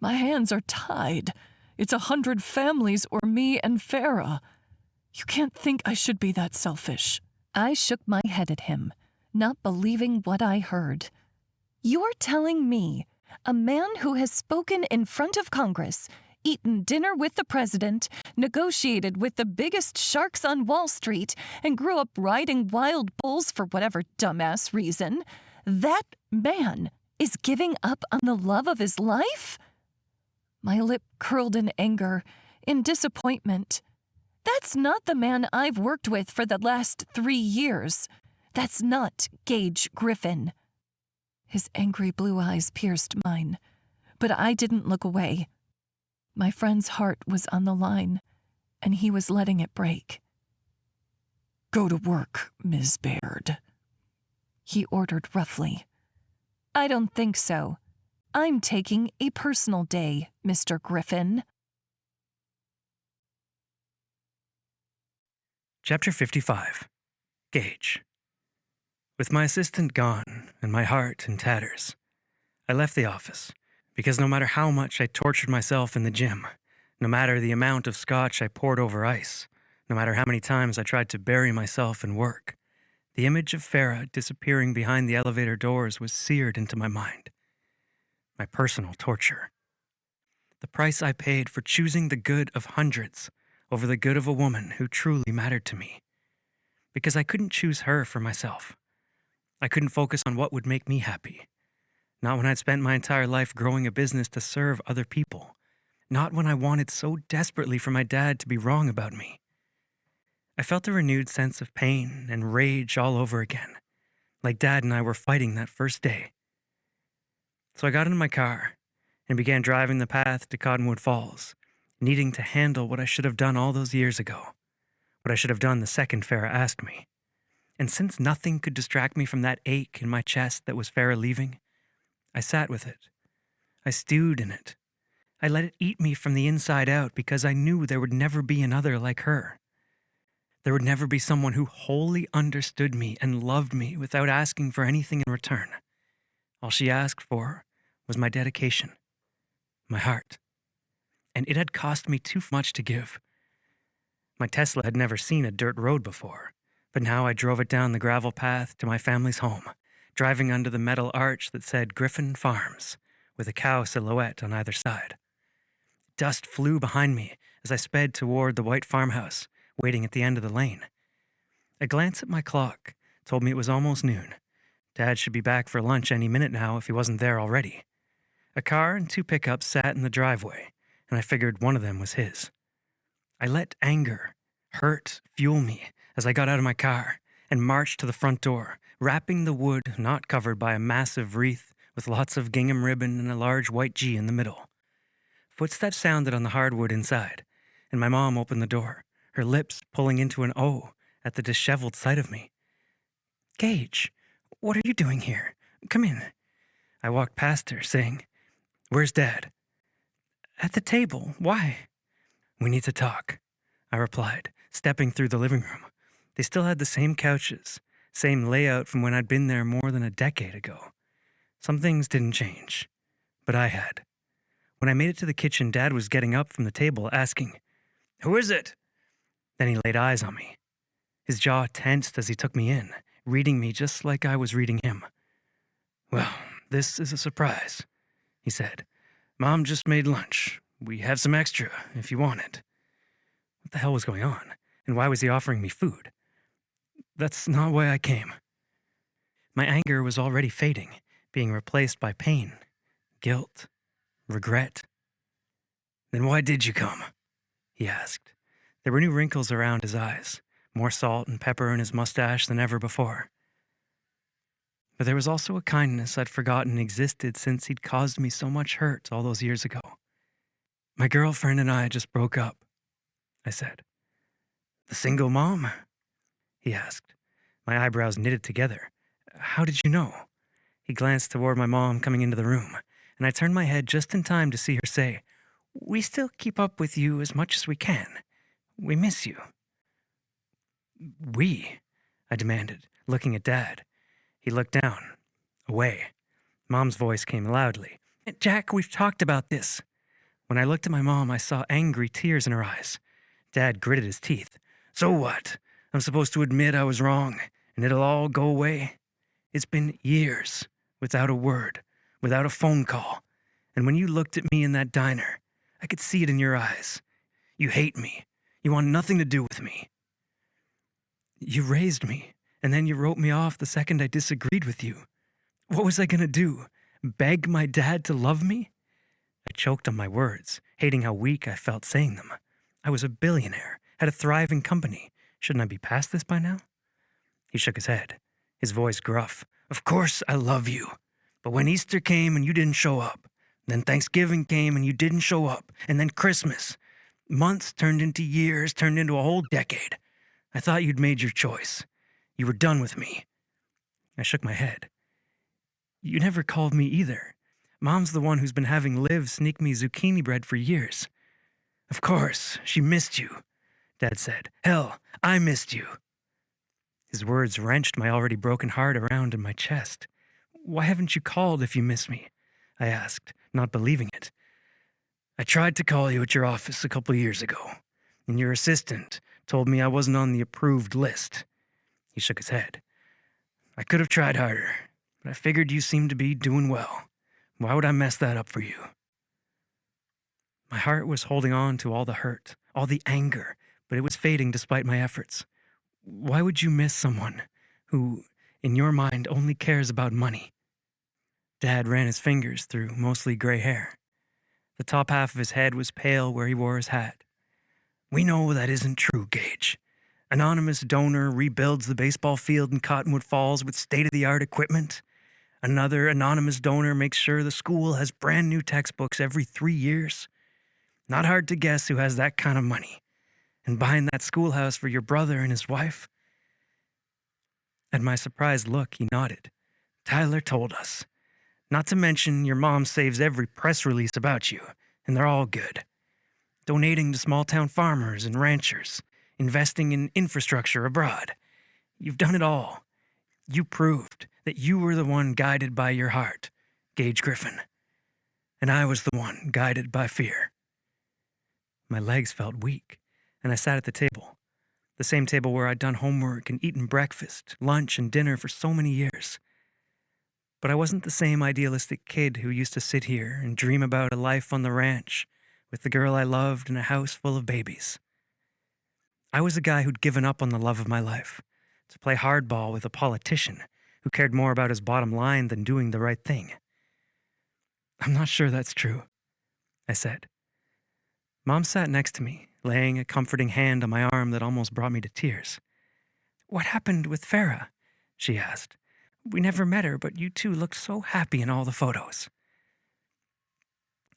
My hands are tied. It's 100 families or me and Farah. You can't think I should be that selfish. I shook my head at him, not believing what I heard. You're telling me, a man who has spoken in front of Congress, eaten dinner with the president, negotiated with the biggest sharks on Wall Street, and grew up riding wild bulls for whatever dumbass reason, that man is giving up on the love of his life? My lip curled in anger, in disappointment. That's not the man I've worked with for the last 3 years. That's not Gage Griffen. His angry blue eyes pierced mine, but I didn't look away. My friend's heart was on the line, and he was letting it break. Go to work, Ms. Baird, he ordered roughly. I don't think so. I'm taking a personal day, Mr. Griffen. Chapter 55. Gage. With my assistant gone and my heart in tatters, I left the office because no matter how much I tortured myself in the gym, no matter the amount of scotch I poured over ice, no matter how many times I tried to bury myself in work, the image of Farah disappearing behind the elevator doors was seared into my mind. My personal torture. The price I paid for choosing the good of hundreds over the good of a woman who truly mattered to me. Because I couldn't choose her for myself. I couldn't focus on what would make me happy. Not when I'd spent my entire life growing a business to serve other people. Not when I wanted so desperately for my dad to be wrong about me. I felt a renewed sense of pain and rage all over again, like Dad and I were fighting that first day. So I got in my car and began driving the path to Cottonwood Falls, needing to handle what I should have done all those years ago, what I should have done the second Farah asked me. And since nothing could distract me from that ache in my chest that was Farah leaving, I sat with it. I stewed in it. I let it eat me from the inside out because I knew there would never be another like her. There would never be someone who wholly understood me and loved me without asking for anything in return. All she asked for was my dedication, my heart. And it had cost me too much to give. My Tesla had never seen a dirt road before, but now I drove it down the gravel path to my family's home, driving under the metal arch that said Griffen Farms, with a cow silhouette on either side. Dust flew behind me as I sped toward the white farmhouse, waiting at the end of the lane. A glance at my clock told me it was almost noon. Dad should be back for lunch any minute now if he wasn't there already. A car and 2 pickups sat in the driveway, and I figured one of them was his. I let anger, hurt, fuel me as I got out of my car and marched to the front door, wrapping the wood not covered by a massive wreath with lots of gingham ribbon and a large white G in the middle. Footsteps sounded on the hardwood inside, and my mom opened the door, her lips pulling into an O at the disheveled sight of me. "Gage, what are you doing here? Come in." I walked past her, saying, "Where's Dad?" "At the table. Why?" "We need to talk," I replied, stepping through the living room. They still had the same couches, same layout from when I'd been there more than a decade ago. Some things didn't change, but I had. When I made it to the kitchen, Dad was getting up from the table, asking, "Who is it?" Then he laid eyes on me. His jaw tensed as he took me in, reading me just like I was reading him. "Well, this is a surprise," he said. Mom just made lunch. We have some extra if you want it. What the hell was going on? And why was he offering me food? That's not why I came. My anger was already fading, being replaced by pain, guilt, regret. Then why did you come? He asked. There were new wrinkles around his eyes, more salt and pepper in his mustache than ever before. But there was also a kindness I'd forgotten existed since he'd caused me so much hurt all those years ago. My girlfriend and I just broke up, I said. The single mom? He asked. My eyebrows knitted together. How did you know? He glanced toward my mom coming into the room, and I turned my head just in time to see her say, We still keep up with you as much as we can. We miss you. We? I demanded, looking at Dad. He looked down, away. Mom's voice came loudly. Jack, we've talked about this. When I looked at my mom, I saw angry tears in her eyes. Dad gritted his teeth. So what? I'm supposed to admit I was wrong, and it'll all go away? It's been years, without a word, without a phone call. And when you looked at me in that diner, I could see it in your eyes. You hate me. You want nothing to do with me. You raised me, and then you wrote me off the second I disagreed with you. What was I going to do? Beg my dad to love me? I choked on my words, hating how weak I felt saying them. I was a billionaire, had a thriving company. Shouldn't I be past this by now? He shook his head, his voice gruff. Of course I love you. But when Easter came and you didn't show up, then Thanksgiving came and you didn't show up, and then Christmas. Months turned into years, turned into a whole decade. I thought you'd made your choice. You were done with me. I shook my head. You never called me either. Mom's the one who's been having Liv sneak me zucchini bread for years. Of course, she missed you, Dad said. Hell, I missed you. His words wrenched my already broken heart around in my chest. Why haven't you called if you miss me? I asked, not believing it. I tried to call you at your office a couple years ago, and your assistant told me I wasn't on the approved list. He shook his head. I could have tried harder, but I figured you seemed to be doing well. Why would I mess that up for you? My heart was holding on to all the hurt, all the anger, but it was fading despite my efforts. Why would you miss someone who, in your mind, only cares about money? Dad ran his fingers through mostly gray hair. The top half of his head was pale where he wore his hat. We know that isn't true, Gage. Anonymous donor rebuilds the baseball field in Cottonwood Falls with state-of-the-art equipment. Another anonymous donor makes sure the school has brand new textbooks every 3 years. Not hard to guess who has that kind of money. And buying that schoolhouse for your brother and his wife? At my surprised look, he nodded. Tyler told us. Not to mention your mom saves every press release about you, and they're all good. Donating to small-town farmers and ranchers, investing in infrastructure abroad. You've done it all. You proved that you were the one guided by your heart, Gage Griffen. And I was the one guided by fear. My legs felt weak, and I sat at the table. The same table where I'd done homework and eaten breakfast, lunch, and dinner for so many years. But I wasn't the same idealistic kid who used to sit here and dream about a life on the ranch with the girl I loved in a house full of babies. I was a guy who'd given up on the love of my life to play hardball with a politician who cared more about his bottom line than doing the right thing. I'm not sure that's true, I said. Mom sat next to me, laying a comforting hand on my arm that almost brought me to tears. What happened with Farah? She asked. We never met her, but you two looked so happy in all the photos.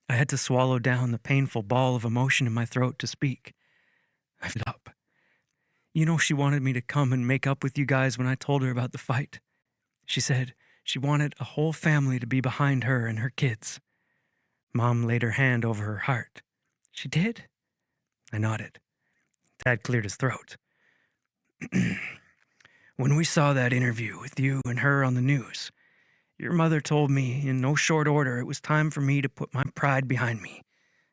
I had to swallow down the painful ball of emotion in my throat to speak. I stood up. You know, she wanted me to come and make up with you guys when I told her about the fight. She said she wanted a whole family to be behind her and her kids. Mom laid her hand over her heart. She did? I nodded. Dad cleared his throat. When we saw that interview with you and her on the news, your mother told me in no short order it was time for me to put my pride behind me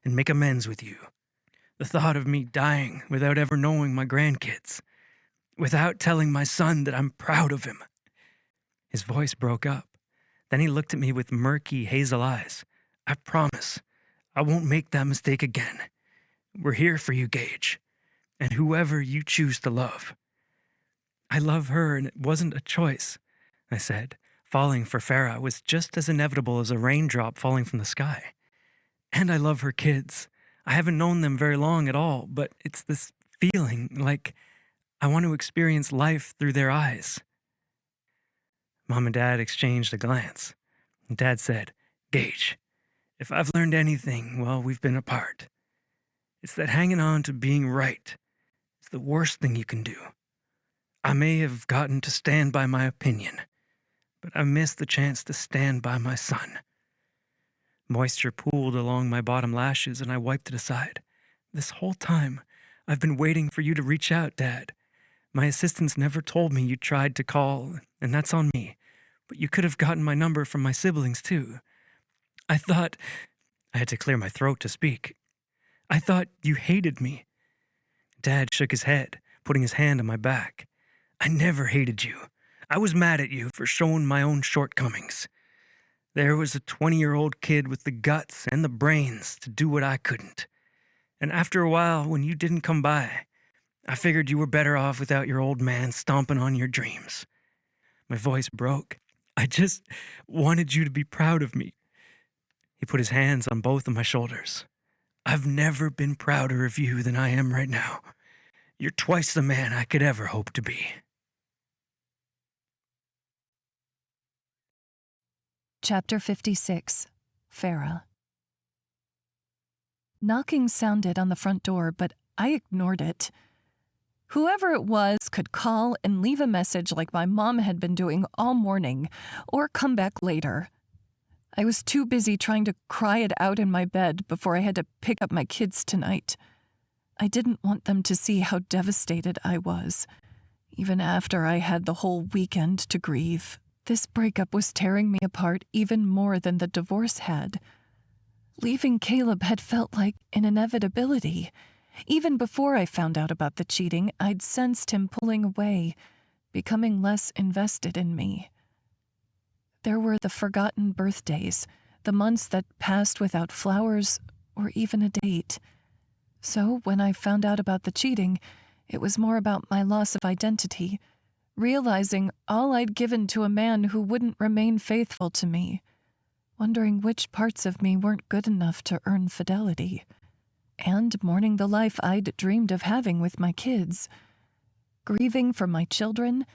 and make amends with you. The thought of me dying without ever knowing my grandkids, without telling my son that I'm proud of him. His voice broke up. Then he looked at me with murky hazel eyes. I promise I won't make that mistake again. We're here for you, Gage, and whoever you choose to love. I love her, and it wasn't a choice, I said. Falling for Farah was just as inevitable as a raindrop falling from the sky. And I love her kids. I haven't known them very long at all, but it's this feeling like I want to experience life through their eyes. Mom and Dad exchanged a glance. Dad said, Gage, if I've learned anything while we've been apart, it's that hanging on to being right is the worst thing you can do. I may have gotten to stand by my opinion, but I missed the chance to stand by my son. Moisture pooled along my bottom lashes, and I wiped it aside. This whole time, I've been waiting for you to reach out, Dad. My assistants never told me you tried to call, and that's on me. But you could have gotten my number from my siblings, too. I thought... I had to clear my throat to speak. I thought you hated me. Dad shook his head, putting his hand on my back. I never hated you. I was mad at you for showing my own shortcomings. There was a 20-year-old kid with the guts and the brains to do what I couldn't. And after a while, when you didn't come by, I figured you were better off without your old man stomping on your dreams. My voice broke. I just wanted you to be proud of me. He put his hands on both of my shoulders. I've never been prouder of you than I am right now. You're twice the man I could ever hope to be. Chapter 56. Farah. Knocking sounded on the front door, but I ignored it. Whoever it was could call and leave a message like my mom had been doing all morning, or come back later. I was too busy trying to cry it out in my bed before I had to pick up my kids tonight. I didn't want them to see how devastated I was, even after I had the whole weekend to grieve. This breakup was tearing me apart even more than the divorce had. Leaving Caleb had felt like an inevitability. Even before I found out about the cheating, I'd sensed him pulling away, becoming less invested in me. There were the forgotten birthdays, the months that passed without flowers or even a date. So when I found out about the cheating, it was more about my loss of identity, realizing all I'd given to a man who wouldn't remain faithful to me, wondering which parts of me weren't good enough to earn fidelity, and mourning the life I'd dreamed of having with my kids, grieving for my children,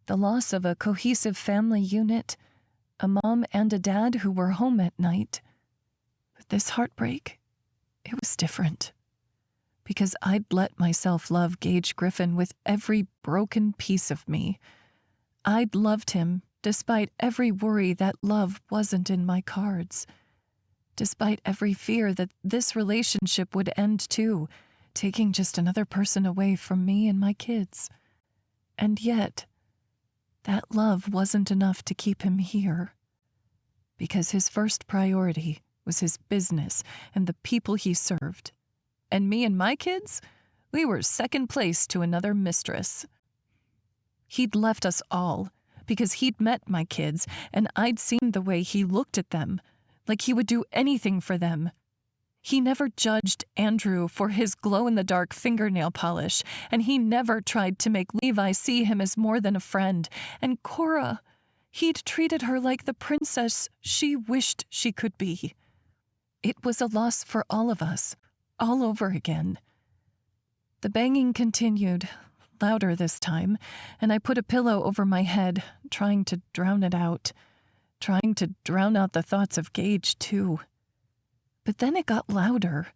the loss of a cohesive family unit, a mom and a dad who were home at night. But this heartbreak, it was different. Because I'd let myself love Gage Griffen with every broken piece of me. I'd loved him despite every worry that love wasn't in my cards. Despite every fear that this relationship would end too, taking just another person away from me and my kids. And yet, that love wasn't enough to keep him here. Because his first priority was his business and the people he served. And me and my kids, we were second place to another mistress. He'd left us all because he'd met my kids, and I'd seen the way he looked at them, like he would do anything for them. He never judged Andrew for his glow-in-the-dark fingernail polish, and he never tried to make Levi see him as more than a friend. And Cora, he'd treated her like the princess she wished she could be. It was a loss for all of us. All over again. The banging continued, louder this time, and I put a pillow over my head, trying to drown it out, trying to drown out the thoughts of Gage, too. But then it got louder.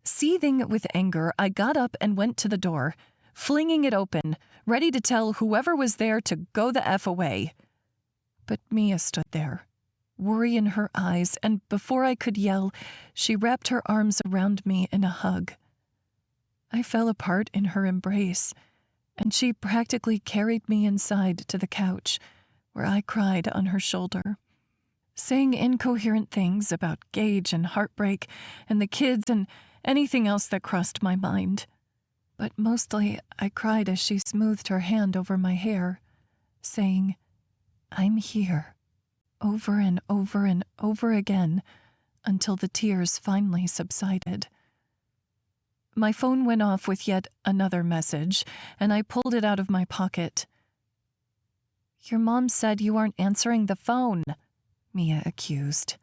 Seething with anger, I got up and went to the door, flinging it open, ready to tell whoever was there to go the F away. But Mia stood there, worry in her eyes, and before I could yell, she wrapped her arms around me in a hug. I fell apart in her embrace, and she practically carried me inside to the couch, where I cried on her shoulder, saying incoherent things about Gage and heartbreak and the kids and anything else that crossed my mind. But mostly I cried as she smoothed her hand over my hair, saying, "I'm here." Over and over and over again, until the tears finally subsided. My phone went off with yet another message, and I pulled it out of my pocket. "Your mom said you aren't answering the phone," Mia accused.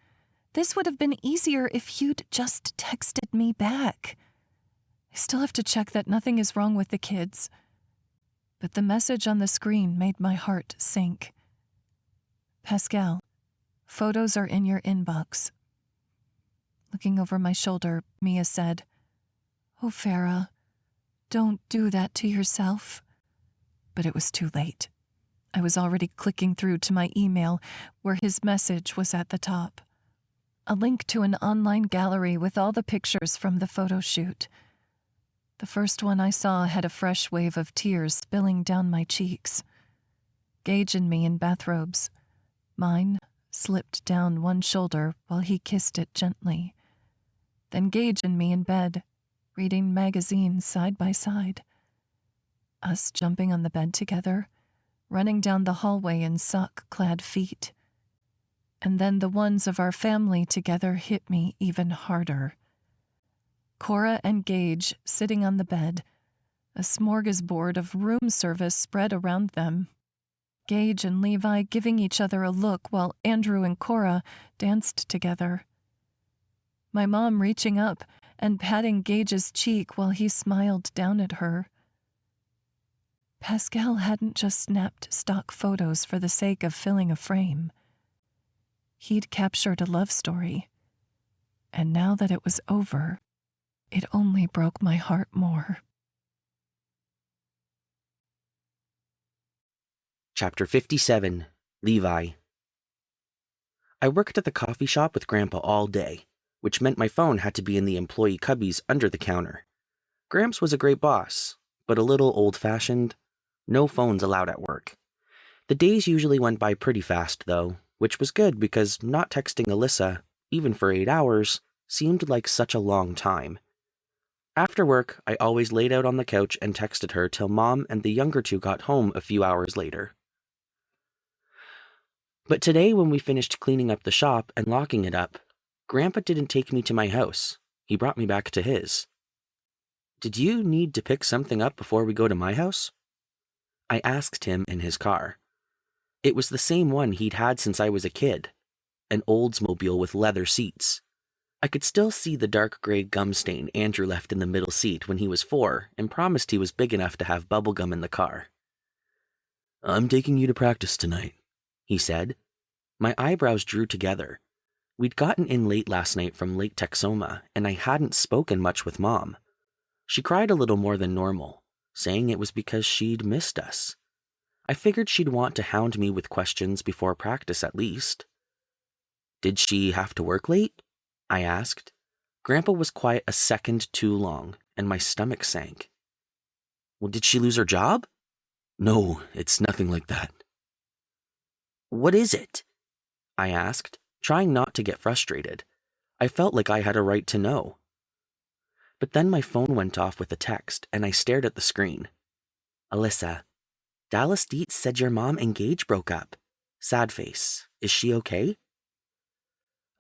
"This would have been easier if you'd just texted me back. I still have to check that nothing is wrong with the kids." But the message on the screen made my heart sink. "Pascal, photos are in your inbox." Looking over my shoulder, Mia said, "Oh, Farah, don't do that to yourself." But it was too late. I was already clicking through to my email where his message was at the top. A link to an online gallery with all the pictures from the photo shoot. The first one I saw had a fresh wave of tears spilling down my cheeks. Gage and me in bathrobes. Mine slipped down one shoulder while he kissed it gently. Then Gage and me in bed, reading magazines side by side. Us jumping on the bed together, running down the hallway in sock-clad feet. And then the ones of our family together hit me even harder. Cora and Gage sitting on the bed, a smorgasbord of room service spread around them. Gage and Levi giving each other a look while Andrew and Cora danced together. My mom reaching up and patting Gage's cheek while he smiled down at her. Pascal hadn't just snapped stock photos for the sake of filling a frame. He'd captured a love story. And now that it was over, it only broke my heart more. Chapter 57, Levi. I worked at the coffee shop with Grandpa all day, which meant my phone had to be in the employee cubbies under the counter. Gramps was a great boss, but a little old-fashioned. No phones allowed at work. The days usually went by pretty fast, though, which was good because not texting Alyssa, even for 8 hours, seemed like such a long time. After work, I always laid out on the couch and texted her till Mom and the younger two got home a few hours later. But today, when we finished cleaning up the shop and locking it up, Grandpa didn't take me to my house. He brought me back to his. "Did you need to pick something up before we go to my house?" I asked him in his car. It was the same one he'd had since I was a kid, an Oldsmobile with leather seats. I could still see the dark gray gum stain Andrew left in the middle seat when he was 4 and promised he was big enough to have bubblegum in the car. "I'm taking you to practice tonight," he said. My eyebrows drew together. We'd gotten in late last night from Lake Texoma, and I hadn't spoken much with Mom. She cried a little more than normal, saying it was because she'd missed us. I figured she'd want to hound me with questions before practice at least. "Did she have to work late?" I asked. Grandpa was quiet a second too long, and my stomach sank. "Well, did she lose her job?" "No, it's nothing like that." "What is it?" I asked, trying not to get frustrated. I felt like I had a right to know. But then my phone went off with a text, and I stared at the screen. "Alyssa, Dallas Dietz said your mom and Gage broke up. Sad face. Is she okay?"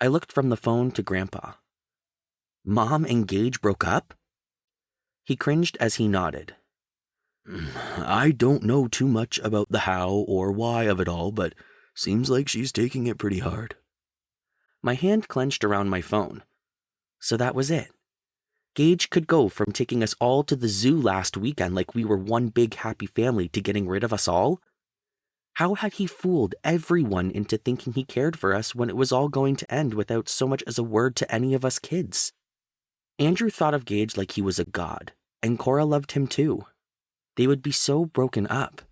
I looked from the phone to Grandpa. "Mom and Gage broke up?" He cringed as he nodded. "I don't know too much about the how or why of it all, but seems like she's taking it pretty hard." My hand clenched around my phone. So that was it. Gage could go from taking us all to the zoo last weekend like we were one big happy family to getting rid of us all? How had he fooled everyone into thinking he cared for us when it was all going to end without so much as a word to any of us kids? Andrew thought of Gage like he was a god, and Cora loved him too. They would be so broken up,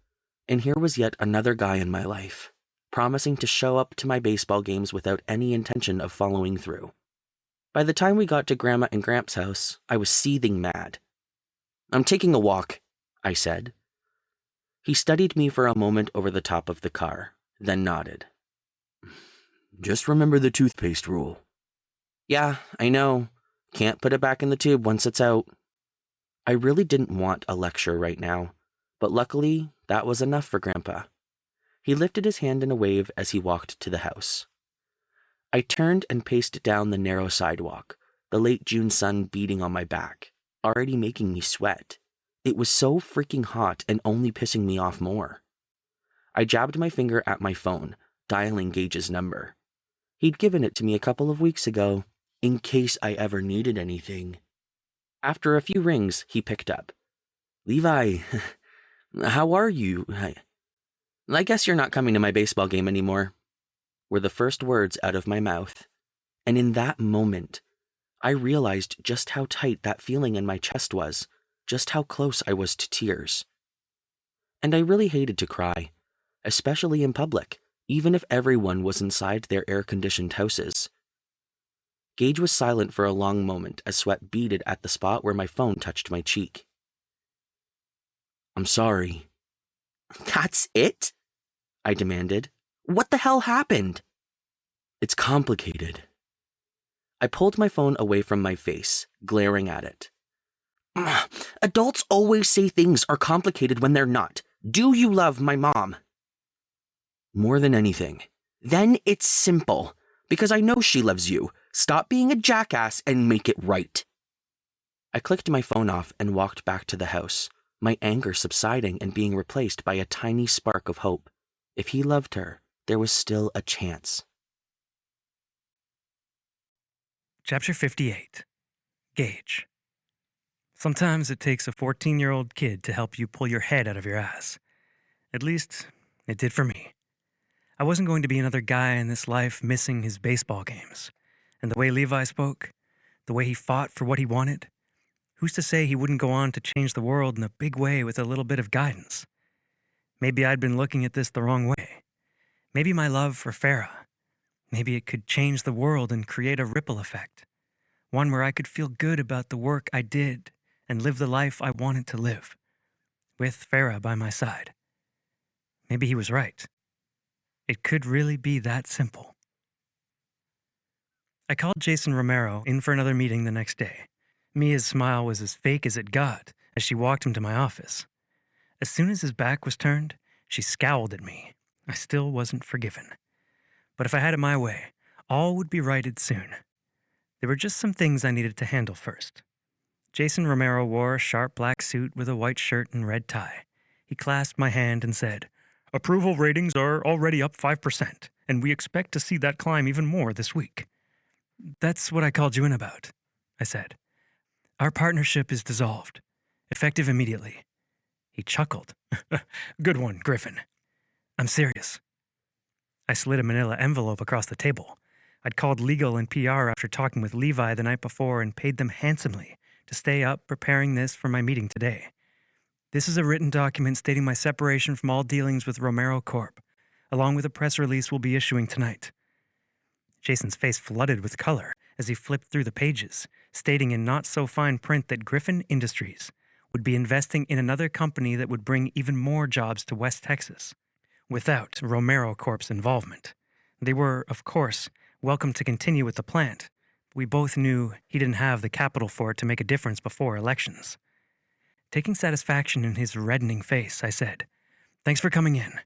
and here was yet another guy in my life, promising to show up to my baseball games without any intention of following through. By the time we got to Grandma and Gramps' house, I was seething mad. "I'm taking a walk," I said. He studied me for a moment over the top of the car, then nodded. "Just remember the toothpaste rule." "Yeah, I know. Can't put it back in the tube once it's out." I really didn't want a lecture right now, but luckily, that was enough for Grandpa. He lifted his hand in a wave as he walked to the house. I turned and paced down the narrow sidewalk, the late June sun beating on my back, already making me sweat. It was so freaking hot and only pissing me off more. I jabbed my finger at my phone, dialing Gage's number. He'd given it to me a couple of weeks ago, in case I ever needed anything. After a few rings, he picked up. "Levi, how are you? I guess you're not coming to my baseball game anymore," were the first words out of my mouth. And in that moment, I realized just how tight that feeling in my chest was, just how close I was to tears. And I really hated to cry, especially in public, even if everyone was inside their air-conditioned houses. Gage was silent for a long moment as sweat beaded at the spot where my phone touched my cheek. "I'm sorry." "That's it?" I demanded. "What the hell happened?" "It's complicated." I pulled my phone away from my face, glaring at it. "Adults always say things are complicated when they're not. Do you love my mom?" "More than anything." "Then it's simple. Because I know she loves you. Stop being a jackass and make it right." I clicked my phone off and walked back to the house, my anger subsiding and being replaced by a tiny spark of hope. If he loved her, there was still a chance. Chapter 58. Gage. Sometimes it takes a 14-year-old kid to help you pull your head out of your ass. At least, it did for me. I wasn't going to be another guy in this life missing his baseball games. And the way Levi spoke, the way he fought for what he wanted, who's to say he wouldn't go on to change the world in a big way with a little bit of guidance? Maybe I'd been looking at this the wrong way. Maybe my love for Farah, maybe it could change the world and create a ripple effect. One where I could feel good about the work I did and live the life I wanted to live, with Farah by my side. Maybe he was right. It could really be that simple. I called Jason Romero in for another meeting the next day. Mia's smile was as fake as it got as she walked him to my office. As soon as his back was turned, she scowled at me. I still wasn't forgiven. But if I had it my way, all would be righted soon. There were just some things I needed to handle first. Jason Romero wore a sharp black suit with a white shirt and red tie. He clasped my hand and said, "Approval ratings are already up 5%, and we expect to see that climb even more this week." "That's what I called you in about," I said. "Our partnership is dissolved, effective immediately." He chuckled. "Good one, Griffen. I'm serious." I slid a manila envelope across the table. I'd called legal and PR after talking with Levi the night before and paid them handsomely to stay up preparing this for my meeting today. This is a written document stating my separation from all dealings with Romero Corp., along with a press release we'll be issuing tonight. Jason's face flooded with color as he flipped through the pages, stating in not-so-fine print that Griffen Industries would be investing in another company that would bring even more jobs to West Texas, without Romero Corp's involvement. They were, of course, welcome to continue with the plant. We both knew he didn't have the capital for it to make a difference before elections. Taking satisfaction in his reddening face, I said, "Thanks for coming in,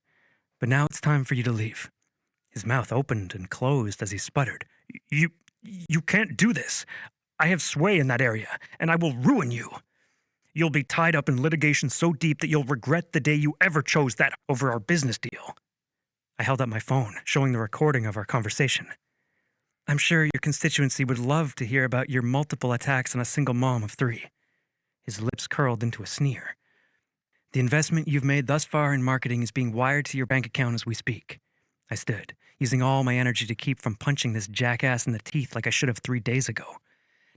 but now it's time for you to leave." His mouth opened and closed as he sputtered. You can't do this. I have sway in that area, and I will ruin you. You'll be tied up in litigation so deep that you'll regret the day you ever chose that over our business deal." I held up my phone, showing the recording of our conversation. "I'm sure your constituency would love to hear about your multiple attacks on a single mom of 3. His lips curled into a sneer. "The investment you've made thus far in marketing is being wired to your bank account as we speak." I stood, using all my energy to keep from punching this jackass in the teeth like I should have 3 days ago.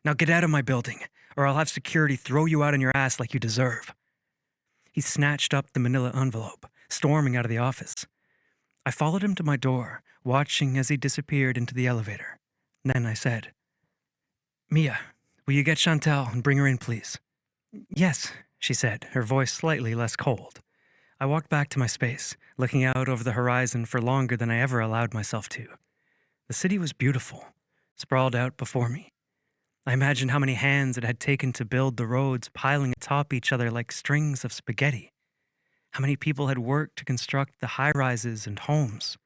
"Now get out of my building, or I'll have security throw you out on your ass like you deserve." He snatched up the manila envelope, storming out of the office. I followed him to my door, watching as he disappeared into the elevator. Then I said, "Mia, will you get Chantal and bring her in, please?" "Yes," she said, her voice slightly less cold. I walked back to my space, looking out over the horizon for longer than I ever allowed myself to. The city was beautiful, sprawled out before me. I imagined how many hands it had taken to build the roads piling atop each other like strings of spaghetti. How many people had worked to construct the high-rises and homes.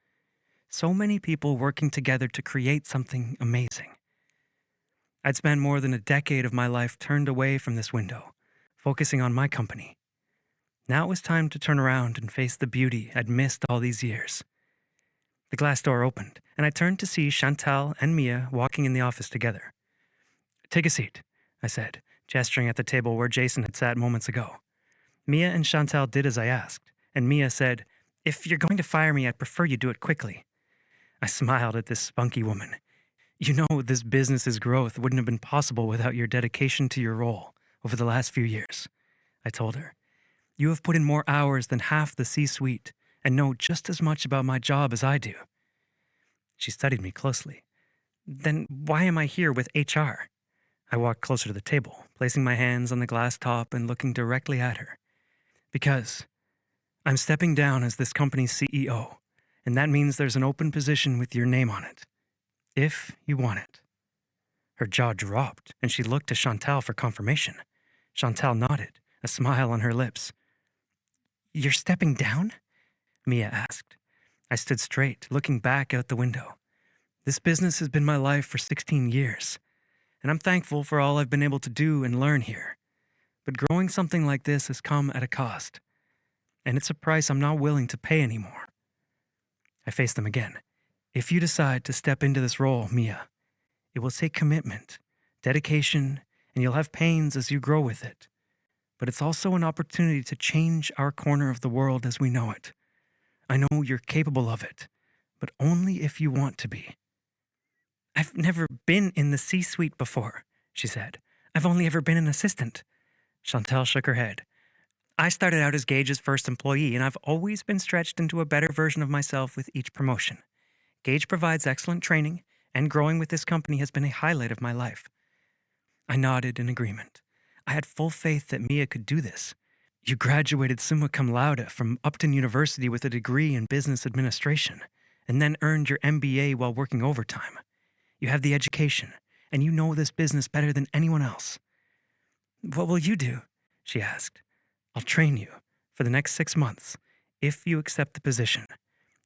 So many people working together to create something amazing. I'd spent more than a decade of my life turned away from this window, focusing on my company. Now it was time to turn around and face the beauty I'd missed all these years. The glass door opened, and I turned to see Chantal and Mia walking in the office together. "Take a seat," I said, gesturing at the table where Jason had sat moments ago. Mia and Chantal did as I asked, and Mia said, "If you're going to fire me, I'd prefer you do it quickly." I smiled at this spunky woman. "You know, this business's growth wouldn't have been possible without your dedication to your role over the last few years," I told her. "You have put in more hours than half the C-suite and know just as much about my job as I do." She studied me closely. "Then why am I here with HR?" I walked closer to the table, placing my hands on the glass top and looking directly at her. "Because I'm stepping down as this company's CEO, and that means there's an open position with your name on it. If you want it." Her jaw dropped, and she looked to Chantal for confirmation. Chantal nodded, a smile on her lips. "You're stepping down?" Mia asked. I stood straight, looking back out the window. This business has been my life for 16 years, and I'm thankful for all I've been able to do and learn here. But growing something like this has come at a cost, and it's a price I'm not willing to pay anymore. I faced them again. "If you decide to step into this role, Mia, it will take commitment, dedication, and you'll have pains as you grow with it. But it's also an opportunity to change our corner of the world as we know it. I know you're capable of it, but only if you want to be." "I've never been in the C-suite before," she said. "I've only ever been an assistant." Chantal shook her head. "I started out as Gage's first employee, and I've always been stretched into a better version of myself with each promotion. Gage provides excellent training, and growing with this company has been a highlight of my life." I nodded in agreement. I had full faith that Mia could do this. "You graduated summa cum laude from Upton University with a degree in business administration, and then earned your MBA while working overtime. You have the education, and you know this business better than anyone else." "What will you do?" she asked. "I'll train you for the next 6 months, if you accept the position,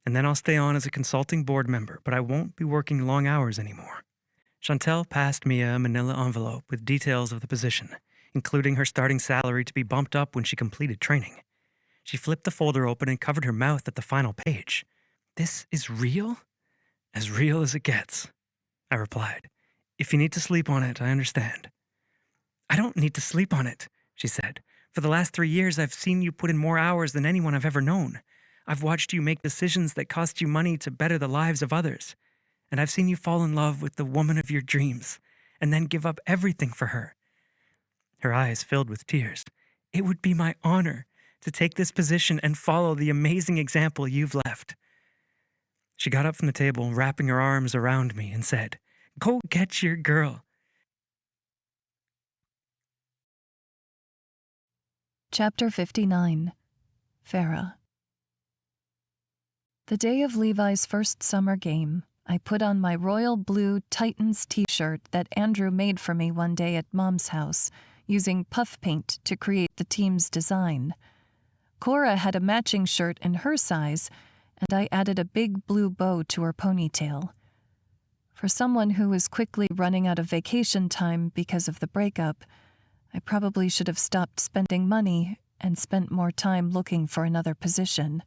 and then I'll stay on as a consulting board member, but I won't be working long hours anymore." Chantal passed Mia a manila envelope with details of the position, including her starting salary to be bumped up when she completed training. She flipped the folder open and covered her mouth at the final page. "This is real?" "As real as it gets," I replied. "If you need to sleep on it, I understand." "I don't need to sleep on it," she said. "For the last 3 years, I've seen you put in more hours than anyone I've ever known. I've watched you make decisions that cost you money to better the lives of others. And I've seen you fall in love with the woman of your dreams, and then give up everything for her." Her eyes filled with tears. "It would be my honor to take this position and follow the amazing example you've left." She got up from the table, wrapping her arms around me, and said, "Go get your girl." Chapter 59. Farah. The day of Levi's first summer game, I put on my royal blue Titans t-shirt that Andrew made for me one day at Mom's house, using puff paint to create the team's design. Cora had a matching shirt in her size, and I added a big blue bow to her ponytail. For someone who was quickly running out of vacation time because of the breakup, I probably should have stopped spending money and spent more time looking for another position.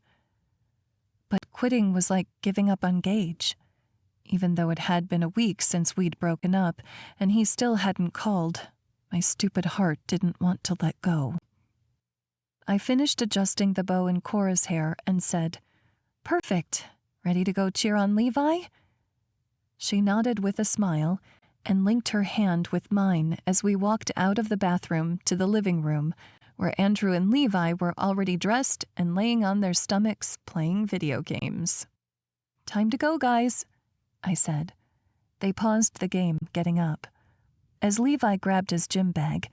But quitting was like giving up on Gage. Even though it had been a week since we'd broken up, and he still hadn't called, my stupid heart didn't want to let go. I finished adjusting the bow in Cora's hair and said, "Perfect. Ready to go cheer on Levi?" She nodded with a smile and linked her hand with mine as we walked out of the bathroom to the living room, where Andrew and Levi were already dressed and laying on their stomachs playing video games. "Time to go, guys," I said. They paused the game, getting up. As Levi grabbed his gym bag,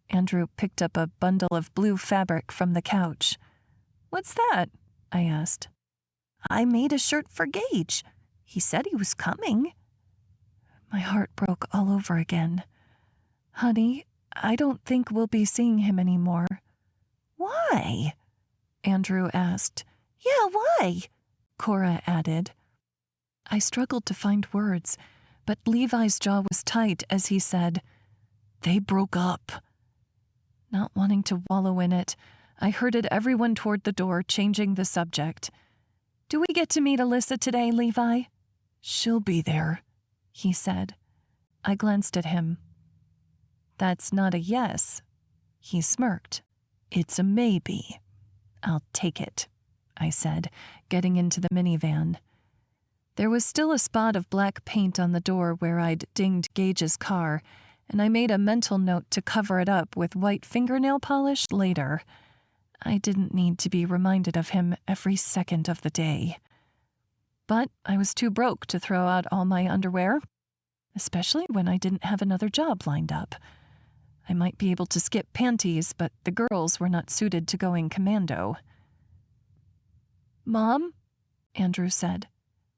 Andrew picked up a bundle of blue fabric from the couch. "What's that?" I asked. "I made a shirt for Gage. He said he was coming." My heart broke all over again. "Honey, I don't think we'll be seeing him anymore." "Why?" Andrew asked. "Yeah, why?" Cora added. I struggled to find words, but Levi's jaw was tight as he said, "They broke up." Not wanting to wallow in it, I herded everyone toward the door, changing the subject. "Do we get to meet Alyssa today, Levi?" "She'll be there," he said. I glanced at him. "That's not a yes." He smirked. "It's a maybe." "I'll take it," I said, getting into the minivan. There was still a spot of black paint on the door where I'd dinged Gage's car, and I made a mental note to cover it up with white fingernail polish later. I didn't need to be reminded of him every second of the day. But I was too broke to throw out all my underwear, especially when I didn't have another job lined up. I might be able to skip panties, but the girls were not suited to going commando. "Mom?" Andrew said.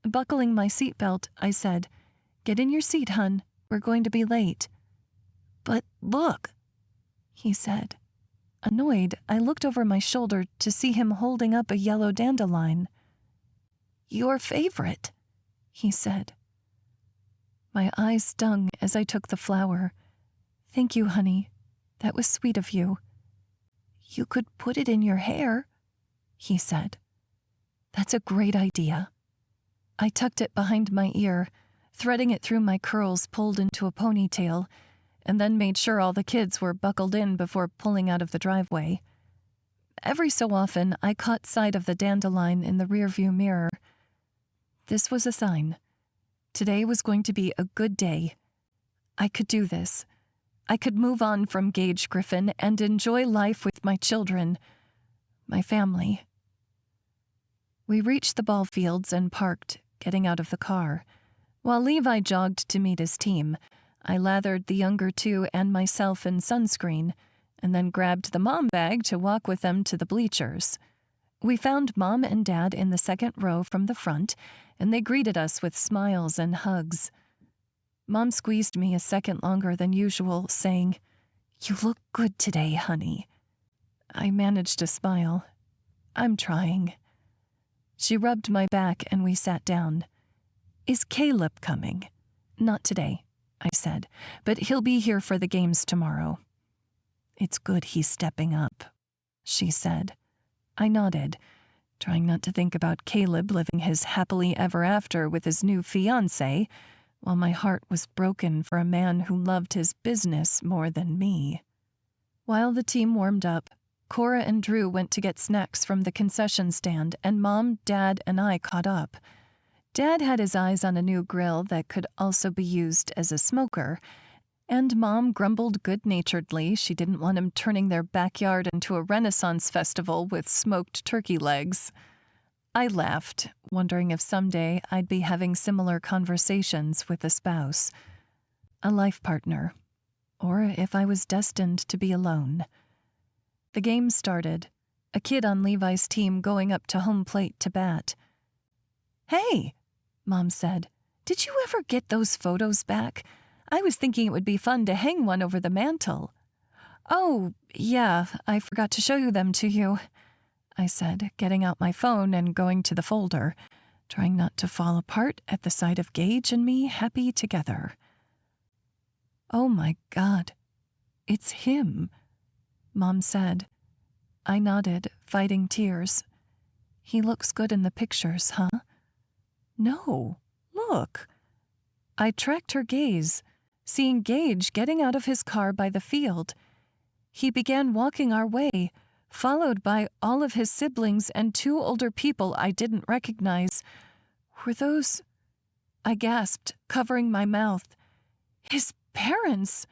Buckling my seatbelt, I said, "Get in your seat, hun. We're going to be late." "But look," he said. Annoyed, I looked over my shoulder to see him holding up a yellow dandelion. "Your favorite," he said. My eyes stung as I took the flower. "Thank you, honey. That was sweet of you." "You could put it in your hair," he said. "That's a great idea." I tucked it behind my ear, threading it through my curls pulled into a ponytail, and then made sure all the kids were buckled in before pulling out of the driveway. Every so often, I caught sight of the dandelion in the rearview mirror. This was a sign. Today was going to be a good day. I could do this. I could move on from Gage Griffen and enjoy life with my children, my family. We reached the ball fields and parked, getting out of the car. While Levi jogged to meet his team, I lathered the younger two and myself in sunscreen, and then grabbed the mom bag to walk with them to the bleachers. We found Mom and Dad in the second row from the front, and they greeted us with smiles and hugs. Mom squeezed me a second longer than usual, saying, "You look good today, honey." I managed to smile. "I'm trying." She rubbed my back and we sat down. "Is Caleb coming?" "Not today," I said, "but he'll be here for the games tomorrow." "It's good he's stepping up," she said. I nodded, trying not to think about Caleb living his happily ever after with his new fiancée, while my heart was broken for a man who loved his business more than me. While the team warmed up, Cora and Drew went to get snacks from the concession stand, and Mom, Dad, and I caught up. Dad had his eyes on a new grill that could also be used as a smoker, and Mom grumbled good-naturedly she didn't want him turning their backyard into a Renaissance festival with smoked turkey legs. I laughed, wondering if someday I'd be having similar conversations with a spouse, a life partner, or if I was destined to be alone. The game started, a kid on Levi's team going up to home plate to bat. "Hey," Mom said, "did you ever get those photos back? I was thinking it would be fun to hang one over the mantel." "Oh, yeah, I forgot to show them to you," I said, getting out my phone and going to the folder, trying not to fall apart at the sight of Gage and me happy together. "Oh my God, it's him," Mom said. I nodded, fighting tears. "He looks good in the pictures, huh?" "No, look." I tracked her gaze, seeing Gage getting out of his car by the field. He began walking our way, followed by all of his siblings and two older people I didn't recognize. Were those... I gasped, covering my mouth. "His parents!"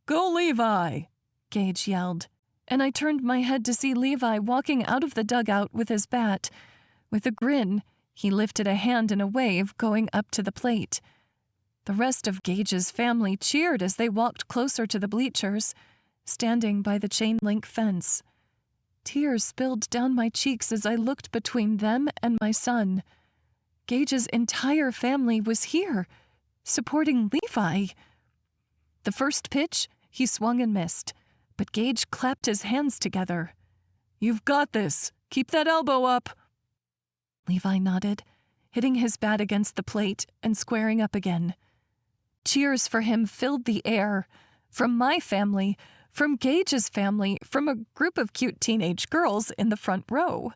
"Go, Levi!" Gage yelled, and I turned my head to see Levi walking out of the dugout with his bat. With a grin, he lifted a hand in a wave, going up to the plate. The rest of Gage's family cheered as they walked closer to the bleachers, standing by the chain-link fence. Tears spilled down my cheeks as I looked between them and my son. Gage's entire family was here, supporting Levi. The first pitch, he swung and missed, but Gage clapped his hands together. "You've got this. Keep that elbow up." Levi nodded, hitting his bat against the plate and squaring up again. Cheers for him filled the air. From my family, from Gage's family, from a group of cute teenage girls in the front row.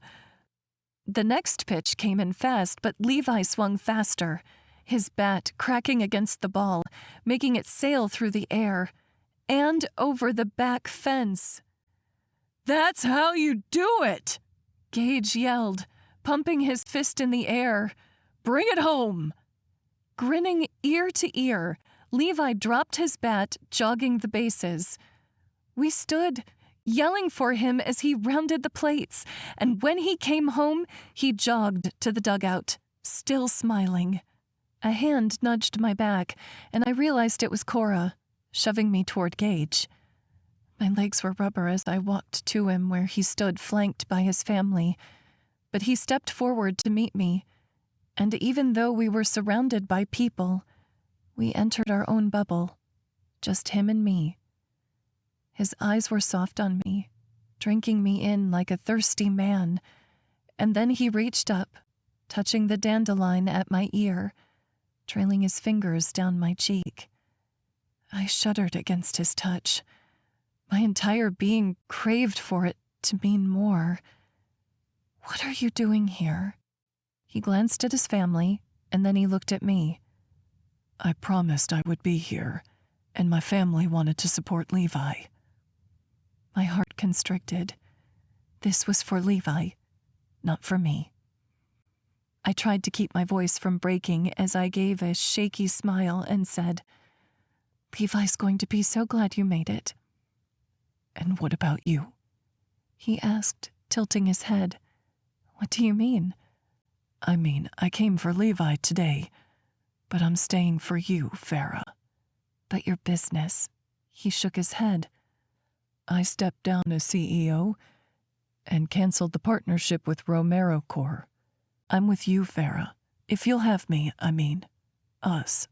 The next pitch came in fast, but Levi swung faster, his bat cracking against the ball, making it sail through the air and over the back fence. "That's how you do it!" Gage yelled, pumping his fist in the air. "Bring it home!" Grinning ear to ear, Levi dropped his bat, jogging the bases. We stood, yelling for him as he rounded the plates, and when he came home, he jogged to the dugout, still smiling. A hand nudged my back, and I realized it was Cora, shoving me toward Gage. My legs were rubber as I walked to him where he stood flanked by his family, but he stepped forward to meet me, and even though we were surrounded by people, we entered our own bubble, just him and me. His eyes were soft on me, drinking me in like a thirsty man, and then he reached up, touching the dandelion at my ear, trailing his fingers down my cheek. I shuddered against his touch. My entire being craved for it to mean more. "What are you doing here?" He glanced at his family, and then he looked at me. "I promised I would be here, and my family wanted to support Levi." My heart constricted. This was for Levi, not for me. I tried to keep my voice from breaking as I gave a shaky smile and said, "Levi's going to be so glad you made it." "And what about you?" he asked, tilting his head. "What do you mean?" "I mean, I came for Levi today, but I'm staying for you, Farah." "But your business." He shook his head. "I stepped down as CEO and canceled the partnership with Romero Corp. I'm with you, Farah. If you'll have me, I mean, us."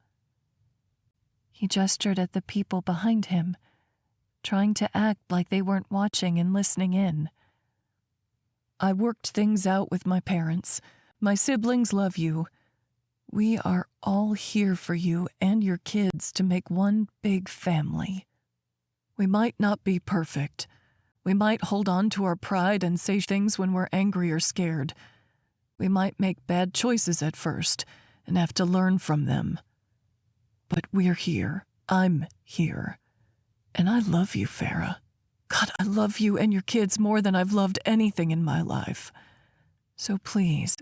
He gestured at the people behind him, trying to act like they weren't watching and listening in. "I worked things out with my parents. My siblings love you. We are all here for you and your kids to make one big family. We might not be perfect. We might hold on to our pride and say things when we're angry or scared. We might make bad choices at first and have to learn from them. But we're here. I'm here. And I love you, Farah. God, I love you and your kids more than I've loved anything in my life. So please,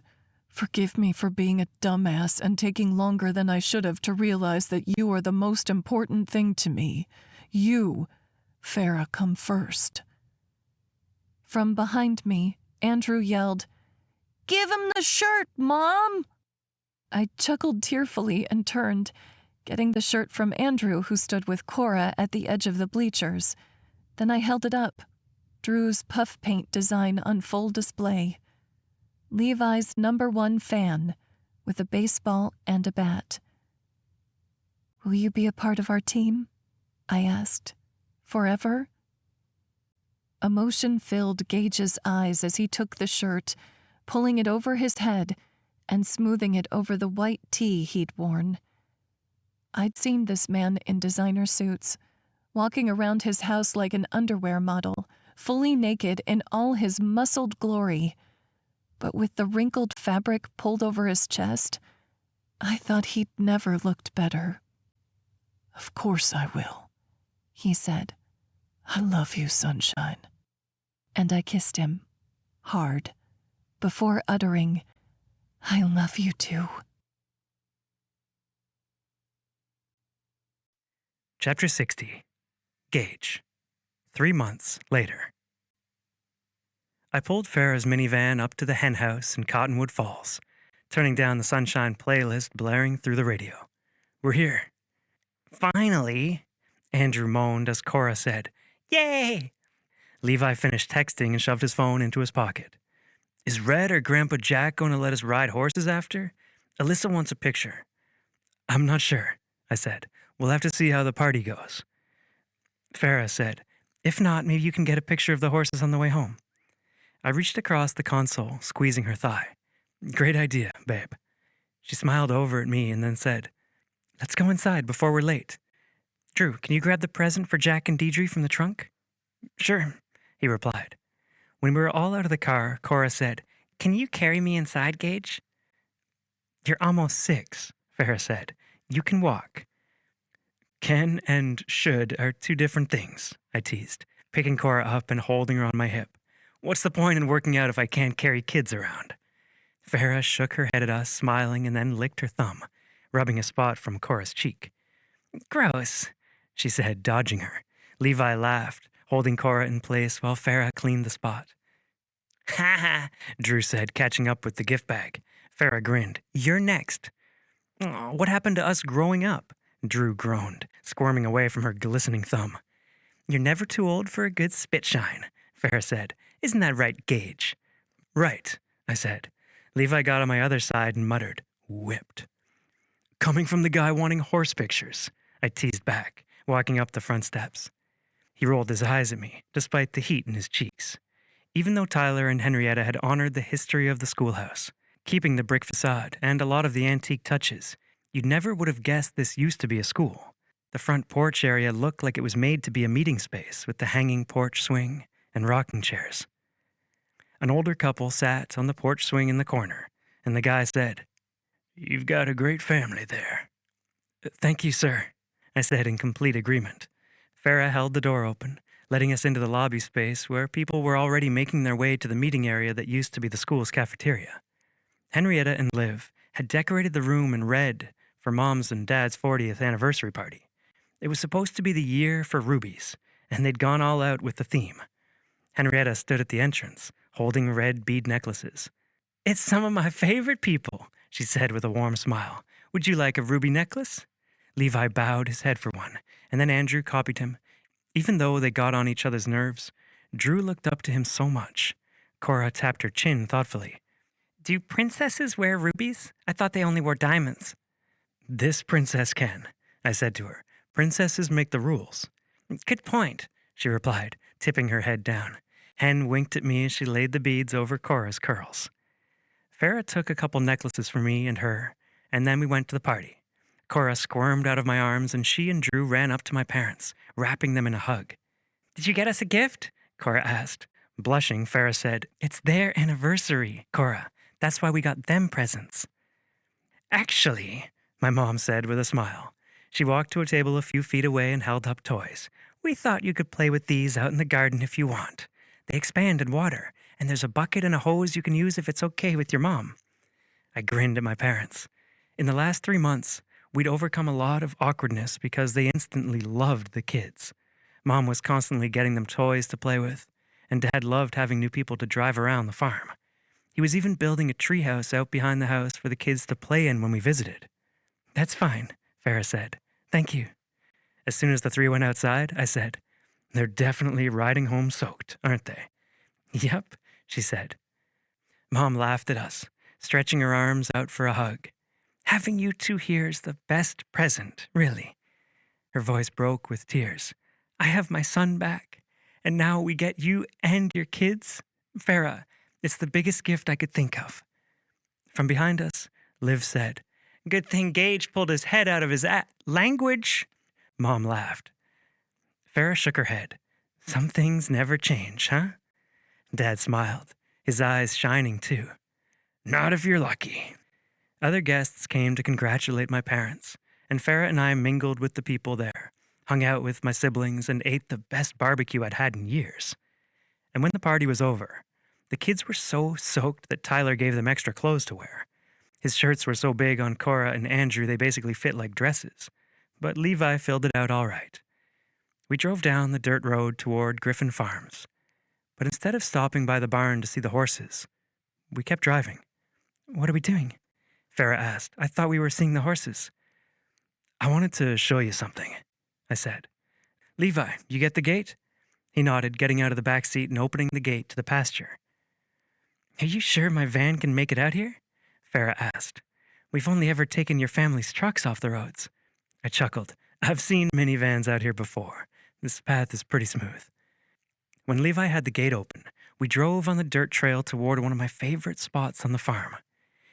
forgive me for being a dumbass and taking longer than I should have to realize that you are the most important thing to me. You, Farah, come first." From behind me, Andrew yelled, "Give him the shirt, Mom!" I chuckled tearfully and turned, getting the shirt from Andrew, who stood with Cora at the edge of the bleachers. Then I held it up, Drew's puff paint design on full display. Levi's #1 fan, with a baseball and a bat. "Will you be a part of our team?" I asked. "Forever?" Emotion filled Gage's eyes as he took the shirt, pulling it over his head and smoothing it over the white tee he'd worn. I'd seen this man in designer suits, walking around his house like an underwear model, fully naked in all his muscled glory. But with the wrinkled fabric pulled over his chest, I thought he'd never looked better. "Of course I will," he said. "I love you, sunshine." And I kissed him, hard, before uttering, "I love you too." Chapter 60. Gage. 3 months later. I pulled Farah's minivan up to the hen house in Cottonwood Falls, turning down the Sunshine playlist blaring through the radio. "We're here." "Finally," Andrew moaned as Cora said, "Yay!" Levi finished texting and shoved his phone into his pocket. "Is Red or Grandpa Jack going to let us ride horses after? Alyssa wants a picture." "I'm not sure," I said. "We'll have to see how the party goes." Farah said, "If not, maybe you can get a picture of the horses on the way home." I reached across the console, squeezing her thigh. "Great idea, babe." She smiled over at me and then said, "Let's go inside before we're late. Drew, can you grab the present for Jack and Deidre from the trunk?" "Sure," he replied. When we were all out of the car, Cora said, "Can you carry me inside, Gage?" "You're almost 6, Farah said. "You can walk." "Can and should are 2 different things," I teased, picking Cora up and holding her on my hip. "What's the point in working out if I can't carry kids around?" Farah shook her head at us, smiling, and then licked her thumb, rubbing a spot from Cora's cheek. "Gross," she said, dodging her. Levi laughed, holding Cora in place while Farah cleaned the spot. "Ha ha," Drew said, catching up with the gift bag. Farah grinned. "You're next." "Aw, what happened to us growing up?" Drew groaned, squirming away from her glistening thumb. "You're never too old for a good spit shine," Farah said. "Isn't that right, Gage?" "Right," I said. Levi got on my other side and muttered, "Whipped." "Coming from the guy wanting horse pictures," I teased back, walking up the front steps. He rolled his eyes at me, despite the heat in his cheeks. Even though Tyler and Henrietta had honored the history of the schoolhouse, keeping the brick facade and a lot of the antique touches, you never would have guessed this used to be a school. The front porch area looked like it was made to be a meeting space with the hanging porch swing and rocking chairs. An older couple sat on the porch swing in the corner, and the guy said, "You've got a great family there." "Thank you, sir," I said in complete agreement. Farah held the door open, letting us into the lobby space where people were already making their way to the meeting area that used to be the school's cafeteria. Henrietta and Liv had decorated the room in red for Mom's and Dad's 40th anniversary party. It was supposed to be the year for rubies, and they'd gone all out with the theme. Henrietta stood at the entrance, holding red bead necklaces. "It's some of my favorite people," she said with a warm smile. "Would you like a ruby necklace?" Levi bowed his head for one, and then Andrew copied him. Even though they got on each other's nerves, Drew looked up to him so much. Cora tapped her chin thoughtfully. "Do princesses wear rubies? I thought they only wore diamonds." "This princess can," I said to her. "Princesses make the rules." "Good point," she replied, tipping her head down. Hen winked at me as she laid the beads over Cora's curls. Farah took a couple necklaces for me and her, and then we went to the party. Cora squirmed out of my arms, and she and Drew ran up to my parents, wrapping them in a hug. "Did you get us a gift?" Cora asked. Blushing, Farah said, "It's their anniversary, Cora. That's why we got them presents." "Actually," my mom said with a smile. She walked to a table a few feet away and held up toys. "We thought you could play with these out in the garden if you want. They expand in water, and there's a bucket and a hose you can use if it's okay with your mom." I grinned at my parents. In the last 3 months, we'd overcome a lot of awkwardness because they instantly loved the kids. Mom was constantly getting them toys to play with, and Dad loved having new people to drive around the farm. He was even building a treehouse out behind the house for the kids to play in when we visited. "That's fine," Farah said. "Thank you." As soon as the 3 went outside, I said, "They're definitely riding home soaked, aren't they?" "Yep," she said. Mom laughed at us, stretching her arms out for a hug. "Having you 2 here is the best present, really." Her voice broke with tears. "I have my son back, and now we get you and your kids. Farah, it's the biggest gift I could think of." From behind us, Liv said, "Good thing Gage pulled his head out of his language." Mom laughed. Farah shook her head. "Some things never change, huh?" Dad smiled, his eyes shining too. "Not if you're lucky." Other guests came to congratulate my parents, and Farah and I mingled with the people there, hung out with my siblings, and ate the best barbecue I'd had in years. And when the party was over, the kids were so soaked that Tyler gave them extra clothes to wear. His shirts were so big on Cora and Andrew they basically fit like dresses, but Levi filled it out all right. We drove down the dirt road toward Griffen Farms, but instead of stopping by the barn to see the horses, we kept driving. "What are we doing?" Farah asked. "I thought we were seeing the horses." "I wanted to show you something," I said. "Levi, you get the gate?" He nodded, getting out of the back seat and opening the gate to the pasture. "Are you sure my van can make it out here?" Farah asked. "We've only ever taken your family's trucks off the roads." I chuckled. "I've seen minivans out here before. This path is pretty smooth." When Levi had the gate open, we drove on the dirt trail toward one of my favorite spots on the farm.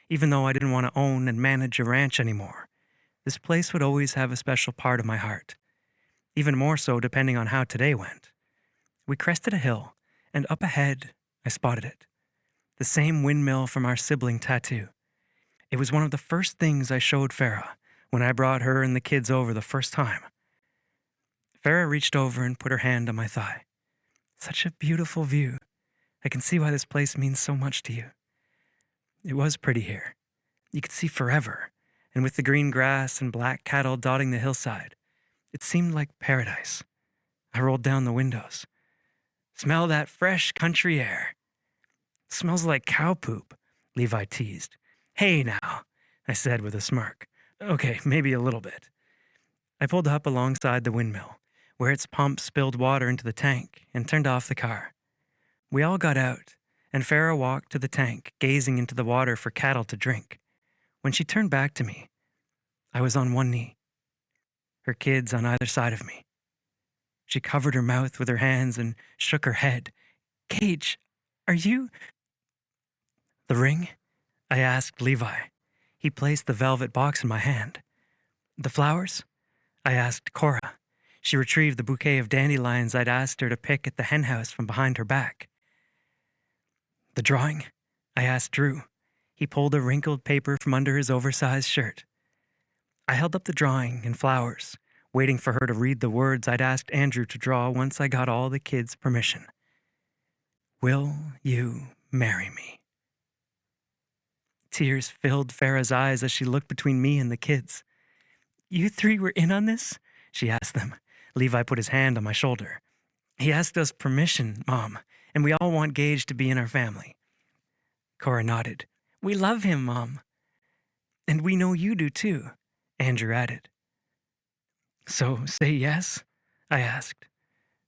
Even though I didn't want to own and manage a ranch anymore, this place would always have a special part of my heart. Even more so depending on how today went. We crested a hill, and up ahead, I spotted it. The same windmill from our sibling tattoo. It was one of the first things I showed Farah when I brought her and the kids over the first time. Farah reached over and put her hand on my thigh. Such a beautiful view. I can see why this place means so much to you. It was pretty here. You could see forever, and with the green grass and black cattle dotting the hillside, it seemed like paradise. I rolled down the windows. Smell that fresh country air. It smells like cow poop, Levi teased. Hey now, I said with a smirk. Okay, maybe a little bit. I pulled up alongside the windmill, where its pump spilled water into the tank, and turned off the car. We all got out, and Farah walked to the tank, gazing into the water for cattle to drink. When she turned back to me, I was on one knee, her kids on either side of me. She covered her mouth with her hands and shook her head. Gage, are you... The ring? I asked Levi. He placed the velvet box in my hand. The flowers? I asked Cora. She retrieved the bouquet of dandelions I'd asked her to pick at the henhouse from behind her back. The drawing? I asked Drew. He pulled a wrinkled paper from under his oversized shirt. I held up the drawing and flowers, waiting for her to read the words I'd asked Andrew to draw once I got all the kids' permission. Will you marry me? Tears filled Farah's eyes as she looked between me and the kids. You three were in on this? She asked them. Levi put his hand on my shoulder. He asked us permission, Mom, and we all want Gage to be in our family. Cora nodded. We love him, Mom. And we know you do too, Andrew added. So say yes? I asked,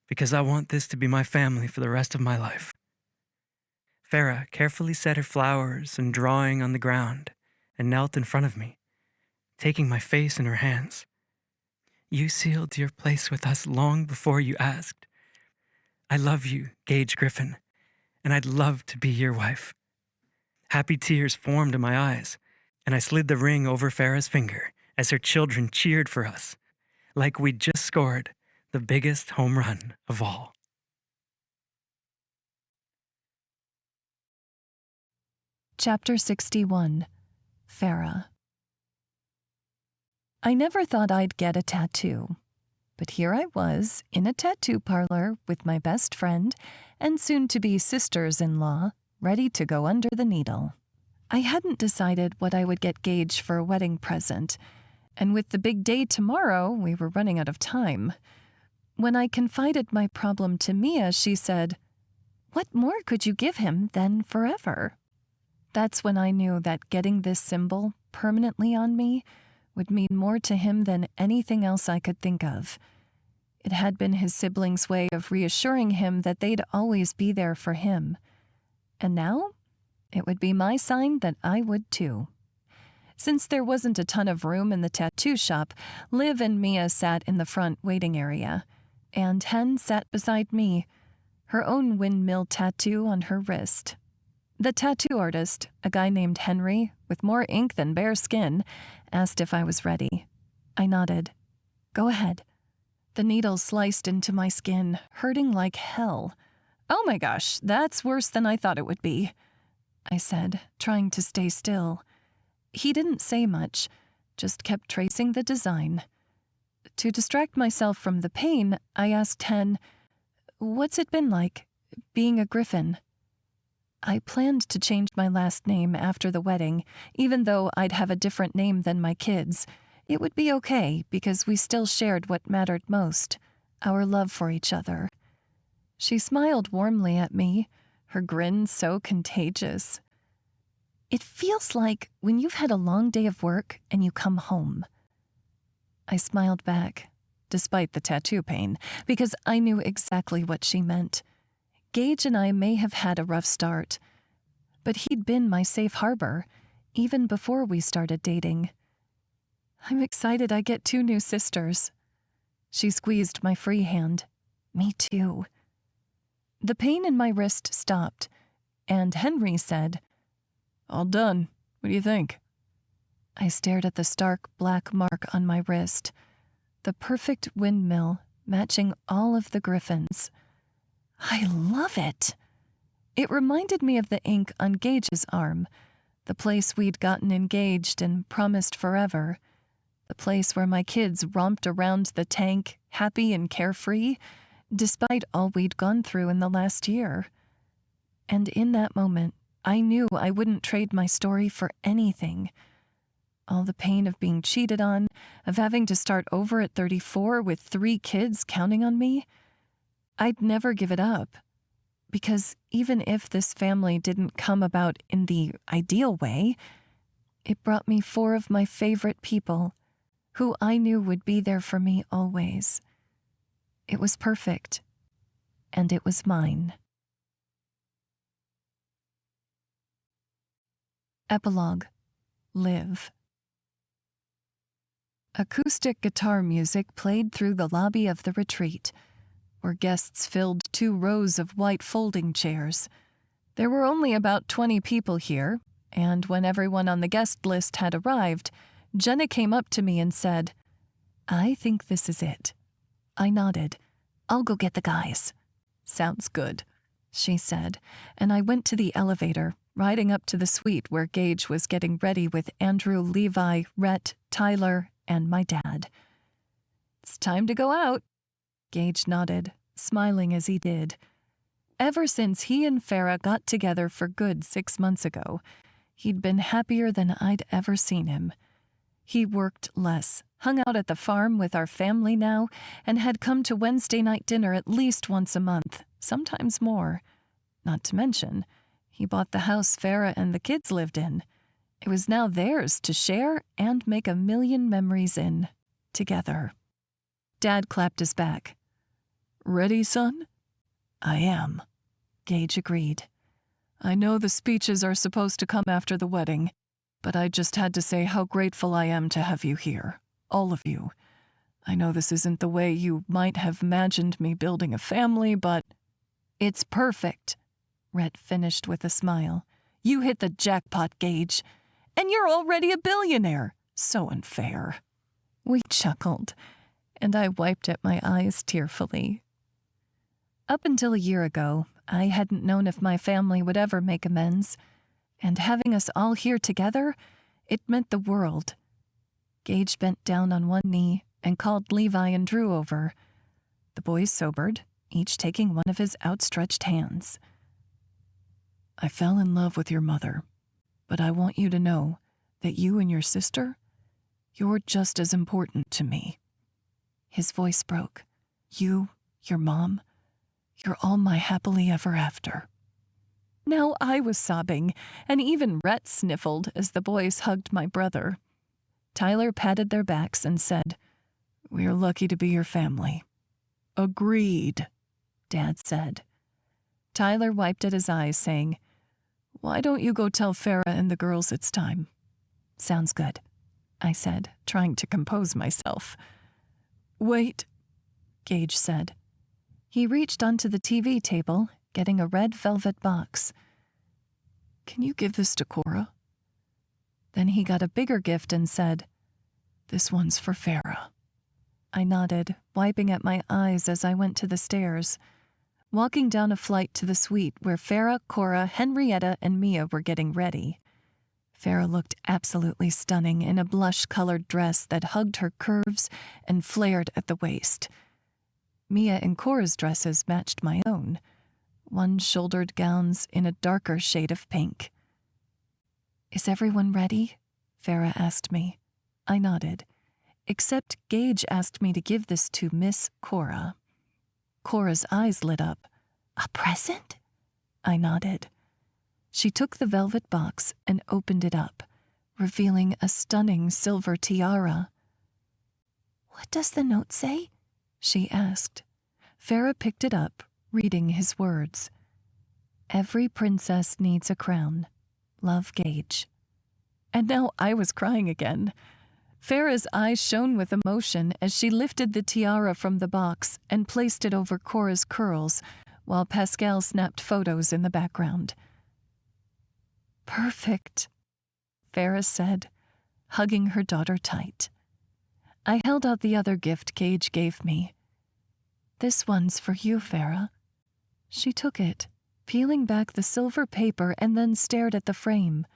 because I want this to be my family for the rest of my life. Farah carefully set her flowers and drawing on the ground and knelt in front of me, taking my face in her hands. You sealed your place with us long before you asked. I love you, Gage Griffen, and I'd love to be your wife. Happy tears formed in my eyes, and I slid the ring over Farah's finger as her children cheered for us, like we'd just scored the biggest home run of all. Chapter 61. Farah. I never thought I'd get a tattoo, but here I was in a tattoo parlor with my best friend and soon-to-be sisters-in-law, ready to go under the needle. I hadn't decided what I would get Gage for a wedding present, and with the big day tomorrow, we were running out of time. When I confided my problem to Mia, she said, "What more could you give him than forever?" That's when I knew that getting this symbol permanently on me would mean more to him than anything else I could think of. It had been his siblings' way of reassuring him that they'd always be there for him. And now, it would be my sign that I would too. Since there wasn't a ton of room in the tattoo shop, Liv and Mia sat in the front waiting area, and Hen sat beside me, her own windmill tattoo on her wrist. The tattoo artist, a guy named Henry, with more ink than bare skin, asked if I was ready. I nodded. Go ahead. The needle sliced into my skin, hurting like hell. Oh my gosh, that's worse than I thought it would be, I said, trying to stay still. He didn't say much, just kept tracing the design. To distract myself from the pain, I asked Hen, "What's it been like, being a Griffin?" I planned to change my last name after the wedding, even though I'd have a different name than my kids. It would be okay because we still shared what mattered most, our love for each other. She smiled warmly at me, her grin so contagious. It feels like when you've had a long day of work and you come home. I smiled back, despite the tattoo pain, because I knew exactly what she meant. Gage and I may have had a rough start, but he'd been my safe harbor, even before we started dating. I'm excited I get 2 new sisters. She squeezed my free hand. Me too. The pain in my wrist stopped, and Henry said, "All done. What do you think? I stared at the stark black mark on my wrist, the perfect windmill matching all of the Griffins. I love it. It reminded me of the ink on Gage's arm, the place we'd gotten engaged and promised forever, the place where my kids romped around the tank, happy and carefree, despite all we'd gone through in the last year. And in that moment, I knew I wouldn't trade my story for anything. All the pain of being cheated on, of having to start over at 34 with 3 kids counting on me, I'd never give it up. Because even if this family didn't come about in the ideal way, it brought me 4 of my favorite people, who I knew would be there for me always. It was perfect, and it was mine. Epilogue. Live. Acoustic guitar music played through the lobby of the retreat, where guests filled 2 rows of white folding chairs. There were only about 20 people here, and when everyone on the guest list had arrived, Jenna came up to me and said, "I think this is it." I nodded. "I'll go get the guys." "Sounds good," she said, and I went to the elevator, riding up to the suite where Gage was getting ready with Andrew, Levi, Rhett, Tyler, and my dad. "It's time to go out." Gage nodded, smiling as he did. Ever since he and Farah got together for good 6 months ago, he'd been happier than I'd ever seen him. He worked less, hung out at the farm with our family now, and had come to Wednesday night dinner at least once a month, sometimes more. Not to mention, he bought the house Farah and the kids lived in. It was now theirs to share and make a million memories in, together. Dad clapped his back. "Ready, son?" "I am," Gage agreed. "I know the speeches are supposed to come after the wedding, but I just had to say how grateful I am to have you here, all of you. I know this isn't the way you might have imagined me building a family, but—" "It's perfect," Rhett finished with a smile. "You hit the jackpot, Gage. And you're already a billionaire. So unfair." We chuckled, and I wiped at my eyes tearfully. Up until a year ago, I hadn't known if my family would ever make amends, and having us all here together, it meant the world. Gage bent down on one knee and called Levi and Drew over. The boys sobered, each taking one of his outstretched hands. "I fell in love with your mother, but I want you to know that you and your sister, you're just as important to me." His voice broke. "You, your mom, you're all my happily ever after." Now I was sobbing, and even Rhett sniffled as the boys hugged my brother. Tyler patted their backs and said, "We're lucky to be your family." "Agreed," Dad said. Tyler wiped at his eyes, saying, "Why don't you go tell Farah and the girls it's time?" "Sounds good," I said, trying to compose myself. "Wait," Gage said. He reached onto the TV table, getting a red velvet box. "Can you give this to Cora?" Then he got a bigger gift and said, "This one's for Farah." I nodded, wiping at my eyes as I went to the stairs, walking down a flight to the suite where Farah, Cora, Henrietta, and Mia were getting ready. Farah looked absolutely stunning in a blush-colored dress that hugged her curves and flared at the waist. Mia and Cora's dresses matched my own, one-shouldered gowns in a darker shade of pink. "Is everyone ready?" Farah asked me. I nodded, except Gage asked me to give this to Miss Cora. Cora's eyes lit up. "A present?" I nodded. She took the velvet box and opened it up, revealing a stunning silver tiara. "What does the note say?" she asked. Farah picked it up, reading his words. "Every princess needs a crown. Love, Gage." And now I was crying again. Farah's eyes shone with emotion as she lifted the tiara from the box and placed it over Cora's curls, while Pascal snapped photos in the background. "Perfect." Farah said, hugging her daughter tight. I held out the other gift Gage gave me. This one's for you, Farah. She took it, peeling back the silver paper, and then stared at the frame,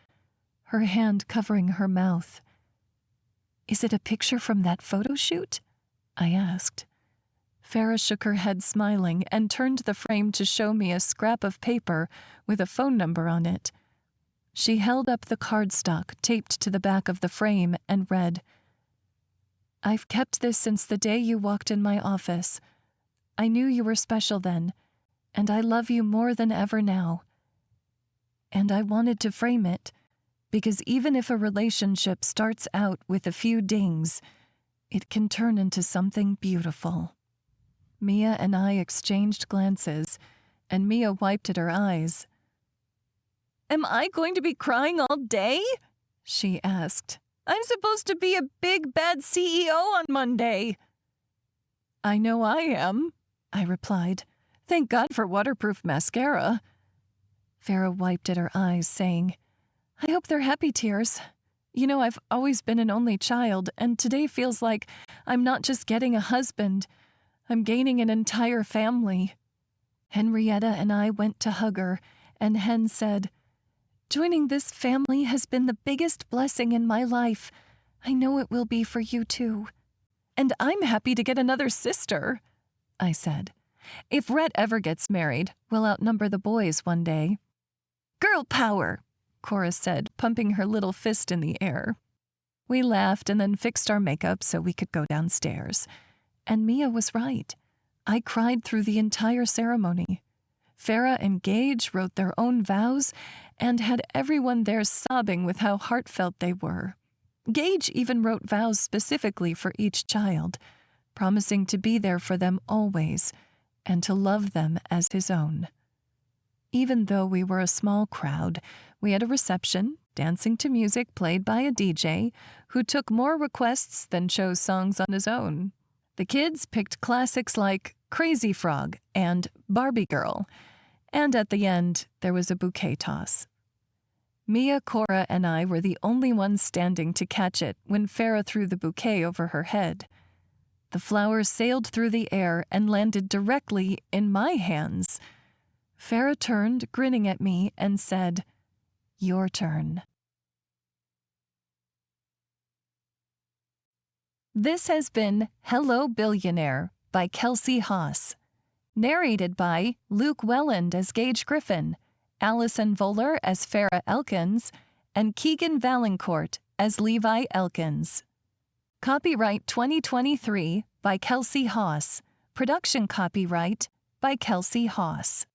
her hand covering her mouth. Is it a picture from that photo shoot? I asked. Farah shook her head, smiling, and turned the frame to show me a scrap of paper with a phone number on it. She held up the cardstock taped to the back of the frame and read, I've kept this since the day you walked in my office. I knew you were special then, and I love you more than ever now. And I wanted to frame it, because even if a relationship starts out with a few dings, it can turn into something beautiful. Mia and I exchanged glances, and Mia wiped at her eyes. Am I going to be crying all day? She asked. I'm supposed to be a big bad CEO on Monday. I know I am, I replied. Thank God for waterproof mascara. Farah wiped at her eyes, saying, I hope they're happy tears. You know, I've always been an only child, and today feels like I'm not just getting a husband, I'm gaining an entire family. Henrietta and I went to hug her, and Hen said, Joining this family has been the biggest blessing in my life. I know it will be for you too. And I'm happy to get another sister, I said. If Rhett ever gets married, we'll outnumber the boys one day. Girl power, Cora said, pumping her little fist in the air. We laughed and then fixed our makeup so we could go downstairs. And Mia was right. I cried through the entire ceremony. Farah and Gage wrote their own vows and had everyone there sobbing with how heartfelt they were. Gage even wrote vows specifically for each child, promising to be there for them always and to love them as his own. Even though we were a small crowd, we had a reception, dancing to music played by a DJ who took more requests than chose songs on his own. The kids picked classics like Crazy Frog and Barbie Girl, and at the end, there was a bouquet toss. Mia, Cora, and I were the only ones standing to catch it when Farah threw the bouquet over her head. The flowers sailed through the air and landed directly in my hands. Farah turned, grinning at me, and said, Your turn. This has been Hello, Billionaire by Kelsey Haas. Narrated by Luke Welland as Gage Griffen, Allyson Voller as Farah Elkins, and Keegan Valancourt as Levi Elkins. Copyright 2023 by Kelsey Haas. Production copyright by Kelsey Haas.